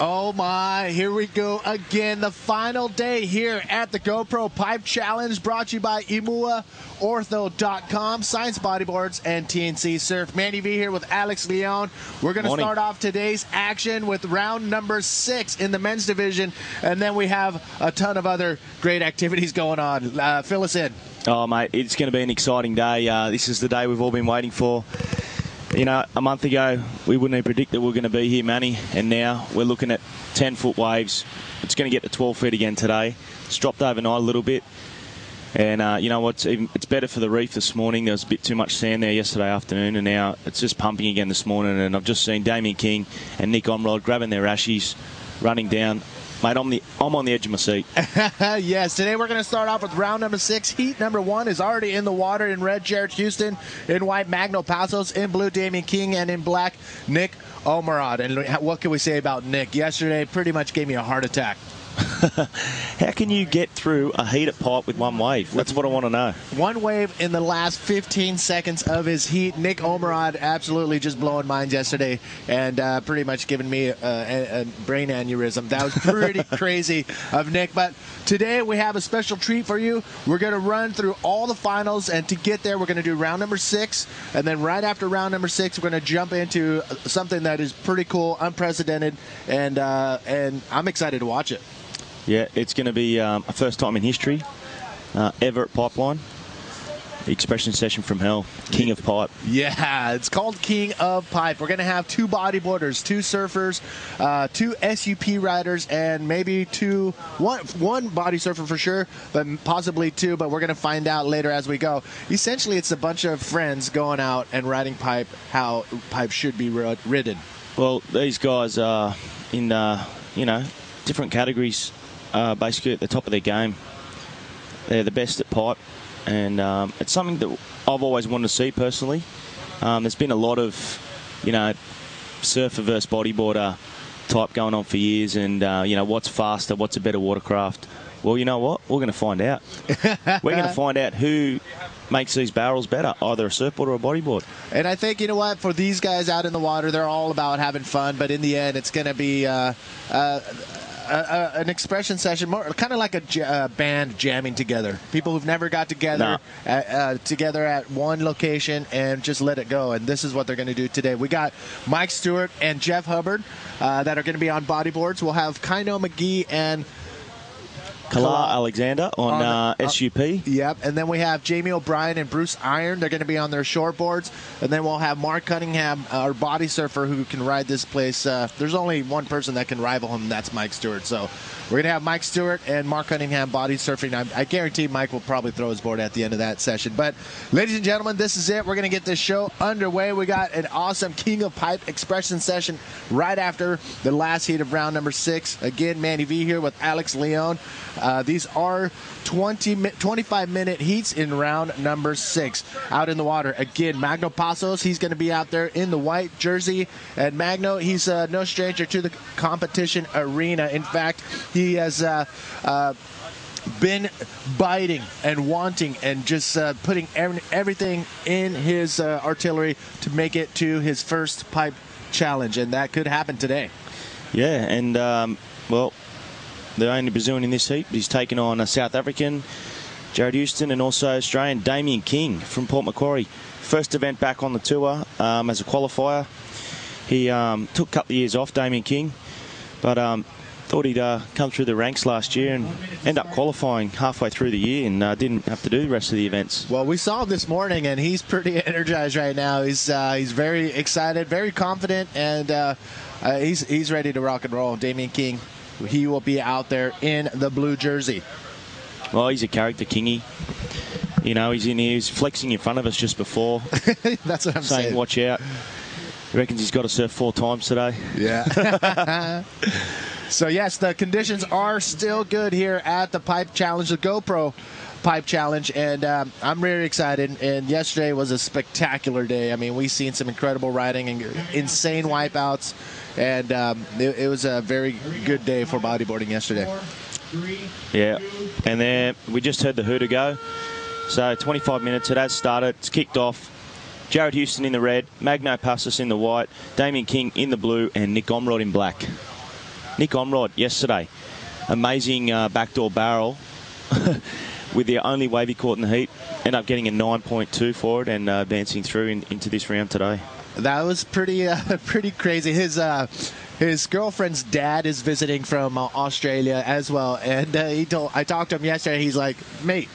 Oh my, here we go again. The final day here at the GoPro Pipe Challenge, brought to you by IMUAOrtho.com, Science Bodyboards, and TNC Surf. Manny V here with Alex Leon. We're going to start off today's action with round number 6 in the men's division, and then we have a ton of other great activities going on. Fill us in. Oh, mate, it's going to be an exciting day. This is the day we've all been waiting for. You know, a month ago, we wouldn't have predicted we were going to be here, Manny, and now we're looking at 10-foot waves. It's going to get to 12 feet again today. It's dropped overnight a little bit, and you know what? It's better for the reef this morning. There was a bit too much sand there yesterday afternoon, and now it's just pumping again this morning, and I've just seen Damien King and Nick Omrod grabbing their ashies, running down. Mate, I'm on the edge of my seat. Yes, today we're going to start off with round number 6. Heat number 1 is already in the water. In red, Jared Houston. In white, Magno Passos. In blue, Damien King. And in black, Nick Omrod. And what can we say about Nick? Yesterday pretty much gave me a heart attack. How can you get through a heated pipe with one wave? That's what I want to know. One wave in the last 15 seconds of his heat. Nick Omrod absolutely just blowing minds yesterday and pretty much giving me a brain aneurysm. That was pretty crazy of Nick. But today we have a special treat for you. We're going to run through all the finals, and to get there we're going to do round number 6, and then right after round number 6 we're going to jump into something that is pretty cool, unprecedented, and I'm excited to watch it. Yeah, it's going to be a first time in history ever at Pipeline. The expression session from hell, King of Pipe. Yeah, it's called King of Pipe. We're going to have 2 bodyboarders, 2 surfers, 2 SUP riders, and maybe one body surfer for sure, but possibly 2, but we're going to find out later as we go. Essentially, it's a bunch of friends going out and riding pipe, how pipe should be ridden. Well, these guys are in, different categories. Basically at the top of their game. They're the best at pipe, and it's something that I've always wanted to see personally. There's been a lot of, surfer versus bodyboarder type going on for years, and what's faster, what's a better watercraft. Well, you know what? We're going to find out. We're going to find out who makes these barrels better, either a surfboard or a bodyboard. And I think, you know what, for these guys out in the water, they're all about having fun, but in the end, it's going to be an expression session, more kind of like a band jamming together. People who've never got together together at one location and just let it go. And this is what they're going to do today. We got Mike Stewart and Jeff Hubbard that are going to be on bodyboards. We'll have Kaino McGee and Kala Alexander on SUP. Yep, and then we have Jamie O'Brien and Bruce Iron. They're going to be on their shortboards. And then we'll have Mark Cunningham, our body surfer, who can ride this place. There's only one person that can rival him, and that's Mike Stewart. So we're going to have Mike Stewart and Mark Cunningham body surfing. I guarantee Mike will probably throw his board at the end of that session. But, ladies and gentlemen, this is it. We're going to get this show underway. We got an awesome King of Pipe expression session right after the last heat of round number 6. Again, Manny V here with Alex Leon. These are 25-minute heats in round number 6 out in the water. Again, Magno Passos, he's going to be out there in the white jersey. And Magno, he's no stranger to the competition arena. In fact, he has been biting and wanting and just putting everything in his artillery to make it to his first pipe challenge. And that could happen today. Yeah, and, well, the only Brazilian in this heat. He's taken on a South African, Jared Houston, and also Australian Damien King from Port Macquarie. First event back on the tour as a qualifier. He took a couple of years off, Damien King, but thought he'd come through the ranks last year and end up qualifying halfway through the year and didn't have to do the rest of the events. Well, we saw him this morning, and he's pretty energized right now. He's very excited, very confident, and he's ready to rock and roll. Damien King, he will be out there in the blue jersey. Well, he's a character, Kingy. You know, he's in here, he's flexing in front of us just before. That's what I'm saying. Watch out. He reckons he's got to surf 4 times today. Yeah. So, yes, the conditions are still good here at the Pipe Challenge, the GoPro Pipe Challenge, and I'm really excited. And yesterday was a spectacular day. I mean, we've seen some incredible riding and insane wipeouts, and it was a very good day for bodyboarding yesterday. Yeah, and then we just heard the hooter go. So 25 minutes, it has started, it's kicked off. Jared Houston in the red, Magno Passos in the white, Damien King in the blue, and Nick Omrod in black. Nick Omrod yesterday, amazing backdoor barrel with the only wave he caught in the heat. Ended up getting a 9.2 for it and advancing through into this round today. That was pretty crazy. His girlfriend's dad is visiting from Australia as well, and I talked to him yesterday. He's like, mate,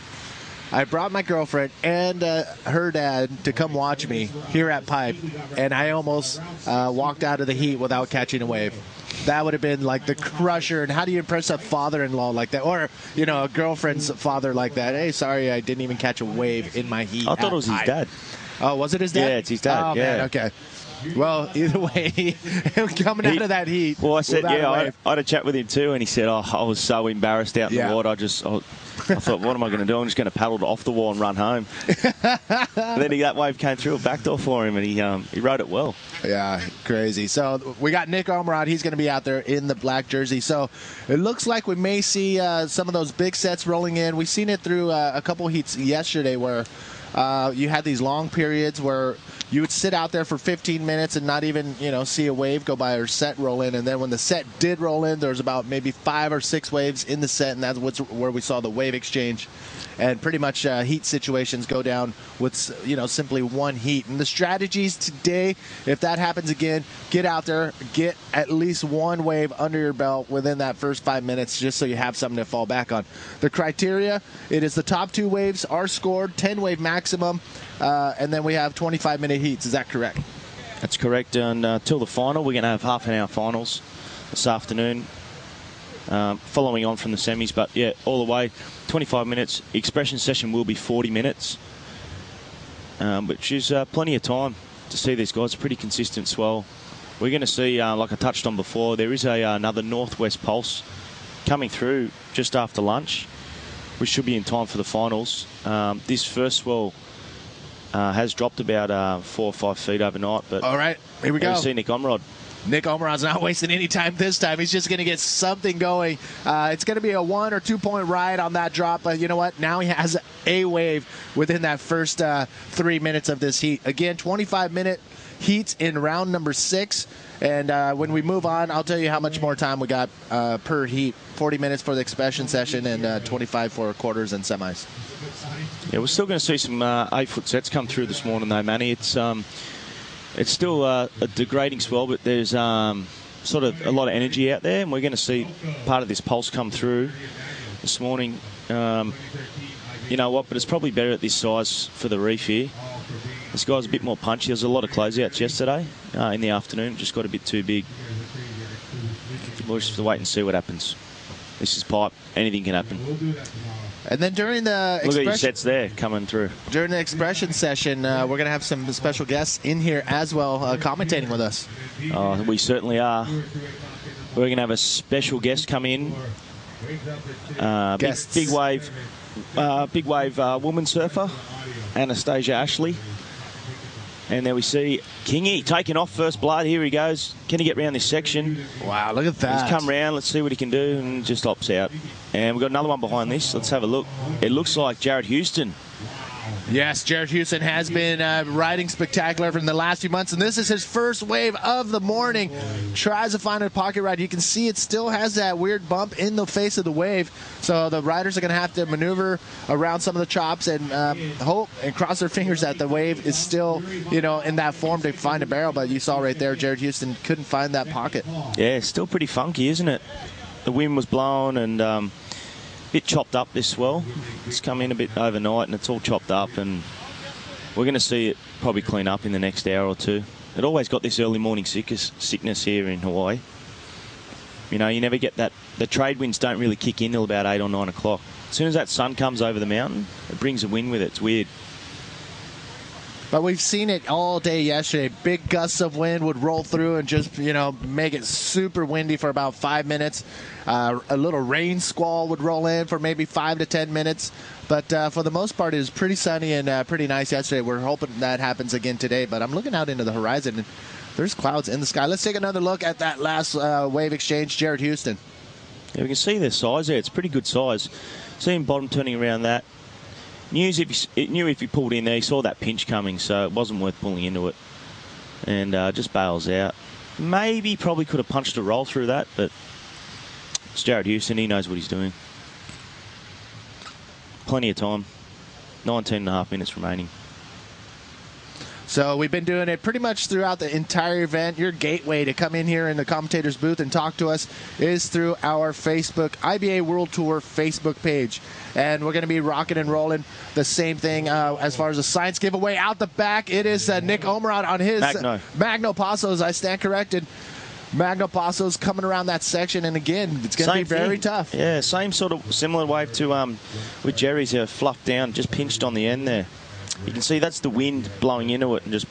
I brought my girlfriend and her dad to come watch me here at Pipe, and I almost walked out of the heat without catching a wave. That would have been like the crusher. And how do you impress a father-in-law like that, or a girlfriend's father like that? Hey, sorry, I didn't even catch a wave in my heat. I thought it was his dad. Oh, was it his dad? Yeah, it's his dad. Oh, yeah. Man, okay. Well, either way, coming out of that heat. Well, I said, I had a chat with him too, and he said, I was so embarrassed out in the water. I thought, what am I going to do? I'm just going to paddle off the wall and run home. And then that wave came through a backdoor for him, and he rode it well. Yeah, crazy. So we got Nick Omrod. He's going to be out there in the black jersey. So it looks like we may see some of those big sets rolling in. We've seen it through a couple heats yesterday where you had these long periods where you would sit out there for 15 minutes and not even, see a wave go by or set roll in. And then when the set did roll in, there was about maybe 5 or 6 waves in the set, and that's where we saw the wave exchange. And pretty much heat situations go down with, simply one heat. And the strategies today, if that happens again, get out there, get at least one wave under your belt within that first 5 minutes just so you have something to fall back on. The criteria, it is the top 2 waves are scored, 10-wave maximum, and then we have 25-minute heats. Is that correct? That's correct. And till the final, we're going to have half-an-hour finals this afternoon. Following on from the semis, but yeah, all the way 25 minutes. Expression session will be 40 minutes, which is plenty of time to see these guys. Pretty consistent swell. We're going to see, like I touched on before, there is another northwest pulse coming through just after lunch, which should be in time for the finals. This first swell has dropped about 4 or 5 feet overnight, but all right, here we go. See Nick Omrod. Nick Omrod's not wasting any time this time. He's just going to get something going. It's going to be a 1 or 2 point ride on that drop, but you know what? Now he has a wave within that first 3 minutes of this heat. Again, 25-minute heats in round number 6. And when we move on, I'll tell you how much more time we got per heat. 40 minutes for the expression session and 25 for quarters and semis. Yeah, we're still going to see some 8-foot sets come through this morning, though, Manny. It's still a degrading swell, but there's sort of a lot of energy out there, and we're going to see part of this pulse come through this morning. You know what, but it's probably better at this size for the reef here. This guy's a bit more punchy. There's a lot of closeouts yesterday in the afternoon. Just got a bit too big. We'll just have to wait and see what happens. This is Pipe. Anything can happen. And then during the look at your sets there coming through. During the expression session, we're going to have some special guests in here as well, commentating with us. We certainly are. We're going to have a special guest come in. Big wave woman surfer, Anastasia Ashley. And there we see Kingy taking off first blood. Here he goes. Can he get round this section? Wow, look at that. He's come round. Let's see what he can do. And just opts out. And we've got another one behind this. Let's have a look. It looks like Jared Houston. Yes, Jared Houston has been riding spectacular from the last few months, and this is his first wave of the morning. Tries to find a pocket ride. You can see it still has that weird bump in the face of the wave, so the riders are going to have to maneuver around some of the chops and hope and cross their fingers that the wave is still, in that form to find a barrel. But you saw right there, Jared Houston couldn't find that pocket. Yeah, still pretty funky, isn't it? The wind was blowing and bit chopped up, this swell. It's come in a bit overnight and it's all chopped up, and we're going to see it probably clean up in the next hour or two. It always got this early morning sickness here in Hawaii. You never get that. The trade winds don't really kick in till about 8 or 9 o'clock. As soon as that sun comes over the mountain, it brings a wind with it. It's weird. But we've seen it all day yesterday. Big gusts of wind would roll through and just, make it super windy for about 5 minutes. A little rain squall would roll in for maybe 5 to 10 minutes. But for the most part, it was pretty sunny and pretty nice yesterday. We're hoping that happens again today. But I'm looking out into the horizon, and there's clouds in the sky. Let's take another look at that last wave exchange, Jared Houston. Yeah, we can see their size there. It's pretty good size. See him bottom turning around that. Knew if he pulled in there, he saw that pinch coming, so it wasn't worth pulling into it. And just bails out. Maybe probably could have punched a roll through that, but it's Jared Houston. He knows what he's doing. Plenty of time. 19.5 minutes remaining. So we've been doing it pretty much throughout the entire event. Your gateway to come in here in the commentator's booth and talk to us is through our Facebook, IBA World Tour Facebook page. And we're going to be rocking and rolling the same thing as far as the science giveaway. Out the back, it is Nick Omerod on his Magno Passos. I stand corrected. Magno Passos coming around that section, and again, it's going to be very tough. Yeah, same sort of similar wave to with Jerry's fluffed down, just pinched on the end there. You can see that's the wind blowing into it, and just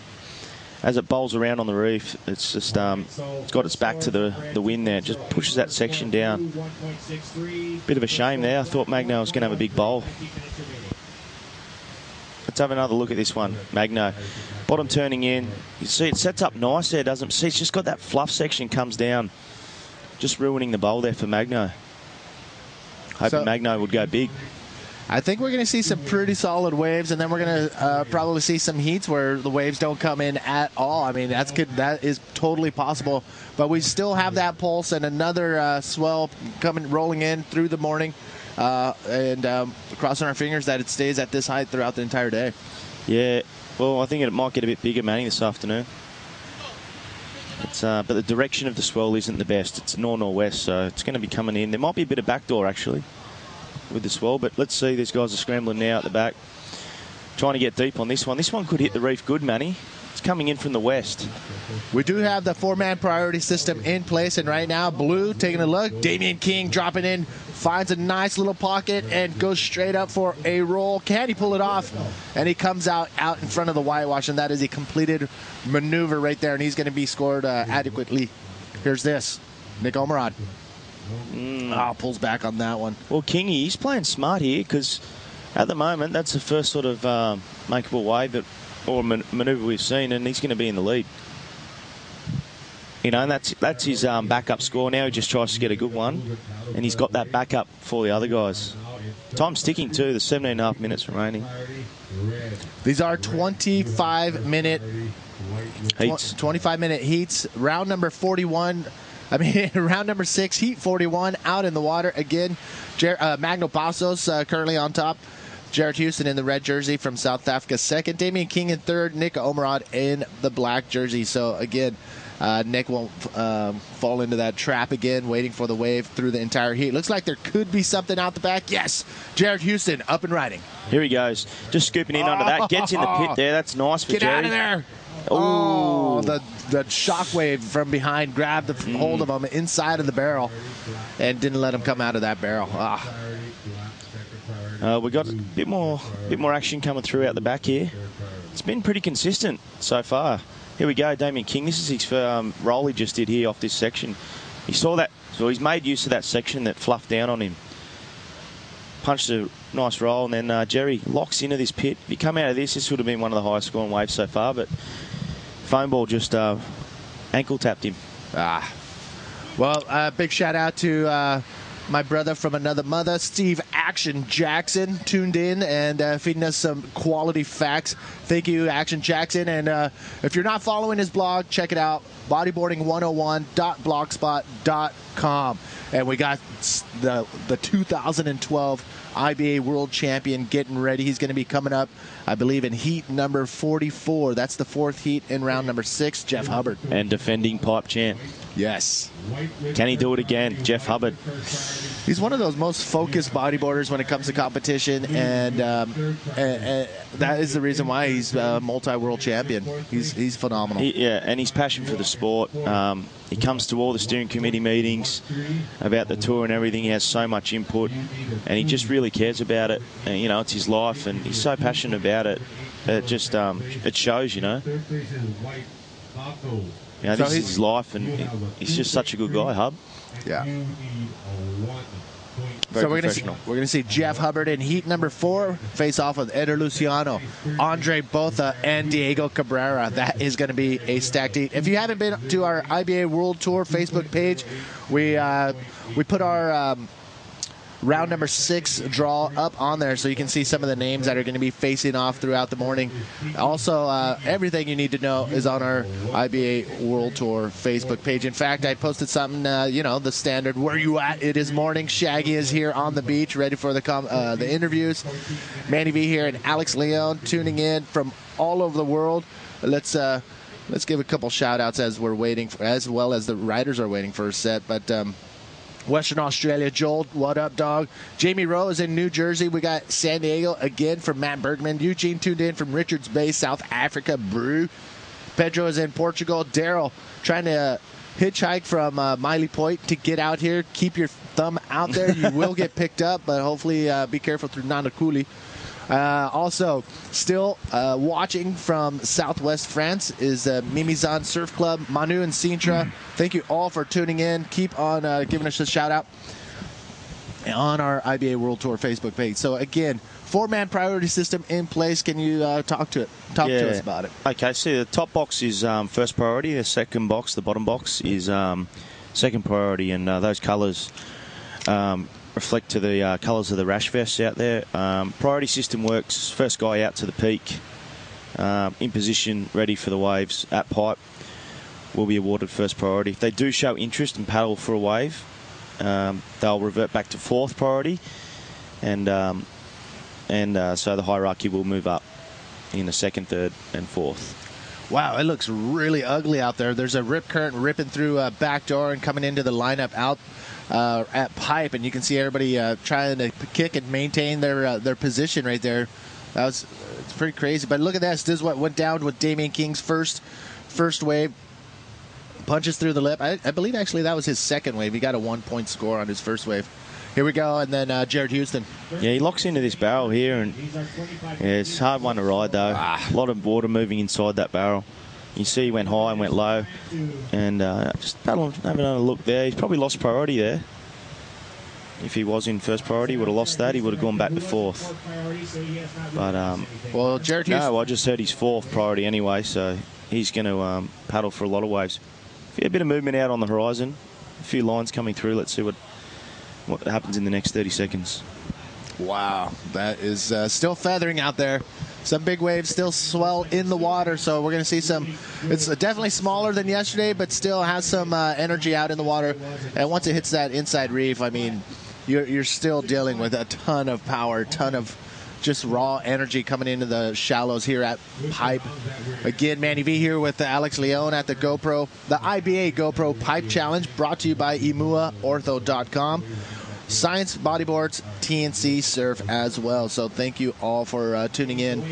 as it bowls around on the reef, it's just it's got its back to the wind there. It just pushes that section down. Bit of a shame there. I thought Magno was going to have a big bowl. Let's have another look at this one. Magno, bottom turning in. You see it sets up nice there, doesn't it? See, it's just got that fluff section comes down, just ruining the bowl there for Magno. Hoping Magno would go big. I think we're going to see some pretty solid waves, and then we're going to probably see some heats where the waves don't come in at all. I mean, that's good. That is totally possible. But we still have that pulse and another swell rolling in through the morning, and crossing our fingers that it stays at this height throughout the entire day. Yeah, well, I think it might get a bit bigger, Manny, this afternoon. It's, but the direction of the swell isn't the best. It's north-northwest, so it's going to be coming in. There might be a bit of backdoor, actually, with the swell, but let's see. These guys are scrambling now at the back, trying to get deep on this one. This one could hit the reef good, Manny. It's coming in from the west. We do have the four-man priority system in place, and right now, Blue taking a look. Damian King dropping in, finds a nice little pocket, and goes straight up for a roll. Can he pull it off? And he comes out in front of the whitewash, and that is a completed maneuver right there, and he's going to be scored adequately. Here's this. Nick Omerod. Pulls back on that one. Well, Kingy, he's playing smart here, because at the moment, that's the first sort of makeable wave or manoeuvre we've seen, and he's going to be in the lead. You know, and that's his backup score. Now he just tries to get a good one, and he's got that backup for the other guys. Time's ticking too. There's 17.5 minutes remaining. These are 25-minute heats. 25-minute heats. Round number 41. Round number 6, heat 41, out in the water again. Magno Passos currently on top. Jared Houston in the red jersey from South Africa second. Damian King in third. Nick Omerod in the black jersey. So again, Nick won't fall into that trap again, waiting for the wave through the entire heat. Looks like there could be something out the back. Yes, Jared Houston up and riding. Here he goes, just scooping in under that. Gets in the pit there. That's nice for Get Jerry. Out of there. Oh, the shockwave from behind grabbed the hold of him inside of the barrel and didn't let him come out of that barrel. We got a bit more action coming through out the back here. It's been pretty consistent so far. Here we go, Damian King. This is his roll he just did here off this section. He saw that, so he's made use of that section that fluffed down on him. Punched a nice roll, and then Jerry locks into this pit. If he come out of this would have been one of the highest scoring waves so far, but foam ball just ankle tapped him. Well, big shout out to my brother from another mother, Steve Action Jackson, tuned in and feeding us some quality facts. Thank you, Action Jackson. And if you're not following his blog, check it out, bodyboarding101.blogspot.com. And we got the 2012 IBA World Champion getting ready. He's going to be coming up, I believe, in heat number 44. That's the fourth heat in round number 6, Jeff Hubbard. And defending pipe champ. Yes. Can he do it again? Jeff Hubbard. He's one of those most focused bodyboarders when it comes to competition, and that is the reason why he's a multi-world champion. He's phenomenal. And his passion for the sport. He comes to all the steering committee meetings about the tour and everything. He has so much input, and he just really cares about it. And, you know, it's his life, and he's so passionate about it. It just it shows, you know. You know, this is his life, and he's just such a good guy, Hub. Yeah. Very we're professional. gonna see Jeff Hubbard in heat number 4 face off with Eder Luciano, Andre Botha, and Diego Cabrera. That is going to be a stacked heat. If you haven't been to our IBA World Tour Facebook page, we put our round number 6 draw up on there, so you can see some of the names that are going to be facing off throughout the morning. Also, everything you need to know is on our IBA World Tour Facebook page. In fact, I posted something, the standard, where you at? It is morning. Shaggy is here on the beach, ready for the interviews. Manny V here and Alex Leon tuning in from all over the world. Let's give a couple shout-outs as we're waiting, as well as the riders are waiting for a set, but... Western Australia, Joel, what up, dog? Jamie Rowe is in New Jersey. We got San Diego again from Matt Bergman. Eugene tuned in from Richards Bay, South Africa, Brew. Pedro is in Portugal. Daryl trying to hitchhike from Miley Point to get out here. Keep your thumb out there. You will get picked up, but hopefully be careful through Nanakuli. Also, still watching from Southwest France is Mimizan Surf Club, Manu and Sintra. Thank you all for tuning in. Keep on giving us a shout out on our IBA World Tour Facebook page. So again, 4-man priority system in place. Can you talk to us about it? Okay, so the top box is first priority. The second box, the bottom box, is second priority, and those colours reflect to the colours of the rash vests out there. Priority system works. First guy out to the peak, in position, ready for the waves at pipe, will be awarded first priority. If they do show interest and paddle for a wave, they'll revert back to fourth priority, and so the hierarchy will move up in the second, third, and fourth. Wow, it looks really ugly out there. There's a rip current ripping through a back door and coming into the lineup out at pipe, and you can see everybody trying to kick and maintain their position right there. It's pretty crazy. But look at this. This is what went down with Damian King's first wave. Punches through the lip. I believe actually that was his second wave. He got a 1-point score on his first wave. Here we go, and then Jared Houston. Yeah, he locks into this barrel here, and it's a hard one to ride though. A lot of water moving inside that barrel. You see he went high and went low, and just having a look there. He's probably lost priority there. If he was in first priority, he would have lost that. He would have gone back to fourth. But well, Jared Houston. No, I just heard he's fourth priority anyway, so he's going to paddle for a lot of waves. A bit of movement out on the horizon, a few lines coming through. Let's see what happens in the next 30 seconds. Wow, that is still feathering out there. Some big waves still swell in the water, so we're going to see some. It's definitely smaller than yesterday, but still has some energy out in the water. And once it hits that inside reef, I mean, you're still dealing with a ton of power, ton of just raw energy coming into the shallows here at Pipe. Again, Manny V here with Alex Leon at the GoPro. The IBA GoPro Pipe Challenge brought to you by emuaortho.com. Science Bodyboards, TNC Surf as well. So thank you all for tuning in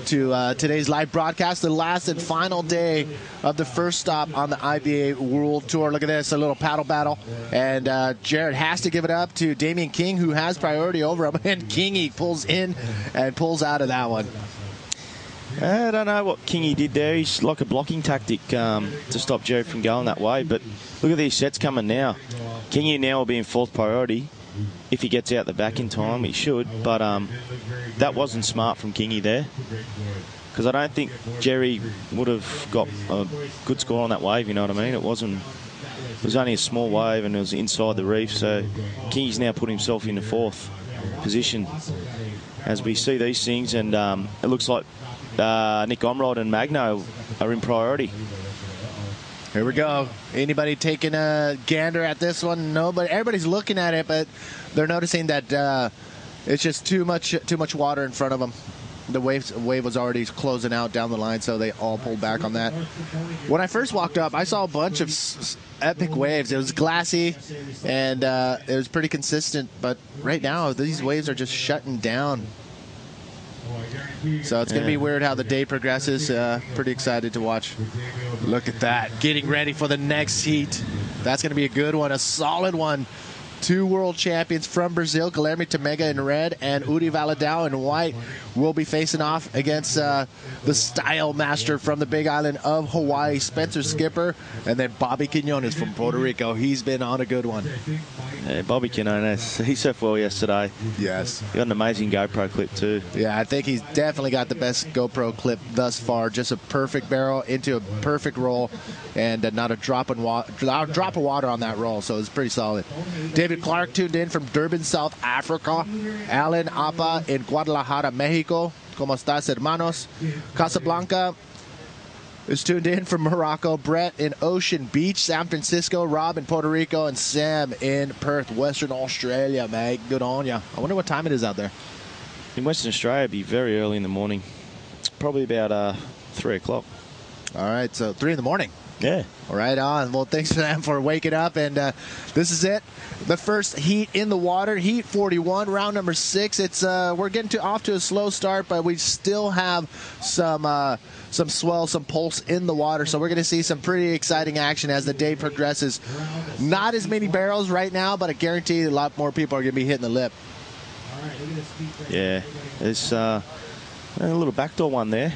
to today's live broadcast, the last and final day of the first stop on the IBA World Tour. Look at this, a little paddle battle. And Jared has to give it up to Damian King, who has priority over him. And Kingy pulls in and pulls out of that one. I don't know what Kingy did there. He's like a blocking tactic to stop Jared from going that way. But look at these sets coming now. Kingy now will be in fourth priority. If he gets out the back in time, he should. But that wasn't smart from Kingy there, because I don't think Jerry would have got a good score on that wave, you know what I mean? It was only a small wave and it was inside the reef. So Kingy's now put himself in the fourth position as we see these things. And it looks like Nick Omrod and Magno are in priority. Here we go. Anybody taking a gander at this one? No, but everybody's looking at it, but they're noticing that it's just too much water in front of them. The wave was already closing out down the line, so they all pulled back on that. When I first walked up, I saw a bunch of epic waves. It was glassy, and it was pretty consistent, but right now, these waves are just shutting down. So it's going to be weird how the day progresses. Pretty excited to watch. Look at that. Getting ready for the next heat. That's going to be a good one, a solid one. 2 world champions from Brazil, Guilherme Tamega in red and Uri Valadão in white, will be facing off against the style master from the Big Island of Hawaii, Spencer Skipper, and then Bobby Quinones from Puerto Rico. He's been on a good one. Yeah, Bobby Quinones, he surfed well yesterday. Yes. He got an amazing GoPro clip too. Yeah, I think he's definitely got the best GoPro clip thus far. Just a perfect barrel into a perfect roll, and not a drop of water on that roll, so it's pretty solid. David Clark tuned in from Durban, South Africa. Alan Apa in Guadalajara, Mexico. ¿Cómo estás, hermanos? Casablanca is tuned in from Morocco. Brett in Ocean Beach, San Francisco. Rob in Puerto Rico. And Sam in Perth, Western Australia, mate. Good on ya. I wonder what time it is out there. In Western Australia, it'd be very early in the morning. It's probably about 3 o'clock. All right, so 3 in the morning. Yeah. Right on. Well, thanks for them for waking up. And this is it. The first heat in the water, heat 41, round number 6. It's we're getting off to a slow start, but we still have some swell, some pulse in the water. So we're going to see some pretty exciting action as the day progresses. Not as many barrels right now, but I guarantee a lot more people are going to be hitting the lip. Yeah. There's a little backdoor one there.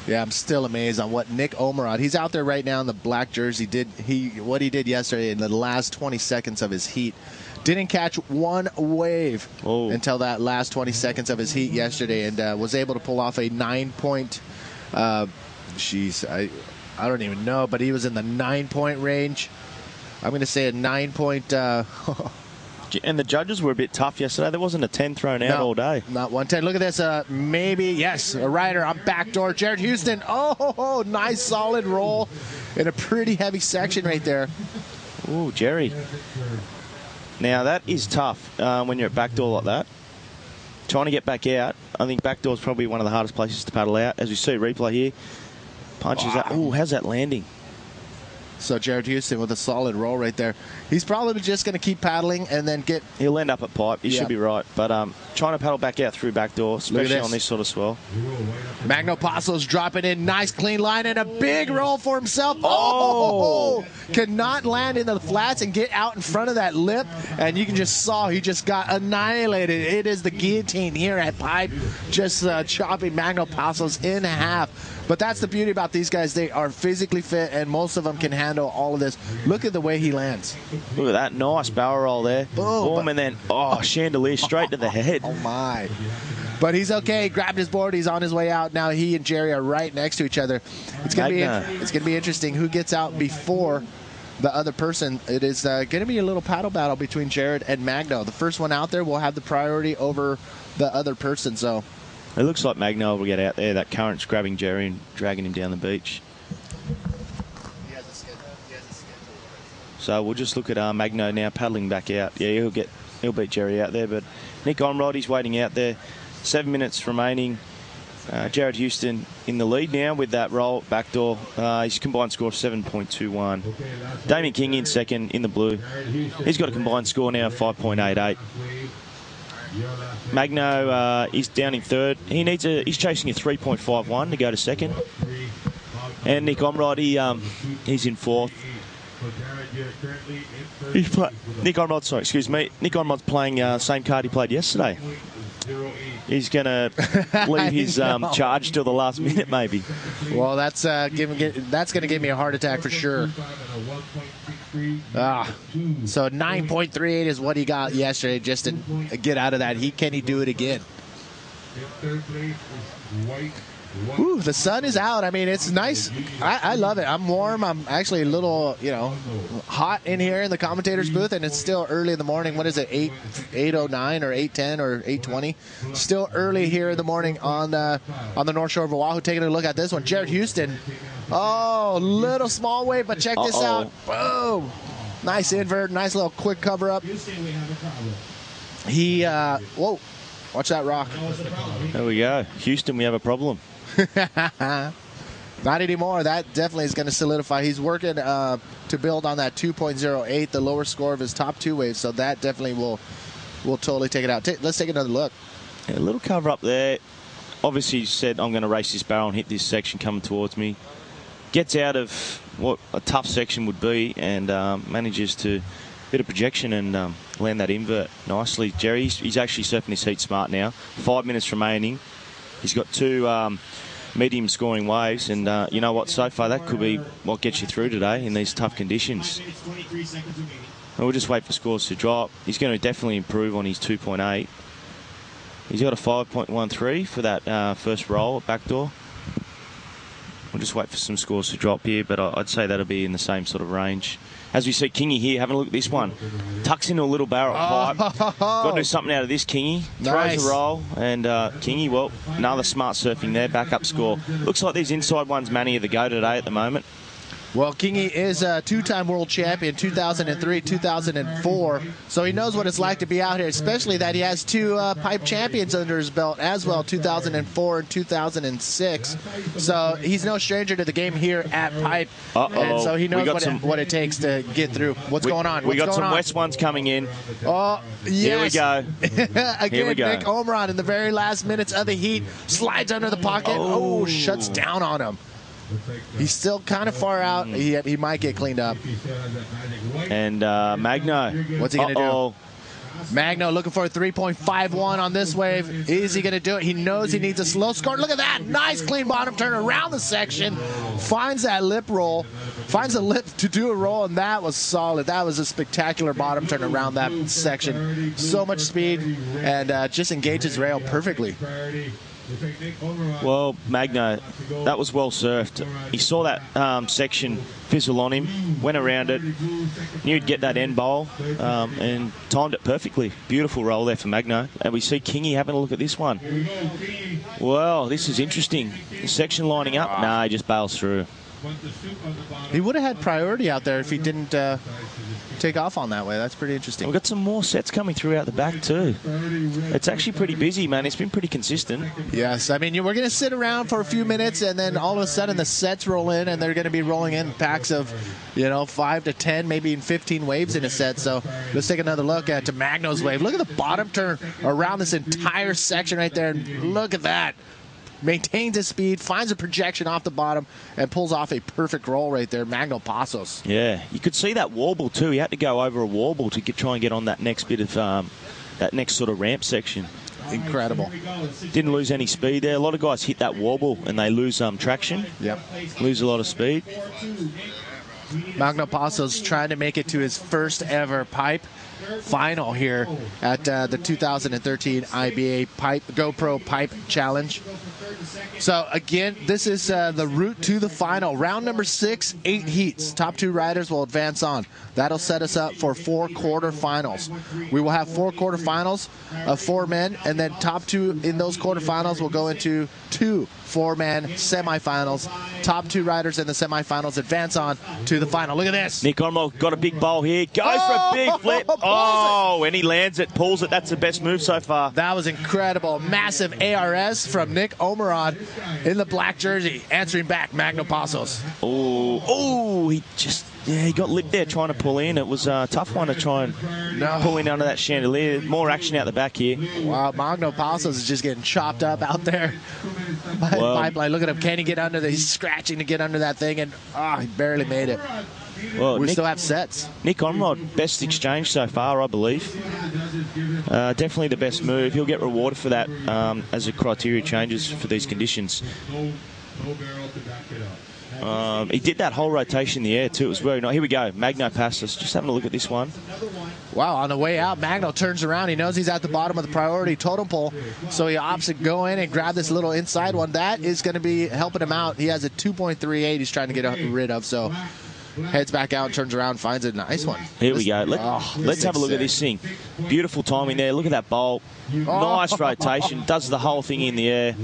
Yeah, I'm still amazed on what Nick Omerod, he's out there right now in the black jersey, what he did yesterday in the last 20 seconds of his heat. Didn't catch one wave until that last 20 seconds of his heat yesterday, and was able to pull off a 9-point, I don't even know, but he was in the 9-point range. I'm going to say a 9-point. And the judges were a bit tough yesterday. There wasn't a 10 thrown out all day. Not 110. Look at this. Maybe, yes, a rider on backdoor. Jared Houston. Oh, nice solid roll in a pretty heavy section right there. Ooh, Jerry. Now, that is tough when you're at backdoor like that. Trying to get back out. I think backdoor is probably one of the hardest places to paddle out. As we see replay here. Punches out. Ooh, how's that landing? So Jared Houston with a solid roll right there. He's probably just going to keep paddling and then get... He'll end up at pipe. He should be right. But trying to paddle back out through backdoor, especially on this sort of swell. Magno Passo's dropping in. Nice clean line and a big roll for himself. Oh! Cannot land in the flats and get out in front of that lip. And you can just saw he just got annihilated. It is the guillotine here at pipe. Just chopping Magno Passo's in half. But that's the beauty about these guys. They are physically fit, and most of them can handle all of this. Look at the way he lands. Look at that nice barrel roll there. Boom, and then, chandelier straight to the head. Oh, my. But he's okay. He grabbed his board. He's on his way out. Now he and Jerry are right next to each other. It's going to be interesting who gets out before the other person. It is going to be a little paddle battle between Jared and Magno. The first one out there will have the priority over the other person, so... It looks like Magno will get out there. That current's grabbing Jerry and dragging him down the beach. He has a schedule. So we'll just look at Magno now paddling back out. Yeah, he'll beat Jerry out there. But Nick Onrod, he's waiting out there. 7 minutes remaining. Jared Houston in the lead now with that roll backdoor. His combined score of 7.21. Damien King in second in the blue. He's got a combined score now of 5.88. Magno is down in third. He's chasing a 3.51 to go to second. And Nick Omrod, he's in fourth. Nick Omrod's playing same card he played yesterday. He's going to leave his charge till the last minute, maybe. Well, that's going to give me a heart attack for sure. So 9.38 is what he got yesterday just to get out of that. Can he do it again? Ooh, the sun is out. I mean, it's nice. I love it. I'm warm. I'm actually a little, hot in here in the commentator's booth, and it's still early in the morning. What is it, 8:09 or 8:10 or 8:20? Still early here in the morning on the North Shore of Oahu. Taking a look at this one. Jared Houston. Oh, little small wave, but check this out. Boom. Nice invert. Nice little quick cover up. Whoa. Watch that rock. There we go. Houston, we have a problem. Not anymore. That definitely is going to solidify. He's working to build on that 2.08, the lower score of his top two waves. So that definitely will totally take it out. Let's take another look. Yeah, a little cover up there. Obviously, he said, I'm going to race this barrel and hit this section coming towards me. Gets out of what a tough section would be and manages to bit of projection and land that invert nicely. Jerry, he's actually surfing his heat smart now. 5 minutes remaining. He's got 2 medium scoring waves, and you know what, so far that could be what gets you through today in these tough conditions. And we'll just wait for scores to drop. He's going to definitely improve on his 2.8. He's got a 5.13 for that first roll at backdoor. We'll just wait for some scores to drop here, but I'd say that'll be in the same sort of range. As we see, Kingy here, having a look at this one. Tucks into a little barrel pipe. Got to do something out of this, Kingy. Nice. Throws the roll, and Kingy, well, another smart surfing there, backup score. Looks like these inside ones, Manny, are the go today at the moment. Well, Kingy is a 2-time world champion, 2003, 2004, so he knows what it's like to be out here, especially that he has 2 pipe champions under his belt as well, 2004 and 2006. So he's no stranger to the game here at Pipe, and so he knows what it takes to get through. What's going on? We got some West ones coming in. Oh, yes. Here we go. Again, Here we go. Nick Omeron in the very last minutes of the heat slides under the pocket. Oh, shuts down on him. He's still kind of far out. He might get cleaned up. And Magno. What's he going to do? Magno looking for a 3.51 on this wave. Is he going to do it? He knows he needs a slow score. Look at that. Nice clean bottom turn around the section. Finds that lip roll. Finds a lip to do a roll, and that was solid. That was a spectacular bottom turn around that section. So much speed, and just engages rail perfectly. Well, Magno, that was well surfed. He saw that section fizzle on him, went around it, knew he'd get that end bowl, and timed it perfectly. Beautiful roll there for Magno. And we see Kingy having a look at this one. Well, this is interesting. The section lining up. Nah, he just bails through. He would have had priority out there if he didn't take off on that way. That's pretty interesting. We've got some more sets coming through out the back too. It's actually pretty busy, man. It's been pretty consistent. Yes, I mean, we're going to sit around for a few minutes, and then all of a sudden the sets roll in, and they're going to be rolling in packs of, 5 to 10, maybe even 15 waves in a set. So let's take another look at Magno's wave. Look at the bottom turn around this entire section right there, and look at that. Maintains his speed, finds a projection off the bottom, and pulls off a perfect roll right there. Magno Passos. Yeah, you could see that warble too. He had to go over a warble to try and get on that next bit of that next sort of ramp section. Incredible. Didn't lose any speed there. A lot of guys hit that warble and they lose traction. Yep. Lose a lot of speed. Magno Passos trying to make it to his first ever pipe final here at the 2013 IBA GoPro Pipe Challenge. So again, this is the route to the final. Round number 6, 8 heats. Top 2 riders will advance on. That'll set us up for 4 quarterfinals. We will have 4 quarterfinals of 4 men, and then top 2 in those quarterfinals will go into 2 4-man semifinals. Top 2 riders in the semifinals advance on to the final. Look at this. Nick Ormo got a big bowl here. Goes for a big flip. Oh, and he lands it, pulls it. That's the best move so far. That was incredible. Massive ARS from Nick Omeron in the black jersey, answering back Magno Passos. Oh, he got lipped there trying to pull in. It was a tough one to try and pull in under that chandelier. More action out the back here. Wow, Magno Passos is just getting chopped up out there by the pipeline. Look at him. Can he get under he's scratching to get under that thing, and he barely made it. Well, we still have sets. Nick Ormrod, best exchange so far, I believe. Definitely the best move. He'll get rewarded for that as the criteria changes for these conditions. He did that whole rotation in the air too. It was very nice. Here we go. Magno Passos. Just having a look at this one. Wow, on the way out, Magno turns around. He knows he's at the bottom of the priority totem pole, so he opts to go in and grab this little inside one. That is going to be helping him out. He has a 2.38 he's trying to get rid of, so heads back out, turns around, finds a nice one. Here we go. Let's have a look at this thing. Beautiful timing there. Look at that bowl. Nice rotation. Does the whole thing in the air.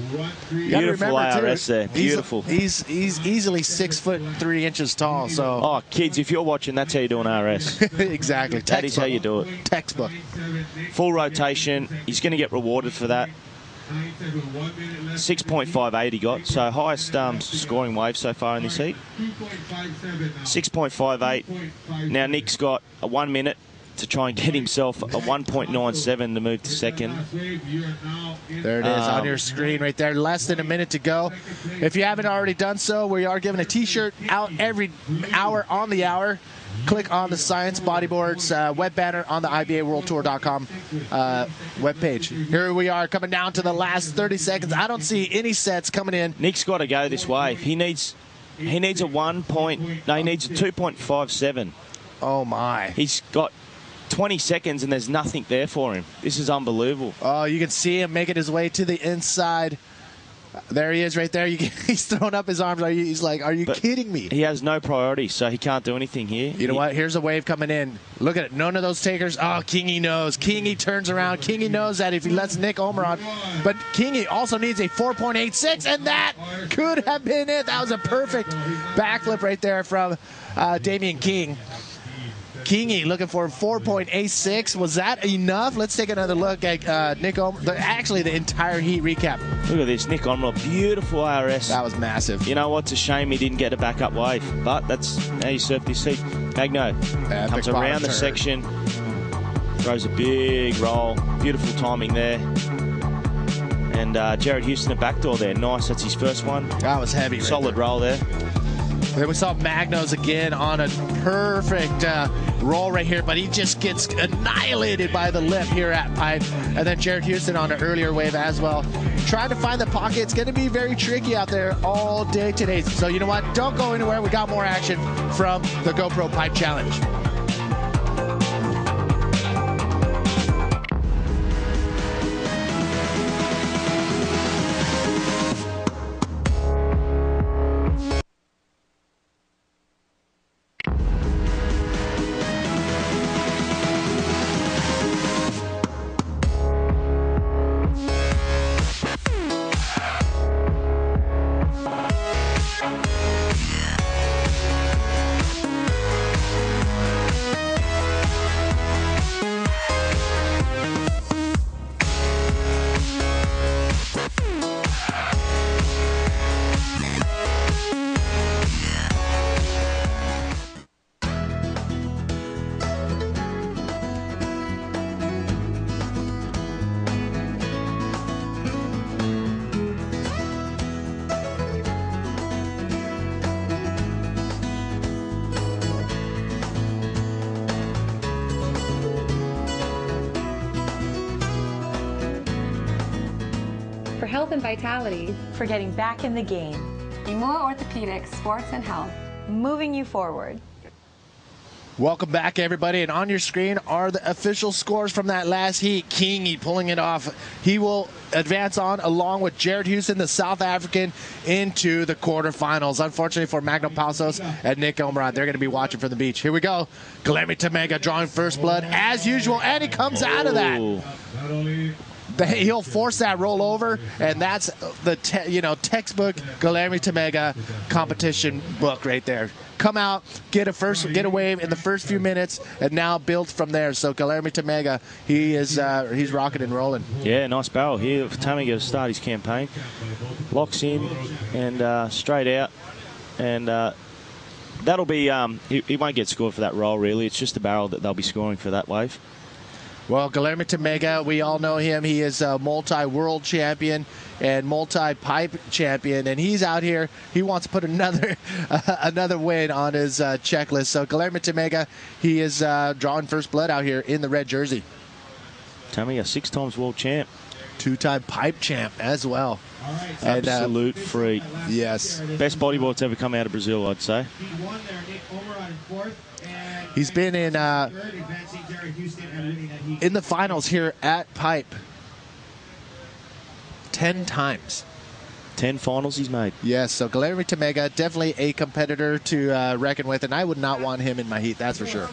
Beautiful ARS there. Beautiful. He's easily 6'3" tall. So. Kids, if you're watching, that's how you do an RS. Exactly. That is how you do it. Textbook. Full rotation. He's going to get rewarded for that. 6.58 he got, so highest scoring wave so far in this heat. 6.58. Now Nick's got a 1 minute to try and get himself a 1.97 to move to second. There it is on your screen right there. Less than a minute to go. If you haven't already done so, we are giving a t-shirt out every hour on the hour. click on the Science Bodyboards web banner on the IBAWorldTour.com webpage. Here we are coming down to the last 30 seconds. I don't see any sets coming in. Nick's got to go this way. He needs a he needs a 2.57. Oh, my. He's got 20 seconds and there's nothing there for him. This is unbelievable. Oh, you can see him making his way to the inside. There he is right there. He's throwing up his arms. He's like, are you kidding me? He has no priority, so he can't do anything here. You know what? Here's a wave coming in. Look at it. None of those takers. Oh, Kingy knows. Kingy turns around. Kingy knows that if he lets Nick Omron. But Kingy also needs a 4.86, and that could have been it. That was a perfect backflip right there from Damian King. Kingy looking for 4.86. Was that enough? Let's take another look at Nick Omron. Actually, the entire heat recap. Look at this. Nick Omron, beautiful ARS. That was massive. You know what? It's a shame he didn't get a backup wave, but that's how you surf this heat. Magno comes around the section, throws a big roll. Beautiful timing there. And Jared Houston, a backdoor there. Nice. That's his first one. That was heavy. Solid roll there. Then we saw Magnos again on a perfect roll right here, but he just gets annihilated by the lip here at Pipe. And then Jared Houston on an earlier wave as well. Trying to find the pocket. It's going to be very tricky out there all day today. So you know what? Don't go anywhere. We got more action from the GoPro Pipe Challenge. For health and vitality, for getting back in the game, Imua Orthopedics, Sports and Health, moving you forward. Welcome back, everybody, and on your screen are the official scores from that last heat. Kingy pulling it off. He will advance on along with Jared Houston, the South African, into the quarterfinals. Unfortunately for Magno Passos and Nick Omron, they're going to be watching from the beach. Here we go. Guilherme Tamega drawing first blood as usual, and he comes out of that. He'll force that roll over, and that's the textbook Guilherme Tamega competition book right there. Come out, get a wave in the first few minutes, and now build from there. So Guilherme Tamega, he's rocking and rolling. Yeah, nice barrel here for Tamega to start his campaign. Locks in and straight out, and that'll be he won't get scored for that roll really. It's just the barrel that they'll be scoring for that wave. Well, Guilherme Tamega, we all know him. He is a multi-world champion and multi-pipe champion, and he's out here. He wants to put another win on his checklist. So Guilherme Tamega, he is drawing first blood out here in the red jersey. Tamega, 6 times world champ. 2-time pipe champ as well. And, absolute freak. Yes. Best bodyboard to ever come out of Brazil, I'd say. He's been in the finals here at Pipe 10 times. 10 finals he's made. Yes, so Guilherme Tamega, definitely a competitor to reckon with, and I would not want him in my heat, that's for sure.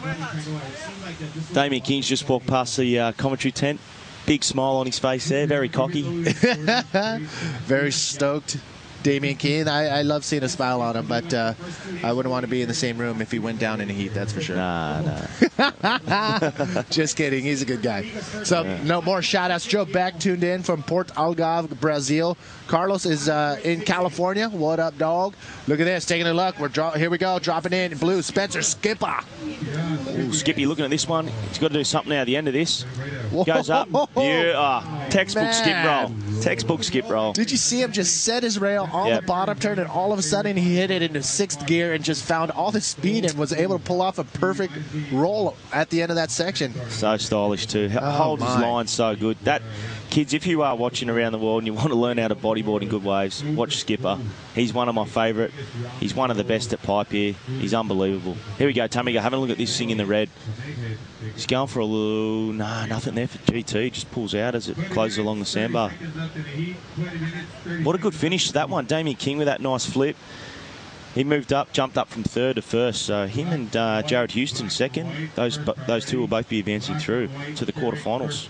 Damian King's just walked past the commentary tent. Big smile on his face there, very cocky. Very stoked. Damian King, I love seeing a smile on him, but I wouldn't want to be in the same room if he went down in the heat, that's for sure. Nah. Just kidding, he's a good guy. So, no more shout-outs. Joe Beck tuned in from Port Algarve, Brazil. Carlos is in California. What up, dog? Look at this, taking a look. Here we go, dropping in blue. Spencer Skipper. Ooh, Skippy looking at this one. He's got to do something now at the end of this. Goes up. Yeah, textbook Man. skip roll. Textbook skip roll. Did you see him just set his rail on Yep. the bottom turn, and all of a sudden he hit it into 6th gear and just found all the speed and was able to pull off a perfect roll at the end of that section. So stylish too. Holds his my. line so good. That, kids, if you are watching around the world and you want to learn how to bodyboard in good waves, watch Skipper. He's one of my favourite. He's one of the best at pipe here. He's unbelievable. Here we go, Tamiga. Having a look at this thing in the red. He's going for a little... Nah, nothing there for GT. Just pulls out as it closes along the sandbar. What a good finish to that one. Damien King with that nice flip. He moved up, jumped up from 3rd to 1st. So him and Jared Houston 2nd. Those two will both be advancing through to the quarterfinals.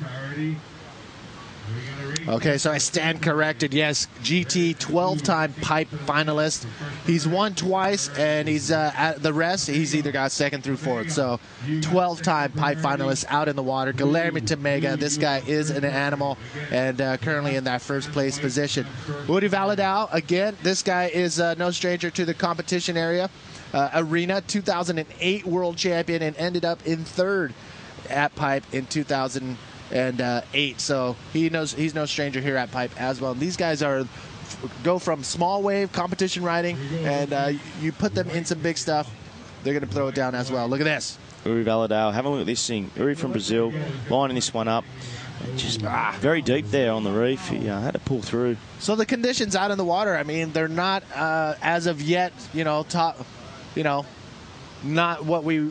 Okay, so I stand corrected. Yes, GT 12-time pipe finalist. He's won twice, and he's at the rest, he's either got 2nd through 4th. So 12-time pipe finalist out in the water. Guilherme Tamega, this guy is an animal, and currently in that 1st place position. Woody Valadao, again, this guy is no stranger to the competition area. Arena, 2008 world champion, and ended up in 3rd at pipe in 2008. So he's no stranger here at pipe as well. And these guys go from small wave competition riding, and you put them in some big stuff, they're going to throw it down as well. Look at this. Uri Valadao, have a look at this thing. Uri from Brazil, lining this one up. Just very deep there on the reef. He had to pull through. So the conditions out in the water, I mean, they're not as of yet, not what we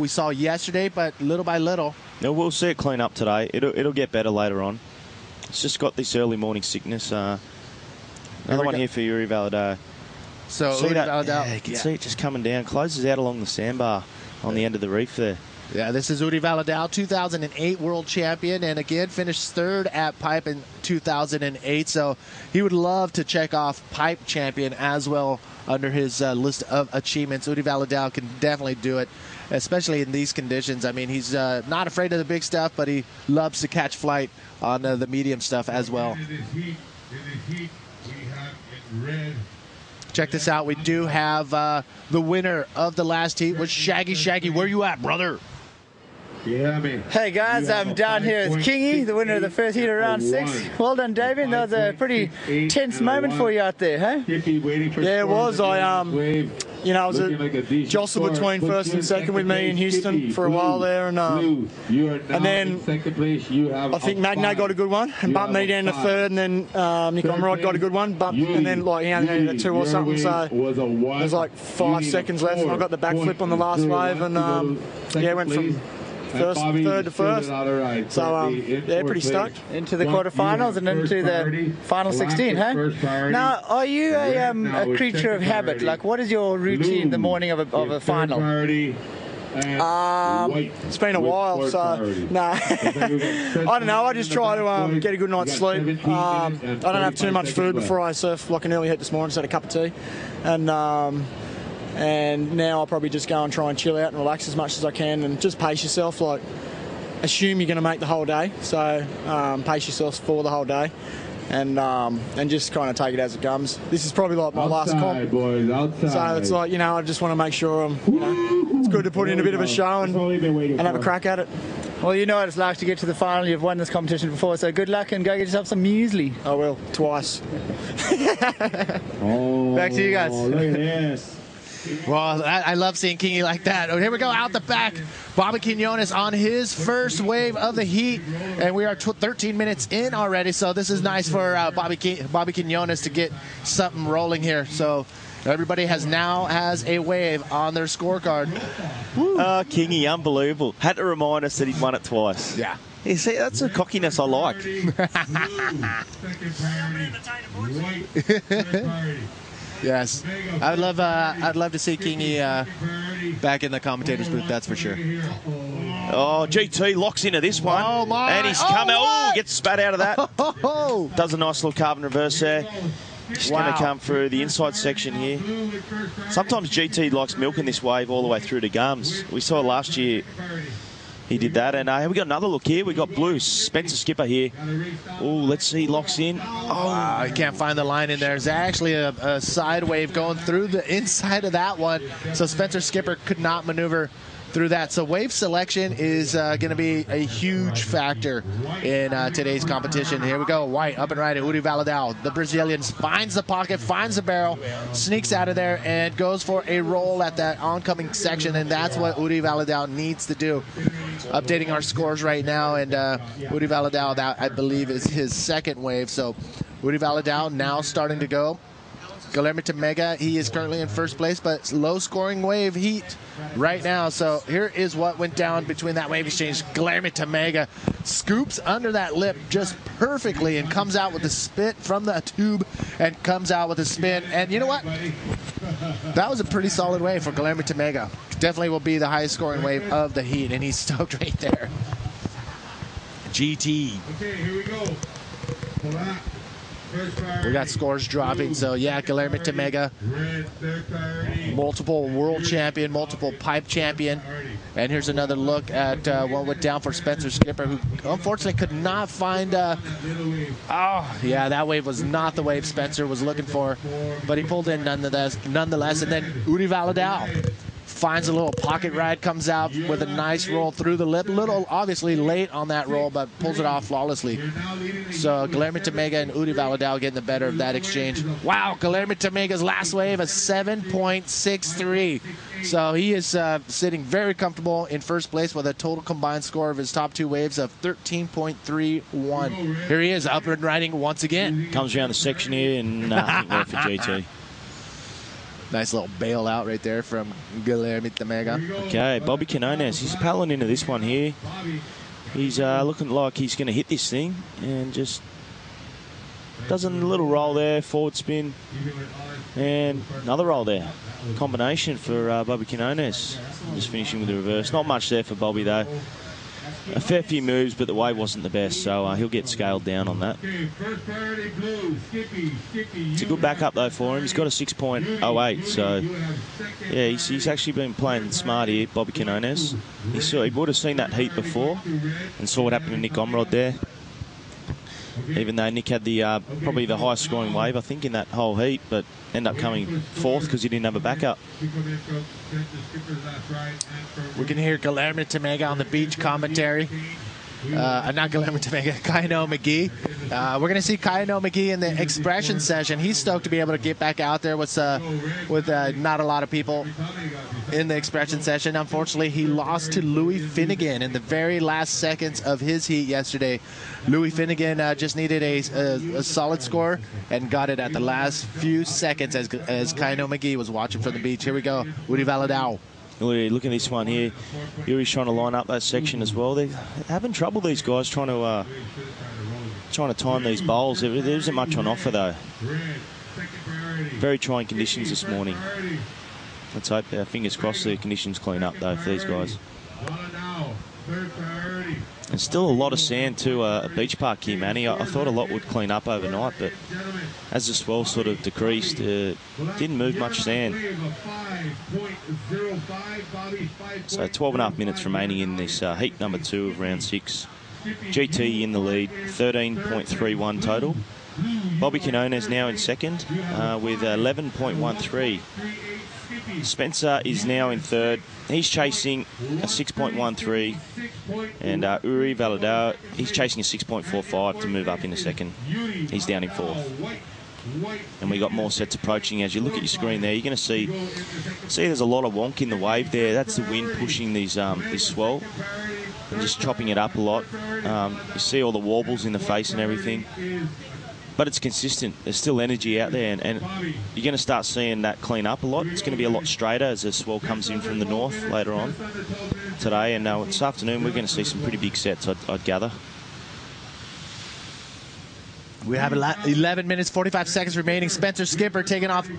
saw yesterday, but little by little. No, we'll see it clean up today. It'll get better later on. It's just got this early morning sickness. Another one here for Uri Valadao. So See Uri that? Valadao, Yeah, you can see it just coming down. Closes out along the sandbar on the end of the reef there. Yeah, this is Uri Valadao, 2008 world champion, and again finished 3rd at pipe in 2008. So he would love to check off pipe champion as well under his list of achievements. Uri Valadao can definitely do it, especially in these conditions. I mean, he's not afraid of the big stuff, but he loves to catch flight on the medium stuff as well. Check this out. We do have the winner of the last heat was Shaggy. Shaggy, where you at, brother? Yeah, man. Hey guys, I'm down here with Kingy, the winner of the first heat of round 6. Well done, David. That was a pretty tense moment for you out there, huh? Yeah, it was. I was a jostle between 1st and 2nd with me in Houston for a while there, and then I think Magno got a good one and bumped me down to 3rd, and then Nick Omrod got a good one, and then he only needed a 2 or something, so there was like 5 seconds left, and I got the backflip on the last wave, and went from 3rd to 1st. So, pretty stoked. Into the quarterfinals and into the final 16, huh? Now, are you a creature of habit? Like, what is your routine the morning of a final? It's been a while, so I don't know. I just try to get a good night's sleep. I don't have too much food before I surf, like an early hit this morning. Just had a cup of tea, and now I'll probably just go and try and chill out and relax as much as I can, and just pace yourself. Like, assume you're going to make the whole day, so pace yourself for the whole day, and just kind of take it as it comes. This is probably like my last comp, boys, outside. So it's like, I just want to make sure it's good to put in a bit of a show and have a crack at it. Well, you know what it's like to get to the final. You've won this competition before, so good luck and go get yourself some muesli. I will, twice. Back to you guys. Look at this. Well, I love seeing Kingy like that. Oh, here we go, out the back. Bobby Quinones on his first wave of the heat, and we are 13 minutes in already, so this is nice for Bobby Quinones to get something rolling here. So everybody now has a wave on their scorecard. Kingy, unbelievable. Had to remind us that he'd won it twice. Yeah. You see, that's a cockiness I like. Yes, I'd love to see Kingy back in the commentator's booth. That's for sure. Oh, GT locks into this one. Oh my! And he's come out. Oh, gets spat out of that. Does a nice little carbon reverse there. He's going to come through the inside section here. Sometimes GT likes milking this wave all the way through to gums. We saw last year he did that. And we got another look here. We got blue Spencer Skipper here. Oh, let's see. Locks in. Oh, I can't find the line in there. There's actually a side wave going through the inside of that one. So Spencer Skipper could not maneuver through that. So wave selection is going to be a huge factor in today's competition. Here we go. White up and right at Uri Valadao. The Brazilian finds the pocket, finds the barrel, sneaks out of there, and goes for a roll at that oncoming section, and that's what Uri Valadao needs to do. Updating our scores right now, and Uri Valadao, that I believe is his second wave. So Uri Valadao now starting to go. Guilherme Temega, he is currently in first place, but low-scoring wave heat right now. So here is what went down between that wave exchange. Guilherme Temega scoops under that lip just perfectly and comes out with a spit from the tube and comes out with a spin. And you know what? That was a pretty solid wave for Guilherme Temega. Definitely will be the highest-scoring wave of the heat, and he's stoked right there. GT. Okay, here we go. We got scores dropping, so yeah, Guilherme Temega, multiple world champion, multiple pipe champion. And here's another look at what went down for Spencer Skipper, who unfortunately could not find, oh, yeah, that wave was not the wave Spencer was looking for, but he pulled in nonetheless. And then Uri Valadao finds a little pocket ride, comes out with a nice roll through the lip. A little obviously late on that roll, but pulls it off flawlessly. So Guilherme Temega and Uri Valadao getting the better of that exchange. Wow, Guilherme Temega's last wave, a 7.63. So he is sitting very comfortable in first place with a total combined score of his top two waves of 13.31. Here he is, up and riding once again. Comes around the section here, and I think we're for GT. Nice little bailout right there from Guilherme Temega. Okay, Bobby Quinones, he's paddling into this one here. He's looking like he's going to hit this thing, and just does a little roll there, forward spin, and another roll there. Combination for Bobby Quinones. Just finishing with the reverse. Not much there for Bobby though. A fair few moves, but the wave wasn't the best, so he'll get scaled down on that. It's a good backup though for him. He's got a 6.08, so yeah, he's actually been playing smart here, Bobby Quinones. He would have seen that heat before and saw what happened to Nick Omrod there. Even though Nick had the probably the highest scoring wave, I think, in that whole heat, but ended up coming fourth because he didn't have a backup. We can hear Guilherme Temega on the beach commentary. Not Guilherme Temega, Kaino McGee. We're going to see Kaino McGee in the expression session. He's stoked to be able to get back out there with not a lot of people in the expression session. Unfortunately, he lost to Louis Finnegan in the very last seconds of his heat yesterday. Louis Finnegan just needed a solid score and got it at the last few seconds as Kaino McGee was watching from the beach. Here we go, Uri Valadao. Look at this one here. Yuri's trying to line up that section as well. They're having trouble, these guys, trying to time these bowls. There isn't much on offer though. Very trying conditions this morning. Let's hope, fingers crossed, the conditions clean up though for these guys. There's still a lot of sand too at Beach Park here, Manny. I thought a lot would clean up overnight, but as the swell sort of decreased, didn't move much sand. So 12.5 minutes remaining in this heat number 2 of round 6. GT in the lead, 13.31 total. Bobby Quinones now in second with 11.13. Spencer is now in third. He's chasing a 6.13, and Uri Valadao, he's chasing a 6.45 to move up in a second. He's down in fourth. And we got more sets approaching. As you look at your screen there, you're going to see there's a lot of wonk in the wave there. That's the wind pushing these this swell and just chopping it up a lot. You see all the warbles in the face and everything. But it's consistent. There's still energy out there, and you're going to start seeing that clean up a lot. It's going to be a lot straighter as the swell comes in from the north later on today. And this afternoon, we're going to see some pretty big sets, I'd gather. We have 11 minutes, 45 seconds remaining. Spencer Skipper taking off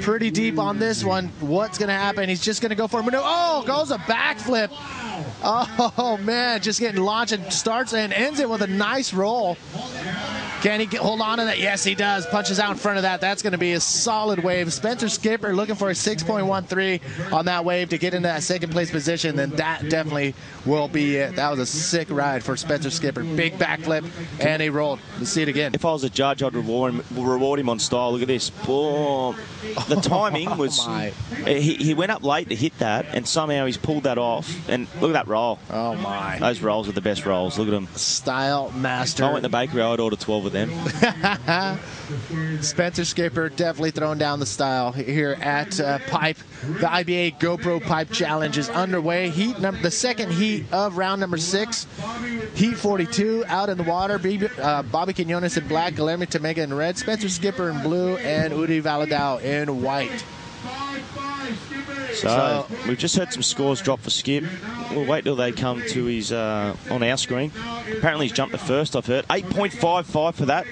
pretty deep on this one. What's going to happen? He's just going to go for a maneuver. Oh, goes a backflip. Oh, man, just getting launched and starts and ends it with a nice roll. Can he hold on to that? Yes, he does. Punches out in front of that. That's going to be a solid wave. Spencer Skipper looking for a 6.13 on that wave to get into that second place position. Then that definitely will be it. That was a sick ride for Spencer Skipper. Big backflip, and he rolled. Let's see it again. If I was a judge, I'd reward him on style. Look at this. Boom. The timing was... he went up late to hit that, and somehow he's pulled that off. And look at that roll. Oh, my. Those rolls are the best rolls. Look at them. Style master. If I went to the bakery, I'd order 12 of them. Spencer Skipper definitely throwing down the style here at Pipe. The IBA GoPro Pipe Challenge is underway. The second heat of round number 6. Heat 42 out in the water. Bobby Quinones in black, Guillermo Tamega in red, Spencer Skipper in blue, and Uri Valadao in white. So we've just heard some scores drop for Skip. We'll wait till they come to his on our screen. Apparently he's jumped the first, I've heard. 8.55 for that.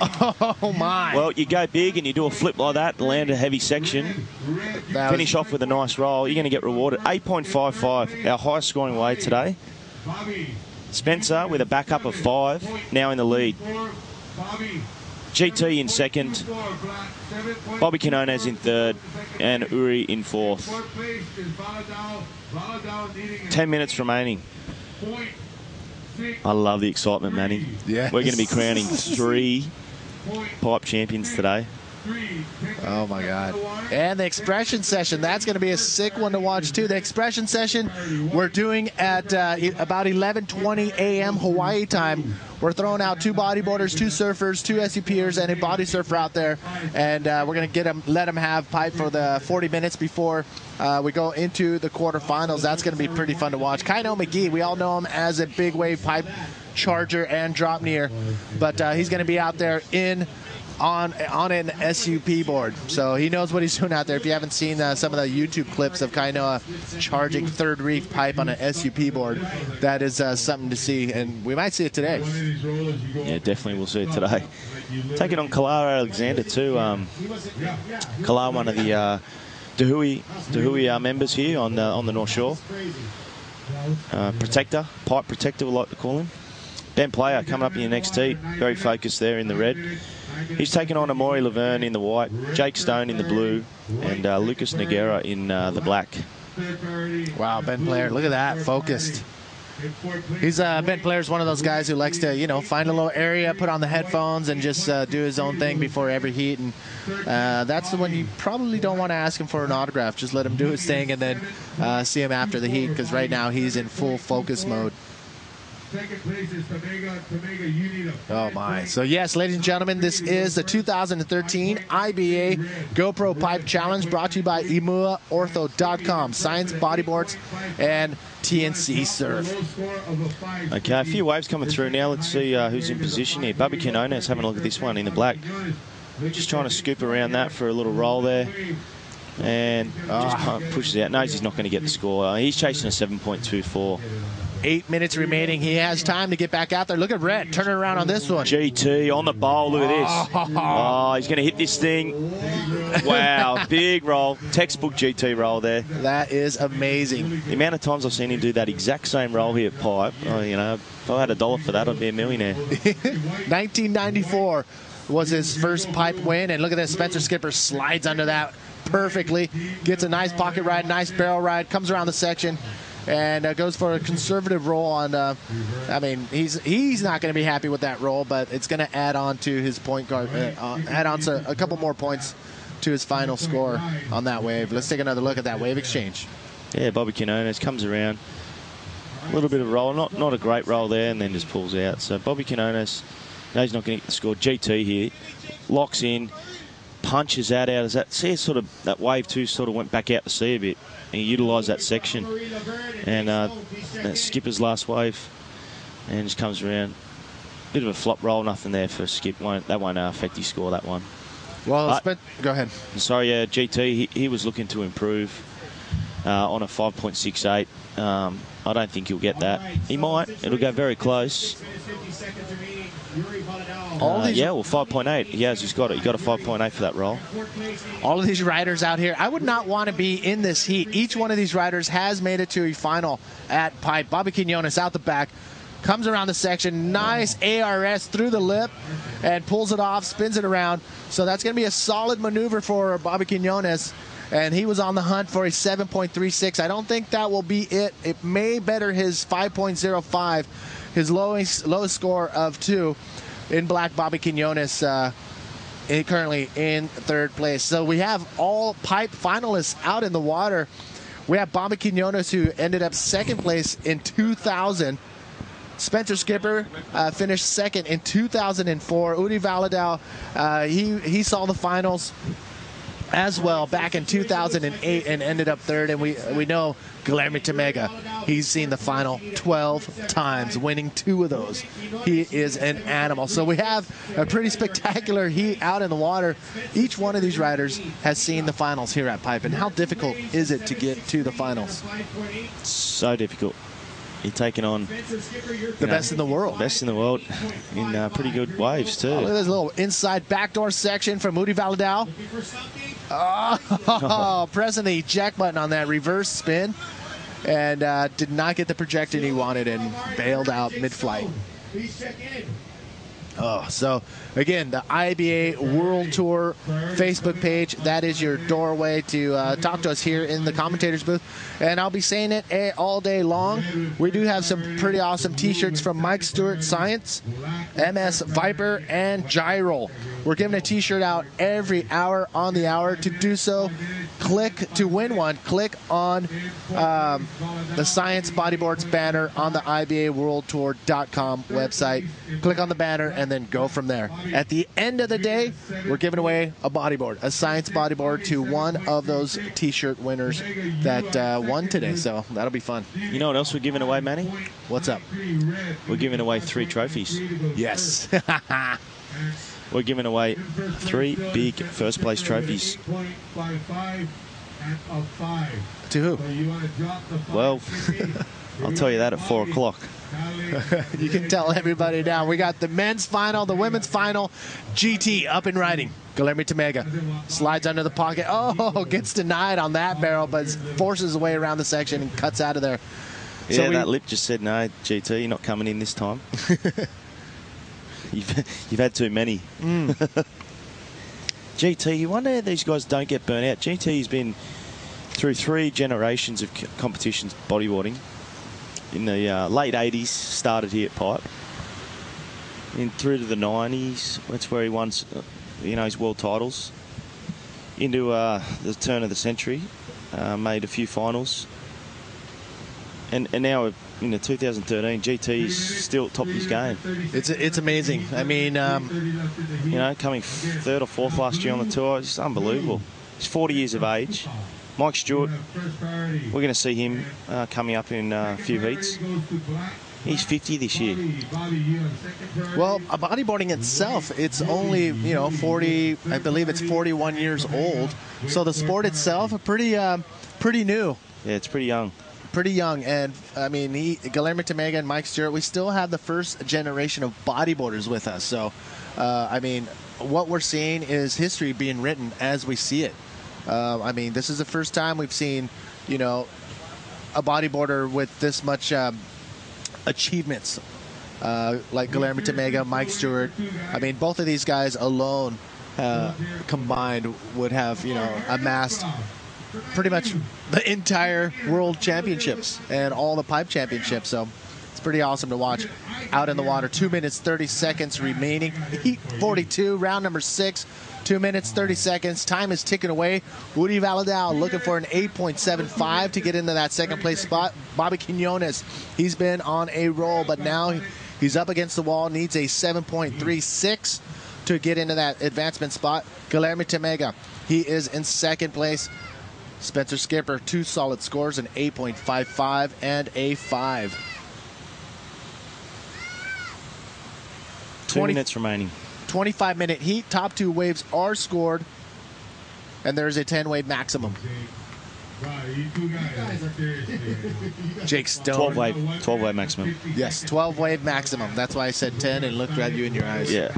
Oh, my. Well, you go big and you do a flip like that, land a heavy section, finish off with a nice roll, you're going to get rewarded. 8.55, our highest scoring wave today. Spencer with a backup of 5, now in the lead. GT in second, Bobby Quinones in third, and Uri in fourth. 10 minutes remaining. I love the excitement, Manny. Yeah. We're going to be crowning 3 pipe champions today. Oh, my God. And the expression session, that's going to be a sick one to watch, too. The expression session we're doing at about 11:20 a.m. Hawaii time. We're throwing out 2 bodyboarders, 2 surfers, 2 SUPers, and a body surfer out there. And we're going to let them have pipe for the 40 minutes before we go into the quarterfinals. That's going to be pretty fun to watch. Kaino McGee, we all know him as a big wave pipe charger and drop near. But he's going to be out there on an SUP board. So he knows what he's doing out there. If you haven't seen some of the YouTube clips of Kainoa charging third reef pipe on an SUP board, that is something to see, and we might see it today. Yeah, definitely we'll see it today. Take it on Kalara Alexander too. Kalara, one of the Dahui members here on the North Shore. Protector, pipe protector we like to call him. Ben Player coming up in your next heat, very focused there in the red. He's taken on Amaury Laverne in the white, Jake Stone in the blue, and Lucas Noguera in the black. Wow, Ben Player, look at that, focused. Ben Player's one of those guys who likes to, find a little area, put on the headphones, and just do his own thing before every heat. And that's the one you probably don't want to ask him for an autograph. Just let him do his thing and then see him after the heat, because right now he's in full focus mode. Second place is Tamega. Oh, my. So, yes, ladies and gentlemen, this is the 2013 IBA GoPro Pipe Challenge brought to you by EmuaOrtho.com, Science Bodyboards, and TNC Surf. Okay, a few waves coming through now. Let's see who's in position here. Bobby Quinones having a look at this one in the black. Just trying to scoop around that for a little roll there. And just pushes out. Knows he's not going to get the score. He's chasing a 7.24. 8 minutes remaining. He has time to get back out there. Look at Red turning around on this one. GT on the bowl. Look at this. Oh, he's going to hit this thing. Wow, big roll. Textbook GT roll there. That is amazing. The amount of times I've seen him do that exact same roll here at Pipe, if I had $1 for that, I'd be a millionaire. 1994 was his first pipe win, and look at this. Spencer Skipper slides under that perfectly. Gets a nice pocket ride, nice barrel ride, comes around the section, and goes for a conservative roll on. He's not going to be happy with that roll, but it's going to add on to his point guard, add on to a couple more points to his final score on that wave. Let's take another look at that wave exchange. Yeah, Bobby Quinones comes around, a little bit of roll, not a great roll there, and then just pulls out. So Bobby Quinones, no, he's not going to get the score. GT here, locks in, punches that out. As that, see, sort of that wave two sort of went back out to sea a bit. And he utilised that section, and Skipper's last wave, and just comes around. Bit of a flop roll, nothing there for Skip. That won't affect his score, that one. Well, go ahead. Sorry, GT, he was looking to improve on a 5.68. I don't think he'll get that. He might. It'll go very close. 5.8. He's got it. He got a 5.8 for that roll. All of these riders out here, I would not want to be in this heat. Each one of these riders has made it to a final at Pipe. Bobby Quinones out the back, comes around the section, nice ARS through the lip, and pulls it off, spins it around. So that's going to be a solid maneuver for Bobby Quinones. And he was on the hunt for a 7.36. I don't think that will be it. It may better his 5.05, his lowest score of 2 in black. Bobby Quinones currently in 3rd place. So we have all pipe finalists out in the water. We have Bobby Quinones, who ended up 2nd place in 2000. Spencer Skipper finished 2nd in 2004. Udi Valadao, he saw the finals as well back in 2008 and ended up 3rd. And we know Guilherme Tamega, he's seen the final 12 times, winning 2 of those. He is an animal. So we have a pretty spectacular heat out in the water. Each one of these riders has seen the finals here at Pipe. And how difficult is it to get to the finals? So difficult. You're taking on the best in the world. Best in the world in pretty good waves, too. Oh, look at this little inside backdoor section from Udi Valadao. Oh, pressing the eject button on that reverse spin. And did not get the projection he wanted and bailed out mid-flight. Oh, so again, the IBA World Tour Facebook page, that is your doorway to talk to us here in the commentators booth. And I'll be saying it all day long. We do have some pretty awesome t-shirts from Mike Stewart Science, MS Viper, and Gyro. We're giving a t-shirt out every hour on the hour. To do so, click to win one. Click on the Science Bodyboards banner on the IBAWorldTour.com website. Click on the banner and then go from there. At the end of the day, we're giving away a bodyboard, a Science bodyboard, to one of those t-shirt winners that won today. So that'll be fun. You know what else we're giving away, Manny? What's up? We're giving away 3 trophies. Yes. We're giving away 3 big first place trophies. To who? Well, I'll tell you that at 4 o'clock. You can tell everybody now. We got the men's final, the women's final. GT up and riding. Guilherme Tamega slides under the pocket. Oh, gets denied on that barrel, but forces his way around the section and cuts out of there. Yeah, so that lip just said, no, GT, you're not coming in this time. You've had too many. GT, you wonder how these guys don't get burnt out. GT's been through 3 generations of competitions bodyboarding. In the late 80s, started here at Pipe. In through to the 90s, that's where he won, his world titles. Into the turn of the century, made a few finals. And now in the 2013, GT's still at top of his game. It's amazing. I mean, coming 3rd or 4th last year on the tour, it's unbelievable. He's 40 years of age. Mike Stewart, we're going to see him coming up in a few heats. He's 50 this year. Well, bodyboarding itself, it's only 40. I believe it's 41 years old. So the sport itself, pretty new. Yeah, it's pretty young. Pretty young, and I mean, Guilherme Tamega and Mike Stewart, we still have the first generation of bodyboarders with us. So, I mean, what we're seeing is history being written as we see it. I mean, this is the first time we've seen, a bodyboarder with this much achievements, like Guilherme Tamega, Mike Stewart. I mean, both of these guys alone combined would have, amassed pretty much the entire world championships and all the pipe championships. So it's pretty awesome to watch out in the water. 2 minutes, 30 seconds remaining. Heat 42, round number 6. 2 minutes, 30 seconds. Time is ticking away. Udi Valadao looking for an 8.75 to get into that second place spot. Bobby Quinones, he's been on a roll, but now he's up against the wall, needs a 7.36 to get into that advancement spot. Guilherme Tamega, he is in second place. Spencer Skipper, 2 solid scores, an 8.55 and a 5. 2 minutes remaining. 25-minute heat. Top 2 waves are scored, and there's a 10-wave maximum. Jake Stone. 12-wave maximum. Yes, 12-wave maximum. That's why I said 10 and looked right you in your eyes. Yeah.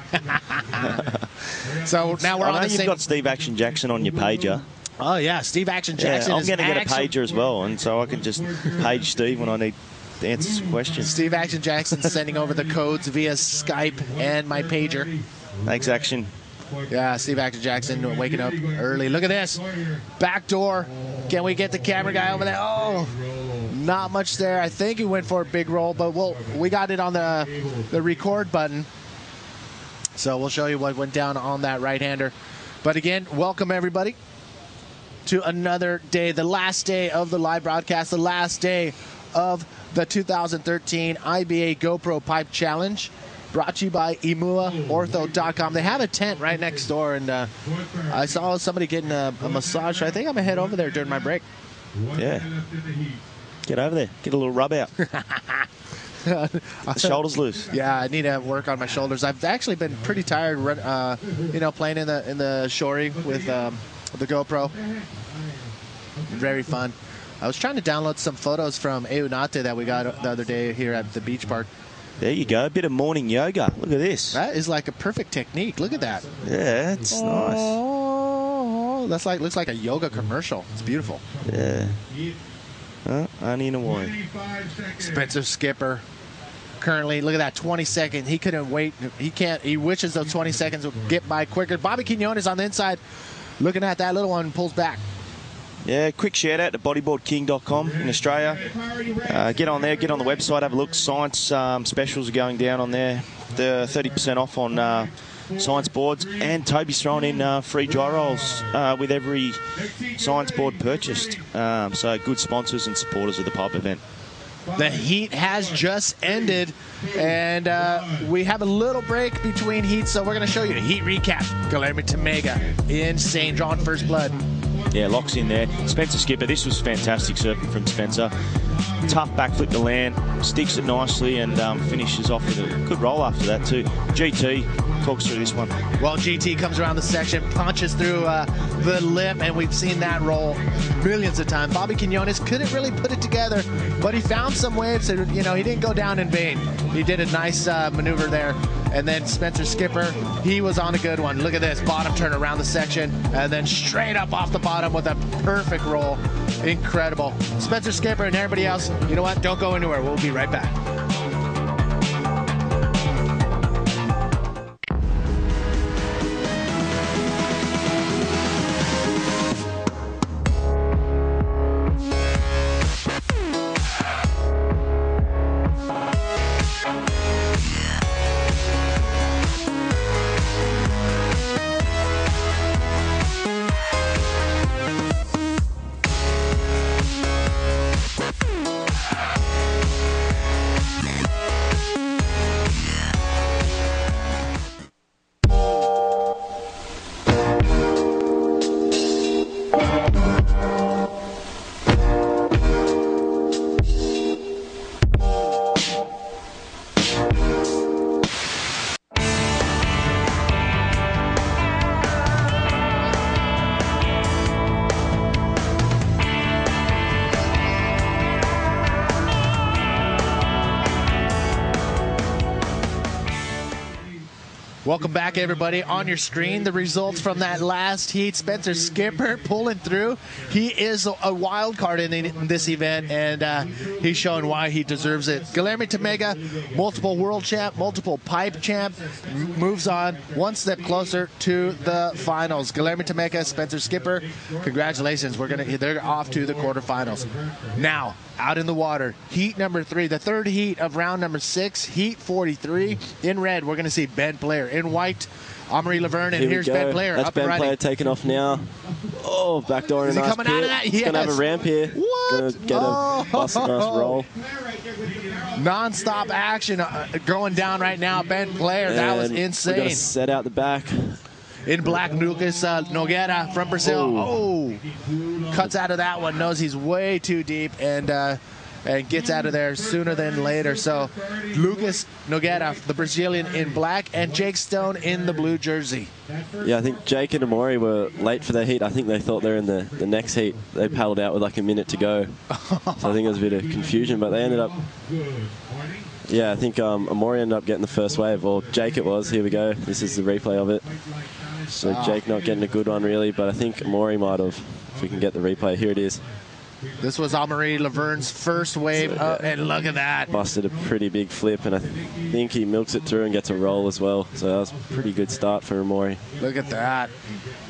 So now we're on the same. You've got Steve Action Jackson on your pager. Oh, yeah. Steve Action Jackson I'm going to get a pager as well, and so I can just page Steve when I need to answer some questions. Steve Action Jackson sending over the codes via Skype and my pager. Thanks, Action. Yeah, Steve Action Jackson waking up early. Look at this. Back door. Can we get the camera guy over there? Oh, not much there. I think he went for a big roll, but we got it on the record button. So we'll show you what went down on that right-hander. But again, welcome everybody to another day, the last day of the live broadcast, the last day of the 2013 IBA GoPro Pipe Challenge, brought to you by EmuaOrtho.com. They have a tent right next door, and I saw somebody getting a massage. So I think I'm going to head over there during my break. Yeah. Get over there. Get a little rub out. The shoulders loose. Yeah, I need to work on my shoulders. I've actually been pretty tired, playing in the shorey with the GoPro. Very fun. I was trying to download some photos from Eunate that we got the other day here at the beach park. There you go. A bit of morning yoga. Look at this. That is like a perfect technique. Look at that. Yeah, it's nice. That's looks like a yoga commercial. It's beautiful. Yeah. Only in Hawaii. Spencer Skipper. Currently, look at that, 20 seconds. He couldn't wait. He can't. He wishes those 20 seconds would get by quicker. Bobby Quinones on the inside, looking at that little one, pulls back. Yeah, quick shout out to bodyboardking.com in Australia. Get on there, get on the website, have a look. Science specials are going down on there. The 30% off on science boards, and Toby's throwing in free dry rolls with every science board purchased. So good sponsors and supporters of the pipe event. The heat has just ended, and we have a little break between heats, so we're going to show you a heat recap. Guillermo Tamega in St. John First Blood. Yeah, locks in there. Spencer Skipper, this was fantastic surfing from Spencer. Tough backflip to land, sticks it nicely, and finishes off with a good roll after that too. GT talks through this one. Well, GT comes around the section, punches through the lip, and we've seen that roll millions of times. Bobby Quinones couldn't really put it together, but he found some waves. So, he didn't go down in vain. He did a nice maneuver there. And then Spencer Skipper, he was on a good one. Look at this, bottom turn around the section, and then straight up off the bottom with a perfect roll. Incredible. Spencer Skipper and everybody else, you know what? Don't go anywhere. We'll be right back. Welcome back, everybody. On your screen, the results from that last heat. Spencer Skipper pulling through. He is a wild card in this event, and he's showing why he deserves it. Guillermo Tamega, multiple world champ, multiple pipe champ, moves on one step closer to the finals. Guillermo Tamega, Spencer Skipper, congratulations. They're off to the quarterfinals. Now, out in the water, heat number 3, the third heat of round number 6, heat 43. In red, we're going to see Ben Player. In white, Amory Laverne, and here's Ben Player. That's up Ben and running. Player taking off now. Oh, backdoor in a nice coming out of that? He's Yes. going to have a ramp here. What? Going to get a bust a nice roll. Non-stop action going down right now. Ben Player, that was We're going insane. to set out the back. In black, Lucas Nogueira from Brazil. Oh, cuts out of that one. Knows he's way too deep and gets out of there sooner than later. So Lucas Nogueira, the Brazilian, in black, and Jake Stone in the blue jersey. Yeah, I think Jake and Amori were late for their heat. I think they thought they were in the next heat. They paddled out with like a minute to go. So I think there was a bit of confusion, but they ended up... Yeah, I think Amori ended up getting the first wave. Or Jake it was. Here we go. This is the replay of it. So Jake not getting a good one really, but I think Amori might have, if we can get the replay. Here it is. This was Amaury Laverne's first wave. And look at that. Busted a pretty big flip, and I think he milks it through and gets a roll as well. So that was a pretty good start for Amaury. Look at that.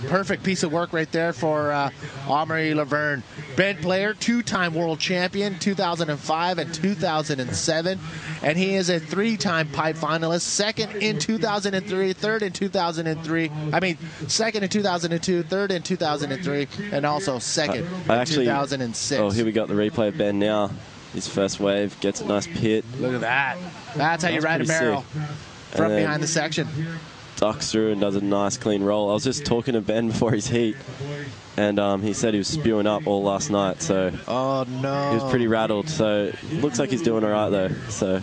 Perfect piece of work right there for Amaury Laverne. Bent player, two-time world champion, 2005 and 2007. And he is a three-time pipe finalist, second in 2003, third in 2003. I mean, second in 2002, third in 2003, and also second in 2006. Oh, here we got the replay of Ben now. His first wave, gets a nice pit. Look at that. That's how you ride a barrel from behind the section. Ducks through and does a nice clean roll. I was just talking to Ben before his heat, and he said he was spewing up all last night. So oh no, he was pretty rattled. So looks like he's doing all right though. So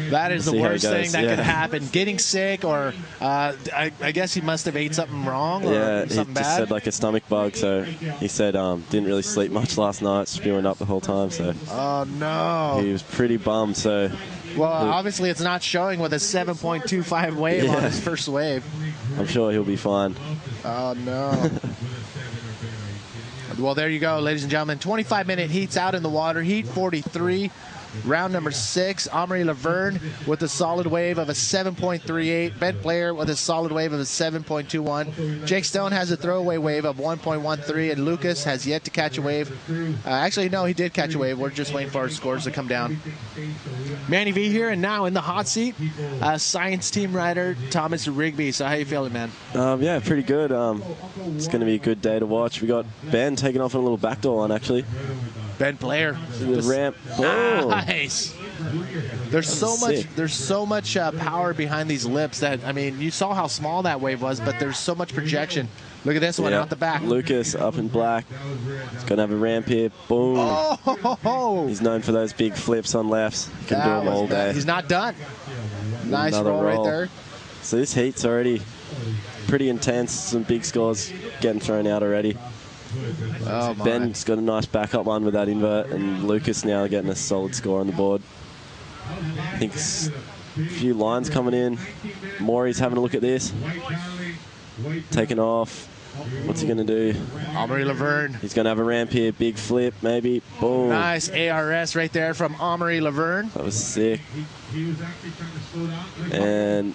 that is the worst thing that could happen. Getting sick, or I guess he must have ate something wrong or something he just said like a stomach bug. So he said didn't really sleep much last night, spewing up the whole time. So oh no, he was pretty bummed. So. Well, obviously it's not showing with a 7.25 wave on his first wave. I'm sure he'll be fine. Oh, no. Well, there you go, ladies and gentlemen. 25-minute heats out in the water. Heat 43. Round number 6, Amaury Laverne with a solid wave of a 7.38. Bent player with a solid wave of a 7.21. Jake Stone has a throwaway wave of 1.13, and Lucas has yet to catch a wave. Actually, no, he did catch a wave. We're just waiting for our scores to come down. Manny V here, and now in the hot seat, science team rider Thomas Rigby. So how you feeling, man? Yeah, pretty good. It's going to be a good day to watch. We got Ben taking off on a little backdoor one, actually. Ben player. The ramp. Oh. Nice. There's so much power behind these lips that, I mean, you saw how small that wave was, but there's so much projection. Look at this one out the back. Lucas up in black. He's going to have a ramp here. Boom. Oh. He's known for those big flips on lefts. He can do them all day. He's not done. Nice roll right there. So this heat's already pretty intense. Some big scores getting thrown out already. Oh, my. Ben's got a nice backup one with that invert, and Lucas now getting a solid score on the board. I think a few lines coming in. Maury's having a look at this. Taking off. What's he going to do? Amaury Laverne. He's going to have a ramp here. Big flip, maybe. Boom. Nice ARS right there from Amaury Laverne. That was sick. And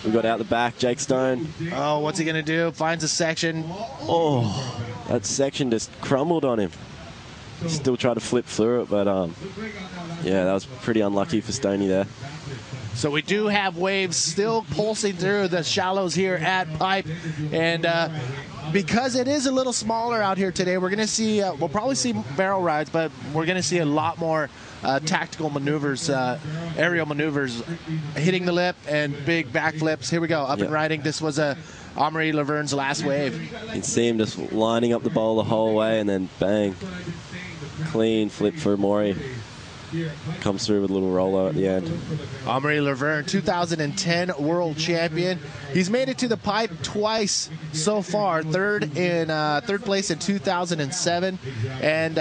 we got out the back, Jake Stone. Oh, what's he going to do? Finds a section. Oh, that section just crumbled on him. Still tried to flip through it, but yeah, that was pretty unlucky for Stoney there. So we do have waves still pulsing through the shallows here at Pipe, and because it is a little smaller out here today, we're going to see, we'll probably see barrel rides, but we're going to see a lot more tactical maneuvers, aerial maneuvers, hitting the lip and big backflips. Here we go, up and riding. This was Amaury Laverne's last wave. You can see him just lining up the bowl the whole way, and then bang, clean flip for Maury. Comes through with a little roller at the end. Amaury Laverne, 2010 world champion. He's made it to the pipe twice so far. Third place in 2007, and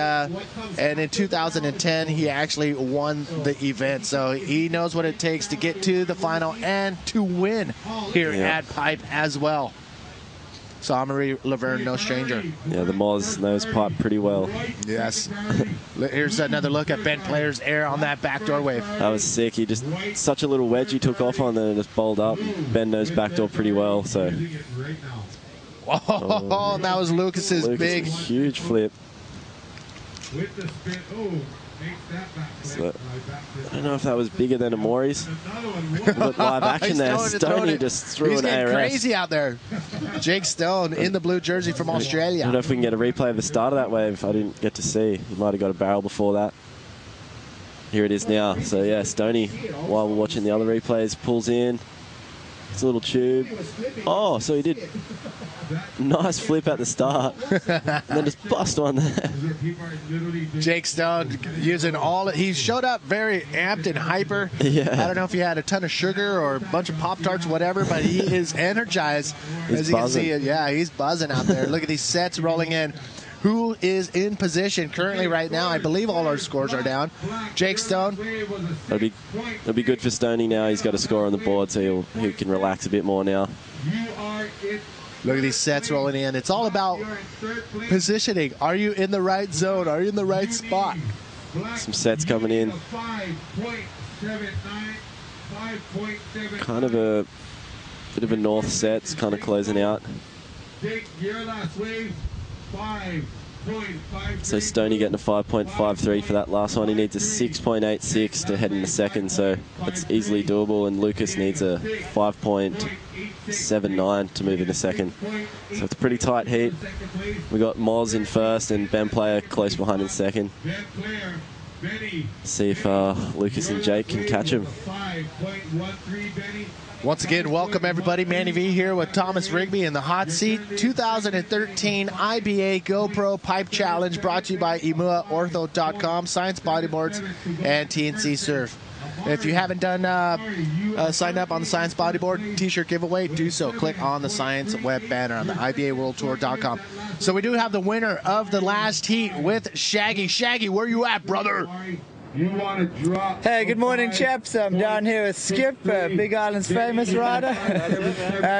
in 2010 he actually won the event. So he knows what it takes to get to the final and to win here at Pipe as well. So Amaury Laverne, no stranger. Yeah, the Moz knows Pipe pretty well. Yes. Here's another look at Ben Player's air on that backdoor wave. That was sick. He just, such a little wedge he took off on, then it just bowled up. Ben knows backdoor pretty well, so. Oh, that was Lucas's big. Huge flip. So, I don't know if that was bigger than Amaury's. Live action there. Stoney just threw an ARS. He's getting crazy out there. Jake Stone in the blue jersey from Australia. I don't know if we can get a replay of the start of that wave. I didn't get to see. He might have got a barrel before that. Here it is now. So yeah, Stoney, while we're watching the other replays, pulls in. It's a little tube. Oh, so he did nice flip at the start. And then just bust one there. Jake Stone using he showed up very amped and hyper. Yeah. I don't know if he had a ton of sugar or a bunch of Pop-Tarts, whatever, but he is energized. As you can see, yeah, he's buzzing out there. Look at these sets rolling in. Who is in position currently right now? I believe all our scores are down. Jake Stone. It'll be good for Stoney now. He's got a score on the board, so he can relax a bit more now. Look at these sets rolling in. It's all about positioning. Are you in the right zone? Are you in the right spot? Some sets coming in. Kind of a bit of a north set. It's kind of closing out. So Stoney getting a 5.53 for that last one. He needs a 6.86 to head in the second, so that's easily doable. And Lucas needs a 5.79 to move in the second. So it's a pretty tight heat. We got Moz in first and Ben Player close behind in second. See if Lucas and Jake can catch him. Once again, welcome everybody. Manny V here with Thomas Rigby in the hot seat. 2013 IBA GoPro Pipe Challenge brought to you by imuaortho.com, Science Bodyboards, and TNC Surf. If you haven't done signed up on the Science Bodyboard t-shirt giveaway, do so. Click on the Science web banner on the IBAWorldTour.com. So we do have the winner of the last heat with Shaggy. Shaggy, where you at, brother? You want to drop. Hey, good morning, chaps. I'm down here with Skip, Big Island's famous rider.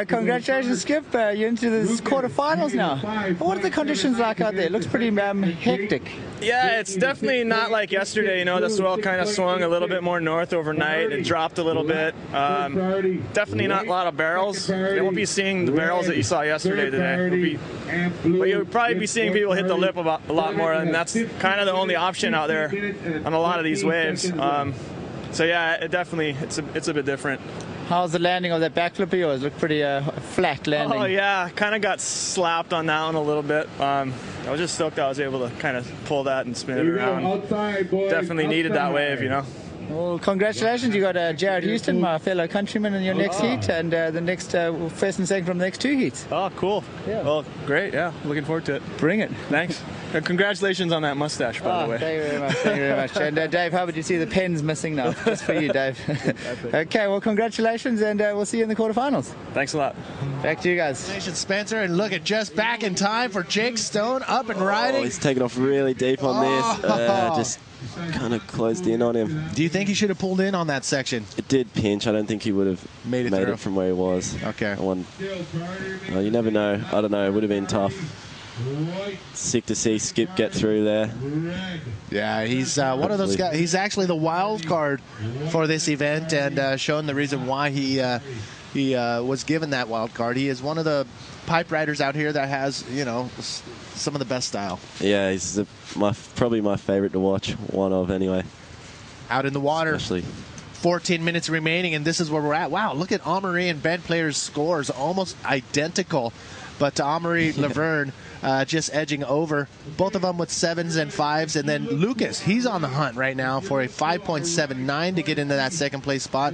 Congratulations, Skip. You're into the quarterfinals now. What are the conditions like out there? It looks pretty hectic. Yeah, it's definitely not like yesterday. You know, the swell kind of swung a little bit more north overnight. It dropped a little bit. Definitely not a lot of barrels. You won't be seeing the barrels that you saw yesterday today. But you'll probably be seeing people hit the lip a lot more, and that's kind of the only option out there on a lot of these waves. So yeah, it's a bit different. How's the landing of that backflip of yours? Looked pretty flat landing. Oh yeah, kind of got slapped on that one a little bit. I was just stoked I was able to kind of pull that and spin it around. Definitely needed that wave, you know. Well, congratulations. You got Jared Houston, my fellow countryman, in your next heat, and the next first and second from the next two heats. Oh, cool. Yeah. Well, great. Yeah, looking forward to it. Bring it. Thanks. Congratulations on that mustache, by the way. Thank you very much. Thank you very much. And Dave, how about you see the pen's missing now? Just for you, Dave. Okay, well, congratulations, and we'll see you in the quarterfinals. Thanks a lot. Back to you guys. Congratulations, Spencer, and look at just back in time for Jake Stone up and riding. Oh, he's taken off really deep on this. Just kind of closed in on him. Do you think he should have pulled in on that section? It did pinch. I don't think he would have made it from where he was. Okay. You never know. I don't know. It would have been tough. Sick to see Skip get through there. Yeah, he's one of those guys. He's actually the wild card for this event, and showing the reason why he was given that wild card. He is one of the pipe riders out here that has, you know, some of the best style. Yeah, he's probably my favorite to watch. One of, anyway. Out in the water. Especially. 14 minutes remaining, and this is where we're at. Wow, look at Amory and Ben Player's scores, almost identical. But Amory Laverne just edging over, both of them with 7s and 5s. And then Lucas, he's on the hunt right now for a 5.79 to get into that second place spot.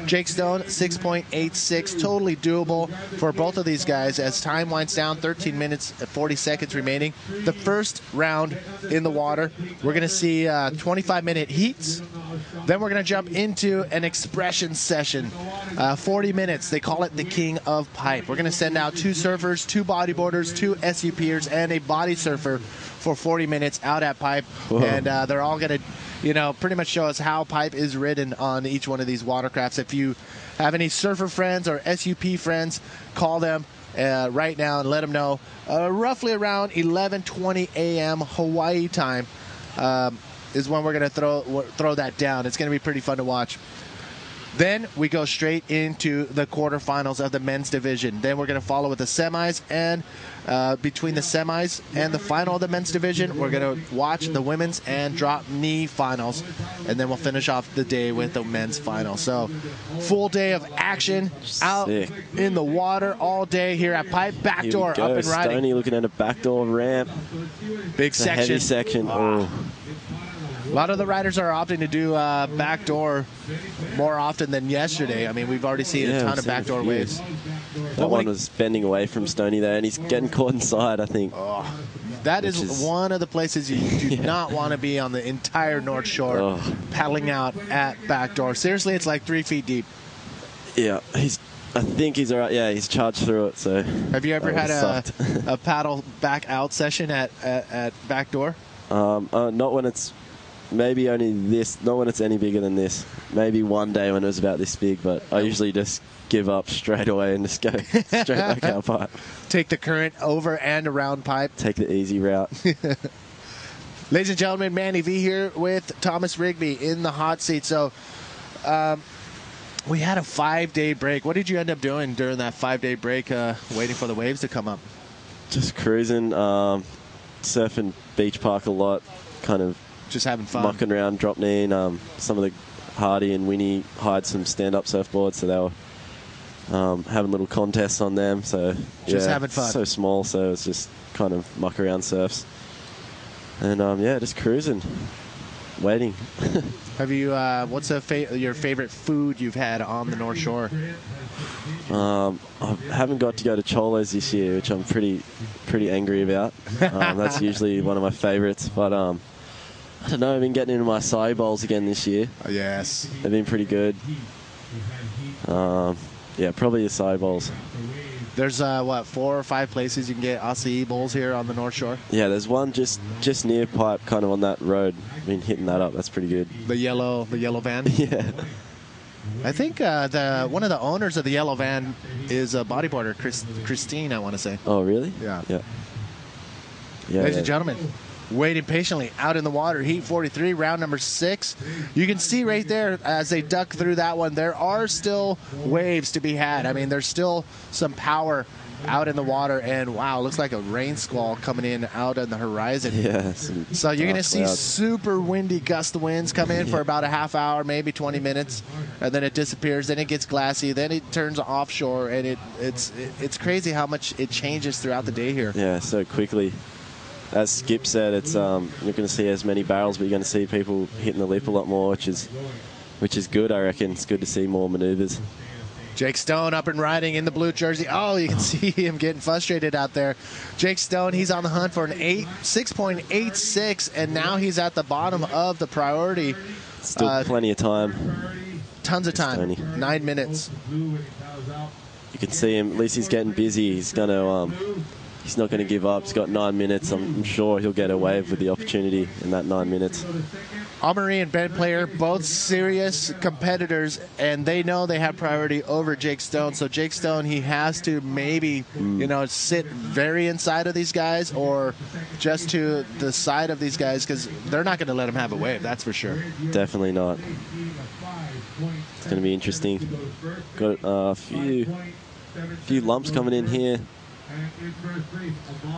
Jake Stone, 6.86, totally doable for both of these guys as time winds down, 13 minutes, 40 seconds remaining. The first round in the water, we're going to see 25-minute heats. Then we're going to jump into an expression session, 40 minutes. They call it the King of Pipe. We're going to send out 2 surfers, 2 bodyboarders, 2 SUPers, and a body surfer for 40 minutes out at Pipe. Whoa. And they're all going to, you know, pretty much show us how pipe is ridden on each one of these watercrafts. If you have any surfer friends or SUP friends, call them right now and let them know. Roughly around 11:20 a.m. Hawaii time is when we're going to throw that down. It's going to be pretty fun to watch. Then we go straight into the quarterfinals of the men's division. Then we're going to follow with the semis, and between the semis and the final of the men's division, we're going to watch the women's and drop knee finals, and then we'll finish off the day with the men's final. So full day of action out in the water all day here at Pipe. Backdoor up and riding. Stoney looking at a backdoor ramp. Big section. Heavy section. Oh. A lot of the riders are opting to do backdoor more often than yesterday. I mean, we've already seen a ton of backdoor waves. That one was bending away from Stoney there, and he's getting caught inside, I think. Oh, that is one of the places you do not want to be on the entire North Shore, paddling out at backdoor. Seriously, it's like 3 feet deep. Yeah, I think he's all right. Yeah, he's charged through it. So have you ever had a paddle back out session at backdoor? Not when it's maybe only this, not when it's any bigger than this. Maybe one day when it was about this big, but I usually just give up straight away and just go straight back out pipe. Take the current over and around pipe. Take the easy route. Ladies and gentlemen, Manny V here with Thomas Rigby in the hot seat. So we had a 5-day break. What did you end up doing during that 5-day break, waiting for the waves to come up? Just cruising, surfing beach park a lot, kind of just having fun, mucking around, drop kneeing. Some of the Hardy and Winnie hired some stand-up surfboards, so they were having little contests on them. So just having fun. So small, so it's just kind of muck around surfs, and yeah, just cruising, waiting. Have you? What's your favorite food you've had on the North Shore? I haven't got to go to Cholo's this year, which I'm pretty angry about. That's usually one of my favourites, but I don't know. I've been getting into my acai bowls again this year. Yes, they've been pretty good. Yeah, probably acai bowls. There's 4 or 5 places you can get acai bowls here on the North Shore. Yeah, there's one just near pipe, kind of on that road. I've been hitting that up. That's pretty good. The yellow van. Yeah. I think one of the owners of the yellow van is a bodyboarder, Christine, I want to say. Oh, really? Yeah. Yeah. Ladies and gentlemen, waiting patiently out in the water, heat 43, round number 6. You can see right there as they duck through that one, there are still waves to be had. I mean, there's still some power out in the water, and wow, looks like a rain squall coming in out on the horizon. Yeah. So you're going to see super windy gust winds come in for about a half hour, maybe 20 minutes, and then it disappears. Then it gets glassy. Then it turns offshore, and it's crazy how much it changes throughout the day here. Yeah, so quickly. As Skip said, it's you're not going to see as many barrels, but you're going to see people hitting the lip a lot more, which is good. I reckon it's good to see more manoeuvres. Jake Stone up and riding in the blue jersey. Oh, you can see him getting frustrated out there. Jake Stone, he's on the hunt for an 6.86, and now he's at the bottom of the priority. Still plenty of time. Tons of time. Stoney. 9 minutes. You can see him. At least he's getting busy. He's going to. He's not going to give up. He's got 9 minutes. I'm sure he'll get a wave with the opportunity in that 9 minutes. Amory and Ben Player, both serious competitors, and they know they have priority over Jake Stone. So Jake Stone, he has to maybe, sit very inside of these guys or just to the side of these guys, because they're not going to let him have a wave, that's for sure. Definitely not. It's going to be interesting. Got a few lumps coming in here.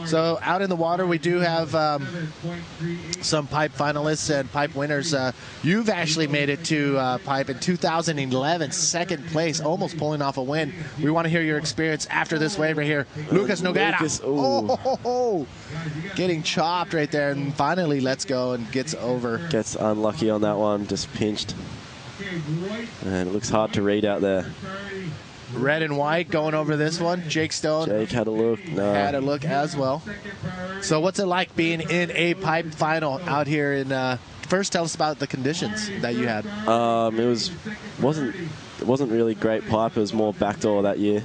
So out in the water, we do have some pipe finalists and pipe winners. You've actually made it to pipe in 2011, second place, almost pulling off a win. We want to hear your experience after this wave right here. Lucas Nogara. Getting chopped right there, and finally lets go and gets over. Gets unlucky on that one, just pinched. And it looks hard to read out there. Red and white going over this one. Jake Stone. Jake had a look. No. Had a look as well. So what's it like being in a pipe final out here in... First, tell us about the conditions that you had. It wasn't really great pipe. It was more backdoor that year.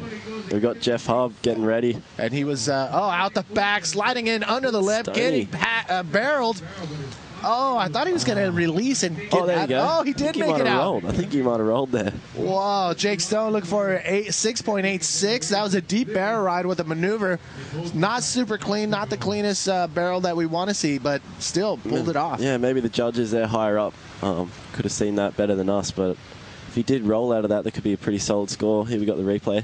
We got Jeff Hubb getting ready. And he was, out the back, sliding in under the lip, Stoney. getting barreled. Oh, I thought he was going to release and get there you go. Oh, he did make it out. Rolled. I think he might have rolled there. Wow, Jake Stone looking for 6.86. That was a deep barrel ride with a maneuver. Not super clean, not the cleanest barrel that we want to see, but still pulled it off. Yeah, maybe the judges there higher up could have seen that better than us, but if he did roll out of that, could be a pretty solid score. Here we got the replay.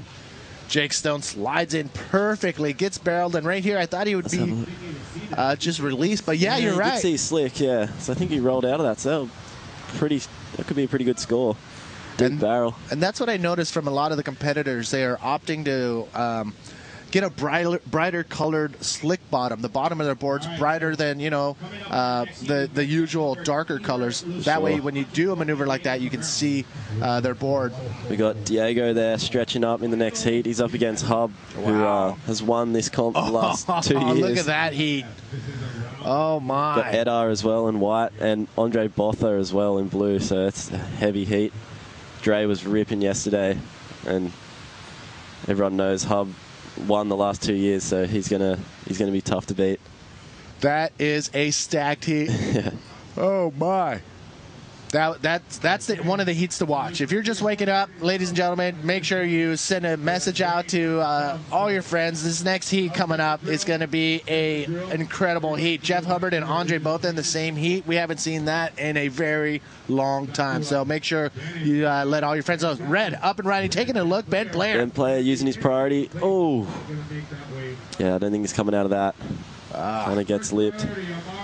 Jake Stone slides in perfectly, gets barreled, and right here I thought he would be just released, but yeah, you're right. You did see slick, yeah. So I think he rolled out of that, so that could be a pretty good score. Deep barrel. And that's what I noticed from a lot of the competitors. They are opting to get a brighter colored slick bottom. The bottom of their board's brighter than, the usual darker colors. That way, when you do a maneuver like that, you can see their board. We got Diego there stretching up in the next heat. He's up against Hub, who has won this comp the last 2 years. Look at that heat. Oh, my. Got Edar as well in white, and Andre Botha as well in blue, so it's a heavy heat. Dre was ripping yesterday, and everyone knows Hub won the last 2 years, so he's gonna be tough to beat. That is a stacked heat. Yeah. Oh, my. That's one of the heats to watch. If you're just waking up, ladies and gentlemen, make sure you send a message out to all your friends. This next heat coming up is going to be an incredible heat. Jeff Hubbard and Andre both in the same heat. We haven't seen that in a very long time. So make sure you let all your friends know. Red, up and riding, taking a look. Ben Player. Ben Player using his priority. Oh. Yeah, I don't think he's coming out of that. Kind of gets lipped.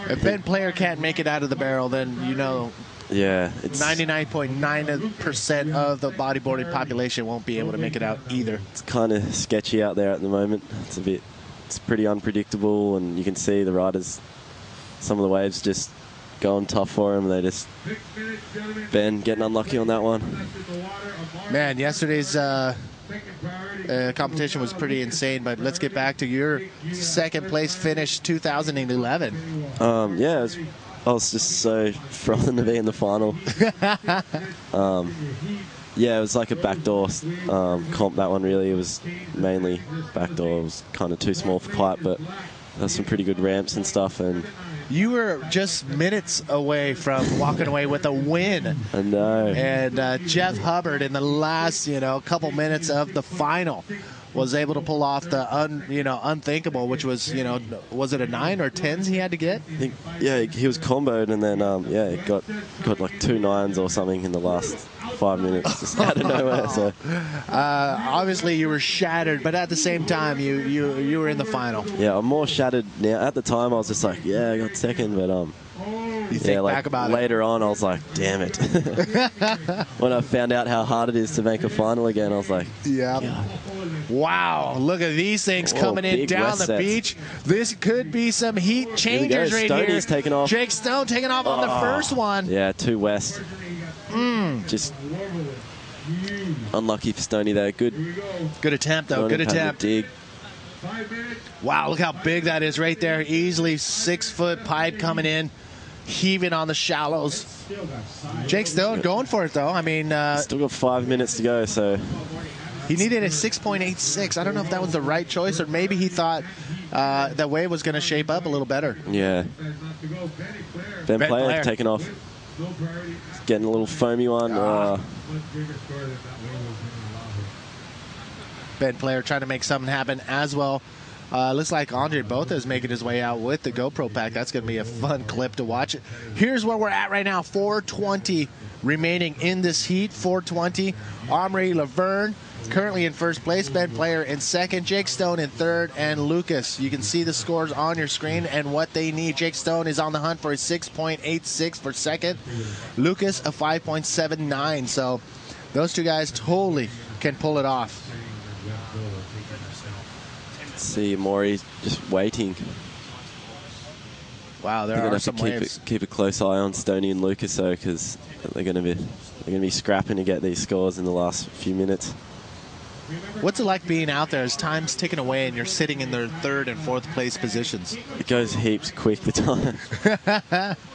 If Ben Player can't make it out of the barrel, then you know... Yeah, it's 99.9% of the bodyboarding population won't be able to make it out either. It's kind of sketchy out there at the moment. It's pretty unpredictable, and you can see the riders, some of the waves just going tough for him. They just, Ben getting unlucky on that one. Man, yesterday's competition was pretty insane, but let's get back to your second place finish 2011. Yeah, I was just so frothing to be in the final. Yeah, it was like a backdoor comp, that one really. It was mainly backdoor. It was kind of too small for pipe, but there's some pretty good ramps and stuff. And you were just minutes away from walking away with a win. I know. And Jeff Hubbard in the last, couple minutes of the final was able to pull off the unthinkable, which was, was it a 9 or 10s he had to get? I think, yeah, he was comboed, and then he got like 2 9s or something in the last 5 minutes, just out of nowhere. So obviously you were shattered, but at the same time you were in the final. Yeah, I'm more shattered now. At the time I was just like, yeah, I got second, but you think back about later on, I was like, damn it. When I found out how hard it is to make a final again, I was like, yeah. God. Wow, look at these things coming in down the beach. This could be some heat changers right here. Taking off. Jake Stone taking off on the first one. Yeah, 2 west. Just unlucky for Stoney there. Good attempt, though. Good attempt. Dig. Wow, look how big that is right there. Easily 6-foot pipe coming in, heaving on the shallows. Jake Stone going for it, though. I mean, still got 5 minutes to go, so he needed a 6.86. I don't know if that was the right choice, or maybe he thought that wave was going to shape up a little better. Yeah. Ben Player taking off. Getting a little foamy one. Ben Player trying to make something happen as well. Looks like Andre Botha is making his way out with the GoPro pack. That's going to be a fun clip to watch. Here's where we're at right now. 4:20 remaining in this heat. 4:20. Omri Laverne currently in first place. Ben Player in second. Jake Stone in third. And Lucas. You can see the scores on your screen and what they need. Jake Stone is on the hunt for a 6.86 for second. Lucas a 5.79. So those two guys totally can pull it off. See Maury just waiting. Wow, there are some waves. Keep a close eye on Stoney and Lucas though, because they're going to be scrapping to get these scores in the last few minutes. What's it like being out there as time's ticking away and you're sitting in their third and fourth place positions? It goes heaps quick, the time.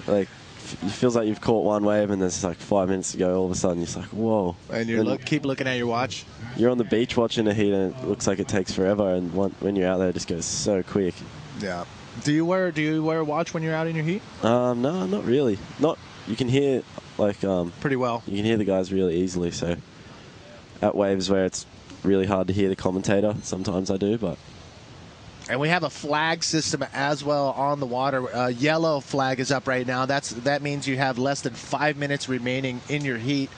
Like, it feels like you've caught one wave and there's like 5 minutes to go. All of a sudden, you're like, whoa. And you keep looking at your watch. You're on the beach watching a heat and it looks like it takes forever. And when you're out there, it just goes so quick. Yeah. Do you wear a watch when you're out in your heat? No, not really. You can hear pretty well. You can hear the guys really easily. So at waves where it's really hard to hear the commentator, sometimes I do, but. And we have a flag system as well on the water. Yellow flag is up right now. That means you have less than 5 minutes remaining in your heat.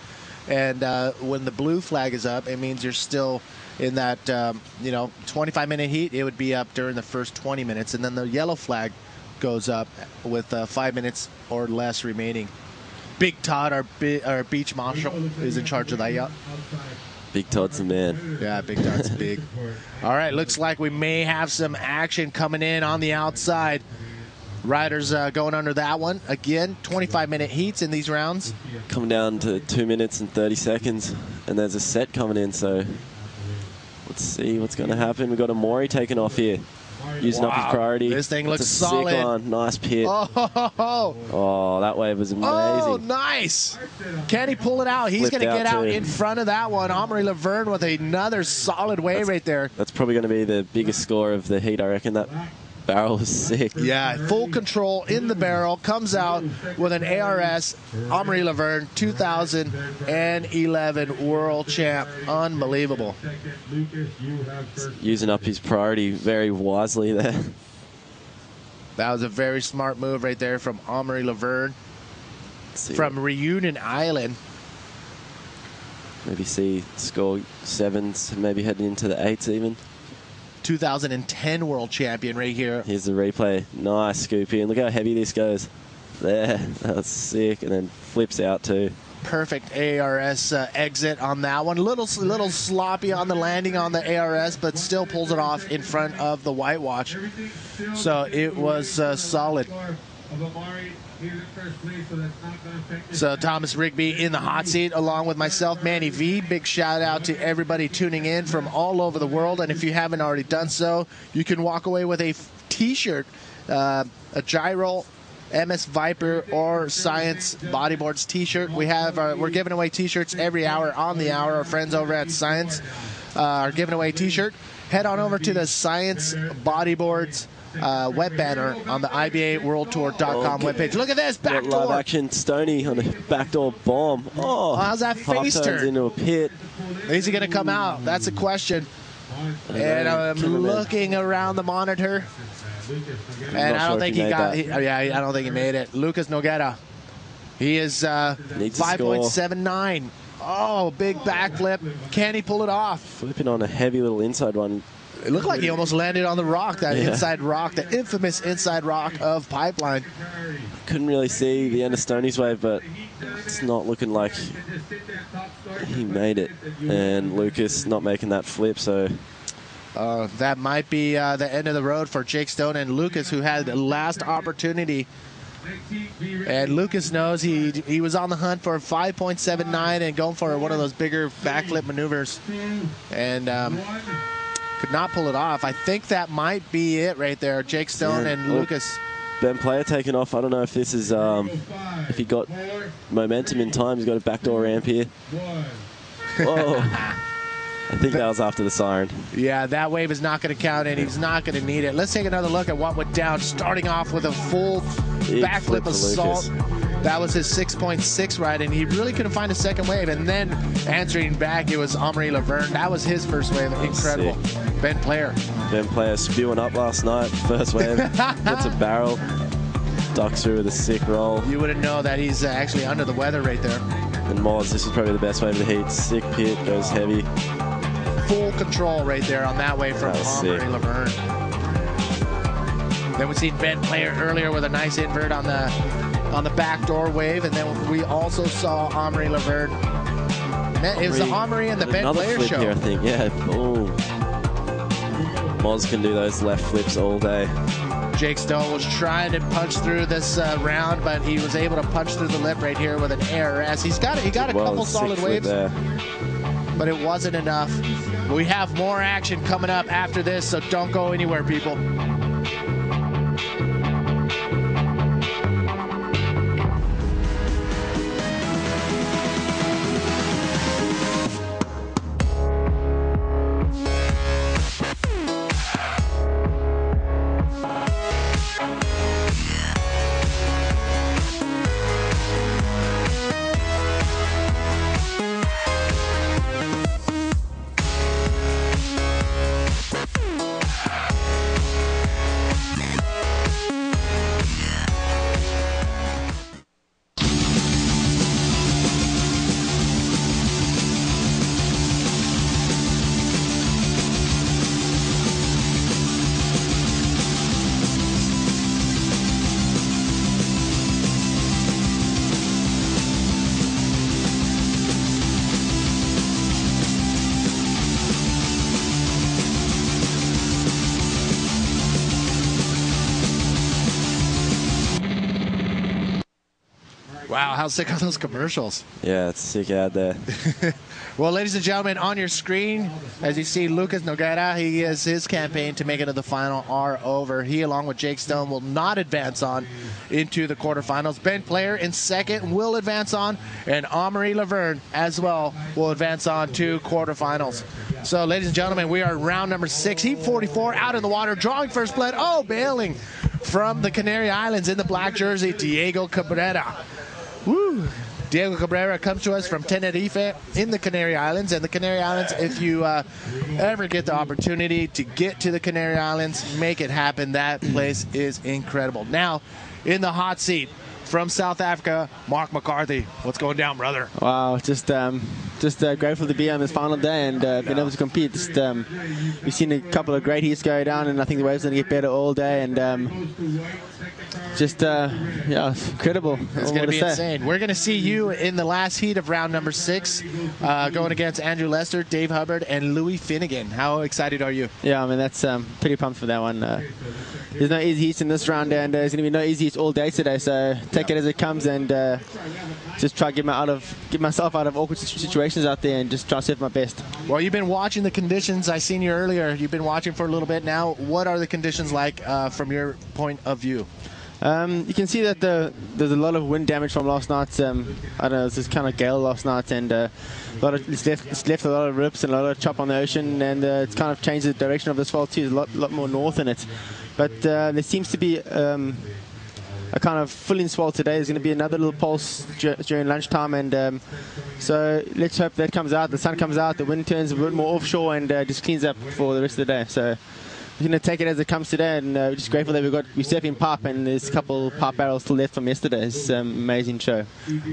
And when the blue flag is up, it means you're still in that 25-minute heat. It would be up during the first 20 minutes. And then the yellow flag goes up with 5 minutes or less remaining. Big Todd, our beach marshal, is in charge of that yacht. Big Todd's the man. Yeah, Big Todd's big. All right, looks like we may have some action coming in on the outside. Riders going under that one. Again, 25-minute heats in these rounds. Coming down to 2 minutes and 30 seconds, and there's a set coming in, so let's see what's going to happen. We've got a Maury taking off here, using up his priority. This thing looks solid. Sick one. Nice pit. Oh, that wave was amazing. Oh, nice. Can he pull it out? He's going to get out in front of that one. Omri Laverne with another solid wave right there. That's probably going to be the biggest score of the heat, I reckon. That barrel was sick. Yeah, full control in the barrel. Comes out with an ARS. Amaury Laverne, 2011 world champ. Unbelievable. Using up his priority very wisely there. That was a very smart move right there from Amaury Laverne from Reunion Island. Maybe see score 7s, maybe heading into the 8s even. 2010 world champion right here. Here's the replay. Nice scoop in. Look how heavy this goes. There, that was sick, and then flips out too. Perfect ARS exit on that one. Little sloppy on the landing on the ARS, but still pulls it off in front of the whitewash. So it was solid. So Thomas Rigby in the hot seat along with myself, Manny V. Big shout out to everybody tuning in from all over the world. And if you haven't already done so, you can walk away with a t-shirt, a Gyro, MS Viper, or Science Bodyboards t-shirt. We're giving away t-shirts every hour on the hour. Our friends over at Science are giving away a t-shirt. Head on over to the Science Bodyboards web banner on the IBAWorldTour.com webpage. Look at this backdoor. Live action Stoney on a backdoor bomb. Oh, how's that face turn? turn? Into a pit. Is he going to come out? That's a question. And I'm looking around the monitor, and I don't think he got. I don't think he made it. Lucas Nogueira. He is 5.79. Oh, big backflip. Can he pull it off? Flipping on a heavy little inside one. It looked like he almost landed on the rock, that inside rock, the infamous inside rock of Pipeline. Couldn't really see the end of Stoney's wave, but it's not looking like he made it. And Lucas not making that flip, so... that might be the end of the road for Jake Stone and Lucas, who had the last opportunity. And Lucas knows he was on the hunt for 5.79 and going for one of those bigger backflip maneuvers. And... could not pull it off. I think that might be it right there. Jake Stone and Lucas. Ben Player taking off. I don't know if this is, if he got momentum in time. He's got a backdoor ramp here. Whoa. I think that was after the siren. Yeah, that wave is not going to count, and he's not going to need it. Let's take another look at what went down, starting off with a full backflip assault. That was his 6.6 ride, and he really couldn't find a second wave. And then answering back, it was Amaury Laverne. That was his first wave. Incredible. Ben Player. Ben Player spewing up last night. First wave. Gets a barrel. Ducks through with a sick roll. You wouldn't know that he's actually under the weather right there. And Moz, this is probably the best wave of the heat. Sick pit, goes heavy. Full control right there on that wave from Amaury Laverne. Then we seen Ben Player earlier with a nice invert on the backdoor wave, and then we also saw Amaury Laverne. It was the Amaury and the Ben Player show. Here, I think. Yeah, boom. Moz can do those left flips all day. Jake Stone was trying to punch through this round, but he was able to punch through the lip right here with an ARS. He got a couple solid waves, but it wasn't enough. We have more action coming up after this, so don't go anywhere, people. Wow, how sick are those commercials? Yeah, it's sick out there. Well, ladies and gentlemen, on your screen, as you see, Lucas Nogueira, his campaign to make it to the final are over. He, along with Jake Stone, will not advance on into the quarterfinals. Ben Player in second will advance on, and Amaury Laverne as well will advance on to quarterfinals. So, ladies and gentlemen, we are round number 6, heat 44, out in the water, drawing first blood. Oh, bailing from the Canary Islands in the black jersey, Diego Cabrera. Woo! Diego Cabrera comes to us from Tenerife in the Canary Islands. And the Canary Islands, if you ever get the opportunity to get to the Canary Islands, make it happen. That place is incredible. Now, in the hot seat from South Africa, Mark McCarthy. What's going down, brother? Wow, just grateful to be on this final day and being able to compete. We've seen a couple of great heats go down, and I think the waves are going to get better all day. And yeah, it's incredible. It's going to be insane. We're going to see you in the last heat of round number 6, going against Andrew Lester, Dave Hubbard, and Louis Finnegan. How excited are you? Yeah, I mean, that's pretty pumped for that one. There's no easy heats in this round, and there's going to be no easy heats all day today. So take it as it comes, and just try to get myself out of awkward situations out there, and just try to serve my best. Well, you've been watching the conditions. I seen you earlier. You've been watching for a little bit now. What are the conditions like from your point of view? You can see that there's a lot of wind damage from last night. I don't know, it's this kind of gale last night, and it's left a lot of rips and a lot of chop on the ocean, and it's kind of changed the direction of this fall too. There's a lot more north in it, but there seems to be a kind of full-in swell today. There's going to be another little pulse during lunchtime, and so let's hope that comes out. The sun comes out, the wind turns a bit more offshore, and just cleans up for the rest of the day. So we're going to take it as it comes today, and we're just grateful that we're surfing pipe, and there's a couple pipe barrels still left from yesterday's amazing show.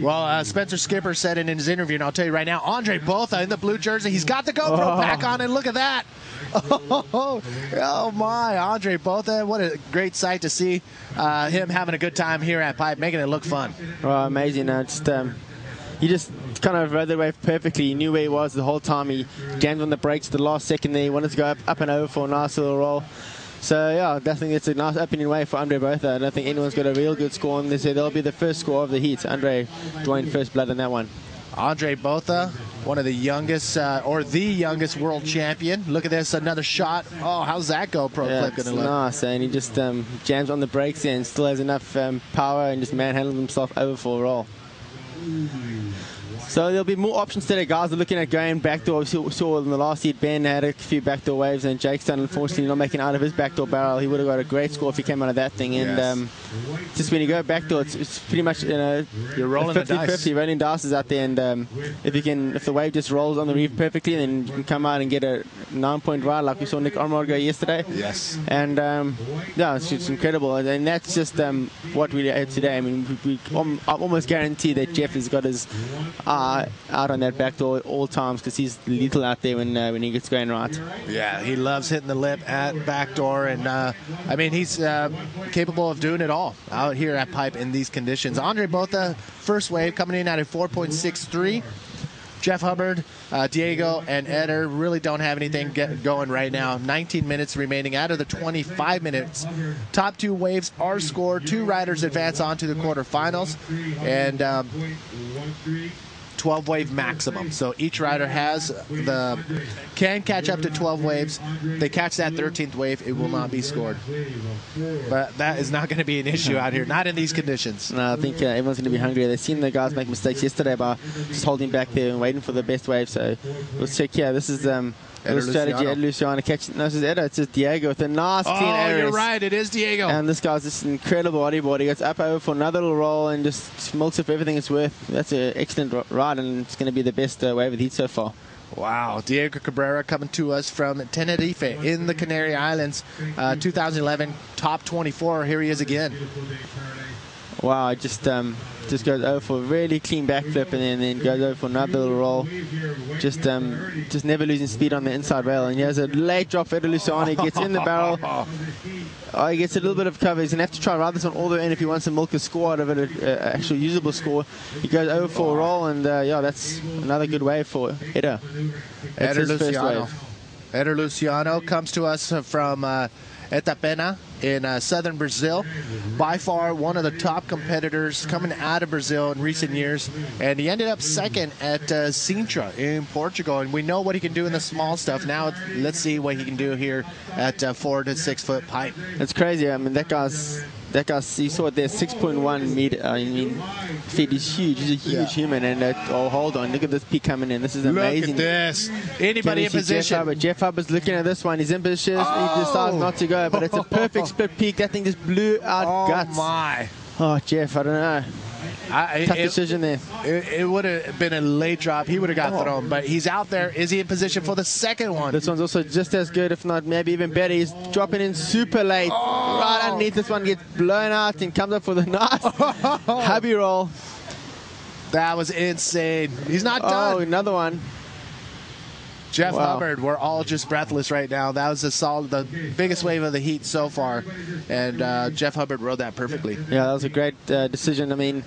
Well, Spencer Skipper said in his interview, and I'll tell you right now, Andre Botha in the blue jersey, he's got the GoPro back on, and look at that. Oh my, Andre Botha, what a great sight to see him having a good time here at Pipe, making it look fun. Well, amazing. He just kind of rode the wave perfectly. He knew where he was the whole time. He jammed on the brakes at the last second there. He wanted to go up and over for a nice little roll. So, yeah, I think it's a nice opening wave for Andre Botha. I don't think anyone's got a real good score on this. They'll be the first score of the heat. Andre drawing first blood in that one. Andre Botha, one of the youngest, or the youngest world champion. Look at this, another shot. Oh, how's that GoPro clip going to look? Nice, and he just jams on the brakes and still has enough power and just manhandles himself over for a roll. So there'll be more options today. Guys are looking at going backdoor. We saw in the last heat, Ben had a few backdoor waves, and Jake's done, unfortunately, not making out of his backdoor barrel. He would have got a great score if he came out of that thing. And just when you go backdoor, it's pretty much, you're rolling 50-50, rolling dice out there. And if the wave just rolls on the reef perfectly, then you can come out and get a 9-point ride like we saw Nick Ormrod go yesterday. Yes. And yeah, it's incredible. And that's just what we had today. I mean, I'm almost guarantee that Jeff has got his out on that backdoor all times, because he's lethal out there when he gets going right. Yeah, he loves hitting the lip at backdoor, and I mean, he's capable of doing it all out here at Pipe in these conditions. Andre Botha, first wave, coming in at a 4.63. Jeff Hubbard, Diego, and Eder really don't have anything going right now. 19 minutes remaining out of the 25 minutes. Top 2 waves are scored. 2 riders advance on to the quarterfinals, and 12 wave maximum. So each rider can catch up to 12 waves. They catch that 13th wave, it will not be scored. But that is not going to be an issue out here, not in these conditions. No, I think everyone's going to be hungry. They've seen the guys make mistakes yesterday by just holding back there and waiting for the best wave. So let's check here. This is strategy. Ed Luciano catching. No, this is Eder. It's just Diego with a nice clean air. Oh, you're right. It is Diego. And this guy's just an incredible bodyboard. He gets up over for another little roll and just milks it for everything it's worth. That's an excellent ride, and it's going to be the best wave of the heat so far. Wow, Diego Cabrera coming to us from Tenerife in the Canary Islands, 2011 top 24. Here he is again. Wow, just goes over for a really clean backflip, and then goes over for another little roll. Just never losing speed on the inside rail. And he has a late drop for Eder Luciano. He gets in the barrel. He gets a little bit of cover. He's going to have to try to ride this one all the way in if he wants to milk the score out of it, an actual usable score. He goes over for a roll, and yeah, that's another good wave for Eder. Eder Luciano. Eder Luciano comes to us from Itapena in southern Brazil. By far one of the top competitors coming out of Brazil in recent years, and he ended up second at Sintra in Portugal, and we know what he can do in the small stuff. Now let's see what he can do here at 4 to 6 foot pipe. It's crazy. I mean, that guy's that guy, you saw it there, 6.1 meter. I mean, feet is huge. He's a huge human. And oh, hold on, look at this peak coming in. This is amazing. Look at this. Anybody in position? Jeff Hubbard's looking at this one. He's in position. He decides not to go, but it's a perfect split peak. That thing just blew out guts. Oh my! Oh, Jeff, I don't know. Tough decision there. It would have been a late drop. He would have got thrown, but he's out there. Is he in position for the second one? This one's also just as good, if not maybe even better. He's dropping in super late. Right underneath this one, gets blown out and comes up with a nice hubby roll. That was insane. He's not done. Oh, another one. Jeff Hubbard, we're all just breathless right now. That was the biggest wave of the heat so far, and Jeff Hubbard rode that perfectly. Yeah, that was a great decision. I mean,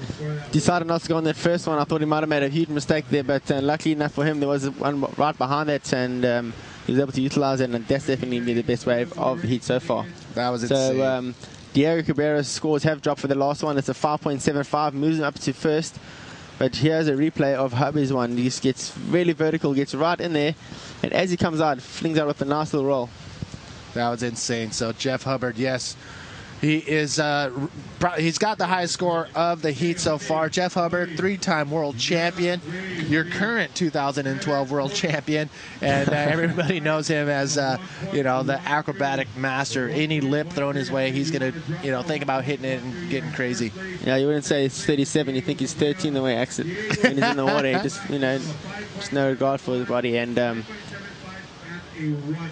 decided not to go on that first one. I thought he might have made a huge mistake there, but luckily enough for him, there was one right behind that, and he was able to utilize it, and that's definitely been the best wave of the heat so far. That was insane. So Diego Cabrera's scores have dropped for the last one. It's a 5.75, moves him up to first. But here's a replay of Hubby's one. He just gets really vertical, gets right in there, and as he comes out, flings out with a nice little roll. That was insane. So Jeff Hubbard, yes, he is. He's got the highest score of the heat so far. Jeff Hubbard, three-time world champion, your current 2012 world champion, and everybody knows him as you know, the acrobatic master. Any lip thrown his way, he's gonna think about hitting it and getting crazy. Yeah, you wouldn't say he's 37. You think he's 13 the way he acts it when he's in the water. He just no regard for his body. And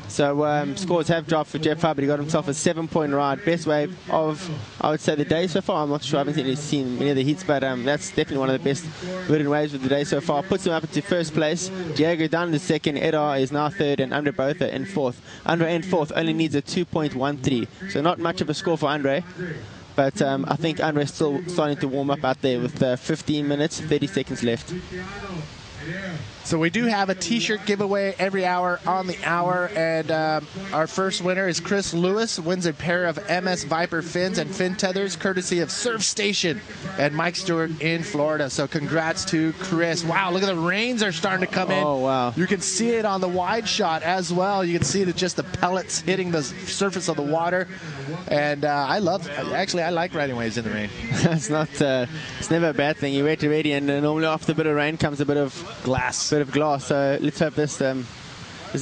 so scores have dropped for Jeff Hubbard. He got himself a 7-point ride. Best wave of, I would say, the day so far. I'm not sure. I haven't seen many of the heats, but that's definitely one of the best ridden waves of the day so far. Puts him up into first place. Diego down to second. Edar is now third, and Andre Botha in fourth. Andre in fourth only needs a 2.13, so not much of a score for Andre. But I think Andre's still starting to warm up out there with 15 minutes, 30 seconds left. So we do have a t-shirt giveaway every hour on the hour, and our first winner is Chris Lewis, wins a pair of MS Viper fins and fin tethers courtesy of Surf Station and Mike Stewart in Florida. So congrats to Chris. Wow, look at the rains are starting to come in. Oh, wow. You can see it on the wide shot as well. You can see just the pellets hitting the surface of the water. And I like riding waves in the rain. It's never a bad thing. You wait ready, and normally after a bit of rain comes a bit of glass. So let's hope this is an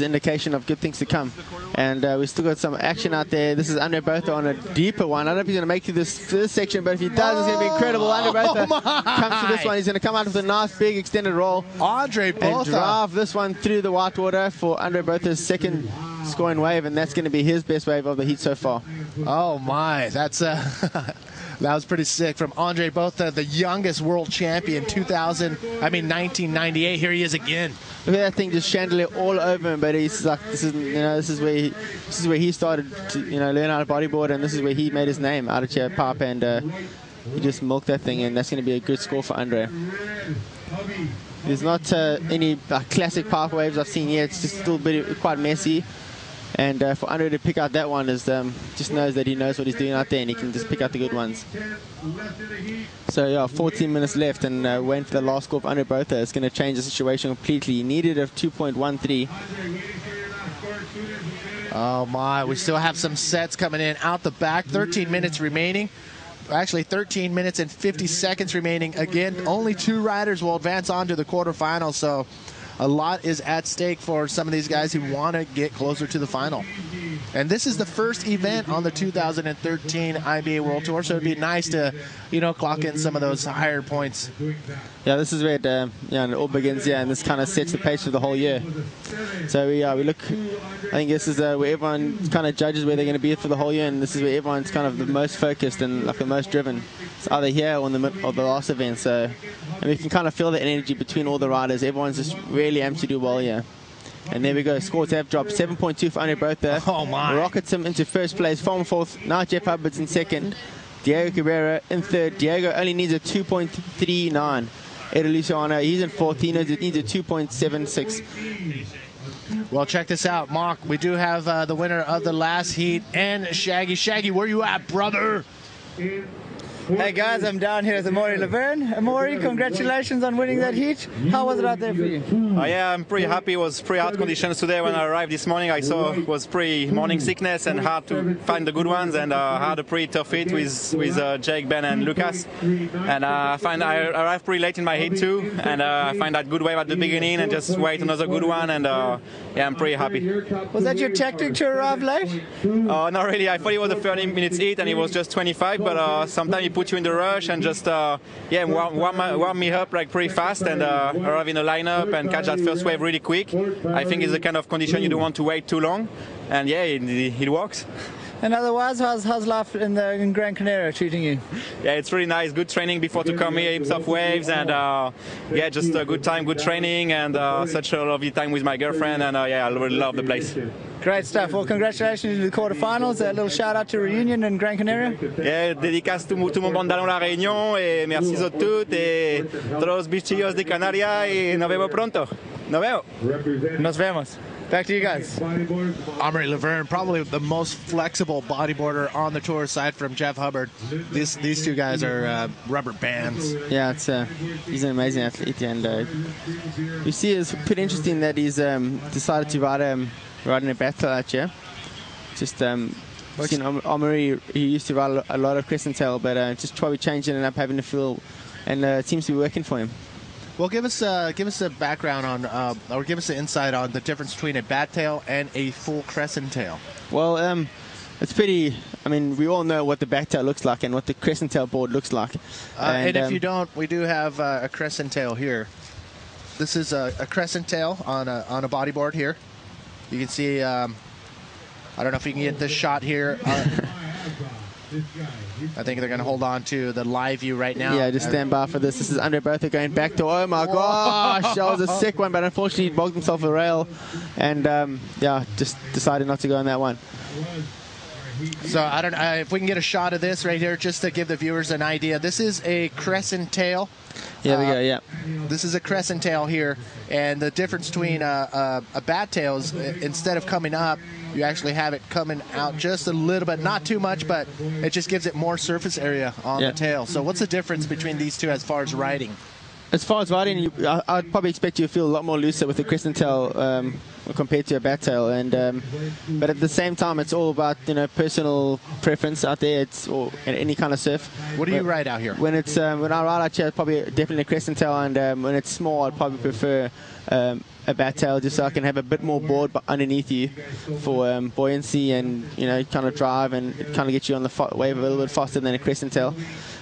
indication of good things to come. And we still got some action out there. This is Andre Botha on a deeper one. I don't know if he's going to make it through this first section, but if he does, it's going to be incredible. Andre Botha comes to this one. He's going to come out with a nice big extended roll. Andre Botha. And drive this one through the whitewater for Andre Botha's second scoring wave, and that's going to be his best wave of the heat so far. Oh my, that's that was pretty sick from Andre Botha, the youngest world champion, 1998. Here he is again. Look at that thing just chandelier all over him, but he's like, this is where he started to learn how to bodyboard, and this is where he made his name out of chair pipe, and he just milked that thing, and that's going to be a good score for Andre. There's not any classic pipe waves I've seen yet. It's just still quite messy. And for Andre to pick out that one is just knows that he knows what he's doing out there, and he can just pick out the good ones. So yeah, 14 minutes left, and waiting for the last score of Andre Botha. It's going to change the situation completely. He needed a 2.13. Oh my, we still have some sets coming in out the back. 13 minutes remaining. Actually, 13 minutes and 50 seconds remaining. Again, only 2 riders will advance on to the quarterfinals, so a lot is at stake for some of these guys who want to get closer to the final. And this is the first event on the 2013 IBA World Tour, so it'd be nice to, clock in some of those higher points. Yeah, this is where it all begins, and this kind of sets the pace for the whole year. So we look, I think this is where everyone kind of judges where they're going to be for the whole year, and this is where everyone's kind of the most focused and the most driven. It's either here or in the middle of the last event, and we can kind of feel the energy between all the riders. Everyone's just really amped to do well here. And there we go. Scores have dropped. 7.2 for Andre Botha. Oh my! Rockets him into first place. From fourth. Now Jeff Hubbard's in second. Diego Cabrera in third. Diego only needs a 2.39. Edo Luciano, he's in fourth. He needs a 2.76. Well, check this out, Mark. We do have the winner of the last heat, and Shaggy. Shaggy, where you at, brother? Hey guys, I'm down here with Amaury Laverne. Amaury, congratulations on winning that heat. How was it out there for you? Yeah, I'm pretty happy. It was pretty hard conditions today when I arrived this morning. I saw it was pretty morning sickness and hard to find the good ones, and I had a pretty tough heat with Jake, Ben and Lucas. And I arrived pretty late in my heat too, and I find that good wave at the beginning and just wait another good one, and yeah, I'm pretty happy. Was that your tactic to arrive late? Not really. I thought it was a 30 minutes heat and it was just 25, but sometimes it put you in the rush and just warm me up like pretty fast and arrive in a lineup and catch that first wave really quick. I think it's the kind of condition you don't want to wait too long, and yeah, it works. And otherwise, how's life in Gran Canaria treating you? Yeah, it's really nice. Good training before to come here, heaps of waves, and yeah, just a good time, good training, and such a lovely time with my girlfriend, and yeah, I really love the place. Great stuff. Well, congratulations to the quarterfinals. A little shout out to Reunion in Gran Canaria. Yeah, dédicace tout mon monde dans la Réunion, et merci a toutes, et todos los bichillos de Canarias, y nos vemos pronto. Nos vemos. Back to you guys. Amaury Laverne, probably the most flexible bodyboarder on the tour aside from Jeff Hubbard. These two guys are rubber bands. Yeah, he's an amazing athlete, and you see it's pretty interesting that he's decided to ride in a battle out here. Just seen Amaury, he used to ride a lot of crescent tail, but just probably changing it up, having to feel, and it seems to be working for him. Well, give us a background on, or give us an insight on the difference between a bat tail and a full crescent tail. Well, it's pretty. I mean, we all know what the back tail looks like and what the crescent tail board looks like. And if you don't, we do have a crescent tail here. This is a crescent tail on a bodyboard here. You can see. I don't know if you can get this shot here. I think they're going to hold on to the live view right now. Yeah, just stand by for this. This is Andre Bertha going back to, oh my gosh, that was a sick one, but unfortunately he bogged himself a rail, and yeah, just decided not to go on that one. So I don't know if we can get a shot of this right here just to give the viewers an idea. This is a crescent tail. Here we go, yeah. This is a crescent tail here, and the difference between a bat tail is instead of coming up, you actually have it coming out just a little bit, not too much, but it just gives it more surface area on the tail. So what's the difference between these two as far as riding? As far as riding, I'd probably expect you to feel a lot more looser with the crescent tail compared to a bat tail, and but at the same time, it's all about personal preference out there. It's or any kind of surf. What do you ride out here? When it's when I ride out here, it's probably definitely a crescent tail, and when it's small, I'd probably prefer a bat tail just so I can have a bit more board underneath you for buoyancy and kind of drive and kind of get you on the wave a little bit faster than a crescent tail.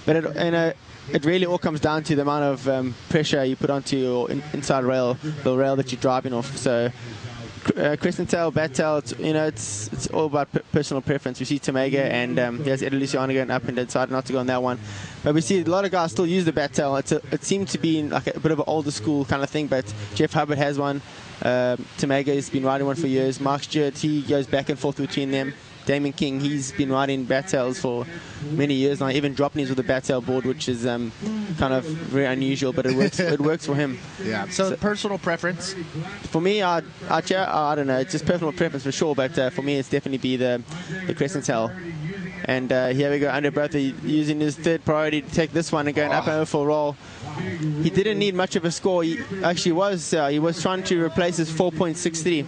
But it really all comes down to the amount of pressure you put onto your inside rail, the rail that you're driving off. So crescent tail, bat tail, it's all about personal preference. We see Tomega and he has Ed Luciano going up and decided not to go on that one. But we see a lot of guys still use the bat tail. It seems to be like a bit of an older school kind of thing, but Jeff Hubbard has one. Tomega has been riding one for years. Mark Stewart, he goes back and forth between them. Damon King, he's been riding bat tails for many years now, even dropping his with a bat tail board, which is kind of very unusual, but it works for him. Yeah. So personal preference? For me, I don't know, it's just personal preference for sure, but for me it's definitely be the crescent tail. And here we go, Andre Bertha using his third priority to take this one and going up and over for a roll. He didn't need much of a score. He actually was trying to replace his 4.63.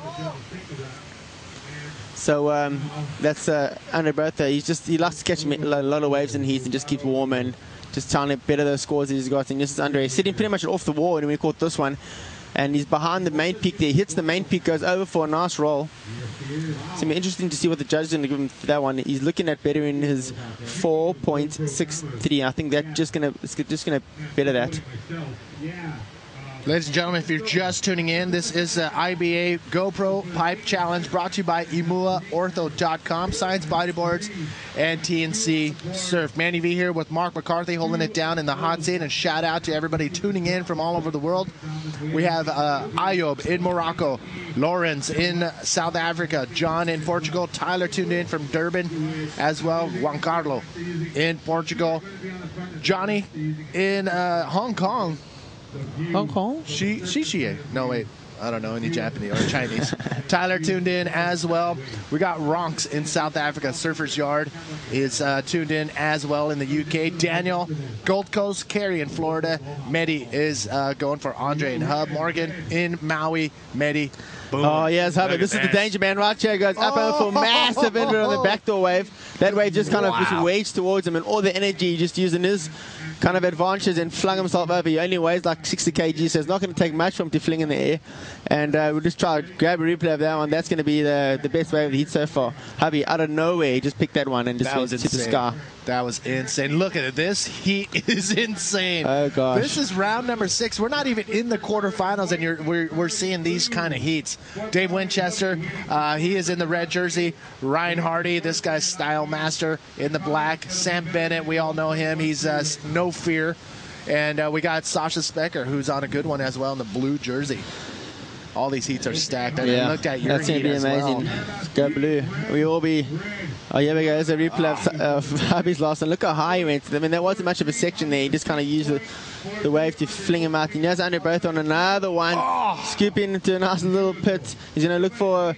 So that's Andre Bertha. He likes to catch a lot of waves in heat and just keep warm and just trying to better those scores that he's got. And this is Andre sitting pretty much off the wall when we caught this one. And he's behind the main peak there. He hits the main peak, goes over for a nice roll. It's going to be interesting to see what the judge is going to give him for that one. He's looking at bettering his 4.63. I think that's just going to better that. Ladies and gentlemen, if you're just tuning in, this is the IBA GoPro Pipe Challenge brought to you by EmuaOrtho.com, Science Bodyboards, and TNC Surf. Manny V here with Mark McCarthy holding it down in the hot seat, and shout out to everybody tuning in from all over the world. We have Ayob in Morocco, Lawrence in South Africa, John in Portugal, Tyler tuned in from Durban as well, Juan Carlo in Portugal, Johnny in Hong Kong. Hong Kong? Xixie. No, wait. I don't know any Japanese or Chinese. Tyler tuned in as well. We got Ronks in South Africa. Surfer's Yard is tuned in as well in the UK. Daniel, Gold Coast. Kerry in Florida. Medi is going for Andre and Hub. Morgan in Maui. Medi. Boom. Oh, yes, Hubbard. This is the danger man right here. Goes up over for massive invert on the backdoor wave. That wave just kind of just waged towards him, and all the energy just using his kind of advantages and flung himself over. He only weighs like 60 kg, so it's not going to take much for him to fling in the air. And we'll just try to grab a replay of that one. That's going to be the best wave of the heat so far. Hubby, out of nowhere, he just picked that one and just went to the sky. That was insane. Look at it. This heat is insane. Oh, gosh. This is round number 6. We're not even in the quarterfinals, and we're seeing these kind of heats. Dave Winchester, he is in the red jersey. Ryan Hardy, this guy's style master, in the black. Sam Bennett, we all know him. He's no fear. And we got Sasha Specker, who's on a good one as well, in the blue jersey. All these heats are stacked. I looked at your that's heat going to be amazing. Well. Go blue. We all be... Oh, here we go. There's a replay of Hubby's last one. Look how high he went. I mean, there wasn't much of a section there. He just kind of used the wave to fling him out. He knows under both on another one. Scooping into a nice little pit. He's going to look for a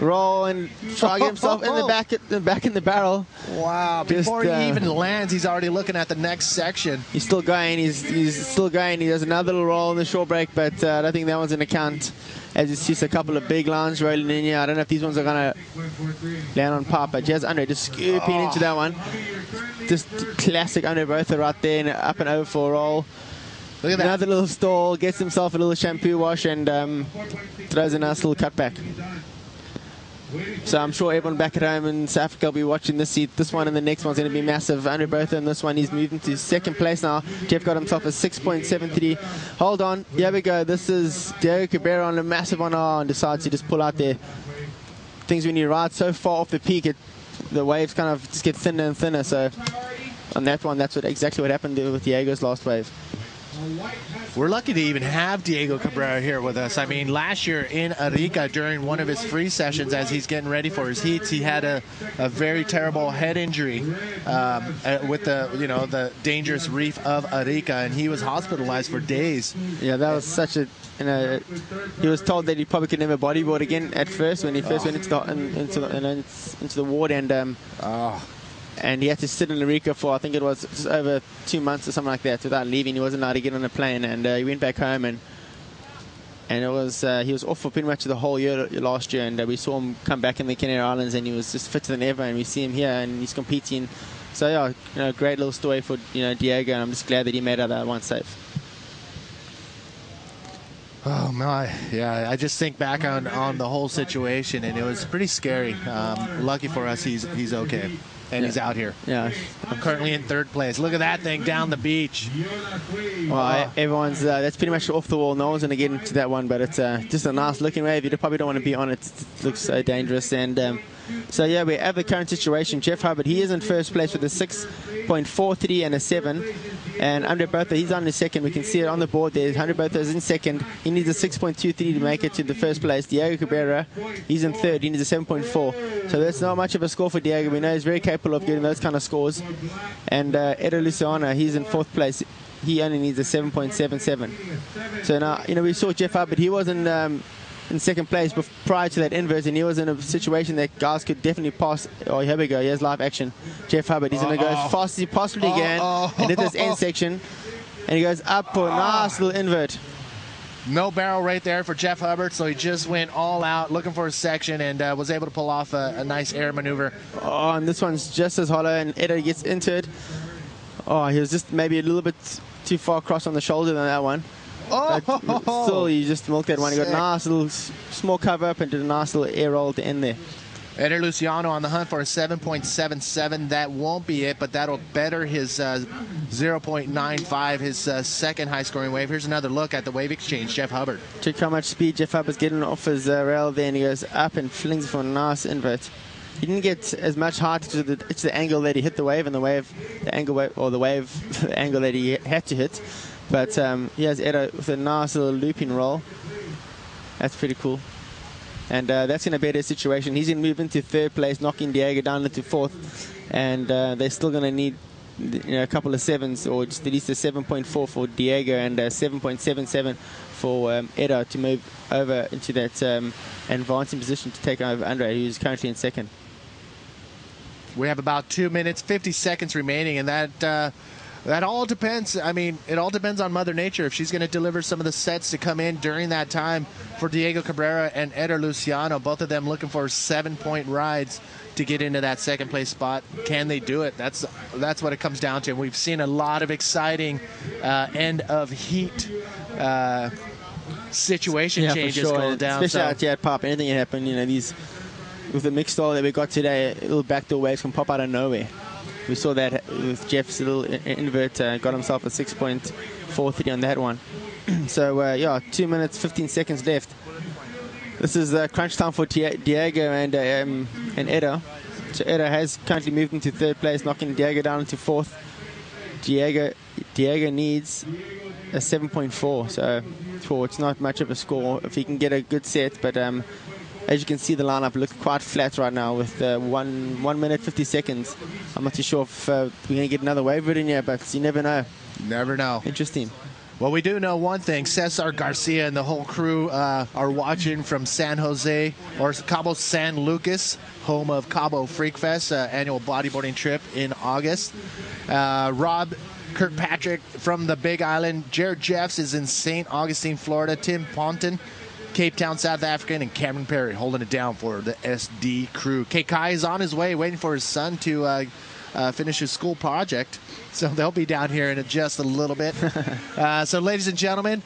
roll and try to get himself in the back in the barrel. Wow. Before he even lands, he's already looking at the next section. He's still going. He's still going. He does another little roll in the short break, but I don't think that one's an account. As you see, a couple of big lines rolling in here. I don't know if these ones are going to land on par, but Jazz Andre just scooping into that one. Just classic Andre Botha right there, and up and over for a roll. Look at that. Another little stall, gets himself a little shampoo wash, and throws a nice little cutback. So I'm sure everyone back at home in South Africa will be watching this seat. This one and the next one's going to be massive. Andre Botha in this one, he's moving to second place now. Jeff got himself a 6.73. Hold on, here we go. This is Diego Cabrera on a massive one and decides to just pull out there. Things when you ride so far off the peak, the waves kind of just get thinner and thinner. So on that one, that's exactly what happened with Diego's last wave. We're lucky to even have Diego Cabrera here with us. I mean, last year in Arica, during one of his free sessions as he's getting ready for his heats, he had a very terrible head injury with the dangerous reef of Arica, and he was hospitalized for days. Yeah, that was such a... he was told that he probably could never bodyboard again at first when he first went into the ward, and he had to sit in Arica for, I think it was just over 2 months or something like that without leaving. He wasn't allowed to get on a plane, and he went back home, and it was he was off for pretty much the whole year last year, and we saw him come back in the Canary Islands, and he was just fitter than ever, and we see him here, and he's competing. So yeah, great little story for Diego, and I'm just glad that he made out that one safe. Oh my, yeah, I just think back on the whole situation, and it was pretty scary. Lucky for us, he's okay. And he's out here. Yeah. I'm currently in 3rd place. Look at that thing down the beach. Well, everyone's, that's pretty much off the wall. No one's going to get into that one, but it's just a nice looking wave. You probably don't want to be on it. It looks so dangerous. And so, yeah, we have the current situation. Jeff Hubbard, he is in 1st place with a 6.43 and a 7. And Andre Botha, he's on the 2nd. We can see it on the board there. Andre Botha is in 2nd. He needs a 6.23 to make it to the 1st place. Diego Cabrera, he's in 3rd. He needs a 7.4. So that's not much of a score for Diego. We know he's very capable of getting those kind of scores. And Edo Luciano, he's in 4th place. He only needs a 7.77. So now, we saw Jeff Hubbard. He was in 2nd place prior to that inverse, and he was in a situation that guys could definitely pass. Oh, here we go. Here's live action. Jeff Hubbard, he's going to go as fast as he possibly can and hit this end section. And he goes up for a nice little invert. No barrel right there for Jeff Hubbard, so he just went all out looking for a section and was able to pull off a nice air maneuver. Oh, and this one's just as hollow, and Edo gets into it. Oh, he was just maybe a little bit too far across on the shoulder than that one. But still, you just milked that one. He got a nice little small cover up and did a nice little air roll at the end there. Eder Luciano on the hunt for a 7.77. That won't be it, but that'll better his 0.95, his second high-scoring wave. Here's another look at the wave exchange, Jeff Hubbard. Check how much speed Jeff Hubbard's getting off his rail there, and he goes up and flings for a nice invert. He didn't get as much height to the angle that he hit the wave, and the angle that he had to hit. But he has Edo with a nice little looping roll. That's pretty cool. And that's going to better his situation. He's going to move into 3rd place, knocking Diego down into 4th. And they're still going to need a couple of sevens, or just at least a 7.4 for Diego and a 7.77 for Eda to move over into that advancing position to take over Andre, who's currently in second. We have about 2 minutes, 50 seconds remaining, and that all depends. I mean, it all depends on Mother Nature. If she's going to deliver some of the sets to come in during that time for Diego Cabrera and Eder Luciano, both of them looking for 7-point rides to get into that second place spot. Can they do it? That's what it comes down to. We've seen a lot of exciting end of heat situation changes going down. Especially out here at Pop, anything can happen. You know, these with the mixed style that we got today, little backdoor waves can pop out of nowhere. We saw that with Jeff's little invert, got himself a 6.43 on that one. So, yeah, 2 minutes, 15 seconds left. This is crunch time for Diego and Eda. So Eda has currently moved into third place, knocking Diego down into fourth. Diego needs a 7.4, so it's not much of a score if he can get a good set, but as you can see, the lineup looks quite flat right now with 1 minute 50 seconds. I'm not too sure if we're going to get another wave in here, but you never know. Never know. Interesting. Well, we do know one thing. Cesar Garcia and the whole crew are watching from San Jose, or Cabo San Lucas, home of Cabo Freak Fest, annual bodyboarding trip in August. Rob Kirkpatrick from the Big Island. Jared Jeffs is in St. Augustine, Florida. Tim Ponton, Cape Town, South Africa, and Cameron Perry holding it down for the SD crew. Kai is on his way, waiting for his son to finish his school project. So they'll be down here in just a little bit. So, ladies and gentlemen,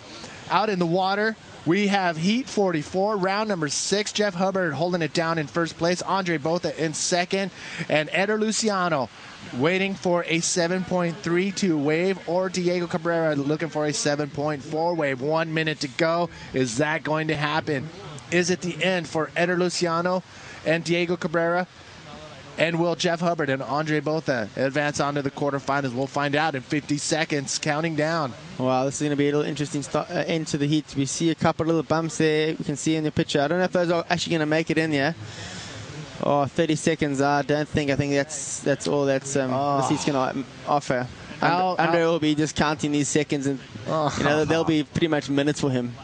out in the water, we have Heat 44, round number 6. Jeff Hubbard holding it down in first place. Andre Botha in second. And Eder Luciano waiting for a 7.32 wave, or Diego Cabrera looking for a 7.4 wave. 1 minute to go. Is that going to happen? Is it the end for Eder Luciano and Diego Cabrera? And will Jeff Hubbard and Andre Botha advance on to the quarterfinals? We'll find out in 50 seconds, counting down. Wow, this is going to be a little interesting end to the heat. We see a couple little bumps there. We can see in the picture. I don't know if those are actually going to make it in here. Oh, 30 seconds. I don't think. I think that's all that's the heat's going to offer. Andre will be just counting these seconds, and they'll be pretty much minutes for him.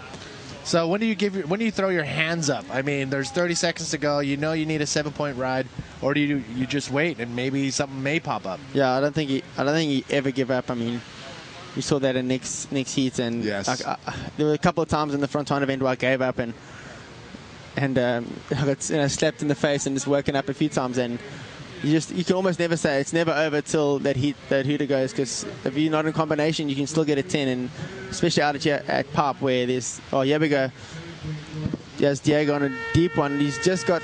So when do you throw your hands up? I mean, there's 30 seconds to go. You know you need a 7-point ride, or do you just wait and maybe something may pop up? Yeah, I don't think he ever give up. I mean, we saw that in next heat, and yes. There were a couple of times in the front time event where I gave up and I got slapped in the face and just woken up a few times, and you can almost never say it's never over till that heater goes, because if you're not in combination, you can still get a 10, and especially out at Pop where there's, here we go. There's Diego on a deep one. He's just got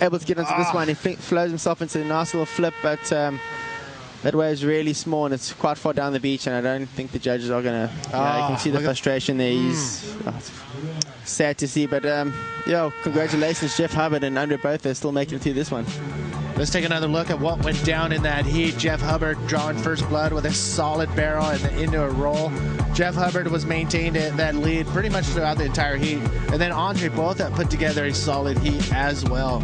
able to get onto this one. He flows himself into a nice little flip, but that wave is really small and it's quite far down the beach, and I don't think the judges are going to. You can see the frustration there. He's sad to see, but congratulations, Jeff Hubbard and Andre Botha still making it through this one. Let's take another look at what went down in that heat. Jeff Hubbard drawing first blood with a solid barrel and into a roll. Jeff Hubbard was maintained at that lead pretty much throughout the entire heat. And then Andre Botha put together a solid heat as well.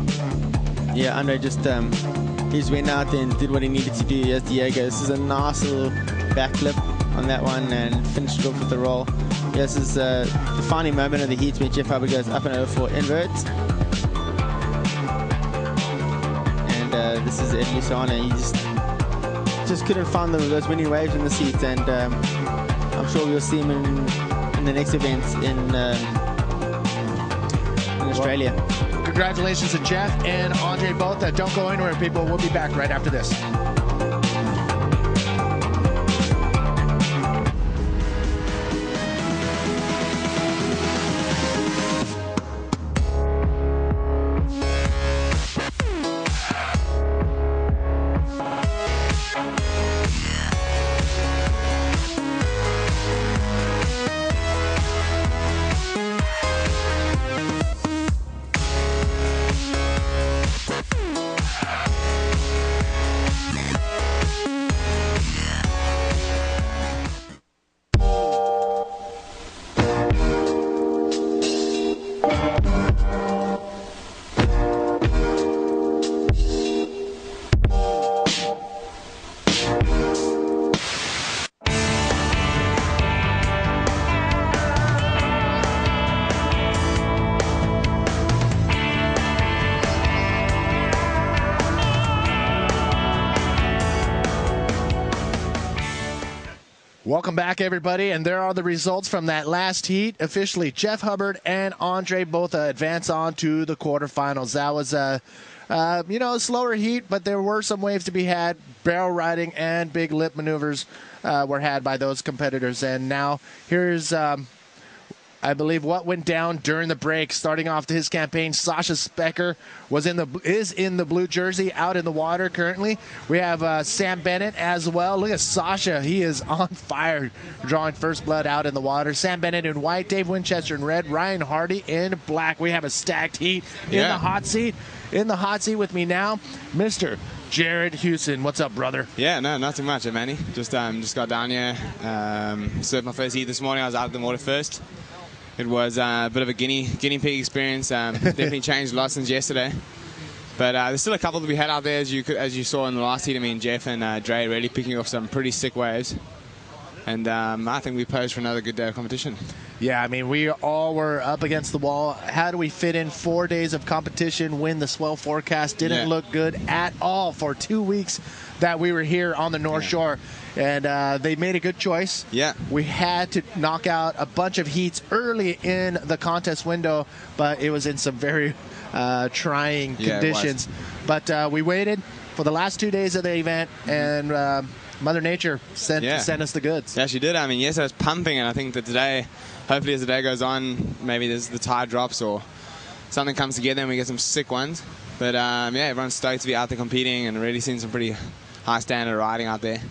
Yeah, Andre just he just went out there and did what he needed to do. Yes, Diego. This is a nice little backflip on that one and finished it off with the roll. Yes, this is the defining moment of the heat where Jeff Hubbard goes up and over for inverts. This is Ed Luciano. He just couldn't find those winning waves in the seats, and I'm sure we'll see him in the next event in Australia. Congratulations to Jeff and Andre Botha. Don't go anywhere, people. We'll be back right after this. Welcome back, everybody, and there are the results from that last heat. Officially, Jeff Hubbard and Andre both advance on to the quarterfinals. That was a slower heat, but there were some waves to be had. Barrel riding and big lip maneuvers were had by those competitors. And now here's, I believe, what went down during the break. Starting off his campaign, Sasha Specker is in the blue jersey, out in the water currently. We have Sam Bennett as well. Look at Sasha. He is on fire, drawing first blood out in the water. Sam Bennett in white, Dave Winchester in red, Ryan Hardy in black. We have a stacked heat in the hot seat. In the hot seat with me now, Mr. Jared Houston. What's up, brother? Yeah, no, not too much, Manny. Just got down here, surfed my first heat this morning. I was out in the water first. It was a bit of a guinea pig experience. Definitely changed a lot since yesterday. But there's still a couple to be had out there, as you saw in the last heat. I mean, Jeff and Dre really picking off some pretty sick waves. And I think we posed for another good day of competition. Yeah, I mean, we all were up against the wall. How do we fit in 4 days of competition when the swell forecast didn't look good at all for 2 weeks that we were here on the North Shore? And they made a good choice. Yeah. We had to knock out a bunch of heats early in the contest window, but it was in some very trying conditions. But we waited for the last 2 days of the event, and Mother Nature sent us the goods. Yeah, she did. I mean, yes, I was pumping, and I think that today, hopefully as the day goes on, maybe the tide drops or something comes together and we get some sick ones. But yeah, everyone's stoked to be out there competing and really seeing some pretty high standard riding out there.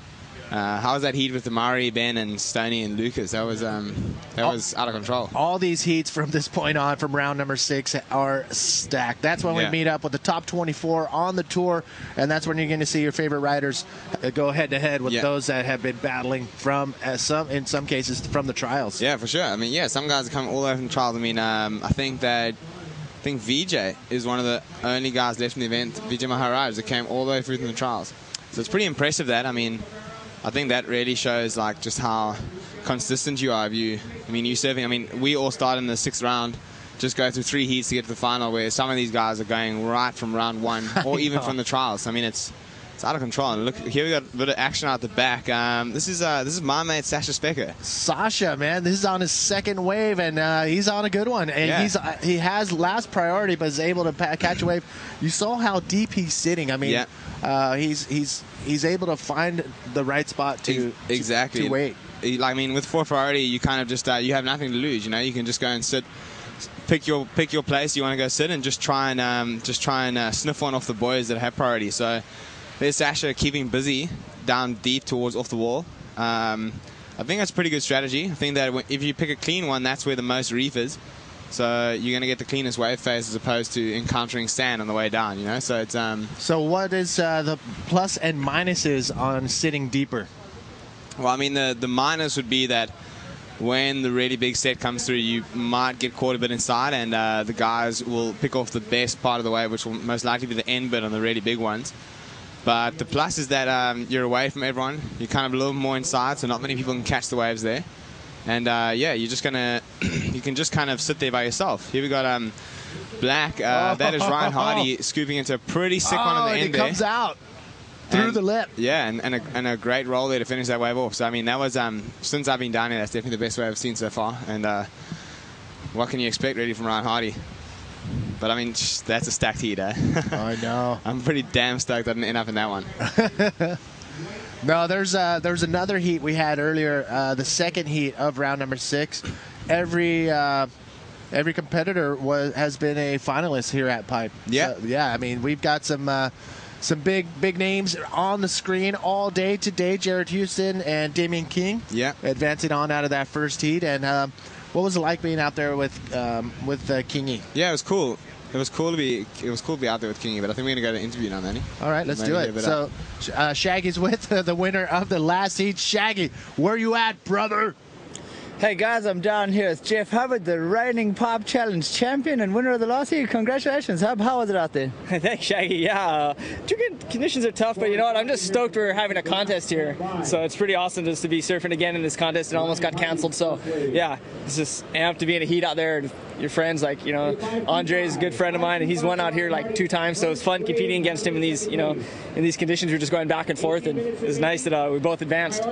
How was that heat with the Murray, Ben, and Stoney and Lucas? That was out of control. All these heats from this point on, from round number 6, are stacked. That's when we meet up with the top 24 on the tour, and that's when you're going to see your favorite riders go head-to-head with those that have been battling from, in some cases, from the trials. Yeah, for sure. I mean, yeah, some guys are coming all the way from the trials. I mean, I think VJ is one of the only guys left in the event, VJ Maharaj, that came all the way through from the trials. So it's pretty impressive that. I mean, I think that really shows like just how consistent you are. You surfing. I mean, we all start in the 6th round, just go through 3 heats to get to the final, where some of these guys are going right from round 1 or even from the trials. I mean, it's out of control. And look, here we got a bit of action out the back. This is my mate Sasha Specker. Sasha, man, this is on his 2nd wave, and he's on a good one. And he has last priority, but is able to catch a wave. You saw how deep he's sitting. I mean, he's able to find the right spot to wait. I mean, with 4 priority, you kind of just you have nothing to lose. You know, you can just go and sit, pick your place you want to go sit, and just try and sniff one off the boys that have priority. So there's Sasha keeping busy down deep towards off the wall. I think that's a pretty good strategy. I think that if you pick a clean one, that's where the most reef is. So you're going to get the cleanest wave face as opposed to encountering sand on the way down, you know? So it's So what is the plus and minuses on sitting deeper? Well, I mean, the minus would be that when the really big set comes through, you might get caught a bit inside, and the guys will pick off the best part of the wave, which will most likely be the end bit on the really big ones. But the plus is that you're away from everyone. You're kind of a little more inside, so not many people can catch the waves there. And yeah, you're just gonna, you can just kind of sit there by yourself. Here we got Black. That is Ryan Hardy scooping into a pretty sick one on the end there. It comes out through the lip. Yeah, and a great roll there to finish that wave off. So I mean, that was since I've been down here, that's definitely the best wave I've seen so far. And what can you expect really from Ryan Hardy? But I mean, that's a stacked heat, eh? I know. I'm pretty damn stoked I didn't end up in that one. No, there's another heat we had earlier, the 2nd heat of round number 6. Every competitor has been a finalist here at Pipe. Yeah. So, yeah, I mean, we've got some big names on the screen all day today. Jared Houston and Damian King. Yeah. Advancing on out of that first heat. And what was it like being out there with Kingy? Yeah, it was cool. It was cool to be out there with Kingy, but I think we're gonna go to interview now, Manny. All right, let's do it. So Shaggy's with the winner of the last heat. Shaggy, where you at, brother? Hey guys, I'm down here with Jeff Hubbard, the reigning Pipe Challenge champion and winner of the last year. Congratulations. How was it out there? Thanks, Shaggy. Yeah, drinking conditions are tough, but you know what? I'm just stoked we're having a contest here. So it's pretty awesome just to be surfing again in this contest. It almost got canceled. So yeah, it's just amped to be in a heat out there. And your friends, like, you know, Andre's a good friend of mine, and he's won out here like 2 times. So it's fun competing against him in these, you know, in these conditions. We're just going back and forth, and it's nice that we both advanced.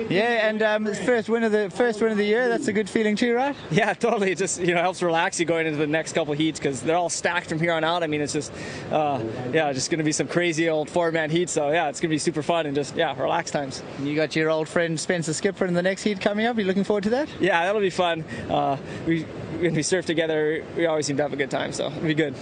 Yeah, and first win of the year. That's a good feeling too, right? Yeah, totally. It just, you know, helps relax you going into the next couple heats because they're all stacked from here on out. I mean, it's just, yeah, just going to be some crazy old 4-man heat. So yeah, it's going to be super fun and just, yeah, relax times. You got your old friend Spencer Skipper in the next heat coming up. You looking forward to that? Yeah, that'll be fun. When we surf together, we always seem to have a good time, so it'll be good.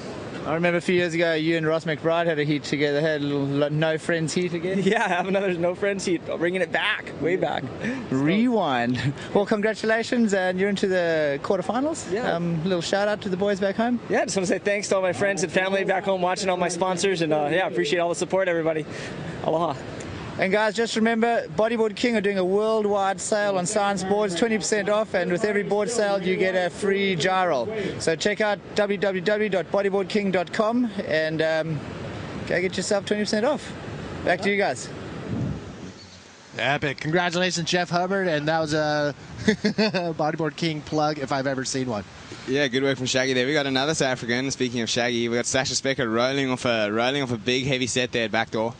I remember a few years ago, you and Ross McBride had a heat together, had a little no friends heat again. Yeah, have another no friends heat, bringing it back, way back. Rewind. Well, congratulations, and you're into the quarterfinals. Yeah. Little shout out to the boys back home. Yeah, just want to say thanks to all my friends and family back home watching, all my sponsors, and yeah, appreciate all the support, everybody. Aloha. And guys, just remember, Bodyboard King are doing a worldwide sale on science boards, 20% off, and with every board sale you get a free gyro. So check out www.bodyboardking.com and go get yourself 20% off. Back to you guys. Epic. Congratulations, Jeff Hubbard, and that was a Bodyboard King plug if I've ever seen one. Yeah, good work from Shaggy there. We got another South African. Speaking of Shaggy, we got Sasha Specker rolling off a big heavy set there at backdoor.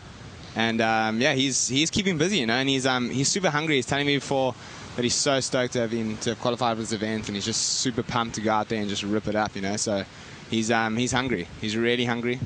And yeah, he's keeping busy, you know, and he's super hungry. He's telling me before that he's so stoked to have qualified for this event, and he's just super pumped to go out there and just rip it up, you know. So he's hungry. He's really hungry.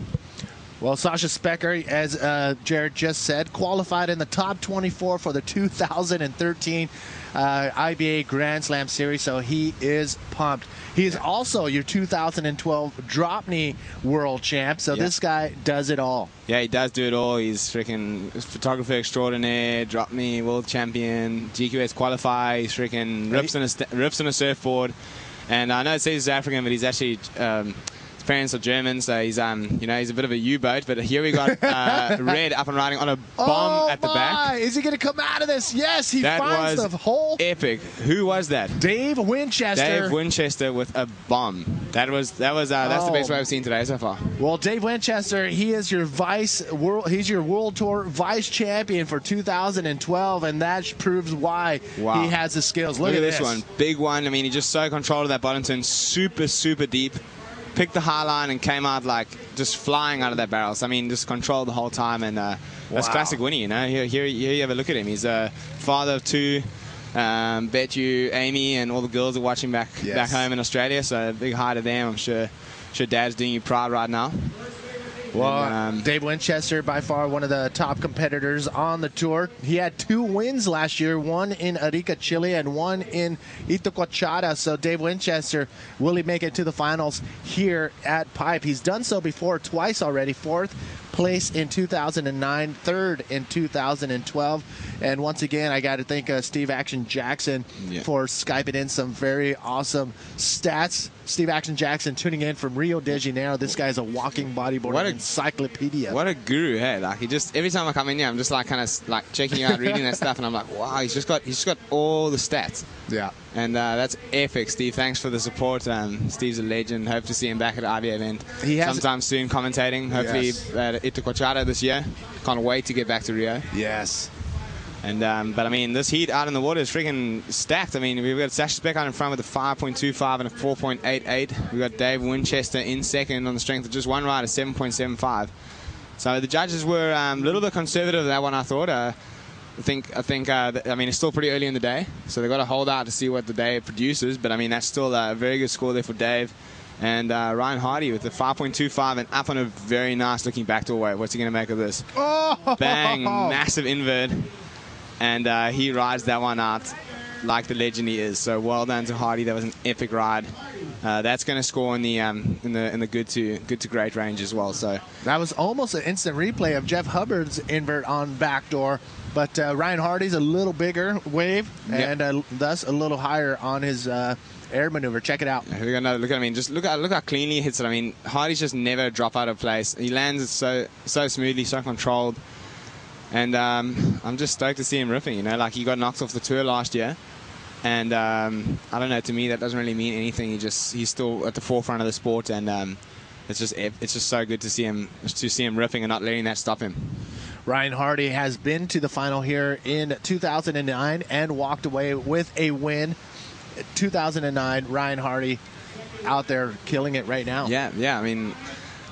Well, Sasha Specker, as Jared just said, qualified in the top 24 for the 2013 IBA Grand Slam Series, so he is pumped. He is also your 2012 drop knee world champ, so this guy does it all. Yeah, he does do it all. He's freaking photographer extraordinaire, drop knee world champion, GQS qualifier. He's freaking rips on a surfboard. And I know it says he's African, but he's actually his parents are German, so he's you know, he's a bit of a U-boat. But here we got Red up and riding on a bomb at the back. Is he going to come out of this? Yes, he finds the hole. Epic. Who was that? Dave Winchester. Dave Winchester with a bomb. That's the best way I've seen today so far. Well, Dave Winchester, he is your he's your World Tour vice champion for 2012, and that proves why he has the skills. Look at this one, big one. I mean, he just so controlled that bottom turn, super deep. Picked the high line and came out like just flying out of that barrel. So, I mean, just controlled the whole time, and that's classic Winnie, you know. Here you have a look at him. He's a father of 2. Bet you Amy and all the girls are watching back home in Australia. So big hi to them. I'm sure Dad's doing you proud right now. Well, Dave Winchester, by far one of the top competitors on the tour. He had 2 wins last year, one in Arica, Chile, and one in Itoquachara. So Dave Winchester, will he make it to the finals here at Pipe? He's done so before twice already. 4th place in 2009, 3rd in 2012. And once again, I got to thank Steve Action Jackson for Skyping in some very awesome stats. Steve Action Jackson tuning in from Rio de Janeiro. This guy's a walking bodyboarding encyclopedia. What a guru, hey! Like, he just, every time I come in here, I'm just like kind of like checking out, reading that stuff, and I'm like, wow, he's just got all the stats. Yeah. And that's epic, Steve. Thanks for the support. Steve's a legend. Hope to see him back at the IBA event sometime soon, commentating. Hopefully at Itoquachara this year. Can't wait to get back to Rio. Yes. And but I mean, this heat out in the water is freaking stacked. I mean, we've got Sasha Speck out in front with a 5.25 and a 4.88. We've got Dave Winchester in second on the strength of just one ride, a 7.75. So the judges were a little bit conservative with that one, I thought. I mean, it's still pretty early in the day, so they've got to hold out to see what the day produces. But I mean, that's still a very good score there for Dave. And Ryan Hardy with the 5.25 and up on a very nice looking backdoor wave. What's he going to make of this? Oh! Bang! Massive invert. And he rides that one out like the legend he is. So well done to Hardy. That was an epic ride. That's going to score in the good to great range as well. So that was almost an instant replay of Jeff Hubbard's invert on backdoor, but Ryan Hardy's a little bigger wave and thus a little higher on his air maneuver. Check it out. Here we go. No, look at, I mean, just look how cleanly he hits it. I mean, Hardy's just never drop out of place. He lands it so smoothly, so controlled. And I'm just stoked to see him ripping. You know, like he got knocked off the tour last year, And I don't know. To me, that doesn't really mean anything. He's still at the forefront of the sport, and it's just so good to see him ripping and not letting that stop him. Ryan Hardy has been to the final here in 2009 and walked away with a win. 2009, Ryan Hardy out there killing it right now. Yeah. I mean,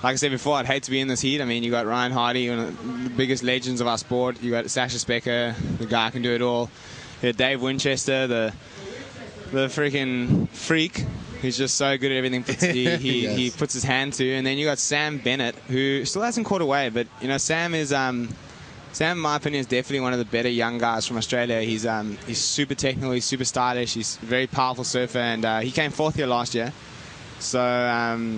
like I said before, I'd hate to be in this heat. I mean, you got Ryan Hardy, one of the biggest legends of our sport. You got Sasha Specker, the guy who can do it all. You got Dave Winchester, the freaking freak. He's just so good at everything he puts his hand to. And then you got Sam Bennett, who still hasn't caught away, but you know, Sam, in my opinion, is definitely one of the better young guys from Australia. He's super technical, he's super stylish, he's a very powerful surfer, and he came 4th here last year. So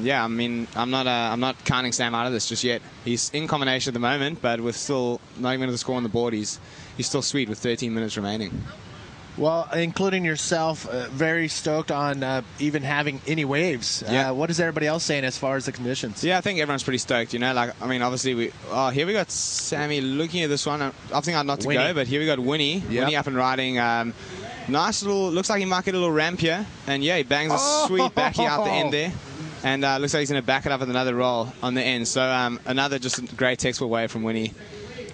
yeah, I mean, I'm not counting Sam out of this just yet. He's in combination at the moment, but with still not even the score on the board, he's still sweet with 13 minutes remaining. Well, including yourself, very stoked on even having any waves. Yeah. What is everybody else saying as far as the conditions? Yeah, I think everyone's pretty stoked. You know, like, I mean, obviously here we got Sammy looking at this one. I think I'd not to go, but here we got Winnie. Yep. Winnie up and riding. Nice little, looks like he might get a little ramp here. And yeah, he bangs a sweet backy out the end there. And looks like he's going to back it up with another roll on the end. So another just great textbook wave from Winnie.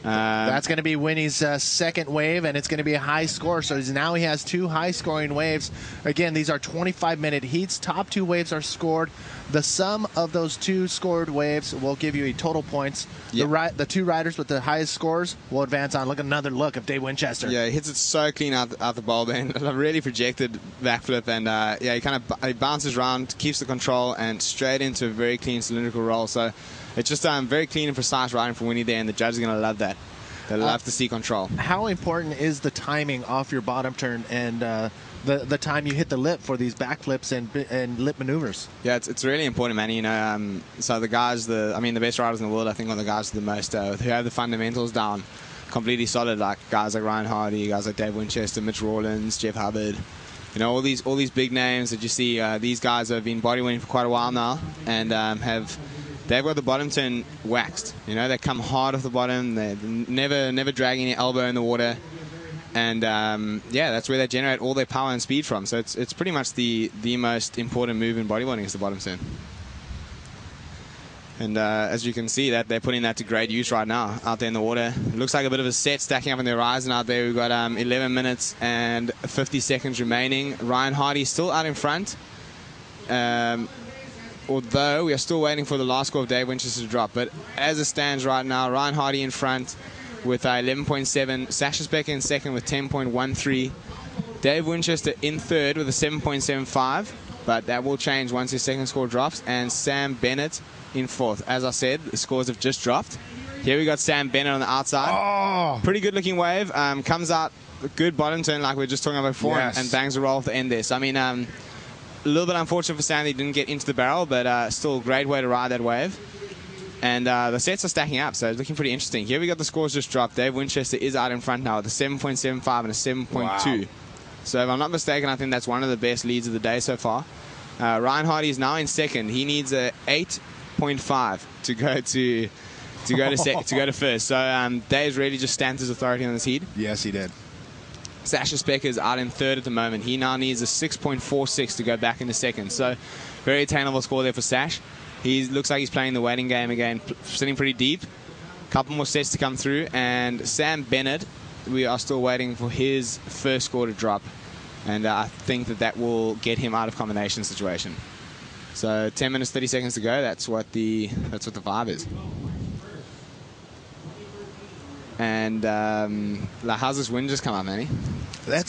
That's going to be Winnie's second wave, and it's going to be a high score. So now he has 2 high-scoring waves. Again, these are 25-minute heats. Top 2 waves are scored. The sum of those 2 scored waves will give you a total points. Yep. The 2 riders with the highest scores will advance on. Look at another look of Dave Winchester. Yeah, he hits it so clean out the bowl bend. A really projected backflip, and yeah, he bounces around, keeps the control, and straight into a very clean cylindrical roll. So it's just very clean and precise riding for Winnie there, and the judges are going to love that. They love to see control. How important is the timing off your bottom turn and the time you hit the lip for these backflips and lip maneuvers? Yeah, it's really important, man. You know, so the guys, the best riders in the world, I think, are the guys the most who have the fundamentals down completely solid, like guys like Ryan Hardy, guys like Dave Winchester, Mitch Rawlins, Jeff Hubbard. You know, all these big names that you see. These guys have been bodyweighting for quite a while now, and they've got the bottom turn waxed. You know, they come hard off the bottom. They're never dragging their elbow in the water. And, yeah, that's where they generate all their power and speed from. So it's pretty much the most important move in bodyboarding is the bottom turn. And as you can see, that they're putting that to great use right now out there in the water. It looks like a bit of a set stacking up in the horizon out there. We've got 11 minutes and 50 seconds remaining. Ryan Hardy still out in front. Although we are still waiting for the last score of Dave Winchester to drop. But as it stands right now, Ryan Hardy in front with 11.7. Sasha Specker in second with 10.13. Dave Winchester in third with a 7.75. But that will change once his second score drops. And Sam Bennett in fourth. As I said, the scores have just dropped. Here we got Sam Bennett on the outside. Oh. Pretty good looking wave. Comes out a good bottom turn like we were just talking about before, yes, and bangs a roll off the end there. So, I mean, a little bit unfortunate for Sam that he didn't get into the barrel, but still a great way to ride that wave. And the sets are stacking up, so it's looking pretty interesting. Here we got the scores just dropped. Dave Winchester is out in front now with a 7.75 and a 7.2. Wow. So if I'm not mistaken, I think that's one of the best leads of the day so far. Ryan Hardy is now in second. He needs a 8.5 to go to first. So Dave's really just stamped his authority on this heat. Yes, he did. Sasha Specker is out in third at the moment. He now needs a 6.46 to go back into second. So very attainable score there for Sash. He looks like he's playing the waiting game again, sitting pretty deep. A couple more sets to come through. And Sam Bennett, we are still waiting for his first score to drop. And I think that will get him out of combination situation. So 10 minutes, 30 seconds to go. That's what the vibe is. And how's this wind just come up, Manny?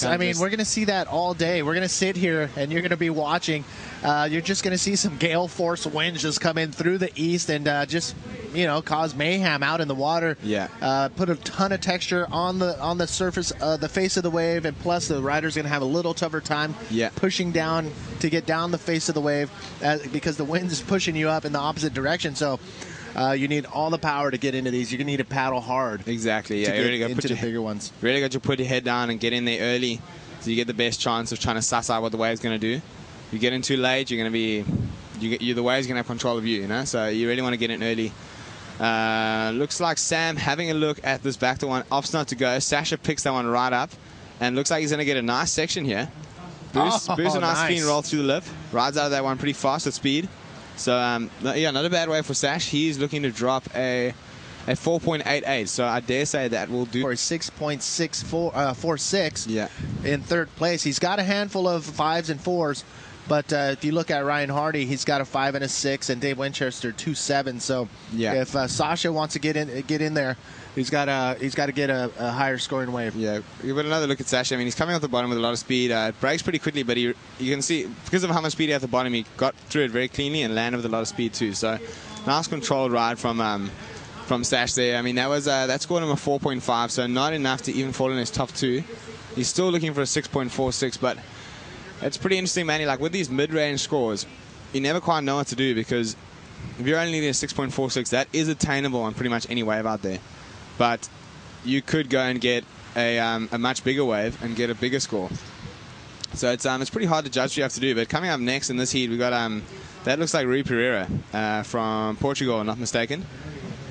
I mean, we're going to see that all day. We're going to sit here, and you're going to be watching. You're just going to see some gale force winds just come in through the east and just, cause mayhem out in the water. Yeah. Put a ton of texture on the surface, the face of the wave, and plus the rider's going to have a little tougher time pushing down to get down the face of the wave because the wind is pushing you up in the opposite direction. So you need all the power to get into these. You're going to need to paddle hard. Exactly, yeah. To get into the bigger ones. Really got to put your head down and get in there early so you get the best chance of trying to suss out what the wave's going to do. You get in too late, you're going to be... the wave's going to have control of you, So you really want to get in early. Looks like Sam having a look at this back to one. Opts not to go. Sasha picks that one right up. And looks like he's going to get a nice section here. Bruce a nice nice. clean roll through the lip. Rides out of that one pretty fast at speed. So, yeah, not a bad way for Sash. He's looking to drop a 4.88. So I dare say that will do. For a 6.646 in third place. He's got a handful of 5s and 4s. But if you look at Ryan Hardy, he's got a 5 and a 6, and Dave Winchester 2 7. So if Sasha wants to get in there, he's got to get a higher scoring wave. Yeah, you got another look at Sasha. I mean, he's coming off the bottom with a lot of speed. Brakes pretty quickly, but you can see because of how much speed he had at the bottom, he got through it very cleanly and landed with a lot of speed too. So nice controlled ride from Sash there. I mean, that scored him a 4.5, so not enough to even fall in his top 2. He's still looking for a 6.46, but it's pretty interesting, Manny. Like with these mid-range scores, you never quite know what to do because if you're only needing a 6.46, that is attainable on pretty much any wave out there. But you could go and get a much bigger wave and get a bigger score. So it's pretty hard to judge what you have to do. But coming up next in this heat, we've got that looks like Rui Pereira from Portugal, not mistaken.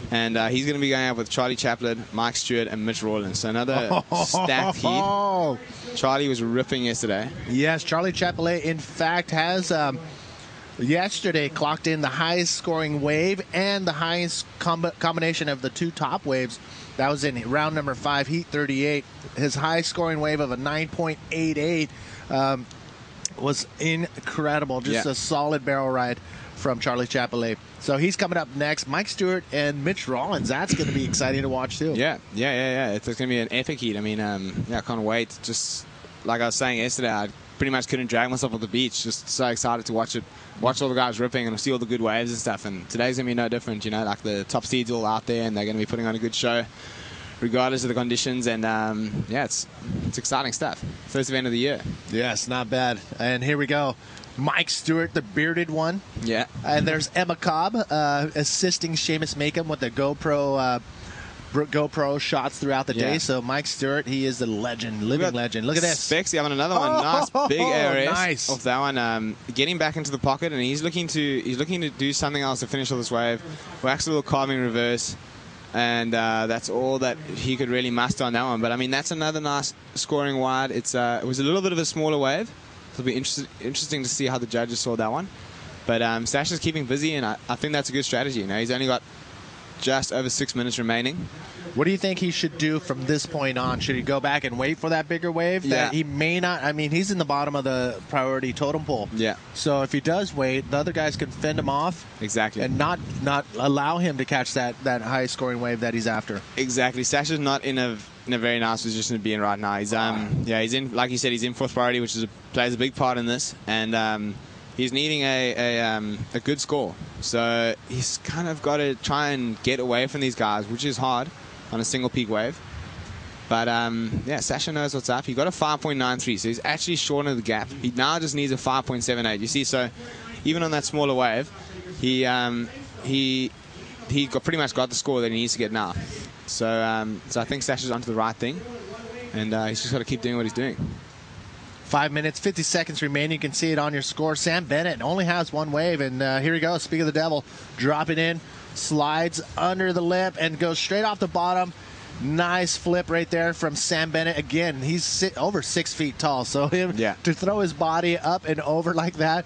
And he's going to be going up with Charlie Chaplin, Mike Stewart, and Mitch Rawlins. So another stacked heat. Charlie was ripping yesterday. Yes, Charlie Chaplin, in fact, has yesterday clocked in the highest scoring wave and the highest combination of the 2 top waves. That was in round number 5, heat 38. His high scoring wave of a 9.88 was incredible. Just a solid barrel ride from Charlie Chaplin. So he's coming up next. Mike Stewart and Mitch Rawlins. That's going to be exciting to watch too. Yeah. It's going to be an epic heat. I mean, I can't wait. Just like I was saying yesterday, I pretty much couldn't drag myself off the beach. Just so excited to watch it. Watch all the guys ripping and see all the good waves and stuff. And today's going to be no different. You know, like the top seeds all out there and they're going to be putting on a good show regardless of the conditions. And it's exciting stuff. First event of the year. Yes, not bad. And here we go. Mike Stewart, the bearded one. Yeah. And there's Emma Cobb assisting Seamus Makem with the GoPro shots throughout the day. So Mike Stewart, he is the legend, living legend. Look at this. Spexy having another one. Nice big ARS nice. Off that one. Getting back into the pocket, and he's looking to do something else to finish all this wave. Wax a little carving reverse. And that's all that he could really muster on that one. But I mean, that's another nice scoring wide. It was a little bit of a smaller wave. It'll be interesting to see how the judges saw that one. But Sash is keeping busy, and I think that's a good strategy. You know, he's only got just over 6 minutes remaining. What do you think he should do from this point on? Should he go back and wait for that bigger wave? That he may not. I mean, he's in the bottom of the priority totem pole. Yeah. So if he does wait, the other guys can fend him off. Exactly. And not allow him to catch that high scoring wave that he's after. Exactly. Sash is not in a very nice position to be in right now. He's he's in, like you said, he's in 4th priority, which plays a big part in this, and he's needing a good score. So he's kind of got to try and get away from these guys, which is hard on a single peak wave. But Sasha knows what's up. He got a 5.93, so he's actually shortened the gap. He now just needs a 5.78. You see, so even on that smaller wave, he pretty much got the score that he needs to get now. So I think Sasha's onto the right thing, and he's just got to keep doing what he's doing. 5 minutes, 50 seconds remaining. You can see it on your score. Sam Bennett only has one wave, and here he goes. Speak of the devil, drop it in, slides under the lip, and goes straight off the bottom. Nice flip right there from Sam Bennett. Again, he's over 6 feet tall, so to throw his body up and over like that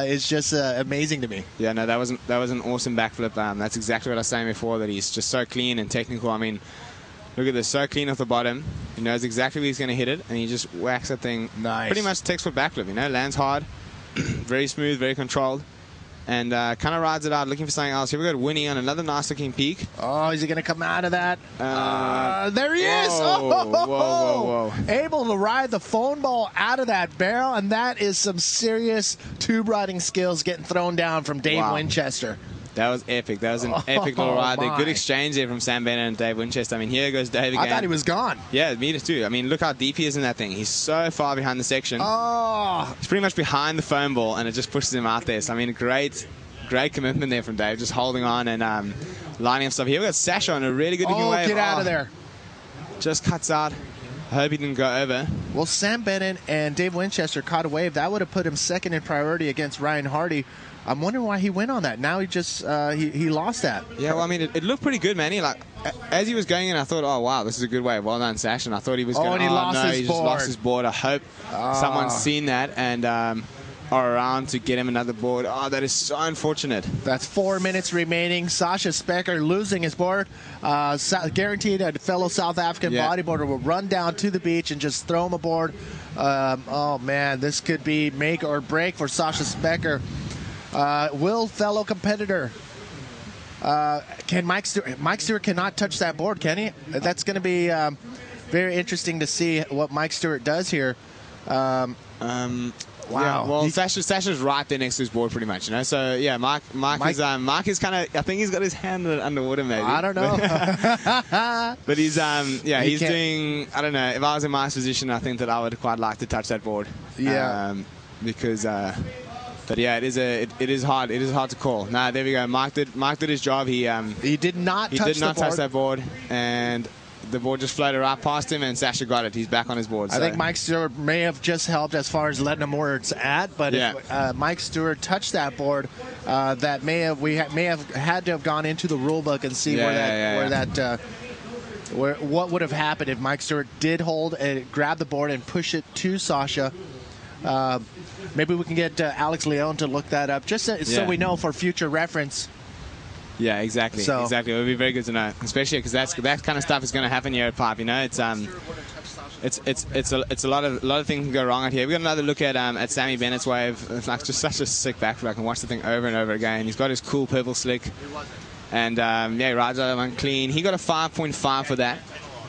is just amazing to me. Yeah, no, that was an awesome backflip. That's exactly what I was saying before, that he's just so clean and technical. I mean, look at this, so clean off the bottom. He knows exactly where he's going to hit it, and he just whacks that thing. Nice. Pretty much textbook backflip, you know, lands hard, very smooth, very controlled. And kind of rides it out, looking for something else. Here we go, Winnie on another nice-looking peak. Oh, is he going to come out of that? There he is! Whoa. Able to ride the phone ball out of that barrel, and that is some serious tube riding skills getting thrown down from Dave Winchester. That was epic. That was an epic little ride there. Good exchange there from Sam Bennett and Dave Winchester. I mean, here goes Dave again. I thought he was gone. Yeah, me too. I mean, look how deep he is in that thing. He's so far behind the section. Oh. He's pretty much behind the foam ball, and it just pushes him out there. So, I mean, great commitment there from Dave, just holding on and lining up stuff. Here we got Sasha on a really good looking wave. Get out of there. Just cuts out. I hope he didn't go over. Well, Sam Bennett and Dave Winchester caught a wave. That would have put him second in priority against Ryan Hardy. I'm wondering why he went on that. Now he just he lost that. Yeah, well, I mean, it looked pretty good, man. Like, as he was going in, I thought, oh wow, this is a good wave. Well done, Sash. And I thought he was going. And he lost his he board. just lost his board. I hope someone's seen that and are around to get him another board. Oh, that is so unfortunate. That's 4 minutes remaining. Sasha Specker losing his board. Guaranteed a fellow South African bodyboarder will run down to the beach and just throw him aboard. Oh, man, this could be make or break for Sasha Specker. Will fellow competitor. Can Mike Stewart cannot touch that board, can he? That's going to be very interesting to see what Mike Stewart does here. Wow. Yeah, well, Sasha's right there next to his board, pretty much, you know. So yeah, Mark is kind of. I think he's got his hand underwater, maybe. I don't know. But he's he's doing. I don't know. If I was in Mark's position, I think that I would quite like to touch that board. Yeah. Because. But yeah, it is hard. It is hard to call. Nah, there we go. Mark did his job. He did not touch that board, and the board just floated right past him, and Sasha got it. He's back on his board. I think Mike Stewart may have just helped as far as letting him where it's at, but if Mike Stewart touched that board, that may have had to have gone into the rule book and see what would have happened if Mike Stewart did hold and grab the board and push it to Sasha. Maybe we can get Alex Leone to look that up, just so we know for future reference. Yeah, exactly. Exactly. It would be very good to know, especially because that kind of stuff is going to happen here at Pipe. You know, it's a lot of things can go wrong out here. We got another look at Sammy Bennett's wave. It's like just such a sick backflip. I can watch the thing over and over again. He's got his cool purple slick, and he rides out of one clean. He got a 5.5 for that.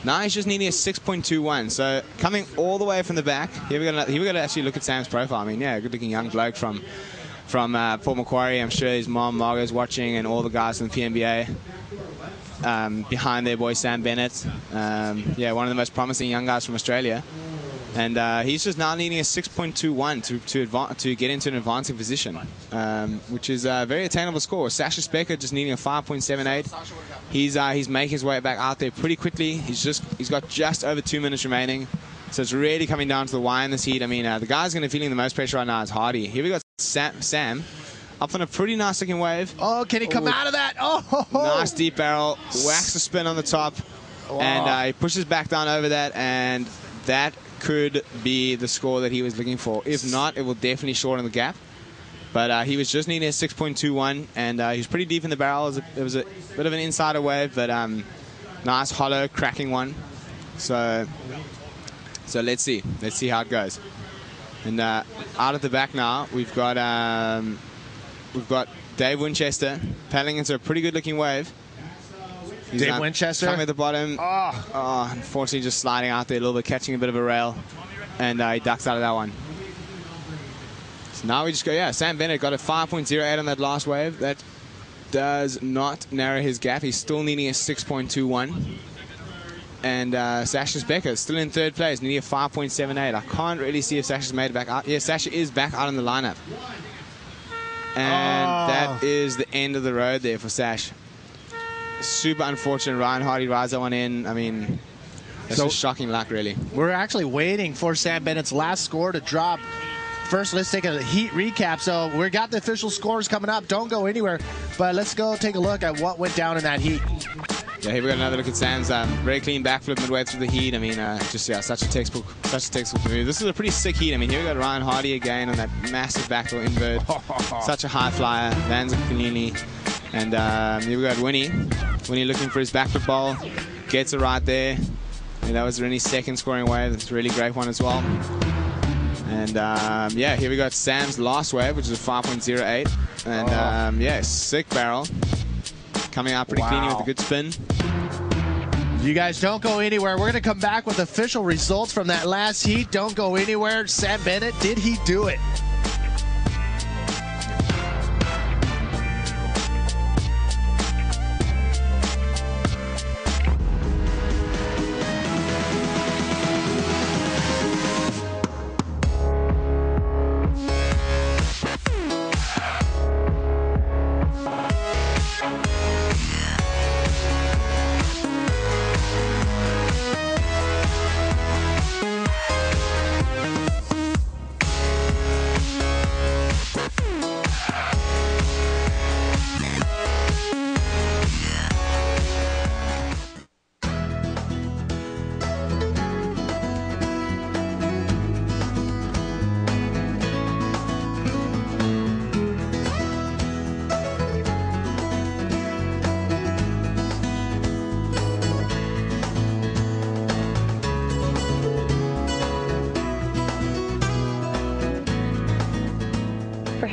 Now he's just needing a 6.21. So coming all the way from the back. Here we got to actually look at Sam's profile. I mean, yeah, good-looking young bloke from Port Macquarie. I'm sure his mom Margot's watching, and all the guys in the PNBA behind their boy Sam Bennett. Yeah, one of the most promising young guys from Australia. And he's just now needing a 6.21 to get into an advancing position, which is a very attainable score. Sasha Specker just needing a 5.78. He's making his way back out there pretty quickly. He's got just over 2 minutes remaining. So it's really coming down to the wire in this heat. I mean, the guy's going to be feeling the most pressure right now is Hardy. Here we got Sam up on a pretty nice looking wave. Oh, can he come out of that? Oh, nice deep barrel, whacks the spin on the top, and he pushes back down over that, and that could be the score that he was looking for. If not, it will definitely shorten the gap. But he was just needing a 6.21, and he was pretty deep in the barrel. It was a bit of an insider wave, but nice, hollow, cracking one. So let's see how it goes. And out at the back now, we've got Dave Winchester paddling into a pretty good-looking wave. He's Dave Winchester coming at the bottom. Oh, unfortunately, just sliding out there a little bit, catching a bit of a rail, and he ducks out of that one. So now we just go. Sam Bennett got a 5.08 on that last wave. That does not narrow his gap. He's still needing a 6.21. And Sasha Specker still in third place, needing a 5.78. I can't really see if Sasha's made it back out. Yeah, Sasha is back out in the lineup. And that is the end of the road there for Sash. Super unfortunate. Ryan Hardy rides that one in. I mean, that's just shocking luck, really. We're actually waiting for Sam Bennett's last score to drop. First, let's take a heat recap. So we got the official scores coming up. Don't go anywhere. But let's go take a look at what went down in that heat. Yeah, here we got another look at Sam's very clean backflip midway through the heat. I mean, such a textbook move. This is a pretty sick heat. I mean, here we got Ryan Hardy again on that massive backdoor invert. Such a high flyer, lands it cleanly. And here we got Winnie looking for his backflip ball, gets it right there. And that was Rennie's second scoring wave. That's a really great one as well. And yeah, here we got Sam's last wave, which is a 5.08. And yeah, sick barrel. Coming out pretty cleanly with a good spin. You guys don't go anywhere. We're going to come back with official results from that last heat. Don't go anywhere. Sam Bennett, did he do it?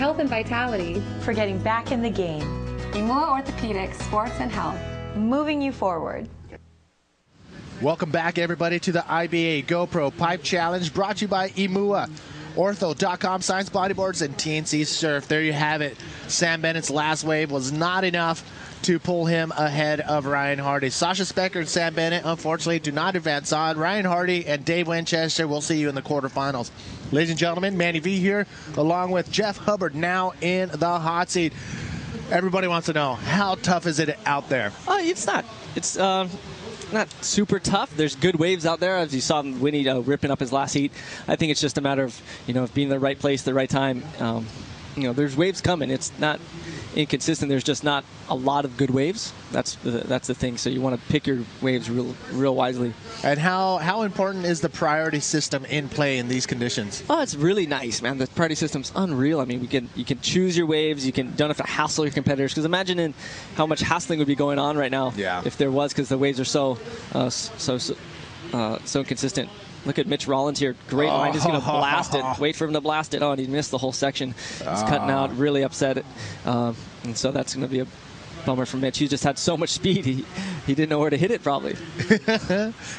health and vitality. For getting back in the game. IMUA Orthopedics, Sports and Health. Moving you forward. Welcome back, everybody, to the IBA GoPro Pipe Challenge, brought to you by IMUA, Ortho.com, Science Bodyboards, and TNC Surf. There you have it. Sam Bennett's last wave was not enough to pull him ahead of Ryan Hardy. Sasha Specker and Sam Bennett, unfortunately, do not advance on. Ryan Hardy and Dave Winchester, we'll see you in the quarterfinals. Ladies and gentlemen, Manny V here, along with Jeff Hubbard, now in the hot seat. Everybody wants to know, how tough is it out there? It's not. It's not super tough. There's good waves out there, as you saw Winnie ripping up his last heat. I think it's just a matter of of being in the right place, the right time. There's waves coming. It's not inconsistent. There's just not a lot of good waves. That's the thing. So you want to pick your waves real wisely. And how important is the priority system in play in these conditions? Oh, it's really nice, man. The priority system's unreal. I mean, you can choose your waves. You don't have to hassle your competitors. Because imagine how much hassling would be going on right now if there was, because the waves are so consistent. Look at Mitch Rollins here. Great line. He's going to blast it. Wait for him to blast it. Oh, and he missed the whole section. He's cutting out. Really upset. And so that's going to be a bummer for Mitch. He just had so much speed. He didn't know where to hit it, probably.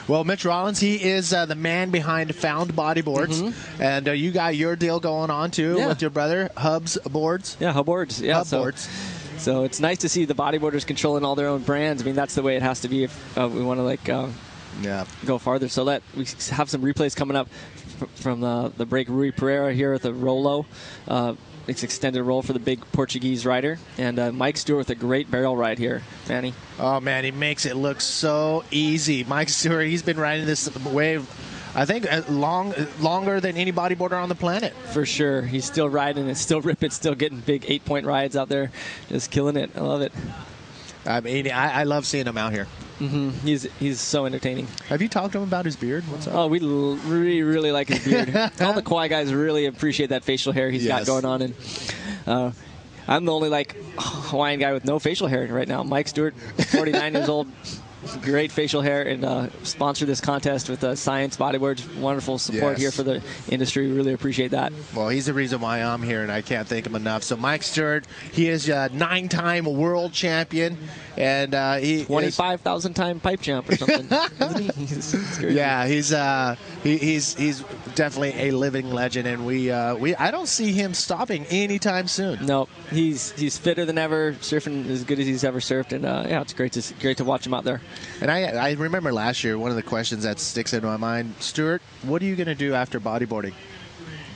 Well, Mitch Rollins, he is the man behind Found Bodyboards. And you got your deal going on, too, with your brother, Hub's Boards. Yeah, Hub Boards. Yeah, Hub Boards. So it's nice to see the bodyboarders controlling all their own brands. I mean, that's the way it has to be if we want to, go farther. So we have some replays coming up from the break. Rui Pereira here with a Rolo. It's extended roll for the big Portuguese rider. And Mike Stewart with a great barrel ride here, Manny. Oh, man, he makes it look so easy. Mike Stewart, he's been riding this wave, I think, longer than any bodyboarder on the planet. For sure. He's still riding and still ripping, still getting big 8-point rides out there. Just killing it. I love it. I mean, I love seeing him out here. Mm-hmm. He's so entertaining. Have you talked to him about his beard? What's up? Oh, we really like his beard. All the Kauai guys really appreciate that facial hair he's got going on. And I'm the only Hawaiian guy with no facial hair right now. Mike Stewart, 49 years old. Great facial hair, and sponsor this contest with Science Bodyboards. Wonderful support here for the industry. We really appreciate that. Well, he's the reason why I'm here, and I can't thank him enough. So Mike Stewart, he is a 9-time world champion, and he 25,000-time pipe champ or something. He's definitely a living legend, and I don't see him stopping anytime soon. No, he's fitter than ever, surfing as good as he's ever surfed, and it's great to watch him out there. And I remember last year, one of the questions that sticks into my mind, Stuart, what are you going to do after bodyboarding?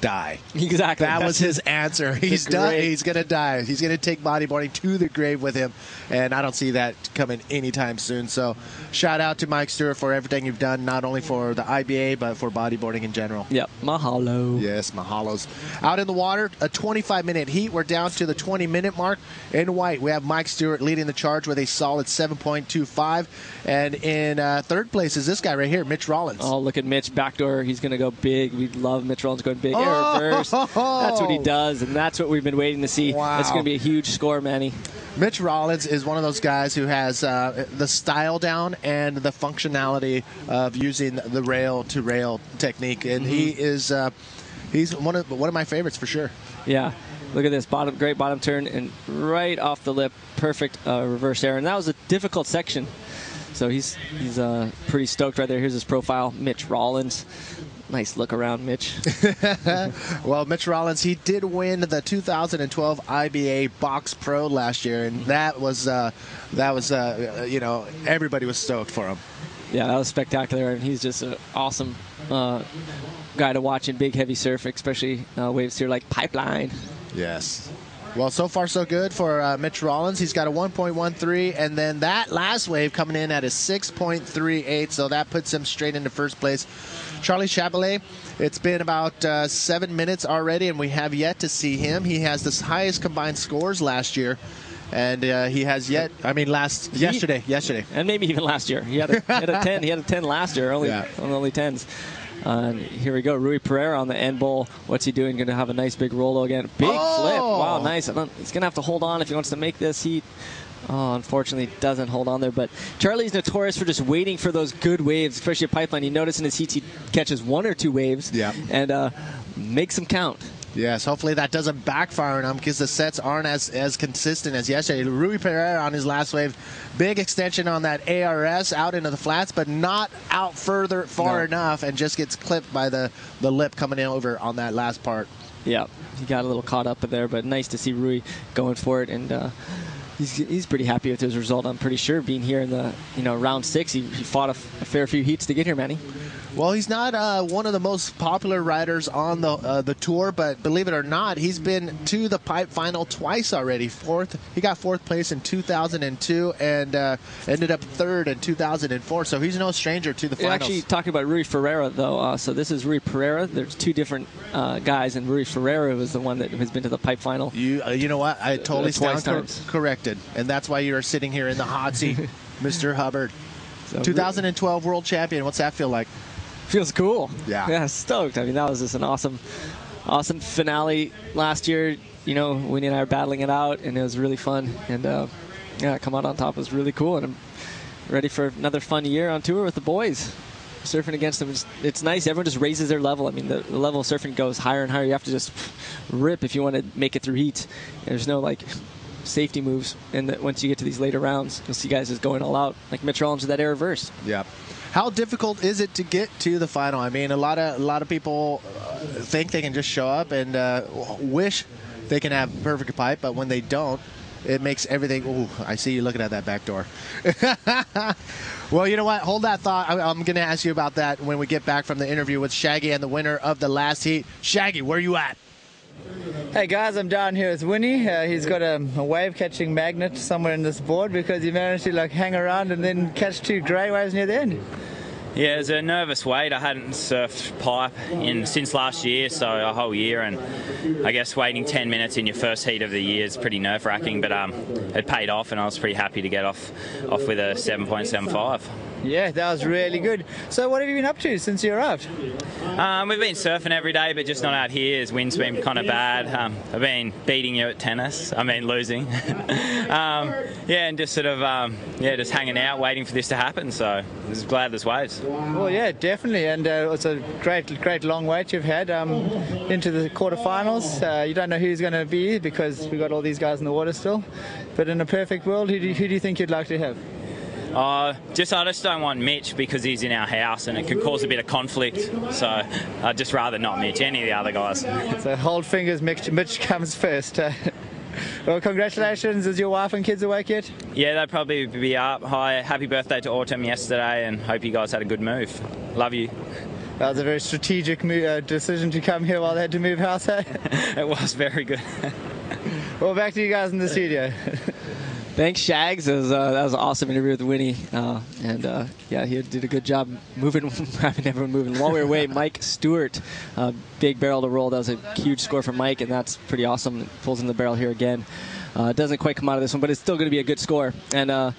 Die. Exactly. That was his answer. He's done. He's going to die. He's going to take bodyboarding to the grave with him, and I don't see that coming anytime soon. So shout out to Mike Stewart for everything you've done, not only for the IBA, but for bodyboarding in general. Yep. Mahalo. Yes, mahalos. Out in the water, a 25-minute heat. We're down to the 20-minute mark. In white, we have Mike Stewart leading the charge with a solid 7.25. And in third place is this guy right here, Mitch Rollins. Oh, look at Mitch. Backdoor. He's going to go big. We love Mitch Rollins going big. Reverse. That's what he does, and that's what we've been waiting to see. Wow. It's going to be a huge score, Manny. Mitch Rollins is one of those guys who has the style down and the functionality of using the rail-to-rail technique, and he's one of my favorites for sure. Yeah. Look at this great bottom turn, and right off the lip, perfect reverse air, and that was a difficult section. So he's pretty stoked right there. Here's his profile, Mitch Rollins. Nice look around, Mitch. Well, Mitch Rollins, he did win the 2012 IBA Box Pro last year, and that was everybody was stoked for him. Yeah, that was spectacular, and he's just an awesome guy to watch in big, heavy surf, especially waves here like Pipeline. Yes. Well, so far so good for Mitch Rollins. He's got a 1.13, and then that last wave coming in at a 6.38, so that puts him straight into first place. Charlie Chapelet, it's been about 7 minutes already, and we have yet to see him. He has the highest combined scores last year, and he has yesterday, and maybe even last year. He had a 10. He had a 10 last year, only 10s. Here we go. Rui Pereira on the end bowl. What's he doing? Going to have a nice big rolo again. Big flip. Wow, nice. He's going to have to hold on if he wants to make this heat. Oh, unfortunately, doesn't hold on there. But Charlie's notorious for just waiting for those good waves, especially at Pipeline. You notice in his heats he catches one or two waves and makes them count. Yes, hopefully that doesn't backfire on him because the sets aren't as consistent as yesterday. Rui Pereira on his last wave, big extension on that ARS out into the flats, but not out far enough, and just gets clipped by the lip coming in over on that last part. Yeah, he got a little caught up there, but nice to see Rui going for it, and he's pretty happy with his result. I'm pretty sure being here in the round 6, he fought a fair few heats to get here, Manny. Well, he's not one of the most popular riders on the tour, but believe it or not, he's been to the pipe final twice already. He got 4th place in 2002 and ended up 3rd in 2004. So he's no stranger to the finals. Actually, talking about Rui Ferreira, though, so this is Rui Pereira. There's 2 different guys, and Rui Ferreira was the one that has been to the pipe final. You know what? I totally stand corrected, and that's why you are sitting here in the hot seat, Mr. Hubbard. So 2012 World Champion. What's that feel like? Feels cool. Yeah, stoked. I mean, that was just an awesome finale last year. Winnie and I were battling it out, and it was really fun. And come out on top was really cool. And I'm ready for another fun year on tour with the boys. Surfing against them, it's nice. Everyone just raises their level. I mean, the level of surfing goes higher and higher. You have to just rip if you want to make it through heats. There's no safety moves. And once you get to these later rounds, you'll see guys just going all out, like Mitch Rollins with that air reverse. Yeah. How difficult is it to get to the final? I mean, a lot of people think they can just show up and wish they can have perfect pipe, but when they don't, it makes everything. Ooh, I see you looking at that back door. Well, you know what? Hold that thought. I'm going to ask you about that when we get back from the interview with Shaggy and the winner of the last heat. Shaggy, where are you at? Hey guys, I'm down here with Winnie. He's got a wave catching magnet somewhere in this board because he managed to hang around and then catch 2 grey waves near the end. Yeah, it was a nervous wait. I hadn't surfed pipe since last year, so a whole year, and I guess waiting 10 minutes in your first heat of the year is pretty nerve-wracking, but it paid off, and I was pretty happy to get off with a 7.75. Yeah, that was really good. So what have you been up to since you arrived? We've been surfing every day, but just not out here. The wind's been kind of bad. I've been beating you at tennis. I mean, losing. And just sort of, just hanging out, waiting for this to happen. So I was glad there's waves. Well, yeah, definitely. And it's a great long wait you've had into the quarterfinals. You don't know who's going to be because we've got all these guys in the water still. But in a perfect world, who do you think you'd like to have? I just don't want Mitch because he's in our house and it could cause a bit of conflict. So I'd just rather not Mitch, any of the other guys. So hold fingers, Mitch comes first. Well, congratulations. Is your wife and kids awake yet? Yeah, they'll probably be up. Hi, happy birthday to Autumn yesterday, and hope you guys had a good move. Love you. That was a very strategic decision to come here while they had to move house. It was very good. Well, back to you guys in the studio. Thanks, Shags. That was an awesome interview with Winnie. He did a good job having everyone moving. While we were away, Mike Stewart, big barrel to roll. That was a huge score for Mike, and that's pretty awesome. It pulls in the barrel here again. Doesn't quite come out of this one, but it's still going to be a good score. And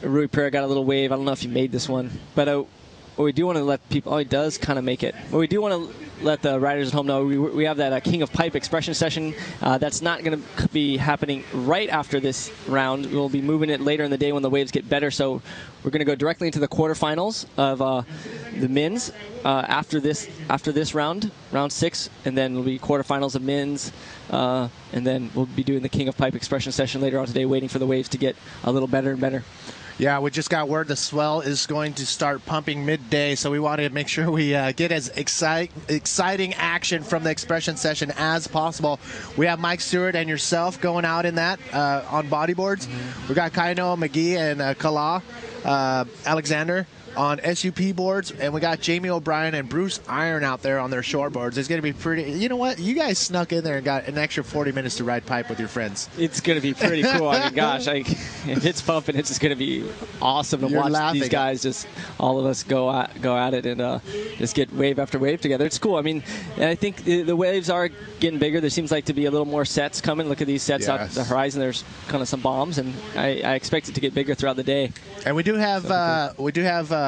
Rui Pereira got a little wave. I don't know if he made this one. But we do want to let people... Oh, he does kind of make it. But we do want to let the riders at home know we have that King of Pipe expression session. That's not going to be happening right after this round. We'll be moving it later in the day when the waves get better. So we're going to go directly into the quarterfinals of the men's after this round 6, and then we'll be quarterfinals of men's, and then we'll be doing the King of Pipe expression session later on today, waiting for the waves to get a little better and better. Yeah, we just got word the swell is going to start pumping midday, so we wanted to make sure we get as exciting action from the expression session as possible. We have Mike Stewart and yourself going out in that on bodyboards. We got Kaino McGee and Kala Alexander on SUP boards, and we got Jamie O'Brien and Bruce Iron out there on their shortboards. It's going to be pretty... You know what? You guys snuck in there and got an extra 40 minutes to ride pipe with your friends. It's going to be pretty cool. I mean, gosh, if it's pumping, it's just going to be awesome to watch these guys, just all of us go at it and just get wave after wave together. It's cool. I mean, I think the waves are getting bigger. There seems like to be a little more sets coming. Look at these sets out the horizon. There's kind of some bombs, and I expect it to get bigger throughout the day. And we do have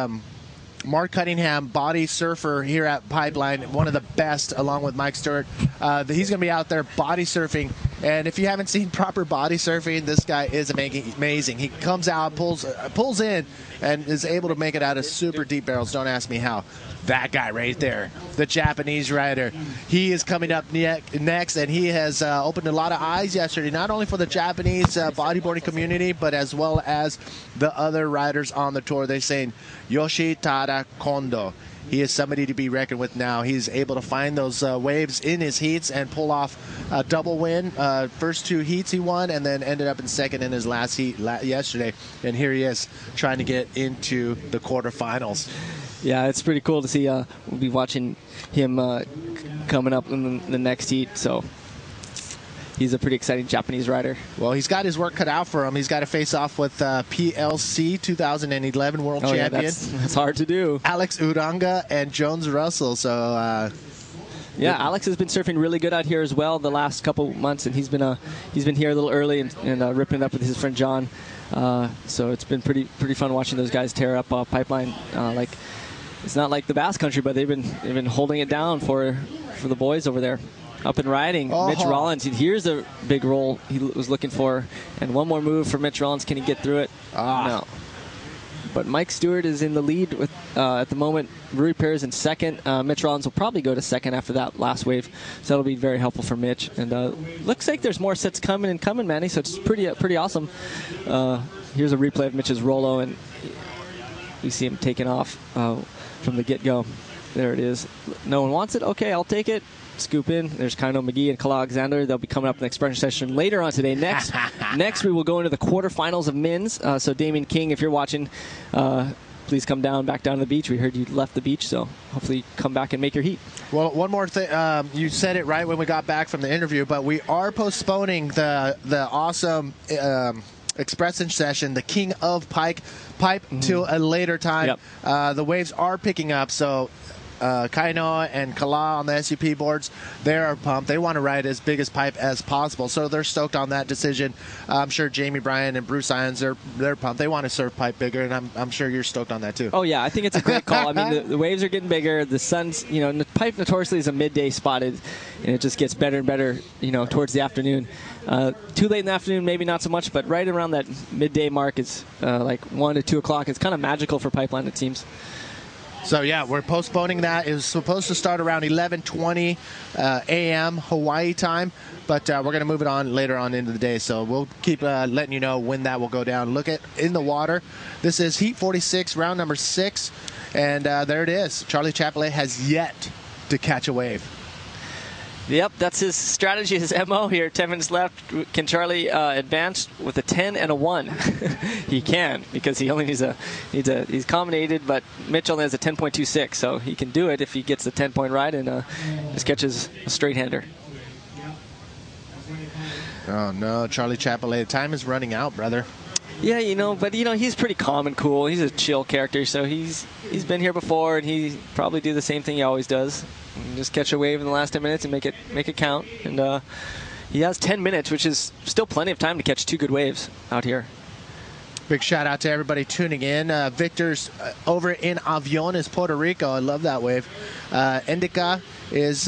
Mark Cunningham, body surfer here at Pipeline, one of the best, along with Mike Stewart. He's going to be out there body surfing And if you haven't seen proper body surfing, this guy is amazing. He comes out, pulls in, and is able to make it out of super deep barrels. Don't ask me how. That guy right there, the Japanese rider, he is coming up next, and he has opened a lot of eyes yesterday, not only for the Japanese bodyboarding community, but as well as the other riders on the tour. They're saying Yoshitada Kondo. He is somebody to be reckoned with now. He's able to find those waves in his heats and pull off a double win. First 2 heats he won, and then ended up in second in his last heat yesterday. And here he is trying to get into the quarterfinals. Yeah, it's pretty cool to see. We'll be watching him coming up in the next heat. So he's a pretty exciting Japanese rider. Well, he's got his work cut out for him. He's got to face off with PLC 2011 world champion. That's hard to do. Alex Uranga and Jones Russell. So. Yeah, Alex has been surfing really good out here as well the last couple months, and he's been here a little early and ripping it up with his friend John. So it's been pretty fun watching those guys tear up Pipeline. It's not like the Basque Country, but they've been holding it down for the boys over there. Up and riding. Mitch Rollins. Here's a big roll he was looking for. And one more move for Mitch Rollins. Can he get through it? No. But Mike Stewart is in the lead with at the moment. Rui Perez in second. Mitch Rollins will probably go to second after that last wave. So that'll be very helpful for Mitch. And looks like there's more sets coming, Manny. So it's pretty awesome. Here's a replay of Mitch's Rolo, and we see him taking off from the get-go. There it is. No one wants it? Okay, I'll take it. Scoop in. There's Kino McGee and Kala Alexander. They'll be coming up in the expression session later on today. Next we will go into the quarterfinals of men's. So Damien King, if you're watching, please come back down to the beach. We heard you left the beach, so hopefully come back and make your heat. Well, one more thing. You said it right when we got back from the interview, but we are postponing the awesome expression session, the King of Pipe, till a later time. Yep. The waves are picking up, so Kainoa and Kala on the SUP boards, they are pumped. They want to ride as big as pipe as possible, so they're stoked on that decision. I'm sure Jamie Bryan and Bruce Irons, they're pumped. They want to surf pipe bigger, and I'm sure you're stoked on that too. Oh yeah, I think it's a great call. I mean, the waves are getting bigger. The sun's, pipe notoriously is a midday spotted, and it just gets better and better, towards the afternoon. Too late in the afternoon, maybe not so much, but right around that midday mark is like 1 to 2 o'clock. It's kind of magical for Pipeline, it seems. So, yeah, we're postponing that. It was supposed to start around 11:20 a.m. Hawaii time, but we're going to move it on later on into the day. So we'll keep letting you know when that will go down. Look at in the water. This is Heat 46, round number 6, and there it is. Charlie Chapelet has yet to catch a wave. Yep, that's his strategy, his MO here. 10 minutes left. Can Charlie advance with a 10 and a 1? He can, because he only needs he's combinated, but Mitch only has a 10.26, so he can do it if he gets the 10-point ride and just catches a straight-hander. Oh, no, Charlie Chapelet. Time is running out, brother. Yeah, but he's pretty calm and cool. He's a chill character, so he's been here before, and he probably do the same thing he always does. Just catch a wave in the last 10 minutes and make it count. And he has 10 minutes, which is still plenty of time to catch 2 good waves out here. Big shout out to everybody tuning in. Victor's over in Aviones, Puerto Rico. I love that wave. Indica is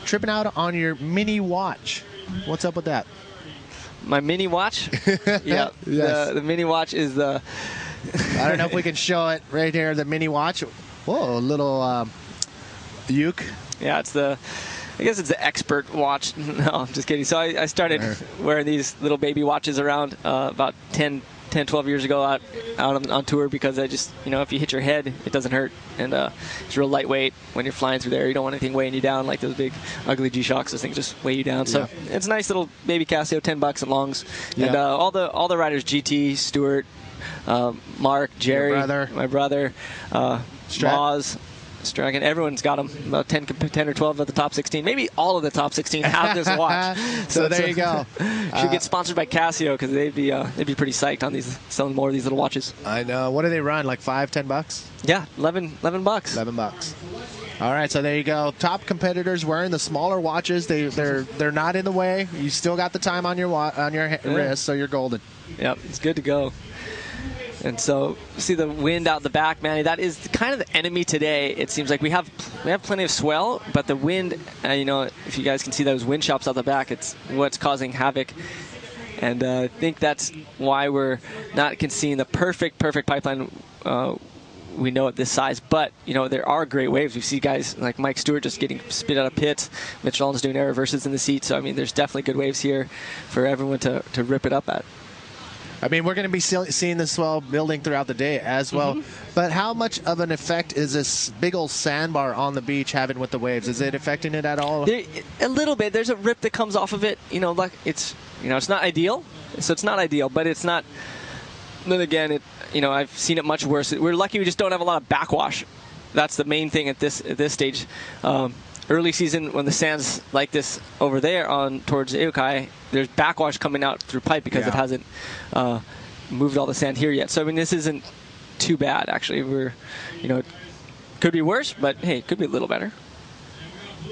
tripping out on your mini watch. What's up with that? My mini watch? Yeah. Yes. The mini watch is the... I don't know if we can show it right here, the mini watch. Whoa, a little uke. Yeah, I guess it's the expert watch. No, I'm just kidding. So I started wearing these little baby watches around about 10, 12 years ago out on tour, because I just, if you hit your head, it doesn't hurt. And it's real lightweight when you're flying through there. You don't want anything weighing you down like those big, ugly G-Shocks. Those things just weigh you down. So it's a nice little baby Casio, $10 at Longs. Yeah. And all the riders, GT, Stewart, Mark, Jerry, my brother, Moz, Stragan, everyone's got them. About 10 or 12 of the top 16. Maybe all of the top 16 have this watch. So there you go. Should get sponsored by Casio, because they'd be pretty psyched on selling more of these little watches. I know. What do they run? Like $5-10? Yeah, $11. $11. All right, so there you go. Top competitors wearing the smaller watches. They're not in the way. You still got the time on your wrist, so you're golden. Yep, it's good to go. And so, see the wind out the back, Manny. That is kind of the enemy today. It seems like we have plenty of swell, but the wind, you know, if you guys can see those wind chops out the back, it's what's causing havoc. And I think that's why we're not seeing the perfect pipeline we know at this size. But, you know, there are great waves. We see guys like Mike Stewart just getting spit out of pits. Mitch Rollins doing air reverses in the seat. So, I mean, there's definitely good waves here for everyone to rip it up at. I mean, we're going to be seeing the swell building throughout the day as well. But how much of an effect is this big old sandbar on the beach having with the waves? Is it affecting it at all? A little bit. There's a rip that comes off of it. You know, like it's not ideal. So it's not ideal, but it's not. Then again, I've seen it much worse. We're lucky we just don't have a lot of backwash. That's the main thing at this stage. Early season, when the sand's like this over there towards Eokai, there's backwash coming out through pipe because it hasn't moved all the sand here yet. So I mean, this isn't too bad actually. It could be worse, but hey, it could be a little better.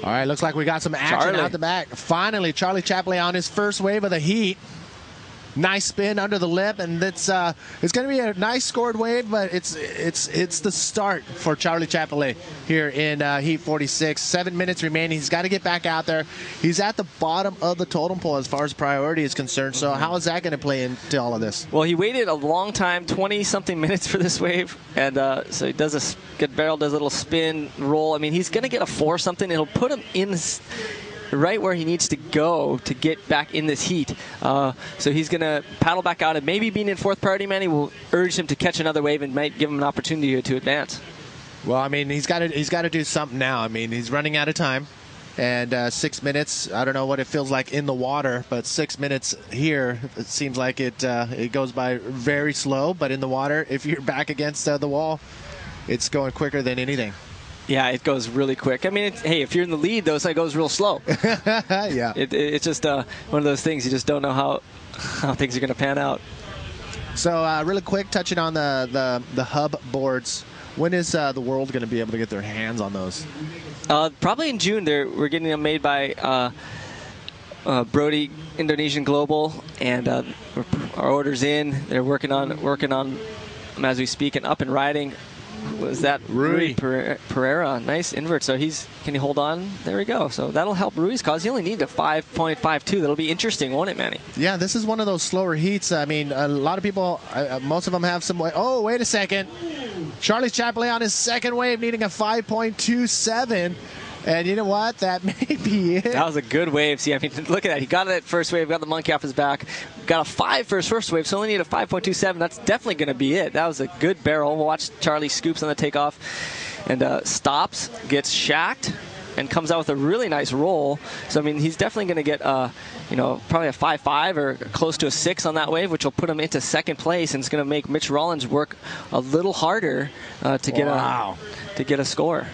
All right, looks like we got some action out the back. Finally, Charlie Chapley on his first wave of the heat. Nice spin under the lip, and it's going to be a nice scored wave, but it's the start for Charlie Chapley here in Heat 46. 7 minutes remaining. He's got to get back out there. He's at the bottom of the totem pole as far as priority is concerned. So how is that going to play into all of this? Well, he waited a long time, 20-something minutes for this wave, and so he does a good barrel, does a little spin, roll. I mean, he's going to get a 4-something. It'll put him in right where he needs to go to get back in this heat. So he's going to paddle back out, and maybe being in fourth priority, Manny will urge him to catch another wave and might give him an opportunity to advance. Well, I mean, he's got to do something now. I mean, he's running out of time, and 6 minutes. I don't know what it feels like in the water, but 6 minutes here, it seems like it goes by very slow. But in the water, if you're back against the wall, it's going quicker than anything. Yeah, it goes really quick. I mean, hey, if you're in the lead, though, it goes real slow. Yeah. It's just one of those things. You just don't know how things are going to pan out. So really quick, touching on the hub boards, when is the world going to be able to get their hands on those? Probably in June. We're getting them made by Brody Indonesian Global, and our order's in. They're working on them as we speak and up and riding. Was that Rui Pereira? Nice invert. So can he hold on? There we go. So that'll help Rui's cause. He only needed a 5.52. That'll be interesting, won't it, Manny? Yeah, this is one of those slower heats. I mean, a lot of people, most of them have some way. Oh, wait a second. Charlie Chapley on his second wave needing a 5.27. And you know what? That may be it. That was a good wave. See, I mean, look at that. He got that first wave, got the monkey off his back, got a 5 for his first wave, so only need a 5.27. That's definitely going to be it. That was a good barrel. We'll watch Charlie scoops on the takeoff and stops, gets shacked, and comes out with a really nice roll. So, I mean, he's definitely going to get, probably a 5.5 or close to a 6 on that wave, which will put him into second place, and it's going to make Mitch Rollins work a little harder to get a score.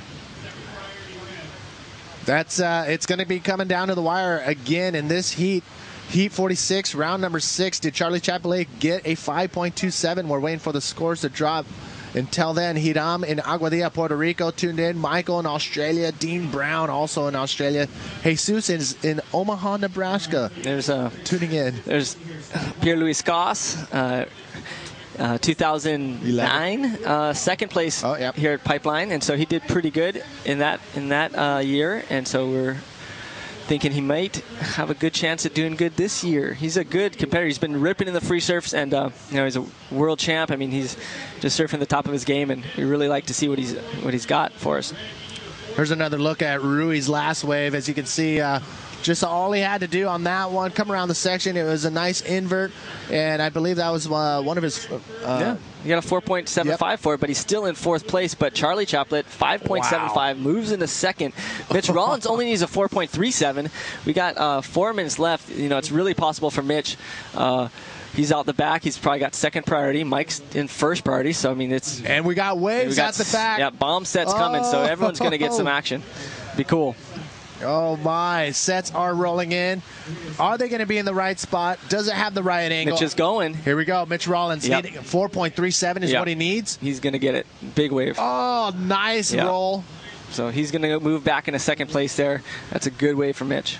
That's it's going to be coming down to the wire again in this heat. Heat 46, round number 6. Did Charlie Chapley get a 5.27? We're waiting for the scores to drop. Until then, Hiram in Aguadilla, Puerto Rico, tuned in. Michael in Australia. Dean Brown also in Australia. Jesus is in Omaha, Nebraska. There's tuning in. There's Pierre-Louis Goss. 2009, second place here at Pipeline, and so he did pretty good in that year, and so we're thinking he might have a good chance at doing good this year. He's a good competitor. He's been ripping in the free surfs, and he's a world champ. I mean, he's just surfing the top of his game, and we really like to see what he's got for us. Here's another look at Rui's last wave. As you can see, just all he had to do on that one, come around the section. It was a nice invert, and I believe that was one of his... He got a 4.75 for it, but he's still in fourth place. But Charlie Chapley, 5.75, moves into second. Mitch Rollins only needs a 4.37. We got 4 minutes left. It's really possible for Mitch. He's out the back. He's probably got second priority. Mike's in first priority. So, I mean, it's... And we got waves at the back. Yeah, bomb sets coming, so everyone's going to get some action. Be cool. Oh, my. Sets are rolling in. Are they going to be in the right spot? Does it have the right angle? Mitch is going. Here we go. Mitch Rollins. 4.37 is what he needs. He's going to get it. Big wave. Oh, nice roll. So he's going to move back into second place there. That's a good wave for Mitch.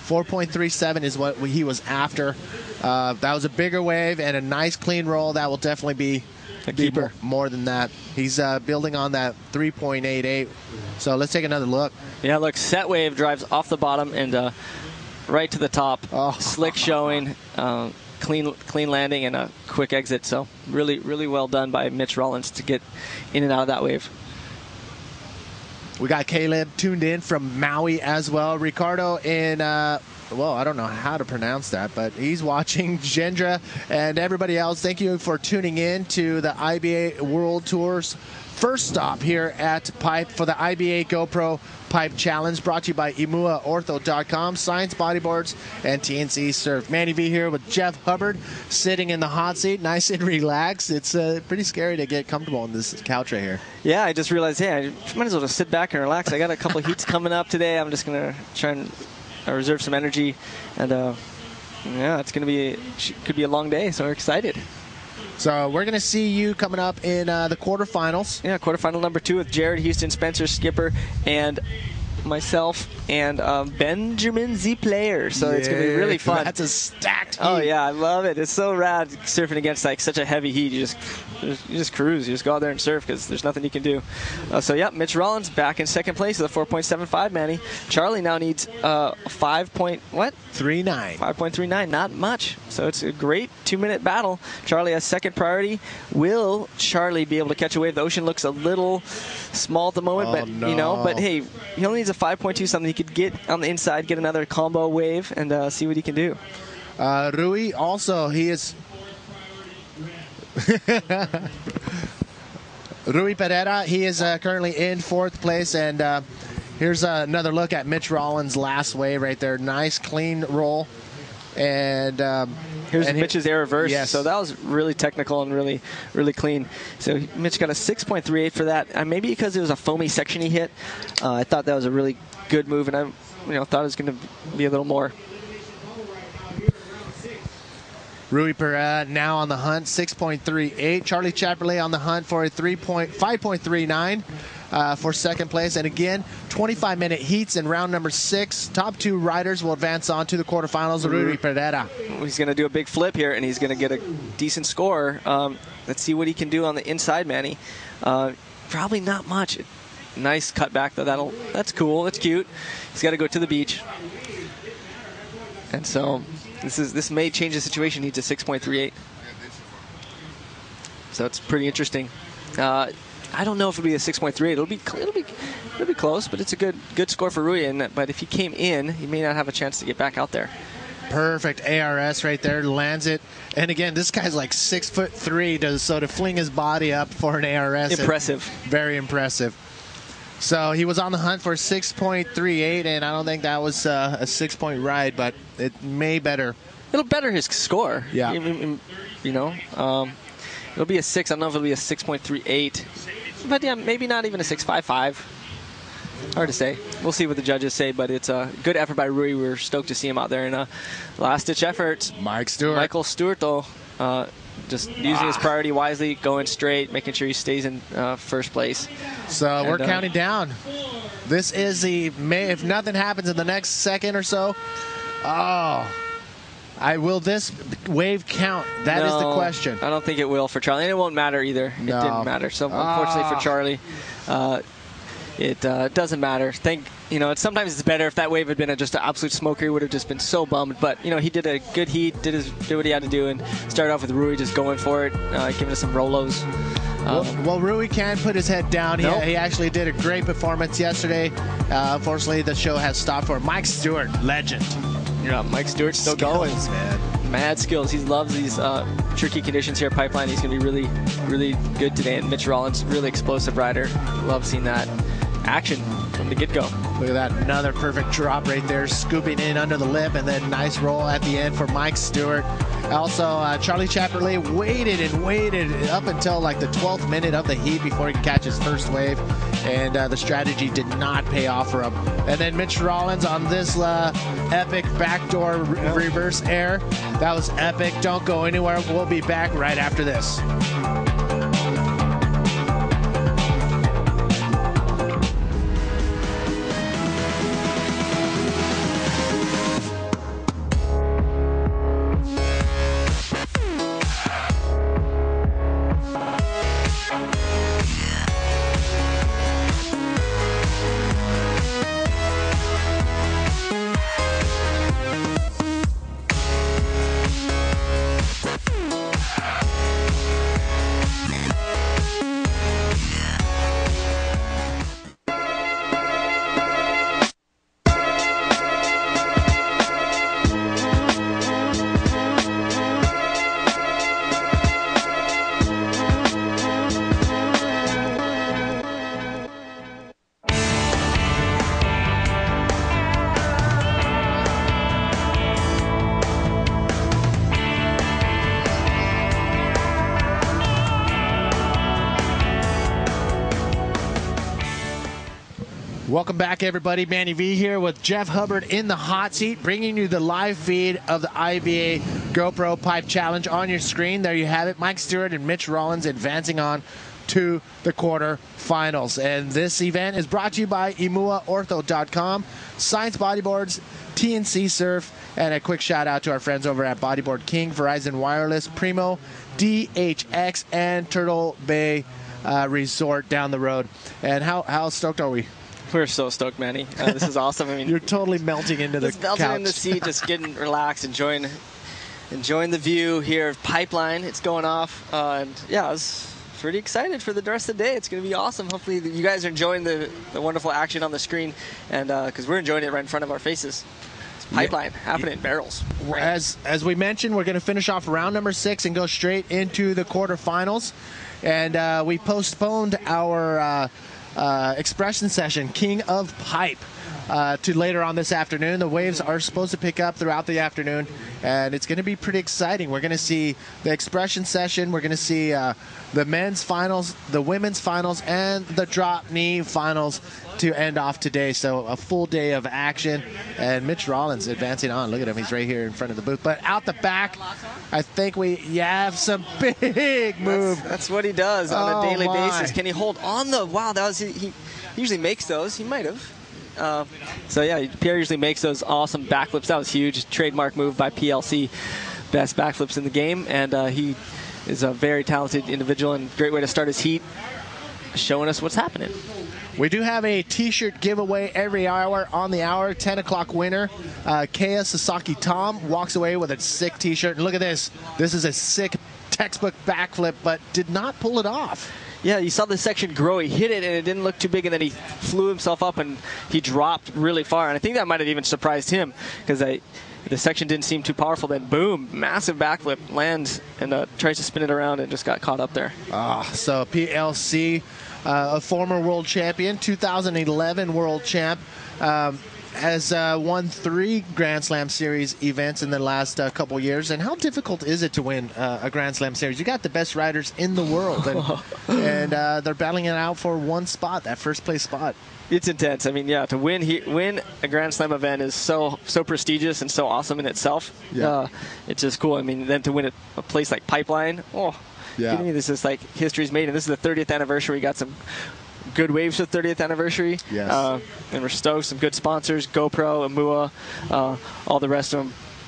4.37 is what he was after. That was a bigger wave and a nice clean roll. That will definitely be a keeper. More than that. He's building on that 3.88. So let's take another look. Yeah, look, set wave drives off the bottom and right to the top. Slick showing, clean landing, and a quick exit. So really, really well done by Mitch Rollins to get in and out of that wave. We got Caleb tuned in from Maui as well. Ricardo in, well, I don't know how to pronounce that, but he's watching. Gendra and everybody else, thank you for tuning in to the IBA World Tour's first stop here at Pipe for the IBA GoPro Pipe Challenge, brought to you by EmuaOrtho.com, Science Bodyboards, and TNC Surf. Manny V here with Jeff Hubbard, sitting in the hot seat, nice and relaxed. It's pretty scary to get comfortable on this couch right here. Yeah, I just realized, hey, I might as well just sit back and relax. I got a couple of heats coming up today. I'm just going to try and reserve some energy. And, yeah, it's going to be, could be a long day, so we're excited. So we're going to see you coming up in the quarterfinals. Yeah, quarterfinal number 2 with Jared Houston, Spencer Skipper, and myself and Benjamin Z Player. So it's going to be really fun. That's a stacked heat. Oh, yeah, I love it. It's so rad surfing against like such a heavy heat. You just cruise. You just go out there and surf because there's nothing you can do. So, yeah, Mitch Rollins back in second place with a 4.75, Manny. Charlie now needs 5.39. 5.39, not much. So it's a great 2-minute battle. Charlie has second priority. Will Charlie be able to catch a wave? The ocean looks a little small at the moment, but no. you know, but hey, he only needs a 5.2 something. He could get on the inside, get another combo wave, and see what he can do. Rui also, he is Rui Pereira, he is currently in fourth place, and here's another look at Mitch Rollins' last wave right there. Nice clean roll. And here's Mitch's air reverse. Yes. So that was really technical and really, really clean. So Mitch got a 6.38 for that. Maybe because it was a foamy section he hit. I thought that was a really good move, and I thought it was going to be a little more. Rui Pereira now on the hunt, 6.38. Charlie Chaperle on the hunt for a 5.39 for second place. And again, 25-minute heats in round number 6. Top 2 riders will advance on to the quarterfinals. Rui Pereira. He's going to do a big flip here, and he's going to get a decent score. Let's see what he can do on the inside, Manny. Probably not much. Nice cutback, though. That's cool. That's cute. He's got to go to the beach. And so this may change the situation. He needs a 6.38. So it's pretty interesting. I don't know if it'll be a 6.38. It'll be close, but it's a good score for Rui. But if he came in, he may not have a chance to get back out there. Perfect ARS right there, lands it. And again, this guy's like 6'3", so to fling his body up for an ARS, impressive, very impressive. So he was on the hunt for 6.38, and I don't think that was a 6-point ride, but it may better. It'll better his score. Yeah. It'll be a 6. I don't know if it'll be a 6.38, but yeah, maybe not even a 6.55. Hard to say. We'll see what the judges say, but it's a good effort by Rui. We're stoked to see him out there in a last-ditch effort. Michael Stewart, though, just using his priority wisely, going straight, making sure he stays in first place. So we're counting down. This is if nothing happens in the next second or so, will this wave count? That is the question. I don't think it will for Charlie, and it won't matter either. No. It didn't matter. So unfortunately for Charlie, it doesn't matter. Sometimes it's better if that wave had been just an absolute smoker. He would have just been so bummed. But he did a good heat, did what he had to do, and started off with Rui just going for it, giving us some Rolos. Well, Rui can't put his head down. Nope. He actually did a great performance yesterday. Unfortunately, the show has stopped for Mike Stewart, legend. Yeah, Mike Stewart's still going. Man. Mad skills. He loves these tricky conditions here at Pipeline. He's going to be really, really good today. And Mitch Rollins, really explosive rider. Love seeing that action from the get-go. Look at that. Another perfect drop right there, scooping in under the lip, and then nice roll at the end for Mike Stewart. Also, Charlie Chaperle waited and waited up until like the 12th minute of the heat before he could catch his first wave, and the strategy did not pay off for him. And then Mitch Rollins on this epic backdoor reverse air. That was epic. Don't go anywhere. We'll be back right after this. Welcome back, everybody. Manny V here with Jeff Hubbard in the hot seat, bringing you the live feed of the IBA GoPro Pipe Challenge on your screen. There you have it. Mike Stewart and Mitch Rollins advancing on to the quarterfinals. And this event is brought to you by imuaortho.com, Science Bodyboards, TNC Surf, and a quick shout out to our friends over at Bodyboard King, Verizon Wireless, Primo, DHX, and Turtle Bay Resort down the road. And how stoked are we? We're so stoked, Manny. This is awesome. I mean, you're totally melting into the couch. Melting in the seat, just getting relaxed, enjoying the view here of Pipeline. It's going off, and yeah, I was pretty excited for the rest of the day. It's going to be awesome. Hopefully, you guys are enjoying the wonderful action on the screen, and because we're enjoying it right in front of our faces. It's Pipeline happening in barrels. As we mentioned, we're going to finish off round number 6 and go straight into the quarterfinals, and we postponed our expression session, King of Pipe, to later on this afternoon. The waves are supposed to pick up throughout the afternoon, and it's going to be pretty exciting. We're going to see the expression session. We're going to see the men's finals, the women's finals, and the drop knee finals to end off today. So a full day of action, and Mitch Rollins advancing on. Look at him. He's right here in front of the booth. But out the back, I think we have some big move. That's what he does on a daily basis. Can he hold on the... Wow, that was... He usually makes those. He might have. So yeah, Pierre usually makes those awesome backflips. That was huge. Trademark move by PLC. Best backflips in the game. And he is a very talented individual and great way to start his heat, showing us what's happening. We do have a t-shirt giveaway every hour on the hour. 10 o'clock winner, Kea Sasaki Tom, walks away with a sick t-shirt. And look at this. This is a sick textbook backflip, but did not pull it off. Yeah, you saw the section grow. He hit it, and it didn't look too big, and then he flew himself up, and he dropped really far. And I think that might have even surprised him, because the section didn't seem too powerful. Then, boom, massive backflip, lands, and tries to spin it around and just got caught up there. So PLC, a former world champion, 2011 world champ, has won 3 Grand Slam Series events in the last couple years. And how difficult is it to win a Grand Slam Series? You got the best riders in the world, and they're battling it out for one spot, that first place spot. It's intense. I mean, yeah, to win a Grand Slam event is so prestigious and so awesome in itself. Yeah. It's just cool. I mean, then to win a place like Pipeline, yeah. Kidding me? This is like history's made, and this is the 30th anniversary. We got some good waves for the 30th anniversary. Yes. And we're stoked. Some good sponsors, GoPro, Amua, all the rest of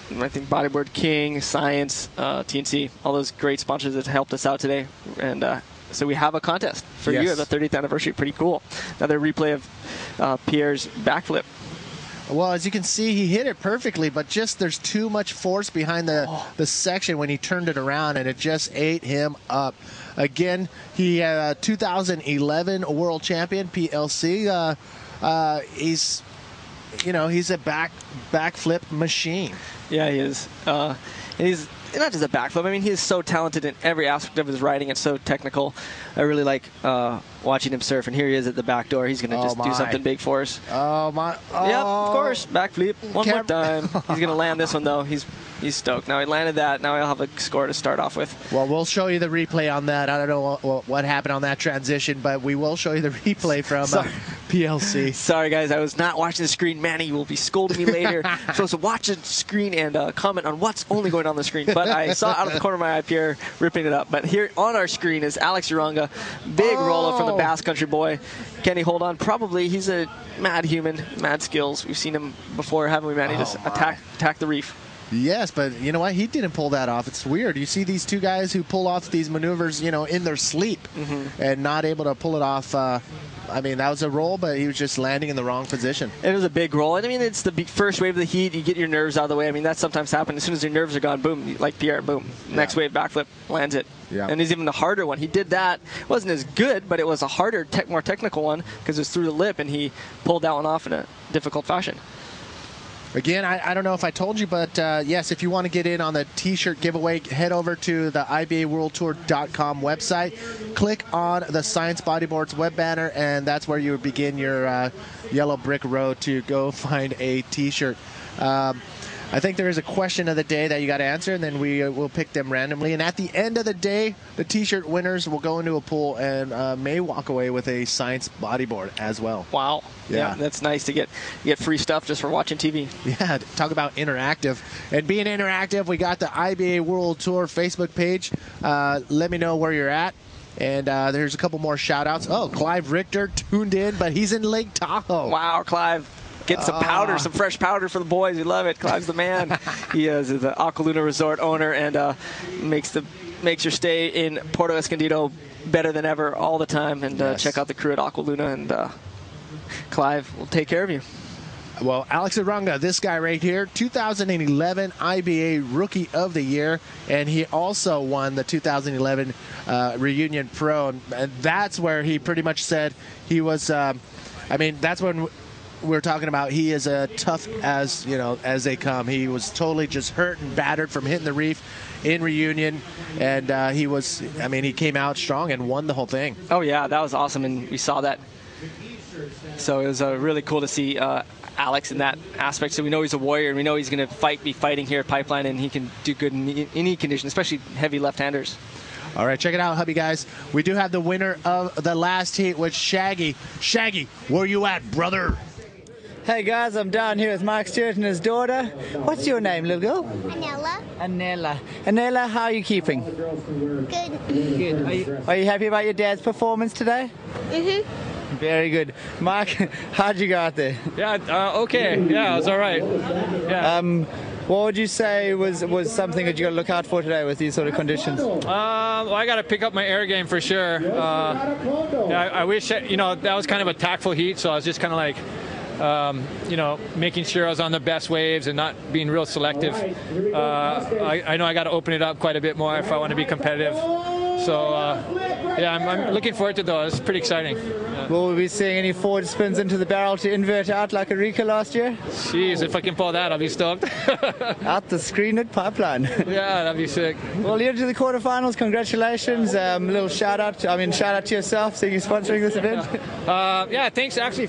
them. I think Bodyboard King, Science, TNC, all those great sponsors that helped us out today. And so we have a contest for you at the 30th anniversary. Pretty cool. Another replay of Pierre's backflip. Well, as you can see, he hit it perfectly, but just there's too much force behind the section when he turned it around, and it just ate him up. Again, he 2011 world champion, PLC. He's a backflip machine. Yeah, he is. And he's not just a backflip. I mean, he is so talented in every aspect of his riding. It's so technical. I really like watching him surf. And here he is at the back door. He's going to just do something big for us. Oh, my. Oh. Yep, of course. Backflip. One more time. He's going to land this one, though. He's stoked. Now he landed that. Now he'll have a score to start off with. Well, we'll show you the replay on that. I don't know what happened on that transition, but we will show you the replay from PLC. Sorry, guys. I was not watching the screen. Manny will be scolding me later. I'm supposed to watch the screen and comment on what's only going on the screen. But I saw out of the corner of my eye Pierre ripping it up. But here on our screen is Alex Uranga. Big roller from the Basque Country boy. Can he hold on? Probably. He's a mad human, mad skills. We've seen him before, haven't we, Manny? Just attack the reef. Yes, but you know what? He didn't pull that off. It's weird. You see these two guys who pull off these maneuvers, in their sleep and not able to pull it off. I mean, that was a roll, but he was just landing in the wrong position. It was a big roll. I mean, it's the first wave of the heat. You get your nerves out of the way. I mean, that sometimes happens. As soon as your nerves are gone, boom, like Pierre, boom. Next wave, backflip, lands it. Yeah. And there's even a harder one. He did that. It wasn't as good, but it was a harder, more technical one because it was through the lip, and he pulled that one off in a difficult fashion. Again, I don't know if I told you, but yes, if you want to get in on the t-shirt giveaway, head over to the IBAWorldTour.com website. Click on the Science Bodyboards web banner, and that's where you begin your yellow brick road to go find a t-shirt. I think there is a question of the day that you got to answer, and then we will pick them randomly. And at the end of the day, the t-shirt winners will go into a pool and may walk away with a Science bodyboard as well. Wow. Yeah. That's nice to get free stuff just for watching TV. Yeah, talk about interactive. And being interactive, we got the IBA World Tour Facebook page. Let me know where you're at. And there's a couple more shout-outs. Oh, Clive Richter tuned in, but he's in Lake Tahoe. Wow, Clive. Get some powder, some fresh powder for the boys. We love it. Clive's the man. He is the Aqualuna Resort owner and makes your stay in Puerto Escondido better than ever all the time. And check out the crew at Aqualuna, and Clive will take care of you. Well, Alex Arunga, this guy right here, 2011 IBA Rookie of the Year, and he also won the 2011 Reunion Pro, and that's where he pretty much said he was. That's when we're talking about he is tough as as they come. He was totally just hurt and battered from hitting the reef in Reunion, and he came out strong and won the whole thing. Oh yeah, that was awesome, and we saw that. So it was really cool to see Alex in that aspect. So we know he's a warrior, and we know he's going to be fighting here at Pipeline, and he can do good in any condition, especially heavy left-handers. All right, check it out, hubby guys. We do have the winner of the last heat, which Shaggy. Shaggy, where you at, brother? Hey guys, I'm down here with Mike Stewart and his daughter. What's your name, little girl? Anella. Anella. Anella, how are you keeping? Good. Good. Are you happy about your dad's performance today? Mhm. Very good. Mark, how'd you go out there? Yeah, okay. Yeah, it was all right. Yeah. What would you say was something that you got to look out for today with these sort of conditions? Well, I got to pick up my air game for sure. I wish, that was kind of a tactful heat, so I was just kind of like, making sure I was on the best waves and not being real selective. I know I got to open it up quite a bit more if I want to be competitive. So, I'm looking forward to those. It's pretty exciting. Will we be seeing any forward spins into the barrel to invert out like Erika last year? Jeez, if I can pull that, I'll be stoked. Out the screen at Pipeline. Yeah, that'd be sick. Well, you're into the quarterfinals. Congratulations. Little shout out to yourself, seeing you sponsoring this event. Thanks. Actually,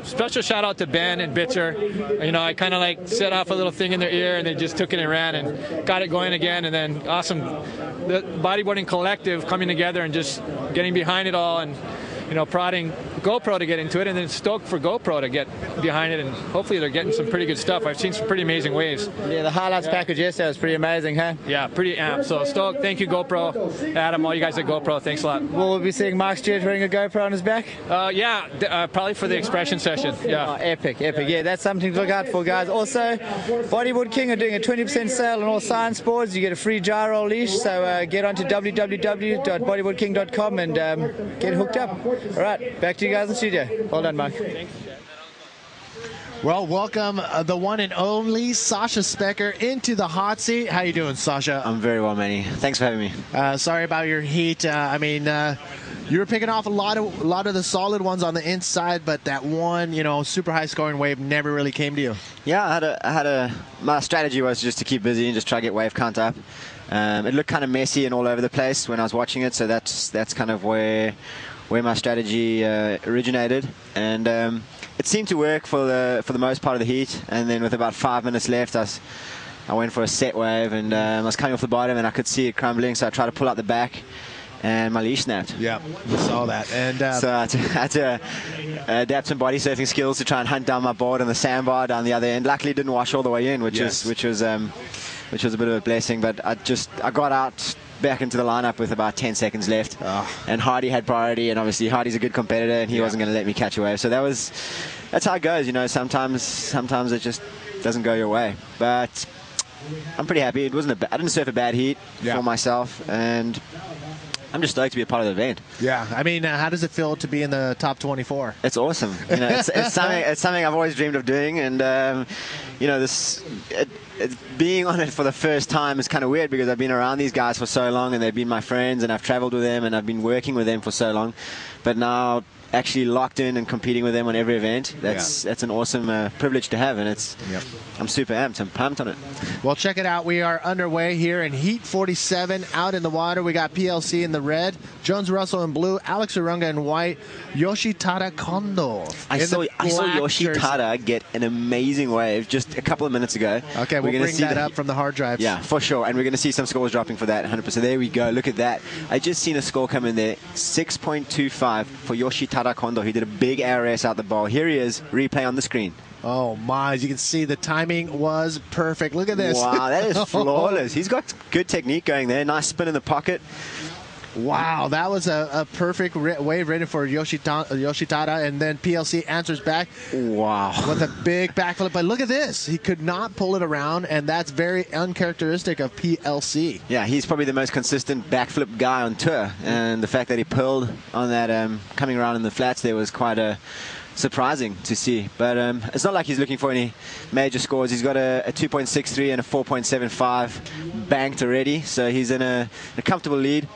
special shout out to Ben and Bitcher. I kind of set off a little thing in their ear, and they just took it and ran and got it going again. And then awesome, the bodyboarding collective coming together and just getting behind it all, and prodding GoPro to get into it, and then stoked for GoPro to get behind it, and hopefully they're getting some pretty good stuff. I've seen some pretty amazing waves. Yeah, the highlights package yesterday was pretty amazing, huh? Yeah, pretty amped. So stoked. Thank you, GoPro. Adam, all you guys at GoPro, thanks a lot. Will we be seeing Mark Stewart wearing a GoPro on his back? Probably for the expression session. Yeah. Oh, epic. Yeah, that's something to look out for, guys. Also, Bodyboard King are doing a 20% sale on all science boards. You get a free gyro leash, so get onto www.bodyboardking.com and get hooked up. All right, back to you guys in the studio. Well done, Mike. Well, welcome the one and only Sasha Specker into the hot seat. How you doing, Sasha? I'm very well, Manny. Thanks for having me. Sorry about your heat. You were picking off a lot of the solid ones on the inside, but that one, super high scoring wave never really came to you. Yeah, my strategy was just to keep busy and just try to get wave count up. It looked kind of messy and all over the place when I was watching it, so that's kind of where my strategy originated, and it seemed to work for the most part of the heat. And then with about 5 minutes left, I went for a set wave, and I was coming off the bottom, and I could see it crumbling, so I tried to pull out the back, and my leash snapped. Yeah, I saw that. And so I had to adapt some body surfing skills to try and hunt down my board on the sandbar down the other end. Luckily, it didn't wash all the way in, which was a bit of a blessing. But I got out back into the lineup with about 10 seconds left, and Hardy had priority, and obviously Hardy's a good competitor, and he wasn't going to let me catch a wave. So that's how it goes, sometimes it just doesn't go your way. But I'm pretty happy. I didn't surf a bad heat for myself, and I'm just stoked to be a part of the event. Yeah, how does it feel to be in the top 24? It's awesome. It's something I've always dreamed of doing, and being on it for the first time is kind of weird because I've been around these guys for so long, and they've been my friends, and I've traveled with them, and I've been working with them for so long. But now, actually locked in and competing with them on every event, that's an awesome privilege to have, and I'm super amped. I'm pumped on it. Well, check it out. We are underway here in Heat 47 out in the water. We got PLC in the red, Jones Russell in blue, Alex Arunga in white, Yoshitada Kondo. I saw Yoshitada get an amazing wave just a couple of minutes ago. Okay, we'll bring that up from the hard drives. Yeah, for sure. And we're going to see some scores dropping for that, 100%. There we go. Look at that. I just seen a score come in there, 6.25 for Yoshitada Tarakondo. He did a big RS out the ball. Here he is, replay on the screen. Oh my, as you can see, the timing was perfect. Look at this. Wow, that is flawless. He's got good technique going there. Nice spin in the pocket. Wow, that was a perfect wave rated for Yoshitada, and then PLC answers back. Wow. With a big backflip. But look at this. He could not pull it around, and that's very uncharacteristic of PLC. Yeah, he's probably the most consistent backflip guy on tour, and the fact that he pulled on that coming around in the flats there was quite surprising to see. But it's not like he's looking for any major scores. He's got a 2.63 and a 4.75 banked already, so he's in a comfortable lead.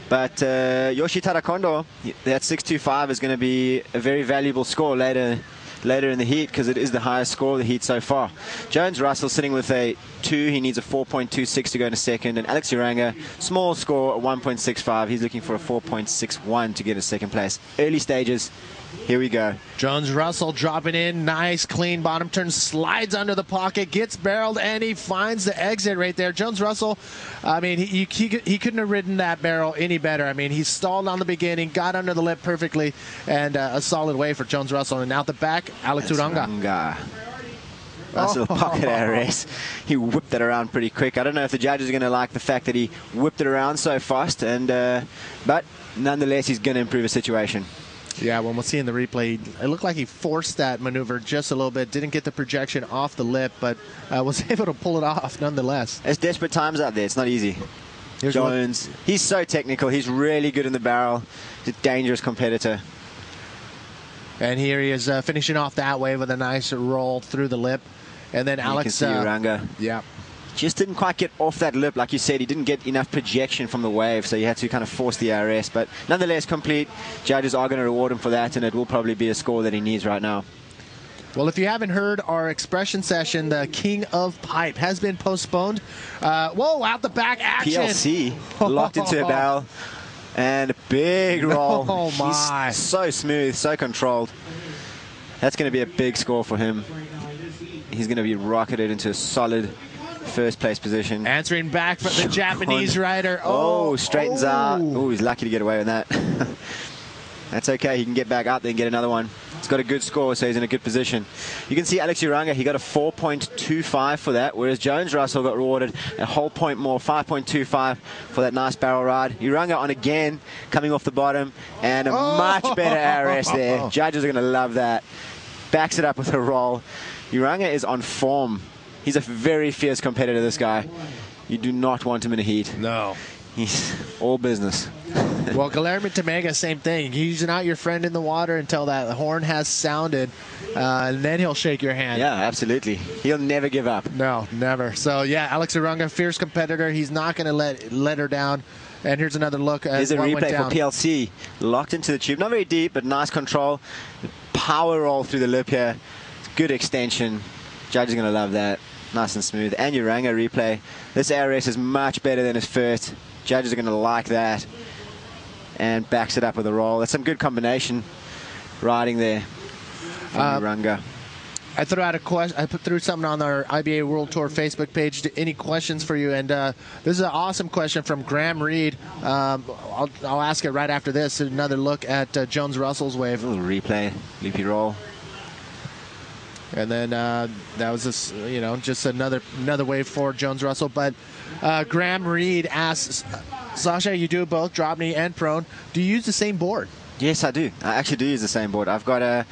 But Yoshitada Kondo, that 6.25 is going to be a very valuable score later in the heat, because it is the highest score of the heat so far. Jones Russell sitting with a 2. He needs a 4.26 to go into second. And Alex Uranga, small score, 1.65. He's looking for a 4.61 to get a second place. Early stages. Here we go. Jones Russell dropping in. Nice, clean bottom turn. Slides under the pocket. Gets barreled, and he finds the exit right there. Jones Russell, I mean, he couldn't have ridden that barrel any better. I mean, he stalled on the beginning, got under the lip perfectly, and a solid way for Jones Russell. And out the back, Alex Uranga. Nice little pocket RS. He whipped it around pretty quick. I don't know if the judges are going to like the fact that he whipped it around so fast, but nonetheless, he's going to improve his situation. Yeah, when we'll see in the replay, it looked like he forced that maneuver just a little bit. Didn't get the projection off the lip, but was able to pull it off nonetheless. It's desperate times out there. It's not easy. Here's Jones, he's so technical. He's really good in the barrel. He's a dangerous competitor. And here he is finishing off that wave with a nice roll through the lip. And then Alex... You can see Uranga. Yeah. Just didn't quite get off that lip. Like you said, he didn't get enough projection from the wave, so you had to kind of force the RS. But nonetheless, complete. Judges are going to reward him for that, and it will probably be a score that he needs right now. Well, if you haven't heard, our expression session, the King of Pipe, has been postponed. Whoa, out the back action. PLC locked into a barrel, and a big roll. Oh, my. He's so smooth, so controlled. That's going to be a big score for him. He's going to be rocketed into a solid first place position. Answering back from the Japanese rider. Oh, straightens out. Oh, he's lucky to get away with that. That's okay. He can get back out there and get another one. He's got a good score, so he's in a good position. You can see Alex Uranga, he got a 4.25 for that, whereas Jones Russell got rewarded a whole point more, 5.25 for that nice barrel ride. Uranga on again, coming off the bottom, and a much better RS there. Judges are going to love that. Backs it up with a roll. Uranga is on form. He's a very fierce competitor, this guy. You do not want him in a heat. No. He's all business. Well, Guillermo Tamega, same thing. He's not your friend in the water until that horn has sounded, and then he'll shake your hand. Yeah, absolutely. He'll never give up. No, never. So, yeah, Alex Uranga, fierce competitor. He's not going to let her down. And here's another look at Here's a what went replay down. for PLC. Locked into the tube. Not very deep, but nice control. Power roll through the lip here. Good extension. Judge is going to love that. Nice and smooth. And Uranga replay. This RS is much better than his first. Judges are going to like that. And backs it up with a roll. That's some good combination riding there from Uranga. I threw out a question. I put through something on our IBA World Tour Facebook page. Any questions for you? And this is an awesome question from Graham Reed. I'll ask it right after this. Another look at Jones Russell's wave. A little replay, loopy roll. And then that was just, just another wave for Jones Russell. But Graham Reed asks, Sasha, you do both drop knee and prone. Do you use the same board? Yes, I do. I actually do use the same board. I've got a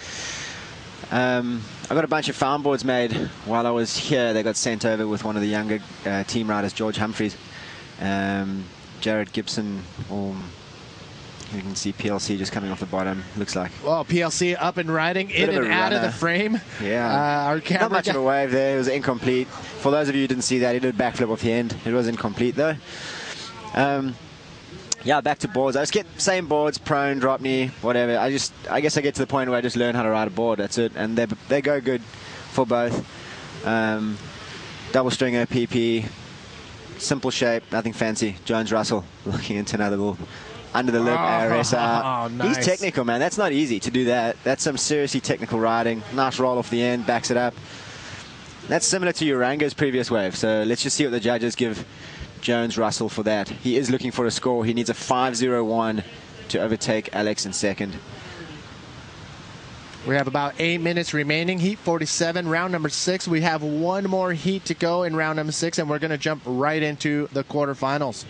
bunch of farm boards made while I was here. They got sent over with one of the younger team riders, George Humphreys, Jared Gibson. You can see PLC just coming off the bottom, looks like. Well, PLC up and riding, in and out of the frame. Yeah. Our camera Not much of a wave there. It was incomplete. For those of you who didn't see that, he did a backflip off the end. It was incomplete, though. Yeah, back to boards. I just get same boards, prone, drop knee, whatever. I guess I get to the point where I just learn how to ride a board. That's it. And they go good for both. Double string OPP, simple shape, nothing fancy. Jones Russell looking into another little under the lip RS out. Nice. He's technical, man. That's not easy to do that. That's some seriously technical riding. Nice roll off the end, backs it up. That's similar to Uranga's previous wave. So let's just see what the judges give Jones Russell for that. He is looking for a score. He needs a 5.01 to overtake Alex in second. We have about 8 minutes remaining. Heat 47, round number 6. We have one more heat to go in round number 6, and we're going to jump right into the quarterfinals.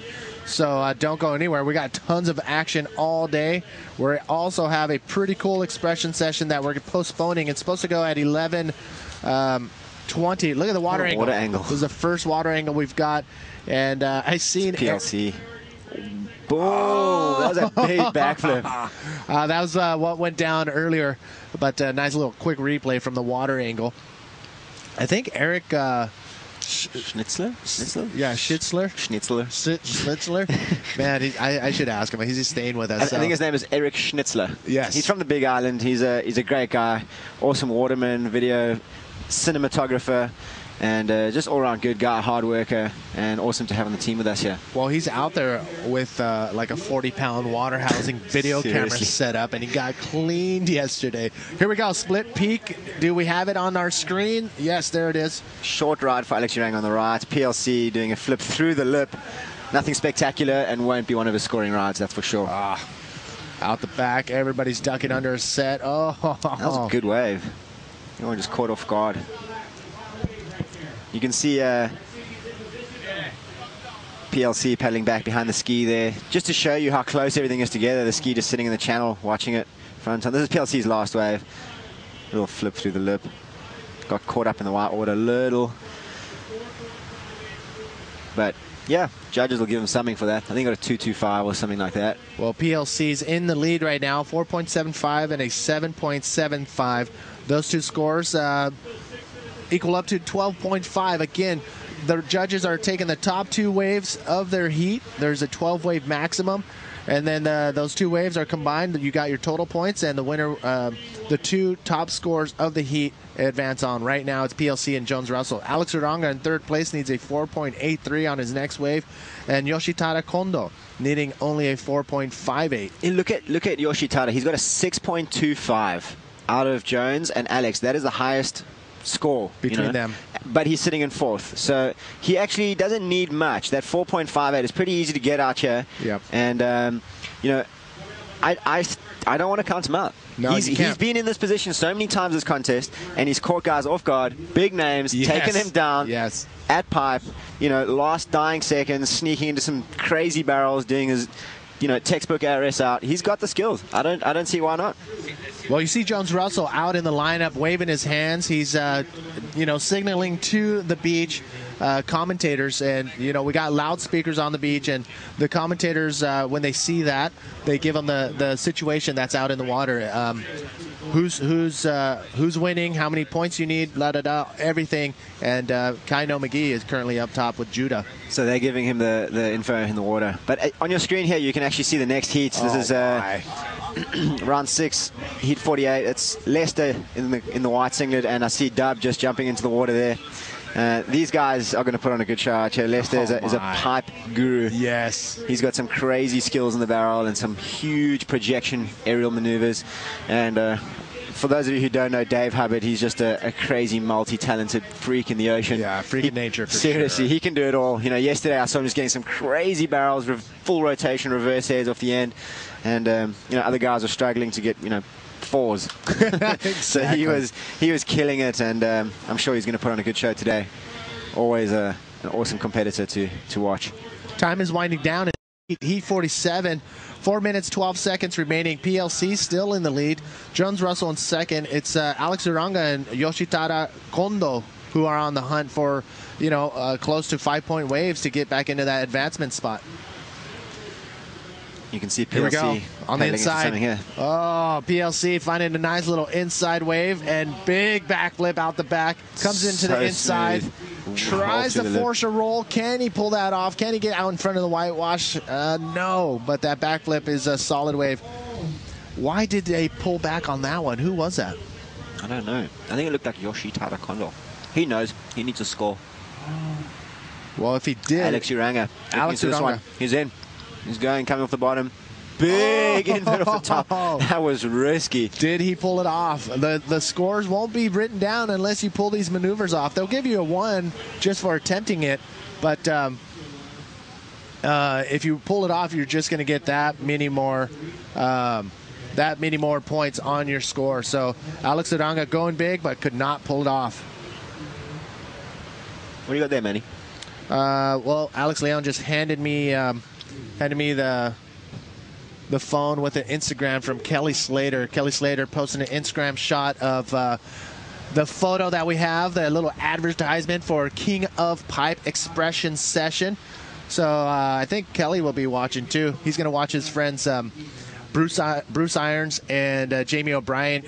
So don't go anywhere. We got tons of action all day. We also have a pretty cool expression session that we're postponing. It's supposed to go at 11:20. Look at the water angle. This is the first water angle we've got. And I seen PLC. Boom! That was a big backflip. That was what went down earlier, but a nice little quick replay from the water angle. I think Eric Schnitzler? Yeah, Schnitzler. Man, I should ask him. He's just staying with us. I think his name is Eric Schnitzler. Yes. He's from the Big Island. He's a great guy. Awesome waterman, video cinematographer. And just all-around good guy, hard worker, and awesome to have on the team with us here. Well, he's out there with like a 40-pound water housing video camera set up, and he got cleaned yesterday. Here we go, split peak. Do we have it on our screen? Yes, there it is. Short ride for Alex Urang on the right. PLC doing a flip through the lip. Nothing spectacular, and won't be one of his scoring rides, that's for sure. Out the back, everybody's ducking under a set. Oh, that was a good wave. You know, just caught off guard. You can see PLC pedaling back behind the ski there, just to show you how close everything is together. The ski just sitting in the channel, watching it front on. This is PLC's last wave. Little flip through the lip. Got caught up in the white water a little. But yeah, judges will give him something for that. I think got a 2.25 or something like that. Well, PLC's in the lead right now, 4.75 and a 7.75. Those two scores equal up to 12.5. Again, the judges are taking the top 2 waves of their heat. There's a 12-wave maximum, and then those 2 waves are combined. You got your total points, and the winner, the 2 top scores of the heat advance on. Right now, it's PLC and Jones Russell. Alex Uranga in 3rd place needs a 4.83 on his next wave, and Yoshitara Kondo needing only a 4.58. And look at Yoshitara. He's got a 6.25 out of Jones and Alex. That is the highest score between them, but he's sitting in 4th, so he actually doesn't need much. That 4.58 is pretty easy to get out here. Yep. And you know, I don't want to count him out. No, he's been in this position so many times this contest, and he's caught guys off guard, big names, taking him down at pipe, you know, last dying seconds, sneaking into some crazy barrels, doing his, you know, textbook RS out. He's got the skills. I don't see why not. Well, you see Jones Russell out in the lineup waving his hands. He's, you know, signaling to the beach commentators. And, you know, we got loudspeakers on the beach. And the commentators, when they see that, they give them the situation that's out in the water. Who's winning, how many points you need, la-da-da, everything. And Kaino McGee is currently up top with Judah. So they're giving him the info in the water. But on your screen here, you can actually see the next heats. This is round 6, heat 48. It's Lester in the white singlet, and I see Dub just jumping into the water there. These guys are going to put on a good show out here. Lester is a pipe guru. Yes. He's got some crazy skills in the barrel and some huge projection aerial maneuvers. And for those of you who don't know Dave Hubbard, he's just a crazy, multi-talented freak in the ocean. Yeah, freak in nature, for seriously, sure. He can do it all. You know, yesterday I saw him just getting some crazy barrels, full rotation, reverse heads off the end. And, you know, other guys are struggling to get, you know, 4s. Exactly. So he was killing it, and I'm sure he's going to put on a good show today. Always an awesome competitor to watch. Time is winding down. Heat 47, 4 minutes, 12 seconds remaining. PLC still in the lead. Jones Russell in 2nd. It's Alex Uranga and Yoshitara Kondo who are on the hunt for, you know, close to 5-point waves to get back into that advancement spot. You can see PLC here we go. On the inside. Here. Oh, PLC finding a nice little inside wave and big backflip out the back. Comes into the inside. Smooth. Tries to force a roll. Can he pull that off? Can he get out in front of the whitewash? No, but that backflip is a solid wave. Why did they pull back on that one? Who was that? I don't know. I think it looked like Yoshitara Kondo. He knows. He needs a score. Well, if he did. Alex Uranga. Alex Uranga. He's in. He's going, coming off the bottom. Big invert off the top. That was risky. Did he pull it off? The scores won't be written down unless you pull these maneuvers off. They'll give you a 1 just for attempting it, but if you pull it off, you're just going to get that many more that many more points on your score. So Alex Uranga going big, but could not pull it off. What do you got there, Manny? Well, Alex Leon just handed me the phone with an Instagram from Kelly Slater. Kelly Slater posted an Instagram shot of the photo that we have, the little advertisement for King of Pipe Expression Session. So I think Kelly will be watching too. He's going to watch his friends Bruce Irons and Jamie O'Brien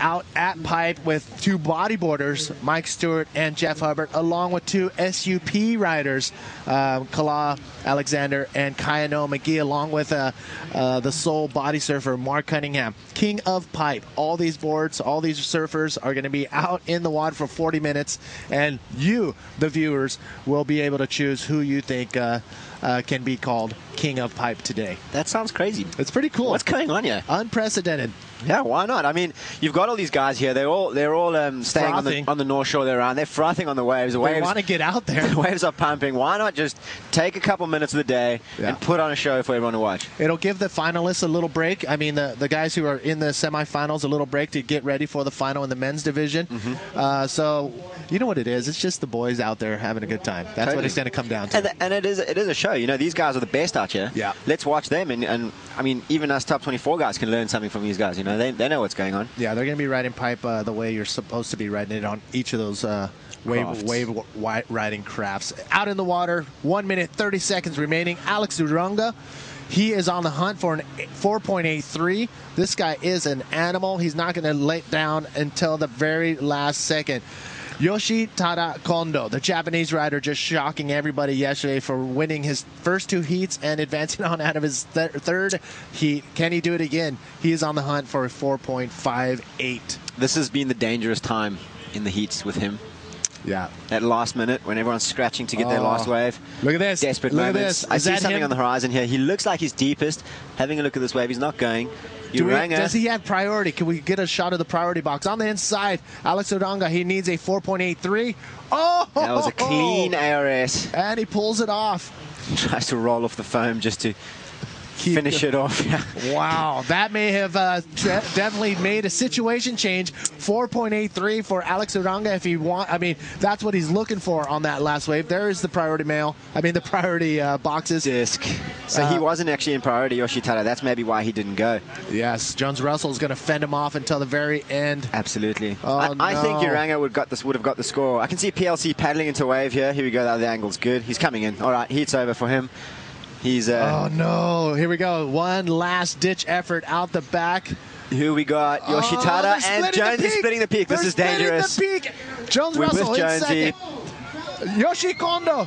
out at Pipe with 2 bodyboarders, Mike Stewart and Jeff Hubbard, along with 2 SUP riders, Kala Alexander and Kayano McGee, along with the sole body surfer, Mark Cunningham. King of Pipe. All these boards, all these surfers are going to be out in the water for 40 minutes, and you, the viewers, will be able to choose who you think can be called King of Pipe today. That sounds crazy. It's pretty cool. What's going on here? Unprecedented. Yeah, why not? I mean, you've got all these guys here. They're all staying on the North Shore they're on. They're frothing on the waves. They want to get out there. The waves are pumping. Why not just take a couple minutes of the day and put on a show for everyone to watch? It'll give the finalists a little break. I mean, the guys who are in the semifinals a little break to get ready for the final in the men's division. So you know what it is. It's just the boys out there having a good time. That's what it's going to come down to. And it is a show. You know, these guys are the best out here. Yeah. Let's watch them. And I mean, even us top 24 guys can learn something from these guys. You know, they know what's going on. Yeah, they're going to be riding pipe the way you're supposed to be riding it on each of those wave riding crafts. Out in the water, 1 minute, 30 seconds remaining. Alex Uranga, he is on the hunt for an 4.83. This guy is an animal. He's not going to lay down until the very last second. Yoshitada Kondo, the Japanese rider, just shocking everybody yesterday for winning his first 2 heats and advancing on out of his third heat. Can he do it again? He is on the hunt for a 4.58. This has been the dangerous time in the heats with him. Yeah. That last minute when everyone's scratching to get their last wave. Look at this. Desperate look moments. At this. I see something on the horizon here. He looks like he's deepest. Having a look at this wave, he's not going. Does he have priority? Can we get a shot of the priority box? On the inside, Alex Uranga, he needs a 4.83. Oh! That was a clean ARS. And he pulls it off. Tries to roll off the foam just to finish it off. Wow, that may have definitely made a situation change. 4.83 for Alex Uranga if he want. I mean, that's what he's looking for on that last wave. There is the priority mail. I mean, the priority boxes. Disc. So he wasn't actually in priority, Yoshitada. That's maybe why he didn't go. Yes, Jones Russell is going to fend him off until the very end. Absolutely. Oh, I think Uranga would have got the score. I can see PLC paddling into wave here. Here we go. The other angle's good. He's coming in. All right, heat's over for him. He's oh no, here we go. One last ditch effort out the back. Who we got? Yoshitada and Jones is splitting the peak. This is dangerous. The peak. Jones Russell in second. Yoshi Kondo.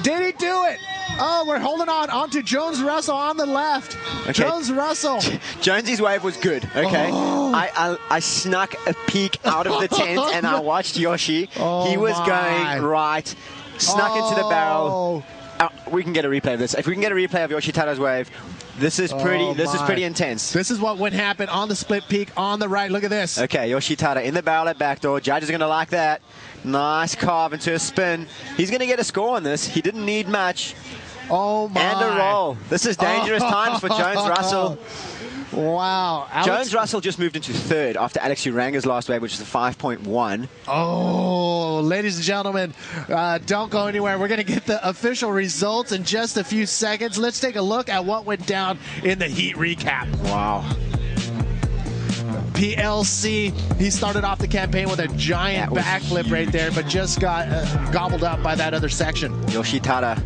Did he do it? Oh, we're holding on to Jones Russell on the left. Okay. Jones Russell. Jonesy's wave was good. Okay. Oh. I snuck a peek out of the tent and I watched Yoshi. Oh, he was going right. Snuck into the barrel. We can get a replay of this. If we can get a replay of Yoshitada's wave, this is pretty intense. This is what would happen on the split peak on the right. Look at this. Okay, Yoshitada in the barrel at backdoor. Judge is going to like that. Nice carve into a spin. He's going to get a score on this. He didn't need much. Oh my. And a roll. This is dangerous times for Jones Russell. Wow. Jones Russell just moved into third after Alex Uranga's last wave, which is a 5.1. Oh, ladies and gentlemen, don't go anywhere. We're going to get the official results in just a few seconds. Let's take a look at what went down in the heat recap. Wow. PLC, he started off the campaign with a giant backflip right there, but just got gobbled up by that other section. Yoshitada,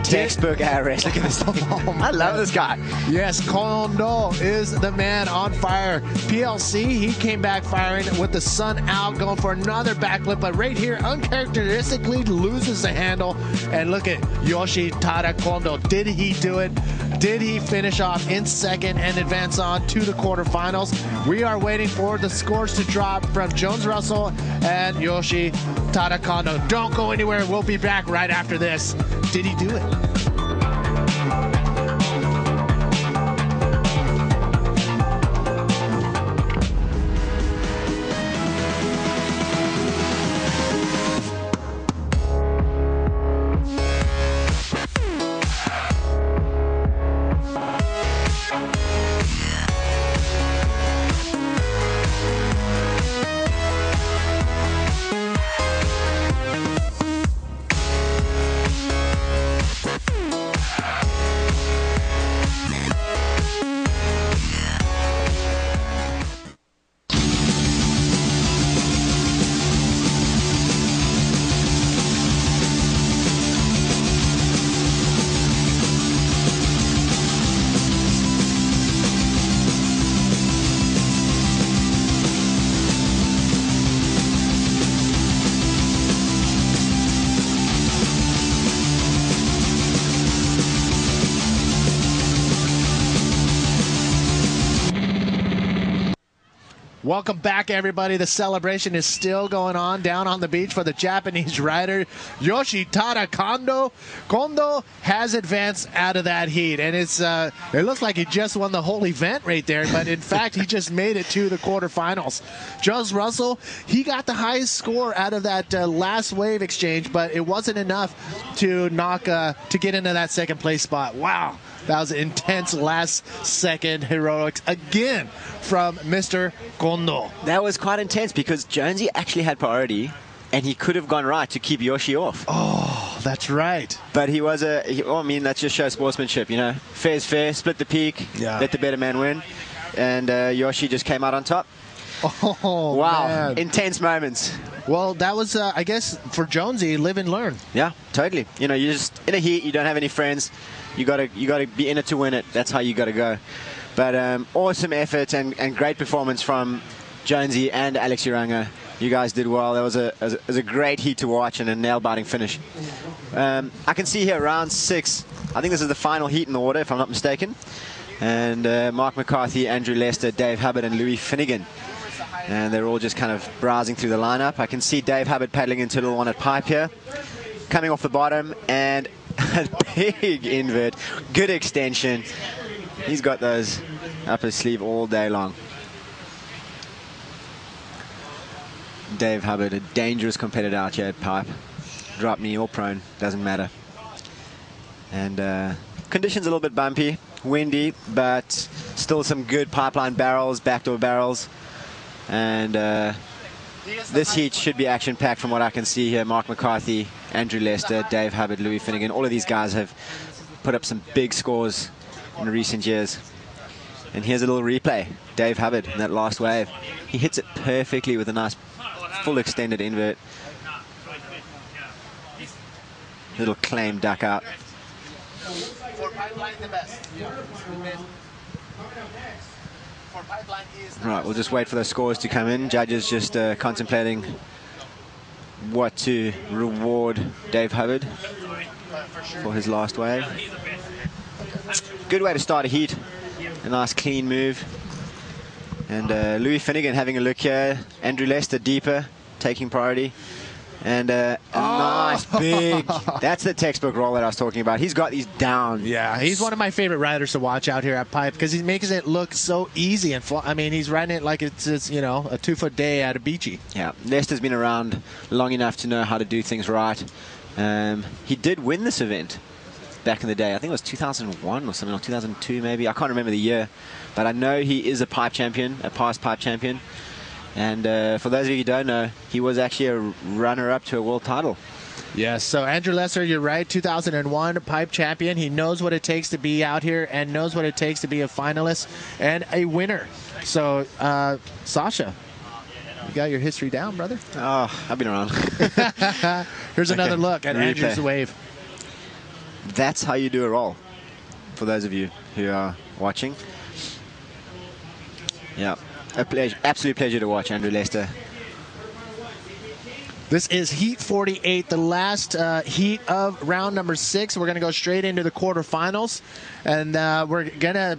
textbook ARS. Look at this thing. I love this guy. Yes, Kondo is the man on fire. PLC, he came back firing with the sun out, going for another backflip, but right here, uncharacteristically loses the handle. And look at Yoshitada Kondo. Did he do it? Did he finish off in second and advance on to the quarterfinals? We are waiting for the scores to drop from Jones Russell and Yoshitada Kondo. Don't go anywhere. We'll be back right after this. Did he do it? Welcome back, everybody. The celebration is still going on down on the beach for the Japanese rider Yoshitara Kondo. Kondo has advanced out of that heat, and it looks like he just won the whole event right there, but in fact, he just made it to the quarterfinals. Jones Russell, he got the highest score out of that last wave exchange, but it wasn't enough to to get into that second place spot. Wow. That was intense last-second heroics again from Mr. Kondo. That was quite intense because Jonesy actually had priority, and he could have gone right to keep Yoshi off. Oh, that's right. But he was I mean, that just shows sportsmanship, you know. Fair's fair, split the peak, let the better man win, and Yoshi just came out on top. Oh, wow, man. Intense moments. Well, that was, I guess, for Jonesy, live and learn. Yeah, totally. You know, you're just in a heat, you don't have any friends. You gotta be in it to win it. That's how you gotta go. But awesome effort and great performance from Jonesy and Alex Uranga. You guys did well. That was a great heat to watch and a nail-biting finish. I can see here round 6. I think this is the final heat in the order, if I'm not mistaken. And Mark McCarthy, Andrew Lester, Dave Hubbard, and Louis Finnegan. And they're all just kind of browsing through the lineup. I can see Dave Hubbard paddling into a little one at pipe here, coming off the bottom, and a big invert, good extension. He's got those up his sleeve all day long. Dave Hubbard, a dangerous competitor out here at pipe. Drop knee or prone, doesn't matter. And conditions a little bit bumpy, windy, but still some good pipeline barrels, backdoor barrels. And this heat should be action-packed from what I can see here. Mark McCarthy, Andrew Lester, Dave Hubbard, Louis Finnegan. All of these guys have put up some big scores in recent years. And here's a little replay. Dave Hubbard in that last wave. He hits it perfectly with a nice full extended invert. Little claim duck out. Right, we'll just wait for those scores to come in. Judges just contemplating what to reward Dave Hubbard for his last wave. Good way to start a heat. A nice clean move. And Louis Finnegan having a look here. Andrew Lester deeper, taking priority. And a nice big, that's the textbook roll that I was talking about. He's got these down. Yeah, he's one of my favorite riders to watch out here at pipe because he makes it look so easy. And I mean, he's riding it like it's you know, a 2-foot day at a beachy. Yeah, Lester's been around long enough to know how to do things right. He did win this event back in the day. I think it was 2001 or something, or 2002 maybe. I can't remember the year. But I know he is a pipe champion, a past pipe champion. And for those of you who don't know, he was actually a runner-up to a world title. Yes, so Andrew Lester, you're right, 2001 pipe champion. He knows what it takes to be out here and knows what it takes to be a finalist and a winner. So, Sasha, you got your history down, brother? Oh, I've been around. Here's another look at Andrew's wave. That's how you do a roll, for those of you who are watching. Yeah. A pleasure, absolute pleasure to watch Andrew Lester. This is Heat 48, the last heat of round number 6. We're going to go straight into the quarterfinals, and we're going to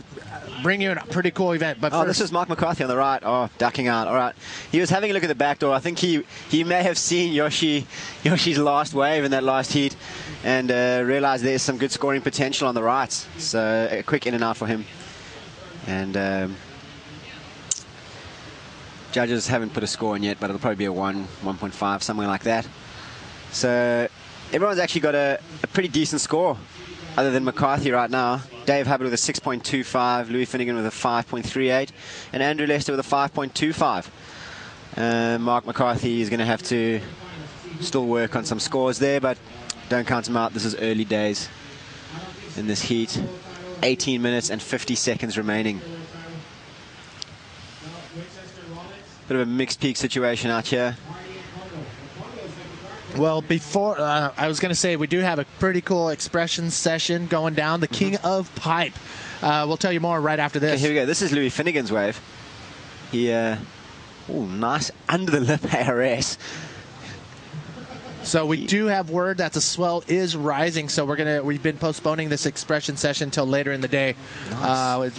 bring you a pretty cool event. But this is Mark McCarthy on the right. Oh, ducking out. All right. He was having a look at the back door. I think he may have seen Yoshi's last wave in that last heat and realized there's some good scoring potential on the right. So a quick in and out for him. And judges haven't put a score in yet, but it'll probably be a 1.5, something like that. So everyone's actually got a pretty decent score, other than McCarthy right now. Dave Hubbard with a 6.25, Louis Finnegan with a 5.38, and Andrew Lester with a 5.25. Mark McCarthy is going to have to still work on some scores there, but don't count him out. This is early days in this heat. 18 minutes and 50 seconds remaining. Bit of a mixed peak situation out here. Well, before I was going to say we do have a pretty cool expression session going down. The King of Pipe. We'll tell you more right after this. Okay, here we go. This is Louis Finnegan's wave. He, nice under the lip ARS. So we do have word that the swell is rising. So we've been postponing this expression session until later in the day,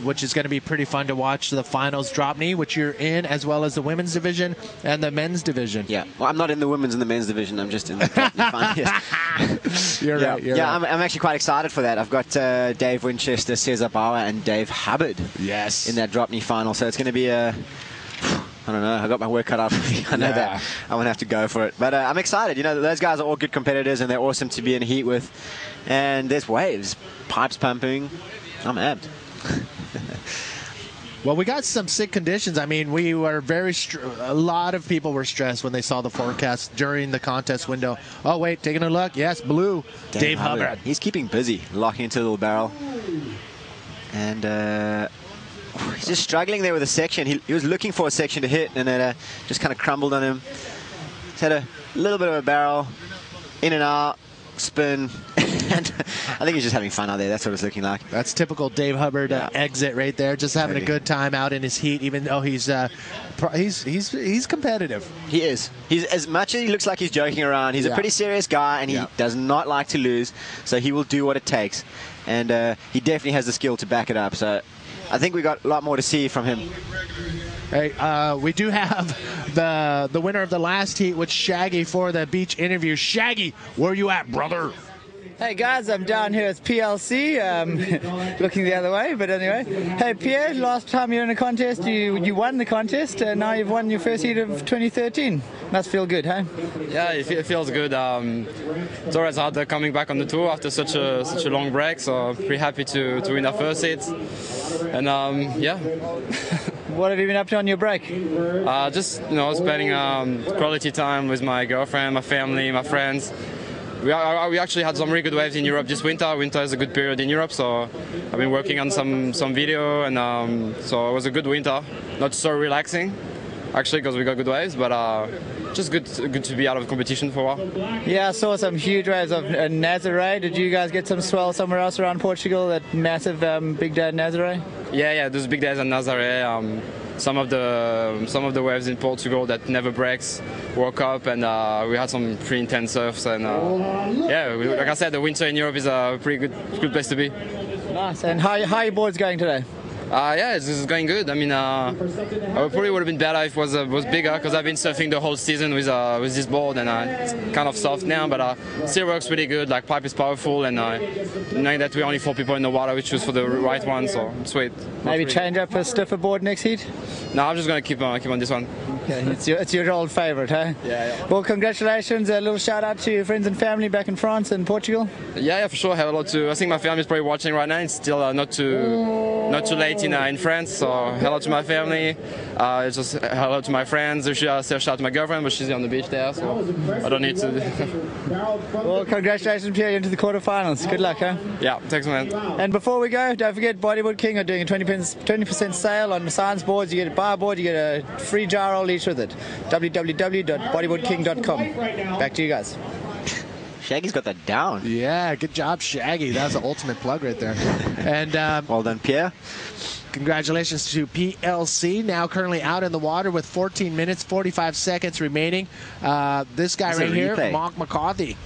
which is going to be pretty fun to watch the finals drop knee, which you're in, as well as the women's division and the men's division. Yeah. Well, I'm not in the women's and the men's division. I'm just in the drop knee finals. You're right. I'm actually quite excited for that. I've got Dave Winchester, Cesar Bauer, and Dave Hubbard. Yes. In that drop knee final. So it's going to be a. I don't know. I got my work cut out for me. I know that I'm going to have to go for it. But I'm excited. You know, those guys are all good competitors, and they're awesome to be in heat with. And there's waves, pipes pumping. I'm amped. Well, we got some sick conditions. I mean, we were a lot of people were stressed when they saw the forecast during the contest window. Oh, wait, taking a look. Yes, blue. Dave Hubbard. He's keeping busy, locking into a little barrel. And he's just struggling there with a section. He was looking for a section to hit, and it just kind of crumbled on him. He's had a little bit of a barrel, in and out, spin. And I think he's just having fun out there. That's what it's looking like. That's typical Dave Hubbard exit right there. Just having a good time out in his heat, even though he's competitive. He is. He's as much as he looks like he's joking around. He's a pretty serious guy, and he does not like to lose. So he will do what it takes, and he definitely has the skill to back it up. So I think we got a lot more to see from him. Hey, we do have the winner of the last heat with Shaggy for the beach interview. Shaggy, where you at, brother? Hey guys, I'm down here at PLC, looking the other way, but anyway. Hey Pierre, last time you were in a contest, you won the contest, and now you've won your first heat of 2013. Must feel good, huh? Yeah, it feels good. It's always hard coming back on the tour after such a long break, so pretty happy to win our first heat. And yeah. What have you been up to on your break? Just spending quality time with my girlfriend, my family, my friends. We actually had some really good waves in Europe this winter. Winter is a good period in Europe, so I've been working on some video, and so it was a good winter. Not so relaxing, actually, because we got good waves, but just good to be out of competition for a while. Yeah, I saw some huge waves of Nazaré. Did you guys get some swell somewhere else around Portugal? That massive big day at Nazaré? Yeah, those big days at Nazaré. Some of the waves in Portugal that never breaks woke up, and we had some pretty intense surfs. And yeah, like I said, the winter in Europe is a pretty good place to be. Nice. And how are your boards going today? Yeah, it's going good. I mean, I probably would have been better if it was bigger, because I've been surfing the whole season with this board, and it's kind of soft now, but still works really good. Like, pipe is powerful, and knowing that we're only 4 people in the water, we choose for the right one, so sweet. Maybe change up a stiffer board next heat? No, I'm just going to keep on this one. Okay, it's your old favourite, huh? Yeah. Well, congratulations. A little shout out to your friends and family back in France and Portugal. Yeah, for sure. I think my family is probably watching right now. It's still not too late in France, so hello to my family. Just hello to my friends. I should say shout out to my girlfriend, but she's on the beach there, so I don't need to. Well, congratulations, Pierre, into the quarterfinals. Good luck, huh? Yeah, thanks, man. And before we go, don't forget Bodyboard King are doing a 20% sale on the science boards. You get a bar board, you get a free jar roll each with it. www.bodyboardking.com. Back to you guys. Shaggy's got that down. Yeah, good job, Shaggy. That was the ultimate plug right there. And well done, Pierre. Congratulations to PLC, now currently out in the water with 14 minutes, 45 seconds remaining. This guy right here, Mark McCarthy.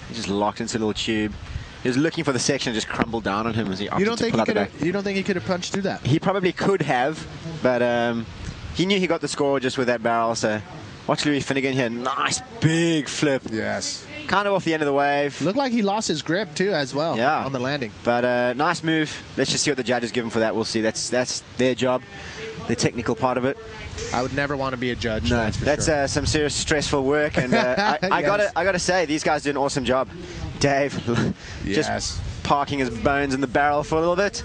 He just locked into a little tube. He was looking for the section, just crumbled down on him as he opted to pull out the back. You don't think he could have punched through that? He probably could have, but he knew he got the score just with that barrel. So watch Louis Finnegan here. Nice big flip. Yes. Kind of off the end of the wave. Looked like he lost his grip too as well on the landing. But nice move. Let's just see what the judges give him for that. We'll see. That's their job, the technical part of it. I would never want to be a judge. No, that's some serious stressful work, and I gotta say, these guys did an awesome job. Dave, just parking his bones in the barrel for a little bit.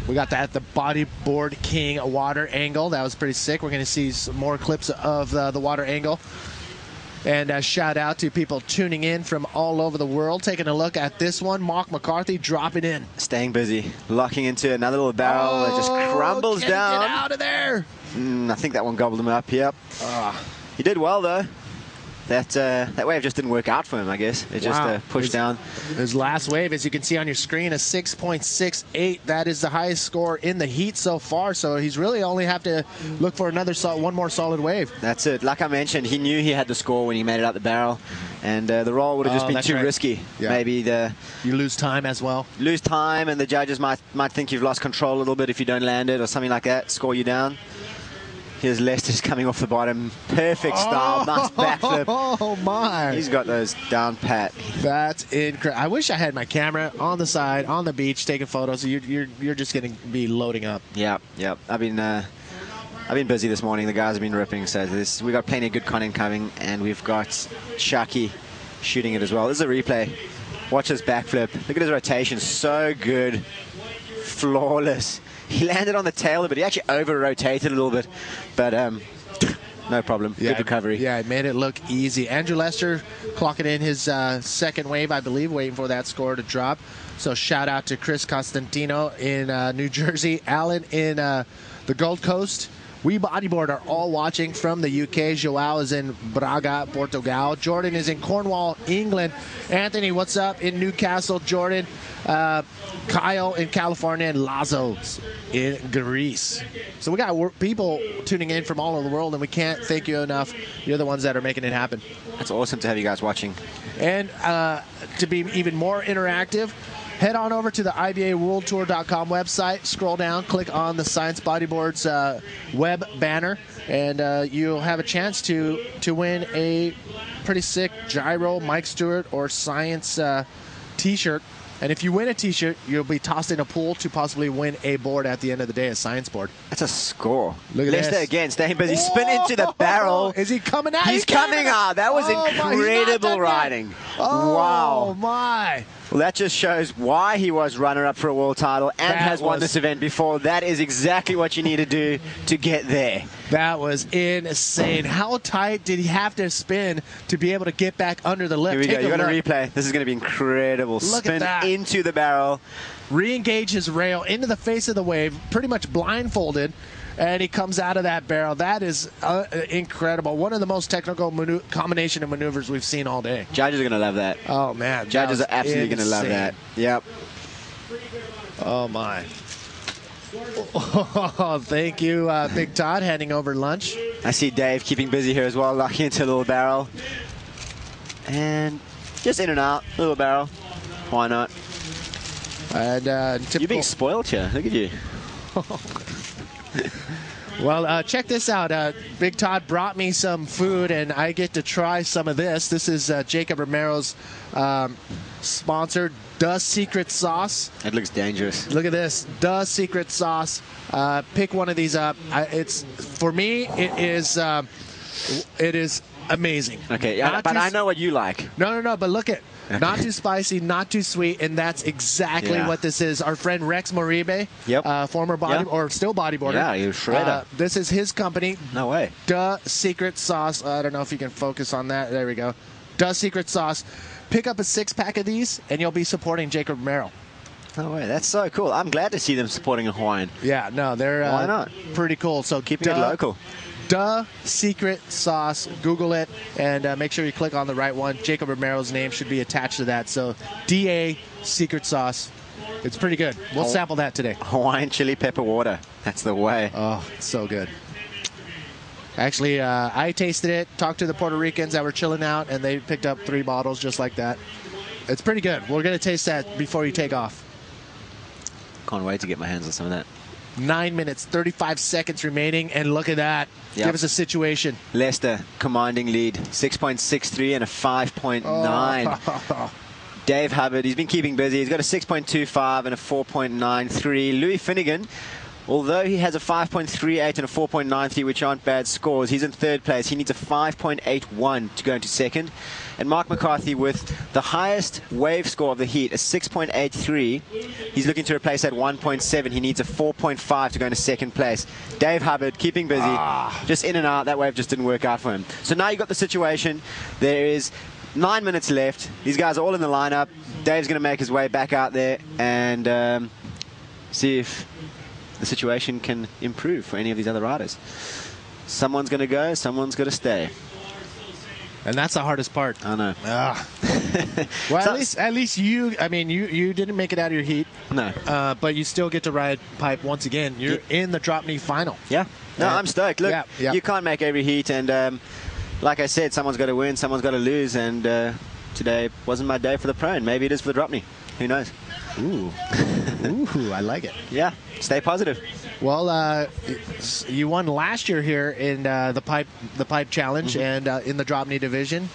We got that the Bodyboard King water angle. That was pretty sick. We're going to see some more clips of the water angle. And shout out to people tuning in from all over the world, taking a look at this one. Mark McCarthy dropping in. Staying busy, locking into another little barrel that just crumbles down. Get out of there. I think that one gobbled him up, yep. He did well, though. That wave just didn't work out for him, I guess. It just pushed down. His last wave, as you can see on your screen, a 6.68. That is the highest score in the heat so far. So he's really only have to look for one more solid wave. That's it. Like I mentioned, he knew he had the score when he made it out the barrel. And the roll would have just been too risky. Yeah. Maybe you lose time as well. Lose time, and the judges might think you've lost control a little bit if you don't land it or something like that, score you down. Here's Lester's coming off the bottom. Perfect style. Nice backflip. Oh, my. He's got those down pat. That's incredible. I wish I had my camera on the side, on the beach, taking photos. You're just going to be loading up. Yep. I've been busy this morning. The guys have been ripping. So we got plenty of good content coming, and we've got Chucky shooting it as well. This is a replay. Watch this backflip. Look at his rotation. So good. Flawless. He landed on the tail, but he actually over-rotated a little bit. But no problem. Good recovery. Yeah, it made it look easy. Andrew Lester clocking in his second wave, I believe, waiting for that score to drop. So shout out to Chris Costantino in New Jersey, Alan in the Gold Coast. We Bodyboard are all watching from the UK. Joao is in Braga, Portugal. Jordan is in Cornwall, England. Anthony, what's up in Newcastle, Jordan? Kyle in California, and Lazo's in Greece. So we got people tuning in from all over the world, and we can't thank you enough. You're the ones that are making it happen. That's awesome to have you guys watching. And to be even more interactive, head on over to the IBAWorldTour.com website, scroll down, click on the Science Bodyboards web banner, and you'll have a chance to win a pretty sick gyro, Mike Stewart, or Science t-shirt. And if you win a t-shirt, you'll be tossed in a pool to possibly win a board at the end of the day, a science board. That's a score. Look at Leicester this. again, staying busy. Spin into the barrel. Is he coming out? He's coming out. That was incredible riding. Wow. My. Well, that just shows why he was runner-up for a world title and has won this event before. That is exactly what you need to do to get there. That was insane. How tight did he have to spin to be able to get back under the lip? Here we go. You got a replay. This is going to be incredible. Look Spin at that. into the barrel. Re-engage his rail into the face of the wave, pretty much blindfolded, and he comes out of that barrel. That is incredible. One of the most technical combination of maneuvers we've seen all day. Judges are going to love that. Oh, man. Judges are absolutely going to love that. Yep. Oh, my. Oh, thank you, Big Todd, handing over lunch. I see Dave keeping busy here as well, locking into a little barrel. And just in and out, little barrel. Why not? And you're being spoiled here. Look at you. Well, check this out. Big Todd brought me some food, and I get to try some of this. This is Jacob Romero's sponsored The Secret Sauce. It looks dangerous. Look at this, The Secret Sauce. Pick one of these up. It's for me. It is amazing. Okay, yeah, but I know what you like. No. But look at. Not too spicy, not too sweet, and that's exactly what this is. Our friend Rex Moribe, former or still bodyboarder. Yeah, you're shredder. This is his company. No way. The Secret Sauce. I don't know if you can focus on that. There we go. The Secret Sauce. Pick up a 6-pack of these, and you'll be supporting Jacob Romero. No way. That's so cool. I'm glad to see them supporting a Hawaiian. Yeah, no, they're why not? Pretty cool. So keeping it local. The Secret Sauce. Google it and make sure you click on the right one. Jacob Romero's name should be attached to that. So DA Secret Sauce. It's pretty good. We'll sample that today. Hawaiian chili pepper water. That's the way. Oh, it's so good. Actually, I tasted it, talked to the Puerto Ricans that were chilling out, and they picked up 3 bottles just like that. It's pretty good. We're going to taste that before you take off. Can't wait to get my hands on some of that. 9 minutes, 35 seconds remaining, and look at that. Give us a situation. Leicester, commanding lead, 6.63 and a 5.9. Oh. Dave Hubbard, he's been keeping busy. He's got a 6.25 and a 4.93. Louis Finnegan, although he has a 5.38 and a 4.93, which aren't bad scores, he's in 3rd place. He needs a 5.81 to go into 2nd. And Mark McCarthy with the highest wave score of the heat, a 6.83. He's looking to replace that 1.7. He needs a 4.5 to go into 2nd place. Dave Hubbard keeping busy, just in and out. That wave just didn't work out for him. So now you've got the situation. There is 9 minutes left. These guys are all in the lineup. Dave's going to make his way back out there and see if the situation can improve for any of these other riders. Someone's going to go, someone's going to stay. And that's the hardest part. I know. Well, at least you, I mean, you didn't make it out of your heat. No. But you still get to ride pipe once again. You're in the drop knee final. Yeah. No, I'm stoked. Look, you can't make every heat, and like I said, someone's got to win, someone's got to lose, and today wasn't my day for the prone. Maybe it is for the Dropney. Who knows? Ooh. Ooh, I like it. Yeah, stay positive. Well, you won last year here in the pipe challenge, and in the Dropney division.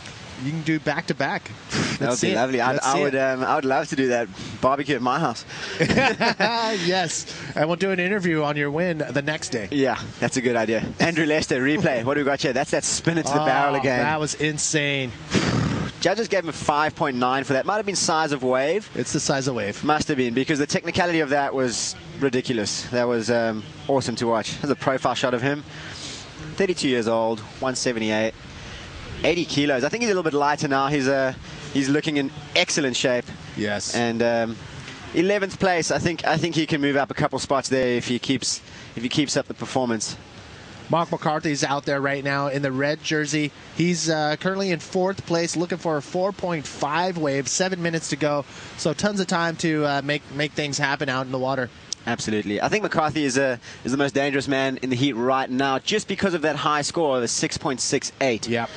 You can do back-to-back. That would be lovely. I would love to do that barbecue at my house. Yes, and we'll do an interview on your win the next day. Yeah, that's a good idea. Andrew Lester, replay. What do we got here? That's that spin into the barrel again. That was insane. Judges gave him a 5.9 for that. Might have been size of wave. It's the size of wave. Must have been, because the technicality of that was ridiculous. That was awesome to watch. There's a profile shot of him. 32 years old, 178. 80 kilos. I think he's a little bit lighter now. He's looking in excellent shape. Yes. And 11th place. I think he can move up a couple spots there if he keeps up the performance. Mark McCarthy's out there right now in the red jersey. He's currently in 4th place, looking for a 4.5 wave. 7 minutes to go, so tons of time to make things happen out in the water. Absolutely. I think McCarthy is the most dangerous man in the heat right now, just because of that high score, the 6.68. Yep.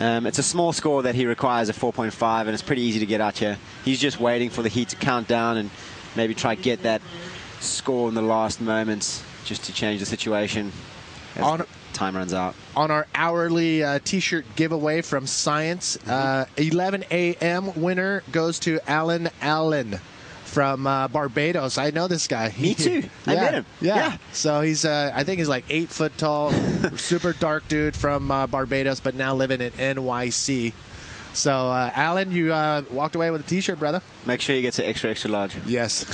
It's a small score that he requires, a 4.5, and it's pretty easy to get out here. He's just waiting for the heat to count down and maybe try to get that score in the last moments just to change the situation as time runs out. On our hourly T-shirt giveaway from Science, 11 a.m. winner goes to Alan Allen from Barbados. I know this guy. Me too. I met him. Yeah. So he's, I think he's like 8 foot tall, super dark dude from Barbados, but now living in NYC. So, Alan, you walked away with a T-shirt, brother. Make sure you get to extra, extra large. Yes.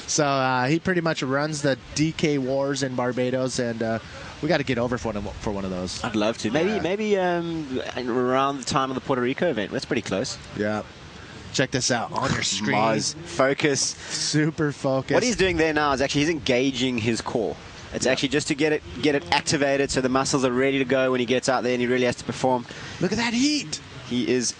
So he pretty much runs the DK Wars in Barbados, and we got to get over for one of those. I'd love to. Maybe around the time of the Puerto Rico event. That's pretty close. Yeah. Check this out on your screen. Mars, focus. Super focus. What he's doing there now is actually he's engaging his core. It's actually just to get it activated so the muscles are ready to go when he gets out there and he really has to perform. Look at that heat. He is.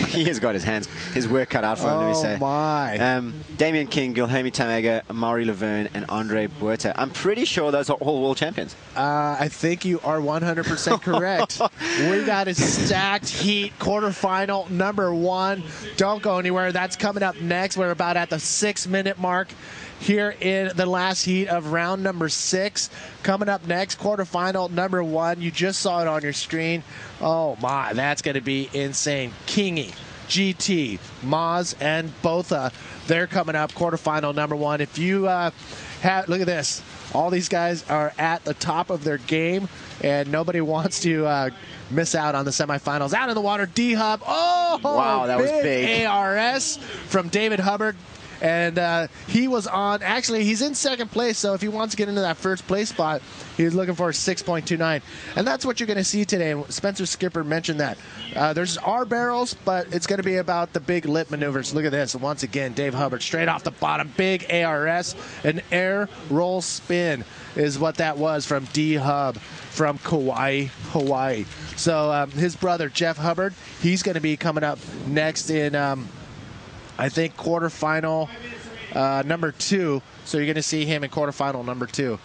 He has got his work cut out for him, let me say. Oh, my. Damien King, Guilherme Tamega, Maury Laverne, and Andre Buerta. I'm pretty sure those are all world champions. I think you are 100% correct. We got a stacked heat quarterfinal number 1. Don't go anywhere. That's coming up next. We're about at the 6-minute mark here in the last heat of round number 6. Coming up next, quarterfinal number 1. You just saw it on your screen. Oh my, that's going to be insane. Kingy, GT, Maz, and Botha, they're coming up, quarterfinal number 1. If you have, look at this. All these guys are at the top of their game, and nobody wants to miss out on the semifinals. Out in the water, D-Hub. Oh, wow, that was big. ARS from David Hubbard. And he was on, actually, he's in 2nd place, so if he wants to get into that 1st place spot, he's looking for a 6.29. And that's what you're going to see today. Spencer Skipper mentioned that. There's our barrels, but it's going to be about the big lip maneuvers. Look at this. Once again, Dave Hubbard, straight off the bottom, big ARS. An air roll spin is what that was from D-Hub from Kauai, Hawaii. So his brother, Jeff Hubbard, he's going to be coming up next in... I think quarterfinal number 2. So you're going to see him in quarterfinal number 2.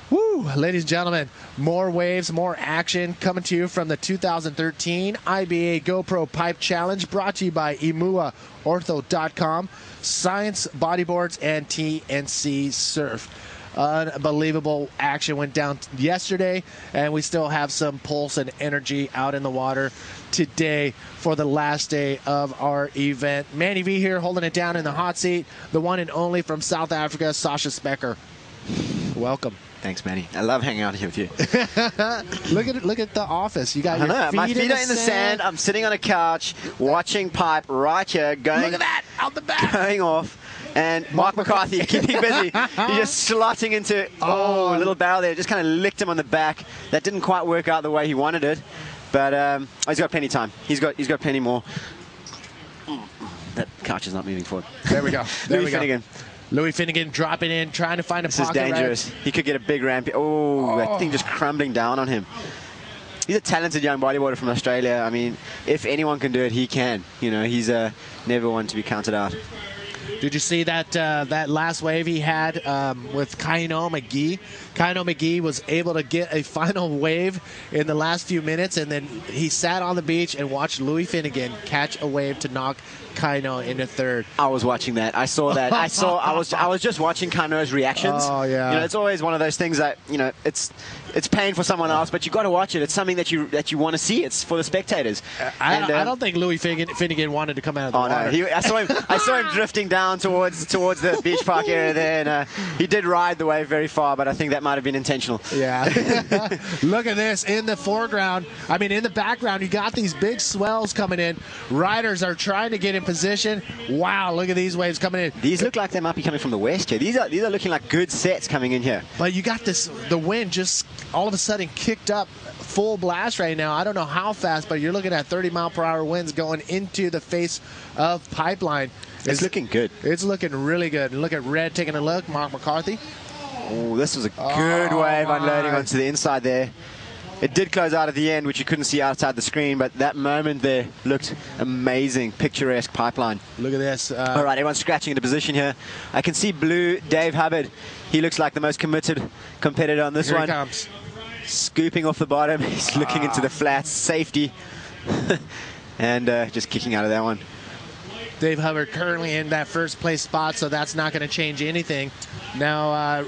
Woo! Ladies and gentlemen, more waves, more action coming to you from the 2013 IBA GoPro Pipe Challenge, brought to you by EmuaOrtho.com, Science Bodyboards, and TNC Surf. Unbelievable action went down yesterday, and we still have some pulse and energy out in the water today for the last day of our event. Manny V here holding it down in the hot seat, the one and only from South Africa, Sasha Specker. Welcome. Thanks, Manny. I love hanging out here with you. Look at the office. You got your feet my feet are in the sand. I'm sitting on a couch watching pipe right here going. Look at that out the back. Going off. And Mark McCarthy keeping busy. He's just slotting into a little barrel there. Just kind of licked him on the back. That didn't quite work out the way he wanted it, but he's got plenty of time. He's got plenty more. That couch is not moving forward. There we go. There Louis we go. Finnegan. Louis Finnegan dropping in, trying to find a pocket. This is dangerous. He could get a big ramp. Oh, that thing just crumbling down on him. He's a talented young bodyboarder from Australia. I mean, if anyone can do it, he can. You know, he's never one to be counted out. Did you see that that last wave he had with Kaino McGee? Kaino McGee was able to get a final wave in the last few minutes, and then he sat on the beach and watched Louis Finnegan catch a wave to knock Kaino into third. I was watching that. I saw that. I was just watching Kaino's reactions. Oh yeah. You know, it's always one of those things that, you know, it's pain for someone else, but you got to watch it. It's something that you want to see. It's for the spectators. I don't think Louis Finnegan wanted to come out of the water. No, I saw him drifting down towards the beach park area there, and he did ride the wave very far, but I think that might have been intentional. Yeah. Look at this in the foreground. I mean, in the background, you got these big swells coming in. Riders are trying to get in position. Wow, look at these waves coming in. These look like they might be coming from the west here. These are looking like good sets coming in here. But you got the wind just all of a sudden kicked up full blast right now. I don't know how fast, but you're looking at 30-mile-per-hour winds going into the face of Pipeline. It's looking good. It's looking really good. And look at Red taking a look. Mark McCarthy. Oh, this was a good wave unloading onto the inside there. It did close out at the end, which you couldn't see outside the screen, but that moment there looked amazing. Picturesque Pipeline. Look at this. All right, everyone's scratching into position here. I can see blue Dave Hubbard. He looks like the most committed competitor on this Here one. he comes. Scooping off the bottom. He's looking into the flats. Safety. And just kicking out of that one. Dave Hubbard currently in that first place spot, so that's not going to change anything. Now,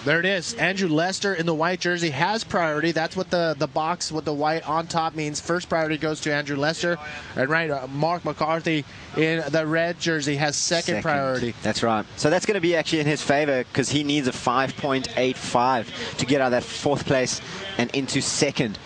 there it is. Andrew Lester in the white jersey has priority. That's what the box with the white on top means. First priority goes to Andrew Lester. And Mark McCarthy in the red jersey has second priority. That's right. So that's going to be actually in his favor because he needs a 5.85 to get out of that fourth place and into second.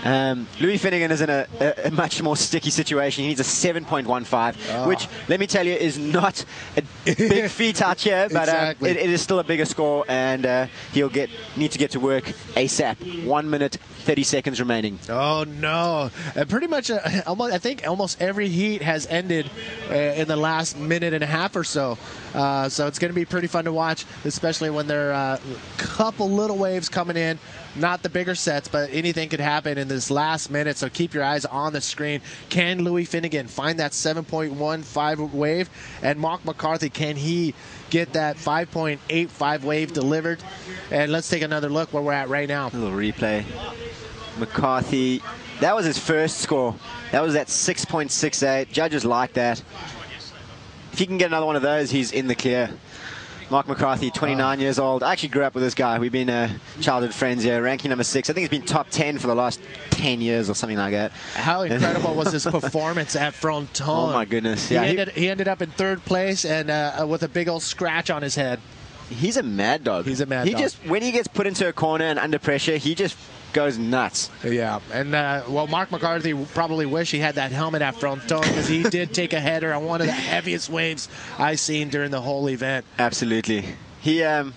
Louis Finnegan is in a much more sticky situation. He needs a 7.15, which, let me tell you, is not a big feat out here, but exactly. it is still a bigger score, and he'll need to get to work ASAP. 1 minute, 30 seconds remaining. Oh, no. Pretty much, I think almost every heat has ended in the last minute and a half or so. So it's going to be pretty fun to watch, especially when there are a couple little waves coming in. Not the bigger sets, but anything could happen in this last minute, so keep your eyes on the screen. Can Louis Finnegan find that 7.15 wave? And Mark McCarthy, can he get that 5.85 wave delivered? And let's take another look where we're at right now. A little replay. McCarthy, that was his first score. That was at 6.68. Judges like that. If he can get another one of those, he's in the clear. Mark McCarthy, 29 years old. I actually grew up with this guy. We've been childhood friends here. Ranking number 6. I think he's been top 10 for the last 10 years or something like that. How incredible was his performance at Fronton? Oh, my goodness. Yeah, he ended up in third place and with a big old scratch on his head. He's a mad dog. He's a mad dog. When he gets put into a corner and under pressure, he just goes nuts. Yeah, and well, Mark McCarthy probably wish he had that helmet at Fronton because he did take a header on one of the heaviest waves I've seen during the whole event. Absolutely. He had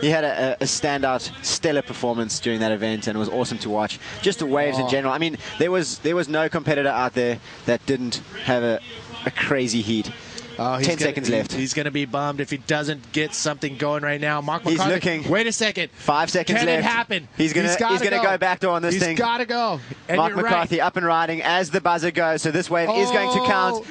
a standout, stellar performance during that event, and it was awesome to watch. Just the waves in general. I mean, there was no competitor out there that didn't have a crazy heat. 10 seconds left. He's going to be bummed if he doesn't get something going right now. Mark McCarthy. He's looking. Wait a second. 5 seconds left. Can it happen? He's going to go backdoor on this thing. He's got to go. And Mark McCarthy up and riding as the buzzer goes. So this wave is going to count.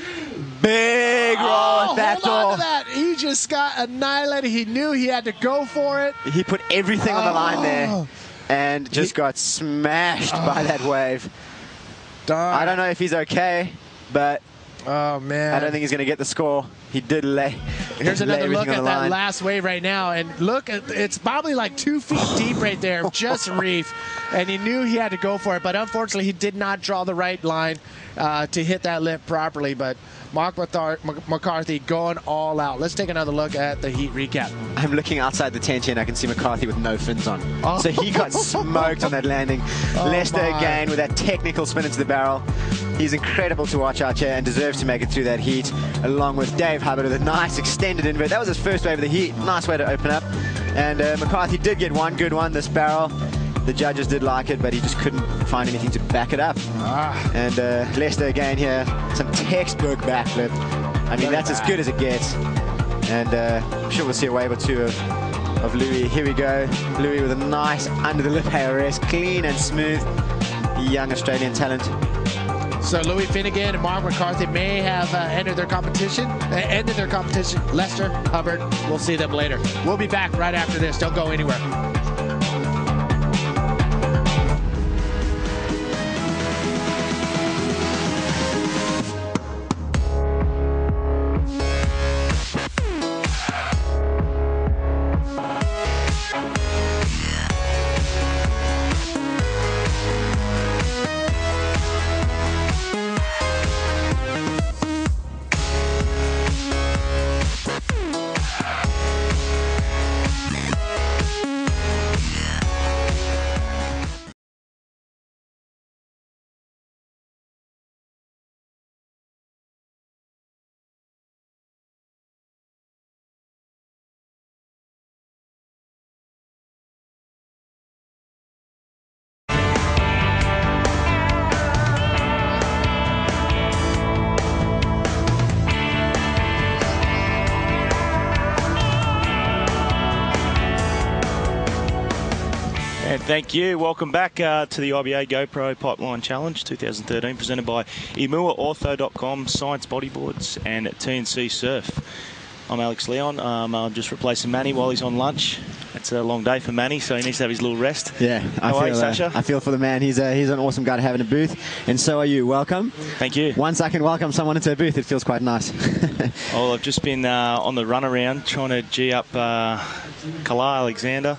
Big roll at backdoor. Hold on to that. He just got annihilated. He knew he had to go for it. He put everything on the line there and just got smashed by that wave. Darn. I don't know if he's okay, but oh man, I don't think he's going to get the score. He did lay. Here's another look at that last wave right now, and look, it's probably like 2 feet deep right there, just reef, and he knew he had to go for it, but unfortunately he did not draw the right line to hit that lip properly. But Mark McCarthy going all out. Let's take another look at the heat recap. I'm looking outside the tent here and I can see McCarthy with no fins on. So he got smoked on that landing. Lester again with that technical spin into the barrel. He's incredible to watch out here and deserves to make it through that heat, along with Dave Hubbard with a nice extended invert. That was his first wave of the heat. Nice way to open up. And McCarthy did get one good one, this barrel. The judges did like it, but he just couldn't find anything to back it up. And Lester again here, some textbook backflip. I mean, that's as good as it gets. And I'm sure we'll see a wave or two of Louis. Here we go. Louis with a nice under the lip ARS, clean and smooth. Young Australian talent. So Louis Finnegan and Mark McCarthy may have ended their competition. Lester, Hubbard, we'll see them later. We'll be back right after this. Don't go anywhere. Thank you. Welcome back to the IBA GoPro Pipeline Challenge 2013, presented by imuaortho.com, Science Bodyboards, and TNC Surf. I'm Alex Leon. I'm just replacing Manny while he's on lunch. It's a long day for Manny, so he needs to have his little rest. Yeah, How are you, Sasha? I feel for the man. He's an awesome guy to have in a booth, and so are you. Welcome. Thank you. Once I can welcome someone into a booth, it feels quite nice. Well, I've just been on the run around trying to G up Kala Alexander,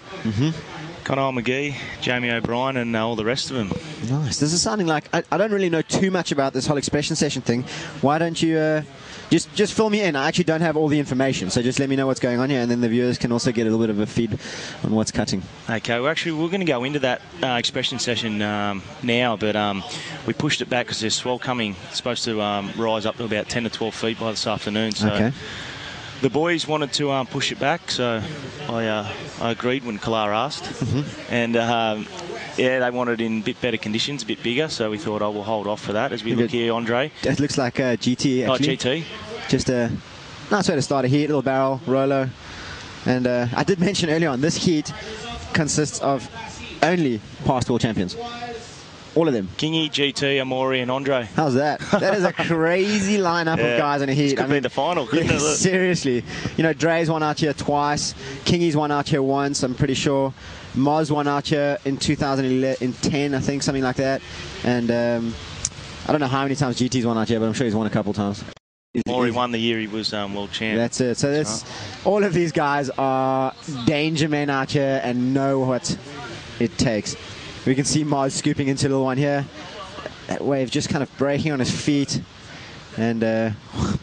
Conor McGee, Jamie O'Brien, and all the rest of them. Nice. This is sounding like I don't really know too much about this whole expression session thing. Why don't you just fill me in? I actually don't have all the information, so just let me know what's going on here, and then the viewers can also get a little bit of a feed on what's cutting. Okay, well, actually, we're going to go into that expression session now, but we pushed it back because there's swell coming. It's supposed to rise up to about 10 to 12 feet by this afternoon. So okay. The boys wanted to push it back, so I agreed when Kalar asked. And yeah, they wanted it in a bit better conditions, a bit bigger, so we thought, we'll hold off for that as we look here, Andre. It looks like a GT, actually. Oh, GT. Just a nice way to start a heat, little barrel, Rolo. And I did mention earlier on, this heat consists of only past world champions. All of them. Kingy, GT, Amori, and Andre. How's that? That is a crazy lineup of guys in a heat. This could be the final, couldn't it? Seriously. You know, Dre's won out here twice. Kingy's won out here once, I'm pretty sure. Moz won out here in 2010, I think, something like that. And I don't know how many times GT's won out here, but I'm sure he's won a couple times. Maury won the year he was world champ. That's it. So that's all of these guys are danger men out here and know what it takes. We can see Mars scooping into a little one here. That wave just kind of breaking on his feet. And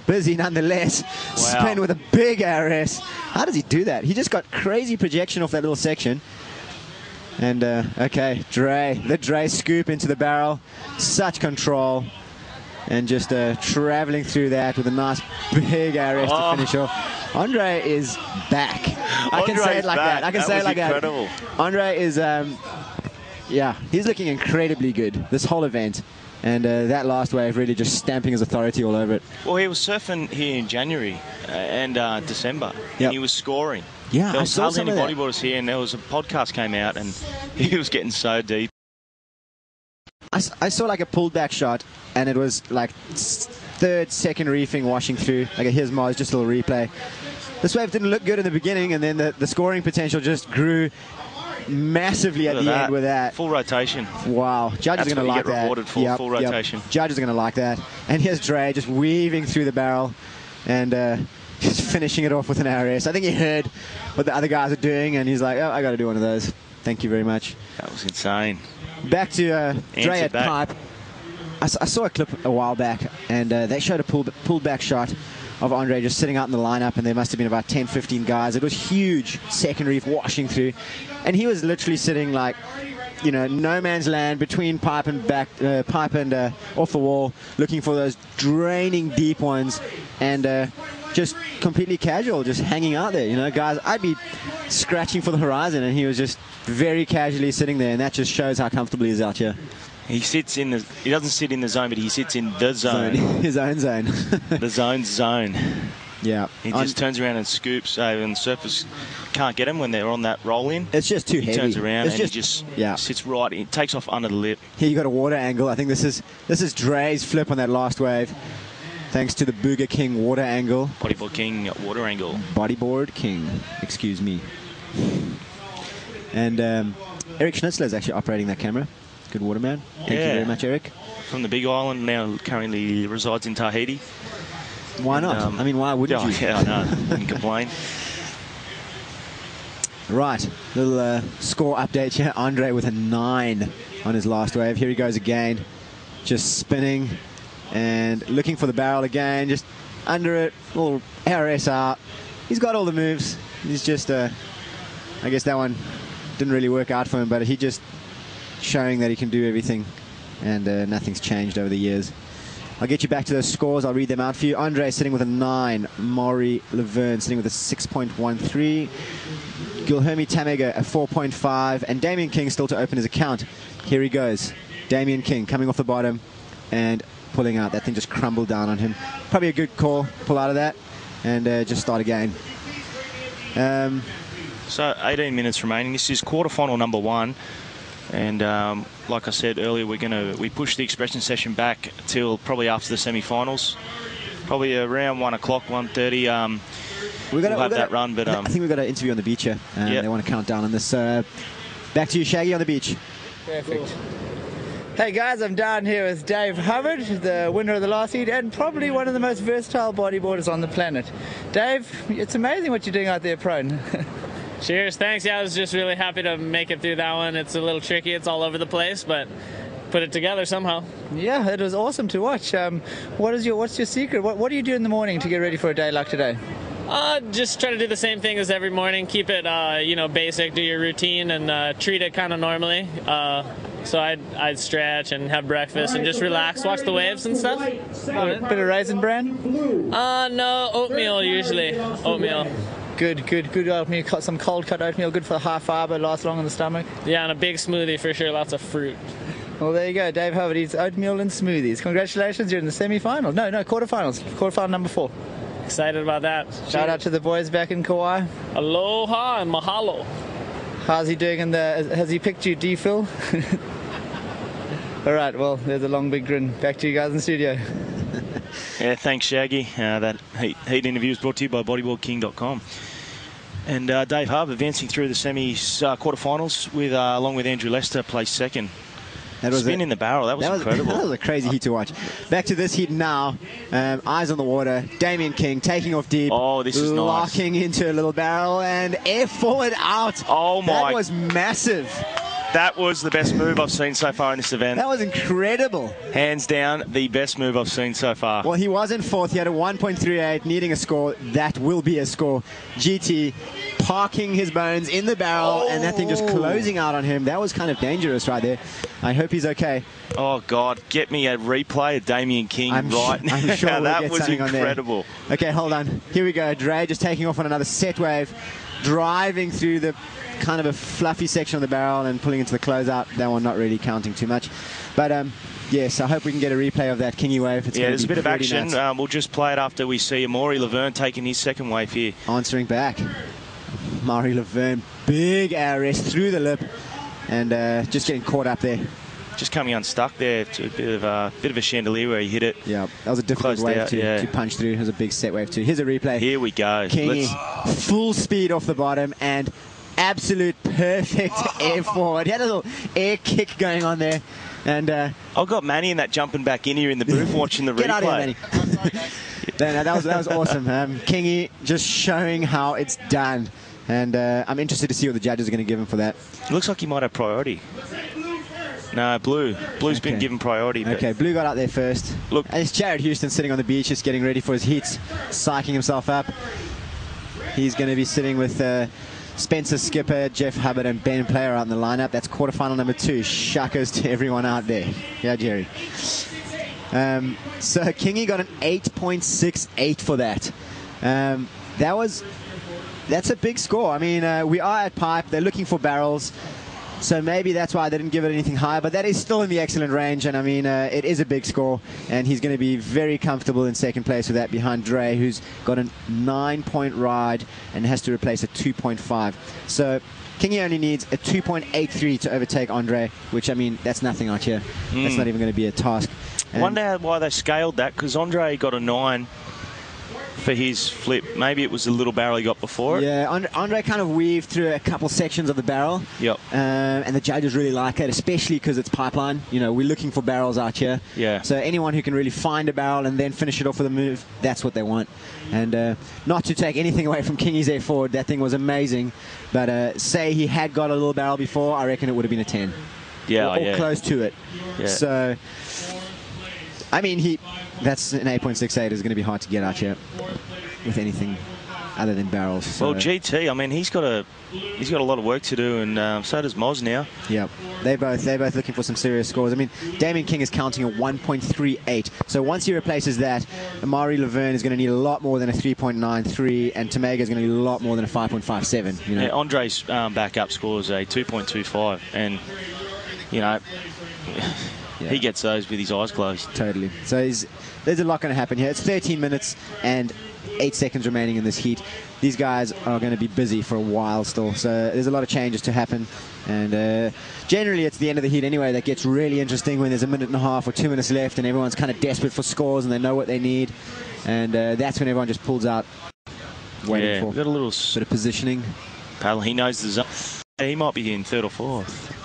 busy nonetheless. Wow. Spin with a big RS. How does he do that? He just got crazy projection off that little section. And okay, the Dre scoop into the barrel. Such control. And just traveling through that with a nice big RS to finish off. Andre is back. I can say it like that. I can say it like incredible. that. Andre is, yeah, he's looking incredibly good this whole event. And that last wave really just stamping his authority all over it. Well, he was surfing here in January and December. Yep. And he was scoring. Yeah, there I was saw some of that. bodyboarders here, and there was a podcast came out, and he was getting so deep. I saw like a pulled back shot, and it was like third, second reefing washing through. Okay, here's Mars, just a little replay. This wave didn't look good in the beginning, and then the scoring potential just grew massively at the end with that. Full rotation. Wow. Judges are going to like that. Rewarded for full rotation. Judges are going to like that. And here's Dre just weaving through the barrel and just finishing it off with an RS. I think he heard what the other guys are doing, and he's like, oh, I got to do one of those. Thank you very much. That was insane. Back to Dre at pipe. I saw a clip a while back, and they showed a pulled back shot of Andre just sitting out in the lineup, and there must have been about 10, 15 guys. It was huge, second reef washing through, and he was literally sitting like, you know, no man's land between pipe and off the wall, looking for those draining deep ones, and just completely casual, just hanging out there. You know, guys, I'd be scratching for the horizon, and he was just very casually sitting there, and that just shows how comfortable he is out here. He sits in the. He doesn't sit in the zone, but he sits in the zone. His own zone. The zone's zone. Yeah. He just turns around and scoops over, and the surfers can't get him when they're on that roll in. It's just too heavy. He turns around It's and he just sits right. He takes off under the lip. Here you got a water angle. I think this is Dre's flip on that last wave. Thanks to the Booger King water angle. Bodyboard King water angle. Bodyboard King. Excuse me. And Eric Schnitzler is actually operating that camera. Good waterman. Thank you very much, Eric. From the Big Island, now currently resides in Tahiti. Why not? I mean, why wouldn't you? Yeah, I know. Wouldn't complain. Right, little score update here. Andre with a 9 on his last wave. Here he goes again, just spinning and looking for the barrel again, just under it, little RS out. He's got all the moves. He's just, I guess that one didn't really work out for him, but he just showing that he can do everything, and nothing's changed over the years. I'll get you back to those scores. I'll read them out for you. Andre sitting with a 9. Maury Laverne sitting with a 6.13. Guilherme Tamega a 4.5. And Damien King still to open his account. Here he goes. Damien King coming off the bottom and pulling out. That thing just crumbled down on him. Probably a good call. Pull out of that and just start again. So 18 minutes remaining. This is quarterfinal number 1. And like I said earlier, we push the expression session back till probably after the semi-finals, probably around 1 o'clock, 1:30. We'll have that run, but I think we've got an interview on the beach here. They want to count down on this. Back to you, Shaggy, on the beach. Perfect. Hey guys, I'm down here with Dave Hubbard, the winner of the last heat, and probably one of the most versatile bodyboarders on the planet. Dave, it's amazing what you're doing out there, prone. Cheers, thanks. Yeah, I was just really happy to make it through that one. It's a little tricky, it's all over the place, but put it together somehow. Yeah, it was awesome to watch. What's your secret? What do you do in the morning to get ready for a day like today? Just try to do the same thing as every morning. Keep it, basic. Do your routine and treat it kind of normally. So I'd stretch and have breakfast and just relax, watch the waves and stuff. Bit of Raisin Bran? No, oatmeal usually. Oatmeal. Good oatmeal, some cold cut oatmeal, good for high fiber, lasts long in the stomach. Yeah, and a big smoothie for sure, lots of fruit. Well, there you go, Dave Hubbard eats oatmeal and smoothies. Congratulations, you're in the semi-final. No, quarterfinals. Quarterfinal number 4. Excited about that. Shout out to the boys back in Kauai. Aloha and mahalo. How's he doing has he picked you, D-Phil? All right, well, there's a long big grin. Back to you guys in the studio. Yeah, thanks, Shaggy. That heat interview is brought to you by bodyboardking.com. And Dave Harbour advancing through the quarterfinals with along with Andrew Lester, placed second. That was spin in the barrel. That was incredible. That was a crazy heat to watch. Back to this heat now. Eyes on the water. Damien King taking off deep. Oh, this is locking into a little barrel and air forward out. Oh my! That was massive. That was the best move I've seen so far in this event. That was incredible. Hands down, the best move I've seen so far. Well, he was in 4th. He had a 1.38, needing a score. That will be a score. GT parking his bones in the barrel, and that thing just closing out on him. That was kind of dangerous right there. I hope he's okay. Oh, God. Get me a replay of Damien King I'm right now. I'm sure that was incredible. Okay, hold on. Here we go. Dre just taking off on another set wave, driving through the kind of a fluffy section of the barrel and pulling into the closeout. That one not really counting too much. But, yes, I hope we can get a replay of that Kingy wave. There's a bit of action. We'll just play it after we see Maury Laverne taking his second wave here. Answering back. Maury Laverne, big RS through the lip and just getting caught up there. Just coming unstuck there to a bit of a chandelier where he hit it. Yeah, that was a difficult wave to punch through. It was a big set wave too. Here's a replay. Here we go. Kingy, full speed off the bottom and absolute perfect air forward. He had a little air kick going on there. And I've got Manny in that jumping back in here in the booth watching the replay. Get out of here, Manny. that was awesome. Kingy just showing how it's done. And I'm interested to see what the judges are going to give him for that. It looks like he might have priority. No, Blue. Blue's been given priority. Okay, Blue got out there first. Look, and it's Jared Houston sitting on the beach, just getting ready for his heats, psyching himself up. He's going to be sitting with Spencer Skipper, Jeff Hubbard, and Ben Player out in the lineup. That's quarterfinal number 2. Shuckers to everyone out there. Yeah, Jerry. So Kingy got an 8.68 for that. That's a big score. I mean, we are at pipe. They're looking for barrels. So maybe that's why they didn't give it anything higher, but that is still in the excellent range, and I mean, it is a big score, and he's going to be very comfortable in second place with that behind Dre, who's got a 9-point ride and has to replace a 2.5. So Kingy only needs a 2.83 to overtake Andre, which, I mean, that's nothing out here. That's not even going to be a task. I wonder why they scaled that, because Andre got a 9 for his flip. Maybe it was the little barrel he got before it. Yeah, Andre kind of weaved through a couple sections of the barrel. Yep. And the judges really like it, especially because it's pipeline. You know, we're looking for barrels out here. Yeah. So anyone who can really find a barrel and then finish it off with a move, that's what they want. And not to take anything away from Kingy's air forward, that thing was amazing. But say he had got a little barrel before, I reckon it would have been a 10. Yeah, or close to it. Yeah. So, I mean, that's an 8.68 is going to be hard to get out here with anything other than barrels. So. Well, GT, I mean, he's got a lot of work to do, and so does Moz now. Yeah, they're both looking for some serious scores. I mean, Damien King is counting a 1.38. So once he replaces that, Amari Laverne is going to need a lot more than a 3.93, and Tamega is going to need a lot more than a 5.57. You know, yeah, Andre's backup score is a 2.25, and you know. Yeah. He gets those with his eyes closed. Totally. So there's a lot going to happen here. It's 13 minutes and 8 seconds remaining in this heat. These guys are going to be busy for a while still. So there's a lot of changes to happen. And generally, it's the end of the heat anyway that gets really interesting when there's a minute and a half or 2 minutes left and everyone's kind of desperate for scores and they know what they need. And that's when everyone just pulls out waiting for got a little bit of positioning. Paddle, he knows the zone. He might be in third or fourth.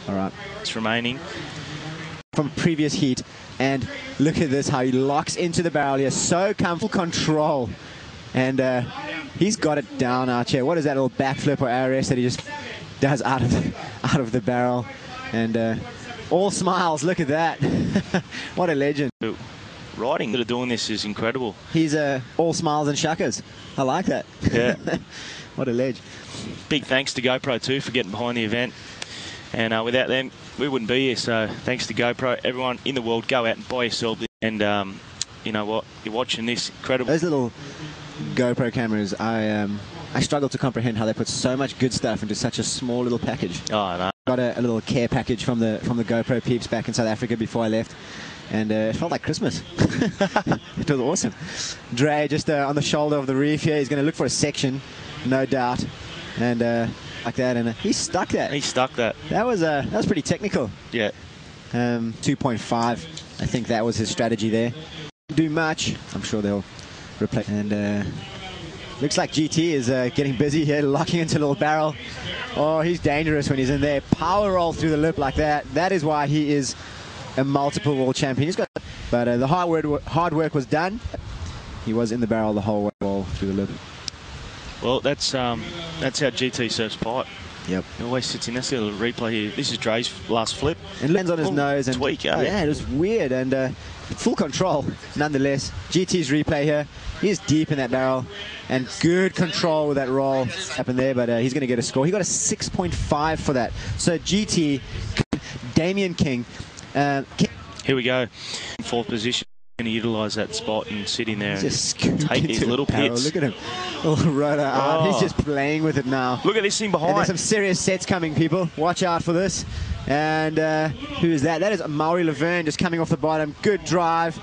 All right. It's remaining. From previous heat. And look at this, how he locks into the barrel here. So comfortable control. And he's got it down out here. What is that little backflip or ARS that he just does out of the barrel? And all smiles. Look at that. What a legend. Riding that are doing this is incredible. He's all smiles and shuckers. I like that. Yeah. What a ledge. Big thanks to GoPro too for getting behind the event. And without them, we wouldn't be here. So thanks to GoPro, everyone in the world, go out and buy yourself. And you know what? You're watching this incredible. Those little GoPro cameras, I struggle to comprehend how they put so much good stuff into such a small little package. Oh, no. Got a little care package from the GoPro peeps back in South Africa before I left. And it felt like Christmas. It was awesome. Dre just on the shoulder of the reef here. He's going to look for a section, no doubt. And like that, and he stuck that. He stuck that. That was pretty technical. Yeah. 2.5. I think that was his strategy there. Do much. I'm sure they'll replace. And looks like GT is getting busy here, locking into a little barrel. Oh, he's dangerous when he's in there. Power roll through the lip like that. That is why he is a multiple world champion. He's got, but the hard work was done. He was in the barrel the whole way through the lip. Well, that's how GT serves pipe. Yep. He always sits in. Let's see a little replay here. This is Dre's last flip. And lands on his nose. And tweak, yeah, it was weird. And full control, nonetheless. GT's replay here. He's deep in that barrel. And good control with that roll. Happened there, but he's going to get a score. He got a 6.5 for that. So GT, Damien King. Here we go. Fourth position. Going to utilise that spot and sit in there and just take these little pits. Look at him. Oh, rotor arm. He's just playing with it now. Look at this thing behind. And there's some serious sets coming, people. Watch out for this. And who is that? That is Mauri Laverne just coming off the bottom. Good drive.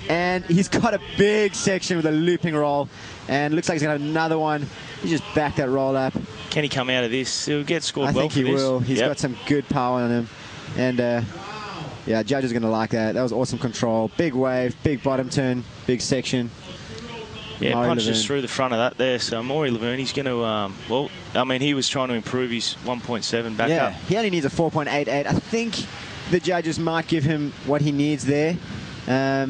And he's got a big section with a looping roll. And looks like he's going to have another one. He just backed that roll up. Can he come out of this? He'll get scored I well think he for this. will. He's got some good power on him. And yeah, judge is going to like that. That was awesome control. Big wave, big bottom turn, big section. Yeah, Maury punches Laverne. through the front of that there. So Maury Laverne, he's going to, well, I mean, he was trying to improve his 1.7 back up. He only needs a 4.88. I think the judges might give him what he needs there. Yeah,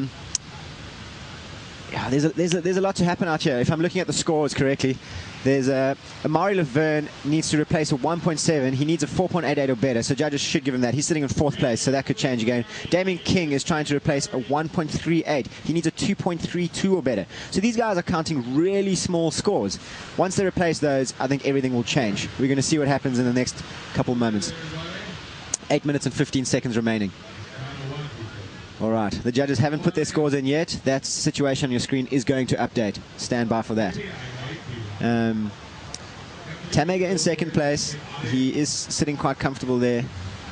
there's a lot to happen out here. If I'm looking at the scores correctly, there's Amari Laverne needs to replace a 1.7. He needs a 4.88 or better, so judges should give him that. He's sitting in fourth place, so that could change again. Damien King is trying to replace a 1.38. He needs a 2.32 or better. So these guys are counting really small scores. Once they replace those, I think everything will change. We're going to see what happens in the next couple of moments. 8 minutes and 15 seconds remaining. All right, the judges haven't put their scores in yet. That situation on your screen is going to update. Stand by for that. Tamega in second place. He is sitting quite comfortable there.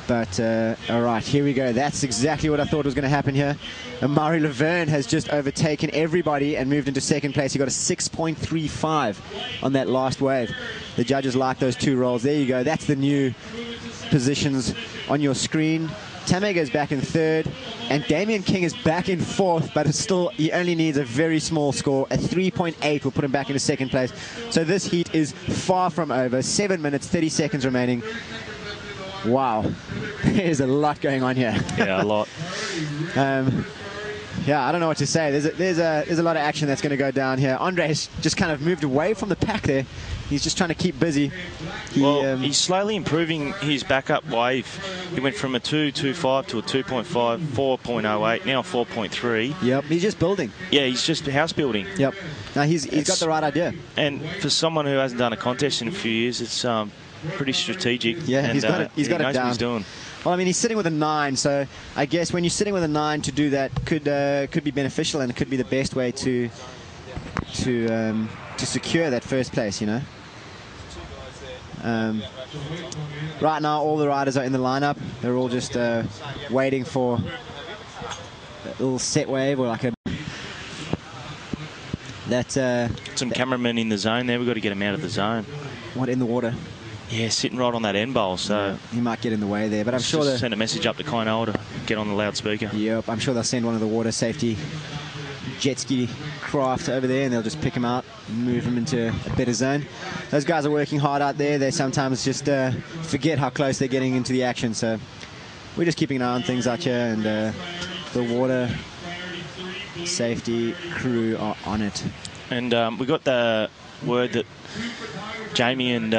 But, all right, here we go. That's exactly what I thought was going to happen here. Amari Laverne has just overtaken everybody and moved into second place. He got a 6.35 on that last wave. The judges like those 2 rolls. There you go. That's the new positions on your screen. Tamega is back in third, and Damien King is back in fourth, but it's still, he only needs a very small score. A 3.8 will put him back into second place. So this heat is far from over. 7 minutes, 30 seconds remaining. Wow, there's a lot going on here. Yeah, a lot. Yeah, I don't know what to say. There's a lot of action that's going to go down here. Andre's just kind of moved away from the pack there. He's just trying to keep busy. He's slowly improving his backup wave. He went from a 2.25 to a 2.5, 4.08, now 4.3. Yep, he's just building. Yeah, he's just house building. Yep. Now he's got the right idea. And for someone who hasn't done a contest in a few years, it's pretty strategic. Yeah, and, he's got it he knows down. What he's doing. Well, I mean, he's sitting with a 9, so I guess when you're sitting with a 9, to do that could be beneficial, and it could be the best way to secure that first place, you know. Right now, all the riders are in the lineup. They're all just waiting for a little set wave or like a. Some cameramen in the zone there. We've got to get him out of the zone. What, in the water? Yeah, sitting right on that end bowl, so yeah, he might get in the way there. But I'm sure they'll send a message up to Kynol to get on the loudspeaker. Yep, I'm sure they'll send one of the water safety jet ski craft over there, and they'll just pick him out and move him into a better zone. Those guys are working hard out there. They sometimes just forget how close they're getting into the action. So we're just keeping an eye on things out here, and the water safety crew are on it. And we got the word that Jamie and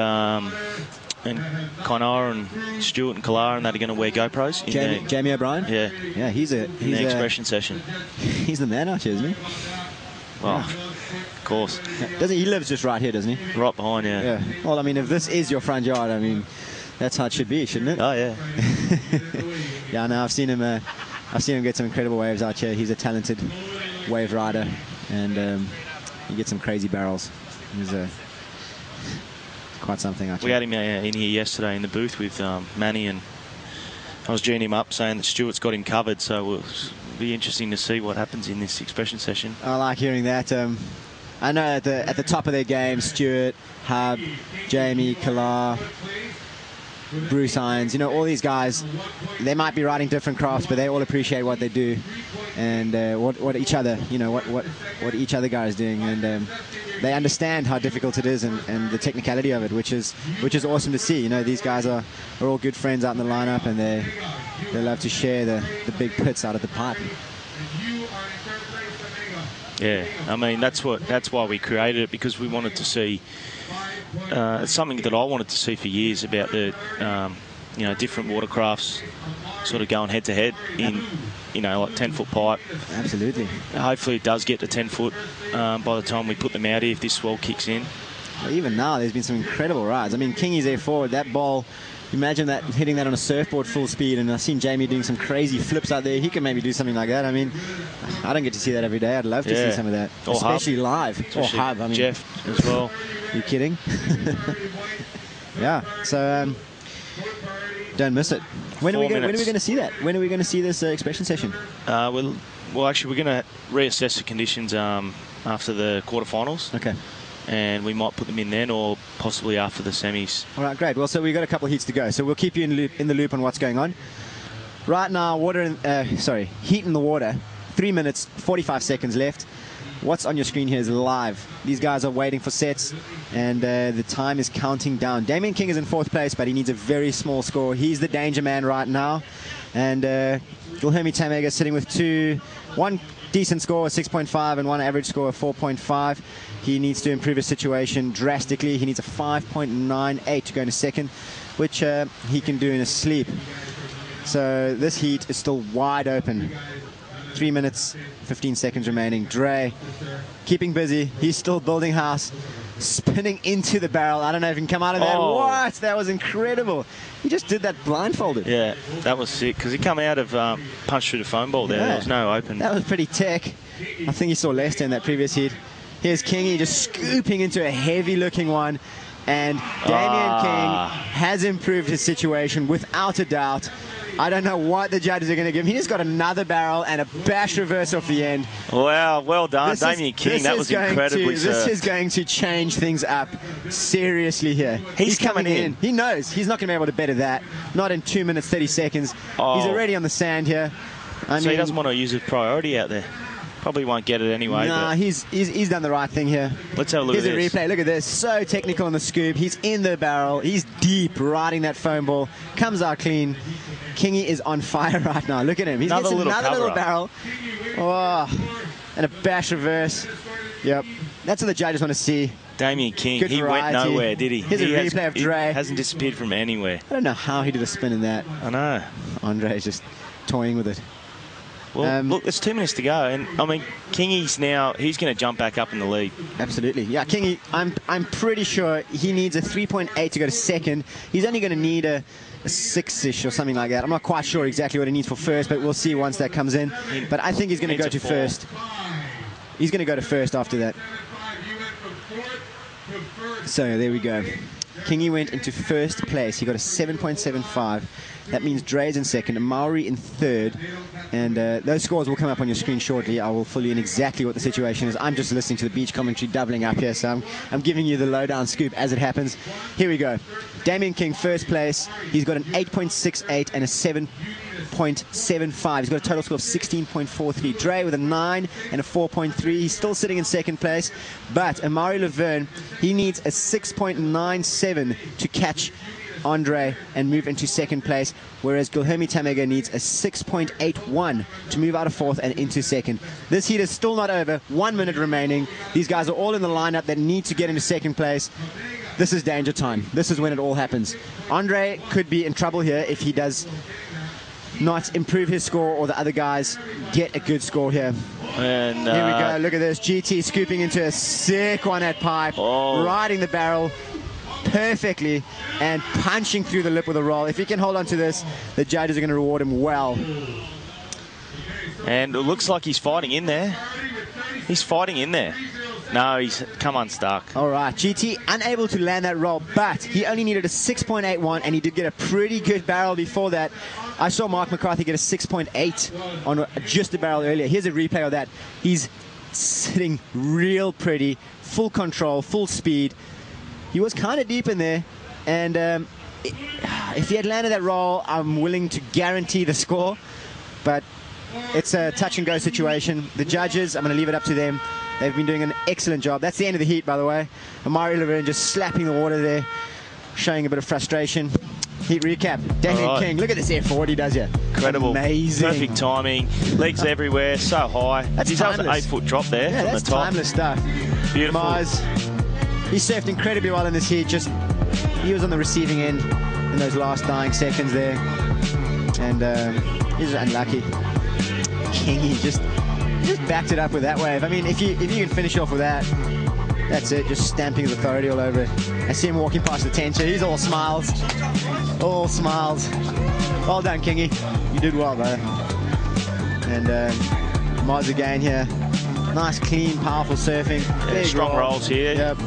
Connor and Stuart and Kalara and that are going to wear GoPros. Jamie O'Brien? Yeah. Yeah, he's in the expression session. He's the man out here, isn't he? Well, of course. He lives just right here, doesn't he? Right behind, yeah. Yeah. Well, I mean, if this is your front yard, I mean, that's how it should be, shouldn't it? Oh, yeah. Yeah, no, I've seen him get some incredible waves out here. He's a talented wave rider, and he gets some crazy barrels. He's quite something, actually. We had him in here yesterday in the booth with Manny, and I was geeing him up saying that Stuart's got him covered, so it'll be interesting to see what happens in this expression session. I like hearing that. I know at the top of their game, Stuart, Hub, Jamie, Kalar, Bruce Irons, you know, all these guys, they might be riding different crafts, but they all appreciate what they do and what each other, you know, what each other guy is doing, and they understand how difficult it is and the technicality of it, which is awesome to see. You know, these guys are all good friends out in the lineup, and they love to share the big pits out of the pipe. Yeah, I mean, that's why we created it, because we wanted to see it's something that I wanted to see for years about the you know, different watercrafts sort of going head to head in, you know, like 10-foot pipe. Absolutely. Hopefully it does get to 10 foot by the time we put them out here, if this swell kicks in. Well, even now, there's been some incredible rides. I mean, Kingy's there forward. That ball, imagine that hitting that on a surfboard full speed, and I've seen Jamie doing some crazy flips out there. He can maybe do something like that. I mean, I don't get to see that every day. I'd love to see some of that, or especially Hub. live. Especially or Hub. I mean, Jeff as well. You kidding? Yeah. So don't miss it. When are we going to see that? When are we going to see this expression session? Well, actually, we're going to reassess the conditions after the quarterfinals. Okay. And we might put them in then, or possibly after the semis. All right, great. Well, so we've got a couple of heats to go, so we'll keep you in the loop on what's going on. Right now, heat in the water. 3 minutes, 45 seconds left. What's on your screen here is live. These guys are waiting for sets, and the time is counting down. Damien King is in fourth place, but he needs a very small score. He's the danger man right now. And Wilhelmi Tamega sitting with one decent score, 6.5, and one average score of 4.5. He needs to improve his situation drastically. He needs a 5.98 to go into second, which he can do in his sleep. So this heat is still wide open. 3 minutes, 15 seconds remaining. Dre keeping busy. He's still building house, spinning into the barrel. I don't know if he can come out of that. Oh. What? That was incredible. He just did that blindfolded. Yeah, that was sick, because he come out of punch through the foam ball there. Yeah. There was no open. That was pretty tech. I think he saw Lester in that previous heat. Here's Kingy just scooping into a heavy-looking one. And Damien King has improved his situation without a doubt. I don't know what the judges are going to give him. He just got another barrel and a bash reverse off the end. Wow, well done, Damien King. That was incredibly served. This is going to change things up seriously here. He's coming in. He knows he's not going to be able to better that. Not in 2 minutes, 30 seconds. He's already on the sand here. I mean, he doesn't want to use his priority out there. Probably won't get it anyway. Nah, he's done the right thing here. Let's have a look at this. Here's a replay. Look at this. So technical on the scoop. He's in the barrel. He's deep, riding that foam ball. Comes out clean. Kingy is on fire right now. Look at him. He's another little barrel. Oh, and a bash reverse. Yep. That's what the judges want to see. Damien King, Good he variety. went nowhere, did he? Here's a replay of Dre. He hasn't disappeared from anywhere. I don't know how he did a spin in that. I know. Andre's just toying with it. Well, look, there's 2 minutes to go, and I mean, Kingy's now, he's going to jump back up in the lead. Absolutely. Yeah, Kingy, I'm pretty sure he needs a 3.8 to go to second. He's only going to need a 6-ish or something like that. I'm not quite sure exactly what he needs for first, but we'll see once that comes in. But I think he's going to go to first. He's going to go to first after that. So there we go. Kingy went into first place. He got a 7.75. That means Dre's in second, Maori in third. And those scores will come up on your screen shortly. I will fill you in exactly what the situation is. I'm just listening to the beach commentary doubling up here, so I'm giving you the lowdown scoop as it happens. Here we go. Damien King, first place. He's got an 8.68 and a 7.75. He's got a total score of 16.43. Dre with a 9 and a 4.3. He's still sitting in second place. But Amari Laverne, he needs a 6.97 to catch Andre and move into second place, whereas Guilherme Tamega needs a 6.81 to move out of fourth and into second. This heat is still not over. 1 minute remaining. These guys are all in the lineup that need to get into second place. This is danger time. This is when it all happens. Andre could be in trouble here if he does not improve his score or the other guys get a good score here. And here we go. Look at this. GT scooping into a sick one at pipe, riding the barrel perfectly and punching through the lip with a roll. If he can hold on to this, the judges are going to reward him well. And it looks like he's fighting in there. He's fighting in there. No, he's come unstuck. All right, GT unable to land that roll, but he only needed a 6.81, and he did get a pretty good barrel before that. I saw Mark McCarthy get a 6.8 on just a barrel earlier. Here's a replay of that. He's sitting real pretty, full control, full speed. He was kind of deep in there, and if he had landed that roll, I'm willing to guarantee the score, but it's a touch-and-go situation. The judges, I'm going to leave it up to them. They've been doing an excellent job. That's the end of the heat, by the way. Amari Laverne just slapping the water there, showing a bit of frustration. Heat recap. Damien King, look at this effort, what he does here. Incredible. Amazing. Perfect timing. Legs everywhere, so high. That's He's timeless. an 8-foot drop there Yeah, from that's the top. timeless stuff. Beautiful. Mars, he surfed incredibly well in this heat. Just he was on the receiving end in those last dying seconds there, and he's unlucky. King, he just backed it up with that wave. I mean, if you can finish off with that, that's it. Just stamping his authority all over it. I see him walking past the tent. He's all smiles, all smiles. Well done, Kingy. You did well, though. And Mars again here. Nice, clean, powerful surfing. Yeah, strong rolls here. Yep.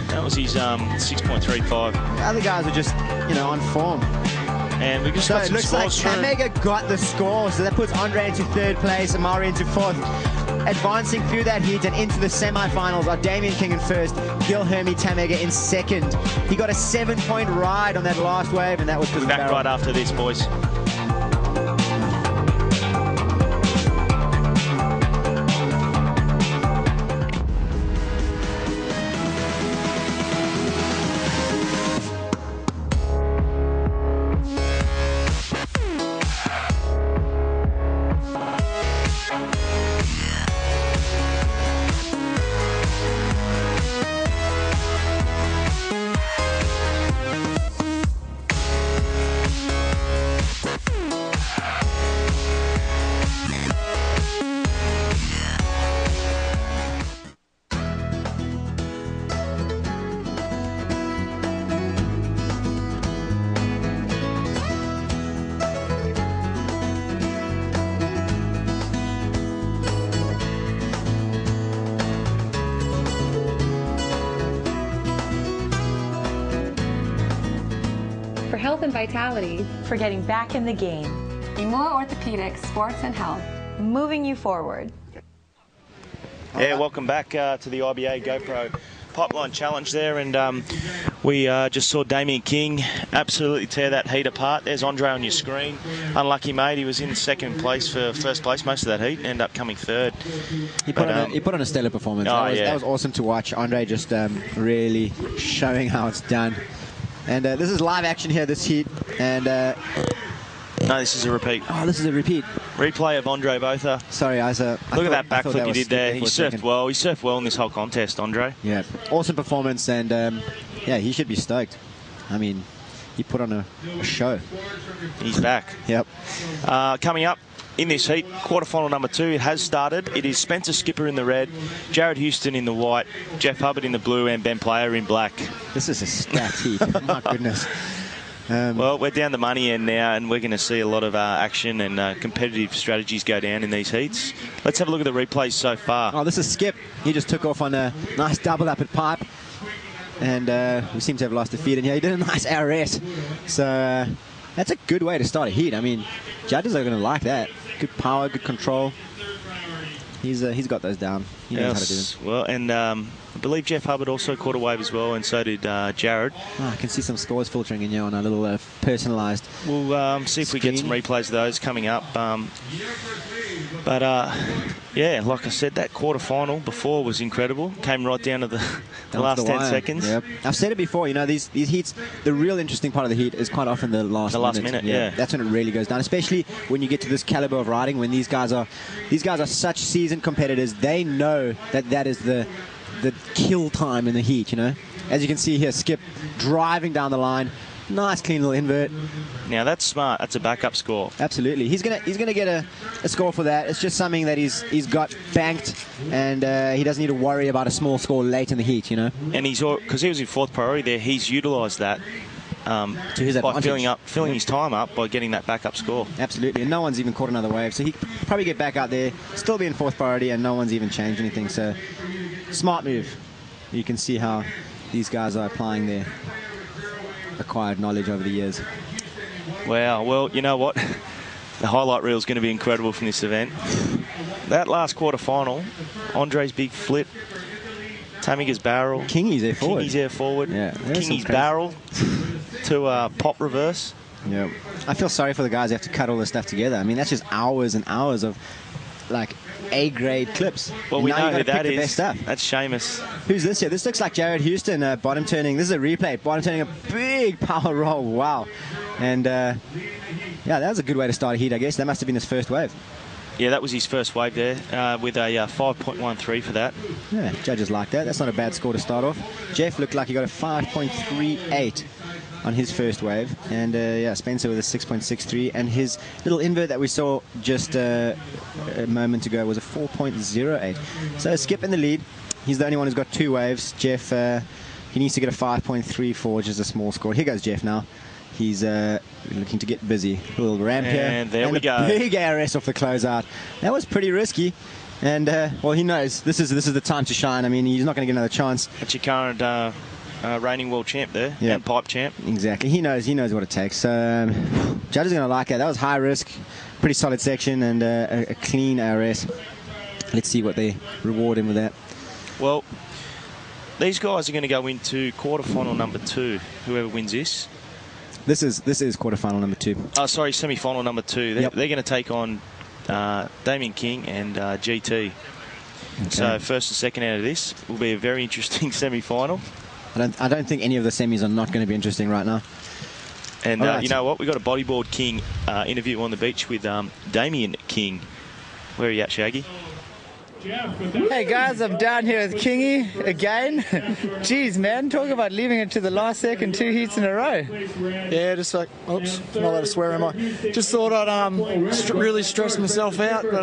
That was his 6.35. The other guys are just, on form. And we just So got it some looks like scores through. Tamega got the score, so that puts Andre into third place, Amari into fourth. Advancing through that heat and into the semi-finals are Damien King in first, Guilherme Tamega in second. He got a 7-point ride on that last wave, and that was We'll be back right after this, boys. health and vitality. For getting back in the game. Imua Orthopedics, Sports and Health. Moving you forward. Yeah, welcome back to the IBA GoPro Pipeline Challenge there, and we just saw Damien King absolutely tear that heat apart. There's Andre on your screen. Unlucky mate, he was in second place for first place most of that heat and ended up coming third. He put on a stellar performance. That was awesome to watch. Andre just really showing how it's done. And this is live action here, this heat. And no, this is a repeat. Oh, this is a repeat. Replay of Andre Botha. Sorry, Isa. Look at that backflip he did there. He surfed well. He surfed well in this whole contest, Andre. Yeah, awesome performance, and yeah, he should be stoked. I mean, he put on a show. He's back. Yep. Coming up in this heat, quarterfinal number 2, it has started. It is Spencer Skipper in the red, Jared Houston in the white, Jeff Hubbard in the blue, and Ben Player in black. This is a stacked heat. My goodness. Well, we're down the money end now, and we're going to see a lot of action and competitive strategies go down in these heats. Let's have a look at the replays so far. Oh, this is Skip. He just took off on a nice double up at pipe, and we seem to have lost the feed in here. He did a nice RS, so that's a good way to start a heat. I mean, judges are going to like that. Good power, good control. He's got those down. He knows how to do them. Well, and I believe Jeff Hubbard also caught a wave as well, and so did Jared. Oh, I can see some scores filtering in here on a little personalised. We'll see if we get some replays of those coming up. Yeah, like I said, that quarterfinal before was incredible. Came right down to the last 10 seconds. Yep. I've said it before, you know, these heats, the real interesting part of the heat is quite often the last minute. Yeah. That's when it really goes down, especially when you get to this caliber of riding, when these guys are such seasoned competitors. They know that is the kill time in the heat, you know. As you can see here, Skip driving down the line. Nice clean little invert. Now that's smart. That's a backup score. Absolutely. He's gonna get a score for that. It's just something that he's got banked, and he doesn't need to worry about a small score late in the heat, you know. And because he was in 4th priority there, he's utilised that to his advantage. By filling his time up by getting that backup score. Absolutely. And no one's even caught another wave, so he could probably get back out there, still be in 4th priority, and no one's even changed anything. So smart move. You can see how these guys are applying their acquired knowledge over the years. Wow. Well, you know what? The highlight reel is going to be incredible from this event. That last quarter-final, Andre's big flip, Tamiga's barrel. Kingy's air forward. Kingy's air forward. Yeah. Kingy's barrel to pop reverse. Yeah. I feel sorry for the guys who have to cut all this stuff together. I mean, that's just hours and hours of, like, A-grade clips. Well, we know who that is. Best stuff. That's Seamus. Who's this here? This looks like Jared Houston, bottom turning. This is a replay. Bottom turning a big power roll. Wow. And, yeah, that was a good way to start a heat, I guess. That must have been his first wave. Yeah, that was his first wave there with a 5.13 for that. Yeah, judges like that. That's not a bad score to start off. Jeff looked like he got a 5.38 on his first wave, and yeah, Spencer with a 6.63, and his little invert that we saw just a moment ago was a 4.08. So Skip in the lead. He's the only one who's got 2 waves. Jeff, he needs to get a 5.34, which is a small score. Here goes Jeff now. He's looking to get busy. A little ramp here. And there we go. Big ARS off the closeout. That was pretty risky. And, well, he knows this is the time to shine. I mean, he's not going to get another chance. That's your current reigning world champ there, and pipe champ. Exactly. He knows what it takes. Judge is going to like that. That was high risk, pretty solid section, and a clean ARS. Let's see what they reward him with that. Well, these guys are going to go into quarterfinal number 2, whoever wins this. This is quarterfinal number 2. Oh, sorry, semi-final number 2. They're going to take on Damien King and GT. Okay. So first and second out of this will be a very interesting semi-final. I don't think any of the semis are not going to be interesting right now. And you know what? We've got a Bodyboard King interview on the beach with Damien King. Where are you at, Shaggy? Hey guys, I'm down here with Kingy again. Jeez, man, talk about leaving it to the last second, 2 heats in a row. Yeah, just like, oops, not allowed to swear, am I? Just thought I'd really stress myself out, but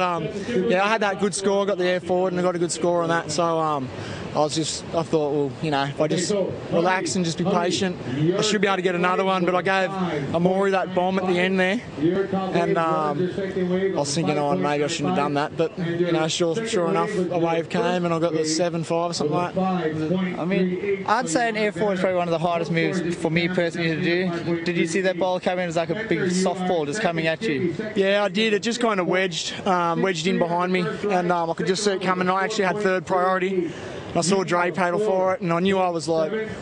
yeah, I had that good score, got the air forward, and I got a good score on that, so I I thought, well, you know, if I just relax and just be patient, I should be able to get another one. But I gave Amori that bomb at the end there, and I was thinking, oh, maybe I shouldn't have done that. But you know, sure enough, a wave came and I got the 7.5 or something like that. I mean, I'd say an Air4 is probably one of the hardest moves for me personally to do. Did you see that ball come in? It was like a big softball just coming at you. Yeah, I did. It just kind of wedged in behind me, and I could just see it coming. I actually had third priority. I saw Dre paddle for it, and I knew I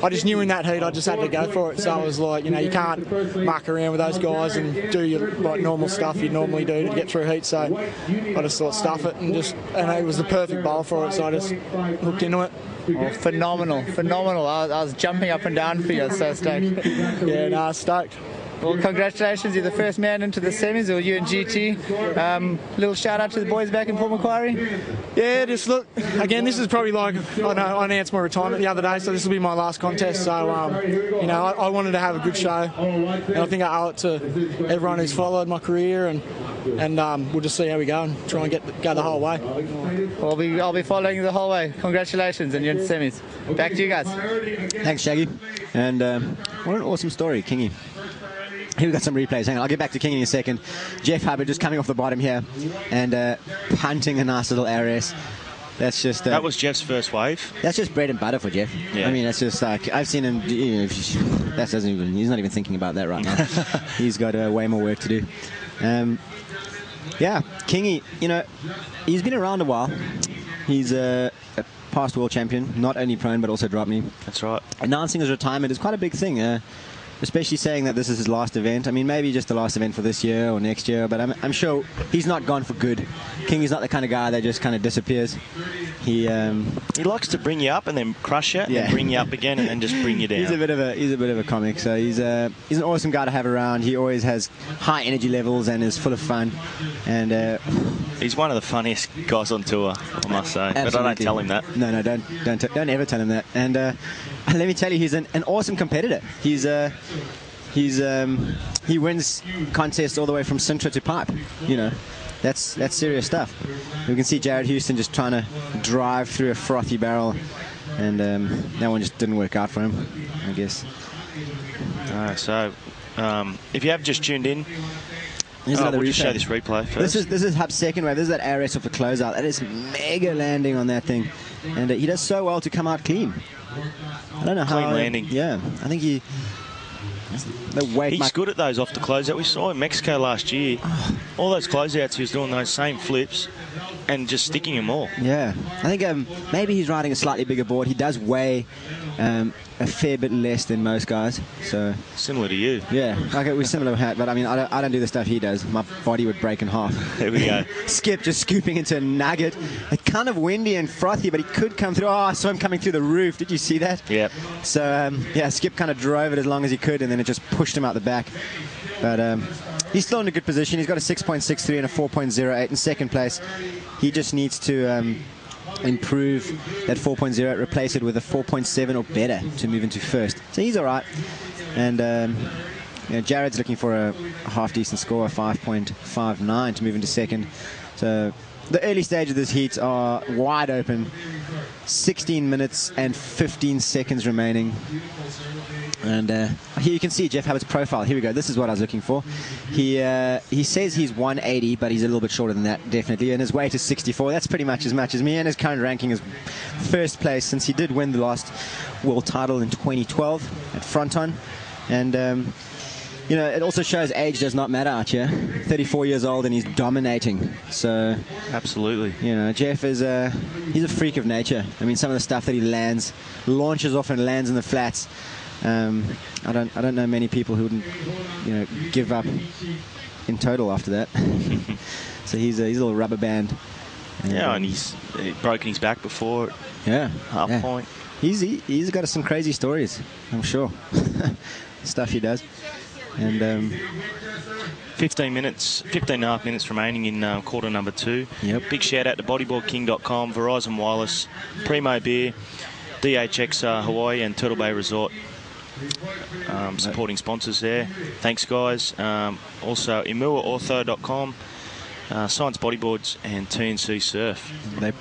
just knew in that heat I just had to go for it. So I was like, you know, you can't muck around with those guys and do your like normal stuff you'd normally do to get through heat. So I just thought stuff it, and it was the perfect bowl for it. So I just hooked into it. Oh, phenomenal. I was jumping up and down for you. I was so stoked. Yeah, no, stoked. Well, congratulations. You're the first man into the semis, or you and GT. Little shout out to the boys back in Port Macquarie. Yeah, just look, again, this is probably like, I announced my retirement the other day, so this will be my last contest. So, you know, I wanted to have a good show, and I think I owe it to everyone who's followed my career, and we'll just see how we go and try and go the whole way. I'll be following you the whole way. Congratulations, and you're in the semis. Back to you guys. Thanks, Shaggy. And what an awesome story, Kingy. Here we've got some replays. Hang on, I'll get back to Kingy in a second. Jeff Hubbard just coming off the bottom here and punting a nice little RS. That's just... that was Jeff's first wave. That's just bread and butter for Jeff. Yeah. I mean, that's just like... I've seen him... You know, he's not even thinking about that right now. He's got way more work to do. Yeah, Kingy, you know, he's been around a while. He's a past world champion, not only prone but also drop me. That's right. Announcing his retirement is quite a big thing. Especially saying that this is his last event. I mean, maybe just the last event for this year or next year, but I'm sure he's not gone for good. Kingy's not the kind of guy that just kind of disappears. He likes to bring you up and then crush you, and then bring you up again and then just bring you down. He's a bit of a comic. So he's an awesome guy to have around. He always has high energy levels and is full of fun. And he's one of the funniest guys on tour, I must say. Absolutely. But I don't tell him that. No, don't ever tell him that. And let me tell you, he's an awesome competitor. He wins contests all the way from Sintra to pipe. You know, that's serious stuff. We can see Jared Houston just trying to drive through a frothy barrel, and that one just didn't work out for him, I guess. So if you have just tuned in, we'll just show this replay first. This is Hub's second wave. This is that RS off the closeout. That is mega landing on that thing, and he does so well to come out clean. I don't know how. Clean landing. Yeah, I think he. He's good at those off the closeout. We saw in Mexico last year. All those closeouts, he was doing those same flips and just sticking them all. Yeah, I think maybe he's riding a slightly bigger board. He does weigh a fair bit less than most guys. So similar to you. Yeah, like we're similar hat, but I mean, I don't do the stuff he does. My body would break in half. There we go. Skip just scooping into a nugget. It's kind of windy and frothy, but he could come through. Oh, I saw him coming through the roof. Did you see that? Yep. So yeah, Skip kind of drove it as long as he could, and then it just pushed him out the back. But he's still in a good position. He's got a 6.63 and a 4.08 in second place. He just needs to improve that 4.0, replace it with a 4.7 or better to move into first. So he's all right. And you know, Jared's looking for a half-decent score, a 5.59 to move into second. So the early stage of this heat are wide open. 16 minutes and 15 seconds remaining. And here you can see Jeff Hubbard's profile. Here we go. This is what I was looking for. He says he's 180, but he's a little bit shorter than that, definitely. And his weight is 64. That's pretty much as me. And his current ranking is first place, since he did win the last world title in 2012 at Fronton. And you know, it also shows age does not matter out here. 34 years old and he's dominating. So absolutely, you know, Jeff is he's a freak of nature. I mean, some of the stuff that he launches off and lands in the flats. I don't know many people who wouldn't, you know, give up in total after that. So he's a little rubber band. And he's broken his back before. Yeah, half point. He's got some crazy stories, I'm sure. Stuff he does. And 15 and a half minutes remaining in quarter number 2. Yep. Big shout out to bodyboardking.com, Verizon Wireless, Primo Beer, DHX Hawaii and Turtle Bay Resort. Supporting sponsors there. Thanks, guys. Also, imuaortho.com Science Bodyboards and TNC Surf.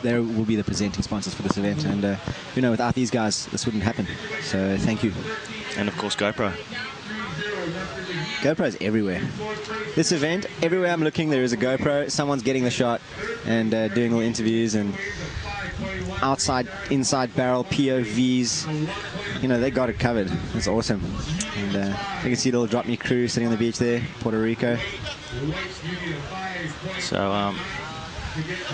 They will be the presenting sponsors for this event, and you know, without these guys, this wouldn't happen. So thank you. And of course, GoPro. GoPro's everywhere. This event, everywhere I'm looking, there is a GoPro. Someone's getting the shot and doing all interviews and outside, inside barrel, POVs. You know, they got it covered. It's awesome. And you can see the little Drop Me crew sitting on the beach there, Puerto Rico. So,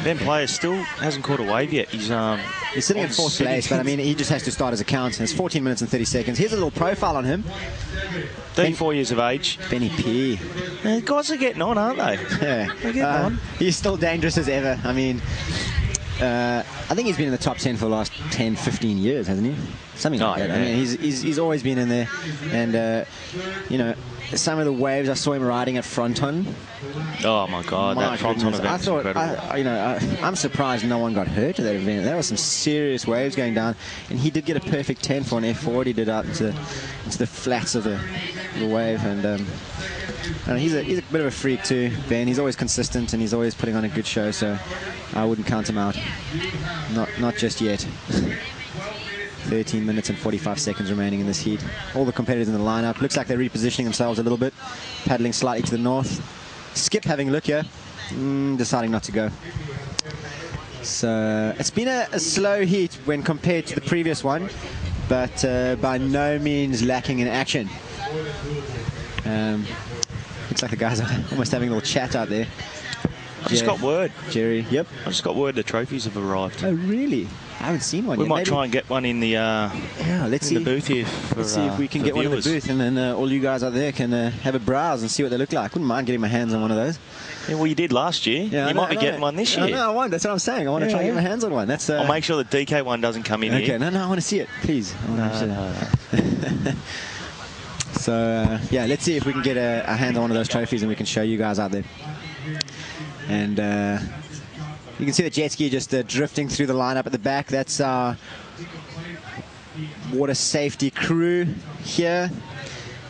Ben Player still hasn't caught a wave yet. He's sitting in 4th place, but I mean, he just has to start as a count. It's 14 minutes and 30 seconds. Here's a little profile on him. 34 years of age. Benny P. The guys are getting on, aren't they? Yeah. They're getting on. He's still dangerous as ever. I mean, I think he's been in the top 10 for the last 10, 15 years, hasn't he? Something like that. Yeah. I mean, he's always been in there. And, you know, some of the waves I saw him riding at Fronton. Oh, my God. That Fronton event I thought, incredible. I'm surprised no one got hurt at that event. There were some serious waves going down. And he did get a perfect 10 for an F4. He did up into the flats of the wave. And he's a bit of a freak too, Ben. He's always consistent and he's always putting on a good show. So I wouldn't count him out. Not just yet. 13 minutes and 45 seconds remaining in this heat. All the competitors in the lineup. Looks like they're repositioning themselves a little bit. Paddling slightly to the north. Skip having a look here. Deciding not to go. So it's been a slow heat when compared to the previous one, but by no means lacking in action. Looks like the guys are almost having a little chat out there. I just got word. Jerry. Yep. I just got word the trophies have arrived. Oh, really? I haven't seen one yet. We might try and get one in the let's see. The booth here. Let's see if we can get one in the booth, and then all you guys out there can have a browse and see what they look like. Wouldn't mind getting my hands on one of those. Yeah, well, you did last year. Yeah, you might be getting one this year. No, I won't. That's what I'm saying. I want to try and get my hands on one. That's. I'll make sure the DK one doesn't come in here. Okay, no, I want to see it, please. So yeah, let's see if we can get a hand on one of those trophies, and we can show you guys out there. And you can see the jet ski just drifting through the lineup at the back. That's our water safety crew here.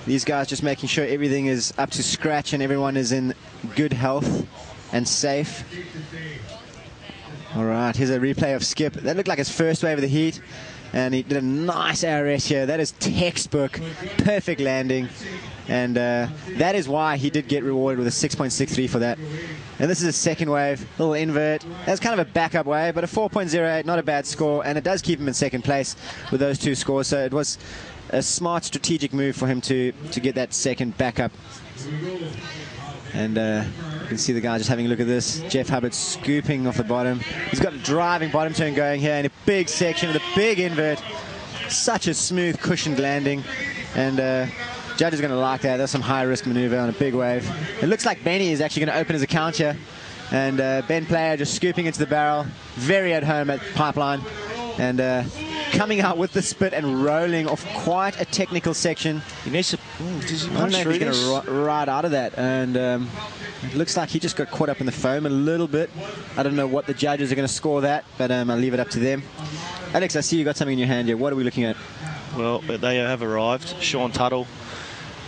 These guys just making sure everything is up to scratch and everyone is in good health and safe. All right, here's a replay of Skip. That looked like his first wave of the heat, and he did a nice RS here. That is textbook, perfect landing. And that is why he did get rewarded with a 6.63 for that. And this is a second wave, little invert. That's kind of a backup wave, but a 4.08, not a bad score. And it does keep him in second place with those two scores. So it was a smart strategic move for him to get that second backup. And you can see the guy just having a look at this. Jeff Hubbard scooping off the bottom. He's got a driving bottom turn going here in a big section with a big invert. Such a smooth, cushioned landing. And Judge is going to like that. That's some high-risk maneuver on a big wave. It looks like Benny is actually going to open his account here. And Ben Player just scooping into the barrel. Very at home at Pipeline. And coming out with the spit and rolling off quite a technical section. He needs to... does he I don't know if he's going to ride out of that. And it looks like he just got caught up in the foam a little bit. I don't know what the judges are going to score that, but I'll leave it up to them. Alex, I see you got something in your hand here. What are we looking at? Well, they have arrived. Sean Tuttle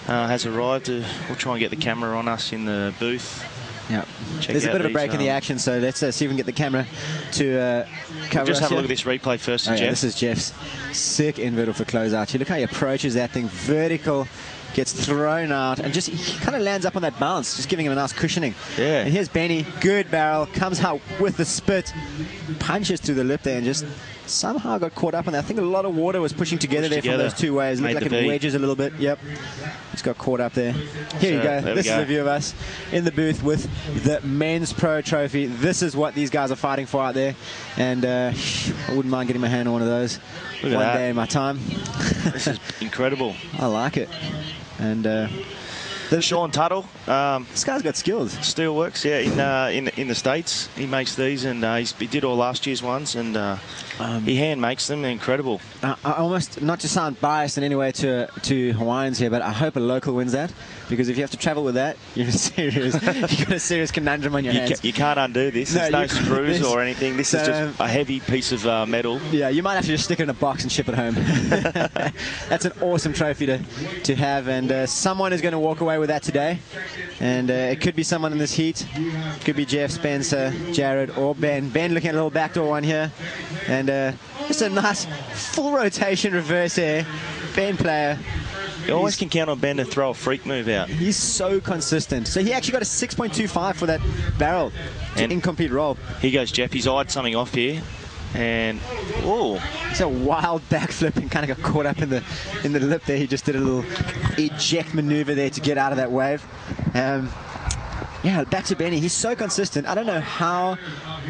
has arrived. We'll try and get the camera on us in the booth. Yeah, there's a bit of a break in the action, so let's see if we can get the camera to cover just us have a here. look at this replay first, Oh, Jeff. yeah, this is Jeff's sick invert for closeout. Here, look how he approaches that thing vertical, gets thrown out, and just he kind of lands up on that bounce, just giving him a nice cushioning. Yeah. And here's Benny, good barrel, comes out with the spit, punches through the lip there, and just somehow got caught up on that. I think a lot of water was pushing together from those two waves. Looked like it wedges a little bit. Yep. Just got caught up there. Here you go. This is a view of us in the booth with the Men's Pro Trophy. This is what these guys are fighting for out there. And I wouldn't mind getting my hand on one of those one day in my time. This is incredible. I like it. And Sean Tuttle. This guy's got skills. Steelworks, yeah, in the States. He makes these, and he did all last year's ones, and he hand makes them. They're incredible. I almost, not to sound biased in any way to Hawaiians here, but I hope a local wins that, because if you have to travel with that, you've got a serious conundrum on your hands. You can't undo this. There's no screws or anything. This is just a heavy piece of metal. Yeah, you might have to just stick it in a box and ship it home. That's an awesome trophy to have, and someone is going to walk away with with that today. And it could be someone in this heat. It could be Jeff, Spencer, Jared, or Ben. Ben looking at a little backdoor one here. And just a nice full rotation reverse air. Ben player. You always can count on Ben to throw a freak move out. He's so consistent. So he actually got a 6.25 for that barrel to incomplete roll. Here goes Jeff. He's eyed something off here. And, oh. It's a wild backflip and kind of got caught up in the lip there. He just did a little eject maneuver there to get out of that wave. Yeah, back to Benny. He's so consistent. I don't know how.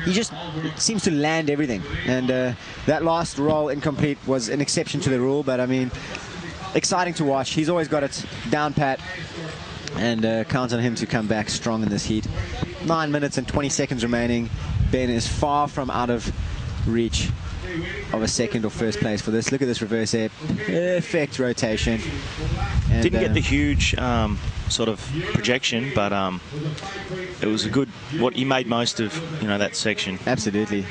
He just seems to land everything. And that last roll incomplete was an exception to the rule. But, I mean, exciting to watch. He's always got it down pat. And count on him to come back strong in this heat. 9 minutes and 20 seconds remaining. Ben is far from out of reach of a second or first place for this. Look at this reverse air. Perfect rotation. And, didn't get the huge sort of projection, but it was a good, what he made most of, that section. Absolutely.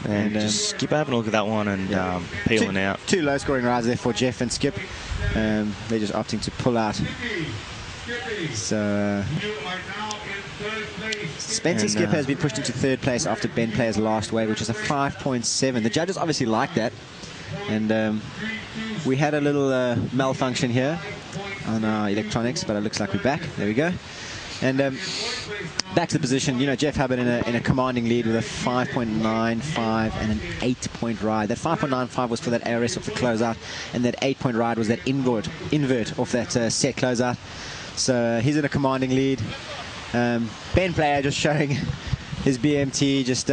And just keep having a look at that one and peeling out. Two low scoring rides there for Jeff and Skip. They're just opting to pull out. So Spencer Skip has been pushed into third place after Ben Player's last wave, which is a 5.7. The judges obviously like that. And we had a little malfunction here on our electronics, but it looks like we're back. There we go. And back to the position. Jeff Hubbard in a commanding lead with a 5.95 and an 8-point ride. That 5.95 was for that ARS off the closeout, and that 8-point ride was that invert off that set closeout. So he's in a commanding lead. Ben Player just showing his BMT, just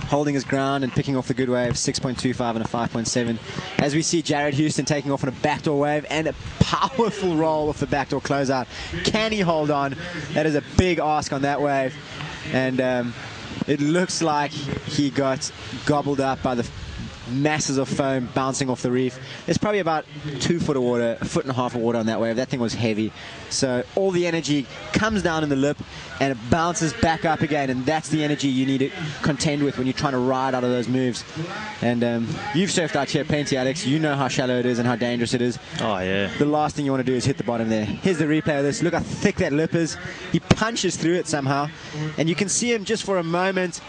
holding his ground and picking off the good wave, 6.25 and a 5.7. As we see Jared Houston taking off on a backdoor wave and a powerful roll off the backdoor closeout. Can he hold on? That is a big ask on that wave. And it looks like he got gobbled up by the masses of foam bouncing off the reef. There's probably about 2 foot of water, a foot and a half of water on that wave. That thing was heavy. So all the energy comes down in the lip and it bounces back up again, and that's the energy you need to contend with when you're trying to ride out of those moves. And you've surfed out here plenty, Alex. You know how shallow it is and how dangerous it is. Oh, yeah. The last thing you want to do is hit the bottom there. Here's the replay of this. Look how thick that lip is. He punches through it somehow, and you can see him just for a moment,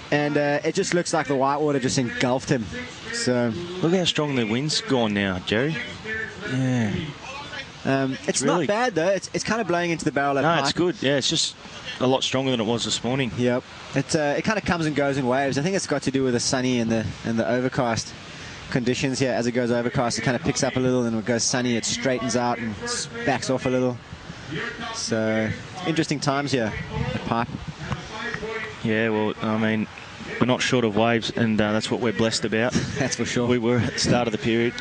and it just looks like the whitewater just engulfed him. So look how strong the wind's gone now, Jerry. Yeah. It's really not bad though. It's kind of blowing into the barrel. No, it's good. Yeah, it's just a lot stronger than it was this morning. Yep. It kind of comes and goes in waves. I think it's got to do with the sunny and the overcast conditions here. As it goes overcast, it kind of picks up a little, and when it goes sunny, it straightens out and backs off a little. So interesting times here at Pipe. Yeah, well, I mean, we're not short of waves, and that's what we're blessed about. That's for sure. We were at the start of the period.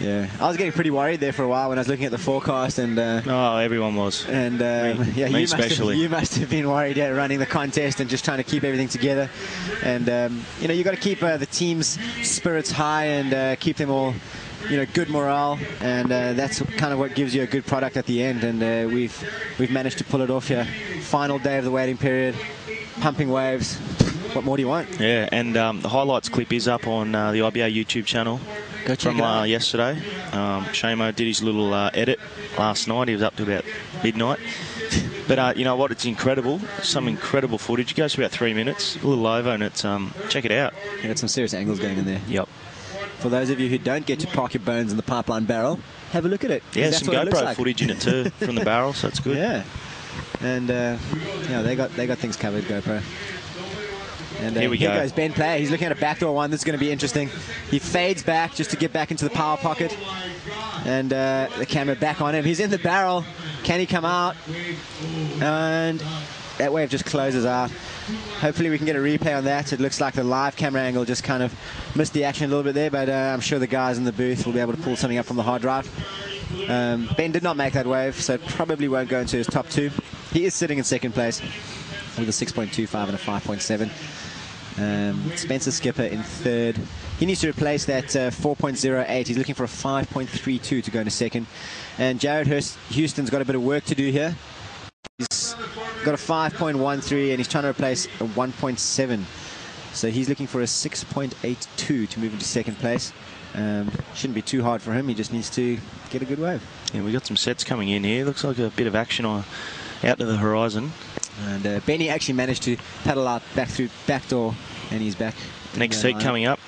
Yeah, I was getting pretty worried there for a while when I was looking at the forecast, and oh, everyone was. And me especially. You must have been worried running the contest and just trying to keep everything together. And you got to keep the team's spirits high and keep them all, good morale, and that's kind of what gives you a good product at the end. And we've managed to pull it off here. Final day of the waiting period, pumping waves. What more do you want? Yeah, and the highlights clip is up on the IBA YouTube channel from yesterday. Shamo did his little edit last night. He was up to about midnight. But you know what? It's incredible. Some incredible footage. It goes for about 3 minutes, a little over, and it's check it out. You got some serious angles going in there. Yep. For those of you who don't get to park your bones in the pipeline barrel, have a look at it. Yeah, some GoPro footage in it too from the barrel, so it's good. Yeah. And they got things covered, GoPro. And here goes Ben Player. He's looking at a backdoor one. This is going to be interesting. He fades back just to get back into the power pocket. And the camera back on him. He's in the barrel. Can he come out? And that wave just closes out. Hopefully we can get a replay on that. It looks like the live camera angle just kind of missed the action a little bit there, but I'm sure the guys in the booth will be able to pull something up from the hard drive. Ben did not make that wave, so it probably won't go into his top 2. He is sitting in second place with a 6.25 and a 5.7. Spencer Skipper in third. He needs to replace that 4.08. He's looking for a 5.32 to go into second. And Jared Houston's got a bit of work to do here. He's got a 5.13 and he's trying to replace a 1.7. So he's looking for a 6.82 to move into second place. Shouldn't be too hard for him. He just needs to get a good wave. Yeah, we got some sets coming in here. Looks like a bit of action out to the horizon. And Benny actually managed to paddle out back through back door, and he's back. Next heat coming up.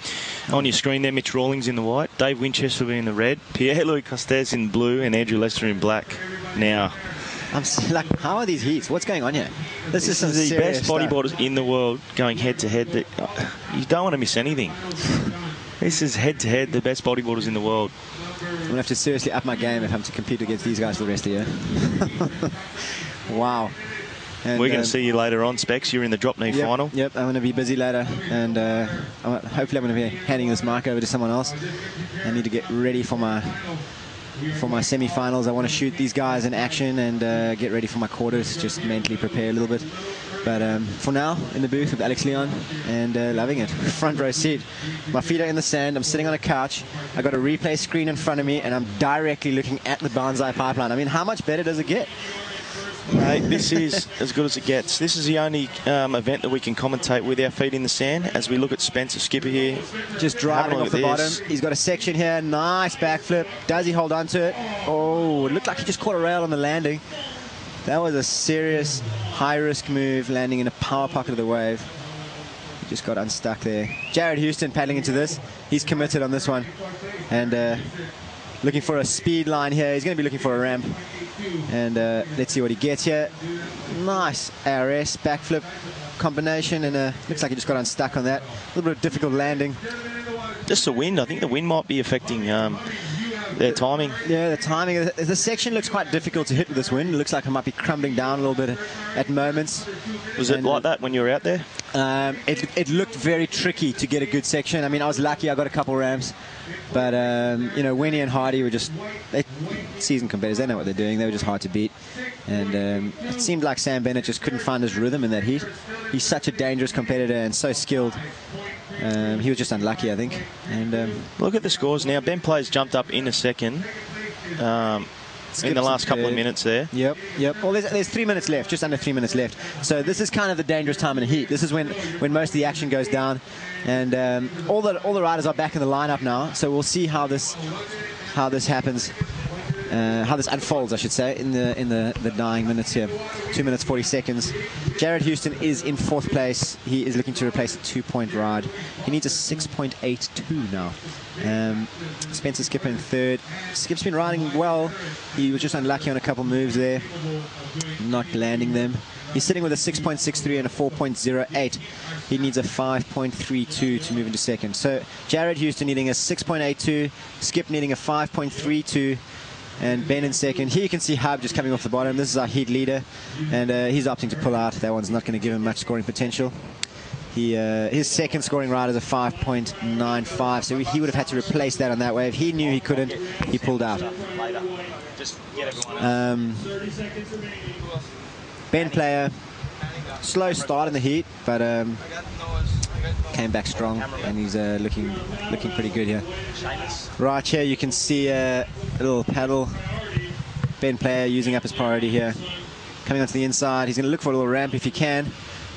On your screen there, Mitch Rawlings in the white, Dave Winchester will be in the red, Pierre-Louis Costes in blue, and Andrew Lester in black. Now, I'm like, how are these heats? What's going on here? This is the best bodyboarders in the world going head-to-head. You don't want to miss anything. This is head-to-head, the best bodyboarders in the world. I'm going to have to seriously up my game if I'm to compete against these guys for the rest of the year. Wow. And, we're going to see you later on, Specs. You're in the drop knee final. Yep, I'm going to be busy later, and hopefully I'm going to be handing this mic over to someone else. I need to get ready for my semi-finals. I want to shoot these guys in action and get ready for my quarters, just mentally prepare a little bit. But for now, in the booth with Alex Leon, and loving it. Front row seat. My feet are in the sand. I'm sitting on a couch. I got a replay screen in front of me, and I'm directly looking at the Banzai pipeline. I mean, how much better does it get? Mate, this is as good as it gets. This is the only event that we can commentate with our feet in the sand as we look at Spencer Skipper here. Just driving off the bottom. He's got a section here. Nice backflip. Does he hold on to it? Oh, it looked like he just caught a rail on the landing. That was a serious high-risk move, landing in a power pocket of the wave. He just got unstuck there. Jared Houston paddling into this. He's committed on this one. And looking for a speed line here. He's going to be looking for a ramp. And let's see what he gets here. Nice ARS backflip combination, and looks like he just got unstuck on that. A little bit of difficult landing. Just the wind. I think the wind might be affecting their timing. Yeah, the timing. The section looks quite difficult to hit with this wind. It looks like it might be crumbling down a little bit at moments. Was it like that when you were out there? It looked very tricky to get a good section. I mean, I was lucky. I got a couple ramps. But, you know, Winnie and Hardy were just seasoned competitors. They know what they're doing. They were just hard to beat. And it seemed like Sam Bennett just couldn't find his rhythm in that heat. He's such a dangerous competitor and so skilled. He was just unlucky, I think. And look at the scores now. Ben Play's jumped up in a second in the last couple of minutes there. Yep. Well, there's 3 minutes left, just under 3 minutes left. So this is kind of the dangerous time in the heat. This is when most of the action goes down. And all the riders are back in the lineup now. So we'll see how this happens. How this unfolds, I should say, in the dying minutes here. 2 minutes 40 seconds. Jared Houston is in 4th place. He is looking to replace a 2-point ride. He needs a 6.82 now. Spencer Skipper in 3rd. Skip's been riding well. He was just unlucky on a couple moves there, not landing them. He's sitting with a 6.63 and a 4.08. He needs a 5.32 to move into 2nd. So Jared Houston needing a 6.82, Skip needing a 5.32, and Ben in 2nd. Here you can see Hub just coming off the bottom. This is our heat leader, and he's opting to pull out. That one's not going to give him much scoring potential. His 2nd scoring ride is a 5.95, so he would have had to replace that on that wave. He knew he couldn't. He pulled out. Ben Player, slow start in the heat, but came back strong, and he's looking pretty good here. Right here you can see a little paddle. Ben Player using up his priority here. Coming onto the inside, he's going to look for a little ramp if he can.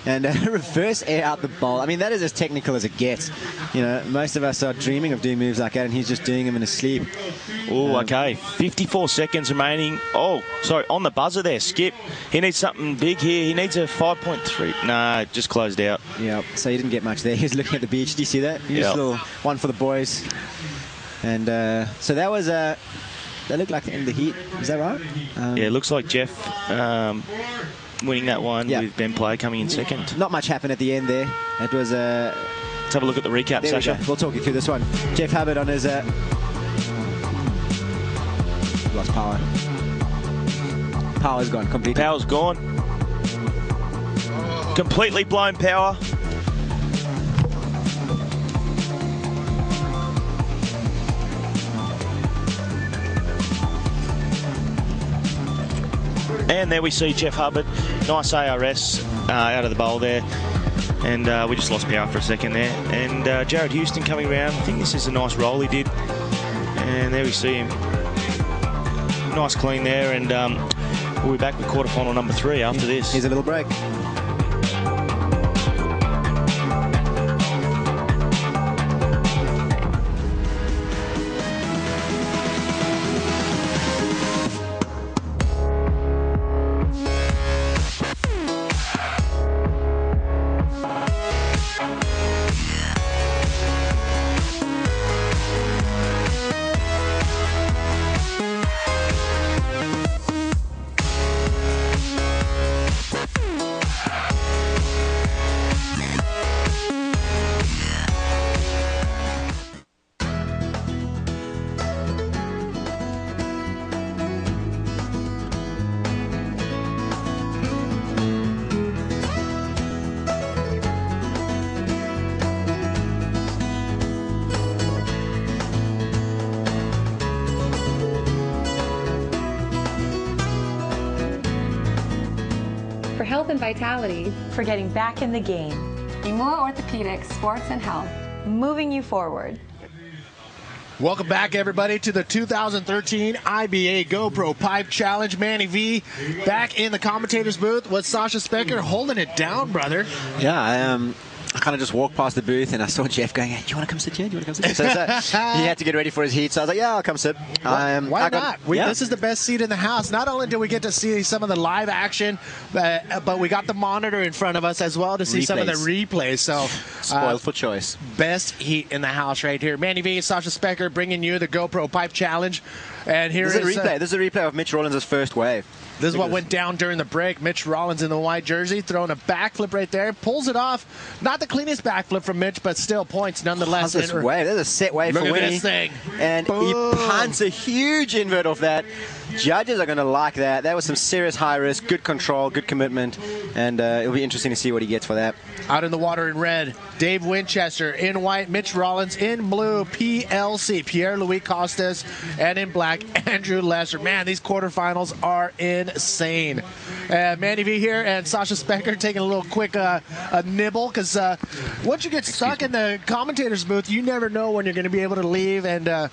And reverse air out the bowl. I mean, that is as technical as it gets. You know, most of us are dreaming of doing moves like that, and he's just doing them in his sleep. Oh, okay. 54 seconds remaining. Oh, sorry, on the buzzer there, Skip. He needs something big here. He needs a 5.3. Nah, just closed out. Yeah, so he didn't get much there. He was looking at the beach. Do you see that? Just a little one for the boys. And so that was that looked like the end of the heat. Is that right? Yeah, it looks like Jeff winning that one with Ben Play coming in 2nd. Not much happened at the end there. It was let's have a look at the recap, Sasha. We'll talk you through this one. Jeff Hubbard on his lost power. Power's gone completely. Power's gone. Completely blown power. And there we see Jeff Hubbard. Nice ARS out of the bowl there. And we just lost power for a second there. And Jared Houston coming around. I think this is a nice roll he did. And there we see him. Nice clean there. And we'll be back with quarterfinal number 3 after this. Here's a little break. health and vitality. For getting back in the game. Imua Orthopedics, sports and health. Moving you forward. Welcome back, everybody, to the 2013 IBA GoPro Pipe Challenge. Manny V back in the commentator's booth with Sasha Specker holding it down, brother. Yeah, I kind of just walked past the booth and I saw Jeff going, hey, do you want to come sit here? Do you want to come sit here? So he had to get ready for his heat, so I was like, yeah, I'll come sit. Why not? This is the best seat in the house. Not only do we get to see some of the live action, but we got the monitor in front of us as well to see some of the replays. So spoiled for choice. Best heat in the house right here. Manny V, Sasha Specker bringing you the GoPro Pipe Challenge. And here this is a replay. This is a replay of Mitch Rollins' first wave. This is what went down during the break. Mitch Rollins in the white jersey throwing a backflip right there. Pulls it off. Not the cleanest backflip from Mitch, but still points nonetheless. This wave. There's a set wave for Winnie. This thing. And boom. He punts a huge invert off that. Judges are going to like that. That was some serious high risk, good control, good commitment, and it'll be interesting to see what he gets for that. Out in the water in red, Dave Winchester. In white, Mitch Rollins. In blue, PLC, Pierre-Louis Costas. And in black, Andrew Lesser. Man, these quarterfinals are insane. Manny V here and Sasha Specker taking a little quick a nibble, because once you get stuck in the commentator's booth, you never know when you're going to be able to leave and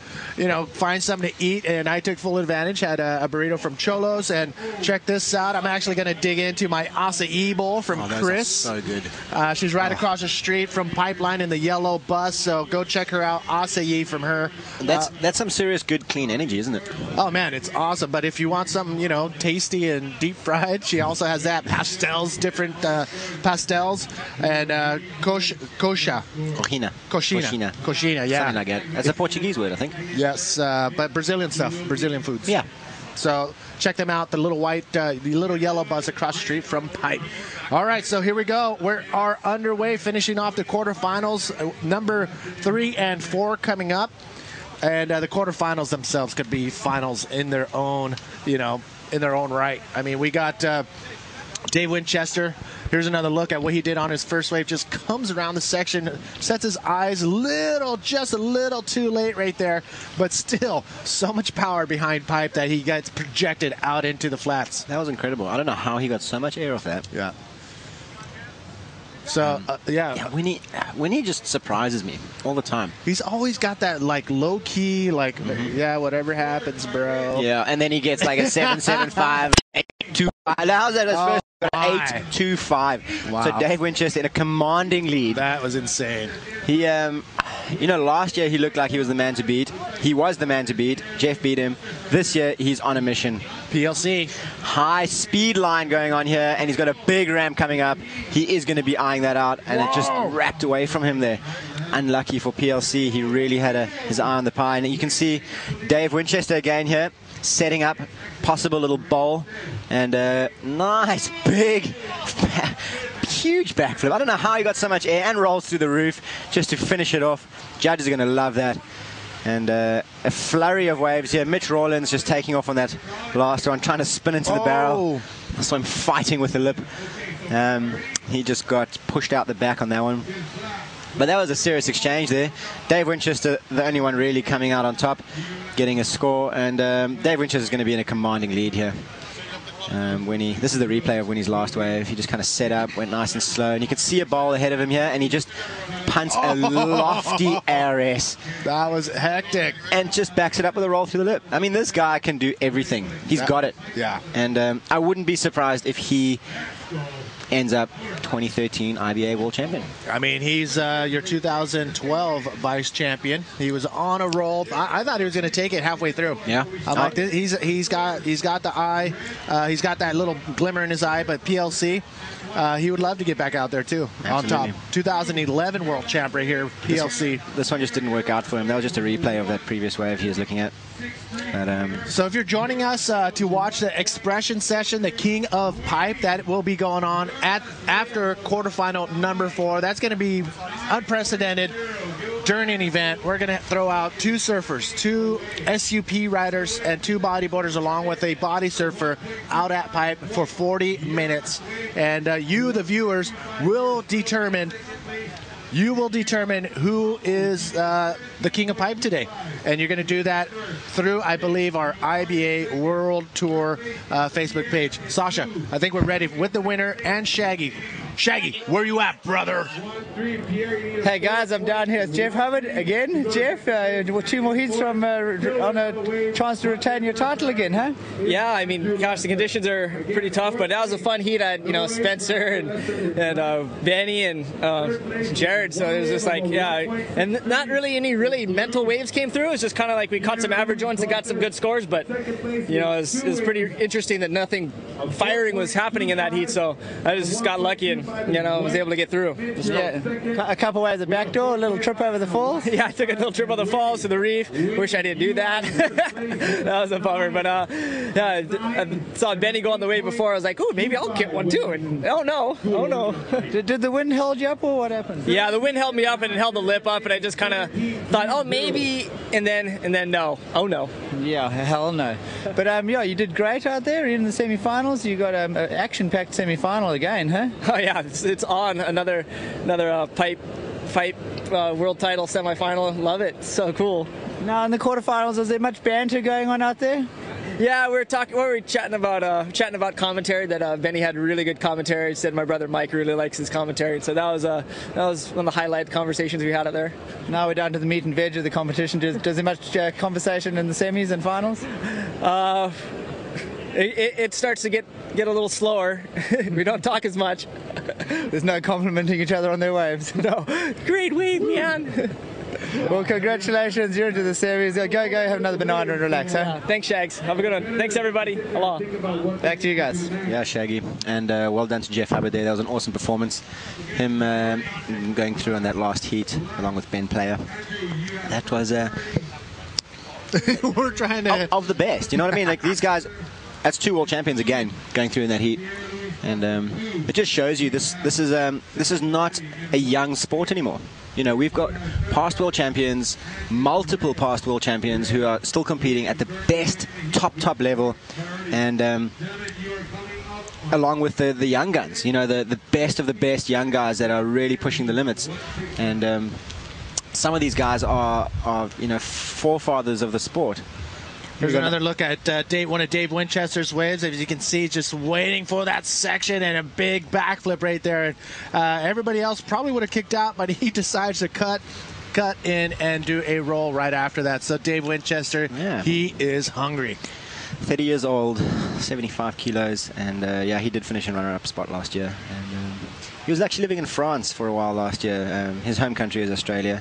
find something to eat. And I took full advantage. Had a burrito from Cholos, and check this out. I'm actually going to dig into my acai bowl from Chris. So good. She's right across the street from Pipeline in the yellow bus, so go check her out. Acai from her. That's some serious good clean energy, isn't it? Oh man, it's awesome. But if you want something tasty and deep fried, she also has that pastels, different pastels, and coxina, yeah, something like that. That's a Portuguese word, I think. Yes, but Brazilian stuff, Brazilian foods. Yeah. So check them out, the little little yellow bus across the street from Pipe. All right, so here we go. We are underway, finishing off the quarterfinals. Number 3 and 4 coming up. And the quarterfinals themselves could be finals in their own, in their own right. I mean, we got Dave Winchester. Here's another look at what he did on his first wave. Just comes around the section, sets his eyes just a little too late right there, but still so much power behind Pipe that he gets projected out into the flats. That was incredible. I don't know how he got so much air off that. Yeah. So, Winnie just surprises me all the time. He's always got that, low-key, yeah, whatever happens, bro. Yeah, and then he gets like a 7.75, 8.25. How's that his first? 8.25. Wow. So Dave Winchester in a commanding lead. That was insane. He, last year he looked like he was the man to beat. He was the man to beat. Jeff beat him. This year he's on a mission. PLC. High speed line going on here, and he's got a big ramp coming up. He is going to be eyeing that out, and it just wrapped away from him there. Unlucky for PLC. He really had his eye on the pie. And you can see Dave Winchester again here, setting up possible little bowl, and nice big huge backflip. I don't know how he got so much air, and rolls through the roof just to finish it off. Judges are going to love that. And a flurry of waves here. Mitch Rollins just taking off on that last one, trying to spin into the barrel. I saw him fighting with the lip. He just got pushed out the back on that one. But that was a serious exchange there. Dave Winchester, the only one really coming out on top, getting a score. And Dave Winchester is going to be in a commanding lead here. This is the replay of Winnie's last wave. He just kind of set up, went nice and slow, and you can see a bowl ahead of him here, and he just punts a lofty RS. That was hectic. And just backs it up with a roll through the lip. I mean, this guy can do everything. He's got it. Yeah. And I wouldn't be surprised if he ends up 2013 IBA World Champion. I mean, he's your 2012 Vice Champion. He was on a roll. I thought he was going to take it halfway through. Yeah. I'm like, he's got the eye. He's got that little glimmer in his eye. But PLC, he would love to get back out there too. Absolutely. On top. 2011 World Champ right here. PLC. This one just didn't work out for him. That was just a replay of that previous wave he was looking at. But, so if you're joining us to watch the expression session, the King of Pipe, that will be going on after quarterfinal number 4. That's going to be unprecedented during an event. We're going to throw out 2 surfers, 2 SUP riders, and 2 bodyboarders, along with a body surfer out at Pipe for 40 minutes. And you, the viewers, will determine you will determine who is the King of Pipe today. And you're going to do that through, I believe, our IBA World Tour Facebook page. Sasha, I think we're ready with the winner and Shaggy. Shaggy, where you at, brother? Hey guys, I'm down here with Jeff Hubbard again. Jeff, 2 more heats from on a chance to retain your title again, huh? Yeah, I mean, gosh, the conditions are pretty tough, but that was a fun heat. I had, Spencer and Benny and Jared, so it was just like, yeah, and not really any really mental waves came through. It was just kind of like we caught some average ones and got some good scores, but it was pretty interesting that nothing firing was happening in that heat, so I just got lucky and was able to get through. Yeah, a couple ways the back door, a little trip over the falls. Yeah, I took a little trip on the falls to the reef. Wish I didn't do that. That was a bummer. But yeah, I saw Benny go on the wave before. I was like, oh, maybe I'll get one too. And oh no. Did the wind hold you up or what happened? Yeah, the wind held me up and it held the lip up, and I just kind of thought, oh, maybe, and then no. Oh no. Yeah, hell no. But yeah, you did great out there in the semi-finals. You got an action-packed semi-final again, huh? Oh yeah, it's on another pipe fight world title semi-final. Love it. So cool. Now in the quarterfinals, was there much banter going on out there? Yeah, we were chatting about commentary. That Benny had really good commentary. He said my brother Mike really likes his commentary. So that was one of the highlight conversations we had out there. Now we're down to the meat and veg of the competition. Does there much conversation in the semis and finals? It starts to get a little slower. We don't talk as much. There's no complimenting each other on their waves. No. Great wave, man. Well, congratulations. You're into the series. Go have another banana and relax, huh? Yeah, thanks, Shags. Have a good one. Thanks, everybody. Aloha. Back to you guys. Yeah, Shaggy. And well done to Jeff Hubbard there. That was an awesome performance. Him going through on that last heat along with Ben Player. That was... We're trying to... Of the best. You know what I mean? Like, these guys... That's 2 world champions again going through in that heat. And it just shows you this is not a young sport anymore. We've got past world champions, multiple past world champions who are still competing at the best top level, and along with the young guns, the best of the best young guys that are really pushing the limits. And some of these guys are forefathers of the sport. Here's another look at one of Dave Winchester's waves. As you can see, just waiting for that section and a big backflip right there. Everybody else probably would have kicked out, but he decides to cut in and do a roll right after that. So Dave Winchester, he is hungry. 30 years old, 75 kilos, and yeah, he did finish in runner-up spot last year. And he was actually living in France for a while last year. His home country is Australia,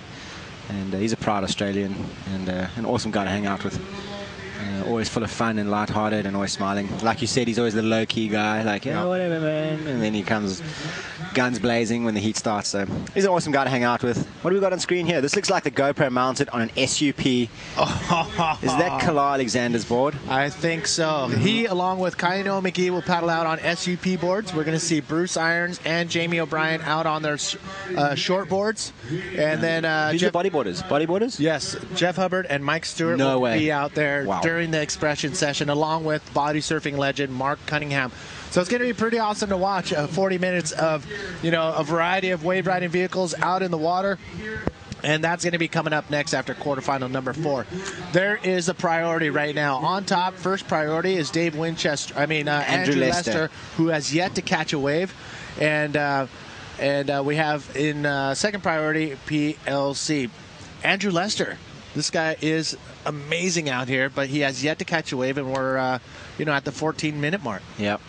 and he's a proud Australian and an awesome guy to hang out with. Always full of fun and lighthearted and always smiling. Like you said, he's always the low-key guy, like, yeah, whatever, man. And then he comes guns blazing when the heat starts. So he's an awesome guy to hang out with. What do we got on screen here? This looks like the GoPro mounted on an SUP. Is that Kala Alexander's board? I think so. He, along with Kaino McGee, will paddle out on SUP boards. We're going to see Bruce Irons and Jamie O'Brien out on their short boards. And then who's the bodyboarders? Bodyboarders? Yes, Jeff Hubbard and Mike Stewart will be out there during the expression session, along with body surfing legend Mark Cunningham. So it's going to be pretty awesome to watch 40 minutes of, a variety of wave riding vehicles out in the water. And that's going to be coming up next after quarterfinal number 4. There is a priority right now. On top, first priority is Andrew Lester, who has yet to catch a wave. And we have in second priority, PLC. Andrew Lester. This guy is amazing out here, but he has yet to catch a wave, and we're, at the 14-minute mark. Yep.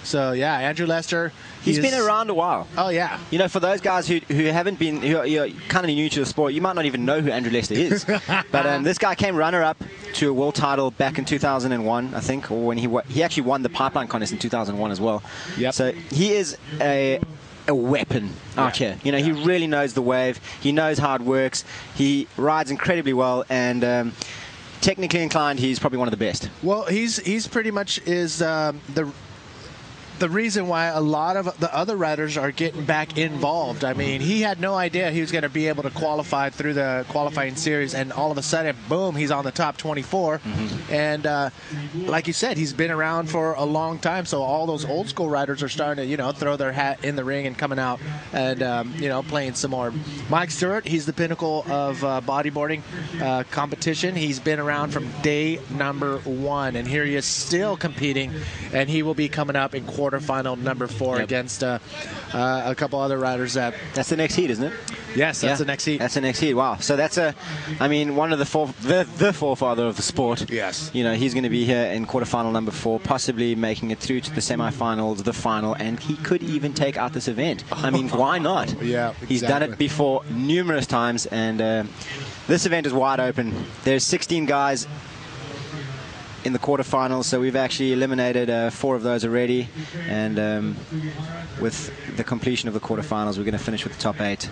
So, yeah, Andrew Lester. He's been around a while. Oh, yeah. For those guys who haven't been, who are kind of new to the sport, you might not even know who Andrew Lester is. But this guy came runner-up to a world title back in 2001, I think, or when he actually won the pipeline contest in 2001 as well. Yep. So he is a weapon out here. He really knows the wave. He knows how it works. He rides incredibly well, and technically inclined, he's probably one of the best. Well, he's pretty much is the reason why a lot of the other riders are getting back involved. I mean, he had no idea he was going to be able to qualify through the qualifying series, and all of a sudden, boom, he's on the top 24. And like you said, he's been around for a long time, so all those old school riders are starting to, throw their hat in the ring and coming out and, playing some more. Mike Stewart, he's the pinnacle of bodyboarding competition. He's been around from day number 1, and here he is still competing, and he will be coming up in quarterfinal number 4 against a couple other riders. That's the next heat, isn't it? Yes, that's the next heat. That's the next heat. Wow. So that's one of the forefather of the sport. Yes. He's going to be here in quarterfinal number 4, possibly making it through to the semifinals, the final, and he could even take out this event. I mean, why not? Yeah, exactly. He's done it before numerous times, and this event is wide open. There's 16 guys in the quarterfinals, so we've actually eliminated 4 of those already, and with the completion of the quarterfinals, we're going to finish with the top 8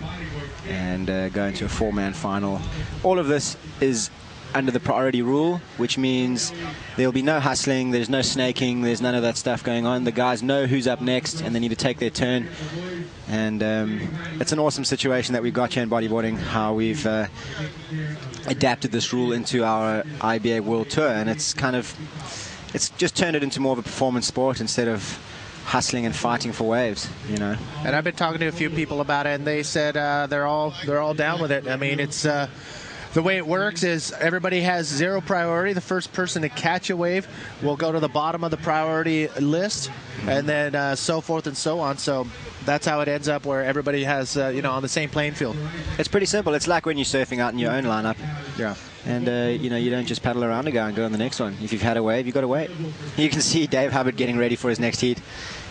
and go into a 4-man final. All of this is under the priority rule, which means there'll be no hustling, there's no snaking, there's none of that stuff going on. The guys know who's up next and they need to take their turn, and it's an awesome situation that we've got here in bodyboarding, how we've adapted this rule into our IBA World Tour, and it's just turned it into more of a performance sport instead of hustling and fighting for waves, And I've been talking to a few people about it, and they said they're all down with it. I mean, it's the way it works is everybody has 0 priority. The first person to catch a wave will go to the bottom of the priority list, and then so forth and so on. So that's how it ends up, where everybody has on the same playing field. It's pretty simple. It's like when you're surfing out in your own lineup. Yeah. And, you don't just paddle around a guy and go on the next one. If you've had a wave, you've got to wait. You can see Dave Hubbard getting ready for his next heat.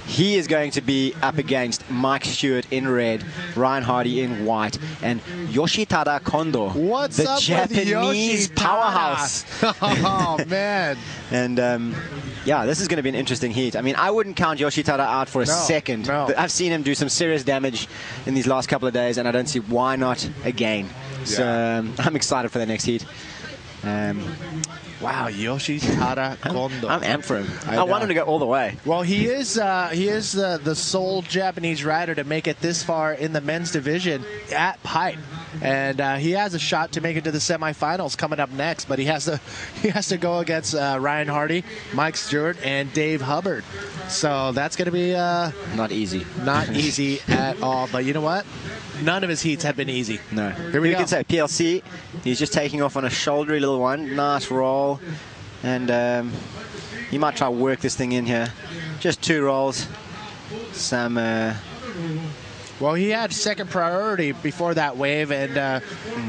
He is going to be up against Mike Stewart in red, Ryan Hardy in white, and Yoshitada Kondo, the Japanese powerhouse. Oh, man. And, this is going to be an interesting heat. I mean, I wouldn't count Yoshitada out for a second. No. I've seen him do some serious damage in these last couple of days, and I don't see why not again. So I'm excited for the next heat. Wow, Yoshitada Kondo. I'm amped for him. I want him to go all the way. Well, he is the sole Japanese rider to make it this far in the men's division at Pipe, and he has a shot to make it to the semifinals coming up next. But he has to go against Ryan Hardy, Mike Stewart, and Dave Hubbard. So that's going to be not easy. Not easy at all. But you know what? None of his heats have been easy. No. Here we go. You can say PLC. He's just taking off on a shouldery little one. Nice roll. And he might try to work this thing in here. Just 2 rolls. Some... Well, he had second priority before that wave, and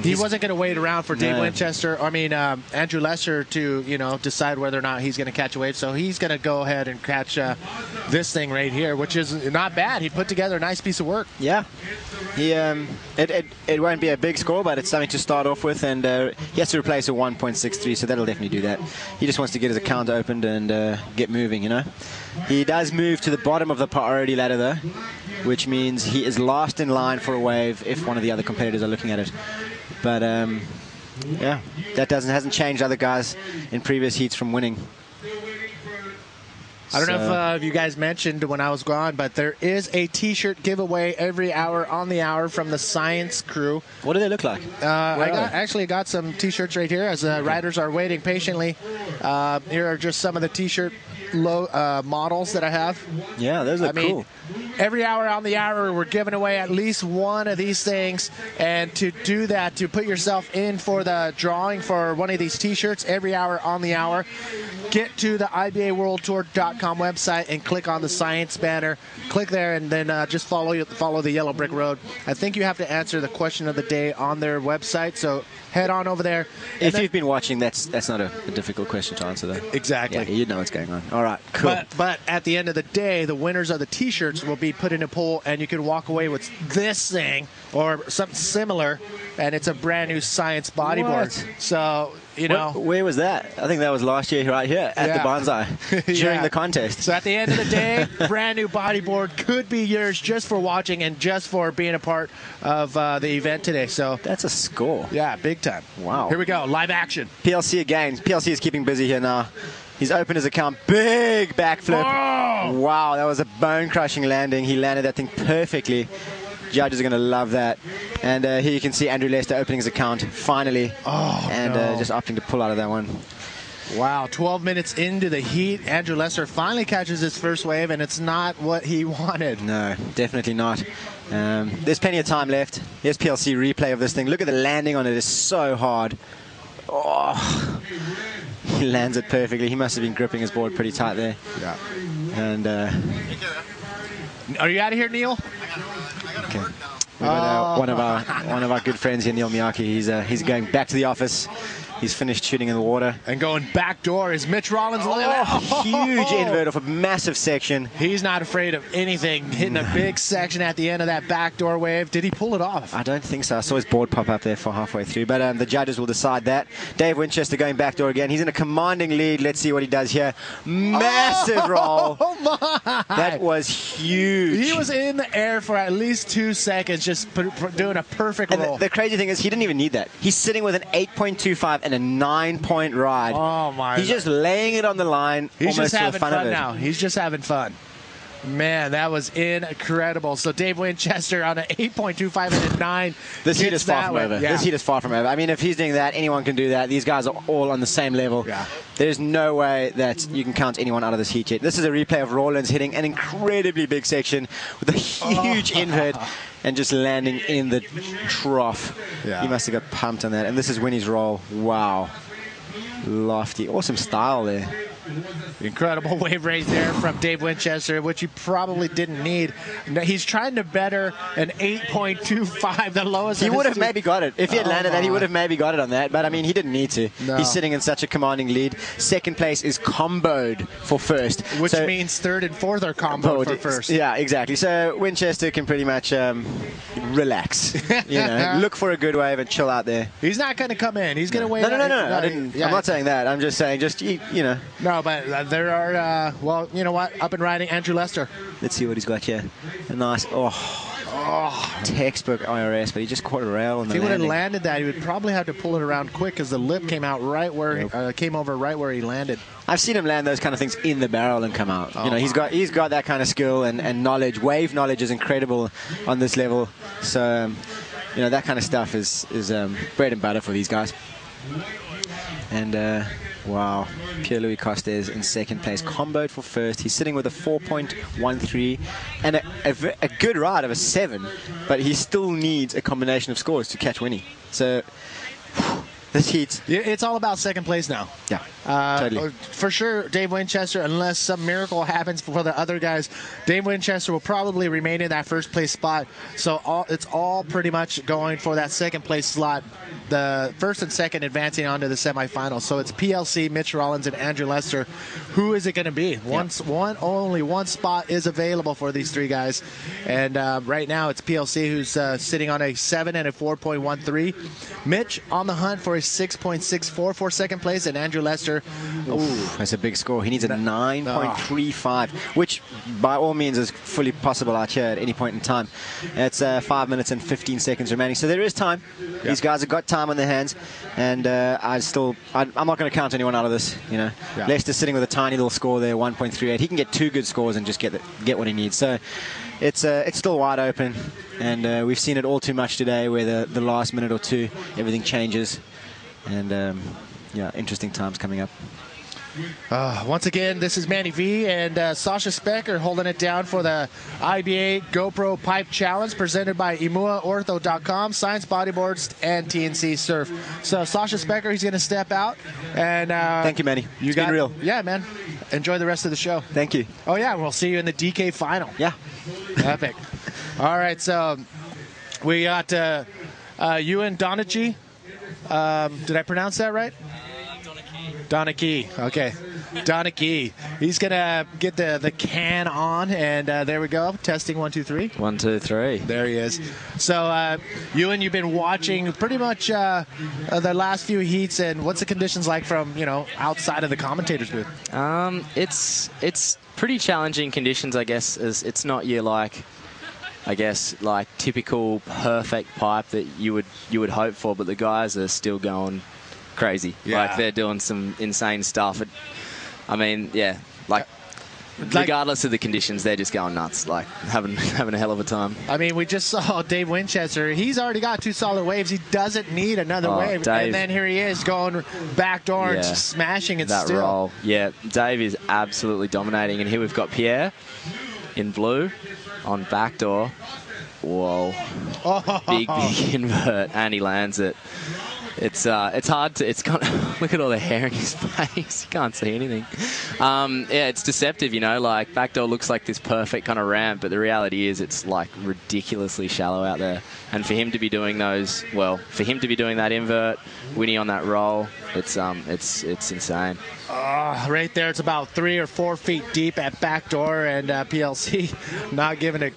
he wasn't going to wait around for Dave Winchester, Andrew Lesser to, decide whether or not he's going to catch a wave. So he's going to go ahead and catch this thing right here, which is not bad. He put together a nice piece of work. Yeah. He it won't be a big score, but it's something to start off with, and he has to replace a 1.63, so that'll definitely do that. He just wants to get his account opened and get moving, He does move to the bottom of the priority ladder, though, which means he is last in line for a wave if one of the other competitors are looking at it. But, that hasn't changed other guys in previous heats from winning. I don't know if you guys mentioned when I was gone, but there is a T-shirt giveaway every hour on the hour from the Science crew. What do they look like? I got some T-shirts right here as riders are waiting patiently. Here are just some of the T-shirt models that I have. Yeah, those look cool. Every hour on the hour, we're giving away at least one of these things. And to do that, to put yourself in for the drawing for one of these T-shirts every hour on the hour, get to the IBAWorldTour.com website and click on the Science banner. Click there and then just follow the yellow brick road. I think you have to answer the question of the day on their website, so head on over there. If you've been watching, that's not a difficult question to answer, though. Exactly. Yeah, you know what's going on. All right, cool. But at the end of the day, the winners of the T-shirts will be put in a pool, and you can walk away with this thing or something similar, and it's a brand new Science bodyboard. So, Where was that? I think that was last year right here at the Bonsai during the contest. So at the end of the day, brand new bodyboard could be yours just for watching and just for being a part of the event today. So that's a score. Yeah, big time. Wow. Here we go. Live action. PLC again. PLC is keeping busy here now. He's opened his account. Big backflip. Oh! Wow, that was a bone-crushing landing. He landed that thing perfectly. Judges are going to love that. And here you can see Andrew Lester opening his account finally. And just opting to pull out of that one. Wow, 12 minutes into the heat, Andrew Lester finally catches his first wave, and it's not what he wanted. No, definitely not. There's plenty of time left. Here's PLC replay of this thing. Look at the landing on it. It's so hard. Oh, he lands it perfectly. He must have been gripping his board pretty tight there. Yeah. And are you out of here, Neil? okay. We've got one of our good friends here, Neil Miyake. He's going back to the office. He's finished shooting in the water. And going back door is Mitch Rollins. Look at that. Huge invert off a massive section. He's not afraid of anything. Hitting a big section at the end of that backdoor wave. Did he pull it off? I don't think so. I saw his board pop up there for halfway through. But the judges will decide that. Dave Winchester going backdoor again. He's in a commanding lead. Let's see what he does here. Massive roll. Oh, my. That was huge. He was in the air for at least 2 seconds just doing a perfect roll. The crazy thing is he didn't even need that. He's sitting with an 8.25 and a 9-point ride. Oh, my. He's just laying it on the line. He's just having fun fun now. He's just having fun. Man, that was incredible. So Dave Winchester on an 8.25 and a 9. This heat is far from over. Yeah. This heat is far from over. I mean, if he's doing that, anyone can do that. These guys are all on the same level. Yeah. There's no way that you can count anyone out of this heat yet. This is a replay of Rawlins hitting an incredibly big section with a huge invert and just landing in the trough. Yeah. He must have got pumped on that. And this is Winnie's roll. Wow. Lofty. Awesome style there. Incredible wave raise there from Dave Winchester, which he probably didn't need. He's trying to better an 8.25, the lowest. He would have maybe got it. If he had landed that, he would have maybe got it on that. But, I mean, he didn't need to. No. He's sitting in such a commanding lead. Second place is comboed for first. Which means third and fourth are comboed for first. Yeah, exactly. So Winchester can pretty much relax. Look for a good wave and chill out there. He's not going to come in. He's going to wait. No. I'm not saying that. I'm just saying, No, but there are, well, you know what? Up and riding Andrew Lester. Let's see what he's got here. A nice, textbook IRS, but he just caught a rail on the If he would have landing. landed that, he would probably have to pull it around quick because the lip came out right where came over right where he landed. I've seen him land those kind of things in the barrel and come out. He's got that kind of skill and knowledge. Wave knowledge is incredible on this level. So, that kind of stuff is bread and butter for these guys. And wow, Pierre-Louis Costes in second place, comboed for first. He's sitting with a 4.13 and a good ride of a 7, but he still needs a combination of scores to catch Winnie. So this heat, it's all about second place now. Yeah, totally. For sure, Dave Winchester, unless some miracle happens for the other guys, Dave Winchester will probably remain in that first place spot. So it's all pretty much going for that second place slot. The first and second advancing on to the semifinals. So it's PLC, Mitch Rollins, and Andrew Lester. Who is it going to be? Only one spot is available for these three guys. And right now it's PLC who's sitting on a 7 and a 4.13. Mitch on the hunt for a 6.64 for second place, and Andrew Lester. Oof, that's a big score. He needs a 9.35, which by all means is fully possible out here at any point in time. It's 5 minutes and 15 seconds remaining. So there is time. Yeah. These guys have got time on their hands, and I'm not going to count anyone out of this. Yeah. Leicester's sitting with a tiny little score there, 1.38. He can get 2 good scores and just get what he needs. So it's still wide open, and we've seen it all too much today, where the last minute or two everything changes, and interesting times coming up. Once again, this is Manny V and Sasha Specker holding it down for the IBA GoPro Pipe Challenge presented by ImuaOrtho.com, Science Bodyboards, and TNC Surf. So Sasha Specker, he's going to step out. And thank you, Manny. It's been real. Yeah, man. Enjoy the rest of the show. Thank you. Oh, yeah. We'll see you in the DK final. Yeah. Epic. All right. So we got Ewan Donachie. Did I pronounce that right? Donachie. Okay. Donachie. He's going to get the can on, and there we go. Testing 1, 2, 3. 1, 2, 3. There he is. So, Ewan, you've been watching pretty much the last few heats, and what's the conditions like from, outside of the commentator's booth? It's pretty challenging conditions, I guess, as it's not your typical perfect pipe that you would hope for, but the guys are still going crazy. Yeah. Like, they're doing some insane stuff. I mean, yeah, like regardless of the conditions, they're just going nuts, like having a hell of a time. I mean, we just saw Dave Winchester. He's already got 2 solid waves. He doesn't need another wave. Dave. And then here he is going backdoor and just smashing it that still. roll. Yeah, Dave is absolutely dominating. And here we've got Pierre in blue on backdoor. Whoa. Big invert, and he lands it. It's hard to, it's kind of, look at all the hair in his face. You can't see anything. Yeah, it's deceptive, you know, like backdoor looks like this perfect kind of ramp, but the reality is it's like ridiculously shallow out there. And for him to be doing those, well, for him to be doing that invert, winning on that roll, it's insane. Right there, it's about 3 or 4 feet deep at backdoor, and PLC not giving it,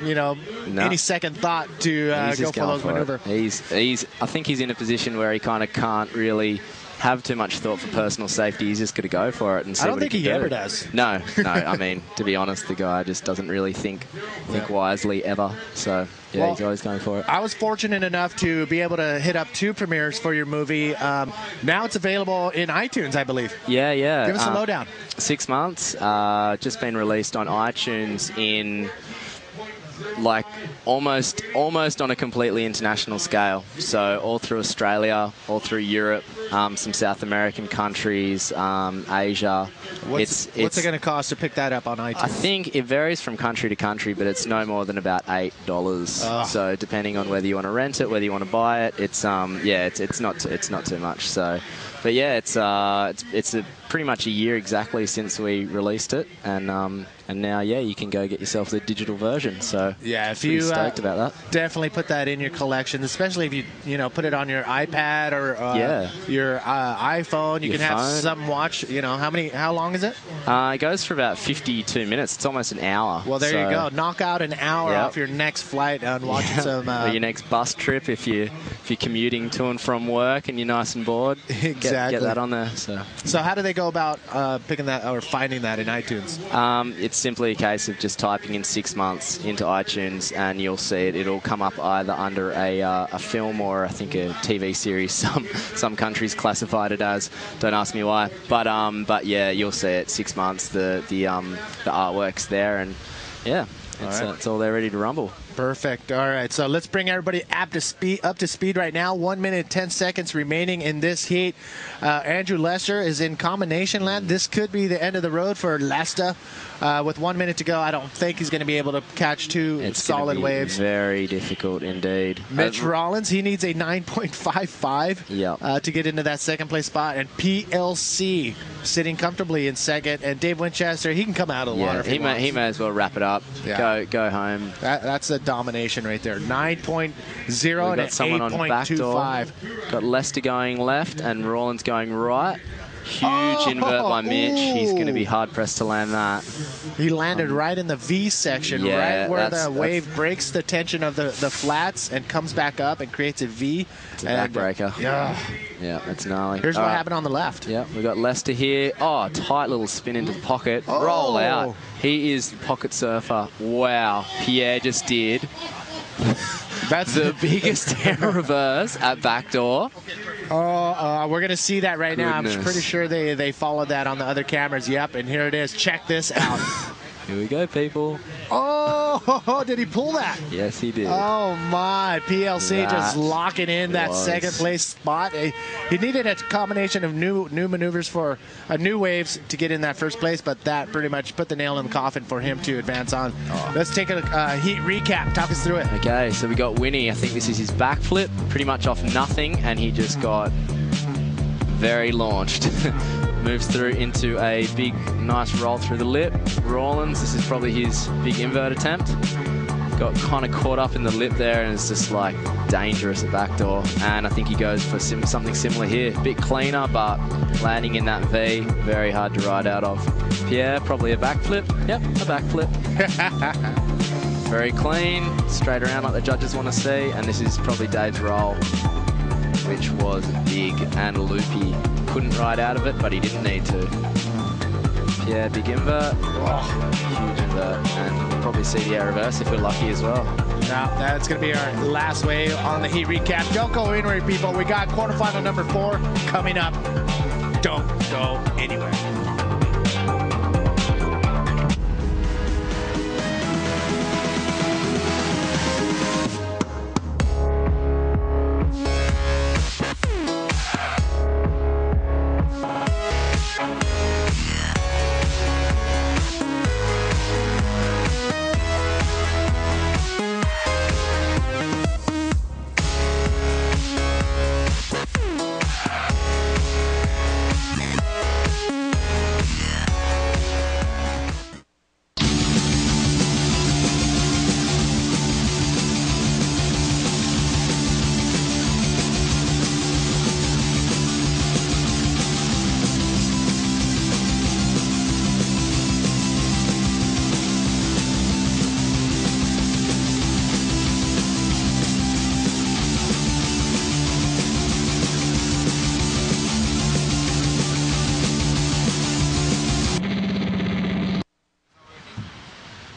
you know, any second thought to go for those maneuver. I think he's in a position where he kind of can't really have too much thought for personal safety. He's just got to go for it and see I don't what think he can ever do. does. No. I mean, to be honest, the guy just doesn't really think wisely ever. So yeah, Well, he's always going for it. I was fortunate enough to be able to hit up 2 premieres for your movie. Now it's available in iTunes, I believe. Yeah. Give us a lowdown. 6 months. Just been released on iTunes in like almost on a completely international scale. So all through Australia, all through Europe, some South American countries, Asia. What's it going to cost to pick that up on iTunes? I think it varies from country to country, but it's no more than about $8. So depending on whether you want to rent it, whether you want to buy it, it's not too much. So, but yeah, it's pretty much a year exactly since we released it, and now you can go get yourself the digital version. So yeah, if pretty you stoked about that. Definitely put that in your collection, especially if you put it on your iPad or your iPhone. You can have some watch. You know, how long is it? It goes for about 52 minutes. It's almost an hour. Well, there you go. Knock out an hour off your next flight and watching some. Or your next bus trip if you're commuting to and from work and you're nice and bored. Exactly. Get that on there. So how do they go about picking that or finding that in iTunes? It's simply a case of just typing in 6 months into iTunes and you'll see it. It'll come up either under a film or I think a TV series. Some countries classified it as. Don't ask me why. But yeah, you'll see it. 6 months. The artwork's there, and yeah, it's all there ready to rumble. Perfect. All right, so let's bring everybody up to speed right now. 1 minute 10 seconds remaining in this heat. Andrew Lester is in combination land. This could be the end of the road for Lester. With 1 minute to go, I don't think he's going to be able to catch 2 solid waves. Very difficult indeed. Mitch Rollins, he needs a 9.55 to get into that second place spot. And PLC sitting comfortably in second. And Dave Winchester, he can come out of the water if he wants. He may as well wrap it up. Yeah. Go home. That's a domination right there. 9.0 and an 8.25. Got Lester going left and Rollins going right. Huge invert by Mitch. He's going to be hard-pressed to land that. He landed right in the V section, right where the wave breaks the tension of the flats and comes back up and creates a V. It's a backbreaker. Yeah, that's gnarly. Here's what happened on the left. Yeah, we've got Lester here. Oh, tight little spin into the pocket. Roll out. He is the pocket surfer. Wow. Pierre just did. That's the biggest air reverse at backdoor. We're going to see that right now. I'm pretty sure they followed that on the other cameras. Yep, and here it is. Check this out. Here we go, people. Oh, did he pull that? Yes, he did. Oh, my. PLC just locking in that second place spot. He needed a combination of new maneuvers for new waves to get in that first place, but that pretty much put the nail in the coffin for him to advance on. Let's take a heat recap. Talk us through it. Okay, so we got Winnie. I think this is his backflip, pretty much off nothing, and he just got very launched. Moves through into a big, nice roll through the lip. Rollins, this is probably his big invert attempt. Got kind of caught up in the lip there, and it's just like dangerous at backdoor. And I think he goes for something similar here. Bit cleaner, but landing in that V, very hard to ride out of. Pierre, probably a backflip. Yep, a backflip. Very clean, straight around like the judges want to see. And this is probably Dave's roll, which was big and loopy. Couldn't ride out of it, but he didn't need to. Yeah, big invert. Huge invert. And we'll probably see the air reverse if we're lucky as well. Now, that's going to be our last wave on the heat recap. Don't go anywhere, people. We got quarterfinal number 4 coming up. Don't go anywhere.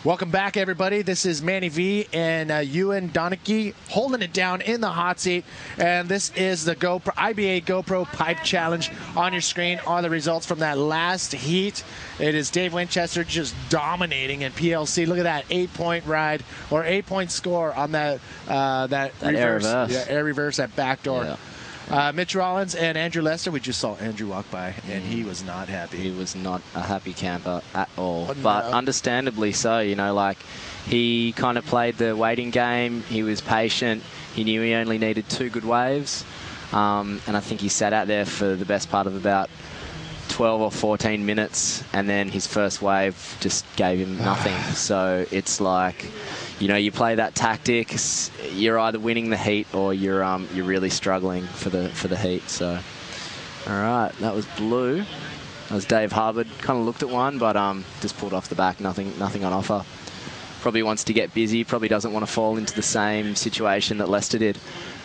Welcome back, everybody. This is Manny V and Ewan Donachie holding it down in the hot seat. And this is the GoPro IBA GoPro Pipe Challenge. On your screen are the results from that last heat. It is Dave Winchester just dominating in PLC. Look at that 8-point ride or 8-point score on that reverse. Air reverse, that backdoor. Yeah. Mitch Rollins and Andrew Lester. We just saw Andrew walk by, and he was not happy. He was not a happy camper at all. Oh, no. But understandably so, you know, like he kind of played the waiting game. He was patient. He knew he only needed 2 good waves. And I think he sat out there for the best part of about 12 or 14 minutes, and then his first wave just gave him nothing. So it's like, you know, you play that tactic, you're either winning the heat or you're really struggling for the heat. So, all right, that was blue. That was Dave Hubbard. Kind of looked at one, but just pulled off the back. Nothing on offer. Probably wants to get busy. Probably doesn't want to fall into the same situation that Lester did.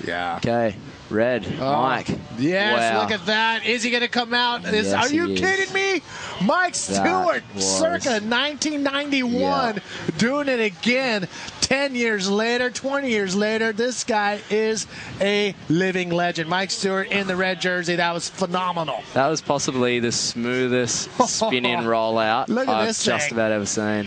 Yeah. Okay. Red. Mike. Yes, wow. Look at that. Is he going to come out? Yes, are you he is. kidding me? Mike Stewart, circa 1991, doing it again. 10 years later, 20 years later, this guy is a living legend. Mike Stewart in the red jersey. That was phenomenal. That was possibly the smoothest spin-in rollout I've just about ever seen.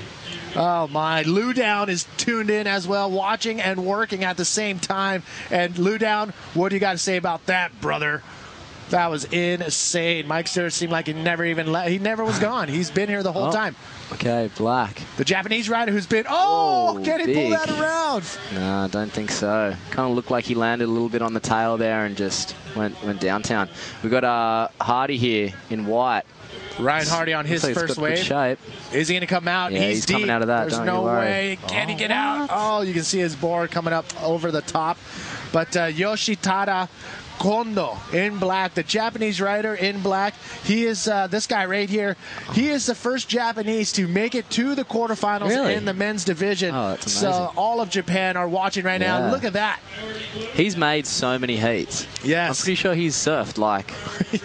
Oh, my. Lou Down is tuned in as well, watching and working at the same time. And Lou Down, what do you got to say about that, brother? That was insane. Mike Stewart seemed like he never even he never was gone. He's been here the whole time. Okay, black. The Japanese rider who's been, can he pull that around? No, I don't think so. Kind of looked like he landed a little bit on the tail there and just went downtown. We've got Hardy here in white. Ryan Hardy on his first wave. Shape. Is he going to come out? Yeah, he's deep. coming out of that. There's don't no you worry. way. Can he get out? Oh, you can see his board coming up over the top. But Yoshitada Kondo in black, the Japanese rider in black. He is this guy right here. He is the first Japanese to make it to the quarterfinals in the men's division. Oh, that's amazing. So all of Japan are watching right now. Look at that. He's made so many heats. Yes. I'm pretty sure he's surfed like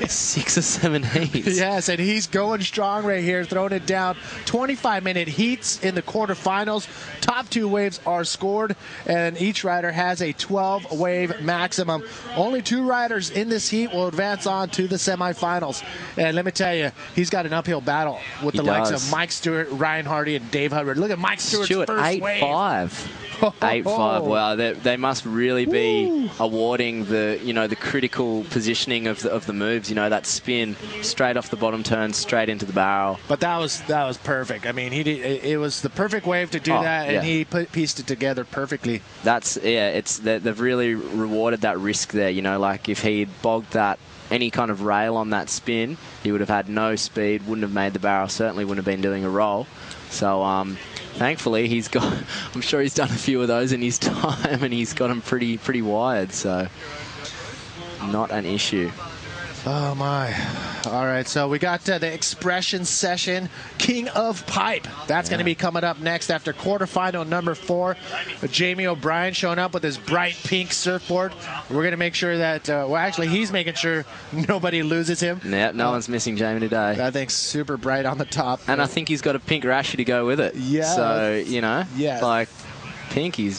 6 or 7 heats. Yes, and he's going strong right here, throwing it down. 25-minute heats in the quarterfinals. Top 2 waves are scored, and each rider has a 12-wave maximum. Only 2 riders in this heat will advance on to the semifinals. And let me tell you, he's got an uphill battle with the likes of Mike Stewart, Ryan Hardy, and Dave Hubbard. Look at Mike Stewart's first wave. 8.5. 8.5. Wow, they must really be awarding the critical positioning of the moves. You know, that spin straight off the bottom turn, straight into the barrel. But that was perfect. I mean, it was the perfect wave to do that, and he pieced it together perfectly. They've really rewarded that risk there. You know, like if he'd bogged that any kind of rail on that spin, he would have had no speed, wouldn't have made the barrel, certainly wouldn't have been doing a roll. So thankfully he's got, I'm sure he's done a few of those in his time, and he's got them pretty wired, so not an issue. Oh, my. All right, so we got the expression session, King of Pipe. That's going to be coming up next after quarterfinal number 4. Jamie O'Brien showing up with his bright pink surfboard. We're going to make sure that, actually, he's making sure nobody loses him. Yeah, no one's missing Jamie today. That thing's super bright on the top. And I think he's got a pink rashy to go with it. Yeah. So, you know, like pink, he's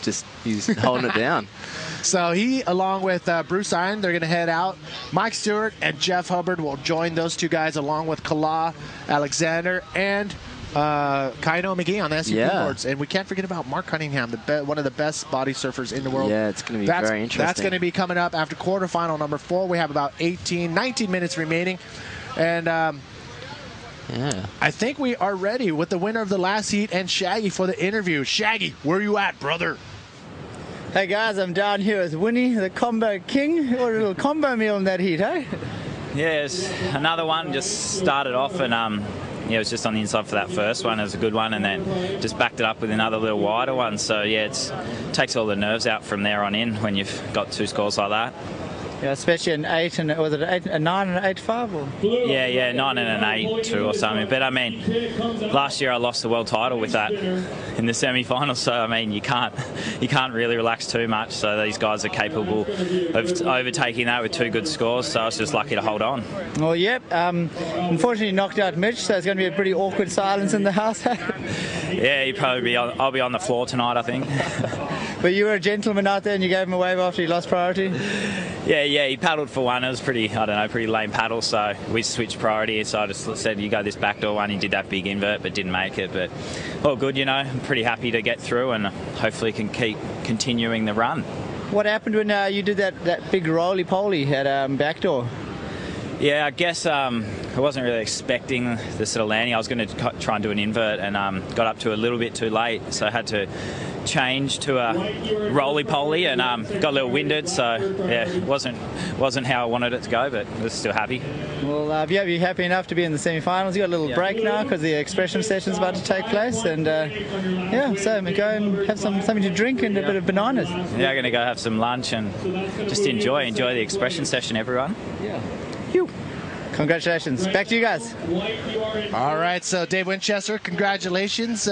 holding it down. So he, along with Bruce Iron, they're going to head out. Mike Stewart and Jeff Hubbard will join those 2 guys, along with Kala, Alexander, and Kaino McGee on the SUP boards. And we can't forget about Mark Cunningham, one of the best body surfers in the world. Yeah, it's going to be very interesting. That's going to be coming up after quarterfinal number 4. We have about 19 minutes remaining. And I think we are ready with the winner of the last heat and Shaggy for the interview. Shaggy, where are you at, brother? Hey guys, I'm down here with Winnie, the combo king. What a little combo meal in that heat, hey? Yeah, it's another one. Just started off and it was just on the inside for that first one. It was a good one, and then just backed it up with another little wider one. So yeah, it takes all the nerves out from there on in when you've got 2 scores like that. Yeah, especially an 8 and was it a 9 and an 8.5 or? Yeah, 9 and an 8.2 or something. But I mean, last year I lost the world title with that in the semi-finals. So I mean, you can't really relax too much. So these guys are capable of overtaking that with 2 good scores. So I was just lucky to hold on. Well, yep. Unfortunately, knocked out Mitch. So it's going to be a pretty awkward silence in the house. Yeah, I'll be on the floor tonight, I think. But you were a gentleman out there and you gave him a wave after he lost priority? Yeah, he paddled for one. It was pretty lame paddle, so we switched priority. So I just said, you go this backdoor one. He did that big invert, but didn't make it. But all good, I'm pretty happy to get through and hopefully can keep continuing the run. What happened when you did that big roly-poly at backdoor? Yeah, I guess I wasn't really expecting the sort of landing. I was going to try and do an invert and got up to a little bit too late, so I had to change to a roly-poly and got a little winded. So yeah, it wasn't how I wanted it to go, but I was still happy. Well, you're happy enough to be in the semi-finals. You got a little break now because the expression session's about to take place, and so go and have something to drink and a bit of bananas. Yeah, I'm going to go have some lunch and just enjoy the expression session, everyone. Yeah. You. Congratulations. Back to you guys. All right, so Dave Winchester, congratulations.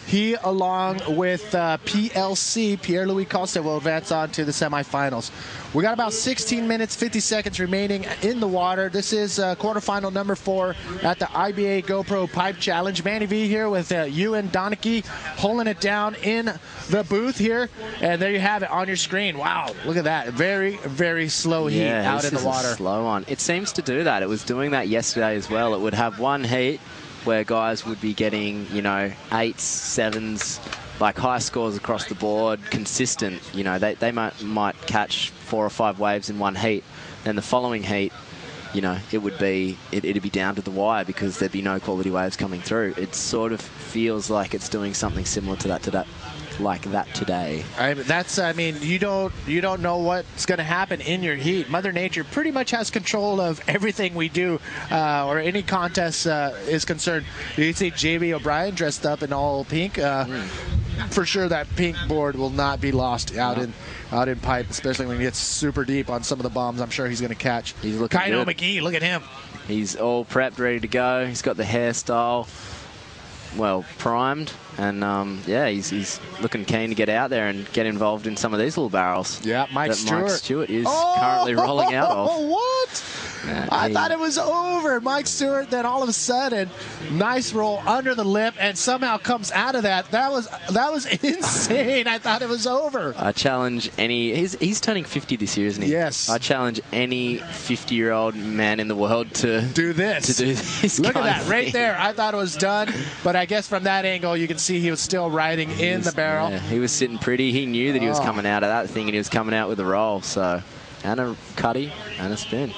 He, along with PLC, Pierre-Louis Costa, will advance on to the semifinals. We got about 16 minutes, 50 seconds remaining in the water. This is quarterfinal number 4 at the IBA GoPro Pipe Challenge. Manny V here with Ewan Donachie holding it down in the booth here. And there you have it on your screen. Wow, look at that. Very, very slow heat out in the water. A slow one. It seems to do that. It was doing that yesterday as well. It would have one heat where guys would be getting, 8s, 7s, like high scores across the board, consistent. They might catch 4 or 5 waves in one heat. Then the following heat, it'd be down to the wire because there'd be no quality waves coming through. It sort of feels like it's doing something similar to that today. You don't know what's going to happen in your heat. Mother Nature pretty much has control of everything we do, or any contest is concerned. You see Jamie O'Brien dressed up in all pink. For sure, that pink board will not be lost out in pipe, especially when he gets super deep on some of the bombs. I'm sure he's going to catch. He's looking Kaino good. McGee, look at him. He's all prepped, ready to go. He's got the hairstyle primed, and he's looking keen to get out there and get involved in some of these little barrels. Yeah, Mike Stewart is currently rolling out of. What? I thought it was over. Mike Stewart, then all of a sudden, nice roll under the lip, and somehow comes out of that. That was insane. I thought it was over. I challenge he's turning 50 this year, isn't he? Yes. I challenge any 50-year-old man in the world to do this. Look at that right there. I thought it was done, but I guess from that angle, you can see he was still riding in the barrel. Yeah, he was sitting pretty. He knew that he was coming out of that thing, and he was coming out with a roll. So, and a cutty and a spin.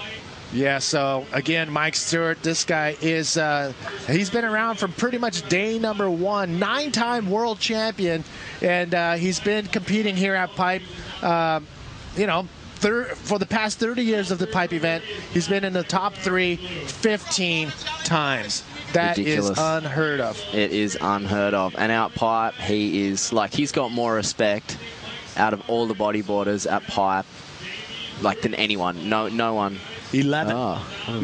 Yeah, so again, Mike Stewart, this guy is, he's been around from pretty much day number 1, 9-time world champion, and he's been competing here at Pipe, for the past 30 years of the Pipe event. He's been in the top 3 15 times. That Ridiculous. Is unheard of. It is unheard of. And out Pipe, he's got more respect out of all the bodyboarders at Pipe, than anyone. No one. 11.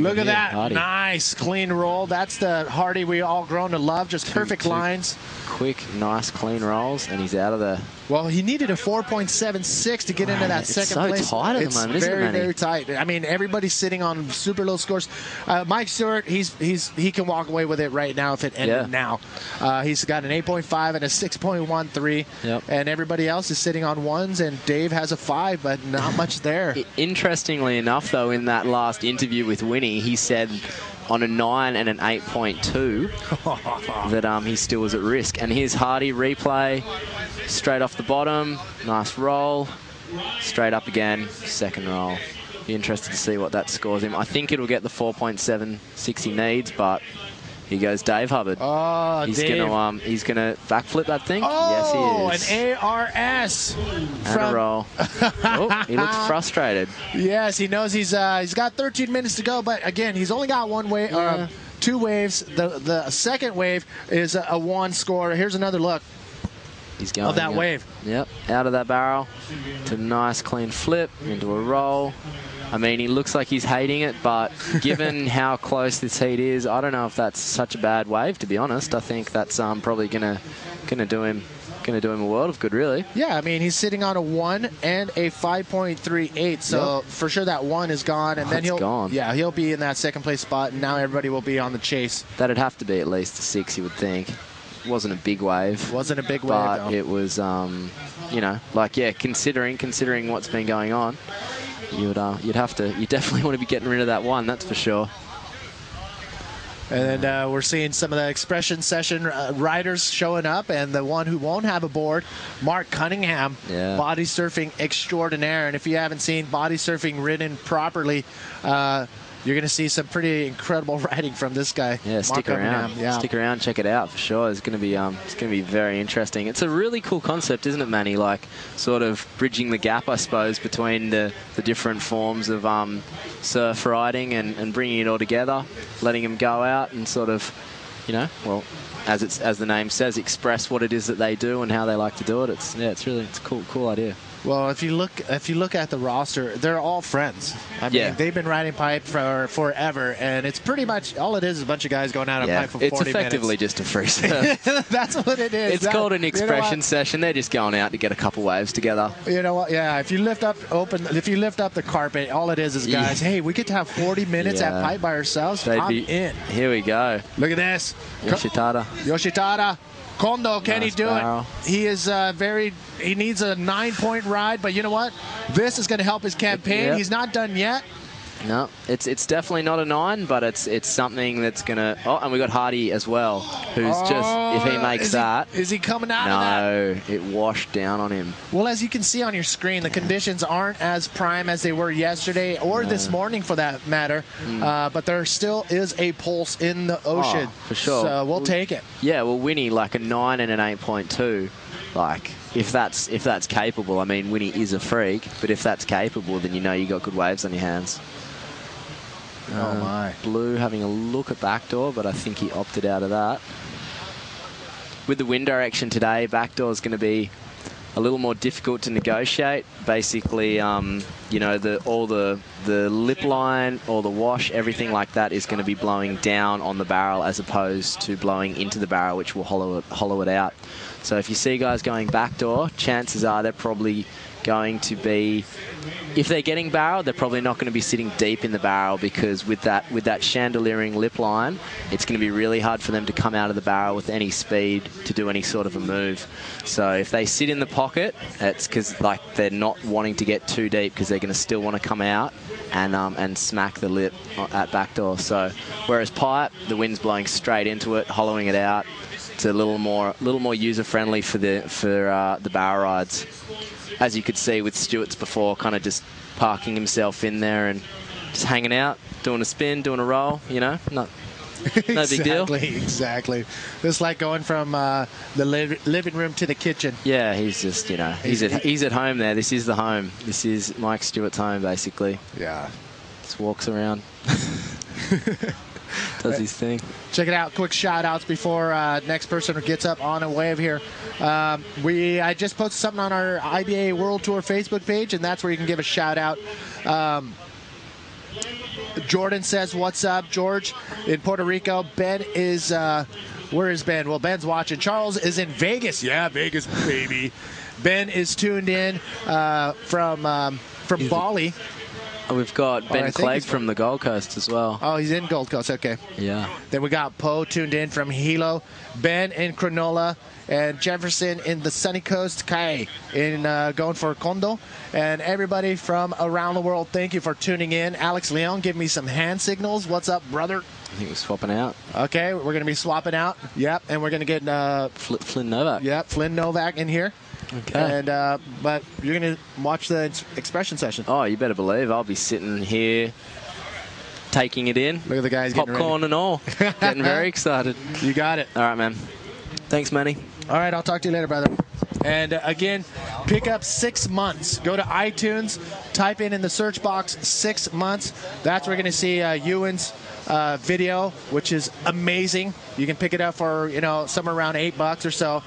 Look at that. Hardy. Nice, clean roll. That's the Hardy we all grown to love. Just perfect lines. Quick, nice, clean rolls, and he's out of there. Well, he needed a 4.76 to get into that second place. It's so tight at the moment, isn't it, Manny? very tight. I mean, everybody's sitting on super low scores. Mike Stewart, he can walk away with it right now if it ended now. He's got an 8.5 and a 6.13, and everybody else is sitting on 1s, and Dave has a 5, but not much there. Interestingly enough, though, in that last interview with Winnie, he said on a 9 and an 8.2 that he still was at risk. And here's Hardy replay, straight off the bottom, nice roll, straight up again, second roll. Be interested to see what that scores him. I think it'll get the 4.76 he needs, but here goes Dave Hubbard. Oh, he's Dave. He's gonna backflip that thing. Oh, yes, he is. an ARS. And a roll. Oh, he looks frustrated. Yes, he knows he's got 13 minutes to go, but again, he's only got 1 wave, 2 waves. The second wave is a 1 score. Here's another look. He's going of that wave. Yep, out of that barrel to a nice clean flip into a roll. I mean, he looks like he's hating it, but given how close this heat is, I don't know if that's such a bad wave, to be honest. I think that's probably gonna do him a world of good, really. Yeah, I mean, he's sitting on a 1 and a 5.38, so for sure that 1 is gone, and then he'll be in that second place spot, and now everybody will be on the chase. That'd have to be at least a 6, you would think. wasn't a big wave. Wasn't a big wave, but no. it was, you know, like, yeah, considering what's been going on, you definitely want to be getting rid of that one, that's for sure. And we're seeing some of the expression session riders showing up, and the one who won't have a board, Mark Cunningham, body surfing extraordinaire. And if you haven't seen body surfing ridden properly, you're going to see some pretty incredible riding from this guy. Yeah, Mark stick around. Cunningham. Yeah. Stick around, check it out for sure. It's going to be very interesting. It's a really cool concept, isn't it, Manny? Like sort of bridging the gap, I suppose, between the different forms of surf riding and bringing it all together, letting them go out and sort of, you know, well, as the name says, express what it is that they do and how they like to do it. It's a cool idea. Well, if you look at the roster, they're all friends. I mean, they've been riding pipe for forever, and it's pretty much all it is a bunch of guys going out on pipe for 40 minutes. It's effectively just a free surf. That's what it is. It's called an expression session. They're just going out to get a couple waves together. You know what? Yeah, if you lift up the carpet, all it is guys, hey, we get to have 40 minutes at pipe by ourselves. I'm in. Here we go. Look at this. Yoshitada. Kondo, can he do it? He is he needs a 9-point ride, but you know what? This is going to help his campaign. Yep. He's not done yet. No, it's definitely not a 9, but it's something that's going to... Oh, and we got Hardy as well, who's just... If he makes that... Is he coming out of that? No, it washed down on him. Well, as you can see on your screen, the conditions aren't as prime as they were yesterday or this morning for that matter, but there still is a pulse in the ocean. Oh, for sure. So we'll take it. Yeah, well, Winnie, like a 9 and an 8.2, like... If that's capable, I mean, Winnie is a freak, but if that's capable, then you know you got good waves on your hands. Oh my. Blue having a look at backdoor, but I think he opted out of that. With the wind direction today, backdoor is going to be a little more difficult to negotiate. Basically, you know, all the lip line, all the wash, everything like that is going to be blowing down on the barrel as opposed to blowing into the barrel, which will hollow it out. So if you see guys going backdoor, chances are they're probably going to be, if they're getting barrel, they're probably not going to be sitting deep in the barrel, because with that chandeliering lip line, it's going to be really hard for them to come out of the barrel with any speed to do any sort of a move. So if they sit in the pocket, it's because like they're not wanting to get too deep, because they're going to still want to come out and smack the lip at backdoor. So whereas pipe, the wind's blowing straight into it, hollowing it out. It's a little more user friendly for the barrel rides. As you could see with Stewart's before, kind of just parking himself in there and just hanging out, doing a spin, doing a roll, you know, no big deal. Exactly. It's like going from the living room to the kitchen. Yeah, he's just, you know, he's at home there. This is the home. This is Mike Stewart's home, basically. Yeah. Just walks around. Does his thing. Check it out. Quick shout outs before next person gets up on a wave here. I just posted something on our IBA World Tour Facebook page, and that's where you can give a shout out. Jordan says, "What's up, George?" In Puerto Rico. Ben is where is Ben? Well, Ben's watching. Charles is in Vegas. Yeah, Vegas, baby. Ben is tuned in from Bali. We've got Ben Clegg from the Gold Coast as well. Oh, he's in Gold Coast. Okay. Yeah. Then we got Poe tuned in from Hilo, Ben in Cronulla, and Jefferson in the sunny coast, Kai in going for Kondo, and everybody from around the world. Thank you for tuning in. Alex Leon, give me some hand signals. What's up, brother? I think we're swapping out. Okay, we're going to be swapping out. Yep, and we're going to get Flynn Novak. Yep, Flynn Novak in here. Okay. And but you're going to watch the expression session. Oh, you better believe I'll be sitting here taking it in. Look at the guys getting popcorn ready. And all. Getting very excited. You got it. All right, man. Thanks, Manny. All right, I'll talk to you later, brother. And again, pick up 6 months. Go to iTunes, type in the search box 6 months. That's where you're going to see Ewan's video, which is amazing. You can pick it up for, you know, somewhere around $8 or so.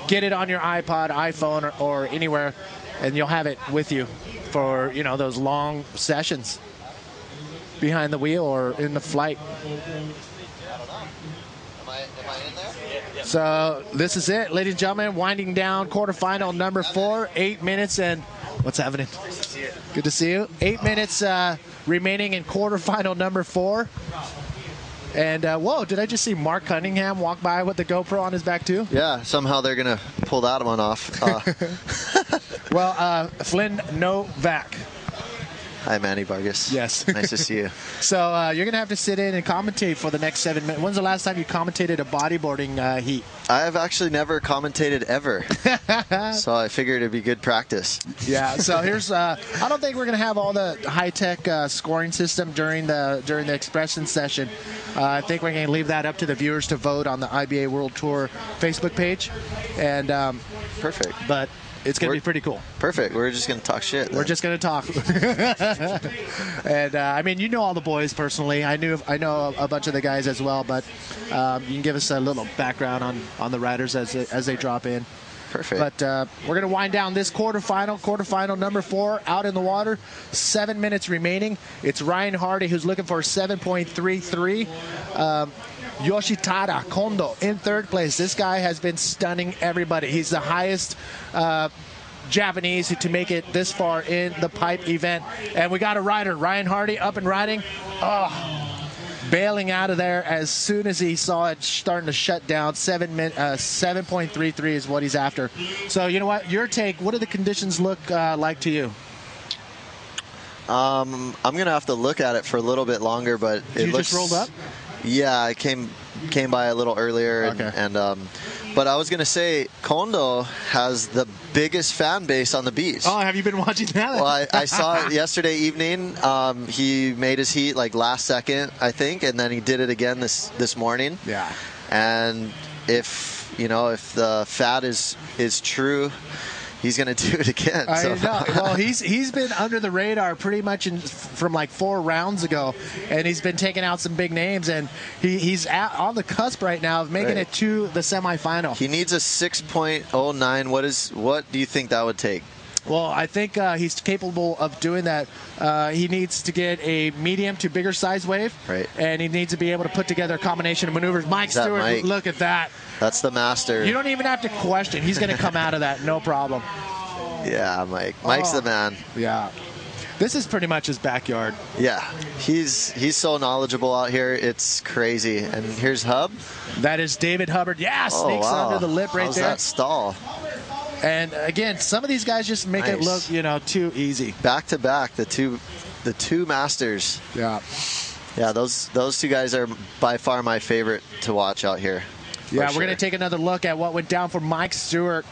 Get it on your iPod, iPhone, or anywhere, and you'll have it with you for, you know, those long sessions behind the wheel or in the flight. So this is it, ladies and gentlemen. Winding down quarterfinal number 4, 8 minutes and what's happening? Good to see you. 8 minutes remaining in quarterfinal number 4. And, whoa, did I just see Mark Cunningham walk by with the GoPro on his back, too? Yeah, somehow they're going to pull that one off. Well, Flynn Novak. Hi, Manny Vargas. Yes. Nice to see you. So you're going to have to sit in and commentate for the next 7 minutes. When's the last time you commentated a bodyboarding heat? I have actually never commentated ever. So I figured it'd be good practice. Yeah, so here's, I don't think we're going to have all the high-tech scoring system during the expression session. I think we're going to leave that up to the viewers to vote on the IBA World Tour Facebook page. And perfect. But it's going to be pretty cool. Perfect. We're just going to talk shit. We're just going to talk. And I mean, you know all the boys personally. I know a bunch of the guys as well. But you can give us a little background on the riders as they drop in. Perfect. But we're going to wind down this quarterfinal number 4 out in the water. 7 minutes remaining. It's Ryan Hardy who's looking for 7.33. Yoshitada Kondo in third place. This guy has been stunning everybody. He's the highest Japanese to make it this far in the pipe event. And we got a rider, Ryan Hardy, up and riding. Bailing out of there as soon as he saw it starting to shut down. 7.33 is what he's after. So you know what? Your take, what do the conditions look like to you? I'm going to have to look at it for a little bit longer, but it looks... just rolled up? Yeah, I came by a little earlier, and but I was gonna say Kondo has the biggest fan base on the beach. Oh, have you been watching that? Well, I saw it yesterday evening. He made his heat like last second, I think, and then he did it again this morning. Yeah. And if the fat is true, he's going to do it again. I know. Well, he's been under the radar pretty much from like 4 rounds ago, and he's been taking out some big names, and he's on the cusp right now of making it to the semifinal. He needs a 6.09. What do you think that would take? Well, I think he's capable of doing that. He needs to get a medium to bigger size wave, and he needs to be able to put together a combination of maneuvers. Mike Stewart, Mike? Look at that. That's the master. You don't even have to question. He's going to come out of that, no problem. Yeah, Mike. Mike's the man. Yeah. This is pretty much his backyard. Yeah. He's so knowledgeable out here. It's crazy. And here's Hub. That is David Hubbard. Yeah, snakes under the lip right How's there. that stall? And again, some of these guys just make it look, too easy. Back to back, the two masters. Yeah. Yeah, those 2 guys are by far my favorite to watch out here. Yeah, we're going to take another look at what went down for Mike Stewart.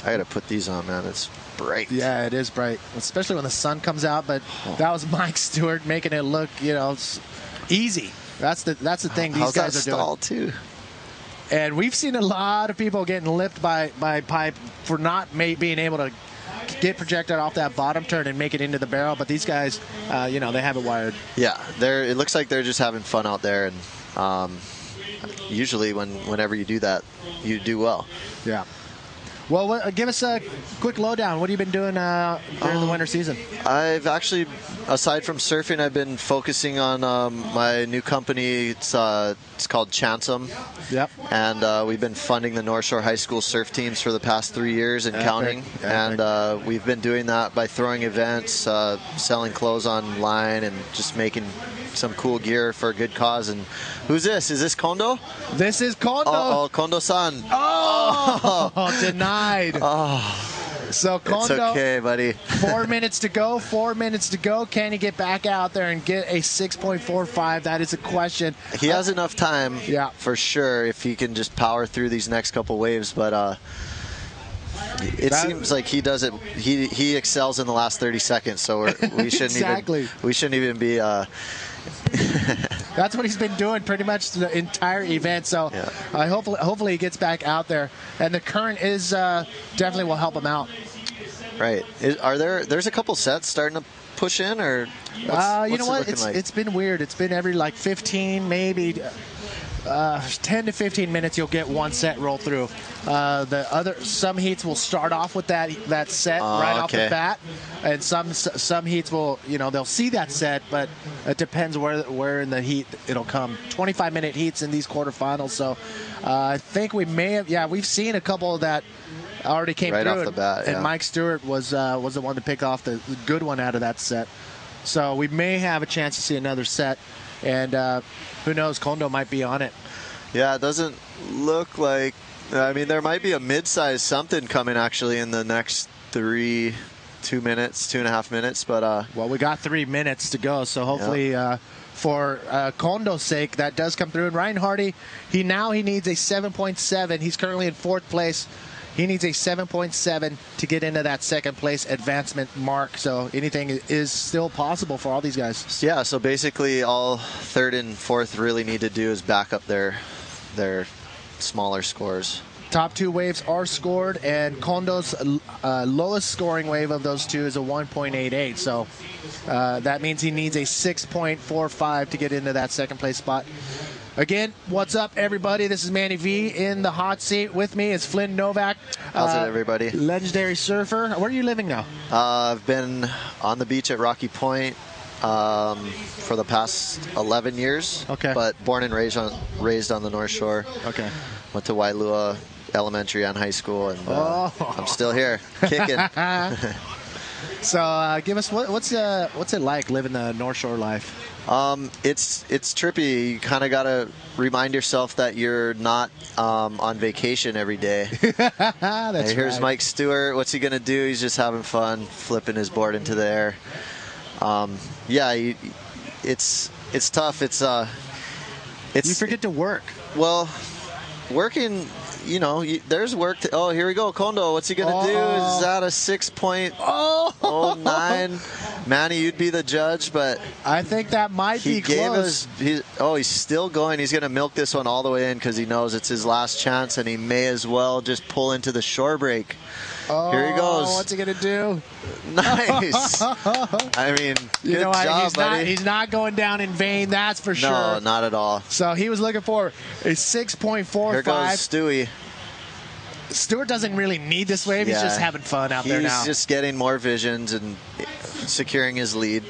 I got to put these on, man. It's bright. Yeah, it is bright, especially when the sun comes out. But that was Mike Stewart making it look, easy. That's the thing these guys are doing. How's that stall, too? And we've seen a lot of people getting lipped by pipe for not being able to get projected off that bottom turn and make it into the barrel. But these guys, they have it wired. Yeah, it looks like they're just having fun out there. And usually whenever you do that, you do well. Yeah. Well, give us a quick lowdown. What have you been doing during the winter season? I've actually, aside from surfing, I've been focusing on my new company. It's called Chansum. Yep. And we've been funding the North Shore High School surf teams for the past 3 years and counting. And we've been doing that by throwing events, selling clothes online, and just making some cool gear for a good cause. And who's this? Is this Kondo? This is Kondo. Oh, Kondo-san. Oh, denied. Oh. So Kondo, it's okay, buddy. 4 minutes to go. 4 minutes to go. Can he get back out there and get a 6.45? That is a question. He has enough time, for sure, if he can just power through these next couple waves. But it seems like he does it. He excels in the last 30 seconds. So we shouldn't we shouldn't even be. That's what he's been doing pretty much the entire event. So hopefully he gets back out there, and the current is definitely will help him out. Right? There's a couple sets starting to push in, or you know what? It's been weird. It's been every 15, maybe 10 to 15 minutes. You'll get one set roll through. Some heats will start off with that set off the bat, and some heats will they'll see that set, but it depends where in the heat it'll come. 25-minute heats in these quarterfinals. So I think we may have we've seen a couple that already came right through, off the bat, and Mike Stewart was the one to pick off the good one out of that set. So we may have a chance to see another set. And who knows, Kondo might be on it. Yeah, it doesn't look like. I mean, there might be a mid-size something coming actually in the next 2.5 minutes. But well, we got 3 minutes to go, so hopefully. For Kondo's sake, that does come through. And Ryan Hardy, he needs a 7.7. He's currently in 4th place. He needs a 7.7 to get into that 2nd place advancement mark. So anything is still possible for all these guys. Yeah, so basically all 3rd and 4th really need to do is back up their smaller scores. Top 2 waves are scored, and Kondo's lowest scoring wave of those 2 is a 1.88. So that means he needs a 6.45 to get into that 2nd place spot. Again, what's up, everybody? This is Manny V in the hot seat. With me is Flynn Novak. How's it, everybody? Legendary surfer. Where are you living now? I've been on the beach at Rocky Point for the past 11 years. Okay. But born and raised on the North Shore. Okay. Went to Wailua Elementary and high school, and I'm still here, kicking. So give us what's it like living the North Shore life? It's trippy. You kind of got to remind yourself that you're not on vacation every day. That's here's right. Mike Stewart. What's he gonna do? He's just having fun, flipping his board into the air. Yeah, it's tough. It's you forget to work. Well, working, there's work. Oh, here we go. Kondo, what's he going to do? Is that a 6.09? Manny, you'd be the judge, but I think that might be close. He's still going. He's going to milk this one all the way in because he knows it's his last chance, and he may as well just pull into the shore break. Here he goes. What's he going to do? Nice. I mean, good job, buddy. He's not going down in vain, that's for sure. No, not at all. So he was looking for a 6.45. Here goes Stewie. Stewart doesn't really need this wave. Yeah. He's just having fun out there now. He's just getting more visions and securing his lead.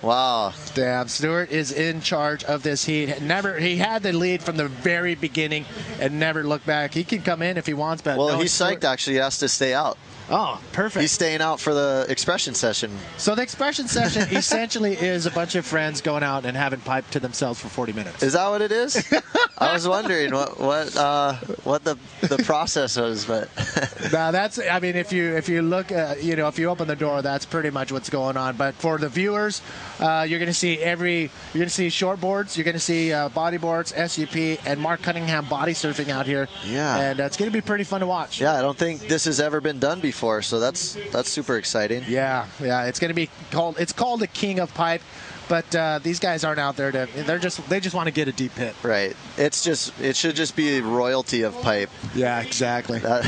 Wow. Damn, Stewart is in charge of this heat. He had the lead from the very beginning and never looked back. He can come in if he wants, but well, he's psyched actually. He has to stay out. Oh, perfect. He's staying out for the expression session. So the expression session essentially is a bunch of friends going out and having pipe to themselves for 40 minutes. Is that what it is? I was wondering what the process was, but now that's. I mean, if you look, if you open the door, that's pretty much what's going on. But for the viewers, you're going to see shortboards, you're going to see bodyboards, SUP, and Mark Cunningham body surfing out here. Yeah, and it's going to be pretty fun to watch. Yeah, I don't think this has ever been done before. So that's super exciting. Yeah, it's going to be called. It's called the King of Pipe, but these guys aren't out there they just want to get a deep hit. Right. It should just be royalty of pipe. Yeah, exactly. Well,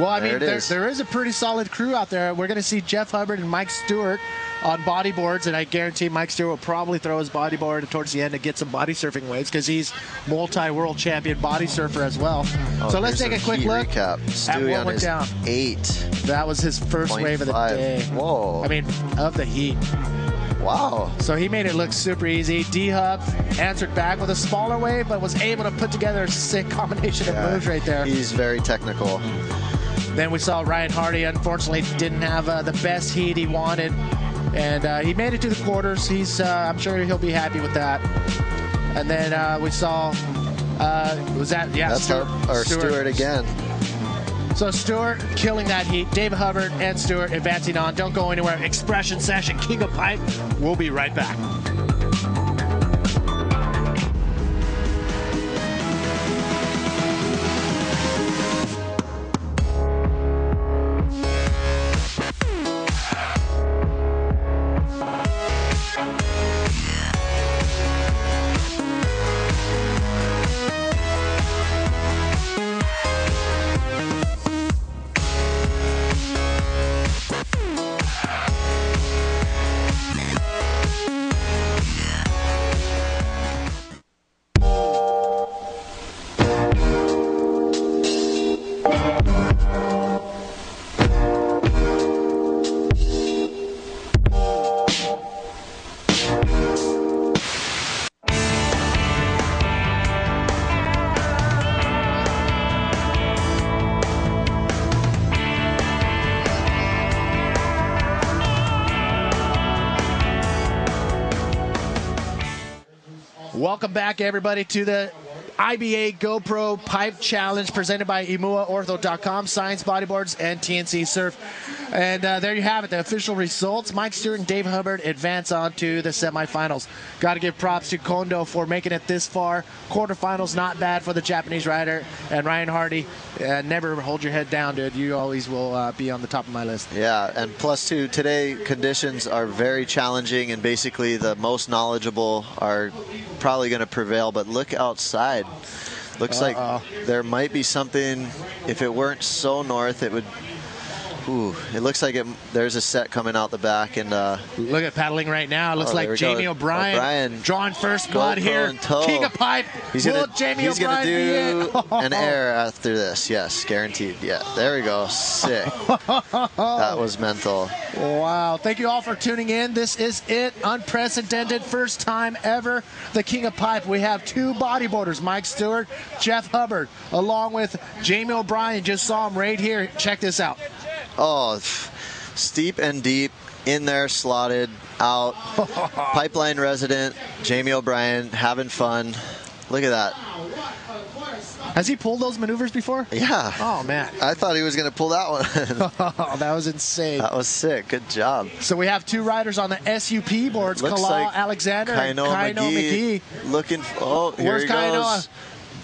I mean, there is a pretty solid crew out there. We're going to see Jeff Hubbard and Mike Stewart on bodyboards, and I guarantee Mike Stewart will probably throw his bodyboard towards the end to get some body surfing waves because he's multi-world champion body surfer as well. So let's take a quick look recap. at what went down. 8. That was his first wave of the day. Whoa. I mean, of the heat. Wow. So he made it look super easy. D-Hub answered back with a smaller wave, but was able to put together a sick combination of moves right there. He's very technical. Then we saw Ryan Hardy, unfortunately, didn't have the best heat he wanted. And he made it to the quarters. I'm sure he'll be happy with that. And then we saw, That's Stewart again. So Stewart killing that heat. David Hubbard and Stewart advancing on. Don't go anywhere. Expression session, King of Pipe. We'll be right back. Welcome back, everybody, to the IBA GoPro Pipe Challenge presented by EmuaOrtho.com, Science Bodyboards, and TNC Surf. And there you have it, the official results. Mike Stewart and Dave Hubbard advance on to the semifinals. Got to give props to Kondo for making it this far. Quarterfinals, not bad for the Japanese rider. And Ryan Hardy, never hold your head down, dude. You always will be on the top of my list. Yeah, and plus, too, today conditions are very challenging, and basically the most knowledgeable are probably going to prevail. But look outside. Looks like there might be something. If it weren't so north, it would... Ooh, it looks like there's a set coming out the back. And look at paddling right now. It looks like Jamie O'Brien drawing first blood here. King of Pipe. Will Jamie O'Brien be in? An air after this. Yes, guaranteed. Yeah, there we go. Sick. That was mental. Wow. Thank you all for tuning in. This is it. Unprecedented. First time ever. The King of Pipe. We have two bodyboarders, Mike Stewart, Jeff Hubbard, along with Jamie O'Brien. Just saw him right here. Check this out. Oh, steep and deep, in there, slotted, out. Pipeline resident, Jamie O'Brien, having fun. Look at that. Has he pulled those maneuvers before? Yeah. Oh, man. I thought he was going to pull that one. Oh, that was insane. That was sick. Good job. So we have two riders on the SUP boards, Kalal like Alexander and Kaino McGee. Looking Where's he goes.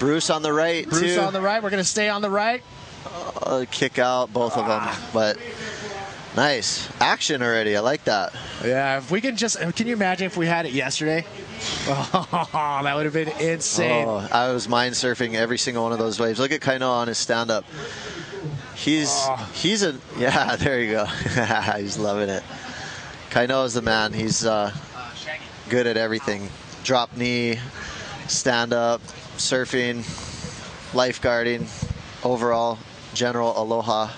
Bruce on the right, Bruce on the right. We're going to stay on the right. Kick out both of them, but nice action already. I like that. Yeah, if we can you imagine if we had it yesterday? Oh, that would have been insane. Oh, I was mind surfing every single one of those waves. Look at Kaino on his stand up. Yeah, there you go. He's loving it. Kaino is the man. He's good at everything. Drop knee, stand up, surfing, lifeguarding, overall general aloha.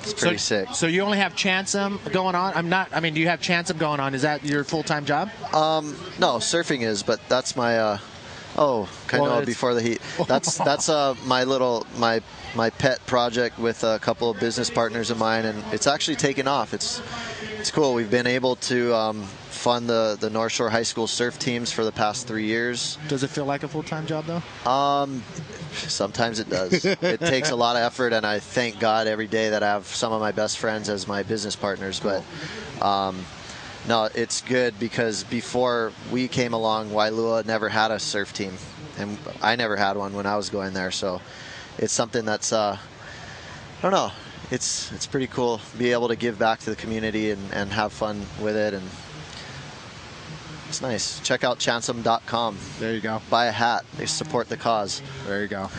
It's pretty sick. So you only have Chansum going on? Do you have Chansum going on? Is that your full-time job? No, surfing is, but that's my before the heat. That's my pet project with a couple of business partners of mine, and it's actually taken off. It's cool. We've been able to fund the North Shore High School surf teams for the past 3 years. Does it feel like a full-time job though? Sometimes it does. It takes a lot of effort, and I thank God every day that I have some of my best friends as my business partners. But no, it's good because before we came along, Wailua never had a surf team, and I never had one when I was going there. So it's something that's I don't know. It's pretty cool to be able to give back to the community and have fun with it, and it's nice. Check out chansum.com. There you go. Buy a hat. They support the cause. There you go.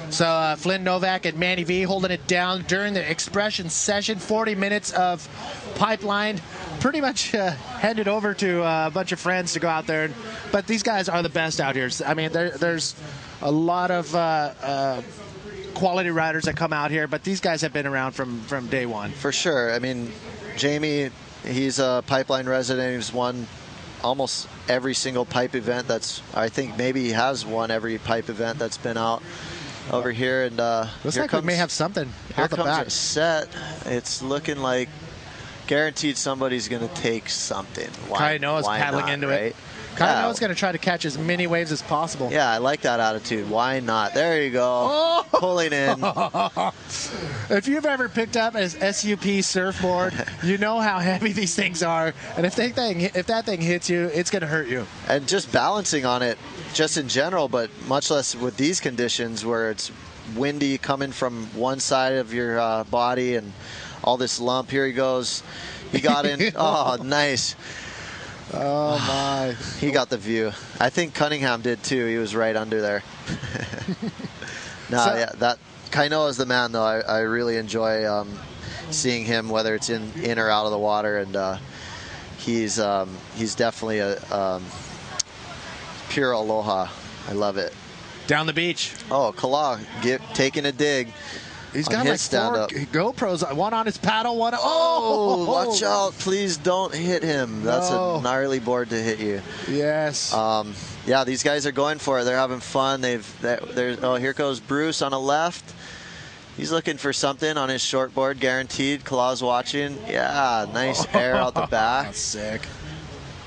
So Flynn Novak and Manny V holding it down during the expression session. 40 minutes of pipeline. Pretty much handed over to a bunch of friends to go out there. But these guys are the best out here. I mean, there's a lot of quality riders that come out here, but these guys have been around from day one. For sure. I mean, Jamie, he's a pipeline resident. He's won almost every single pipe event I think maybe he has won every pipe event that's been out over here. And looks like we may have something out the back. Here comes a set. It's looking like guaranteed somebody's going to take something. Kaino's paddling into it. Kaino's going to try to catch as many waves as possible. Yeah, I like that attitude. Why not? There you go. Oh! Pulling in. If you've ever picked up an SUP surfboard, you know how heavy these things are. And if that thing hits you, it's going to hurt you. And just balancing on it, just in general, but much less with these conditions where it's windy coming from one side of your body and all this lump. Here he goes. He got in. Oh, nice. Oh, my. He got the view. I think Cunningham did, too. He was right under there. Kaino is the man, though. I really enjoy seeing him, whether it's in or out of the water. And he's definitely a pure aloha. I love it. Down the beach. Oh, Kala taking a dig. He's got like 4 GoPros, one on his paddle, one. Oh, watch out! Please don't hit him. That's a gnarly board to hit you. Yes. Yeah, these guys are going for it. They're having fun. Here goes Bruce on the left. He's looking for something on his shortboard, guaranteed. Kala's watching. Yeah, nice air out the back. That's sick.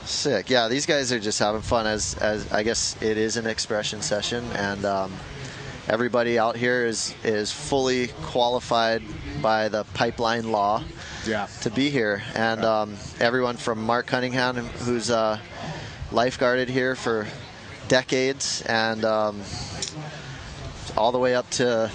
Sick. Yeah, these guys are just having fun, as I guess it is an expression session, and everybody out here is fully qualified by the pipeline law to be here. And everyone from Mark Cunningham, who's lifeguarded here for decades, and all the way up to,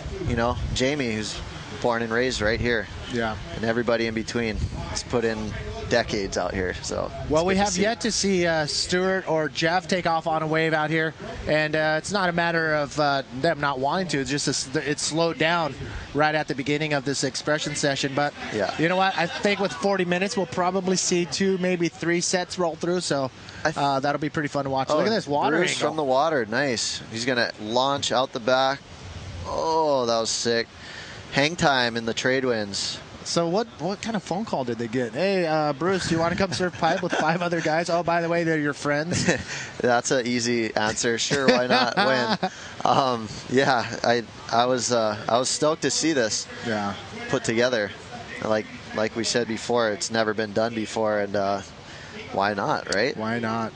Jamie, who's born and raised right here. Yeah. And everybody in between has put in decades out here. So well, we have yet to see Stuart or Jeff take off on a wave out here, and it's not a matter of them not wanting to. It's just it's slowed down right at the beginning of this expression session. But you know what? I think with 40 minutes, we'll probably see 2, maybe 3 sets roll through. So that'll be pretty fun to watch. Look at this water Bruce angle. from the water. Nice. He's gonna launch out the back. Oh, that was sick. Hang time in the trade winds. So what kind of phone call did they get? Hey, Bruce, do you want to come surf pipe with 5 other guys? Oh, by the way, they're your friends. That's an easy answer. Sure, why not? When? Yeah, I was stoked to see this. Yeah. Put together. Like we said before, it's never been done before, and why not, right? Why not?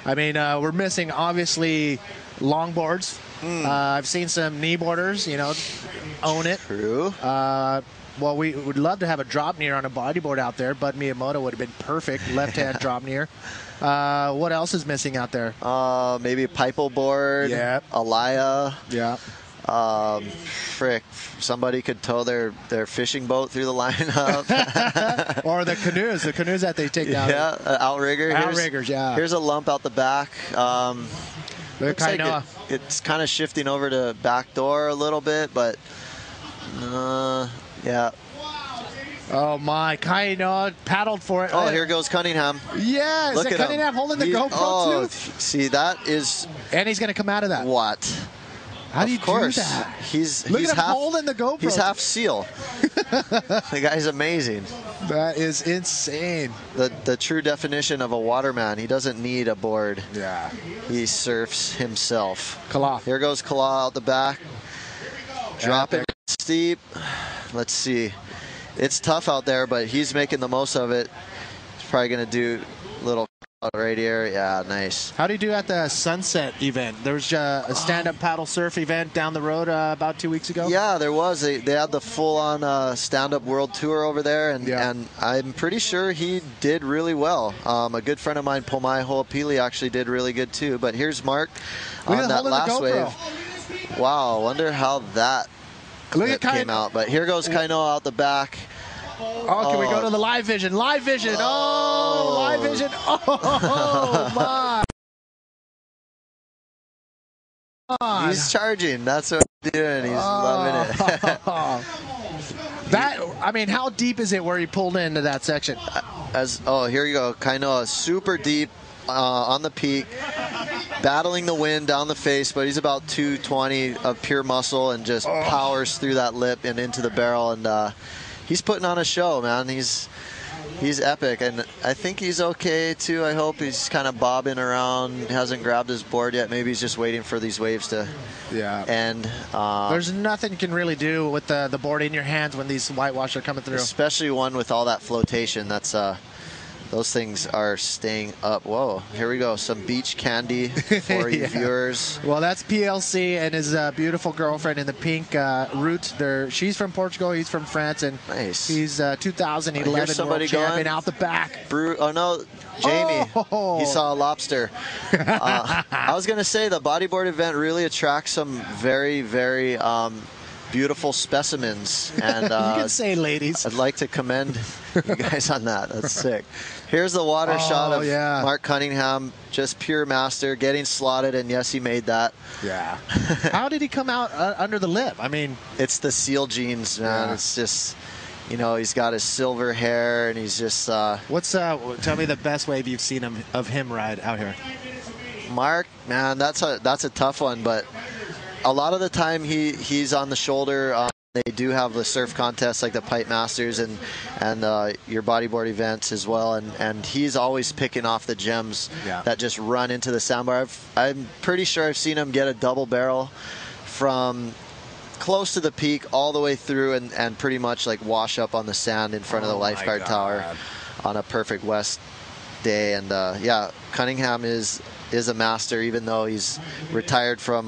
I mean, we're missing obviously longboards. I've seen some kneeboarders, own it. True. Well, we would love to have a drop near on a bodyboard out there. Bud Miyamoto would have been perfect. Left-hand drop near. What else is missing out there? Maybe a pipe board. Yeah. Alaya. Yeah. Frick. Somebody could tow their fishing boat through the lineup. Or the canoes that they take down. Yeah, outrigger. Outriggers, yeah. Here's a lump out the back. Looks like it's kind of shifting over to back door a little bit, but yeah. Oh my, Kainoa paddled for it. Oh, here goes Cunningham. Yeah, Look is at Cunningham holding the GoPro too? See, that is... And he's going to come out of that. What? How do you do that? Look at him holding the GoPro. He's half seal. The guy's amazing. That is insane. The true definition of a waterman. He doesn't need a board. Yeah. He surfs himself. Kala. Here goes Kala out the back. Dropping steep. Let's see. It's tough out there, but he's making the most of it. He's probably going to do a little right here. Yeah, nice. How do you do at the Sunset event? There was a stand-up paddle surf event down the road about 2 weeks ago. Yeah, there was. They had the full-on stand-up world tour over there, and I'm pretty sure he did really well. A good friend of mine, Pomai Ho'opili, actually did really good too. But here's Mark on that last wave. Wow, wonder how that came out. But here goes Kainoa out the back. Oh, can we go to the live vision? Live vision. Oh, live vision. Oh, my. He's charging. That's what he's doing. He's loving it. I mean, how deep is it where he pulled into that section? Here you go. Kainoa super deep on the peak, battling the wind down the face, but he's about 220 of pure muscle and just powers through that lip and into the barrel, and he's putting on a show, man. He's epic, and I think he's okay too. I hope he's kind of bobbing around, hasn't grabbed his board yet. Maybe he's just waiting for these waves to end. There's nothing you can really do with the board in your hands when these whitewash are coming through. Especially one with all that flotation. That's those things are staying up. Whoa, here we go. Some beach candy for you viewers. Well, that's PLC and his beautiful girlfriend in the pink root. She's from Portugal, he's from France, and he's 2011 world champion out the back. Oh, no, Jamie. He saw a lobster. I was going to say the bodyboard event really attracts some very, very beautiful specimens. And you can say ladies. I'd like to commend you guys on that. That's sick. Here's the water shot of Mark Cunningham, just pure master, getting slotted, and yes, he made that. Yeah. How did he come out under the lip? I mean, it's the seal jeans, man. It's just, he's got his silver hair, and he's just. Tell me the best wave you've seen of him ride out here. Mark, man, that's a tough one, but a lot of the time he's on the shoulder. They do have the surf contests like the Pipe Masters and your bodyboard events as well, and he's always picking off the gems that just run into the sandbar. I'm pretty sure I've seen him get a double barrel from close to the peak all the way through and pretty much like wash up on the sand in front of the lifeguard tower on a perfect west day. And yeah, Cunningham is a master, even though he's retired from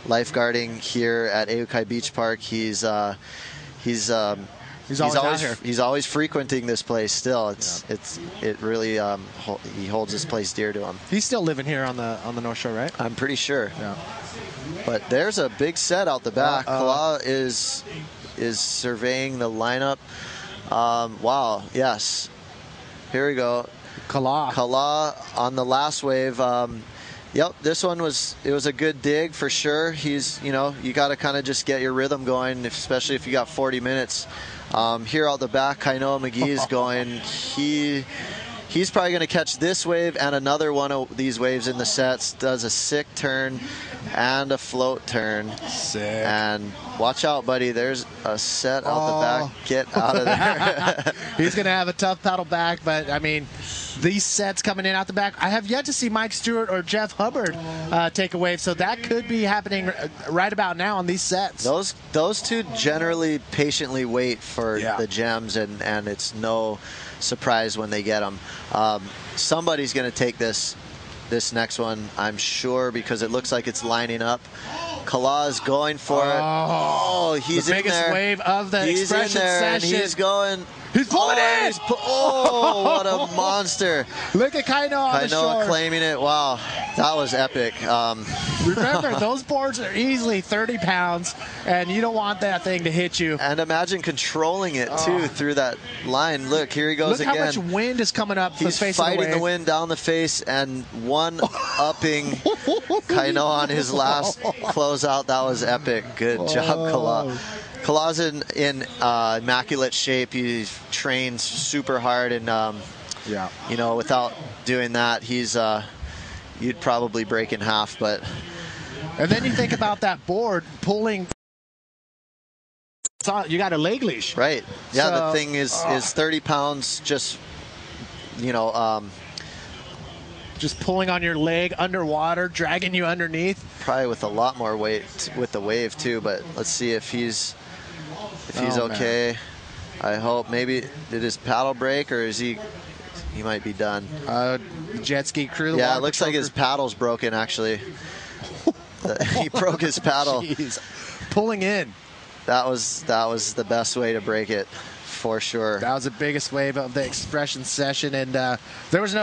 lifeguarding here at Aukai Beach Park. He's always frequenting this place still. It really he holds this place dear to him. He's still living here on the North Shore, right? I'm pretty sure. Yeah. But there's a big set out the back. Kala is surveying the lineup. Wow, yes. Here we go. Kala on the last wave. Yep, this one was a good dig for sure. He's, you got to kind of just get your rhythm going, especially if you got 40 minutes. Here out the back, Kainoa McGee is going. He's probably going to catch this wave and another one of these waves in the sets. Does a sick turn and a float turn. Sick. And watch out, buddy. There's a set out the back. Get out of there. He's going to have a tough paddle back, but, I mean, these sets coming in out the back. I have yet to see Mike Stewart or Jeff Hubbard take a wave, so that could be happening right about now on these sets. Those two generally patiently wait for the gems, and it's no surprise when they get them. Somebody's going to take this next one, I'm sure, because it looks like it's lining up. Kala's going for it. Oh, he's the biggest in there. wave of the He's expression in there, session. And he's going. He's pulling in. Oh, what a monster! Look at Kainoa on the shore. Claiming it. Wow, that was epic. Remember, those boards are easily 30 pounds, and you don't want that thing to hit you. And imagine controlling it too through that line. Look, here he goes again. Look how much wind is coming up. He's fighting the wind down the face and one-upping Kainoa on his last closeout. That was epic. Good job, Kala. Kala's in immaculate shape. He trains super hard, and without doing that, you'd probably break in half. But and then you think about that board pulling. You got a leg leash, right? Yeah, the thing is 30 pounds. Just just pulling on your leg underwater, dragging you underneath. Probably with a lot more weight with the wave too. But let's see if he's okay. Man. I hope. Maybe did his paddle break, or is he might be done. Jet ski crew. Yeah, it looks like his paddle's broken actually. He broke his paddle. Jeez. Pulling in. That was the best way to break it, for sure. That was the biggest wave of the expression session, and there was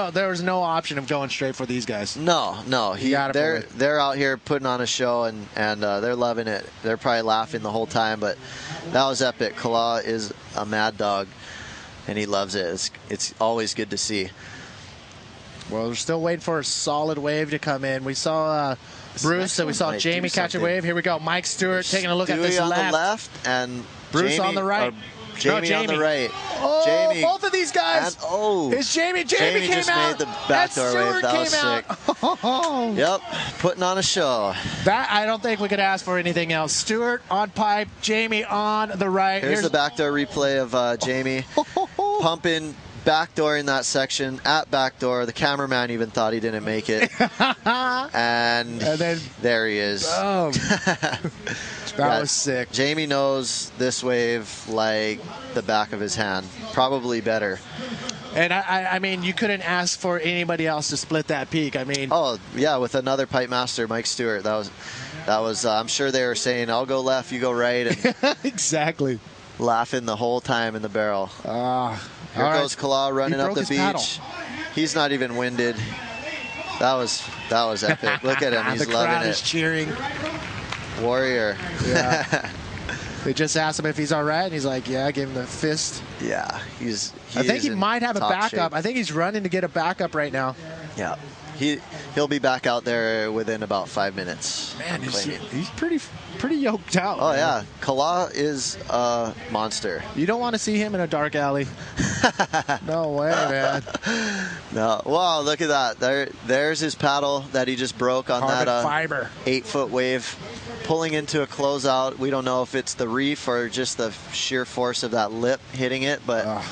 no option of going straight for these guys. No. They're out here putting on a show, and they're loving it. They're probably laughing the whole time, but that was epic. Kala is a mad dog, and he loves it. It's always good to see. Well, we're still waiting for a solid wave to come in. We saw Bruce, and we saw Jamie catch a wave. Here we go. Mike Stewart taking a look at this on the left, and Bruce Jamie, on the right. Jamie on the right. Oh, Jamie, both of these guys. It's Jamie. Jamie came just out. made the backdoor wave. That was sick. Yep, putting on a show. That I don't think we could ask for anything else. Stewart on pipe, Jamie on the right. Here's the backdoor replay of Jamie pumping. Backdoor in that section at backdoor. The cameraman even thought he didn't make it. and then there he is. That was sick. Jamie knows this wave like the back of his hand. Probably better. And I mean, you couldn't ask for anybody else to split that peak. I mean, oh yeah, with another pipe master, Mike Stewart. That was. I'm sure they were saying, "I'll go left, you go right." And exactly. Laughing the whole time in the barrel. Here goes Kala running up the beach. Paddle. He's not even winded. That was epic. Look at him. He's the loving crowd it. is cheering. Warrior. Yeah. They just asked him if he's all right, and he's like, "Yeah." Give him the fist. Yeah, I think he might have a backup. Shape. I think he's running to get a backup right now. Yeah. He'll be back out there within about 5 minutes. Man, he's pretty yoked out. Oh, man. yeah. Kala is a monster. You don't want to see him in a dark alley. No way, man. No. Wow, look at that. There's his paddle that he just broke on Carbon that fiber 8-foot wave. Pulling into a closeout. We don't know if it's the reef or just the sheer force of that lip hitting it, but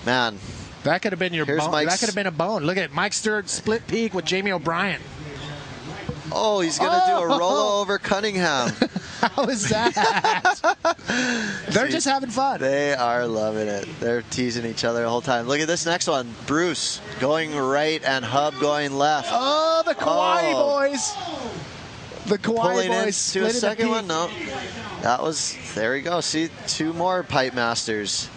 man. That could have been your bone. That could have been a bone. Look at Mike Stewart split peak with Jamie O'Brien. Oh, he's going to do a rollover Cunningham. How is that? They're just having fun. They are loving it. They're teasing each other the whole time. Look at this next one. Bruce going right and Hub going left. Oh, the Kauai boys. The Kauai pulling boys into a second one. No, that was, there we go. See, 2 more pipe masters.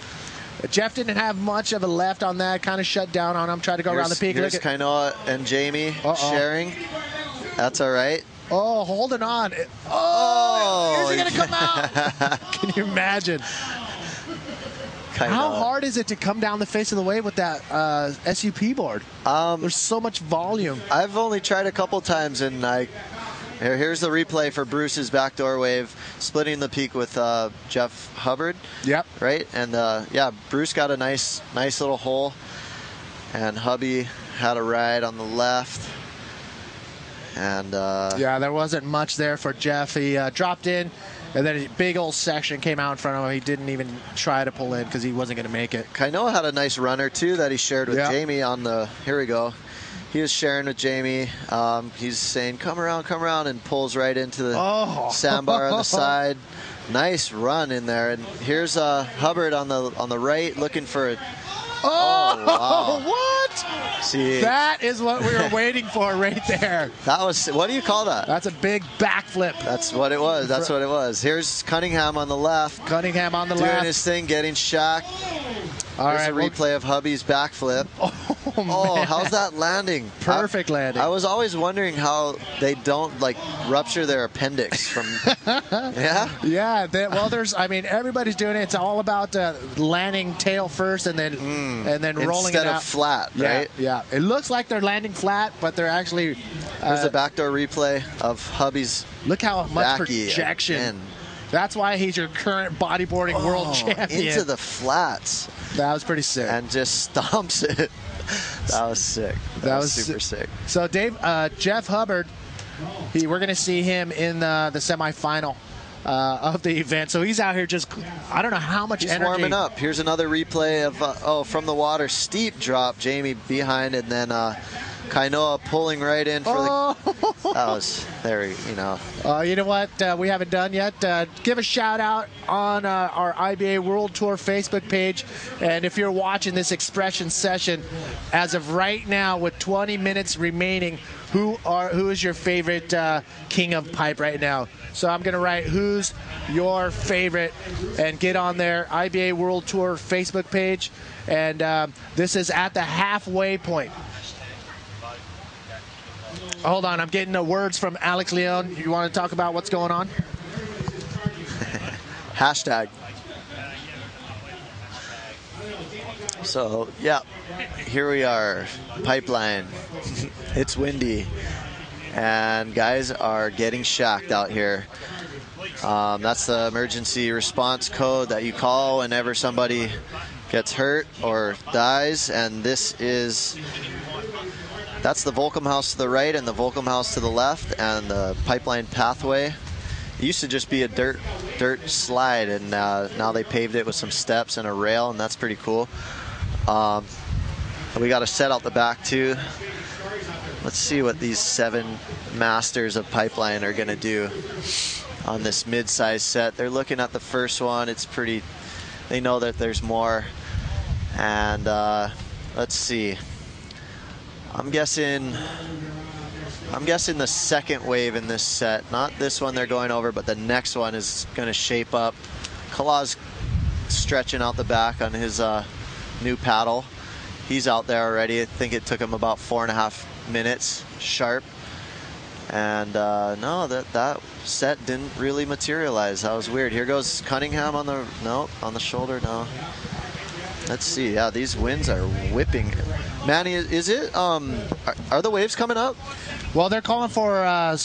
Jeff didn't have much of a left on that. Kind of shut down on him. Tried to go around the peak. Here's Kainoa and Jamie sharing. That's all right. Oh, holding on. Oh, is he going to come out? Can you imagine? How hard is it to come down the face of the wave with that SUP board? There's so much volume. I've only tried a couple times, and here's the replay for Bruce's backdoor wave, splitting the peak with Jeff Hubbard. Yep. Right, and yeah, Bruce got a nice little hole, and Hubby had a ride on the left. And yeah, there wasn't much there for Jeff. He dropped in, and then a big old section came out in front of him. He didn't even try to pull in because he wasn't going to make it. Kainoa had a nice runner, too, that he shared with Jamie on the, here we go. He was sharing with Jamie. He's saying, come around, and pulls right into the sandbar on the side. Nice run in there. And here's Hubbard on the right looking for it. Oh, wow. What? See, that is what we were waiting for right there. That was, what do you call that? That's a big backflip. That's what it was. That's what it was. Here's Cunningham on the left. Cunningham on the left. left. Doing his thing, getting shacked. Here's a replay of Hubby's backflip. Oh, how's that landing? Perfect landing. I was always wondering how they don't like rupture their appendix from. Yeah. Yeah. Well, everybody's doing it. It's all about landing tail first and then rolling it out instead of flat, right? Yeah. It looks like they're landing flat, but they're actually. There's a backdoor replay of Hubby's. Look how much projection. Again. That's why he's your current bodyboarding world champion. Into the flats. That was pretty sick. And just stomps it. That was sick. That was super sick. So, Dave, Jeff Hubbard, we're going to see him in the semifinal of the event. So he's out here just, I don't know how much energy. He's warming up. Here's another replay of, from the water, steep drop, Jamie behind, and then Kainoa pulling right in for the. That was there, you know. You know what? We haven't done yet. Give a shout out on our IBA World Tour Facebook page, and if you're watching this expression session, as of right now, with 20 minutes remaining, who is your favorite king of pipe right now? So I'm gonna write who's your favorite, and get on there. IBA World Tour Facebook page, and this is at the halfway point. Hold on, I'm getting the words from Alex Leon. You want to talk about what's going on? Hashtag. So, yeah, here we are, pipeline. It's windy, and guys are getting shacked out here. That's the emergency response code that you call whenever somebody gets hurt or dies, and that's the Volcom House to the right and the Volcom House to the left, and the pipeline pathway. It used to just be a dirt slide, and now they paved it with some steps and a rail, and that's pretty cool. We got a set out the back too. Let's see what these 7 masters of pipeline are going to do on this mid-size set. They're looking at the first one. It's pretty. They know that there's more, and let's see. I'm guessing the second wave in this set, not this one they're going over, but the next one is going to shape up. Kalaw's stretching out the back on his new paddle. He's out there already. I think it took him about 4.5 minutes sharp. And no, that set didn't really materialize. That was weird. Here goes Cunningham on the shoulder. No. Let's see. Yeah, these winds are whipping. Manny, is it? Are the waves coming up? Well, they're calling for a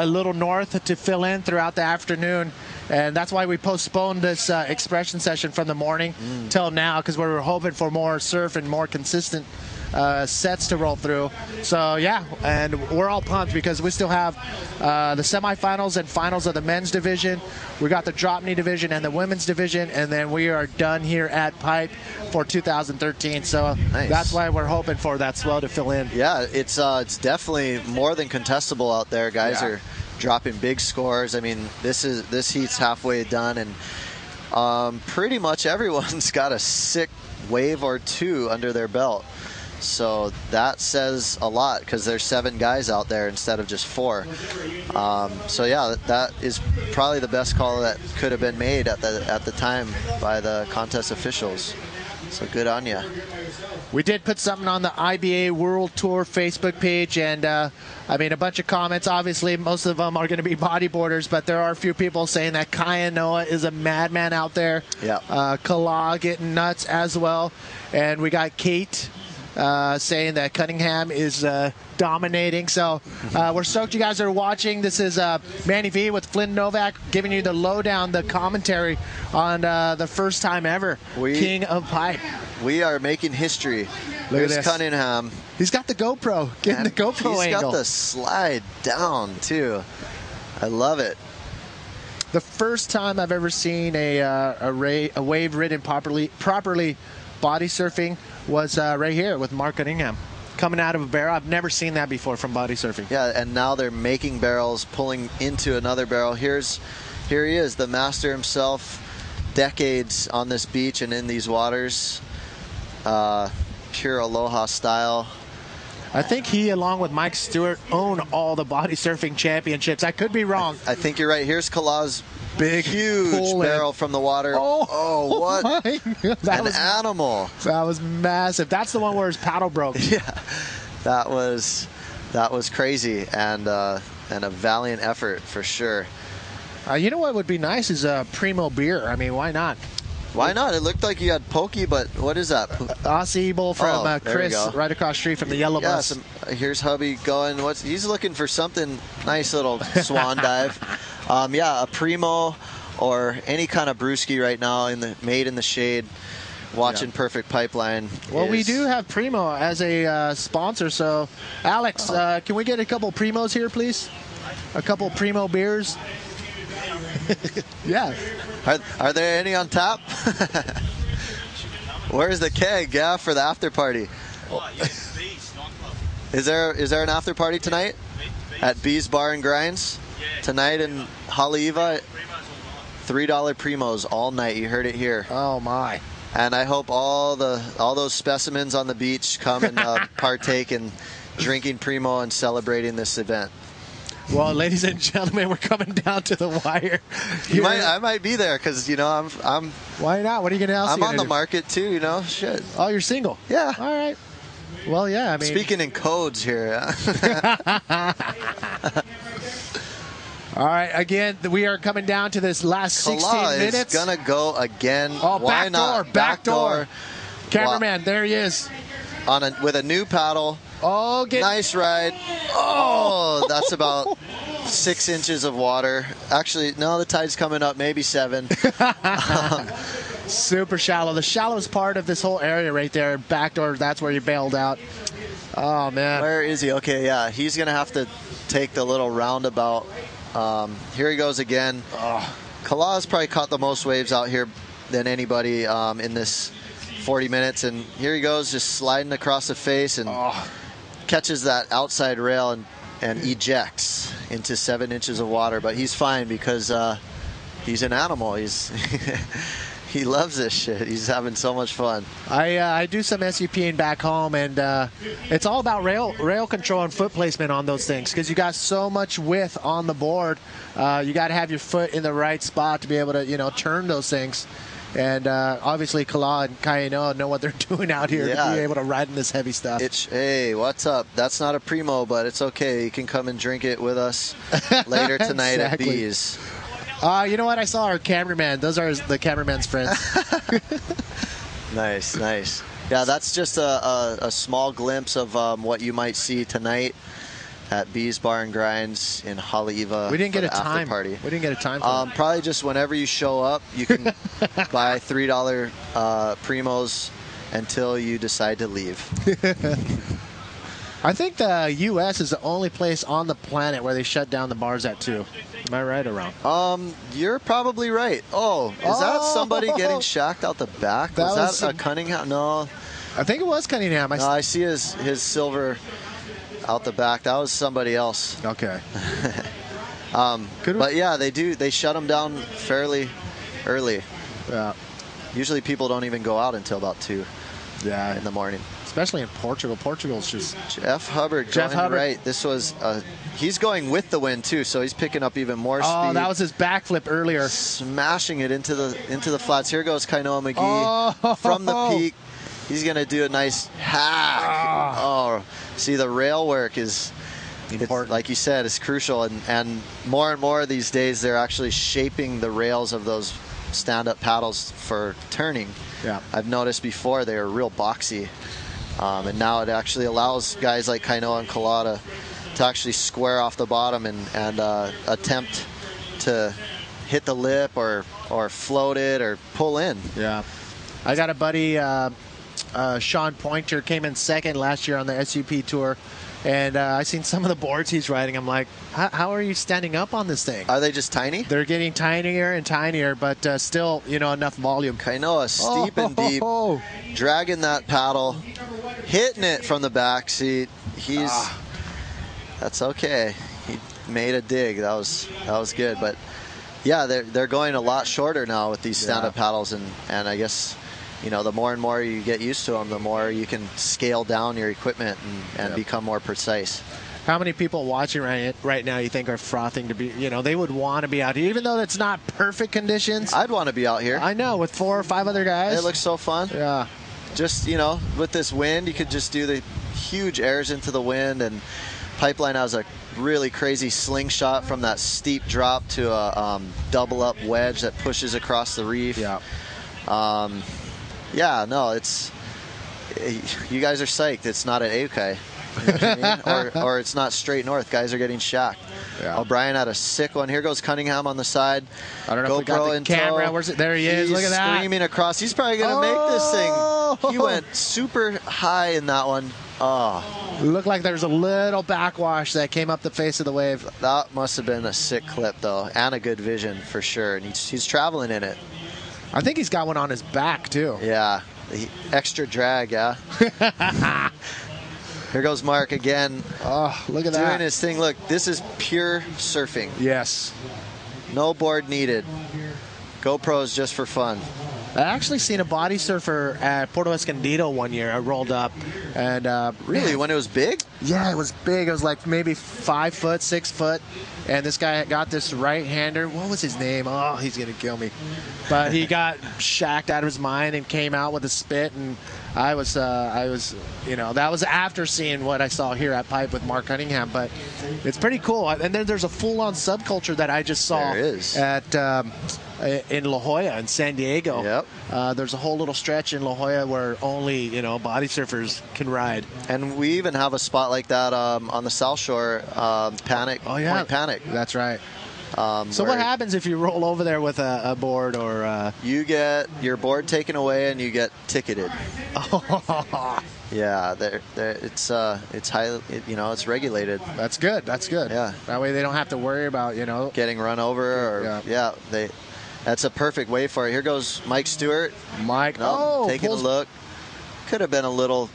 little north to fill in throughout the afternoon, and that's why we postponed this expression session from the morning till now, because we were hoping for more surf and more consistent sets to roll through. So yeah, and we're all pumped because we still have the semifinals and finals of the men's division. We got the drop knee division and the women's division, and then we are done here at Pipe for 2013. So Nice. that's why we're hoping for that swell to fill in. Yeah, it's definitely more than contestable out there. Guys Yeah. are dropping big scores. I mean, this heat's halfway done, and pretty much everyone's got a sick wave or two under their belt. So that says a lot because there's 7 guys out there instead of just 4. So yeah, that is probably the best call that could have been made at the time by the contest officials. So good on you. We did put something on the IBA World Tour Facebook page, and I mean, a bunch of comments. Obviously, most of them are going to be bodyboarders, but there are a few people saying that Kaya Noah is a madman out there. Yeah. Kala getting nuts as well. And we got Kate saying that Cunningham is dominating. So we're stoked you guys are watching. This is Manny V with Flynn Novak giving you the lowdown, the commentary on the first time ever King of Pipe. We are making history. Look at There's this. Cunningham. He's got the GoPro, getting the GoPro He's angle. got the slide down too. I love it. The first time I've ever seen a wave ridden properly body surfing was right here with Mark Cunningham. Coming out of a barrel. I've never seen that before from body surfing. Yeah, and now they're making barrels, pulling into another barrel. Here he is, the master himself, decades on this beach and in these waters. Pure Aloha style. I think he, along with Mike Stewart, own all the body surfing championships. I could be wrong. I think you're right. Here's Kala's big, huge barrel from the water. Oh what my God. an animal! That was massive. That's the one where his paddle broke. Yeah, that was crazy, and a valiant effort for sure. You know what would be nice is a Primo beer. I mean, why not? Why not? It looked like you had Pokey, but what is that? Aussie Bowl from Chris, right across the street from the yellow bus. Here's hubby going. He's looking for something nice, little swan dive. Yeah, a Primo or any kind of brewski right now made in the shade. Watching Perfect Pipeline. Well, we do have Primo as a sponsor. So, Alex, can we get a couple Primos here, please? A couple Primo beers. Yeah. Are there any on tap? Where's the keg? Yeah, for the after party. Is there an after party tonight at B's Bar and Grinds tonight in Haleiwa? $3 Primos all night. You heard it here. Oh my! And I hope all those specimens on the beach come and partake in drinking Primo and celebrating this event. Well, ladies and gentlemen, we're coming down to the wire. I might be there because I'm. Why not? What are you gonna? I'm on the market too. Shit. Oh, you're single. Yeah. All right. Well, yeah. I mean, speaking in codes here. All right. Again, we are coming down to this last 16 minutes. Is gonna go again. Oh, why not? Back door. Cameraman, there he is. With a new paddle. Oh, nice ride. Oh, that's about 6 inches of water. Actually, no, the tide's coming up, maybe 7. Super shallow. The shallowest part of this whole area right there, backdoor, that's where you bailed out. Oh, man. Where is he? Okay, yeah, he's going to have to take the little roundabout. Here he goes again. Kala's probably caught the most waves out here than anybody in this 40 minutes. And here he goes, just sliding across the face and catches that outside rail and ejects into 7 inches of water. But he's fine because he's an animal. He loves this shit. He's having so much fun. I do some SUPing back home, and it's all about rail control and foot placement on those things because you got so much width on the board. You got to have your foot in the right spot to be able to turn those things. And obviously, Kala and Kayano know what they're doing out here to be able to ride in this heavy stuff. Hey, what's up? That's not a Primo, but it's okay. You can come and drink it with us later tonight at B's. You know what? I saw our cameraman. Those are the cameraman's friends. Nice. Yeah, that's just a small glimpse of what you might see tonight at B's Bar and Grinds in Haleiwa. We didn't get a time. Party. We didn't get a time for it. Probably just whenever you show up, you can buy $3 Primos until you decide to leave. I think the U.S. is the only place on the planet where they shut down the bars at 2. Am I right or wrong? You're probably right. Oh, is that somebody getting shacked out the back? Was that a Cunningham? No. I think it was Cunningham. No, I see his silver out the back. That was somebody else. Okay. But yeah, they shut them down fairly early. Yeah. Usually people don't even go out until about 2 in the morning. Especially in Portugal. Portugal's just... Jeff Hubbard going right. This was... he's going with the wind, too, so he's picking up even more speed. Oh, that was his backflip earlier. Smashing it into the flats. Here goes Kainoa McGee from the peak. He's going to do a nice hack. Oh, see, the rail work is... important. Like you said, it's crucial. And more these days, they're actually shaping the rails of those stand-up paddles for turning. Yeah. I've noticed before they were real boxy. And now it actually allows guys like Kainoa and Kalata to actually square off the bottom and attempt to hit the lip or float it or pull in. Yeah. I got a buddy, Sean Pointer, came in second last year on the SUP tour. And I seen some of the boards he's riding. I'm like, how are you standing up on this thing? Are they just tiny? They're getting tinier and tinier, but still, enough volume. Kainoa steep and deep, dragging that paddle, hitting it from the back seat. That's okay. He made a dig. That was good. But yeah, they're going a lot shorter now with these stand-up paddles, and I guess. The more and more you get used to them, the more you can scale down your equipment and become more precise. How many people watching right now you think are frothing to be, they would want to be out here, even though it's not perfect conditions? I'd want to be out here. I know, with 4 or 5 other guys. It looks so fun. Yeah. Just, with this wind, you could just do the huge airs into the wind, and Pipeline has a really crazy slingshot from that steep drop to a double-up wedge that pushes across the reef. Yeah. Yeah, no, you guys are psyched. It's not at Aukai, you know what I mean? or it's not straight north. Guys are getting shacked. Yeah. O'Brien had a sick one. Here goes Cunningham on the side. I don't know if we got the camera. Where's it? There he is. Look at that. Screaming across. He's probably going to make this thing. He went super high in that one. Oh. It looked like there was a little backwash that came up the face of the wave. That must have been a sick clip, though, and a good vision for sure. And he's traveling in it. I think he's got one on his back, too. Yeah. Extra drag, yeah. Here goes Mark again. Oh, look at that. Doing his thing. Look, this is pure surfing. Yes. No board needed. GoPro is just for fun. I actually seen a body surfer at Puerto Escondido one year. I rolled up. And really? When it was big? Yeah, it was big. It was like maybe 5 foot, 6 foot. And this guy got this right-hander. What was his name? Oh, he's going to kill me. But he got shacked out of his mind and came out with a spit. And I was, that was after seeing what I saw here at Pipe with Mark Cunningham. But it's pretty cool. And then there's a full-on subculture that I just saw in La Jolla in San Diego. Yep. There's a whole little stretch in La Jolla where only, body surfers can ride. And we even have a spot like that on the South Shore, Panic. Oh, yeah. Point Panic. That's right. So what happens if you roll over there with a board or? You get your board taken away and you get ticketed. Yeah, it's highly, it's regulated. That's good. That's good. Yeah. That way they don't have to worry about getting run over or That's a perfect way for it. Here goes Mike Stewart. Taking a look. Could have been a little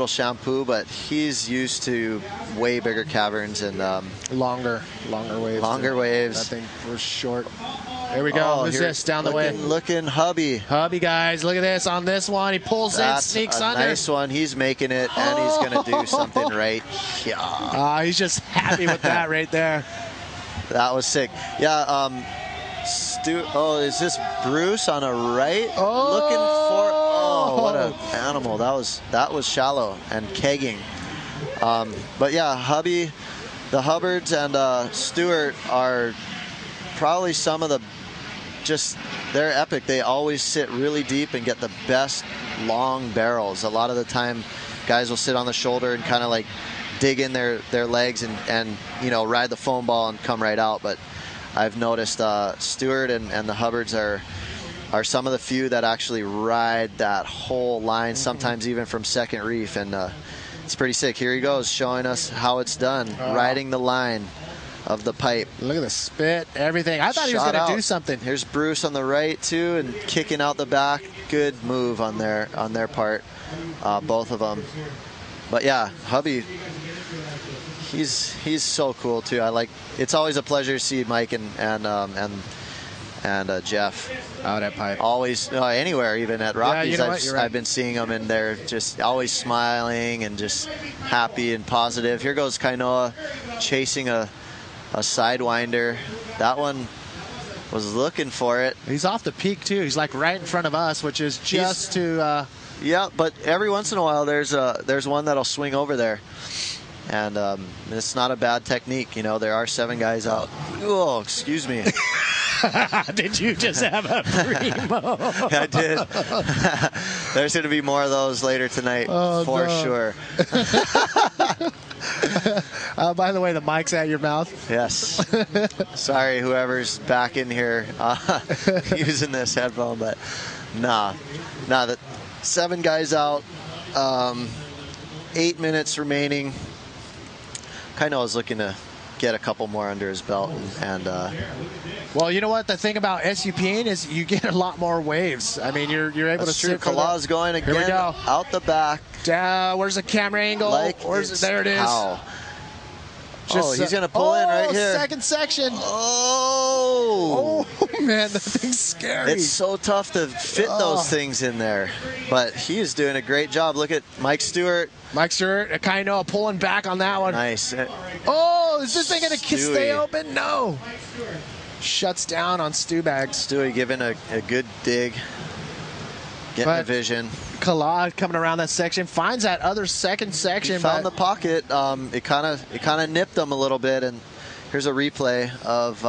shampoo, but he's used to way bigger caverns and longer waves. Longer waves. That thing was short. Here we go. Who's this down the way? Looking Hubby, guys. Look at this on this one. He pulls in, sneaks under. Nice one. He's making it, and he's going to do something right. Yeah. He's just happy with that right there. That was sick. Yeah. Is this Bruce on a right? Looking for. Oh, what an animal! That was shallow and kegging. But yeah, Hubby, the Hubbards and Stewart are probably some of the they're epic. They always sit really deep and get the best long barrels. A lot of the time, guys will sit on the shoulder and kind of like dig in their legs and ride the foam ball and come right out. But I've noticed Stewart and the Hubbards are are some of the few that actually ride that whole line, sometimes even from second reef, and it's pretty sick. Here he goes, showing us how it's done, riding the line of the pipe. Look at the spit, everything. I thought he was going to do something. Here's Bruce on the right too, and kicking out the back. Good move on their part, both of them. But yeah, hubby, he's so cool too. It's always a pleasure to see Mike and Jeff out at pipe. Always, anywhere, even at Rockies. Yeah, you know I've been seeing them, and they're just always smiling and just happy and positive. Here goes Kainoa chasing a sidewinder. That one was looking for it. He's off the peak too. He's like right in front of us, which is just to. Yeah, but every once in a while there's one that'll swing over there, and it's not a bad technique. There are 7 guys out. Oh, excuse me. Did you just have a primo? I did. There's going to be more of those later tonight, for sure. By the way, the mic's at your mouth. Yes. Sorry, whoever's back in here using this headphone, but the 7 guys out, 8 minutes remaining. Kainoa was looking to get a couple more under his belt, and well, you know what? The thing about SUPing is you get a lot more waves. I mean, you're able to sit. Kalah's going again. Here we go. Out the back. Where's the camera angle? There it is. How? He's going to pull in right here. Second section. Oh, man, that thing's scary. It's so tough to fit those things in there, but he is doing a great job. Look at Mike Stewart. Kainoa pulling back on that one. Nice. Is this thing going to stay open? No. Shuts down on Stewbag. Stewie giving a good dig. Getting a vision. Kalah coming around that section, finds that other second section. He found the pocket. It kind of nipped him a little bit, and here's a replay of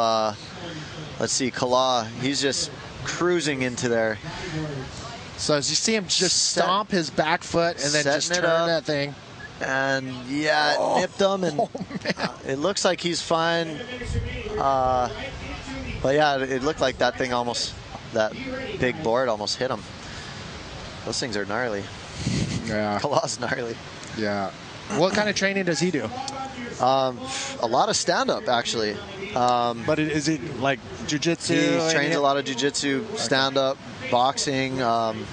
let's see, Kalah. He's just cruising into there. So as you see him just stomp his back foot and then just turn that thing. And yeah, it nipped him, and it looks like he's fine. But yeah, it looked like that thing that big board almost hit him. Those things are gnarly. Yeah. Kalah's gnarly. Yeah. What kind of training does he do? A lot of stand-up, actually. But is he like jiu-jitsu? He trains a lot of jiu-jitsu, stand-up, boxing. I'm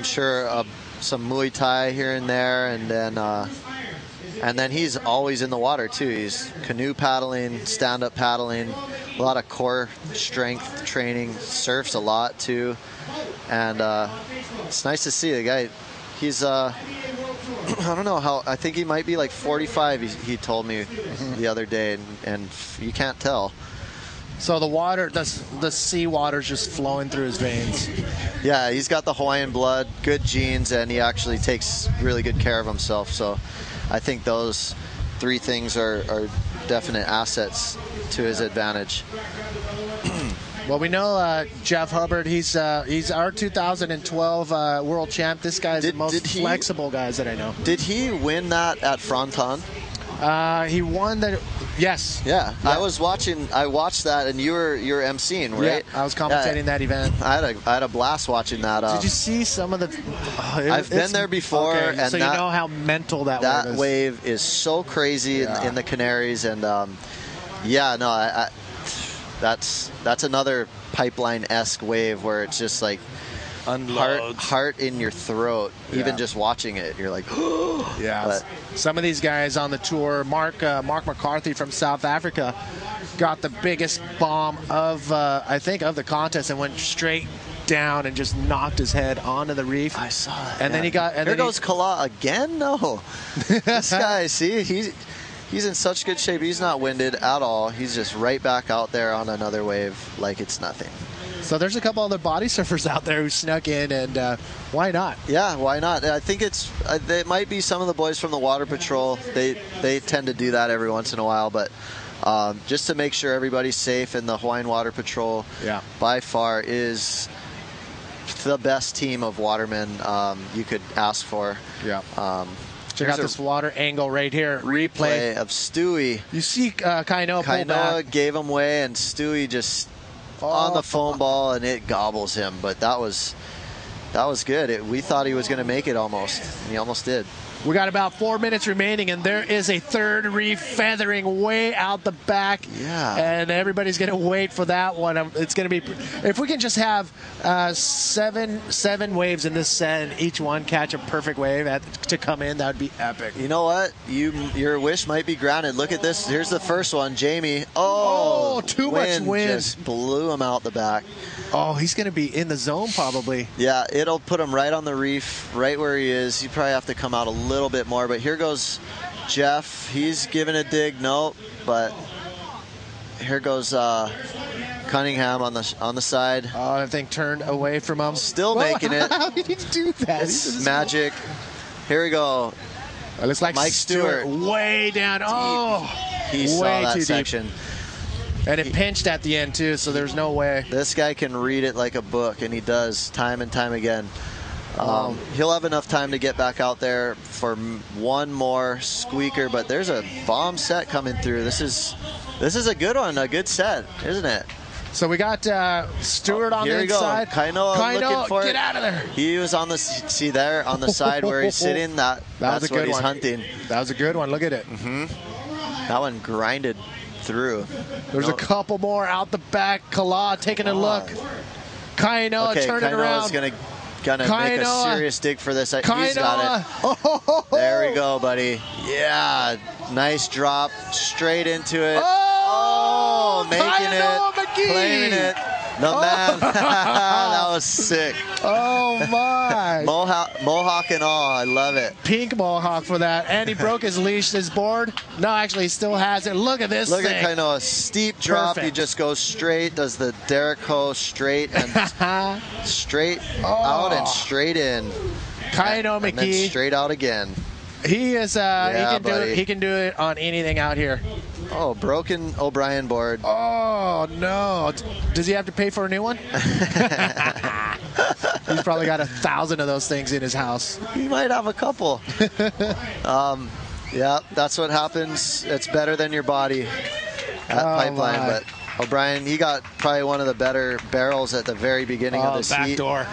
sure some Muay Thai here and there, and then he's always in the water too. He's canoe paddling, stand-up paddling, a lot of core strength training, surfs a lot too, and it's nice to see the guy. He's I don't know how, I think he might be like 45. He told me the other day, and you can't tell. So the water, the sea water's just flowing through his veins. Yeah, he's got the Hawaiian blood, good genes, and he actually takes really good care of himself. So I think those 3 things are definite assets to his advantage. Well, we know Jeff Hubbard. He's our 2012 world champ. This guy's the most flexible guys that I know. Did he win that at Fronton? He won that. Yes. Yeah. I watched that, and you were emceeing, right? Yeah, I was commentating that event. I had a blast watching that. Did you see some of the? I've been there before, and so you know how mental that wave is. That wave is so crazy in the Canaries, and that's another pipeline-esque wave where it's just like heart in your throat. Even just watching it, you're like, yeah. But some of these guys on the tour, Mark McCarthy from South Africa, got the biggest bomb of I think of the contest and went straight down and just knocked his head onto the reef. I saw that. And then he got. And here goes Kalah again. No, this guy. See, he's in such good shape. He's not winded at all. He's just right back out there on another wave like it's nothing. So there's a couple other body surfers out there who snuck in, and why not? Yeah, why not? I think it might be some of the boys from the Water Patrol. They tend to do that every once in a while, but just to make sure everybody's safe, and the Hawaiian Water Patrol by far is the best team of watermen you could ask for. Yeah. Check out this water angle right here. Replay of Stewie. You see Kainoa pull back. Kainoa gave him way, and Stewie just on the foam ball, and it gobbles him. But that was good. We thought he was going to make it almost, and he almost did. We got about 4 minutes remaining, and there is a third reef feathering way out the back. Yeah. And everybody's going to wait for that one. It's going to be, if we can just have seven waves in this set, and each one catch a perfect wave to come in, that would be epic. You know what? Your wish might be granted. Look at this. Here's the first one, Jamie. Oh, too much wind. Just blew him out the back. Oh, he's going to be in the zone probably. Yeah, it'll put him right on the reef, right where he is. You probably have to come out a little bit more, but here goes Jeff. He's giving a dig. Nope, but here goes Cunningham on the side. Oh, I think turned away from him. Still making it. How did he do that? It's magic. Here we go. It looks like Mike Stewart way down. Oh, he saw that section. Deep. And it pinched at the end, too, so there's no way. This guy can read it like a book, and he does time and time again. He'll have enough time to get back out there for one more squeaker, but there's a bomb set coming through. This is a good one, a good set, isn't it? So we got Stewart on the inside. Kainoa looking for get out of there. He was on the on the side where he's sitting. That's what he's hunting. That was a good one. Look at it. That one grinded through. There's a couple more out the back. Kala taking a look. Kainoa turning around. Kainoa's gonna make a serious dig for this. He's got it. There we go, buddy. Yeah, nice drop straight into it. Oh, making it, claiming it. The man. That was sick. Oh, my. Mohawk and all. I love it. Pink mohawk for that. And he broke his leash, his board. No, actually, he still has it. Look at this thing. Look at kind of a steep drop. Perfect. He just goes straight, does the Derek Ho straight and straight out and straight in. Kainoa McKee. And then straight out again. He is. He can do it on anything out here. Oh, broken O'Brien board. Oh, no. Does he have to pay for a new one? He's probably got 1,000 of those things in his house. He might have a couple. Yeah, that's what happens. It's better than your body at Pipeline. But O'Brien, he got probably one of the better barrels at the very beginning of this back heat. Door.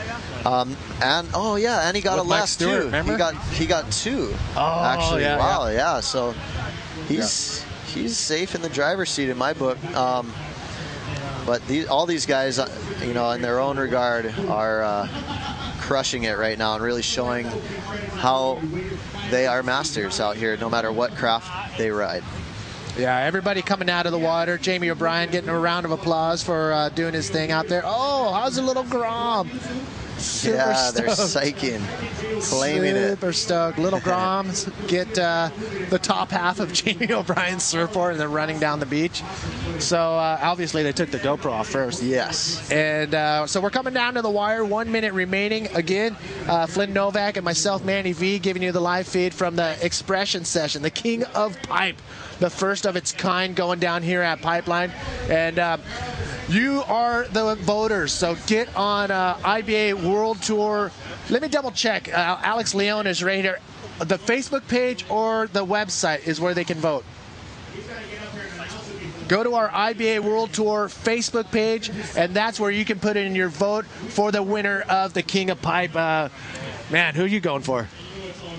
And he got a left Stewart, too. Remember? He got two. Oh, actually. Yeah. So he's safe in the driver's seat in my book. But all these guys, in their own regard, are crushing it right now and really showing how they are masters out here, no matter what craft they ride. Yeah, everybody coming out of the water. Jamie O'Brien getting a round of applause for doing his thing out there. Oh, how's the little Grom? Super stoked. They're psyching, claiming it. Super stoked. Little Groms get the top half of Jamie O'Brien's surfboard and they're running down the beach. So obviously they took the GoPro off first. Yes. And so we're coming down to the wire. 1 minute remaining. Again, Flynn Novak and myself, Manny V, giving you the live feed from the Expression Session, the King of Pipe, the first of its kind going down here at Pipeline. And you are the voters, so get on IBA World Tour. Let me double check. Alex Leon is right here. The Facebook page or the website is where they can vote. Go to our IBA World Tour Facebook page, and that's where you can put in your vote for the winner of the King of Pipe. Man, who are you going for?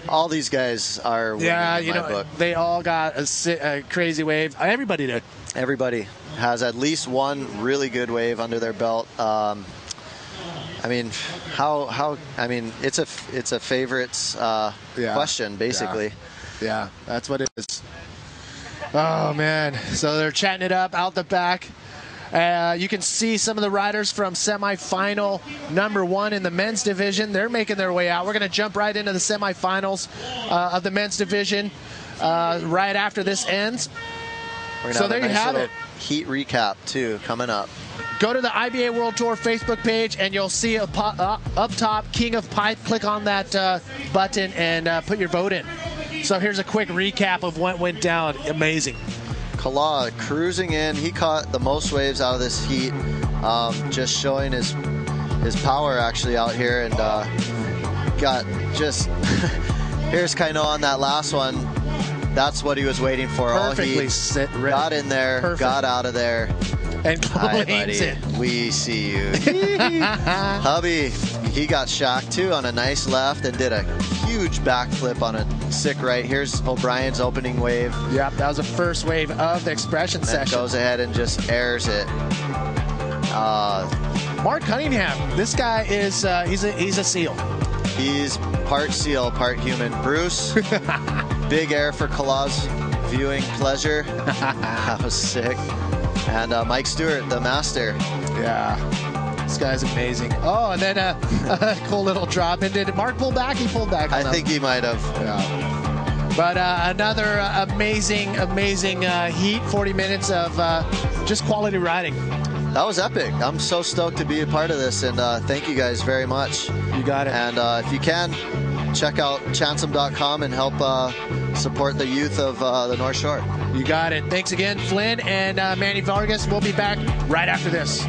All these guys are winning in my book. They all got a crazy wave. Everybody did. Everybody has at least one really good wave under their belt. It's a favorites question, basically. Yeah, that's what it is. Oh, man. So they're chatting it up out the back. You can see some of the riders from semifinal number 1 in the men's division. They're making their way out. We're going to jump right into the semifinals of the men's division right after this ends. So there you have it. Heat recap, too, coming up. Go to the IBA World Tour Facebook page, and you'll see up top, King of Pipe. Click on that button and put your vote in. So here's a quick recap of what went down. Amazing. Kala cruising in. He caught the most waves out of this heat, just showing his power actually out here, and got just here's Kainoa on that last one. That's what he was waiting for. Perfectly all heat. Got in there, got out of there. and claims it. We see you. Hubby, he got shacked too on a nice left and did a huge backflip on a sick right. Here's O'Brien's opening wave. Yep, that was the first wave of the expression session. Goes ahead and just airs it. Mark Cunningham, this guy is he's a seal. He's part seal, part human. Bruce, big air for Kalaw's viewing pleasure. That was sick. And Mike Stewart, the master. Yeah, this guy's amazing. Oh, and then a cool little drop. And did Mark pull back? He pulled back. I think he might have. Yeah. But another amazing heat, 40 minutes of just quality riding. That was epic. I'm so stoked to be a part of this, and thank you guys very much. You got it. And if you can, check out chansum.com and help support the youth of the North Shore. You got it. Thanks again, Flynn and Manny Vargas. We'll be back right after this.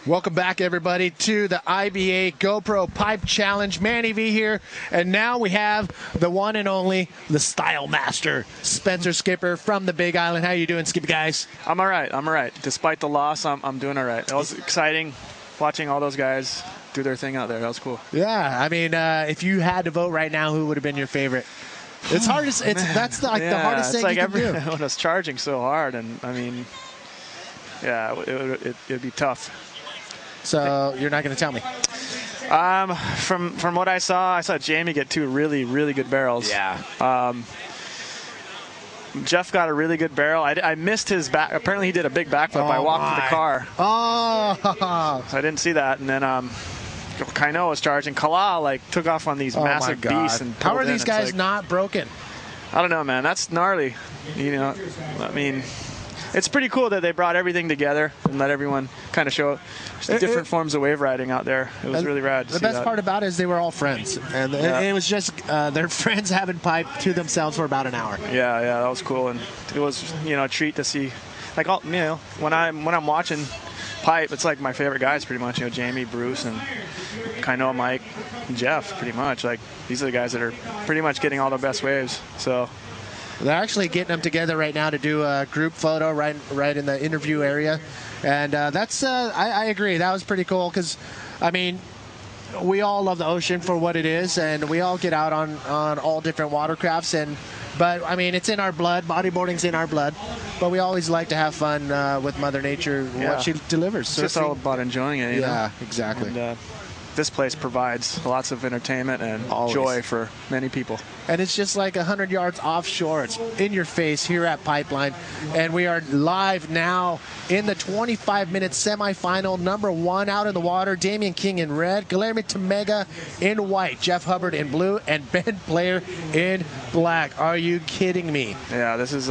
Welcome back, everybody, to the IBA GoPro Pipe Challenge. Manny V here, and now we have the one and only, the Style Master, Spencer Skipper from the Big Island. How you doing, Skippy guys? I'm all right. I'm all right. Despite the loss, I'm doing all right. It was exciting watching all those guys do their thing out there. That was cool. Yeah, I mean, if you had to vote right now, who would have been your favorite? It's hard to. That's the hardest thing you can do. Everyone was charging so hard, and I mean, yeah, it'd be tough. So you're not going to tell me? From what I saw Jamie get two really good barrels. Yeah. Jeff got a really good barrel. I missed his back. Apparently he did a big backflip. I walked to the car. Oh. So I didn't see that. And then Kaino was charging. Kala took off on these massive beasts. And how are these guys not broken? I don't know, man. That's gnarly. You know, I mean, it's pretty cool that they brought everything together and let everyone kind of show different forms of wave riding out there. It was really rad to see The best that. part about it is they were all friends. And it was just their friends having pipe to themselves for about an hour. Yeah, that was cool. And it was, a treat to see. When I'm watching pipe, it's like my favorite guys pretty much. Jamie, Bruce, and Kaino, Mike, and Jeff pretty much. These are the guys that are pretty much getting all the best waves. So they're actually getting them together right now to do a group photo right in the interview area. And that's, I agree, that was pretty cool because, I mean, we all love the ocean for what it is, and we all get out on all different watercrafts. But, I mean, it's in our blood. Bodyboarding's in our blood. But we always like to have fun with Mother Nature, what she delivers. It's just all about enjoying it, Yeah, exactly. And, this place provides lots of entertainment and joy for many people. And it's just like 100 yards offshore. It's in your face here at Pipeline. And we are live now in the 25-minute semifinal. Number one out in the water, Damian King in red, Guilherme Temega in white, Jeff Hubbard in blue, and Ben Player in black. Are you kidding me? Yeah, this is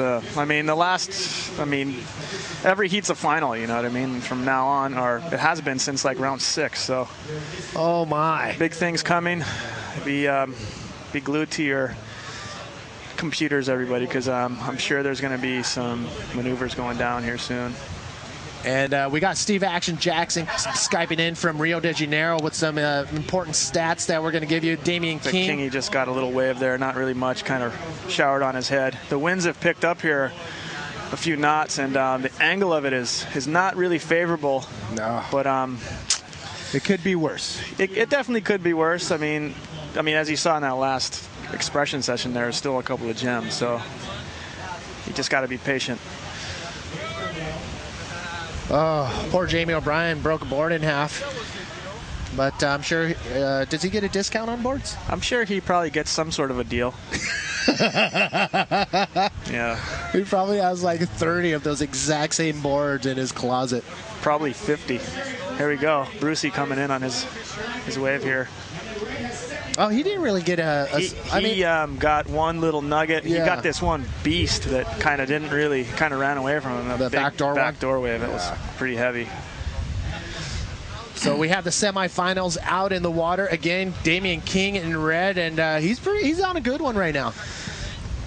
every heat's a final, you know what I mean, from now on, or it has been since round 6, so. Oh my. Big things coming. Be glued to your computers, everybody, because I'm sure there's going to be some maneuvers going down here soon. And we got Steve Action Jackson Skyping in from Rio de Janeiro with some important stats that we're going to give you. Damian King. He just got a little wave there, not really much, kind of showered on his head. The winds have picked up here a few knots, and the angle of it is not really favorable. No. But it could be worse. It definitely could be worse. I mean, as you saw in that last expression session, there's still a couple of gems, so you just got to be patient. Oh, poor Jamie O'Brien broke a board in half. But I'm sure, does he get a discount on boards? I'm sure he probably gets some sort of a deal. Yeah. He probably has like 30 of those exact same boards in his closet. Probably 50. Here we go. Brucey coming in on his wave here. Oh, he didn't really get He got one little nugget. Yeah. He got this one beast that kind of ran away from him. The backdoor wave. It was pretty heavy. So we have the semifinals out in the water again. Damian King in red, and he's on a good one right now.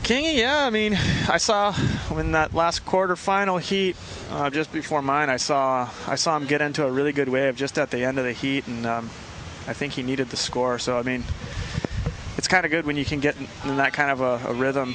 King, yeah. I mean, I saw in that last quarterfinal heat, just before mine, I saw him get into a really good wave just at the end of the heat, and I think he needed the score. So I mean, it's kind of good when you can get in that kind of a rhythm.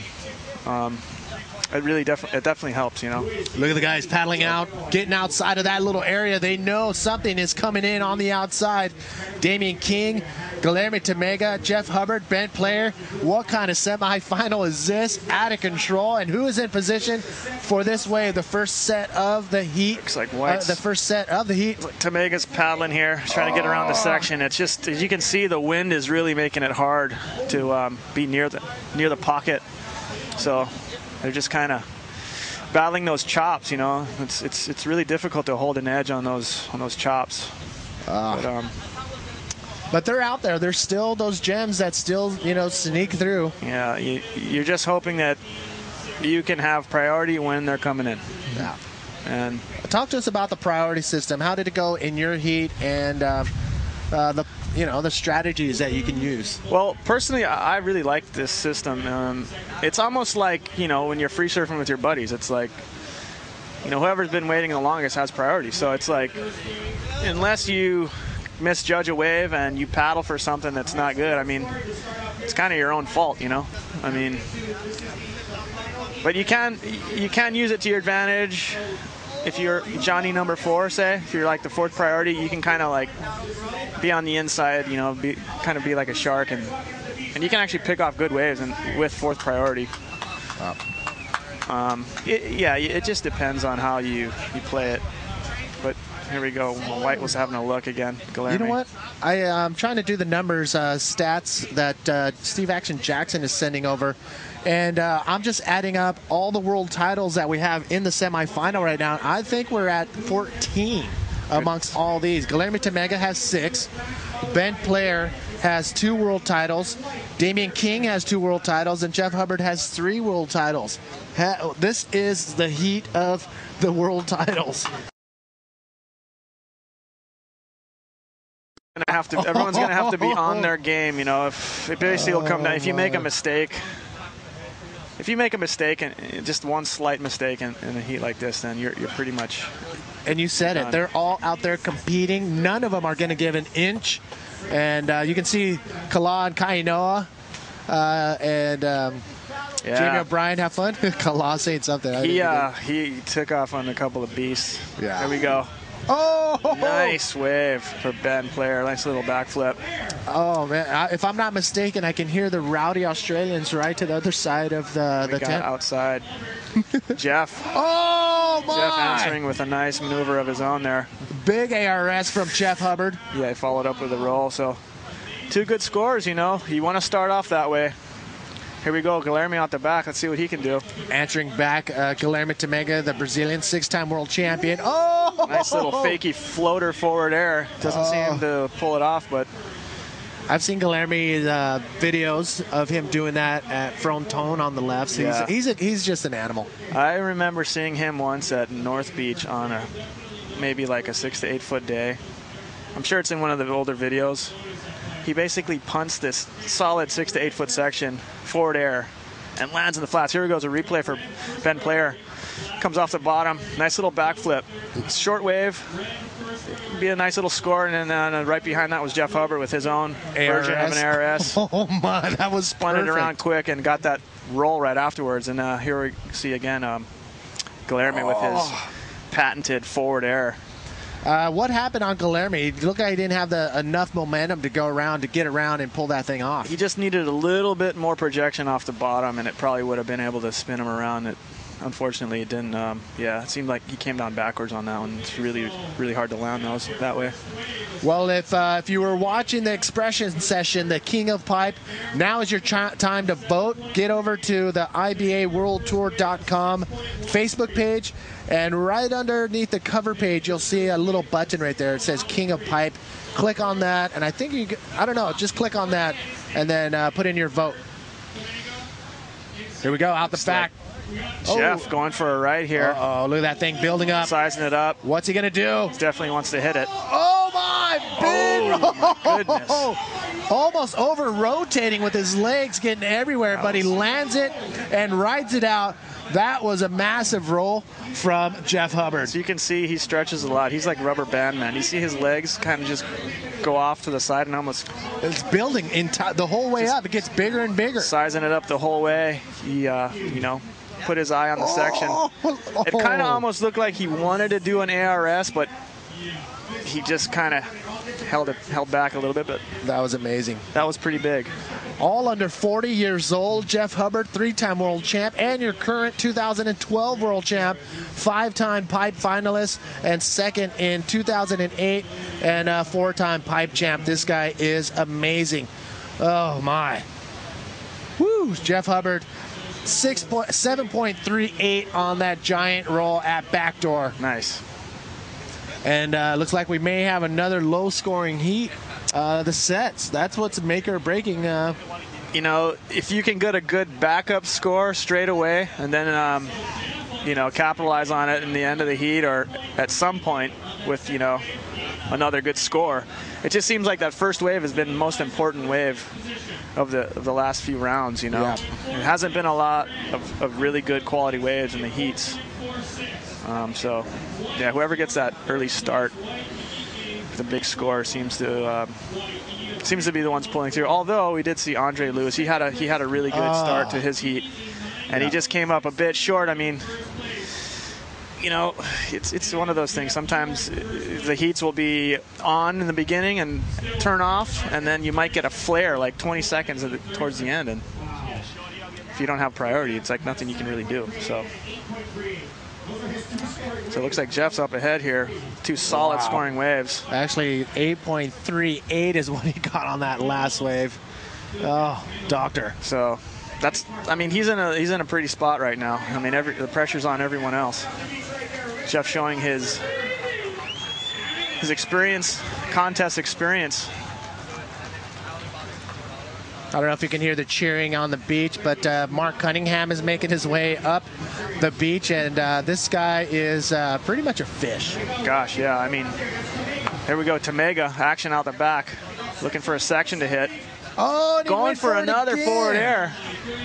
It definitely helps, you know. Look at the guys paddling out, getting outside of that little area. They know something is coming in on the outside. Damian King, Guilherme Tamega, Jeff Hubbard, bent player. What kind of semifinal is this? Out of control. And who is in position for this wave? The first set of the heat. Looks like White's. The first set of the heat. Tamega's paddling here, trying to get around the section. It's just, as you can see, the wind is really making it hard to be near the pocket. So they're just kind of battling those chops, you know. It's really difficult to hold an edge on those chops. But they're out there. There's still those gems that still, you know, sneak through. Yeah, you're just hoping that you can have priority when they're coming in. Yeah. And talk to us about the priority system. How did it go in your heat, and the strategies that you can use? Well, personally, I really like this system. It's almost like, you know, when you're free surfing with your buddies. It's like, you know, whoever's been waiting the longest has priority. So it's like, unless you misjudge a wave and you paddle for something that's not good, I mean, it's kind of your own fault, you know. I mean, but you can use it to your advantage. If you're Johnny number 4, say, if you're like the 4th priority, you can kind of like be on the inside, you know, be like a shark, and you can actually pick off good waves and with 4th priority. It just depends on how you play it. But here we go. White was having a look again. Guilherme. You know what? I'm trying to do the numbers, stats that Steve Action Jackson is sending over. And I'm just adding up all the world titles that we have in the semifinal right now. I think we're at 14 amongst all these. Guilherme Tamega has 6. Ben Player has 2 world titles. Damian King has 2 world titles. And Jeff Hubbard has 3 world titles. This is the heat of the world titles. Everyone's going to have to be on their game, you know. If it basically will come down, if you make a mistake, and just one slight mistake in a heat like this, then you're pretty much. And you said it. They're all out there competing. None of them are going to give an inch. And you can see Kala and Kainoa Jamie O'Brien have fun. Kala saying something. He took off on a couple of beasts. Yeah. There we go. Oh! Nice wave for Ben Player. Nice little backflip. Oh, man. If I'm not mistaken, I can hear the rowdy Australians right to the other side of the tent. Outside. Jeff. Oh, my! Jeff answering with a nice maneuver of his own there. Big ARS from Jeff Hubbard. Yeah, he followed up with a roll. So 2 good scores, you know. You want to start off that way. Here we go, Guilherme out the back. Let's see what he can do. Answering back, Guilherme Tamega, the Brazilian 6-time world champion. Oh! Nice little fakey floater forward air. Doesn't seem to pull it off, but I've seen Guilherme's videos of him doing that at fronton on the left. So yeah. He's just an animal. I remember seeing him once at North Beach on maybe like a 6 to 8 foot day. I'm sure it's in one of the older videos. He basically punts this solid 6 to 8 foot section forward air and lands in the flats. Here goes a replay for Ben Player. Comes off the bottom. Nice little backflip. Short wave. Be a nice little score. And then right behind that was Jeff Hubbard with his own version of an ARS. Oh, my. That was spun it around quick and got that roll right afterwards. And here we see again Guilherme with his patented forward air. What happened on Guilherme? It looked like he didn't have enough momentum to go around, to get around and pull that thing off. He just needed a little bit more projection off the bottom, and it probably would have been able to spin him around. unfortunately, it didn't. Yeah, it seemed like he came down backwards on that one. It's really, really hard to land those that way. Well, if you were watching the expression session, the King of Pipe, now is your time to vote. Get over to the IBAWorldTour.com Facebook page, and right underneath the cover page, you'll see a little button right there. It says King of Pipe. Click on that, and I think I don't know, just click on that, and then put in your vote. Here we go, out the back. Jeff going for a right here. Oh, look at that thing building up. Sizing it up. What's he going to do? He definitely wants to hit it. Oh, my! Big! Oh, goodness. Almost over-rotating with his legs, getting everywhere, but he lands it and rides it out. That was a massive roll from Jeff Hubbard. So you can see he stretches a lot. He's like rubber band man. You see his legs kind of just go off to the side and almost... It's building the whole way up. It gets bigger and bigger. Sizing it up the whole way. He, you know, put his eye on the section. It kind of almost looked like he wanted to do an ARS, but he just kind of held back a little bit. But that was amazing. That was pretty big. All under 40 years old. Jeff Hubbard, 3-time world champ, and your current 2012 world champ, 5-time pipe finalist, and second in 2008, and 4-time pipe champ. This guy is amazing. Oh, my. Woo, Jeff Hubbard. 7.38 on that giant roll at backdoor. Nice. And looks like we may have another low-scoring heat. The sets. That's what's making or breaking. You know, if you can get a good backup score straight away, and then you know, capitalize on it in the end of the heat or at some point with, you know, another good score. It just seems like that first wave has been the most important wave of the last few rounds, you know. Yeah. There hasn't been a lot of really good quality waves in the heats. So, yeah, whoever gets that early start, the big score seems to be the ones pulling through. Although we did see Andre Lewis, he had a really good start to his heat, and he just came up a bit short. I mean, you know, it's one of those things. Sometimes the heats will be on in the beginning and turn off, and then you might get a flare like 20 seconds towards the end, and if you don't have priority, it's like nothing you can really do. So it looks like Jeff's up ahead here. Two solid scoring waves. Actually, 8.38 is what he got on that last wave. Oh, doctor. So that's, I mean, he's in a pretty spot right now. I mean, the pressure's on everyone else. Jeff showing his experience, contest experience. I don't know if you can hear the cheering on the beach, but Mark Cunningham is making his way up the beach, and this guy is pretty much a fish. Gosh, yeah. I mean, here we go. Tamega, action out the back, looking for a section to hit. Oh, and going for another again. Forward air.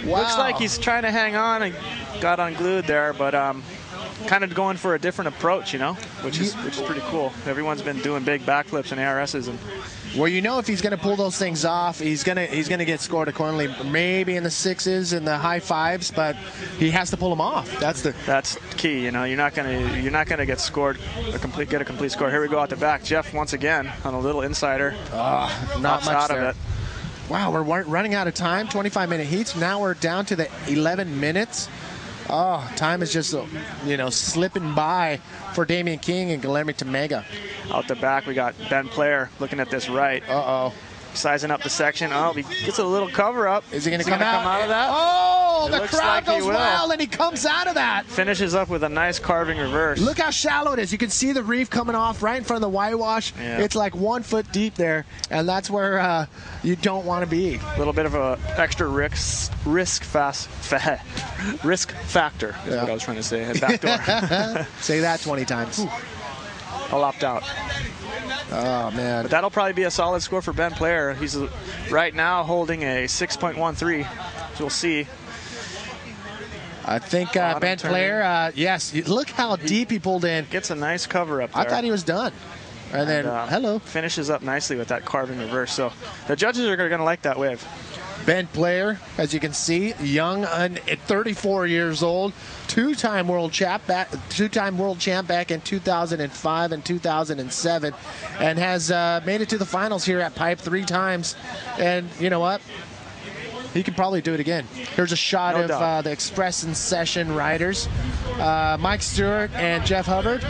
Wow. Looks like he's trying to hang on and got unglued there, but kind of going for a different approach, you know, which is pretty cool. Everyone's been doing big backflips and ARSs, and well, you know, if he's going to pull those things off, he's gonna get scored accordingly, maybe in the 6s and the high 5s, but he has to pull them off. That's key. You know, you're not gonna get scored get a complete score. Here we go out the back. Jeff once again on a little insider. Not much out there. of it. Wow, we're running out of time. 25-minute heats. Now we're down to the 11 minutes. Oh, time is just, you know, slipping by for Damian King and Guilherme Tamega. Out the back, we got Ben Player looking at this right. Uh-oh. Sizing up the section. Oh, he gets a little cover up. Is he going to come out of that? Oh, the crowd goes wild, and he comes out of that. Finishes up with a nice carving reverse. Look how shallow it is. You can see the reef coming off right in front of the whitewash. Yeah. It's like 1 foot deep there, and that's where you don't want to be. A little bit of a extra risk factor is what I was trying to say. Back door. Say that 20 times. I'll opt out. Oh, man. But that'll probably be a solid score for Ben Player. He's right now holding a 6.13. So we'll see. I think Ben Player, yes. Look how deep he pulled in. Gets a nice cover up there. I thought he was done. And then, hello. Finishes up nicely with that carving reverse. So the judges are going to like that wave. Ben Player, as you can see, young, 34 years old, two-time world champ back in 2005 and 2007, and has made it to the finals here at Pipe 3 times. And you know what? he can probably do it again. Here's a shot No of doubt. the Express in Session riders. Mike Stewart and Jeff Hubbard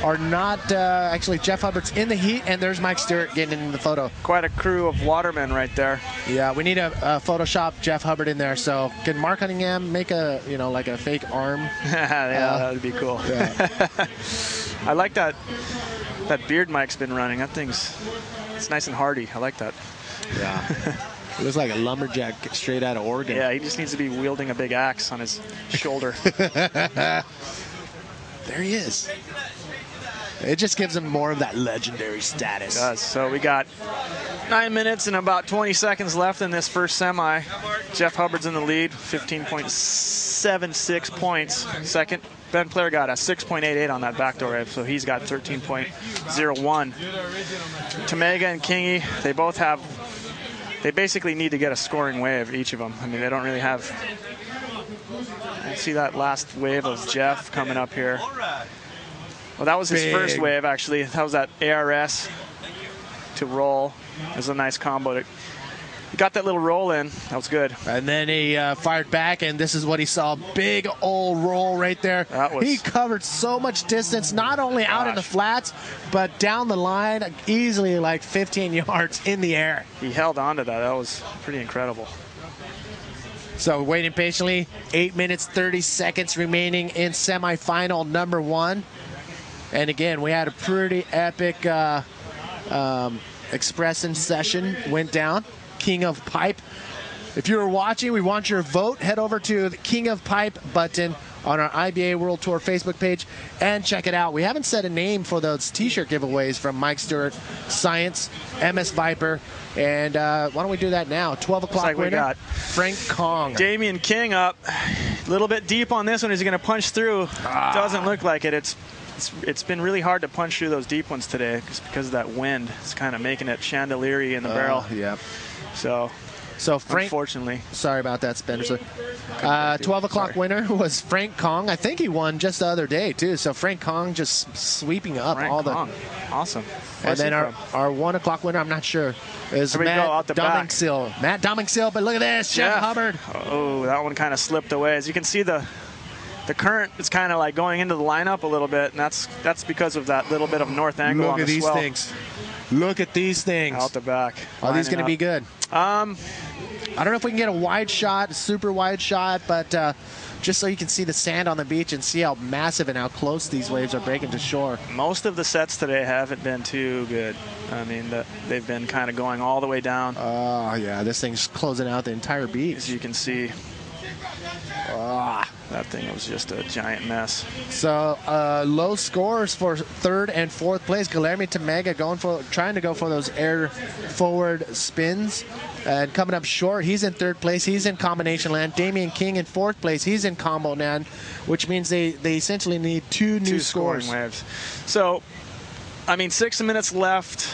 are not, actually Jeff Hubbard's in the heat, and there's Mike Stewart getting in the photo. Quite a crew of watermen right there. Yeah, we need a Photoshop Jeff Hubbard in there. So can Mark Cunningham make a, like a fake arm? Yeah, that would be cool. Yeah. I like that beard Mike's been running. That it's nice and hardy. I like that. Yeah. It looks like a lumberjack straight out of Oregon. Yeah, he just needs to be wielding a big axe on his shoulder. There he is. It just gives him more of that legendary status. It does. So we got 9 minutes and about 20 seconds left in this first semi. Jeff Hubbard's in the lead, 15.76 points. Second, Ben Clare got a 6.88 on that backdoor wave, so he's got 13.01. Tamega and Kingy, they basically need to get a scoring wave, each of them. I mean, they don't really have... I see that last wave of Jeff coming up here. Well, that was his first wave, actually. That was that ARS to roll. It was a nice combo. He got that little roll in. That was good. And then he fired back, and this is what he saw. Big old roll right there. He covered so much distance, not only out in the flats, but down the line, easily like 15 yards in the air. He held on to that. That was pretty incredible. So waiting patiently, 8 minutes, 30 seconds remaining in semifinal number 1. And again, we had a pretty epic Express in Session went down. King of Pipe. If you were watching, we want your vote. Head over to the King of Pipe button on our IBA World Tour Facebook page and check it out. We haven't set a name for those t-shirt giveaways from Mike Stewart, Science, MS Viper, and why don't we do that now? 12 o'clock like winner, we got Frank Kong. Damian King up. A little bit deep on this one. Is he going to punch through? Doesn't look like it. It's been really hard to punch through those deep ones today just because of that wind. It's kind of making it chandelier-y in the barrel. Yeah. So Frank, unfortunately. Sorry about that, Spencer. 12 o'clock winner was Frank Kong. I think he won just the other day, too. So Frank Kong just sweeping up Frank all the... Kong. Awesome. And then our 1 o'clock winner, I'm not sure, is Matt Dominksil. Matt Dominksil, but look at this, Jeff Hubbard. Oh, that one kind of slipped away. As you can see, the current is kind of like going into the lineup a little bit, and that's because of that little bit of north angle on the swell. Look at these things. Look at these things. Out the back. Are these going to be good? I don't know if we can get a wide shot, super wide shot, but just so you can see the sand on the beach and see how massive and how close these waves are breaking to shore. Most of the sets today haven't been too good. I mean, they've been kind of going all the way down. Oh, yeah, this thing's closing out the entire beach. As you can see. That thing was just a giant mess. So low scores for third and fourth place. Guilherme Tamega trying to go for those air forward spins and coming up short. He's in third place. He's in combination land. Damian King in fourth place. He's in combo land, which means they essentially need two new scores. Scoring waves. So, I mean, 6 minutes left.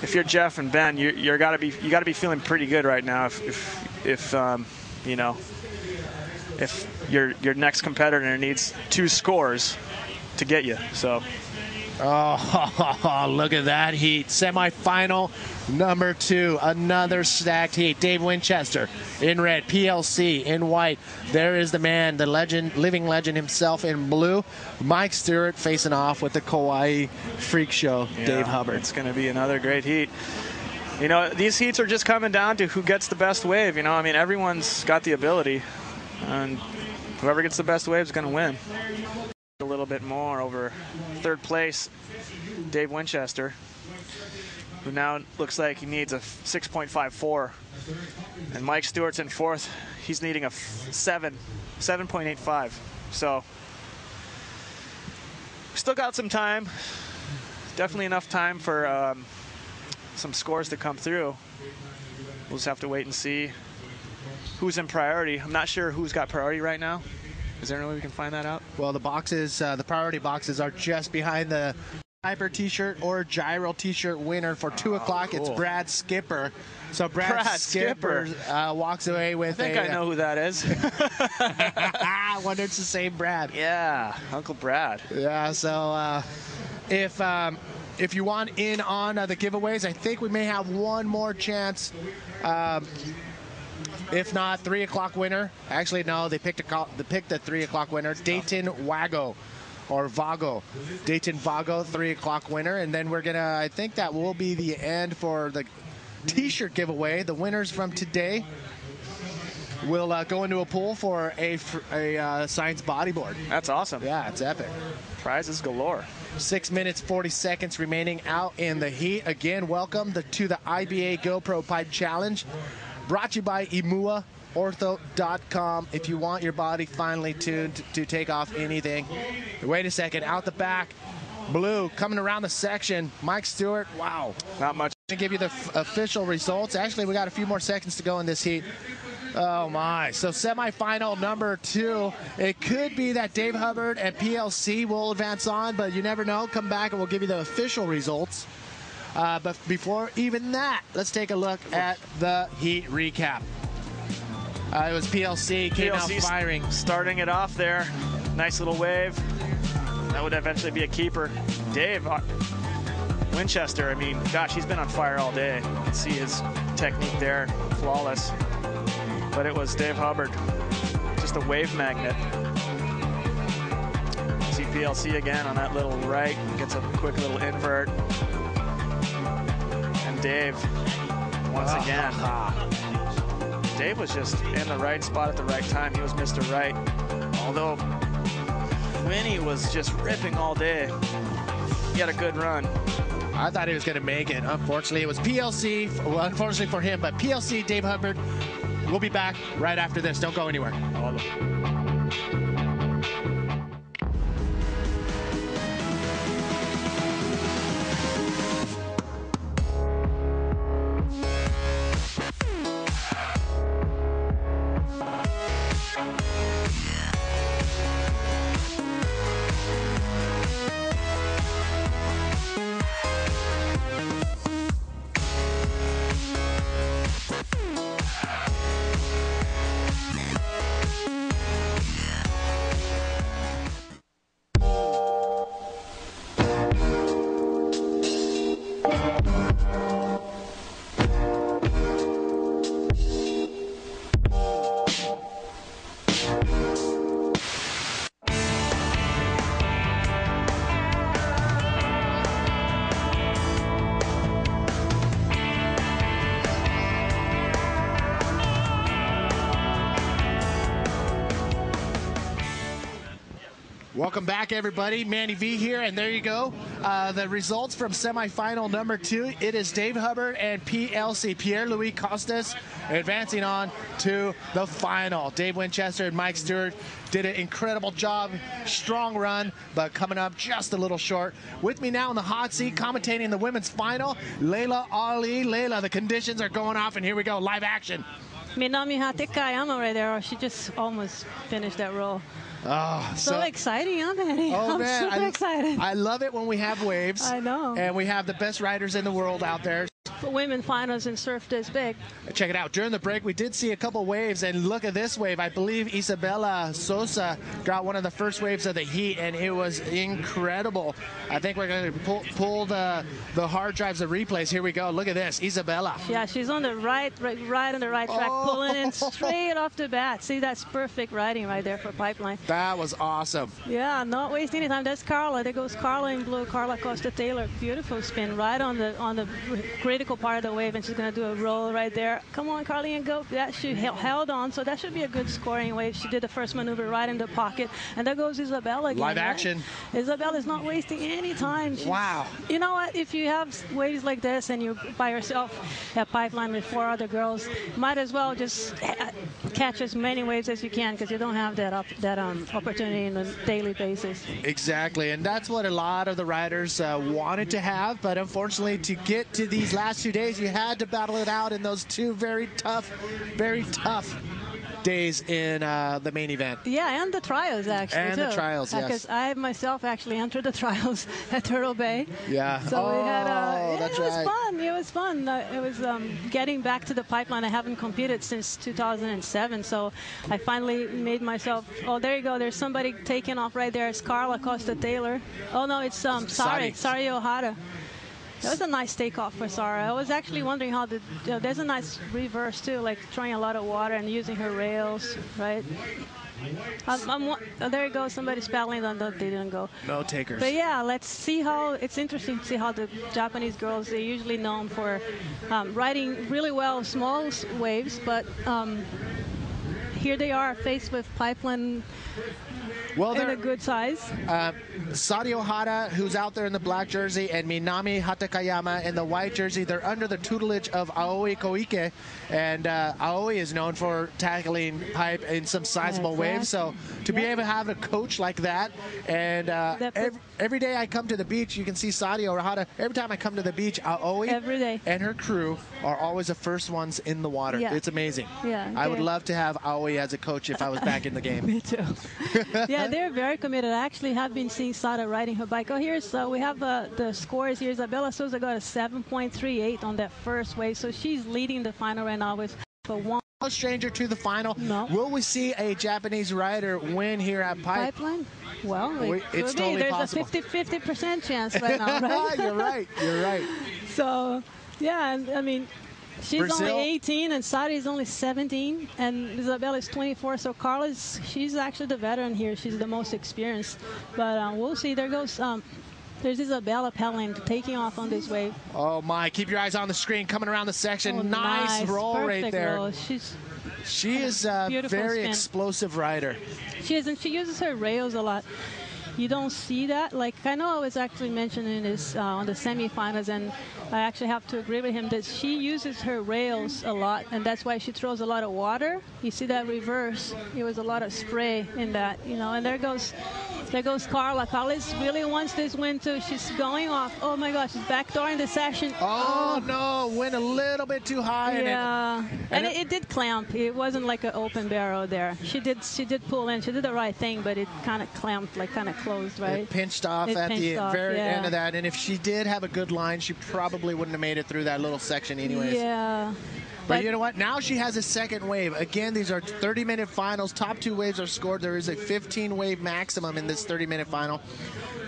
If you're Jeff and Ben, you gotta be feeling pretty good right now. If you know, if your next competitor needs 2 scores to get you. So. Oh, look at that heat. Semi-final number 2. Another stacked heat. Dave Winchester in red. PLC in white. There is the man, the legend, living legend himself in blue. Mike Stewart facing off with the Kauai Freak Show, Yeah, Dave Hubbard. It's going to be another great heat. You know, these heats are just coming down to who gets the best wave. You know, I mean, everyone's got the ability, and whoever gets the best wave is going to win. A little bit more over third place, Dave Winchester, who now looks like he needs a 6.54. And Mike Stewart's in fourth. He's needing a 7.85. So, still got some time. Definitely enough time for some scores to come through. We'll just have to wait and see who's in priority. I'm not sure who's got priority right now. Is there any way we can find that out? Well, the boxes, the priority boxes are just behind the Hyper t-shirt or Gyro t-shirt winner for 2 o'clock. Cool. It's Brad Skipper. So Brad Skipper walks away with I think I know who that is. I wonder if it's the same Brad. Yeah, Uncle Brad. Yeah, so if if you want in on the giveaways, I think we may have one more chance. If not, 3 o'clock winner. Actually, no, they picked the 3 o'clock winner, Dayton Wago. Or Vago. Dayton Vago, 3 o'clock winner. And then we're going to, I think that will be the end for the T-shirt giveaway. The winners from today will go into a pool for a science bodyboard. That's awesome. Yeah, it's epic. Prizes galore. 6 minutes, 40 seconds remaining out in the heat. Again, welcome to the IBA GoPro Pipe Challenge. Brought to you by EmuaOrtho.com. If you want your body finely tuned to take off anything. Wait a second, out the back. Blue coming around the section. Mike Stewart, wow. Not much. To give you the official results. Actually, we got a few more seconds to go in this heat. Oh my. So semifinal number 2. It could be that Dave Hubbard and PLC will advance on, but you never know. Come back and we'll give you the official results. But before even that, let's take a look at the heat recap. It was PLC came out firing. Starting it off there. Nice little wave. That would eventually be a keeper. Dave Winchester, I mean, gosh, he's been on fire all day. You can see his technique there, flawless. But it was Dave Hubbard, just a wave magnet. See PLC again on that little right, gets a quick little invert. And Dave, once again. Dave was just in the right spot at the right time. He was Mr. Right. Although Winnie was just ripping all day. He had a good run. I thought he was going to make it. Unfortunately, it was PLC. Well, unfortunately for him, but PLC, Dave Hubbard. We'll be back right after this. Don't go anywhere. Welcome back, everybody. Manny V here, and there you go. The results from semifinal number 2. It is Dave Hubbard and PLC, Pierre-Louis Costas, advancing on to the final. Dave Winchester and Mike Stewart did an incredible job. Strong run, but coming up just a little short. With me now in the hot seat, commentating the women's final, Layla Ali. Layla, the conditions are going off, and here we go, live action. Minami Hatekayama right there. She just almost finished that roll. Oh, so exciting, huh, Manny? Oh, man. I'm super excited. I love it when we have waves. I know. And we have the best riders in the world out there. Women finals in surf this big. Check it out. During the break, we did see a couple waves, and look at this wave. I believe Isabella Sosa got one of the first waves of the heat, and it was incredible. I think we're going to pull the hard drives of replays. Here we go. Look at this. Isabella. Yeah, she's on the right on the right track, pulling in straight off the bat. See, that's perfect riding right there for Pipeline. That was awesome. Yeah, not wasting any time. That's Carla. There goes Carla in blue. Carla Costa Taylor. Beautiful spin right on the critical part of the wave, and she's going to do a roll right there. Come on, Carly, and go. That she held on, so that should be a good scoring wave. She did the first maneuver right in the pocket, and there goes Isabella again. Live action. Right? Isabella's not wasting any time. Wow. You know what? If you have waves like this and you're by yourself at Pipeline with 4 other girls, might as well just catch as many waves as you can, because you don't have that opportunity on a daily basis. Exactly, and that's what a lot of the riders wanted to have, but unfortunately, to get to these last 2 days, you had to battle it out in those 2 very tough days in the main event. Yeah, and the trials, actually, and too. The trials, yes. Because I myself actually entered the trials at Turtle Bay. Yeah. So we had that's it was right. fun. It was fun. It was getting back to the Pipeline. I haven't competed since 2007, so I finally made myself. Oh, there you go. There's somebody taking off right there. It's Carla Costa Taylor. Oh no, it's Sari Ohara. That was a nice takeoff for Sarah. I was actually wondering how there's a nice reverse too, like throwing a lot of water and using her rails, right? There you go. Somebody's paddling. They didn't go. No takers. But yeah, let's see how. It's interesting to see how the Japanese girls. They're usually known for riding really well small waves, but here they are faced with pipeline. Well, in a good size. Sadi Ohata, who's out there in the black jersey, and Minami Hatakayama in the white jersey. They're under the tutelage of Aoi Koike, and Aoi is known for tackling pipe in some sizable waves. So to be able to have a coach like that, and every day I come to the beach, you can see Sadi Ohata. Every time I come to the beach, Aoi and her crew are always the first ones in the water. Yeah. It's amazing. Yeah, I would love to have Aoi as a coach if I was back in the game. Me too. Yeah, they're very committed. I actually have been seeing Sada riding her bike. Oh, here's we have the scores here. Isabella Souza got a 7.38 on that first wave, so she's leading the final right now with one. No stranger to the final. No. Will we see a Japanese rider win here at Pipeline? Well, it's totally There's possible. a 50% chance right now, right? You're right. You're right. So, yeah, I mean, she's Brazil. only 18 and Sadi is only 17 and Isabella is 24. So she's actually the veteran here. She's the most experienced. But we'll see. There goes. There's Isabella paddling, taking off on this wave. Oh my! Keep your eyes on the screen. Coming around the section. Oh, nice roll perfect right there. Roll. She is a very explosive rider. She is, and she uses her rails a lot. You don't see that. Like I know I was actually mentioning this on the semifinals, and I actually have to agree with him that she uses her rails a lot, and that's why she throws a lot of water. You see that reverse? There was a lot of spray in that, And there goes Carla. Carla really wants this win too. She's going off. Oh my gosh, she's backdooring the section. Oh no, went a little bit too high. Yeah, and it did clamp. It wasn't like an open barrel there. She did pull in. She did the right thing, but it kind of clamped, like kind of closed, right? It pinched off at the very end of that. And if she did have a good line, she probably wouldn't have made it through that little section anyways. Yeah. But you know what? Now she has a second wave. Again, these are 30-minute finals. Top 2 waves are scored. There is a 15-wave maximum in this 30-minute final.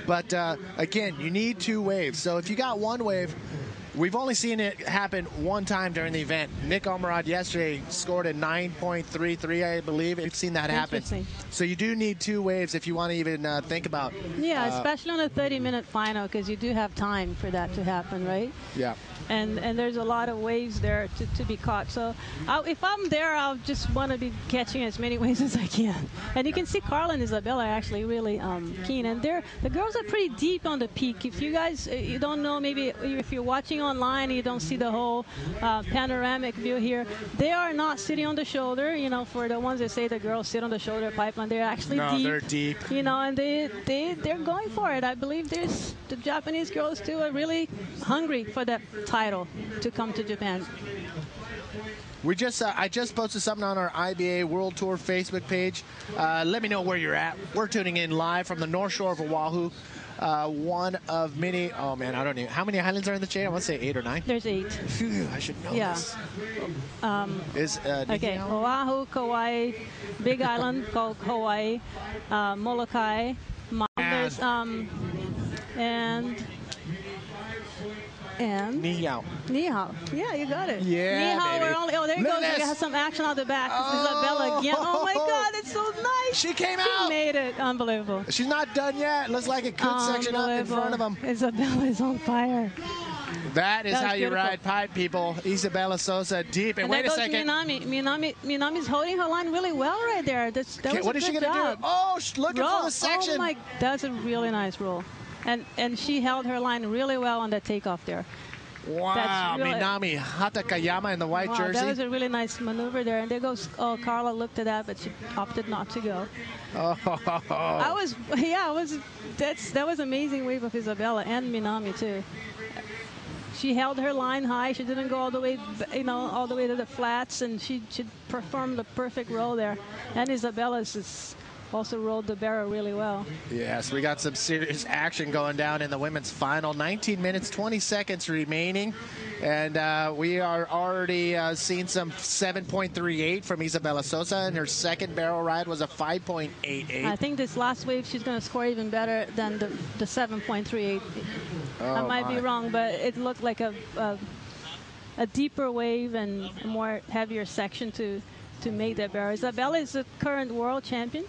But, again, you need 2 waves. So if you got 1 wave, we've only seen it happen 1 time during the event. Nick Almirad yesterday scored a 9.33, I believe. We've seen that happen. So you do need 2 waves if you want to even think about. Yeah, especially on a 30-minute final, because you do have time for that to happen, right? Yeah. And there's a lot of waves there to be caught. So if I'm there, I'll just want to be catching as many waves as I can. And you can see Carla and Isabella are actually really keen. And the girls are pretty deep on the peak. If you guys you don't know, maybe if you're watching online and you don't see the whole panoramic view here, they are not sitting on the shoulder. For the ones that say the girls sit on the shoulder pipeline, they're actually deep. No, they're deep. And they're going for it. I believe the Japanese girls too are really hungry for that title to come to Japan. I just posted something on our IBA World Tour Facebook page. Let me know where you're at. We're tuning in live from the North Shore of Oahu. One of many. Oh man, I don't know how many islands are in the chain. I want to say 8 or 9. There's 8. Phew, I should know this. Okay, Oahu, Kauai, Big Island called Hawaii, Molokai, there's and Nihao. Nihao. Yeah, you got it. Yeah, Nihao, baby. there you go. We got some action on the back. Isabella again. Oh my God, it's so nice. She came out. She made it. Unbelievable. She's not done yet. Looks like a good section up in front of them. Isabella is on fire. That is how you beautiful. ride pipe, people. Isabella Souza deep. And wait a second. Minami's holding her line really well right there. What is she going to do? Oh, looking for the section. Oh my, that's a really nice roll. And she held her line really well on that takeoff there. Wow, Minami Hatakayama in the white jersey. That was a really nice maneuver there. And there goes, Carla looked at that, but she opted not to go. That was amazing wave of Isabella and Minami too. She held her line high. She didn't go all the way, all the way to the flats, and she performed the perfect roll there. And Isabella's also rolled the barrel really well. Yes, we got some serious action going down in the women's final. 19 minutes, 20 seconds remaining. And we are already seeing some 7.38 from Isabella Sosa, and her second barrel ride was a 5.88. I think this last wave she's going to score even better than the 7.38. I might be wrong, but it looked like a deeper wave and a more heavier section to make that barrel. Isabella is the current world champion.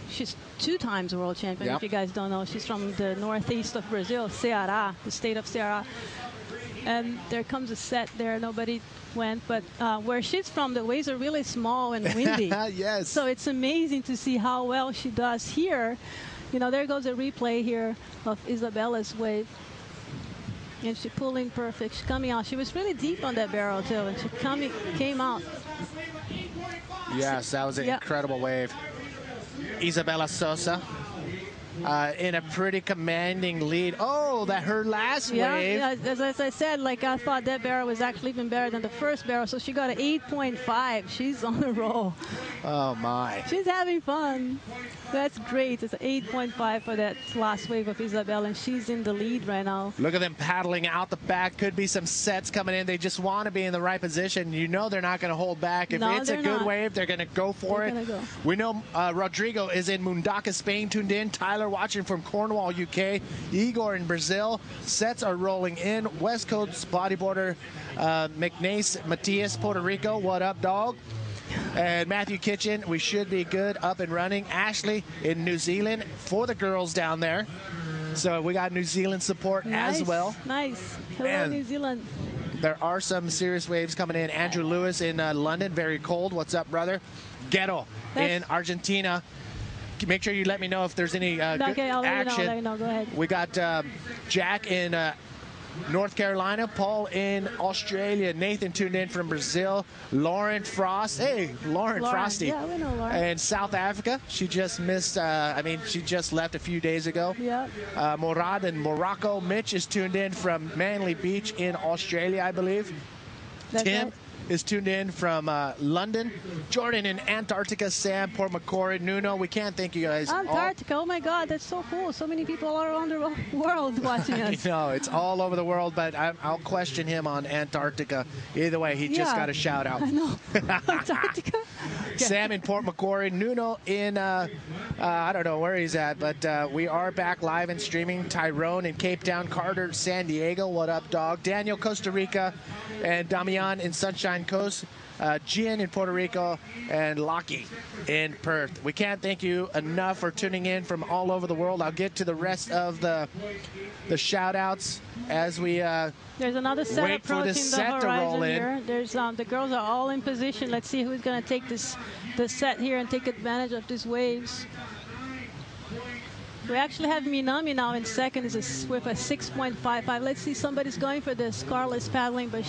She's 2 times world champion, if you guys don't know. She's from the northeast of Brazil, Ceará, the state of Ceará. And there comes a set there. Nobody went. But where she's from, the waves are really small and windy. Yes. So it's amazing to see how well she does here. You know, there goes a replay here of Isabella's wave. And she's pulling perfect. She's coming out. She was really deep on that barrel, too. And she came out. Yes, that was an incredible wave. Isabella Sosa in a pretty commanding lead. Oh, her last wave. Yeah, as I said, like I thought that barrel was actually even better than the first barrel. So she got an 8.5. She's on the roll. Oh, my. She's having fun. That's great. It's an 8.5 for that last wave of Isabella, and she's in the lead right now. Look at them paddling out the back. Could be some sets coming in. They just want to be in the right position. You know they're not going to hold back. If it's a good wave, they're going to go for it. Go. We know Rodrigo is in Mundaka, Spain, tuned in. Tyler watching from Cornwall, UK. Igor in Brazil. Sets are rolling in. West Coast bodyboarder McNace Matias, Puerto Rico. What up, dog? And Matthew Kitchen, we should be good, up and running. Ashley in New Zealand for the girls down there. So we got New Zealand support as well. Nice. Hello, New Zealand. There are some serious waves coming in. Andrew Lewis in London, very cold. What's up, brother? Ghetto in Argentina. Make sure you let me know if there's any good action. Let me know. Go ahead. We got Jack in North Carolina, Paul in Australia, Nathan tuned in from Brazil, Lauren Frost. Hey, Lauren Frosty. Yeah, we know Lauren. And South Africa. She just missed, she just left a few days ago. Yeah. Morad in Morocco. Mitch is tuned in from Manly Beach in Australia, I believe. Tim is tuned in from London. Jordan in Antarctica. Sam, Port McCory, Nuno. We can't thank you guys. Antarctica. Oh my God, that's so cool. So many people all around the world watching us. I know, it's all over the world, but I'll question him on Antarctica. Either way, he just got a shout out. I know. Antarctica. Sam in Port McCory. Nuno in, I don't know where he's at, but we are back live and streaming. Tyrone in Cape Town. Carter, San Diego. What up, dog? Daniel, Costa Rica. And Damian in Sunshine Coast, Gian in Puerto Rico, and Lockie in Perth. We can't thank you enough for tuning in from all over the world. I'll get to the rest of the shout-outs as we there's another set wait for approaching this the set to roll horizon in. here. There's the girls are all in position. Let's see who's going to take the set here and take advantage of these waves. We actually have Minami now in second with a 6.55. Let's see, somebody's going for this. Carla's paddling, but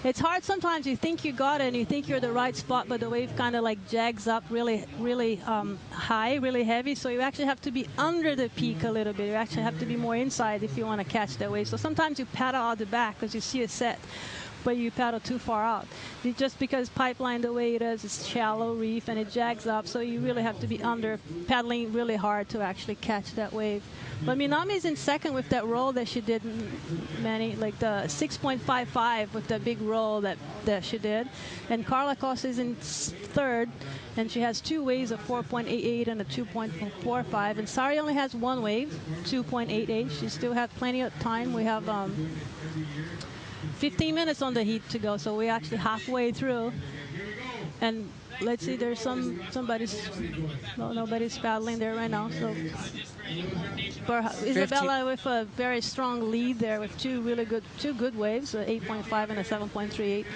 it's hard sometimes. You think you got it and you think you're the right spot, but the wave kind of like jags up really, really high, really heavy. So you actually have to be under the peak a little bit. You actually have to be more inside if you want to catch that wave. So sometimes you paddle out the back because you see a set, but you paddle too far out. Just because pipeline the way it is, it's shallow reef and it jags up, so you really have to be under, paddling really hard to actually catch that wave. But Minami's in second with that roll that she did, Manny, like the 6.55 with the big roll that she did. And Carla Costa is in third, and she has 2 waves, a 4.88 and a 2.45. And Sari only has 1 wave, 2.88. She still has plenty of time. We have 15 minutes on the heat to go, so we're actually halfway through. And let's see, there's nobody's paddling there right now. So Isabella with a very strong lead there with two good waves, 8.5 and a 7.38.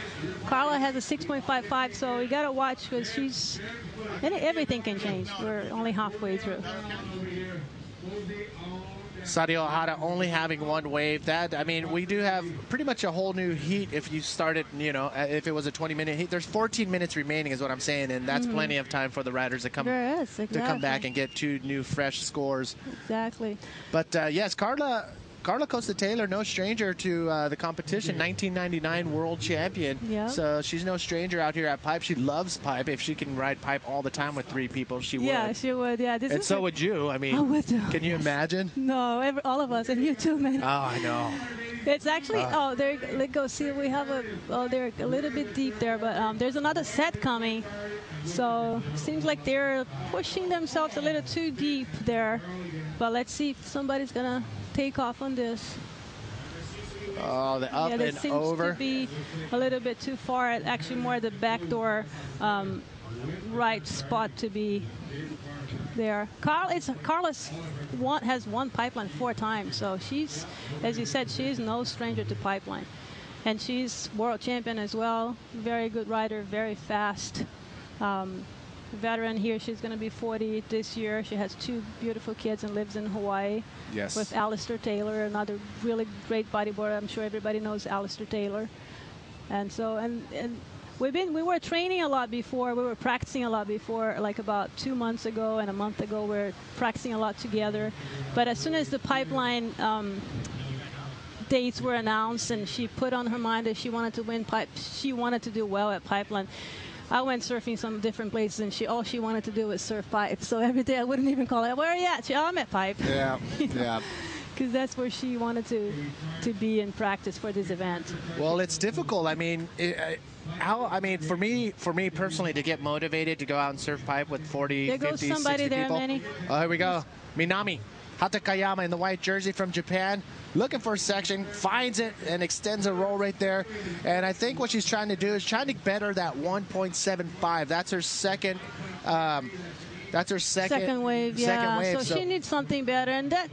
Carla has a 6.55, so we gotta watch because everything can change. We're only halfway through. Sadio Ohata only having 1 wave. We do have pretty much a whole new heat if you started, if it was a 20-minute heat. There's 14 minutes remaining is what I'm saying, and that's plenty of time for the riders to come to come back and get 2 new fresh scores. Exactly. But yes, Carla Carla Costa Taylor, no stranger to the competition, 1999 world champion. Yeah. So she's no stranger out here at pipe. She loves pipe. If she can ride pipe all the time with 3 people, she would. Yeah, she would. Yeah, And so would you. I mean, I would too. Can you imagine? No, all of us, and you too, man. Oh, I know. It's actually, there, let's go see. We have they're a little bit deep there, but there's another set coming. So seems like they're pushing themselves a little too deep there. But let's see if somebody's going to take off on this. Oh, the up yeah, and seems over. To be a little bit too far. Actually, more the back door right spot to be there. Carlos has won pipeline 4 times, so she's, as you said, she's no stranger to pipeline, and she's world champion as well. Very good rider, very fast. Veteran here. She's going to be 40 this year. She has 2 beautiful kids and lives in Hawaii. Yes. With Alistair Taylor, another really great bodyboarder. I'm sure everybody knows Alistair Taylor. And so and we were training a lot before. We were practicing a lot before, like about 2 months ago and a month ago. We were practicing a lot together. But as soon as the pipeline dates were announced and she put on her mind that she wanted to win pipe, she wanted to do well at pipeline. I went surfing some different places, and all she wanted to do was surf pipe. So every day I wouldn't even call her, "Where are you at?" I'm at pipe. Yeah, yeah. Because that's where she wanted to be in practice for this event. Well, it's difficult. I mean, for me personally, to get motivated to go out and surf pipe with 40, there 50, goes somebody 60 there, people. Manny. Oh, here we go. Minami Hatakayama in the white jersey from Japan, looking for a section, finds it and extends a roll right there. And I think what she's trying to do is trying to better that 1.75. That's her second. Second wave, yeah. Second wave, so she needs something better, and that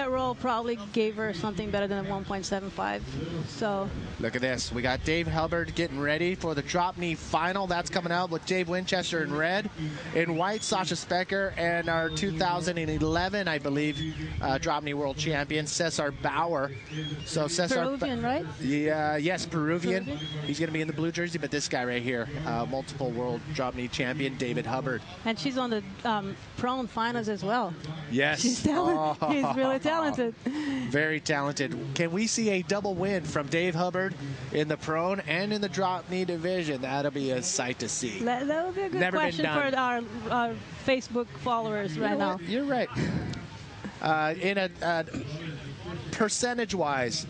roll probably gave her something better than a 1.75. So look at this. We got Dave Hubbard getting ready for the drop knee final. That's coming out with Dave Winchester in red. In white, Sasha Specker, and our 2011, I believe, drop knee world champion, Cesar Bauer. So Cesar, Peruvian, right? Yeah, yes, Peruvian. He's going to be in the blue jersey, but this guy right here, multiple world drop knee champion, David Hubbard. And she's on the prone finals as well. Yes. She's talented. He's really talented. Very talented. Can we see a double win from Dave Hubbard in the prone and in the drop knee division? That'll be a sight to see. That would be a good Never question for our Facebook followers right now. You're right. In a percentage-wise,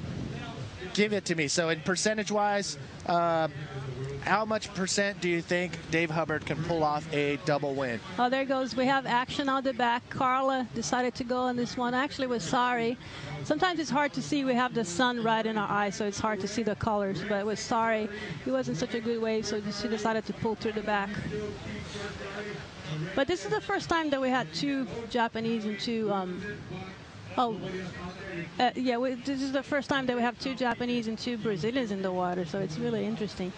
give it to me. So in percentage-wise, how much percent do you think Dave Hubbard can pull off a double win? Oh, there goes. We have action out the back. Carla decided to go on this one. Actually, was sorry. Sometimes it's hard to see. We have the sun right in our eyes, so it's hard to see the colors. But it was sorry. It wasn't such a good wave, so she decided to pull through the back. But this is the first time that we had 2 Japanese and 2. This is the first time that we have 2 Japanese and 2 Brazilians in the water, so it's really interesting.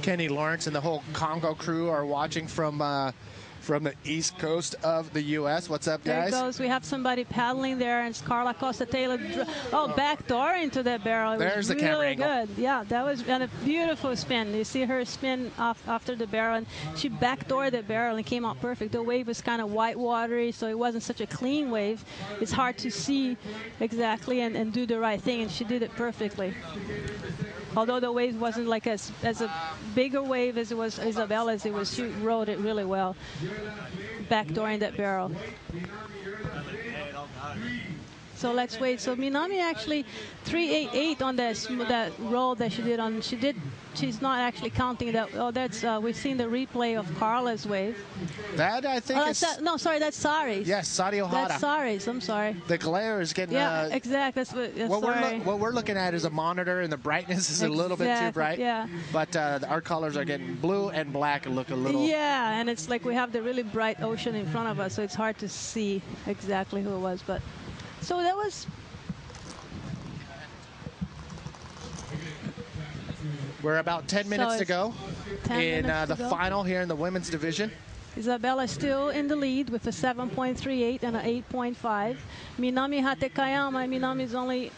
Kenny Lawrence and the whole Congo crew are watching from the east coast of the U.S. What's up, guys? There goes. We have somebody paddling there, and it's Carla Costa Taylor. Back door into that barrel. It There's was the really camera angle. good. Yeah, that was a beautiful spin. You see her spin off after the barrel, and she backdoored the barrel and came out perfect. The wave was kind of white watery, so it wasn't such a clean wave. It's hard to see exactly and do the right thing, and she did it perfectly. Although the wave wasn't like as a bigger wave as it was Isabella's, she rode it really well, backdooring that barrel. So let's wait. So Minami actually 388 on that roll that she did. She's not actually counting that. Oh, that's we've seen the replay of Carla's wave. That I think is that's Sari's. Yes, Sari Ohara. That's Sari's. I'm sorry. The glare is getting. Yeah, exactly. That's what we're looking at is a monitor, and the brightness is a little bit too bright. Yeah. But our colors are getting blue and black and look a little. Yeah, and it's like we have the really bright ocean in front of us, so it's hard to see exactly who it was. But so that was. We're about 10 minutes to go in the to go. final here in the women's division. Isabella still in the lead with a 7.38 and an 8.5. Minami Hatekayama. Minami is only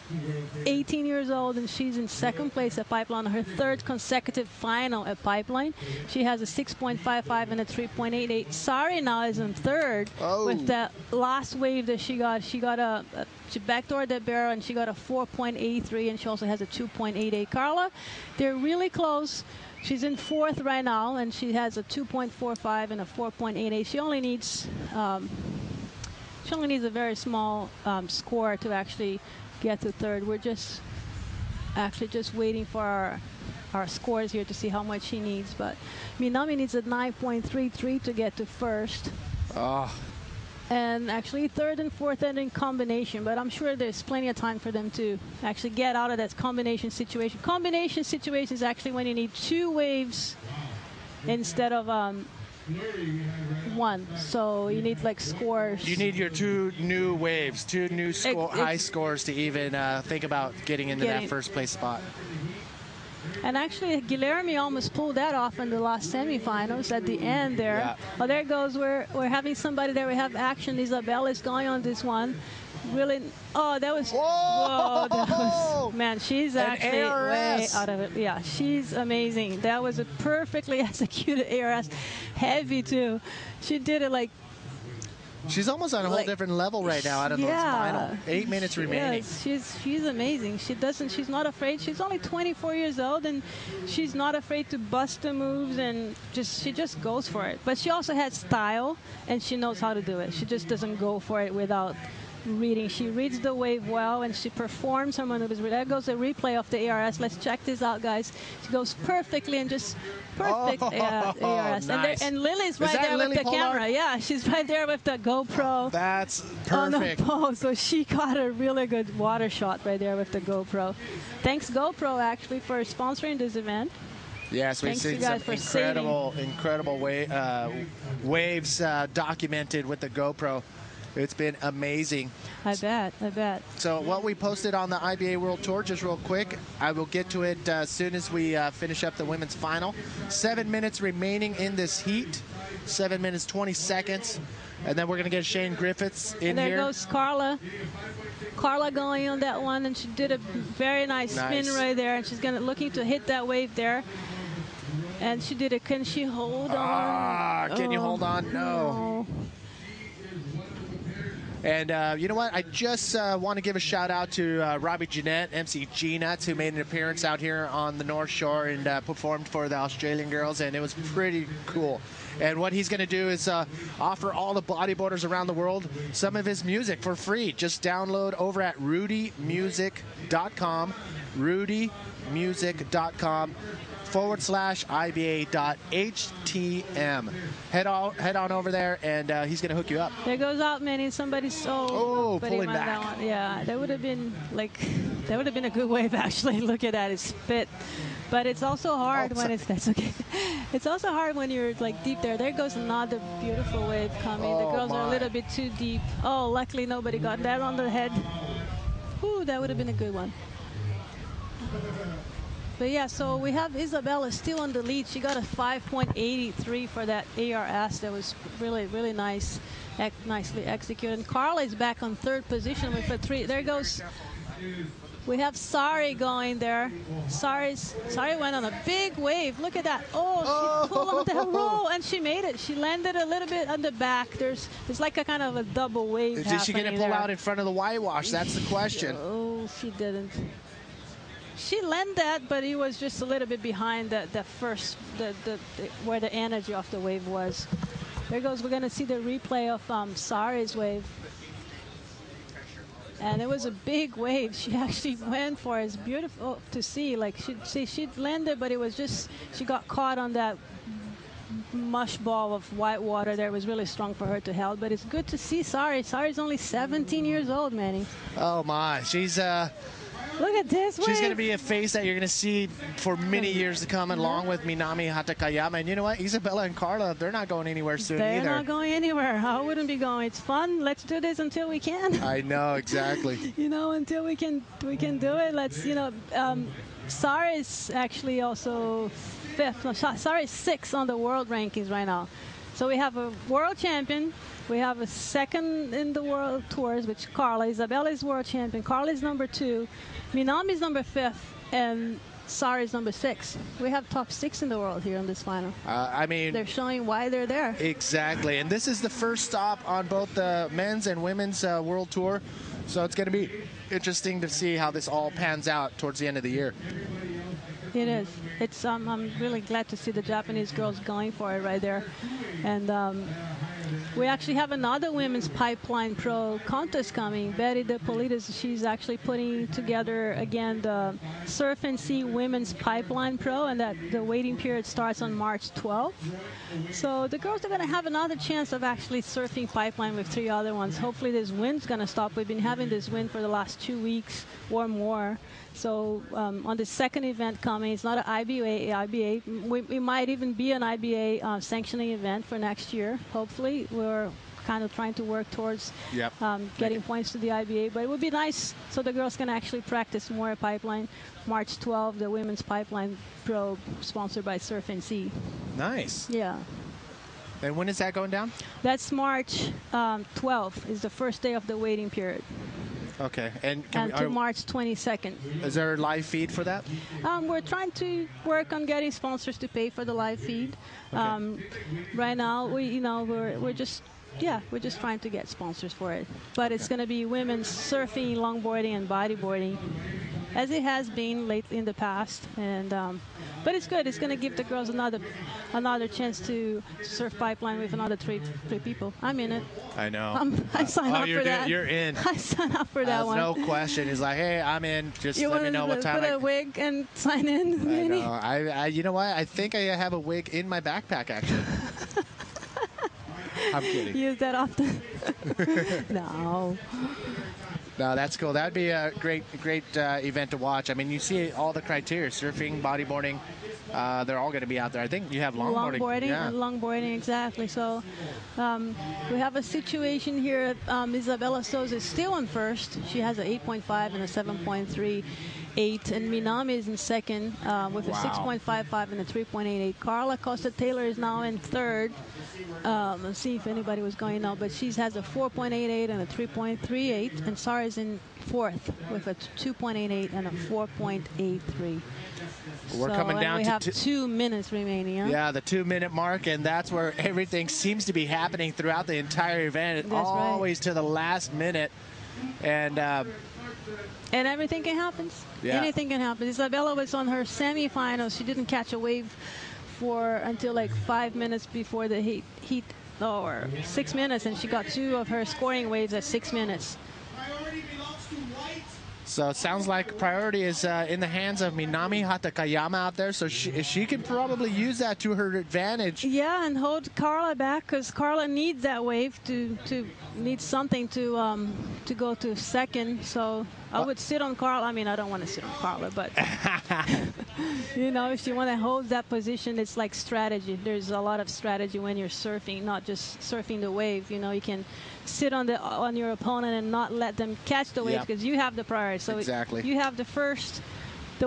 18 years old, and she's in second place at Pipeline, her third consecutive final at Pipeline. She has a 6.55 and a 3.88. Sari now is in third with that last wave that she got. She backdoored that barrel, and she got a 4.83, and she also has a 2.88. Carla, they're really close. She's in fourth right now, and she has a 2.45 and a 4.88. She only needs a very small score to actually get to third. We're just waiting for our scores here to see how much she needs. But Minami needs a 9.33 to get to first. And actually third and fourth end in combination, but I'm sure there's plenty of time for them to actually get out of that combination situation. Combination situation is actually when you need two waves instead of one. So you need like scores. You need your two new waves, two new high scores to even think about getting into that first place spot. And actually, Guilherme almost pulled that off in the last semifinals at the end there. Yeah. Oh, there goes. We're having somebody there. We have action. Isabella is going on this one. Really. Oh, that was. Whoa, that was. Man, she's actually way out of it. Yeah, she's amazing. That was a perfectly executed ARS. Heavy, too. She did it like. She's almost on a whole different level right now out of this final. 8 minutes remaining. Yes, she's amazing. She's not afraid. She's only 24 years old, and she's not afraid to bust the moves, and she just goes for it. But she also has style, and she knows how to do it. She just doesn't go for it without reading. She reads the wave well, and she performs her maneuvers. There goes a replay of the ARS. Let's check this out, guys. She goes perfectly and just perfect ARS. Nice. And Lily's right there with the camera. Yeah, she's right there with the GoPro. That's perfect. On the pole. So she got a really good water shot right there with the GoPro. Thanks GoPro actually for sponsoring this event. Yes, we've seen some incredible waves documented with the GoPro. It's been amazing. I bet. So what we posted on the IBA World Tour, just real quick, I will get to it as soon as we finish up the women's final. 7 minutes remaining in this heat. 7 minutes, 20 seconds. And then we're going to get Shane Griffiths in here. And there goes Carla. Carla going on that one, and she did a very nice spin right there, and she's looking to hit that wave there. And she did it. Can she hold on? Can you hold on? No. And you know what? I just want to give a shout out to Robbie Jeanette, MC G-Nuts, who made an appearance out here on the North Shore and performed for the Australian girls, and it was pretty cool. And what he's going to do is offer all the bodyboarders around the world some of his music for free. Just download over at rudymusic.com, rudymusic.com/IBA.HTM. Head on over there, and he's going to hook you up. There goes out, Manny. Somebody's pulling back. That one. Yeah, that would have been a good wave actually. Look at that, it's spit. But it's also hard that's okay. It's also hard when you're like deep there. There goes another beautiful wave coming. The girls are a little bit too deep. Oh, luckily nobody got that on the head. Whew, that would have been a good one. But yeah, so we have Isabella still on the lead. She got a 5.83 for that ARS. That was really, really nice, nicely executed. And Carla is back on third position with a 3. There goes. We have Sari going there. Sari went on a big wave. Look at that. Oh, she pulled on that roll, and she made it. She landed a little bit on the back. There's like a kind of a double wave happening. Is she going to pull out in front of the whitewash? That's the question. Oh, she didn't. She landed that, but he was just a little bit behind the where the energy of the wave was. There goes. We're going to see the replay of Sari's wave. And it was a big wave. She actually went for it. It's beautiful to see. Like she landed, but it was just she got caught on that mush ball of white water there. It was really strong for her to hold. But it's good to see Sari. Sari's only 17 years old, Manny. Oh my, she's look at this wave. She's going to be a face that you're going to see for many years to come, along with Minami Hatakayama. And you know what? Isabella and Carla, they're not going anywhere soon either. They're not going anywhere. I wouldn't be going. It's fun. Let's do this until we can. I know, exactly. Until we can do it. Let's, Sari's actually also fifth. No, Sari's 6th on the world rankings right now. So we have a world champion. We have a second in the world tours, which Carla. Isabella is world champion. Carla is number 2. Minami is number 5th. And Sara is number 6. We have top 6 in the world here in this final. I mean, they're showing why they're there. Exactly. And this is the first stop on both the men's and women's world tour. So it's going to be interesting to see how this all pans out towards the end of the year. It is. It's. I'm really glad to see the Japanese girls going for it right there, and we actually have another women's pipeline pro contest coming. Betty DePolitis, she's actually putting together again the Surf and Sea Women's Pipeline Pro, and that the waiting period starts on March 12th. So the girls are going to have another chance of actually surfing pipeline with 3 other ones. Hopefully this wind's going to stop. We've been having this wind for the last 2 weeks or more. So on the second event coming, it's not an IBA. We might even be an IBA sanctioning event for next year. Hopefully, we're kind of trying to work towards getting points to the IBA. But it would be nice so the girls can actually practice more pipeline. March 12th, the Women's Pipeline Pro, sponsored by Surf and Sea. Nice. Yeah. And when is that going down? That's March 12th is the first day of the waiting period. Okay. And to March 22nd. Is there a live feed for that? We're trying to work on getting sponsors to pay for the live feed. Okay. Right now, we're just trying to get sponsors for it. But it's going to be women's surfing, longboarding, and bodyboarding, as it has been lately in the past. And but it's good. It's going to give the girls another chance to surf pipeline with another three people. I'm in it. I know. I signed up for that. You're in. I signed up for that one. No question. He's like, hey, I'm in. Just you let me know what time. Put a wig and sign in. I know. I you know what? I think I have a wig in my backpack actually. I'm kidding. Use that often. No. No, that's cool. That'd be a great event to watch. I mean, you see all the criteria: surfing, bodyboarding. They're all going to be out there. I think you have longboarding. Longboarding, exactly. So we have a situation here. Isabella Souza is still in first. She has an 8.5 and a 7.38. And Minami is in second with a 6.55 and a 3.88. Carla Costa-Taylor is now in third. Let's see if anybody was going now, but she has a 4.88 and a 3.38. And Sara is in fourth with a 2.88 and a 4.83. We're coming down to 2 minutes remaining. Huh? Yeah, the 2-minute mark, and that's where everything seems to be happening throughout the entire event. That's always to the last minute. And everything can happen. Yeah. Anything can happen. Isabella was on her semifinals. She didn't catch a wave until like 5 minutes before the heat or 6 minutes, and she got 2 of her scoring waves at 6 minutes. So it sounds like priority is in the hands of Minami Hatakayama out there, so she can probably use that to her advantage. Yeah, and hold Carla back, because Carla needs that wave to need something to go to second. So I would sit on Carla. I mean, I don't want to sit on Carla, but if you want to hold that position, it's like strategy. There's a lot of strategy when you're surfing, not just surfing the wave. You can sit on your opponent and not let them catch the wave because you have the priority. So exactly. You have the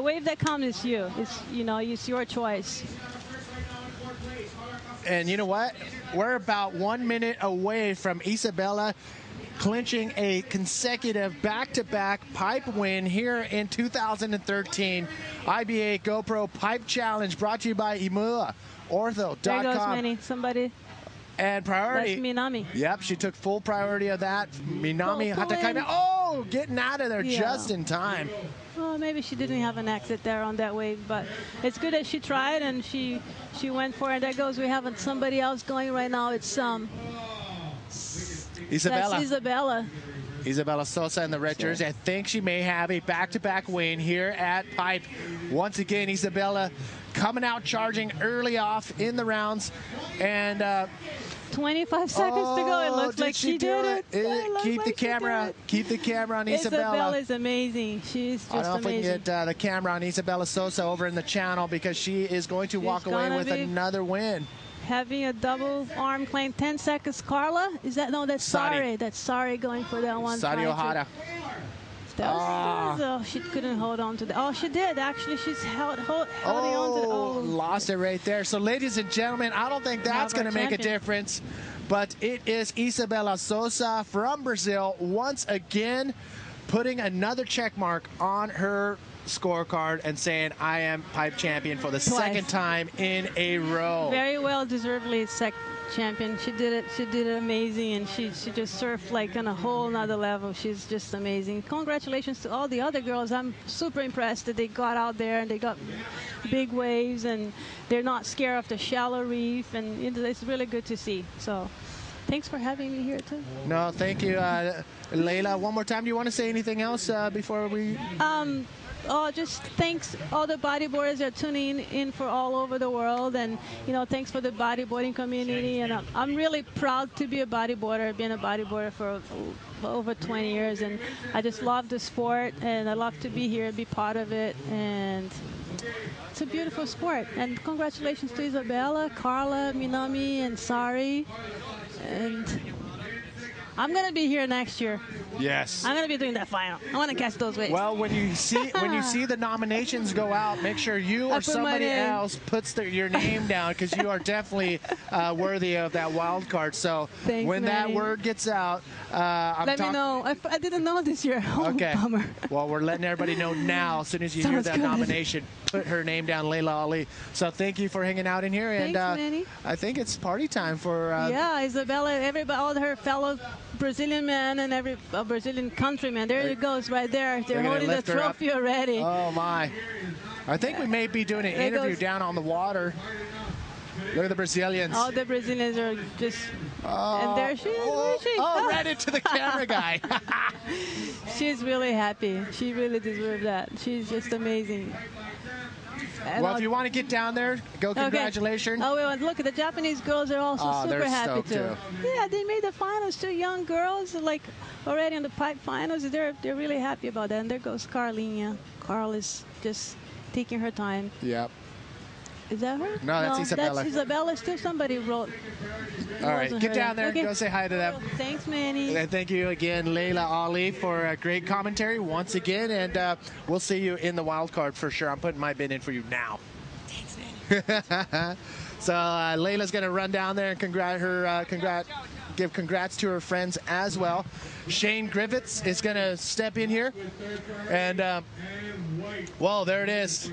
wave that comes is you. It's your choice. And you know what? We're about 1 minute away from Isabella clinching a consecutive back-to-back pipe win here in 2013 IBA GoPro Pipe Challenge, brought to you by Imua, Ortho.com. There goes Manny. Somebody. And priority. That's Minami. Yep, she took full priority of that. Minami Hatakayama. Getting out of there just in time. Well, maybe she didn't have an exit there on that wave, but it's good that she tried and she went for it. There goes. We have somebody else going right now. It's Isabella. That's Isabella. Isabella Sosa in the red jersey. I think she may have a back-to-back win here at Pipe. Once again, Isabella coming out charging early off in the rounds. And 25 seconds to go. It looks like she did it. Keep the camera on Isabella. Isabella is amazing. She's just amazing. I don't know if we can get the camera on Isabella Sosa over in the channel, because she is going to walk away with another win. Having a double arm claim. 10 seconds. Carla? Is that? No, that's Sari. That's Sari going for that one. Sari Ohara. She couldn't hold on to that. Oh, she did. Actually, she's holding on to it. lost it right there. So, ladies and gentlemen, I don't think that's going to make a difference. But it is Isabella Sousa from Brazil once again putting another check mark on her scorecard and saying, I am pipe champion for the second time in a row. Very well deservedly champion. She did it. She did it amazing, and she just surfed like on a whole nother level. She's just amazing. Congratulations to all the other girls. I'm super impressed that they got out there and they got big waves and they're not scared of the shallow reef, and it's really good to see. So thanks for having me here too. No, thank you, Layla. One more time, do you want to say anything else before we? Just thanks all the bodyboarders that are tuning in for all over the world, and thanks for the bodyboarding community. And I'm really proud to be a bodyboarder. I've been a bodyboarder for over 20 years, and I just love the sport, and I love to be here and be part of it. And it's a beautiful sport. And congratulations to Isabella, Carla, Minami, and Sari. And I'm going to be here next year. Yes. I'm going to be doing that final. I want to catch those waves. Well, when you see the nominations go out, make sure you or somebody else puts your name down, because you are definitely worthy of that wild card. So thanks, when that word gets out, let me know. I didn't know this year. Oh, okay. Bummer. Well, we're letting everybody know now. As soon as you hear that nomination, put her name down, Layla Ali. So thank you for hanging out in here. Thanks, and Manny. I think it's party time for. Yeah, Isabella, everybody, all her fellow Brazilian men and every Brazilian countryman. There it goes, right there. They're holding the trophy already. Oh my! I think we may be doing an interview down on the water. Look at the Brazilians. All the Brazilians are just. And there she is. Where is she? Right into the camera guy. She's really happy. She really deserves that. She's just amazing. Well, if you want to get down there, go congratulations. Okay. Oh, well, look, the Japanese girls are also super happy too. Yeah, they made the finals. 2 young girls, like already in the pipe finals. They're really happy about that. And there goes Carlinha. Carl is just taking her time. Yep. Is that her? No, that's Isabella. That's Isabella. Still somebody wrote. All right, get down there. Go say hi to them. Thanks, Manny. And thank you again, Layla Ali, for a great commentary once again. And we'll see you in the wild card for sure. I'm putting my bid in for you now. Thanks, Manny. So Layla's going to run down there and give congrats to her friends as well. Shane Griffiths is going to step in here. And, well, there it is.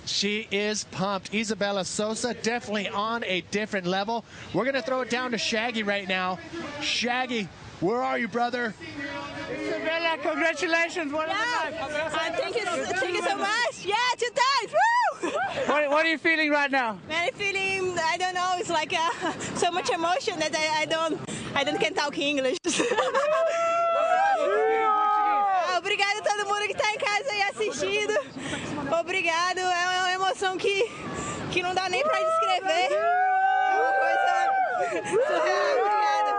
She is pumped. Isabella Sousa definitely on a different level. We're going to throw it down to Shaggy right now. Shaggy, where are you, brother? Isabella, congratulations. What thank you so much. Yeah, 2 times. Woo! What are you feeling right now? I'm feeling, I don't know, it's like so much emotion that I can talk English. Obrigado a todo mundo que está em casa e assistindo. Obrigado, é uma emoção que não dá nem para descrever. É uma coisa surreal. Obrigado.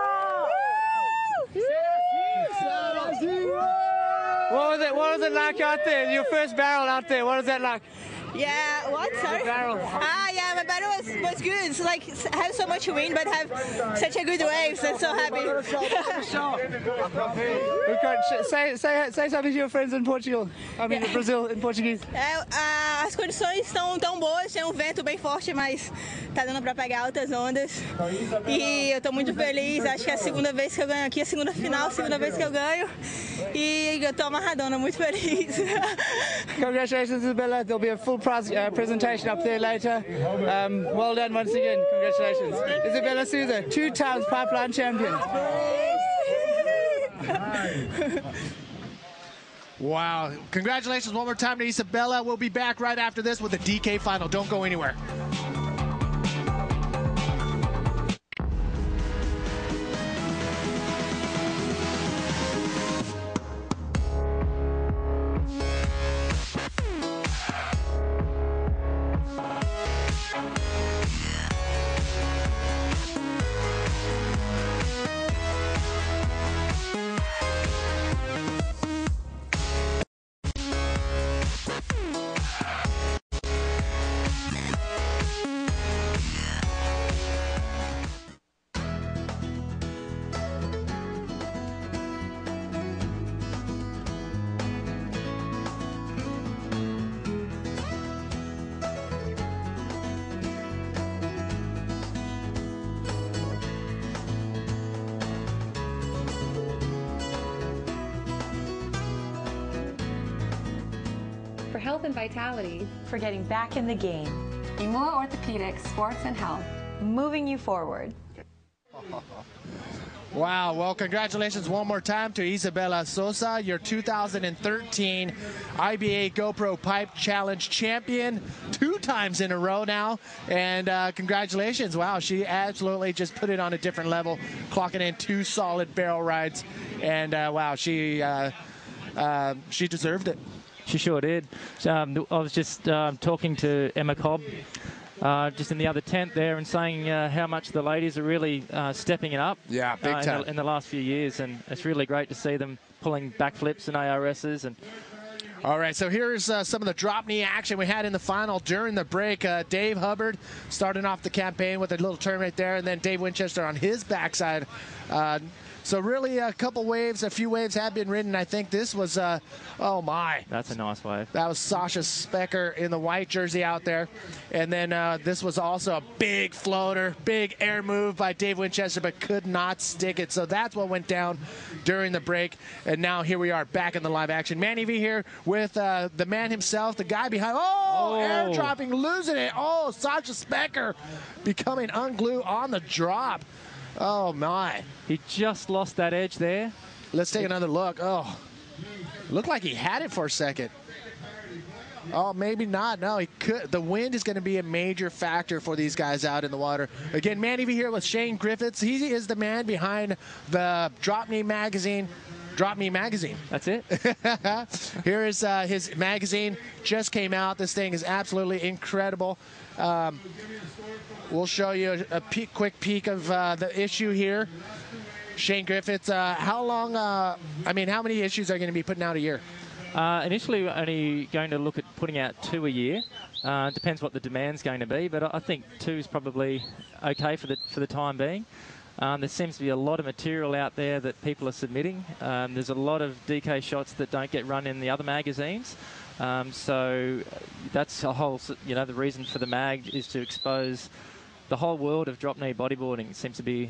What was it like out there? Your first barrel out there, what was that like? Yeah, what? Sorry? The barrel. Yeah, my barrel was good. It's like, I have so much wind, but have such a good waves. I'm so happy. Say something to your friends in Portugal. I mean, in Brazil, in Portuguese. As condições estão tão boas, tem um vento bem forte, mas tá dando para pegar altas ondas. E eu tô muito feliz. Acho que é a segunda vez que eu ganho aqui, a segunda final, a segunda vez que eu ganho. E eu tô amarradona, muito feliz. Congratulations, Isabella. There'll be a full presentation up there later. Well done once again. Congratulations. Isabella Sousa, 2 times pipeline champion. Wow. Congratulations one more time to Isabella. We'll be back right after this with the DK final. Don't go anywhere. health and vitality. For getting back in the game. Imua Orthopedics, sports and health. Moving you forward. Wow, well, congratulations one more time to Isabella Sosa, your 2013 IBA GoPro Pipe Challenge champion, 2 times in a row now, and congratulations. Wow, she absolutely just put it on a different level, clocking in 2 solid barrel rides, and wow, she deserved it. She sure did. I was just talking to Emma Cobb just in the other tent there and saying how much the ladies are really stepping it up. Yeah, big time. In the last few years, and it's really great to see them pulling backflips and ARSs. And all right, so here's some of the drop knee action we had in the final during the break. Dave Hubbard starting off the campaign with a little turn right there, and then Dave Winchester on his backside. So really a couple waves, a few waves have been ridden. I think this was, oh my. That's a nice wave. That was Sasha Specker in the white jersey out there. And then this was also a big floater, big air move by Dave Winchester, but could not stick it. So that's what went down during the break. And now here we are back in the live action. Manny V here with the man himself, the guy behind. Oh, air dropping, losing it. Oh, Sasha Specker becoming unglued on the drop. Oh, my. He just lost that edge there. Let's take another look. Oh, looked like he had it for a second. Oh, maybe not. No, he could. The wind is going to be a major factor for these guys out in the water. Again, Manny V here with Shane Griffiths. He is the man behind the Drop Knee Magazine. Drop Me Magazine. That's it. Here is his magazine. Just came out. This thing is absolutely incredible. We'll show you a quick peek of the issue here. Shane Griffiths, how long, how many issues are going to be putting out a year? Initially, we're only going to look at putting out 2 a year. Depends what the demand's going to be, but I think 2 is probably okay for the time being. There seems to be a lot of material out there that people are submitting. There's a lot of DK shots that don't get run in the other magazines. So that's a whole, the reason for the mag is to expose the whole world of drop knee bodyboarding. It seems to be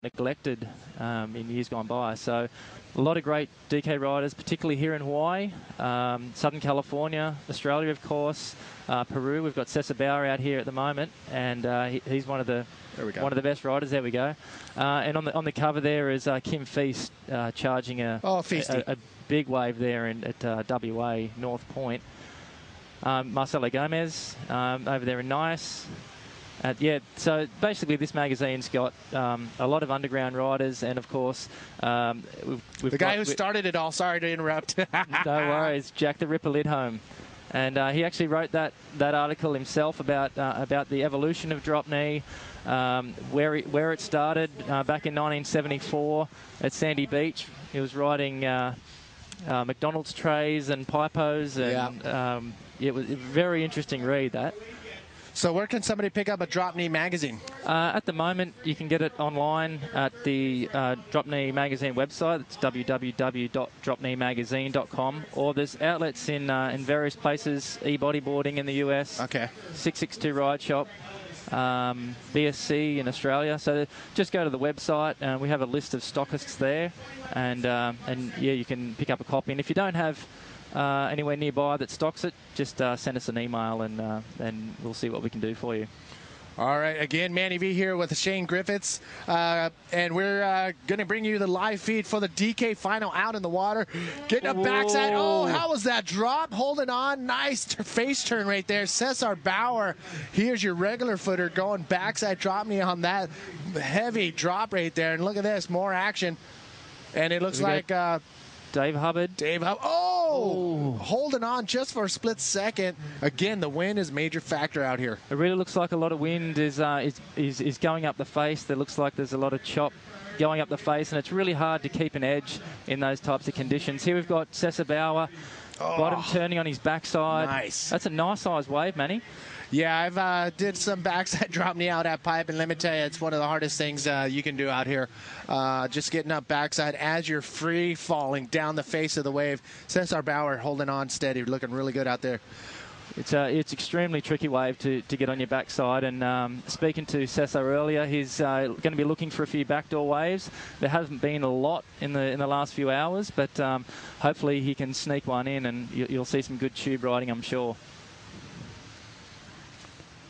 neglected in years gone by. So a lot of great DK riders, particularly here in Hawaii, Southern California, Australia, of course, Peru. We've got Cesar Bauer out here at the moment, and he's one of the best riders. There we go. And on the cover there is Kim Feast charging a big wave there at WA North Point. Marcelo Gomez over there in Nice. So basically this magazine's got a lot of underground riders, and of course we've the guy who started it all. Sorry to interrupt. No worries, Jack the Ripper Lidholm, and he actually wrote that article himself about the evolution of drop knee, where it started back in 1974 at Sandy Beach. He was riding McDonald's trays and pipos, and it was a very interesting read, that. So where can somebody pick up a Drop Knee magazine? At the moment, you can get it online at the Drop Knee magazine website. It's www.dropkneemagazine.com. Or there's outlets in various places, e-bodyboarding in the US, 662 Ride Shop, BSC in Australia. So just go to the website, and we have a list of stockists there, and you can pick up a copy. And if you don't have anywhere nearby that stocks it, just send us an email, and we'll see what we can do for you. All right, again, Manny V here with Shane Griffiths, and we're going to bring you the live feed for the DK final out in the water. Getting a backside. Oh, how was that drop? Holding on. Nice face turn right there. Cesar Bauer, here's your regular footer going backside drop knee on that heavy drop right there. And look at this, more action. And it looks like Dave Hubbard. Oh, holding on just for a split second. Again, the wind is a major factor out here. It really looks like a lot of wind is going up the face. There looks like there's a lot of chop going up the face, and it's really hard to keep an edge in those types of conditions. Here we've got Cesar Bauer, bottom turning on his backside. Nice. That's a nice size wave, Manny. Yeah, I've did some backside drop knee out at pipe, and let me tell you, it's one of the hardest things you can do out here. Just getting up backside as you're free falling down the face of the wave. Cesar Bauer holding on steady, looking really good out there. It's extremely tricky wave to get on your backside. And speaking to Cesar earlier, he's going to be looking for a few backdoor waves. There hasn't been a lot in the last few hours, but hopefully he can sneak one in, and you'll see some good tube riding, I'm sure.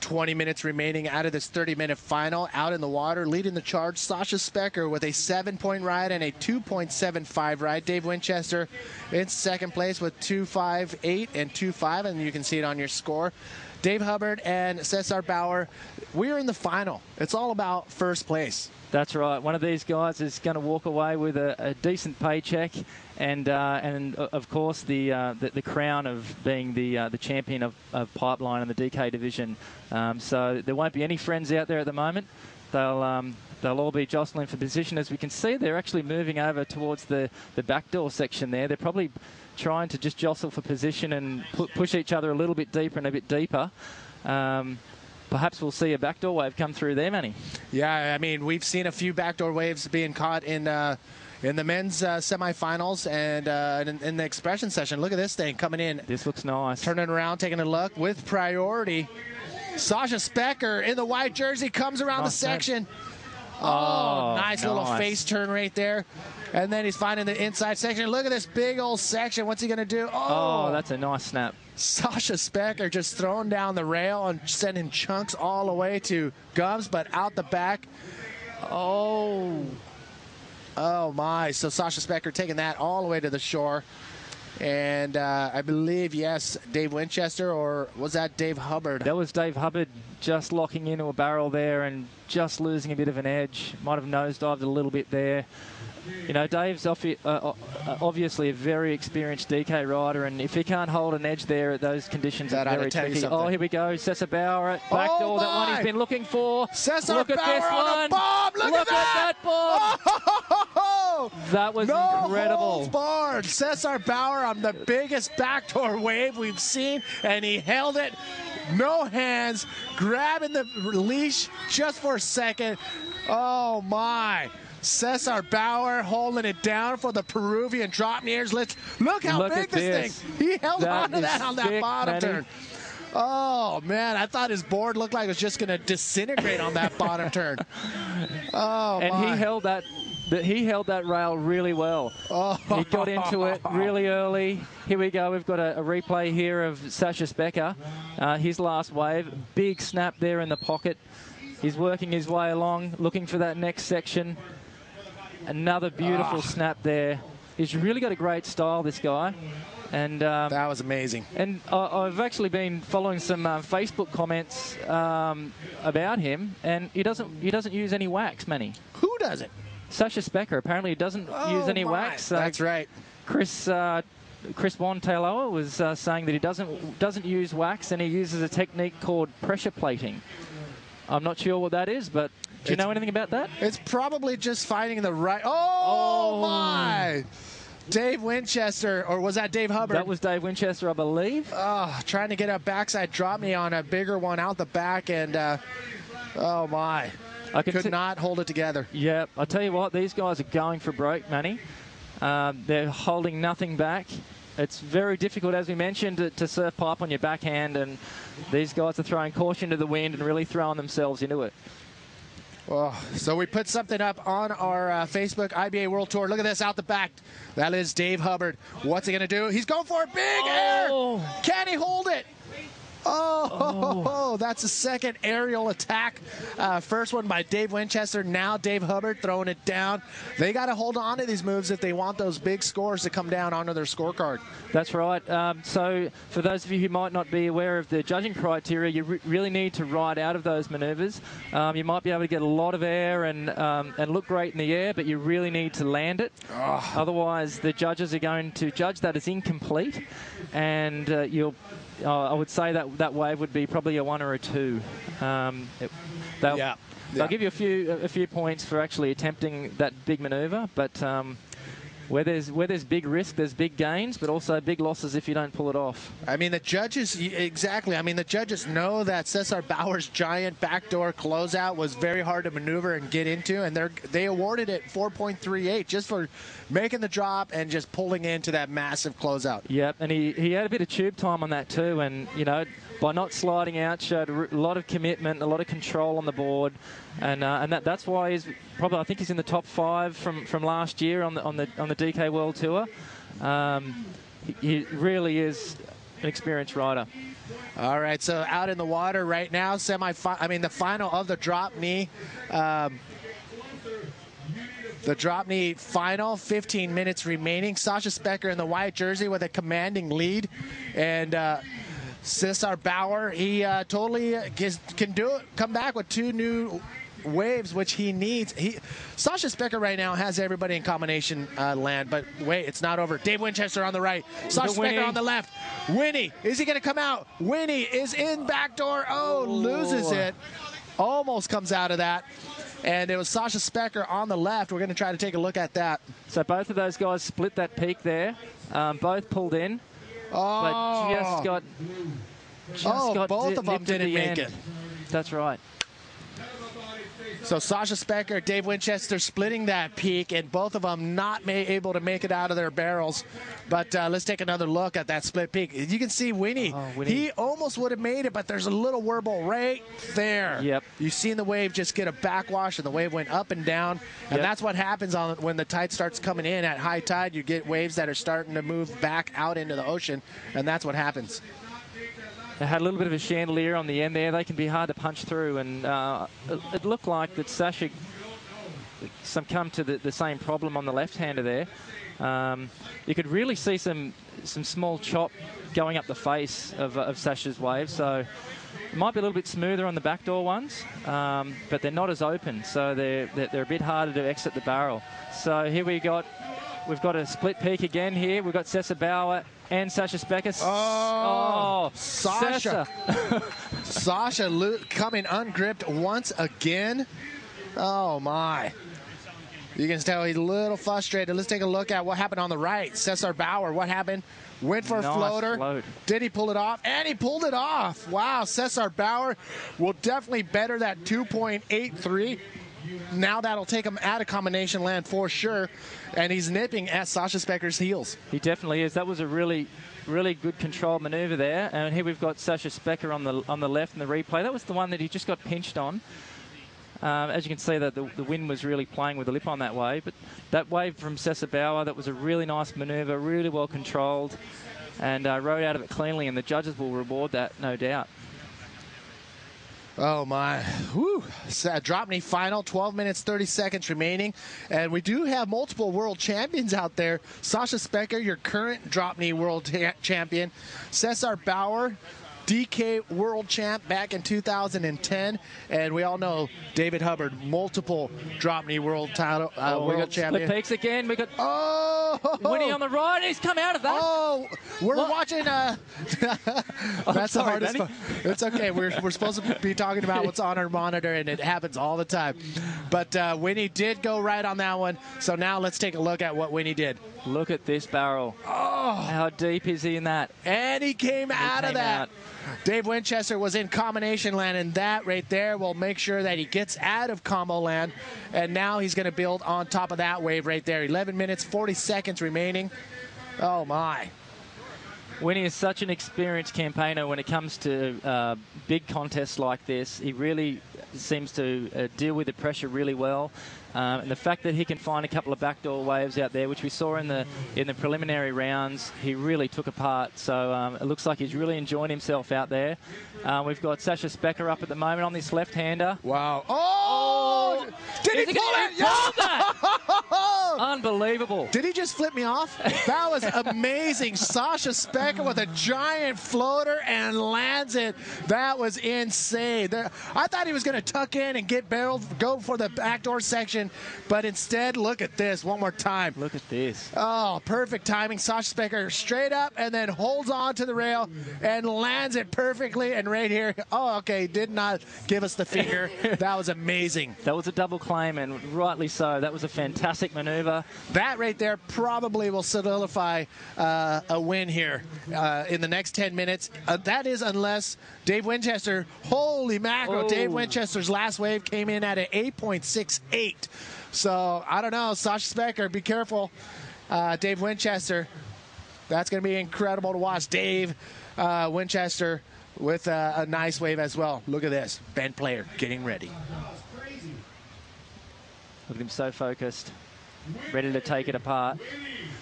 20 minutes remaining out of this 30-minute final. Out in the water, leading the charge, Sasha Specker with a 7-point ride and a 2.75 ride. Dave Winchester in second place with 2.58 and 2.5, and you can see it on your score. Dave Hubbard and Cesar Bauer, we're in the final. It's all about first place. That's right. One of these guys is going to walk away with a decent paycheck, and of course the crown of being the champion of Pipeline in the DK division. So there won't be any friends out there at the moment. They'll all be jostling for position. As we can see, they're actually moving over towards the backdoor section there. They're probably trying to just jostle for position and push each other a little bit deeper and a bit deeper. Perhaps we'll see a backdoor wave come through there, Manny. Yeah, I mean, we've seen a few backdoor waves being caught in the men's semifinals and in the expression session. Look at this thing coming in. This looks nice. Turning around, taking a look with priority. Sasha Specker in the white jersey comes around the section. Oh, nice little face turn right there. And then he's finding the inside section. Look at this big old section. What's he going to do? Oh, that's a nice snap. Sasha Specker just throwing down the rail and sending chunks all the way to Gums, but out the back. Oh my. So Sasha Specker taking that all the way to the shore. And I believe, yes, Dave Winchester, or was that Dave Hubbard? That was Dave Hubbard just locking into a barrel there and just losing a bit of an edge. Might have nosedived a little bit there. You know, Dave's obviously a very experienced DK rider, and if he can't hold an edge there at those conditions, it's very tricky. Oh, here we go. Cesar Bauer at backdoor, that one he's been looking for. Cesar Look at Bauer this on one. the bob. Look at that bob. Oh, that was incredible. Holds barred. Cesar Bauer on the biggest backdoor wave we've seen, and he held it. No hands, grabbing the leash just for a second. Oh, my. Cesar Bauer holding it down for the Peruvian drop nears. Look how big this thing. He held on to that on that bottom turn. Oh, man, I thought his board looked like it was just going to disintegrate on that bottom turn. Oh, and my. He held that rail really well. Oh. He got into it really early. Here we go. We've got a replay here of Sasha Specker. His last wave. Big snap there in the pocket. He's working his way along, looking for that next section. Another beautiful snap there. He's really got a great style, this guy. And that was amazing. And I've actually been following some Facebook comments about him, and he doesn't use any wax, Manny. Who doesn't? Sasha Specker apparently doesn't use any wax. That's right. Chris Won-Tailoa was saying that he doesn't use wax, and he uses a technique called pressure plating. I'm not sure what that is, but do you know anything about that? It's probably just finding the right. Oh, my! Dave Winchester, or was that Dave Hubbard? That was Dave Winchester, I believe. Trying to get a backside drop knee on a bigger one out the back, and oh my. I could not hold it together. Yeah, I tell you what, these guys are going for broke, Manny. They're holding nothing back. It's very difficult, as we mentioned, to surf pipe on your backhand, and these guys are throwing caution to the wind and really throwing themselves into it. Oh, so we put something up on our Facebook IBA World Tour. Look at this out the back. That is Dave Hubbard. What's he going to do? He's going for a big air. Can he hold it? Oh, that's a second aerial attack. First one by Dave Winchester. Now Dave Hubbard throwing it down. They got to hold on to these moves if they want those big scores to come down onto their scorecard. That's right. So for those of you who might not be aware of the judging criteria, you really need to ride out of those maneuvers. You might be able to get a lot of air and look great in the air, but you really need to land it. Otherwise, the judges are going to judge that as incomplete, and I would say that wave would be probably a 1 or a 2. They'll give you a few points for actually attempting that big maneuver, but Where there's big risk, there's big gains, but also big losses if you don't pull it off. I mean, the judges, exactly. I mean, the judges know that Cesar Bauer's giant backdoor closeout was very hard to maneuver and get into, and they awarded it 4.38 just for making the drop and just pulling into that massive closeout. Yep, and he had a bit of tube time on that too, and, you know, by not sliding out, showed a lot of commitment, a lot of control on the board, and that's why he's probably, I think he's in the top 5 from last year on the DK World Tour. He really is an experienced rider. All right, so out in the water right now, the final of the drop knee. The drop knee final, 15 minutes remaining. Sasha Specker in the white jersey with a commanding lead, and Cesar Bauer, he totally can do it. Come back with 2 new waves, which he needs. Sasha Specker right now has everybody in combination land, but wait, it's not over. Dave Winchester on the right, Sasha Specker on the left. Winnie, is he going to come out? Winnie is in backdoor. Oh, loses it. Almost comes out of that. And it was Sasha Specker on the left. We're going to try to take a look at that. So both of those guys split that peak there. Both pulled in. Oh. But just got both of them didn't make it. That's right. So Sasha Specker, Dave Winchester splitting that peak, and both of them not able to make it out of their barrels. But let's take another look at that split peak. You can see Winnie. He almost would have made it, but there's a little warble right there. Yep. You've seen the wave just get a backwash, and the wave went up and down. And that's what happens when the tide starts coming in at high tide. You get waves that are starting to move back out into the ocean, and that's what happens. They had a little bit of a chandelier on the end there. They can be hard to punch through, and it looked like that Sasha come to the same problem on the left-hander there. You could really see some small chop going up the face of Sasha's wave, so it might be a little bit smoother on the backdoor ones, but they're not as open, so they're a bit harder to exit the barrel. So here we've got a split peak again here. We've got Cesar Bauer and Sasha Specker. Sasha. Sasha coming ungripped once again. Oh, my. You can tell he's a little frustrated. Let's take a look at what happened on the right. Cesar Bauer, what happened? Went for a floater. Float. Did he pull it off? And he pulled it off. Wow, Cesar Bauer will definitely better that 2.83. Now that'll take him out of combination land for sure, and he's nipping at Sasha Specker's heels. He definitely is. That was a really, really good controlled maneuver there. And here we've got Sasha Specker on the left in the replay. That was the one that he just got pinched on. As you can see, that the wind was really playing with the lip on that wave. But that wave from Cesar Bauer, that was a really nice maneuver, really well controlled, and rode out of it cleanly. And the judges will reward that, no doubt. Oh, my. Whew. Drop knee final, 12 minutes, 30 seconds remaining. And we do have multiple world champions out there. Sasha Specker, your current drop knee world champion. Cesar Bauer, DK world champ back in 2010. And we all know David Hubbard, multiple drop knee world title, world champion. Split peaks again. We got Winnie on the right. He's come out of that. Oh, we're watching. That's the hardest part. It's okay. We're supposed to be talking about what's on our monitor, and it happens all the time. But Winnie did go right on that one. So now let's take a look at what Winnie did. Look at this barrel. Oh, how deep is he in that? And he came out of that. Dave Winchester was in combination land, and that right there will make sure that he gets out of combo land. And now he's going to build on top of that wave right there. 11 minutes, 40 seconds remaining. Oh, my. Winnie is such an experienced campaigner when it comes to big contests like this. He really seems to deal with the pressure really well. And the fact that he can find a couple of backdoor waves out there, which we saw in the preliminary rounds, he really took apart. So it looks like he's really enjoying himself out there. We've got Sasha Specker up at the moment on this left-hander. Wow. Oh! Did he pull it? Yeah! Unbelievable. Did he just flip me off? That was amazing. Sasha Specker with a giant floater and lands it. That was insane. I thought he was going to tuck in and get barreled, go for the backdoor section, but instead, look at this one more time. Look at this. Oh, perfect timing. Sasha Specker straight up and then holds on to the rail and lands it perfectly. And right here, oh, okay, did not give us the finger. That was amazing. That was a double claim, and rightly so. That was a fantastic maneuver over. That right there probably will solidify a win here in the next 10 minutes. That is unless Dave Winchester, holy mackerel, Dave Winchester's last wave came in at an 8.68. So, I don't know, Sasha Specker, be careful. Dave Winchester, that's going to be incredible to watch. Dave Winchester with a nice wave as well. Look at this. Ben Player getting ready. Look at him so focused, ready to take it apart.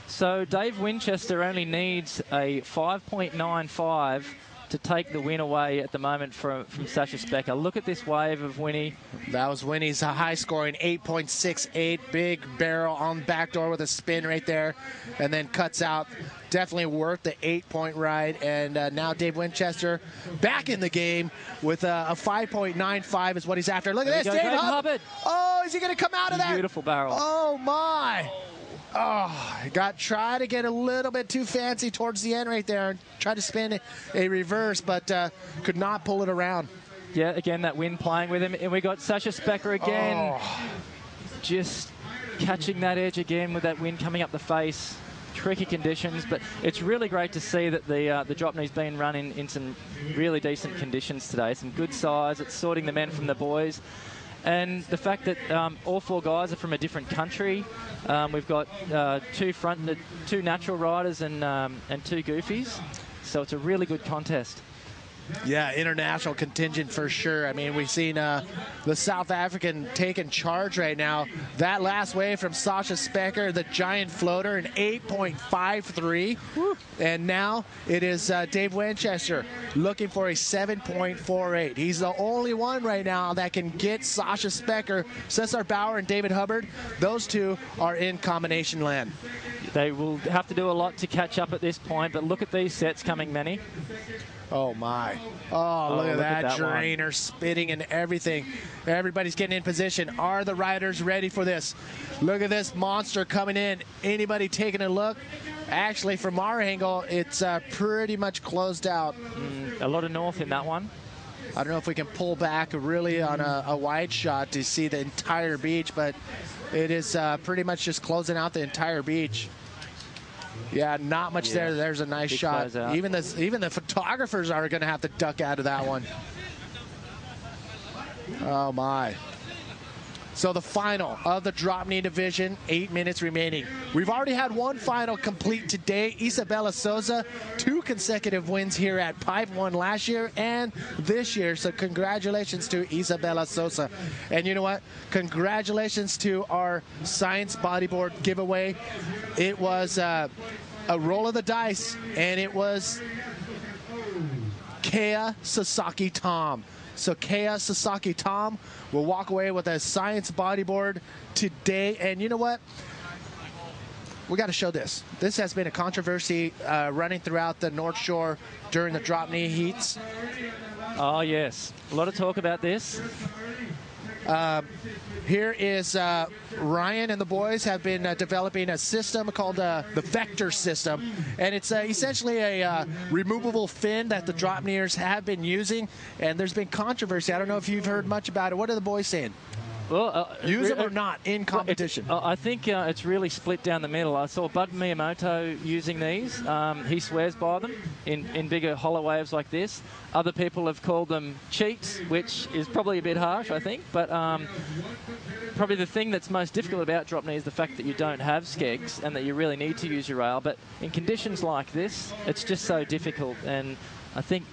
So Dave Winchester only needs a 5.95 to take the win away at the moment from Sasha Specker. Look at this wave of Winnie. That was Winnie's high scoring 8.68. Big barrel on backdoor with a spin right there, and then cuts out. Definitely worth the 8-point ride. And now Dave Winchester back in the game with a 5.95 is what he's after. Look at this, Dave Hubbard. Oh, is he going to come out of that? Beautiful barrel. Oh, my. Oh, tried to get a little bit too fancy towards the end right there and tried to spin a reverse, but could not pull it around. Yeah, again, that wind playing with him. And we got Sasha Specker again, just catching that edge again with that wind coming up the face. Tricky conditions, but it's really great to see that the drop knee's been run in some really decent conditions today. Some good size. It's sorting the men from the boys. And the fact that all four guys are from a different country. We've got two natural riders and two goofies. So it's a really good contest. Yeah, international contingent for sure. I mean, we've seen the South African taking charge right now. That last wave from Sasha Specker, the giant floater, an 8.53. And now it is Dave Winchester looking for a 7.48. He's the only one right now that can get Sasha Specker. Cesar Bauer and David Hubbard, those two are in combination land. They will have to do a lot to catch up at this point, but look at these sets coming, Manny. Oh, my. Oh, look at that drainer spitting and everything. Everybody's getting in position. Are the riders ready for this? Look at this monster coming in. Anybody taking a look? Actually, from our angle, it's pretty much closed out. A lot of north in that one. I don't know if we can pull back really on a wide shot to see the entire beach, but it is pretty much just closing out the entire beach. Yeah, not much there. There's a nice shot. Even the photographers are going to have to duck out of that one. Oh, my. So the final of the drop knee division, 8 minutes remaining. We've already had one final complete today. Isabella Souza, 2 consecutive wins here at Pipe, won last year and this year. So congratulations to Isabella Souza. And you know what? Congratulations to our Science Bodyboard giveaway. It was a roll of the dice, and it was Kea Sasaki Tom. So Kea Sasaki Tom will walk away with a Science Bodyboard today. And you know what? We got to show this. This has been a controversy running throughout the North Shore during the drop knee heats. Oh, yes. A lot of talk about this. Here is Ryan and the boys have been developing a system called the Vector system, and it's essentially a removable fin that the drop kneers have been using, and there's been controversy. I don't know if you've heard much about it. What are the boys saying? Well, use them or not in competition? I think it's really split down the middle. I saw Bud Miyamoto using these. He swears by them in bigger hollow waves like this. Other people have called them cheats, which is probably a bit harsh, I think. But probably the thing that's most difficult about drop knee is the fact that you don't have skegs and that you really need to use your rail. But in conditions like this, it's just so difficult. And I think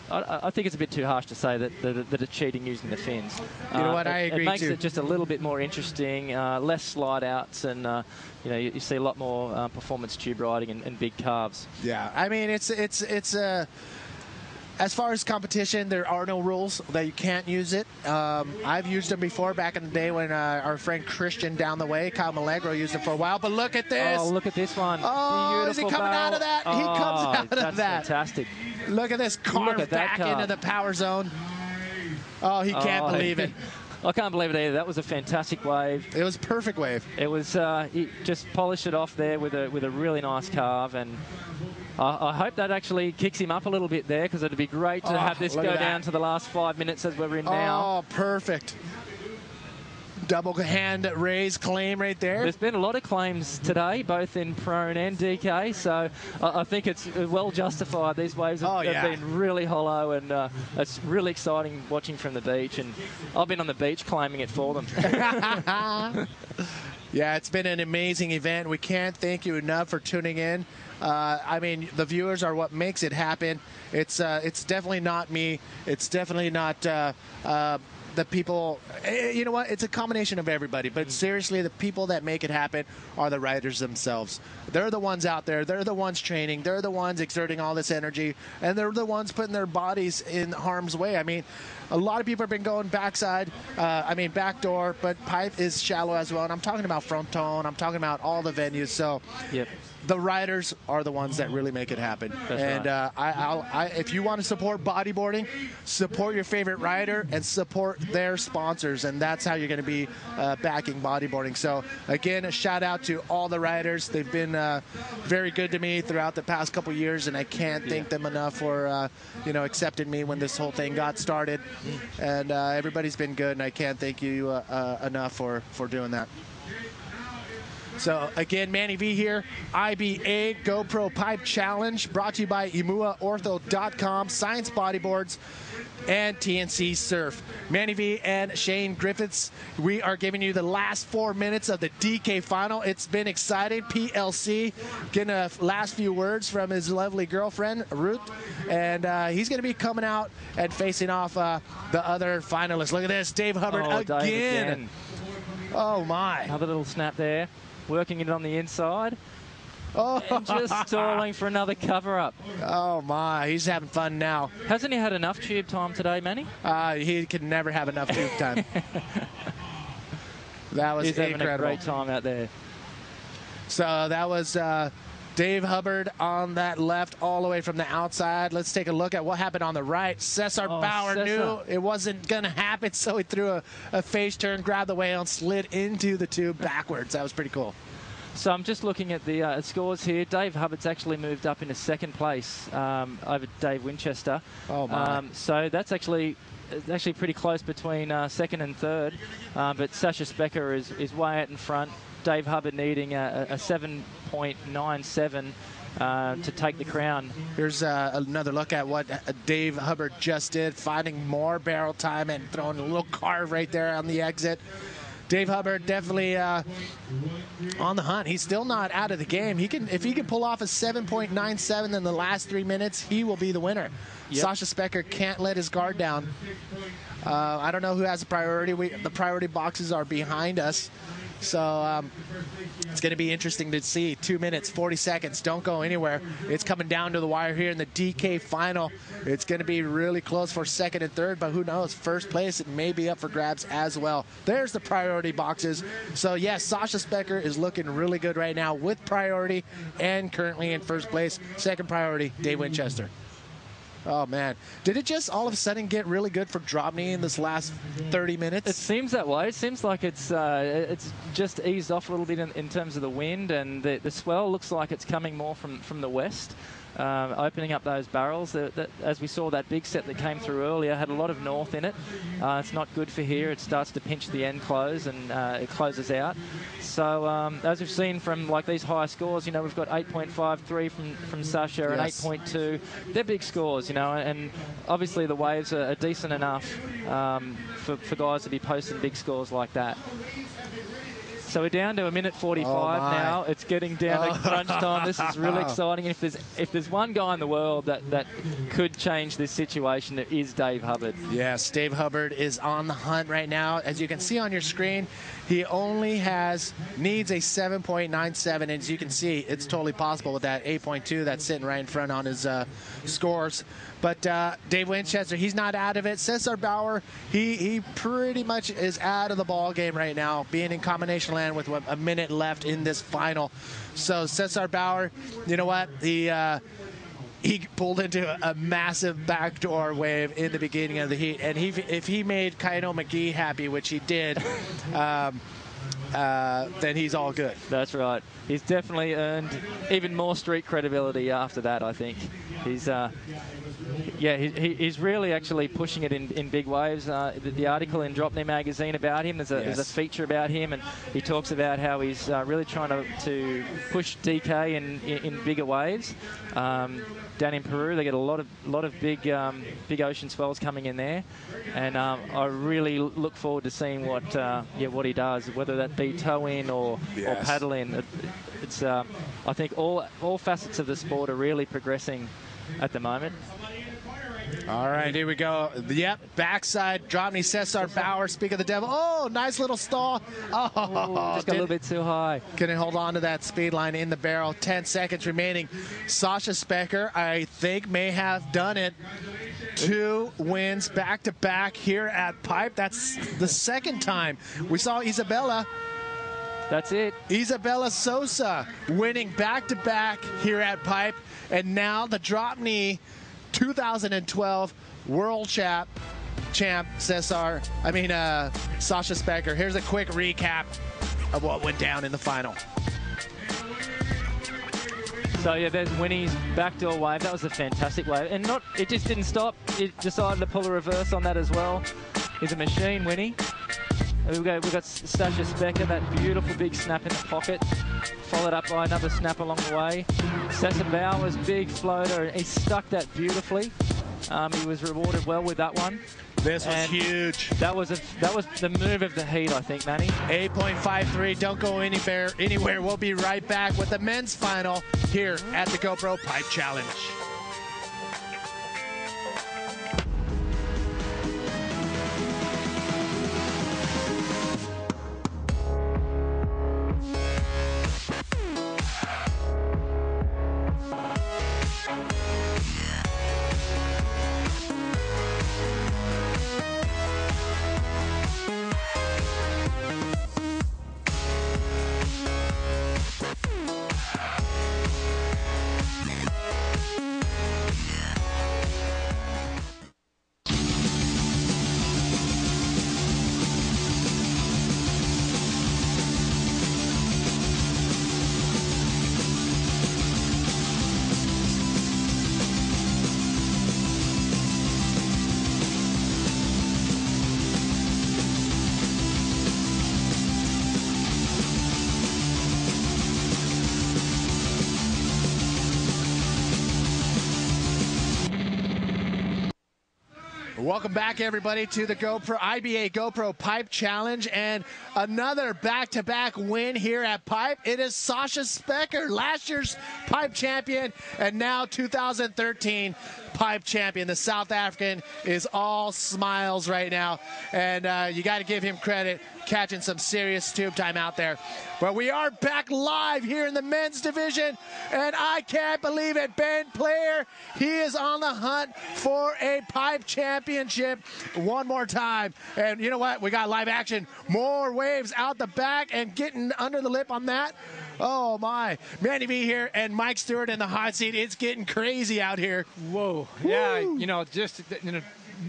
it's a bit too harsh to say that it's cheating using the fins. You know what? I agree too. It makes too. it just a little bit more interesting, less slide outs, and you see a lot more performance tube riding and big calves. Yeah, I mean it's as far as competition, there are no rules that you can't use it. I've used them before back in the day when our friend Christian down the way, Kyle Milagro, used it for a while. But look at this. Oh, look at this one. Oh, is he coming out of that? He comes out of that. That's fantastic. Look at this, carved back into the power zone. Oh, he can't believe it. I can't believe it either. That was a fantastic wave. It was a perfect wave. It was. He just polished it off there with a really nice carve, and I hope that actually kicks him up a little bit there, because it'd be great to have this go down to the last 5 minutes as we're in now. Oh, perfect. double hand raise claim right there. There's been a lot of claims today, both in prone and DK, so I think it's well justified. These waves have been really hollow, and it's really exciting watching from the beach, and I've been on the beach claiming it for them. Yeah, it's been an amazing event. We can't thank you enough for tuning in. I mean, the viewers are what makes it happen. It's definitely not me. It's definitely not the people. You know what? It's a combination of everybody. But seriously, the people that make it happen are the riders themselves. They're the ones out there. They're the ones training. They're the ones exerting all this energy. And they're the ones putting their bodies in harm's way. I mean, a lot of people have been going backside, backdoor, but pipe is shallow as well. And I'm talking about Frontone. I'm talking about all the venues. So the riders are the ones that really make it happen. That's right. If you want to support bodyboarding, support your favorite rider and support their sponsors. And that's how you're going to be backing bodyboarding. So, again, a shout out to all the riders. They've been very good to me throughout the past couple years, and I can't thank them enough for accepting me when this whole thing got started. And everybody's been good, and I can't thank you enough for doing that. So, again, Manny V here, IBA GoPro Pipe Challenge, brought to you by ImuaOrtho.com, Science Bodyboards, and TNC Surf. Manny V and Shane Griffiths, we are giving you the last 4 minutes of the DK final. It's been exciting. PLC getting a last few words from his lovely girlfriend, Ruth, and he's going to be coming out and facing off the other finalists. Look at this, Dave Hubbard again. Oh, my. Another little snap there. Working it on the inside. And just stalling for another cover-up. Oh, my. He's having fun now. Hasn't he had enough tube time today, Manny? He can never have enough tube time. That was He's incredible. having a great time out there. So that was Dave Hubbard on that left all the way from the outside. Let's take a look at what happened on the right. Cesar Bauer knew it wasn't going to happen, so he threw a face turn, grabbed the whale, and slid into the tube backwards. That was pretty cool. So I'm just looking at the scores here. Dave Hubbard's actually moved up into second place over Dave Winchester. Oh, my. So that's actually pretty close between second and third. But Sasha Specker is way out in front. Dave Hubbard needing a 7.97 to take the crown. Here's another look at what Dave Hubbard just did, finding more barrel time and throwing a little carve right there on the exit. Dave Hubbard definitely on the hunt. He's still not out of the game. If he can pull off a 7.97 in the last 3 minutes, he will be the winner. Yep. Sasha Specker can't let his guard down. I don't know who has the priority. The priority boxes are behind us. So it's going to be interesting to see. 2 minutes, 40 seconds. Don't go anywhere. It's coming down to the wire here in the DK final. It's going to be really close for second and third, but who knows? First place, it may be up for grabs as well. There's the priority boxes. So, yes, Sasha Specker is looking really good right now with priority and currently in first place. Second priority, Dave Winchester. Oh, man. Did it just all of a sudden get really good for Drobny in this last 30 minutes? It seems that way. It seems like it's just eased off a little bit in terms of the wind, and the swell looks like it's coming more from the west. Opening up those barrels. As we saw, that big set that came through earlier had a lot of north in it. It's not good for here. It starts to pinch the end close, and it closes out. So as we've seen from like these high scores, we've got 8.53 from Sasha and 8.2. They're big scores, and obviously the waves are decent enough for guys to be posting big scores like that. So we're down to 1:45 now. It's getting down to crunch time. This is really exciting. And if there's one guy in the world that could change this situation, it is Dave Hubbard. Yes, Dave Hubbard is on the hunt right now. As you can see on your screen, he only needs a 7.97. And as you can see, it's totally possible with that 8.2 that's sitting right in front on his scores. But Dave Winchester, he's not out of it. Cesar Bauer, he pretty much is out of the ball game right now, being in combination land with a minute left in this final. So Cesar Bauer, you know what? He pulled into a massive backdoor wave in the beginning of the heat. And if he made Kaino McGee happy, which he did, then he's all good. That's right. He's definitely earned even more street credibility after that, I think. Yeah, he's really actually pushing it in big waves. The article in Drop Knee magazine about him, there's a feature about him, and he talks about how he's really trying to push DK in bigger waves. Down in Peru, they get a lot of big ocean swells coming in there, and I really look forward to seeing what he does, whether that be tow in or paddle in. It's I think all facets of the sport are really progressing at the moment. All right, here we go. Yep, backside drop knee Cesar Bauer. Speak of the devil. Oh, nice little stall. Oh, just got a little bit too high. Couldn't hold on to that speed line in the barrel. 10 seconds remaining. Sasha Specker, I think, may have done it. 2 wins back-to-back here at Pipe. That's the second time. We saw Isabella. That's it. Isabella Sosa winning back-to-back here at Pipe. And now the drop knee 2012 world champ Sasha Specker. Here's a quick recap of what went down in the final. So yeah, there's Winnie's backdoor wave. That was a fantastic wave, and it just didn't stop. It decided to pull a reverse on that as well. He's a machine, Winnie. We've got Sasha Specker, that beautiful big snap in the pocket, followed up by another snap along the way. Cesar Bauer's big floater, he stuck that beautifully. He was rewarded well with that one. This was huge. That was the move of the heat, I think, Manny. 8.53. Don't go anywhere. We'll be right back with the men's final here at the GoPro Pipe Challenge. Welcome back, everybody, to the IBA GoPro Pipe Challenge, and another back-to-back win here at Pipe. It is Sasha Specker, last year's Pipe champion, and now 2013 Pipe champion. The South African is all smiles right now, and you got to give him credit, catching some serious tube time out there. But we are back live here in the men's division, and I can't believe it. Ben Player, he is on the hunt for a Pipe championship one more time. And you know what? We got live action. More waves out the back and getting under the lip on that. Oh, my. Manny V here and Mike Stewart in the hot seat. It's getting crazy out here. Whoa. Woo. Yeah, you know, just in a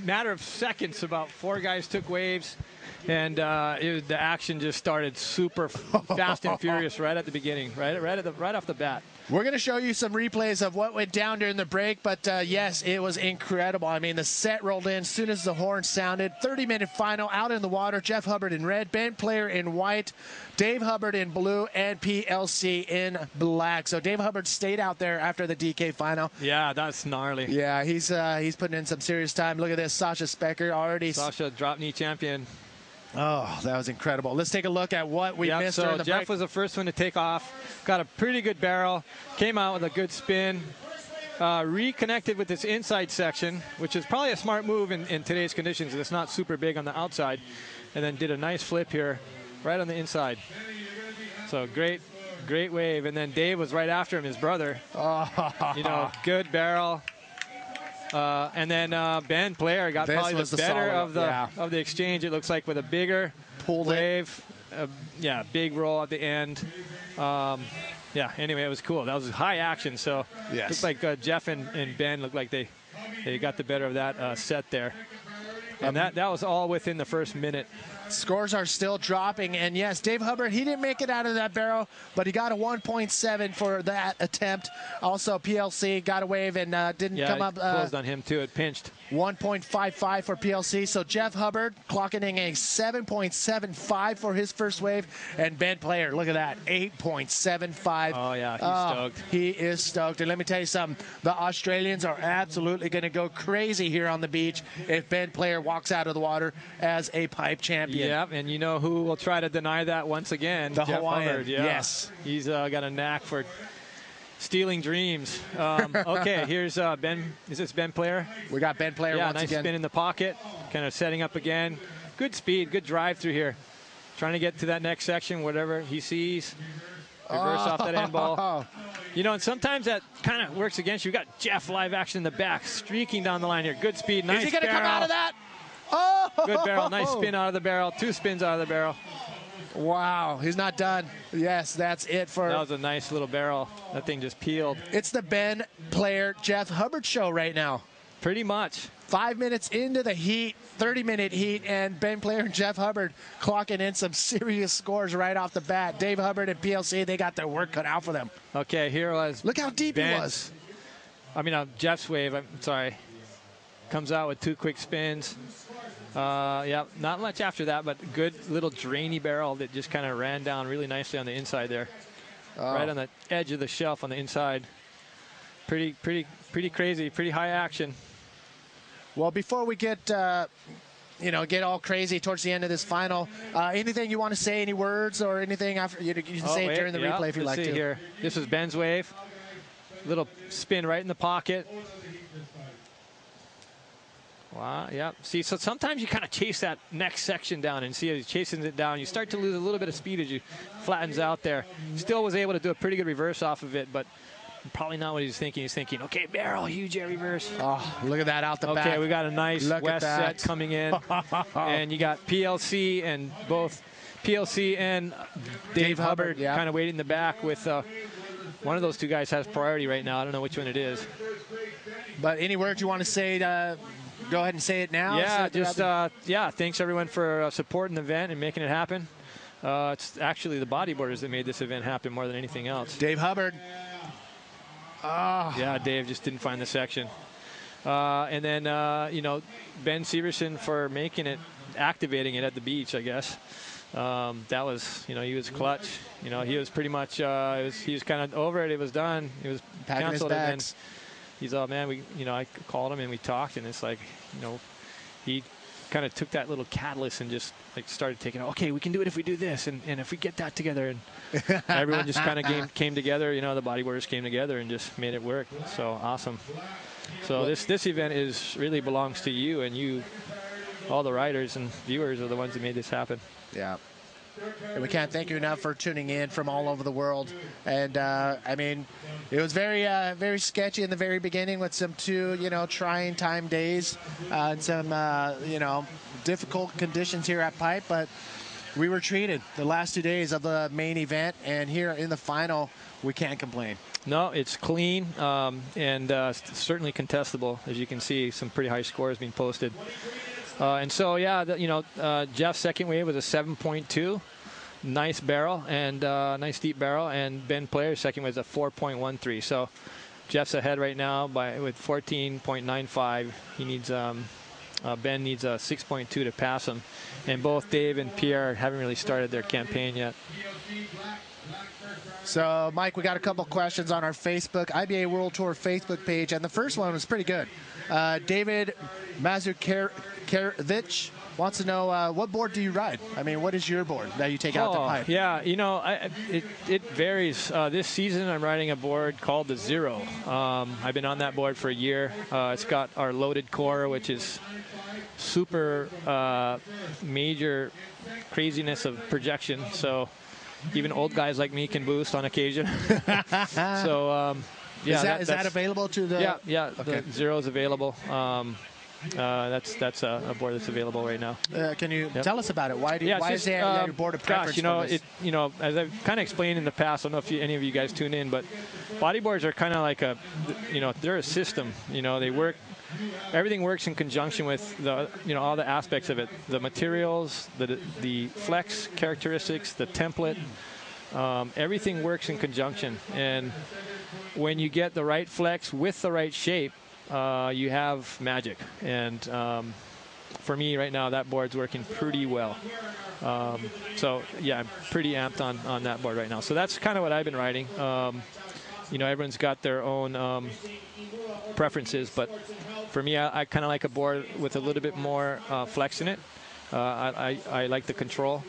matter of seconds, about 4 guys took waves. And the action just started super fast and furious right at the beginning, right off the bat. We're going to show you some replays of what went down during the break, but yes, it was incredible. I mean, the set rolled in as soon as the horn sounded. 30-minute final out in the water. Jeff Hubbard in red, Ben Player in white, Dave Hubbard in blue, and PLC in black. So Dave Hubbard stayed out there after the DK final. Yeah, that's gnarly. Yeah, he's putting in some serious time. Look at this, Sasha Specker already. Sasha, drop knee champion. Oh, that was incredible. Let's take a look at what we missed during the break. Jeff was the first one to take off. Got a pretty good barrel. Came out with a good spin. Reconnected with this inside section, which is probably a smart move in today's conditions. It's not super big on the outside. And then did a nice flip here right on the inside. So great wave. And then Dave was right after him, his brother. You know, good barrel. And then Ben Player got probably the better of the exchange. It looks like with a bigger wave, big roll at the end. Anyway, it was cool. That was high action. So it looked like Jeff and Ben looked like they got the better of that set there. And that was all within the first minute. Scores are still dropping, and yes, Dave Hubbard, he didn't make it out of that barrel, but he got a 1.7 for that attempt. Also, PLC got a wave and didn't come up. Closed on him too. It pinched. 1.55 for PLC. So Jeff Hubbard clocking in a 7.75 for his first wave, and Ben Player, look at that, 8.75. Oh yeah, he's stoked. He is stoked, and let me tell you something. The Australians are absolutely going to go crazy here on the beach if Ben Player walks out of the water as a pipe champion. Yeah, and you know who will try to deny that once again? The Jeff Hawaiian. Hubbard, yeah. Yes. He's got a knack for stealing dreams. Okay, here's Ben. Is this Ben Player? We got Ben Player once nice again. Spin in the pocket, kind of setting up again. Good speed, good drive through here. Trying to get to that next section, whatever he sees. Reverse off that end ball. You know, and sometimes that kind of works against you. You got Jeff live action in the back, streaking down the line here. Good speed, nice Is he going to come barrel. out of that? Oh! Good barrel, nice spin out of the barrel. 2 spins out of the barrel. Wow, he's not done. Yes, that's it for... That was a nice little barrel. That thing just peeled. It's the Ben Player, Jeff Hubbard show right now. Pretty much. 5 minutes into the heat, 30-minute heat, and Ben Player and Jeff Hubbard clocking in some serious scores right off the bat. Dave Hubbard and PLC, they got their work cut out for them. Okay, here was... Look how deep it was. I mean, Jeff's wave, I'm sorry. Comes out with 2 quick spins. Yeah, not much after that, but good little drainy barrel that just kind of ran down really nicely on the inside there. Right on the edge of the shelf on the inside. Pretty crazy, pretty high action. Well, before we get get all crazy towards the end of this final, anything you want to say, any words or anything after you can say it during the replay if you like to. Here. This is Ben's wave. Little spin right in the pocket. Wow, yeah. See, so sometimes you kind of chase that next section down and see as he's chasing it down, you start to lose a little bit of speed as you flattens out there. Still was able to do a pretty good reverse off of it, but probably not what he's thinking. He's thinking, okay, barrel, huge air reverse. Oh, look at that out the back. Okay, we got a nice west set coming in. And you got PLC and both PLC and Dave Hubbard kind of waiting in the back with one of those 2 guys has priority right now. I don't know which one it is. But any words you want to say go ahead and say it now. Yeah, just thanks everyone for supporting the event and making it happen. It's actually the bodyboarders that made this event happen more than anything else. Dave Hubbard. Yeah, Dave just didn't find the section. And then, Ben Severson for making it, activating it at the beach, I guess. That was, he was clutch. He was pretty much, he was kind of over it. It was done. It was packing his canceled. And bags. He's all, man, I called him and we talked, and it's like, he kind of took that little catalyst and just started taking, okay, we can do it if we do this, and if we get that together, and everyone just kind of came together. The bodyboarders came together and just made it work. So awesome. So this event really belongs to you, and you, all the riders and viewers are the ones that made this happen. Yeah. And we can't thank you enough for tuning in from all over the world. And, it was very, very sketchy in the very beginning with some trying time days and some, difficult conditions here at Pipe. But we were treated the last 2 days of the main event. And here in the final, we can't complain. No, it's clean and certainly contestable. As you can see, some pretty high scores being posted. And so, Jeff's second wave was a 7.2. Nice barrel and nice deep barrel. And Ben Player's second was a 4.13. So Jeff's ahead right now with 14.95. He needs Ben needs a 6.2 to pass him. And both Dave and Pierre haven't really started their campaign yet. So, Mike, we got a couple questions on our Facebook, IBA World Tour Facebook page, and the first one was pretty good. David Mazurkevich wants to know, what board do you ride? I mean, what is your board that you take out the pipe? Yeah, it varies. This season, I'm riding a board called the Zero. I've been on that board for a year. It's got our loaded core, which is super major craziness of projection. So even old guys like me can boost on occasion. So, is that available to the? Yeah. Okay. The Zero is available. That's a board that's available right now. Can you tell us about it? Why is that your board of preference? Gosh, as I've kind of explained in the past, I don't know if any of you guys tune in, but bodyboards are kind of like they're a system. They work everything works in conjunction with the, all the aspects of it, the materials, the flex characteristics, the template. Everything works in conjunction, and when you get the right flex with the right shape, you have magic. And for me right now, that board's working pretty well. So yeah, I'm pretty amped on that board right now. So that's kind of what I've been riding. Everyone's got their own preferences, but for me, I kind of like a board with a little bit more flex in it. I like the control.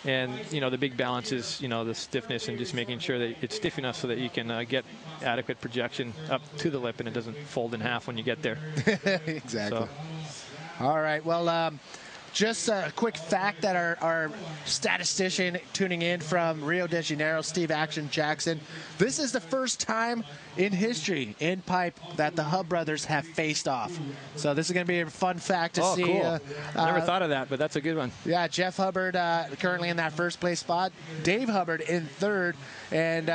And, the big balance is, the stiffness and just making sure that it's stiff enough so that you can get adequate projection up to the lip and it doesn't fold in half when you get there. Exactly. So. All right. Well, just a quick fact that our statistician tuning in from Rio de Janeiro, Steve Action Jackson, this is the first time in history in pipe that the Hub brothers have faced off. So this is going to be a fun fact to see. Cool. Never thought of that, but that's a good one. Yeah, Jeff Hubbard currently in that first place spot. Dave Hubbard in third. And,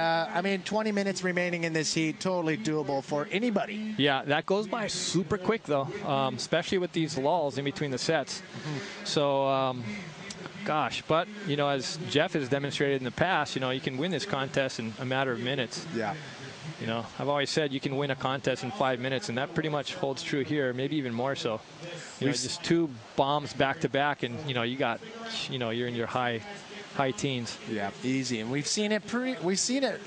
20 minutes remaining in this heat, totally doable for anybody. Yeah, that goes by super quick, though, especially with these lulls in between the sets. Mm-hmm. So, gosh, but, as Jeff has demonstrated in the past, you can win this contest in a matter of minutes. Yeah. I've always said you can win a contest in 5 minutes, and that pretty much holds true here, maybe even more so. Just two bombs back to back, and, you're in your high teens. Yeah, easy. And we've seen it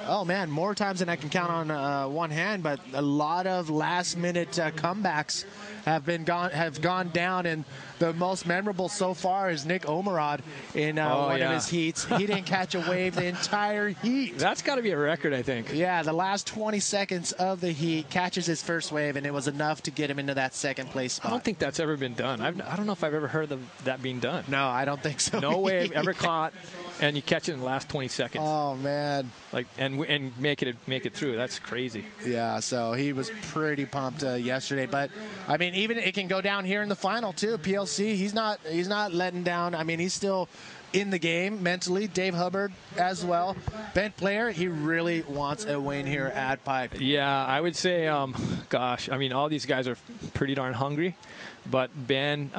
oh man, more times than I can count on one hand, but a lot of last minute comebacks have gone down, and the most memorable so far is Nick Omerod in one of his heats. He didn't catch a wave the entire heat. That's got to be a record, I think. Yeah, the last 20 seconds of the heat, catches his first wave, and it was enough to get him into that second place spot. I don't think that's ever been done. I don't know if I've ever heard of that being done. No, I don't think so. No wave ever caught, and you catch it in the last 20 seconds. Oh man! And make it through. That's crazy. Yeah, so he was pretty pumped yesterday, but even it can go down here in the final too. PLC, he's not letting down. He's still in the game mentally. Dave Hubbard as well. Ben Player, he really wants a win here at Pipe. Yeah, I would say, gosh, all these guys are pretty darn hungry, but Ben,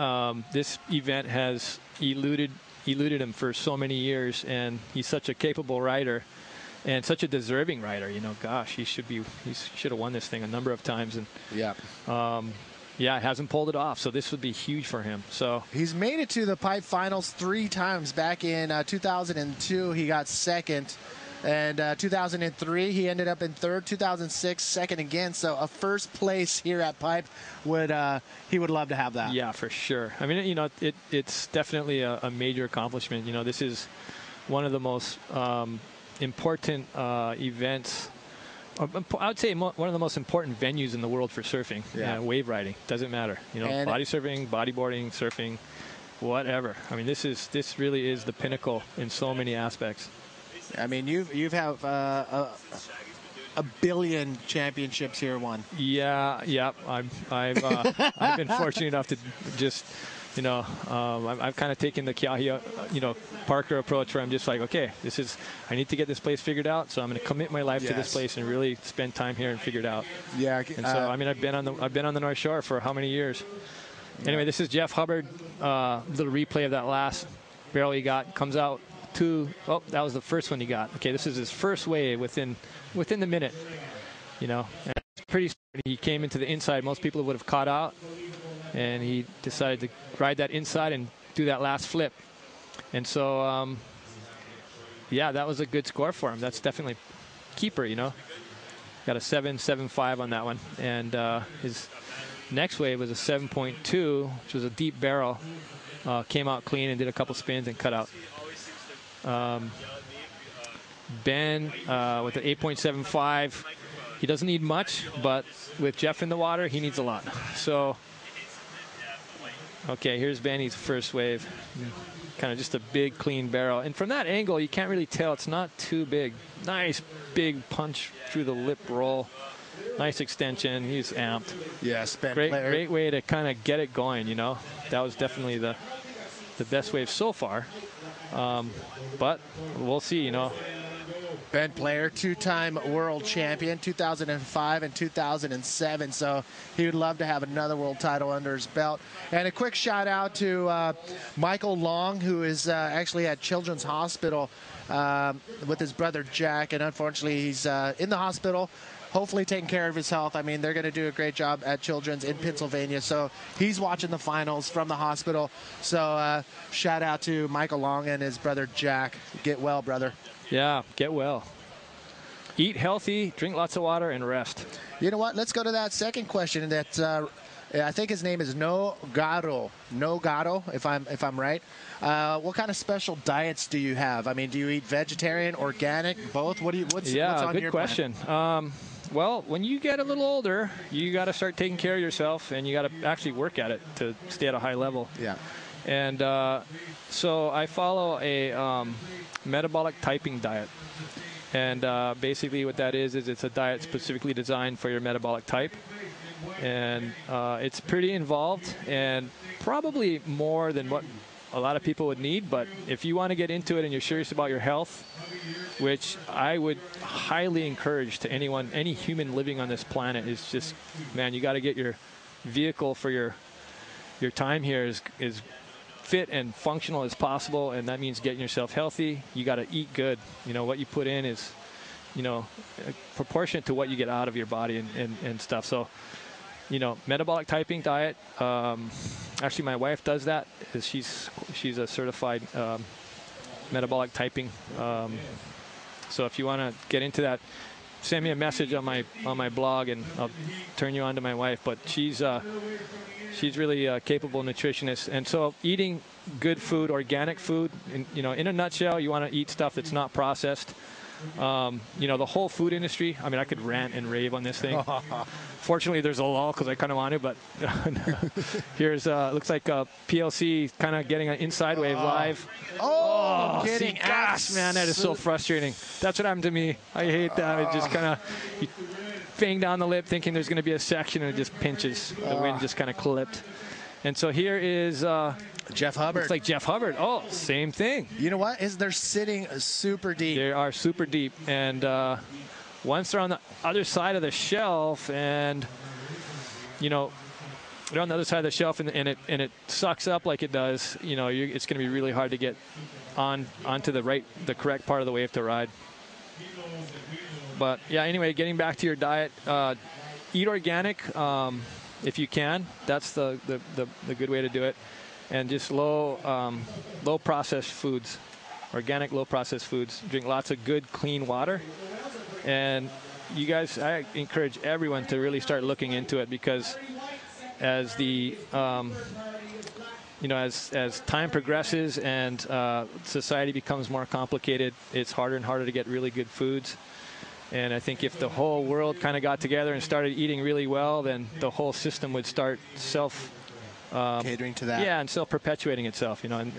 this event has eluded him for so many years, and he's such a capable rider and such a deserving rider. Gosh, he should have won this thing a number of times, and yeah, hasn't pulled it off, so this would be huge for him. So he's made it to the Pipe Finals 3 times. Back in 2002, he got second, and 2003 he ended up in third. 2006, second again. So a first place here at Pipe he would love to have that. Yeah, for sure. It's definitely a major accomplishment. This is one of the most important events. I would say one of the most important venues in the world for surfing. Yeah. Wave riding, doesn't matter. Body surfing, bodyboarding, surfing, whatever. This really is the pinnacle in so many aspects. You've have a billion championships here won. Yeah. I've been fortunate enough to just. I've kind of taken the Kiahi, Parker approach, where I'm just like, okay, I need to get this place figured out, so I'm going to commit my life to this place and really spend time here and figure it out. Yeah. And so, I've been on the North Shore for how many years? Anyway, this is Jeff Hubbard. Little replay of that last barrel he got. Comes out that was the first one he got. Okay, this is his first wave within the minute. And it's pretty smart. He came into the inside. Most people would have caught out, and he decided to ride that inside and do that last flip. And so, that was a good score for him. That's definitely keeper, Got a 7.75 on that one. And his next wave was a 7.2, which was a deep barrel. Came out clean and did a couple spins and cut out. Ben with an 8.75. He doesn't need much, but with Jeff in the water, he needs a lot. So, okay, here's Benny's first wave. Kind of just a big, clean barrel. And from that angle, you can't really tell. It's not too big. Nice, big punch through the lip roll. Nice extension. He's amped. Yes, Ben Player. Great way to kind of get it going, That was definitely the best wave so far. But we'll see, Ben Player, two-time world champion, 2005 and 2007. So he would love to have another world title under his belt. And a quick shout out to Michael Long, who is actually at Children's Hospital with his brother Jack. And unfortunately, he's in the hospital, hopefully taking care of his health. I mean, they're going to do a great job at Children's in Pennsylvania. So he's watching the finals from the hospital. So shout out to Michael Long and his brother Jack. Get well, brother. Yeah, get well. Eat healthy, drink lots of water, and rest. You know what? Let's go to that second question. That I think his name is Nogaro, if I'm right. What kind of special diets do you have? I mean, do you eat vegetarian, organic, both? What's on good your question. Well, when you get a little older, you got to start taking care of yourself, and you got to actually work at it to stay at a high level. Yeah. And so I follow a metabolic typing diet. And basically what that is it's a diet specifically designed for your metabolic type. And it's pretty involved and probably more than what a lot of people would need. But if you want to get into it and you're serious about your health, which I would highly encourage to anyone, any human living on this planet, is just, man, you got to get your vehicle for your time here is fit and functional as possible, and that means getting yourself healthy. You got to eat good. You know, what you put in is, you know, proportionate to what you get out of your body and stuff. So, you know, metabolic typing diet. Actually, my wife does that. She's a certified metabolic typing. So if you want to get into that, send me a message on my blog, and I'll turn you on to my wife. But she's really a capable nutritionist. And so eating good food, organic food, in a nutshell, you want to eat stuff that's not processed. The whole food industry, I mean, I could rant and rave on this thing. Fortunately, there's a lull because I kind of want to, but here's, looks like PLC kind of getting an inside wave live. Getting gosh, man, that is so frustrating. That's what happened to me. I hate that. It just kind of bang down the lip thinking there's going to be a section, and it just pinches. The wind just kind of clipped. And so here is Jeff Hubbard. Looks like Jeff Hubbard. Oh, same thing. You know what? They're sitting super deep. They are super deep. And once they're on the other side of the shelf, and, they're on the other side of the shelf, and it sucks up like it does, it's going to be really hard to get onto the correct part of the wave to ride. But, yeah, anyway, getting back to your diet, eat organic if you can. That's the good way to do it. And just low processed foods, organic low processed foods. Drink lots of good, clean water. And you guys, I encourage everyone to really start looking into it, because as the as time progresses and society becomes more complicated, it's harder and harder to get really good foods. And I think if the whole world kind of got together and started eating really well, then the whole system would start catering to that. Yeah, and self-perpetuating itself, And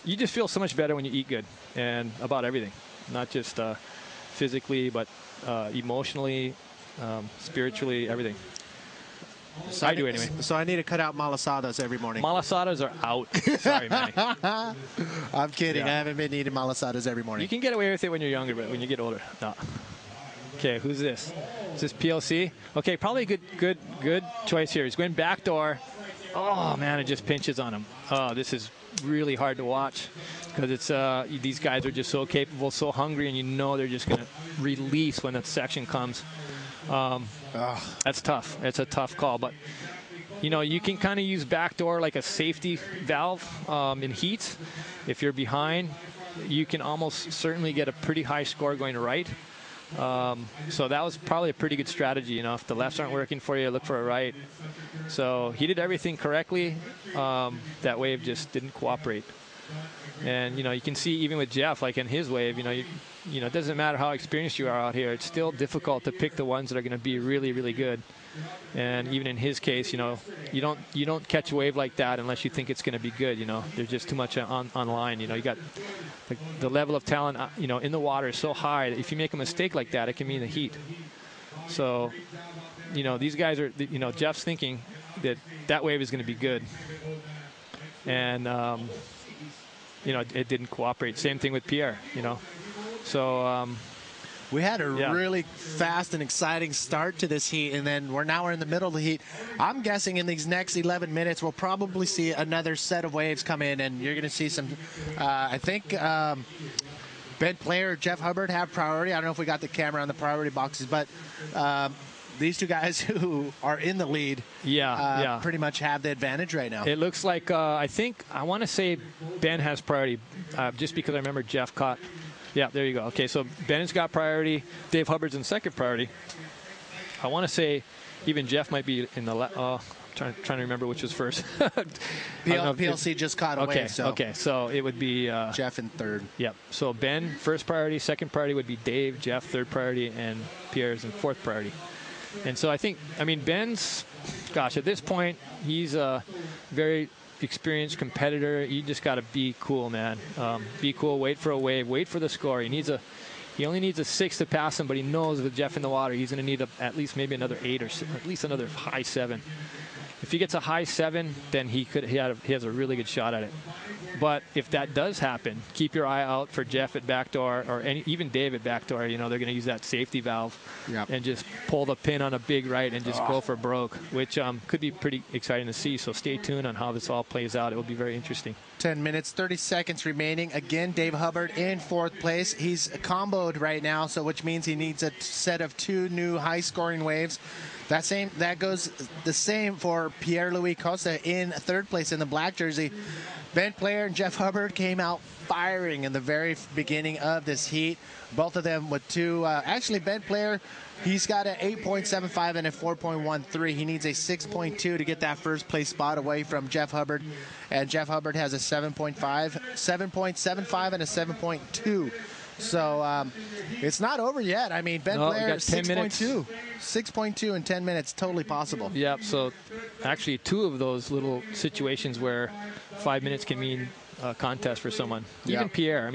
you just feel so much better when you eat good, and about everything, not just physically, but emotionally, spiritually, everything. So I do anyway. So I need to cut out malasadas every morning. Malasadas are out. Sorry, man. I'm kidding. Yeah. I haven't been eating malasadas every morning. You can get away with it when you're younger, but when you get older, no. Okay, who's this? Is this PLC? Okay, probably a good choice here. He's going back door. Oh, man, it just pinches on him. Oh, this is really hard to watch, because it's these guys are just so capable, so hungry, and they're just going to release when that section comes. That's tough. It's a tough call, but you can kind of use backdoor like a safety valve in heats. If you're behind, you can almost certainly get a pretty high score going right. So that was probably a pretty good strategy. If the lefts aren't working for you, look for a right. So he did everything correctly. That wave just didn't cooperate. And, you can see even with Jeff, like in his wave, it doesn't matter how experienced you are out here. It's still difficult to pick the ones that are going to be really, really good. And even in his case, you don't catch a wave like that unless you think it's going to be good. There's just too much on line. You got the level of talent, in the water is so high that if you make a mistake like that, it can mean the heat. So, these guys are, Jeff's thinking that wave is going to be good. And, it didn't cooperate. Same thing with Pierre, So We had a really fast and exciting start to this heat, and then we're in the middle of the heat. I'm guessing in these next 11 minutes, we'll probably see another set of waves come in, and you're going to see some, I think, Ben Player, Jeff Hubbard have priority. I don't know if we got the camera on the priority boxes, but these two guys who are in the lead pretty much have the advantage right now. It looks like, I want to say Ben has priority, just because I remember Jeff caught. Yeah, there you go. Okay, so Ben's got priority. Dave Hubbard's in second priority. I want to say even Jeff might be in the trying to remember which was first. PLC just caught away. Okay, so it would be Jeff in third. Yep. So Ben first priority, second priority would be Dave, Jeff third priority, and Pierre's in fourth priority. And so Ben's, gosh, at this point he's a very experienced competitor. You just got to be cool, man. Be cool. Wait for a wave. Wait for the score. He only needs a 6 to pass him, but he knows with Jeff in the water, he's going to need at least maybe another 8 or at least another high 7. If he gets a high 7, then he has a really good shot at it. But if that does happen, keep your eye out for Jeff at backdoor or even Dave at backdoor. They're going to use that safety valve and just pull the pin on a big right and just go for broke, which could be pretty exciting to see. So stay tuned on how this all plays out. It will be very interesting. 10 minutes, 30 seconds remaining. Again, Dave Hubbard in fourth place. He's comboed right now, which means he needs a set of 2 new high-scoring waves. That goes the same for Pierre-Louis Costa in third place in the black jersey. Ben Player and Jeff Hubbard came out firing in the very beginning of this heat. Both of them with 2. Actually, Ben Player, he's got an 8.75 and a 4.13. He needs a 6.2 to get that first place spot away from Jeff Hubbard. And Jeff Hubbard has a 7.75 and a 7.2. So it's not over yet. I mean, Ben Player 6.2. 6.2 in 10 minutes, totally possible. Yep, so actually 2 of those little situations where 5 minutes can mean a contest for someone. Even Pierre,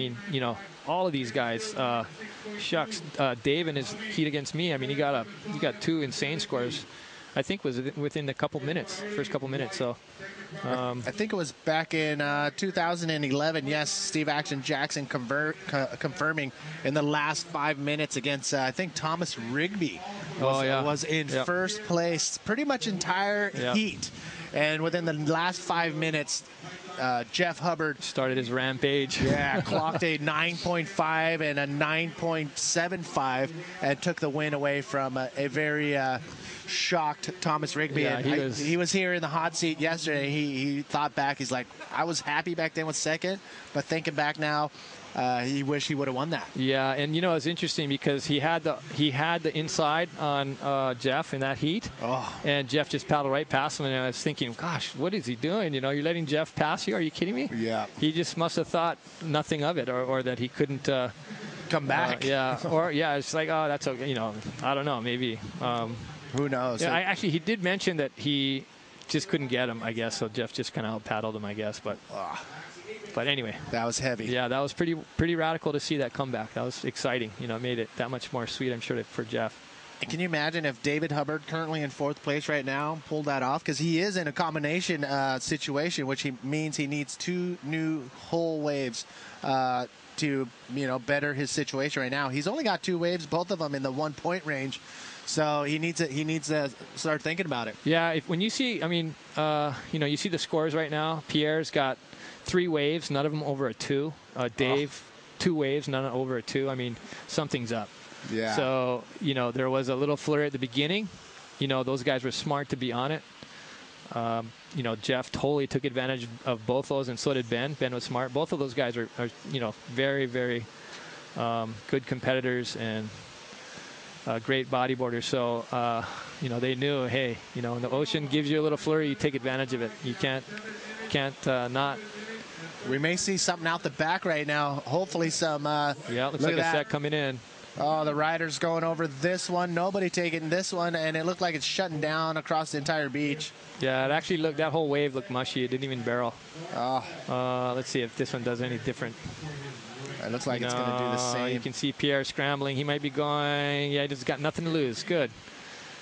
all of these guys, shucks, Dave in his heat against me, he got 2 insane scores. I think was within the first couple minutes. So I think it was back in 2011. Yes, Steve Action Jackson confirming in the last 5 minutes against I think Thomas Rigby was in first place pretty much entire heat, and within the last 5 minutes. Jeff Hubbard started his rampage. Yeah, clocked a 9.5 and a 9.75 and took the win away from a very shocked Thomas Rigby. Yeah, he was here in the hot seat yesterday. He thought back. He's like, I was happy back then with second, but thinking back now, he wished he would have won that. Yeah, and it's interesting because he had the inside on Jeff in that heat, and Jeff just paddled right past him. And I was thinking, gosh, what is he doing? You're letting Jeff pass you? Are you kidding me? Yeah. He just must have thought nothing of it, or that he couldn't come back. It's like, oh, that's okay. I don't know, maybe. Who knows? Yeah, actually, he did mention that he just couldn't get him, I guess. So Jeff just kind of paddled him, I guess, but. But anyway, that was heavy. Yeah, that was pretty radical to see that comeback. That was exciting. It made it that much more sweet, I'm sure, for Jeff. And can you imagine if David Hubbard, currently in fourth place right now, pulled that off? Because he is in a combination situation, which means he needs 2 new whole waves to better his situation right now. He's only got 2 waves, both of them in the 1-point range. So he needs to start thinking about it. Yeah, when you see, you see the scores right now. Pierre's got 3 waves, none of them over a 2. Dave, 2 waves, none over a 2. Something's up. Yeah. So, there was a little flurry at the beginning. Those guys were smart to be on it. Jeff totally took advantage of both those, and so did Ben. Ben was smart. Both of those guys are very, very good competitors and great bodyboarders. So, they knew, hey, when the ocean gives you a little flurry, you take advantage of it. You can't not. We may see something out the back right now. Hopefully some. Looks like a set coming in. Oh, the rider's going over this one. Nobody taking this one, and it looked like it's shutting down across the entire beach. Yeah, it actually looked, that whole wave looked mushy. It didn't even barrel. Let's see if this one does any different. It looks like it's going to do the same. You can see Pierre scrambling. He might be going. Yeah, he just got nothing to lose. Good.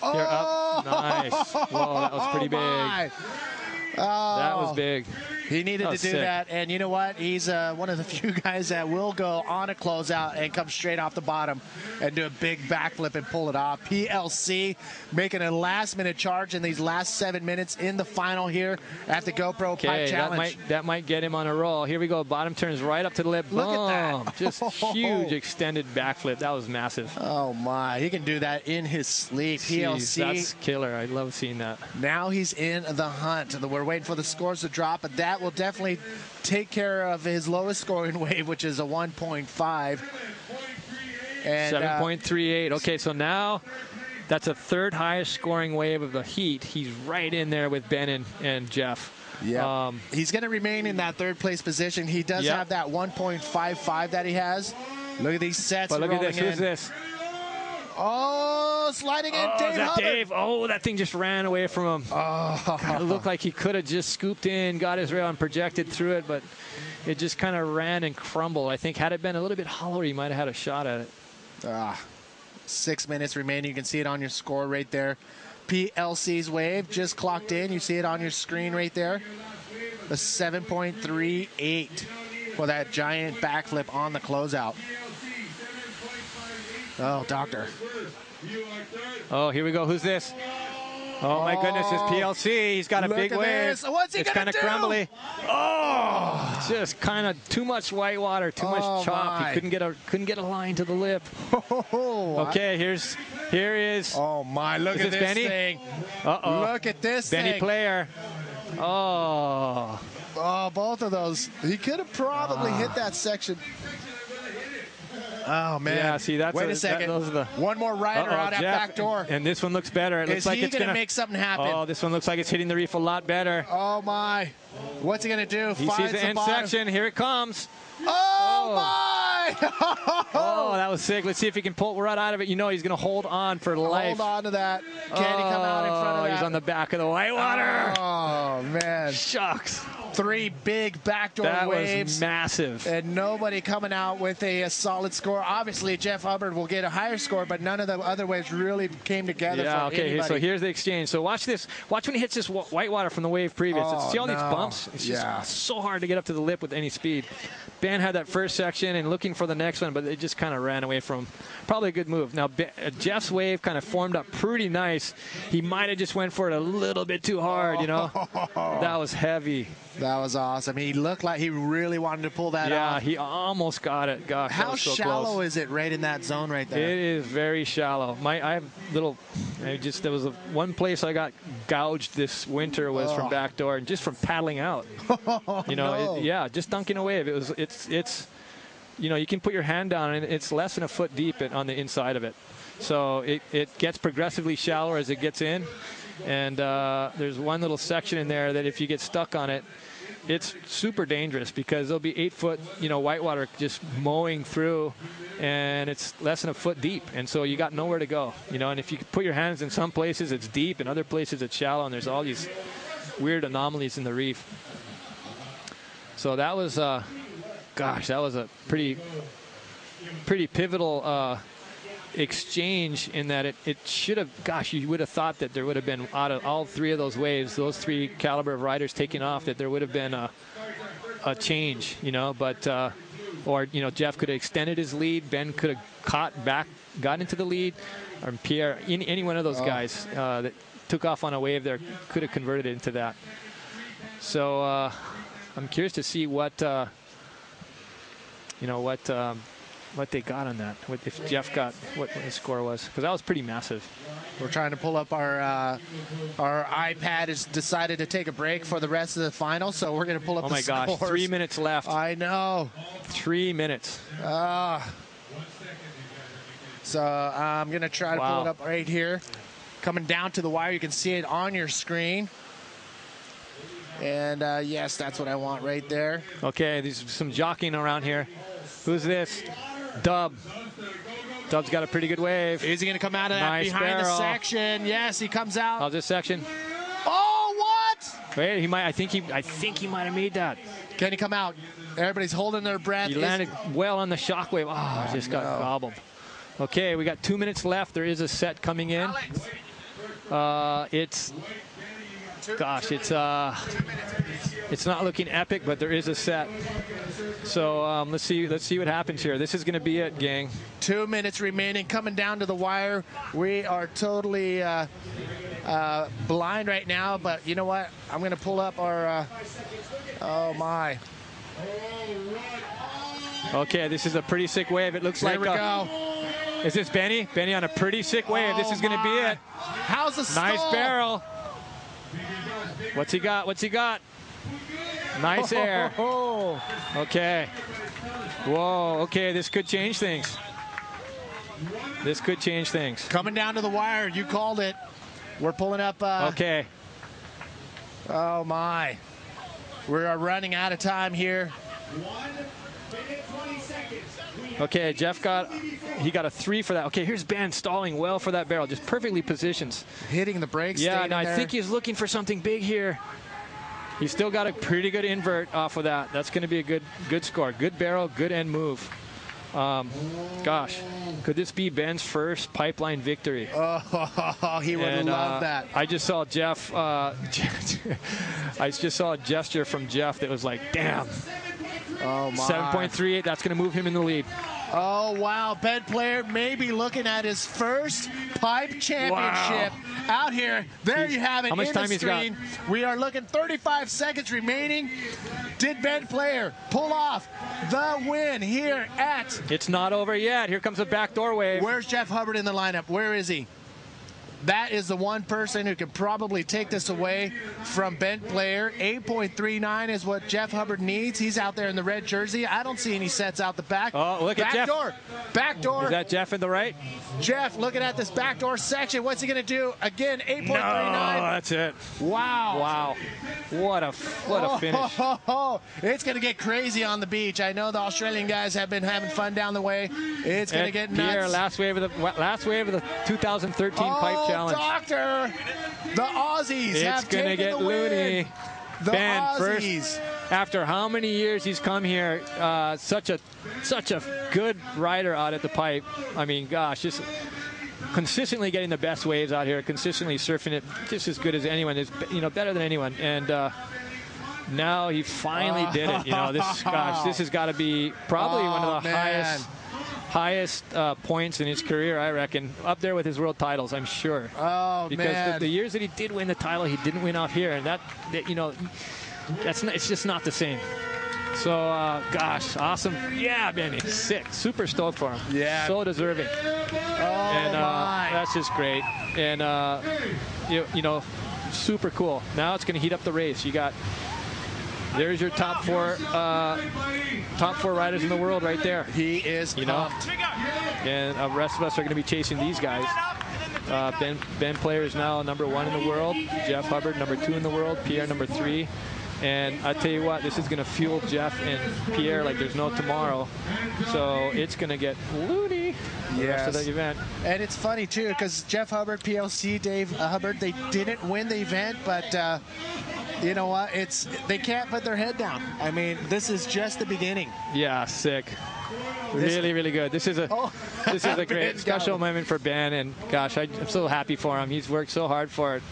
Oh! You're up. Nice. Whoa, that was pretty big. Oh. That was big. He needed to do sick. that, and you know what? He's one of the few guys that will go on a closeout and come straight off the bottom and do a big backflip and pull it off. PLC making a last-minute charge in these last 7 minutes in the final here at the GoPro Pipe Challenge. That might get him on a roll. Here we go. Bottom turns right up to the lip. Look Boom. at that. Just huge extended backflip. That was massive. Oh, my. He can do that in his sleep. PLC. That's killer. I love seeing that. Now he's in the hunt. We're waiting for the scores to drop, but that will definitely take care of his lowest scoring wave, which is a 1.5. And 7.38. Okay, so now that's a third highest scoring wave of the heat. He's right in there with Ben and Jeff. Yeah, he's going to remain in that third place position. He does have that 1.55 that he has. Look at these sets. But look at this. In. Who's this? Oh, sliding in, Dave is that Hubbard. Dave? Oh, that thing just ran away from him. Oh. It looked like he could have just scooped in, got his rail, and projected through it, but it just kind of ran and crumbled. I think had it been a little bit hollower, he might have had a shot at it. 6 minutes remaining. You can see it on your score right there. PLC's wave just clocked in. You see it on your screen right there. A 7.38 for that giant backflip on the closeout. Oh, doctor. Oh, here we go. Who's this? Oh, my goodness. It's PLC. He's got a big wave. This. What's he it's going to do? It's kind of crumbly. Oh, just kind of too much white water, too much chop. My. He couldn't get a line to the lip. Okay, here is. Oh, my. Look at this Benny? thing. Uh-oh. Look at this Benny thing. Player. Oh. Oh, both of those. He could have probably hit that section. Oh, man. Yeah, see, that's Wait a second. One more rider out at back door. And this one looks better. It looks like it's going to make something happen? Oh, this one looks like it's hitting the reef a lot better. Oh, my. What's he going to do? He sees the end section. Here it comes. Oh, my. Oh, that was sick. Let's see if he can pull right out of it. You know he's going to hold on for life. Hold on to that. Can he come out in front of that? He's on the back of the whitewater. Oh, man. Shucks. 3 big backdoor waves. Was massive. And nobody coming out with a solid score. Obviously, Jeff Hubbard will get a higher score, but none of the other waves really came together for anybody. So here's the exchange. So watch this. Watch when he hits this whitewater from the wave previous. See all these bumps? It's just so hard to get up to the lip with any speed. Ben had that first section and looking for the next one, but it just kind of ran away from him. Probably a good move. Now, Jeff's wave kind of formed up pretty nice. He might have just went for it a little bit too hard, you know. That was heavy. That was awesome. He looked like he really wanted to pull that off. Yeah, he almost got it. Gosh, how so shallow close. is it right in that zone right there? It is very shallow. I have little. There was one place I got gouged this winter was from backdoor and just from paddling out. You know, just dunking a wave. It's. You know, you can put your hand down and it's less than a foot deep on the inside of it. So it gets progressively shallower as it gets in. And there's one little section in there that if you get stuck on it, it's super dangerous because there'll be 8-foot, whitewater just mowing through, and it's less than a foot deep, and so you got nowhere to go, And if you put your hands in some places, it's deep, in other places it's shallow, and there's all these weird anomalies in the reef. So that was, that was a pretty pivotal exchange in that it should have, you would have thought that there would have been, out of all 3 of those waves, those 3 caliber of riders taking off, that there would have been a change, but or Jeff could have extended his lead, Ben could have got into the lead, or Pierre, any one of those guys that took off on a wave there could have converted it into that. So I'm curious to see what they got on that. If Jeff got what his score was, because that was pretty massive. We're trying to pull up our iPad has decided to take a break for the rest of the final, so we're going to pull up the scores. Oh my gosh, 3 minutes left. I know. 3 minutes. So I'm going to try to pull it up right here. Coming down to the wire, you can see it on your screen. And yes, that's what I want right there. Okay, there's some jockeying around here. Who's this? Dub. Dub's got a pretty good wave. Is he going to come out of that behind the section? Yes, he comes out. How's this section? Oh, what? Wait, he might. I think he might have made that. Can he come out? Everybody's holding their breath. He landed well on the shockwave. Oh, just got gobbled. Okay, we got 2 minutes left. There is a set coming in. It's gosh, it's not looking epic, but there is a set. So let's see what happens here. This is going to be it, gang. 2 minutes remaining, coming down to the wire. We are totally blind right now, but you know what? I'm going to pull up our. Oh my. Okay, this is a pretty sick wave. It looks Here like. we go. Is this Benny? Benny on a pretty sick wave. This is going to be it. How's the stall? Nice barrel. What's he got? What's he got? Nice air. Okay. Whoa. Okay, this could change things. This could change things. Coming down to the wire. You called it. We're pulling up. Okay. Oh my. We are running out of time here. Okay, Jeff got a 3 for that. Okay, here's Ben stalling well for that barrel, just perfectly positioned. Hitting the brakes. Yeah, and I think he's looking for something big here. He's still got a pretty good invert off of that. That's going to be a good score. Good barrel, good end move. Gosh, could this be Ben's first pipeline victory? Oh, he would love that. I just saw Jeff. I just saw a gesture from Jeff that was like, damn. Oh my. 7.38. That's going to move him in the lead. Oh wow, Ben Player may be looking at his first pipe championship out here. There you have it. How much time he's got? We are looking 35 seconds remaining. Did Ben Player pull off the win here at? It's not over yet. Here comes a backdoor wave. Where's Jeff Hubbard in the lineup? Where is he? That is the one person who could probably take this away from Ben Player. 8.39 is what Jeff Hubbard needs. He's out there in the red jersey. I don't see any sets out the back. Oh, look at Jeff. Backdoor. Is that Jeff in the right? Jeff looking at this backdoor section. What's he going to do? Again, 8.39. No, that's it. Wow. Wow. What a finish. It's going to get crazy on the beach. I know the Australian guys have been having fun down the way. It's going to get nuts. Pierre, last wave of the 2013 pipe challenge. Doctor, the Aussies have taken gonna get the win. loony. The Ben, Aussies. first, after how many years he's come here, such a good rider out at the pipe. I mean, gosh, just consistently getting the best waves out here, consistently surfing it just as good as anyone is, better than anyone. And now he finally did it. This has got to be probably one of the highest points in his career, I reckon, up there with his world titles, I'm sure. Oh, because man. the years that he did win the title, he didn't win off here, and it's just not the same. So, gosh, awesome. Yeah, Benny, sick. Super stoked for him. Yeah. So deserving. And that's just great. And, super cool. Now it's going to heat up the race. There's your top four riders in the world right there. He is pumped. And the rest of us are going to be chasing these guys. Ben Player is now #1 in the world. Jeff Hubbard, #2 in the world. Pierre, #3. And I tell you what, this is going to fuel Jeff and Pierre like there's no tomorrow. So it's going to get loony the rest of the event. And it's funny, too, because Jeff Hubbard, PLC, Dave Hubbard, they didn't win the event, but you know what? They can't put their head down. I mean, this is just the beginning. Yeah, sick. Really, really good. This is a great special moment for Ben, and gosh, I'm so happy for him. He's worked so hard for it.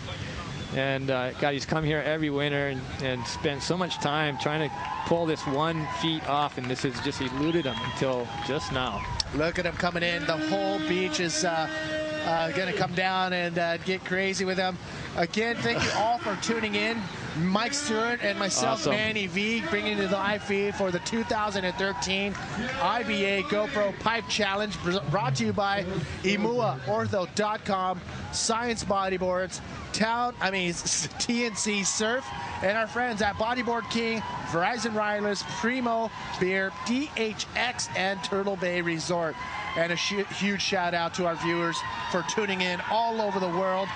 And God, he's come here every winter and spent so much time trying to pull this 1 feat off, and this has just eluded him until just now. Look at him coming in. The whole beach is going to come down and get crazy with him. Again, thank you all for tuning in. Mike Stewart and myself, Awesome. Manny V, bringing you the live feed for the 2013 IBA GoPro Pipe Challenge, brought to you by EmuaOrtho.com, Science Bodyboards, TNC Surf, and our friends at Bodyboard King, Verizon Wireless, Primo Beer, DHX, and Turtle Bay Resort. And a huge shout out to our viewers for tuning in all over the world.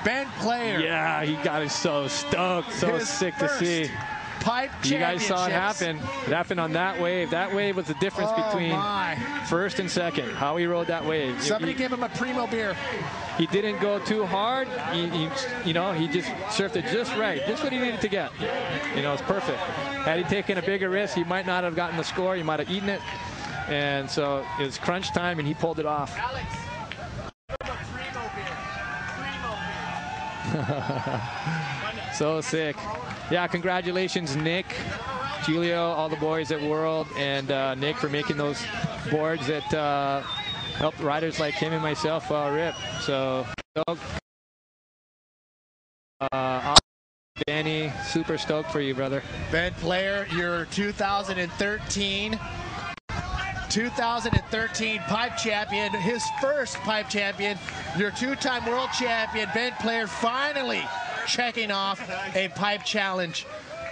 Ben Player. Yeah, he got us so stoked, so sick to see. Pipe You guys saw it happen. It happened on that wave. That wave was the difference between first and second. How he rode that wave. Somebody give him a Primo beer. He didn't go too hard. He just surfed it just right. Just what he needed to get. It's perfect. Had he taken a bigger risk, he might not have gotten the score. He might have eaten it. And so it was crunch time, and he pulled it off. So sick. Yeah, congratulations, Nick, Julio, all the boys at World, and Nick for making those boards that helped riders like him and myself rip. So, Danny, super stoked for you, brother. Ben Player, your 2013 pipe champion, his first pipe champion, your two-time world champion, Ben Player, finally checking off a pipe challenge.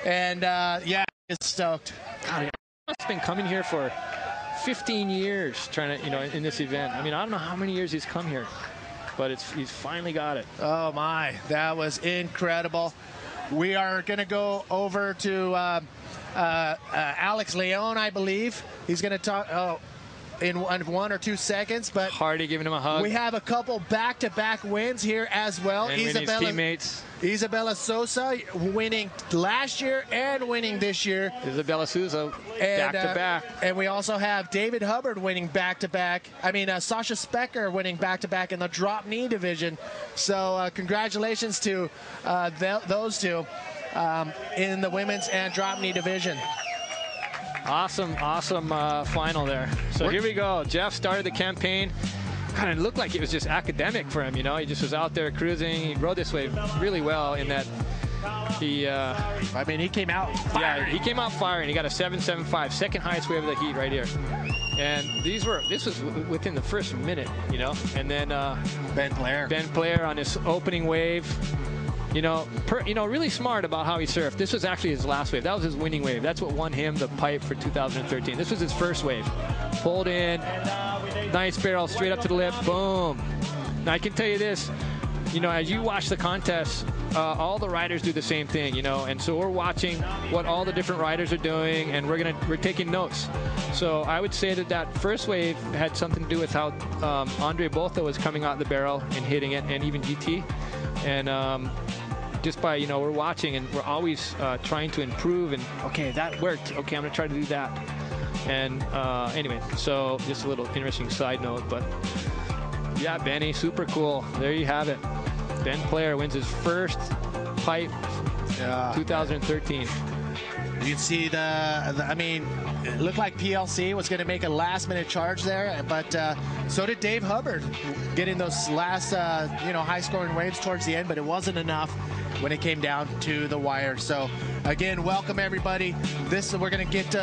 And yeah, it's stoked. God, I've been coming here for 15 years trying to, in this event. I mean, I don't know how many years he's come here, but he's finally got it. Oh my, that was incredible. We are going to go over to Alex Leon, I believe. He's going to talk in 1 or 2 seconds. But Hardy giving him a hug. We have a couple back-to-back wins here as well. And his teammates. Isabella Sosa winning last year and winning this year. Isabella Souza back-to-back. And we also have David Hubbard winning back-to-back. I mean, Sasha Specker winning back-to-back in the drop knee division. So congratulations to those two in the women's and drop knee division. Awesome final there. So here we go. Jeff started the campaign. Kind of looked like it was just academic for him, He just was out there cruising. He rode this wave really well in that he... I mean, he came out firing. Yeah, he came out firing. He got a 7.75, second highest wave of the heat right here. And this was within the first minute, And then... Ben Player on his opening wave. Really smart about how he surfed. This was actually his last wave. That was his winning wave. That's what won him the pipe for 2013. This was his first wave. Pulled in, nice barrel, straight up to the lip, boom. Now I can tell you this, as you watch the contest, all the riders do the same thing, and so we're watching what all the different riders are doing, and we're taking notes. So I would say that first wave had something to do with how Andre Botha was coming out the barrel and hitting it, and even GT. And just by, we're watching and we're always trying to improve and, okay, that worked. Okay, I'm going to try to do that. And anyway, so just a little interesting side note. But, yeah, Benny, super cool. There you have it. Ben Player wins his first pipe 2013. You can see I mean, it looked like PLC was going to make a last-minute charge there, but so did Dave Hubbard, getting those last, high-scoring waves towards the end, but it wasn't enough when it came down to the wire. So, again, welcome, everybody. We're going to get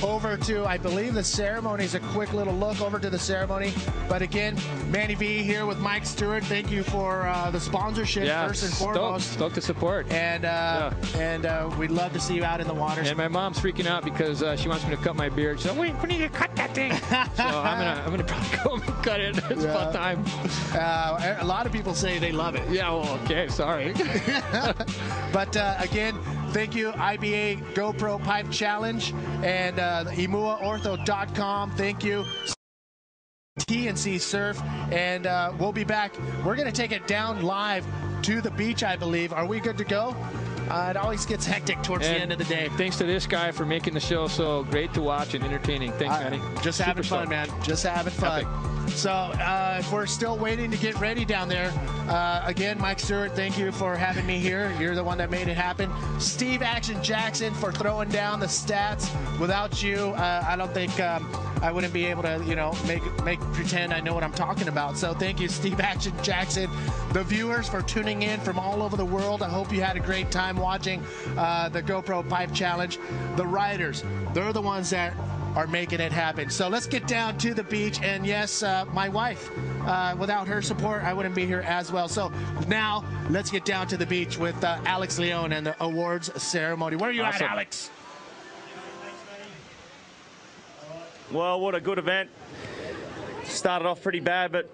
over to, I believe, the ceremony. Is a quick little look over to the ceremony. But, again, Manny V here with Mike Stewart. Thank you for the sponsorship, first and foremost. Stoked to support. And we'd love to see you out in the water. And my mom's freaking out because she wants me to cut my beard. She's like, wait, when are you going to cut that thing? So I'm gonna probably go and cut it. It's about time. A lot of people say they love it. Yeah, well, okay, sorry. But, again, thank you, IBA GoPro Pipe Challenge and IMUAortho.com. Thank you. TNC Surf, and we'll be back. We're going to take it down live to the beach, I believe. Are we good to go? It always gets hectic towards the end of the day. Thanks to this guy for making the show so great to watch and entertaining. Thanks, Manny. Just having fun, man. Just having fun. Epic. So if we're still waiting to get ready down there, again, Mike Stewart, thank you for having me here. You're the one that made it happen. Steve Action Jackson for throwing down the stats. Without you, I don't think I wouldn't be able to, make pretend I know what I'm talking about. So thank you, Steve Action Jackson. The viewers for tuning in from all over the world. I hope you had a great time watching the GoPro Pipe Challenge. The riders, they're the ones that are making it happen. So let's get down to the beach. And yes, my wife, without her support, I wouldn't be here as well. So now let's get down to the beach with Alex Leon and the awards ceremony. Where are you at, Alex? Well, what a good event. Started off pretty bad, but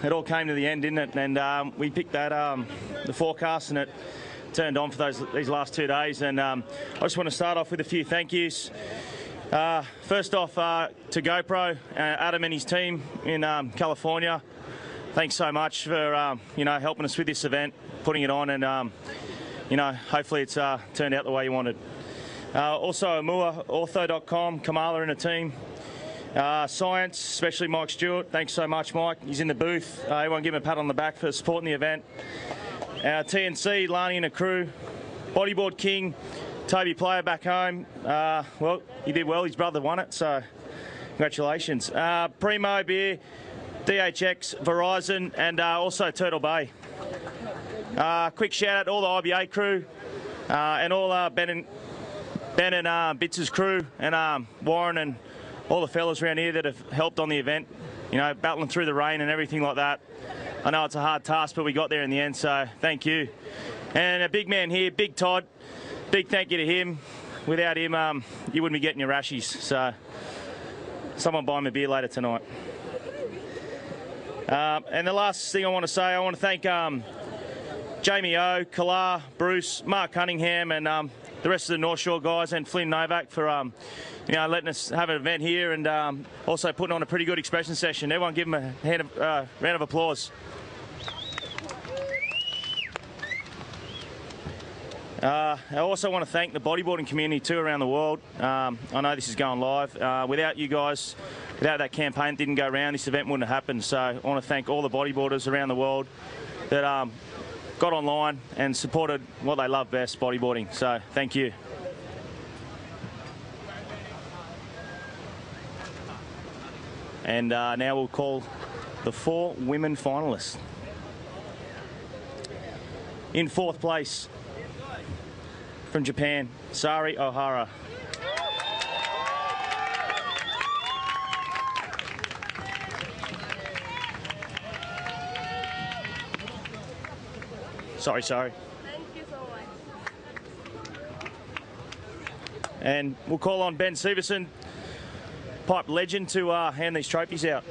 it all came to the end, didn't it? And we picked that the forecast, and it turned on for these last 2 days. And I just want to start off with a few thank yous. First off, to GoPro, Adam and his team in California. Thanks so much for helping us with this event, putting it on, and hopefully it's turned out the way you wanted. Also, IMUAortho.com, Kamala and the team. Science, especially Mike Stewart. Thanks so much, Mike. He's in the booth. Everyone give him a pat on the back for supporting the event. TNC, Lani and the crew. bodyboard king, Toby Player back home. Well, he did well. His brother won it, so congratulations. Primo Beer, DHX, Verizon, and also Turtle Bay. Quick shout out to all the IBA crew and all Ben and Bits' crew and Warren and all the fellas around here that have helped on the event. You know, battling through the rain and everything like that. I know it's a hard task, but we got there in the end, so thank you. And a big man here, Big Todd. Big thank you to him. Without him, you wouldn't be getting your rashies. So someone buy him a beer later tonight. And the last thing I want to say, I want to thank Jamie O, Kalar, Bruce, Mark Cunningham, and the rest of the North Shore guys, and Flynn Novak for you know, letting us have an event here, and also putting on a pretty good expression session. Everyone give them a round of applause. I also want to thank the bodyboarding community too around the world. I know this is going live. Without you guys, without that campaign that didn't go around, this event wouldn't have happened. So I want to thank all the bodyboarders around the world that got online and supported what they love best, bodyboarding. So thank you. And now we'll call the 4 women finalists. In 4th place, from Japan, Sari Ohara. Sorry. Thank you so much. And we'll call on Ben Severson, pipe legend, to hand these trophies out.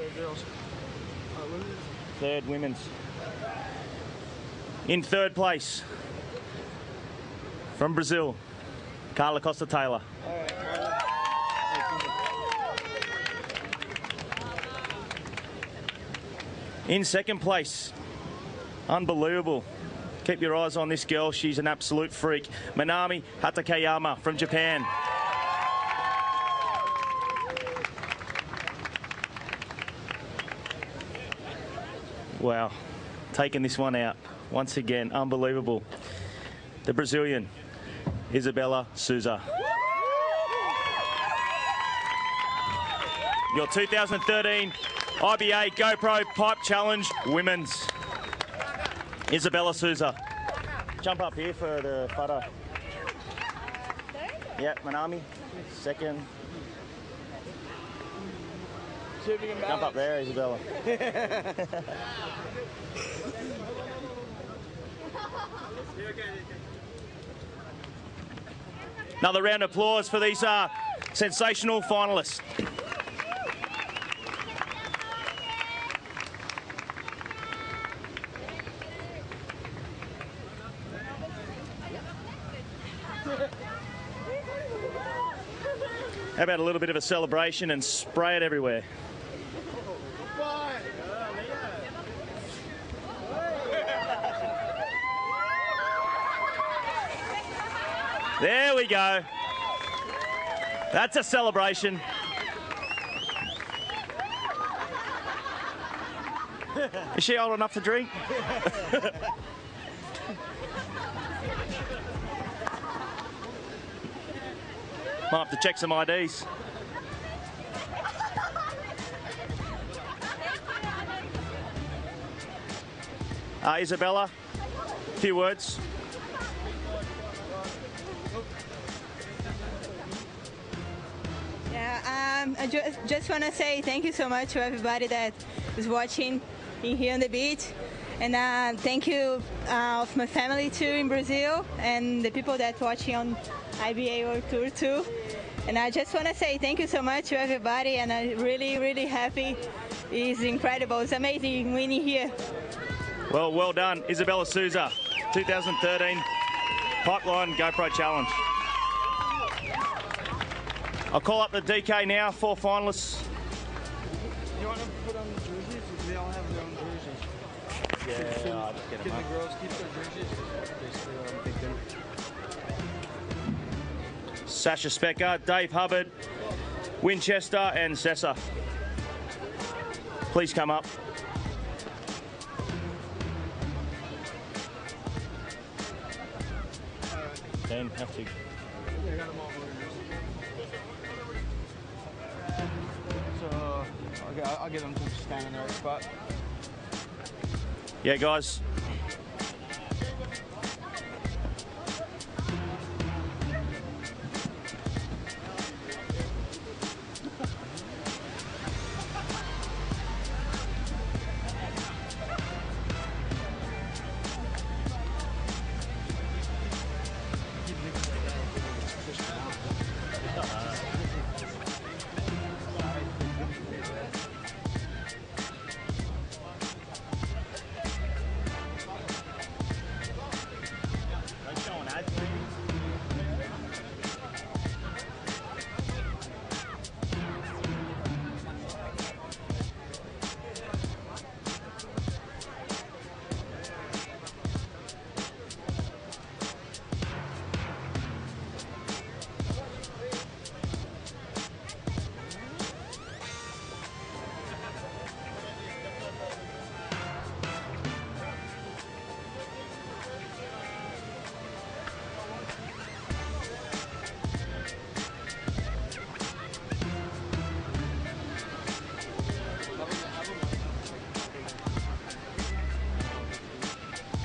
3rd women's. In 3rd place, from Brazil, Carla Costa Taylor. In 2nd place, unbelievable. Keep your eyes on this girl. She's an absolute freak. Manami Hatakeyama from Japan. Wow. Taking this one out. Once again, unbelievable. The Brazilian, Isabella Souza. Your 2013 IBA GoPro Pipe Challenge Women's. Isabella Souza. Jump up here for the photo. Yeah, Manami, 2nd. Jump up there, Isabella. Another round of applause for these sensational finalists. How about a little bit of a celebration and spray it everywhere? There we go. That's a celebration. Is she old enough to drink? Might have to check some IDs. Isabella, a few words. Yeah, I just want to say thank you so much to everybody that is watching in here on the beach. And thank you of my family too in Brazil, and the people that watching on IBA World Tour too. And I just want to say thank you so much to everybody, and I'm really, really happy. It's incredible. It's amazing winning here. Well done, Isabella Souza, 2013 Pipeline GoPro Challenge. I'll call up the DK now, 4 finalists. You want to put on the jerseys? They all have their own jerseys. Yeah, I'll just get them Can up. the girls keep their jerseys? Sasha Specker, Dave Hubbard, Winchester and Sessa. Please come up. 10, have to. So, I'll get them to stand in their spot. Yeah, guys.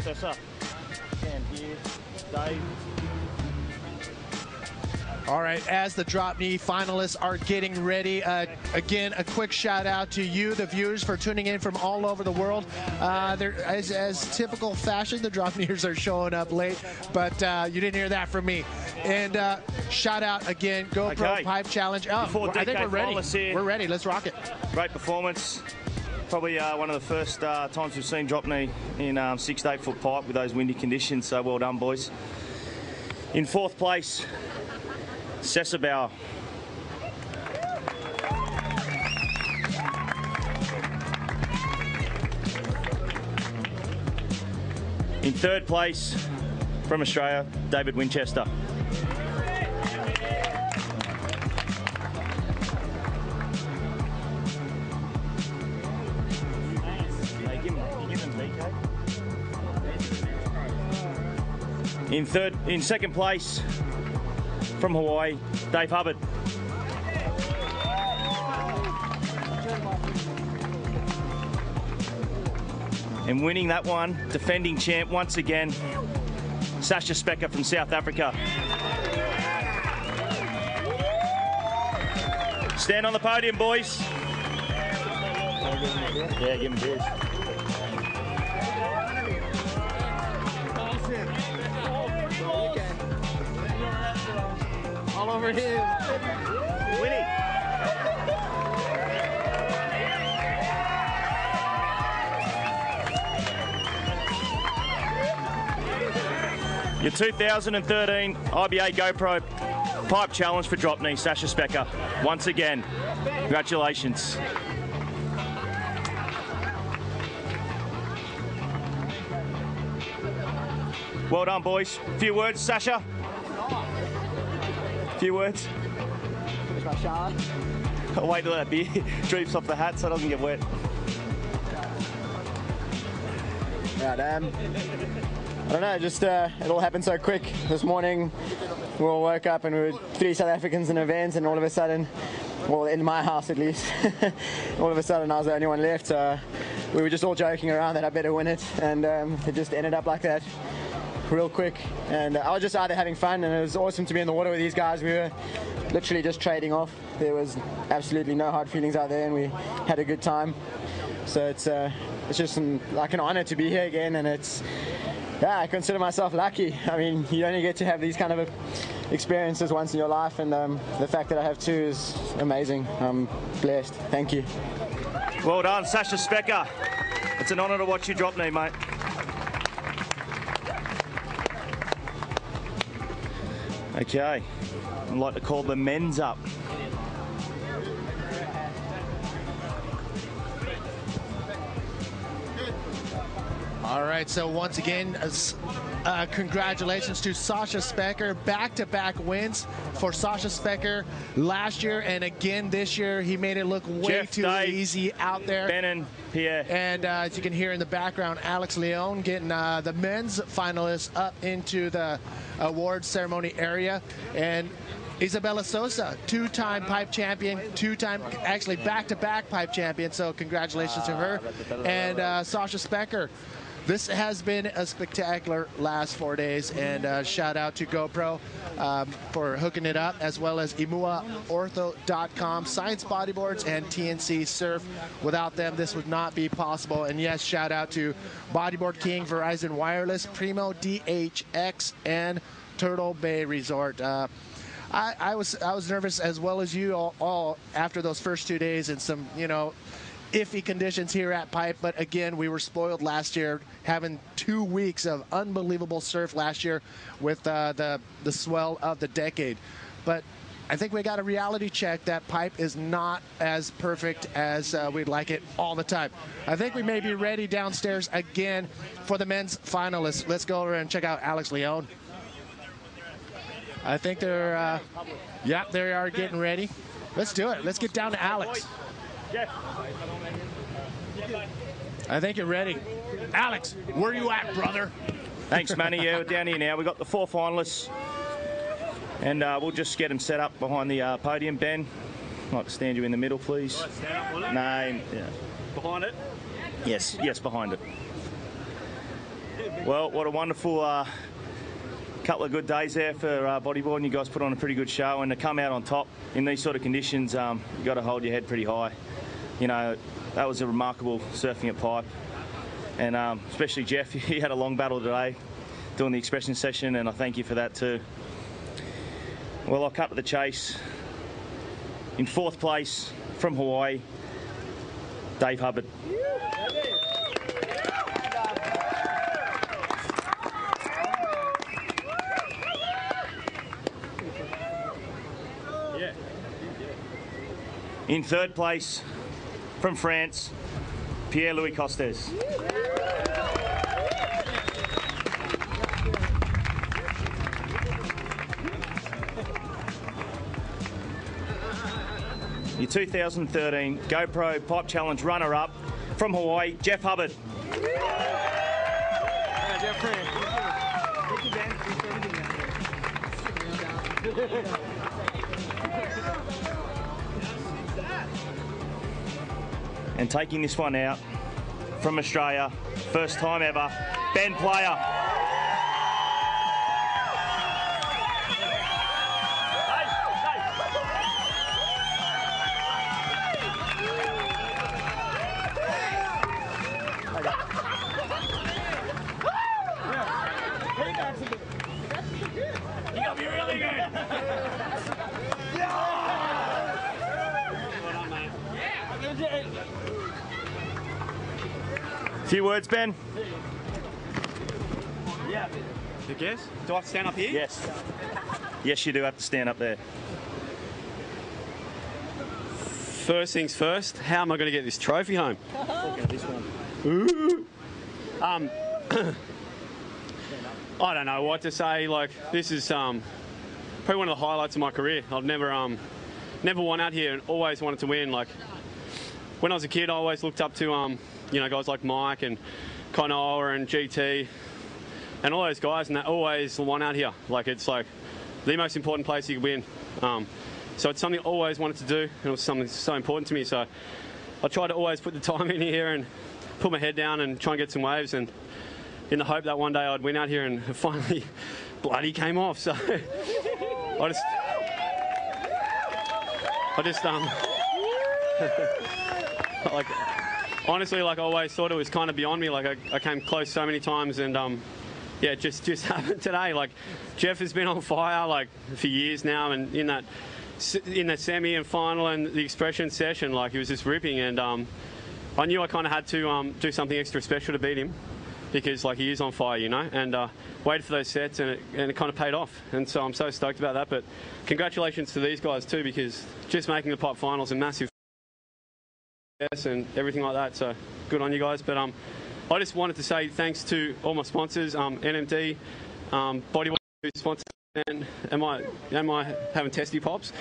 Tessa, and here, Dave. All right, as the drop knee finalists are getting ready, again, a quick shout out to you, the viewers, for tuning in from all over the world. As typical fashion, the drop kneers are showing up late, but you didn't hear that from me. And shout out again, GoPro Pipe Challenge. Oh, I think we're ready. We're ready. Let's rock it. Great performance. Probably one of the first times we've seen drop knee in 6 to 8 foot pipe with those windy conditions, so well done, boys. In 4th place, Sessabauer. In 3rd place, from Australia, David Winchester. In 2nd place, from Hawaii, Dave Hubbard. And winning that one, defending champ once again, Sasha Specker from South Africa. Stand on the podium, boys. Yeah, give him beers. All over him. Winnie. Your 2013 IBA GoPro Pipe Challenge for drop knee, Sasha Specker. Once again, congratulations. Well done, boys. A few words, Sasha? Few words? Finish my shower. I'll wait till that beer droops off the hat so it doesn't get wet. Yeah, damn. I don't know, just it all happened so quick. This morning we all woke up and we were 3 South Africans in events, and all of a sudden, well, in my house at least, all of a sudden I was the only one left. So we were just all joking around that I better win it, and it just ended up like that. Real quick, and I was just out there having fun, and it was awesome to be in the water with these guys. We were literally just trading off. There was absolutely no hard feelings out there, and we had a good time. So it's just like an honor to be here again, and I consider myself lucky. I mean, you only get to have these kind of experiences once in your life, and the fact that I have 2 is amazing. I'm blessed. Thank you. Well done, Sasha Specker. It's an honor to watch you drop knee, mate. Okay, I'd like to call the men's up. All right, so once again, Congratulations to Sasha Specker. Back-to-back wins for Sasha Specker last year and again this year. He made it look way too easy out there. Ben and Pierre. And as you can hear in the background, Alex Leon getting the men's finalists up into the awards ceremony area. And Isabella Sosa, two-time pipe champion, actually back-to-back pipe champion. So congratulations to her. And Sasha Specker. This has been a spectacular last 4 days, and shout out to GoPro for hooking it up, as well as imuaortho.com, Science Bodyboards, and TNC Surf. Without them, this would not be possible. And yes, shout out to Bodyboard King, Verizon Wireless, Primo, DHX, and Turtle Bay Resort. I was nervous as well as you all after those first 2 days and some, iffy conditions here at Pipe, but again, we were spoiled last year, having 2 weeks of unbelievable surf last year with the swell of the decade. But I think we got a reality check that Pipe is not as perfect as we'd like it all the time. I think we may be ready downstairs again for the men's finalists. Let's go over and check out Alex Leon. I think they're, they are getting ready. Let's do it. Let's get down to Alex. I think you're ready. Alex, where you at, brother? Thanks, Manny. Yeah, we're down here now. We've got the 4 finalists, and we'll just get them set up behind the podium. Ben, I'd like to stand you in the middle, please. Stand up, will it? No. Yeah. Behind it? Yes, behind it. Well, what a wonderful couple of good days there for bodyboarding. You guys put on a pretty good show, and to come out on top in these sort of conditions, you've got to hold your head pretty high. That was a remarkable surfing at Pipe, and especially Jeff, he had a long battle today doing the expression session, and I thank you for that too. Well, I'll cut to the chase. In 4th place from Hawaii, Dave Hubbard. In 3rd place from France, Pierre-Louis Costes. Your 2013 GoPro Pipe Challenge runner-up from Hawaii, Jeff Hubbard. And taking this one out from Australia, first time ever, Ben Player. You got me really good. Few words, Ben? Yeah. You guess? Do I have to stand up here? Yes. Yes, you do have to stand up there. First things first, how am I going to get this trophy home? This one. Ooh. I don't know what to say. Like, this is probably one of the highlights of my career. I've never won out here and always wanted to win. Like, when I was a kid, I always looked up to guys like Mike and Konoa and GT and all those guys, and they always won out here. Like, it's like the most important place you could win. So it's something I always wanted to do, and it was something so important to me. So I tried to always put the time in here and put my head down and try and get some waves, and in the hope that one day I'd win out here, and it finally bloody came off. So I just like, honestly, like, I always thought it was kind of beyond me. Like, I came close so many times, and yeah, it just happened today. Like, Jeff has been on fire like for years now, and in the semi and final and the expression session, like, he was just ripping, and I knew I kind of had to do something extra special to beat him, because like, he is on fire, and waited for those sets, and it kind of paid off, and so I'm so stoked about that. But congratulations to these guys too, because just making the Pipe finals and massive and everything like that, so good on you guys. But I just wanted to say thanks to all my sponsors, NMD, Bodyboard sponsors, and am I having testy pops?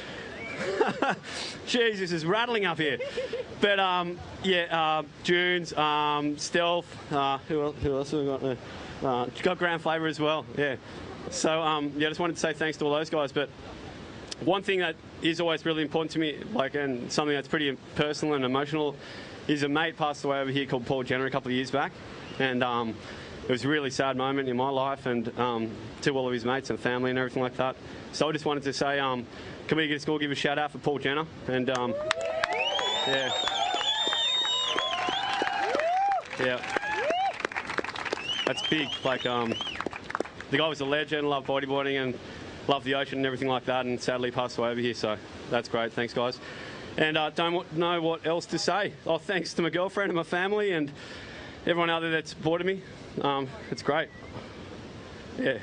Jesus, is rattling up here. But yeah, Dunes, Stealth, who else have we got there? Got Grand Flavour as well, yeah. So yeah, I just wanted to say thanks to all those guys. But one thing that is always really important to me, like, and something that's pretty personal and emotional, is a mate passed away over here called Paul Jenner a couple of years back, and it was a really sad moment in my life, and to all of his mates and family and everything like that. So I just wanted to say, can we just all give a shout out for Paul Jenner? And yeah, that's big. Like, the guy was a legend, loved bodyboarding and loved the ocean and everything like that, and sadly passed away over here. So that's great. Thanks, guys. And don't know what else to say. Oh, thanks to my girlfriend and my family and everyone out there that supported me. It's great. Yeah.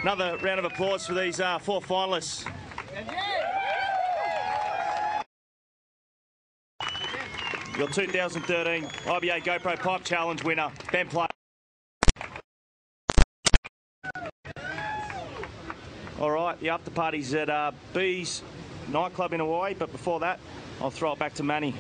Another round of applause for these 4 finalists. Your 2013 IBA GoPro Pipe Challenge winner, Ben Player. All right, the after party's at B's nightclub in Hawaii, but before that, I'll throw it back to Manny.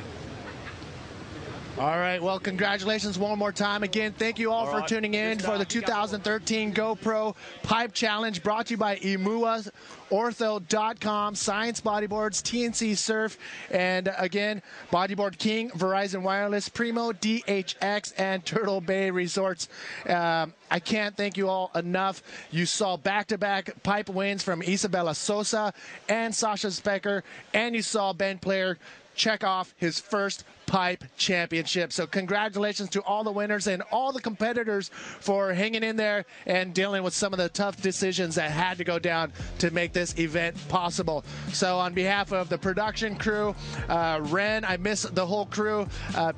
All right, well, congratulations one more time. Again, thank you all for tuning in for the 2013 GoPro Pipe Challenge, brought to you by Imua, Ortho.com, Science Bodyboards, TNC Surf, and again, Bodyboard King, Verizon Wireless, Primo, DHX, and Turtle Bay Resorts. I can't thank you all enough. You saw back-to-back pipe wins from Isabella Sosa and Sasha Specker, and you saw Ben Player check off his first pipe championship. So congratulations to all the winners and all the competitors for hanging in there and dealing with some of the tough decisions that had to go down to make this event possible. So on behalf of the production crew, Ren, I miss the whole crew,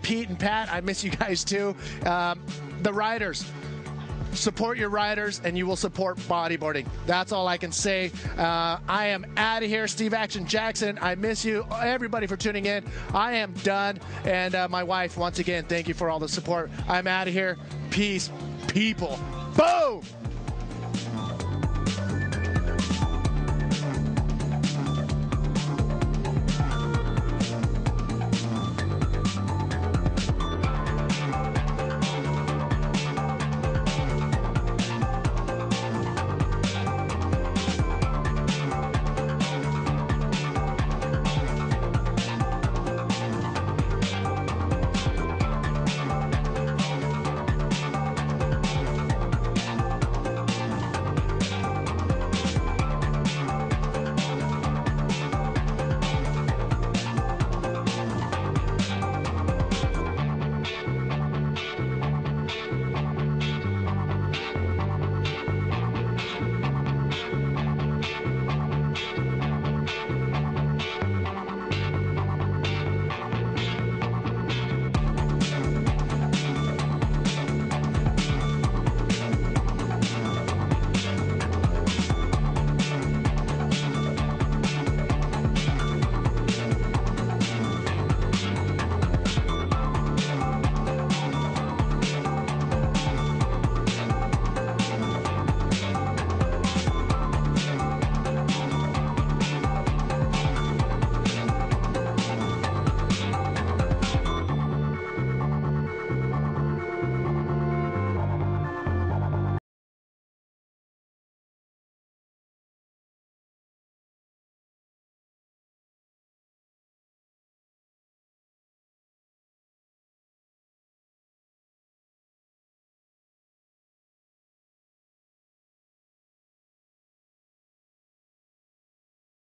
Pete and Pat, I miss you guys too. The riders, support your riders and you will support bodyboarding. That's all I can say. I am out of here. Steve Action Jackson, I miss you. Everybody for tuning in. I am done. And my wife, once again, thank you for all the support. I'm out of here. Peace, people. Boom!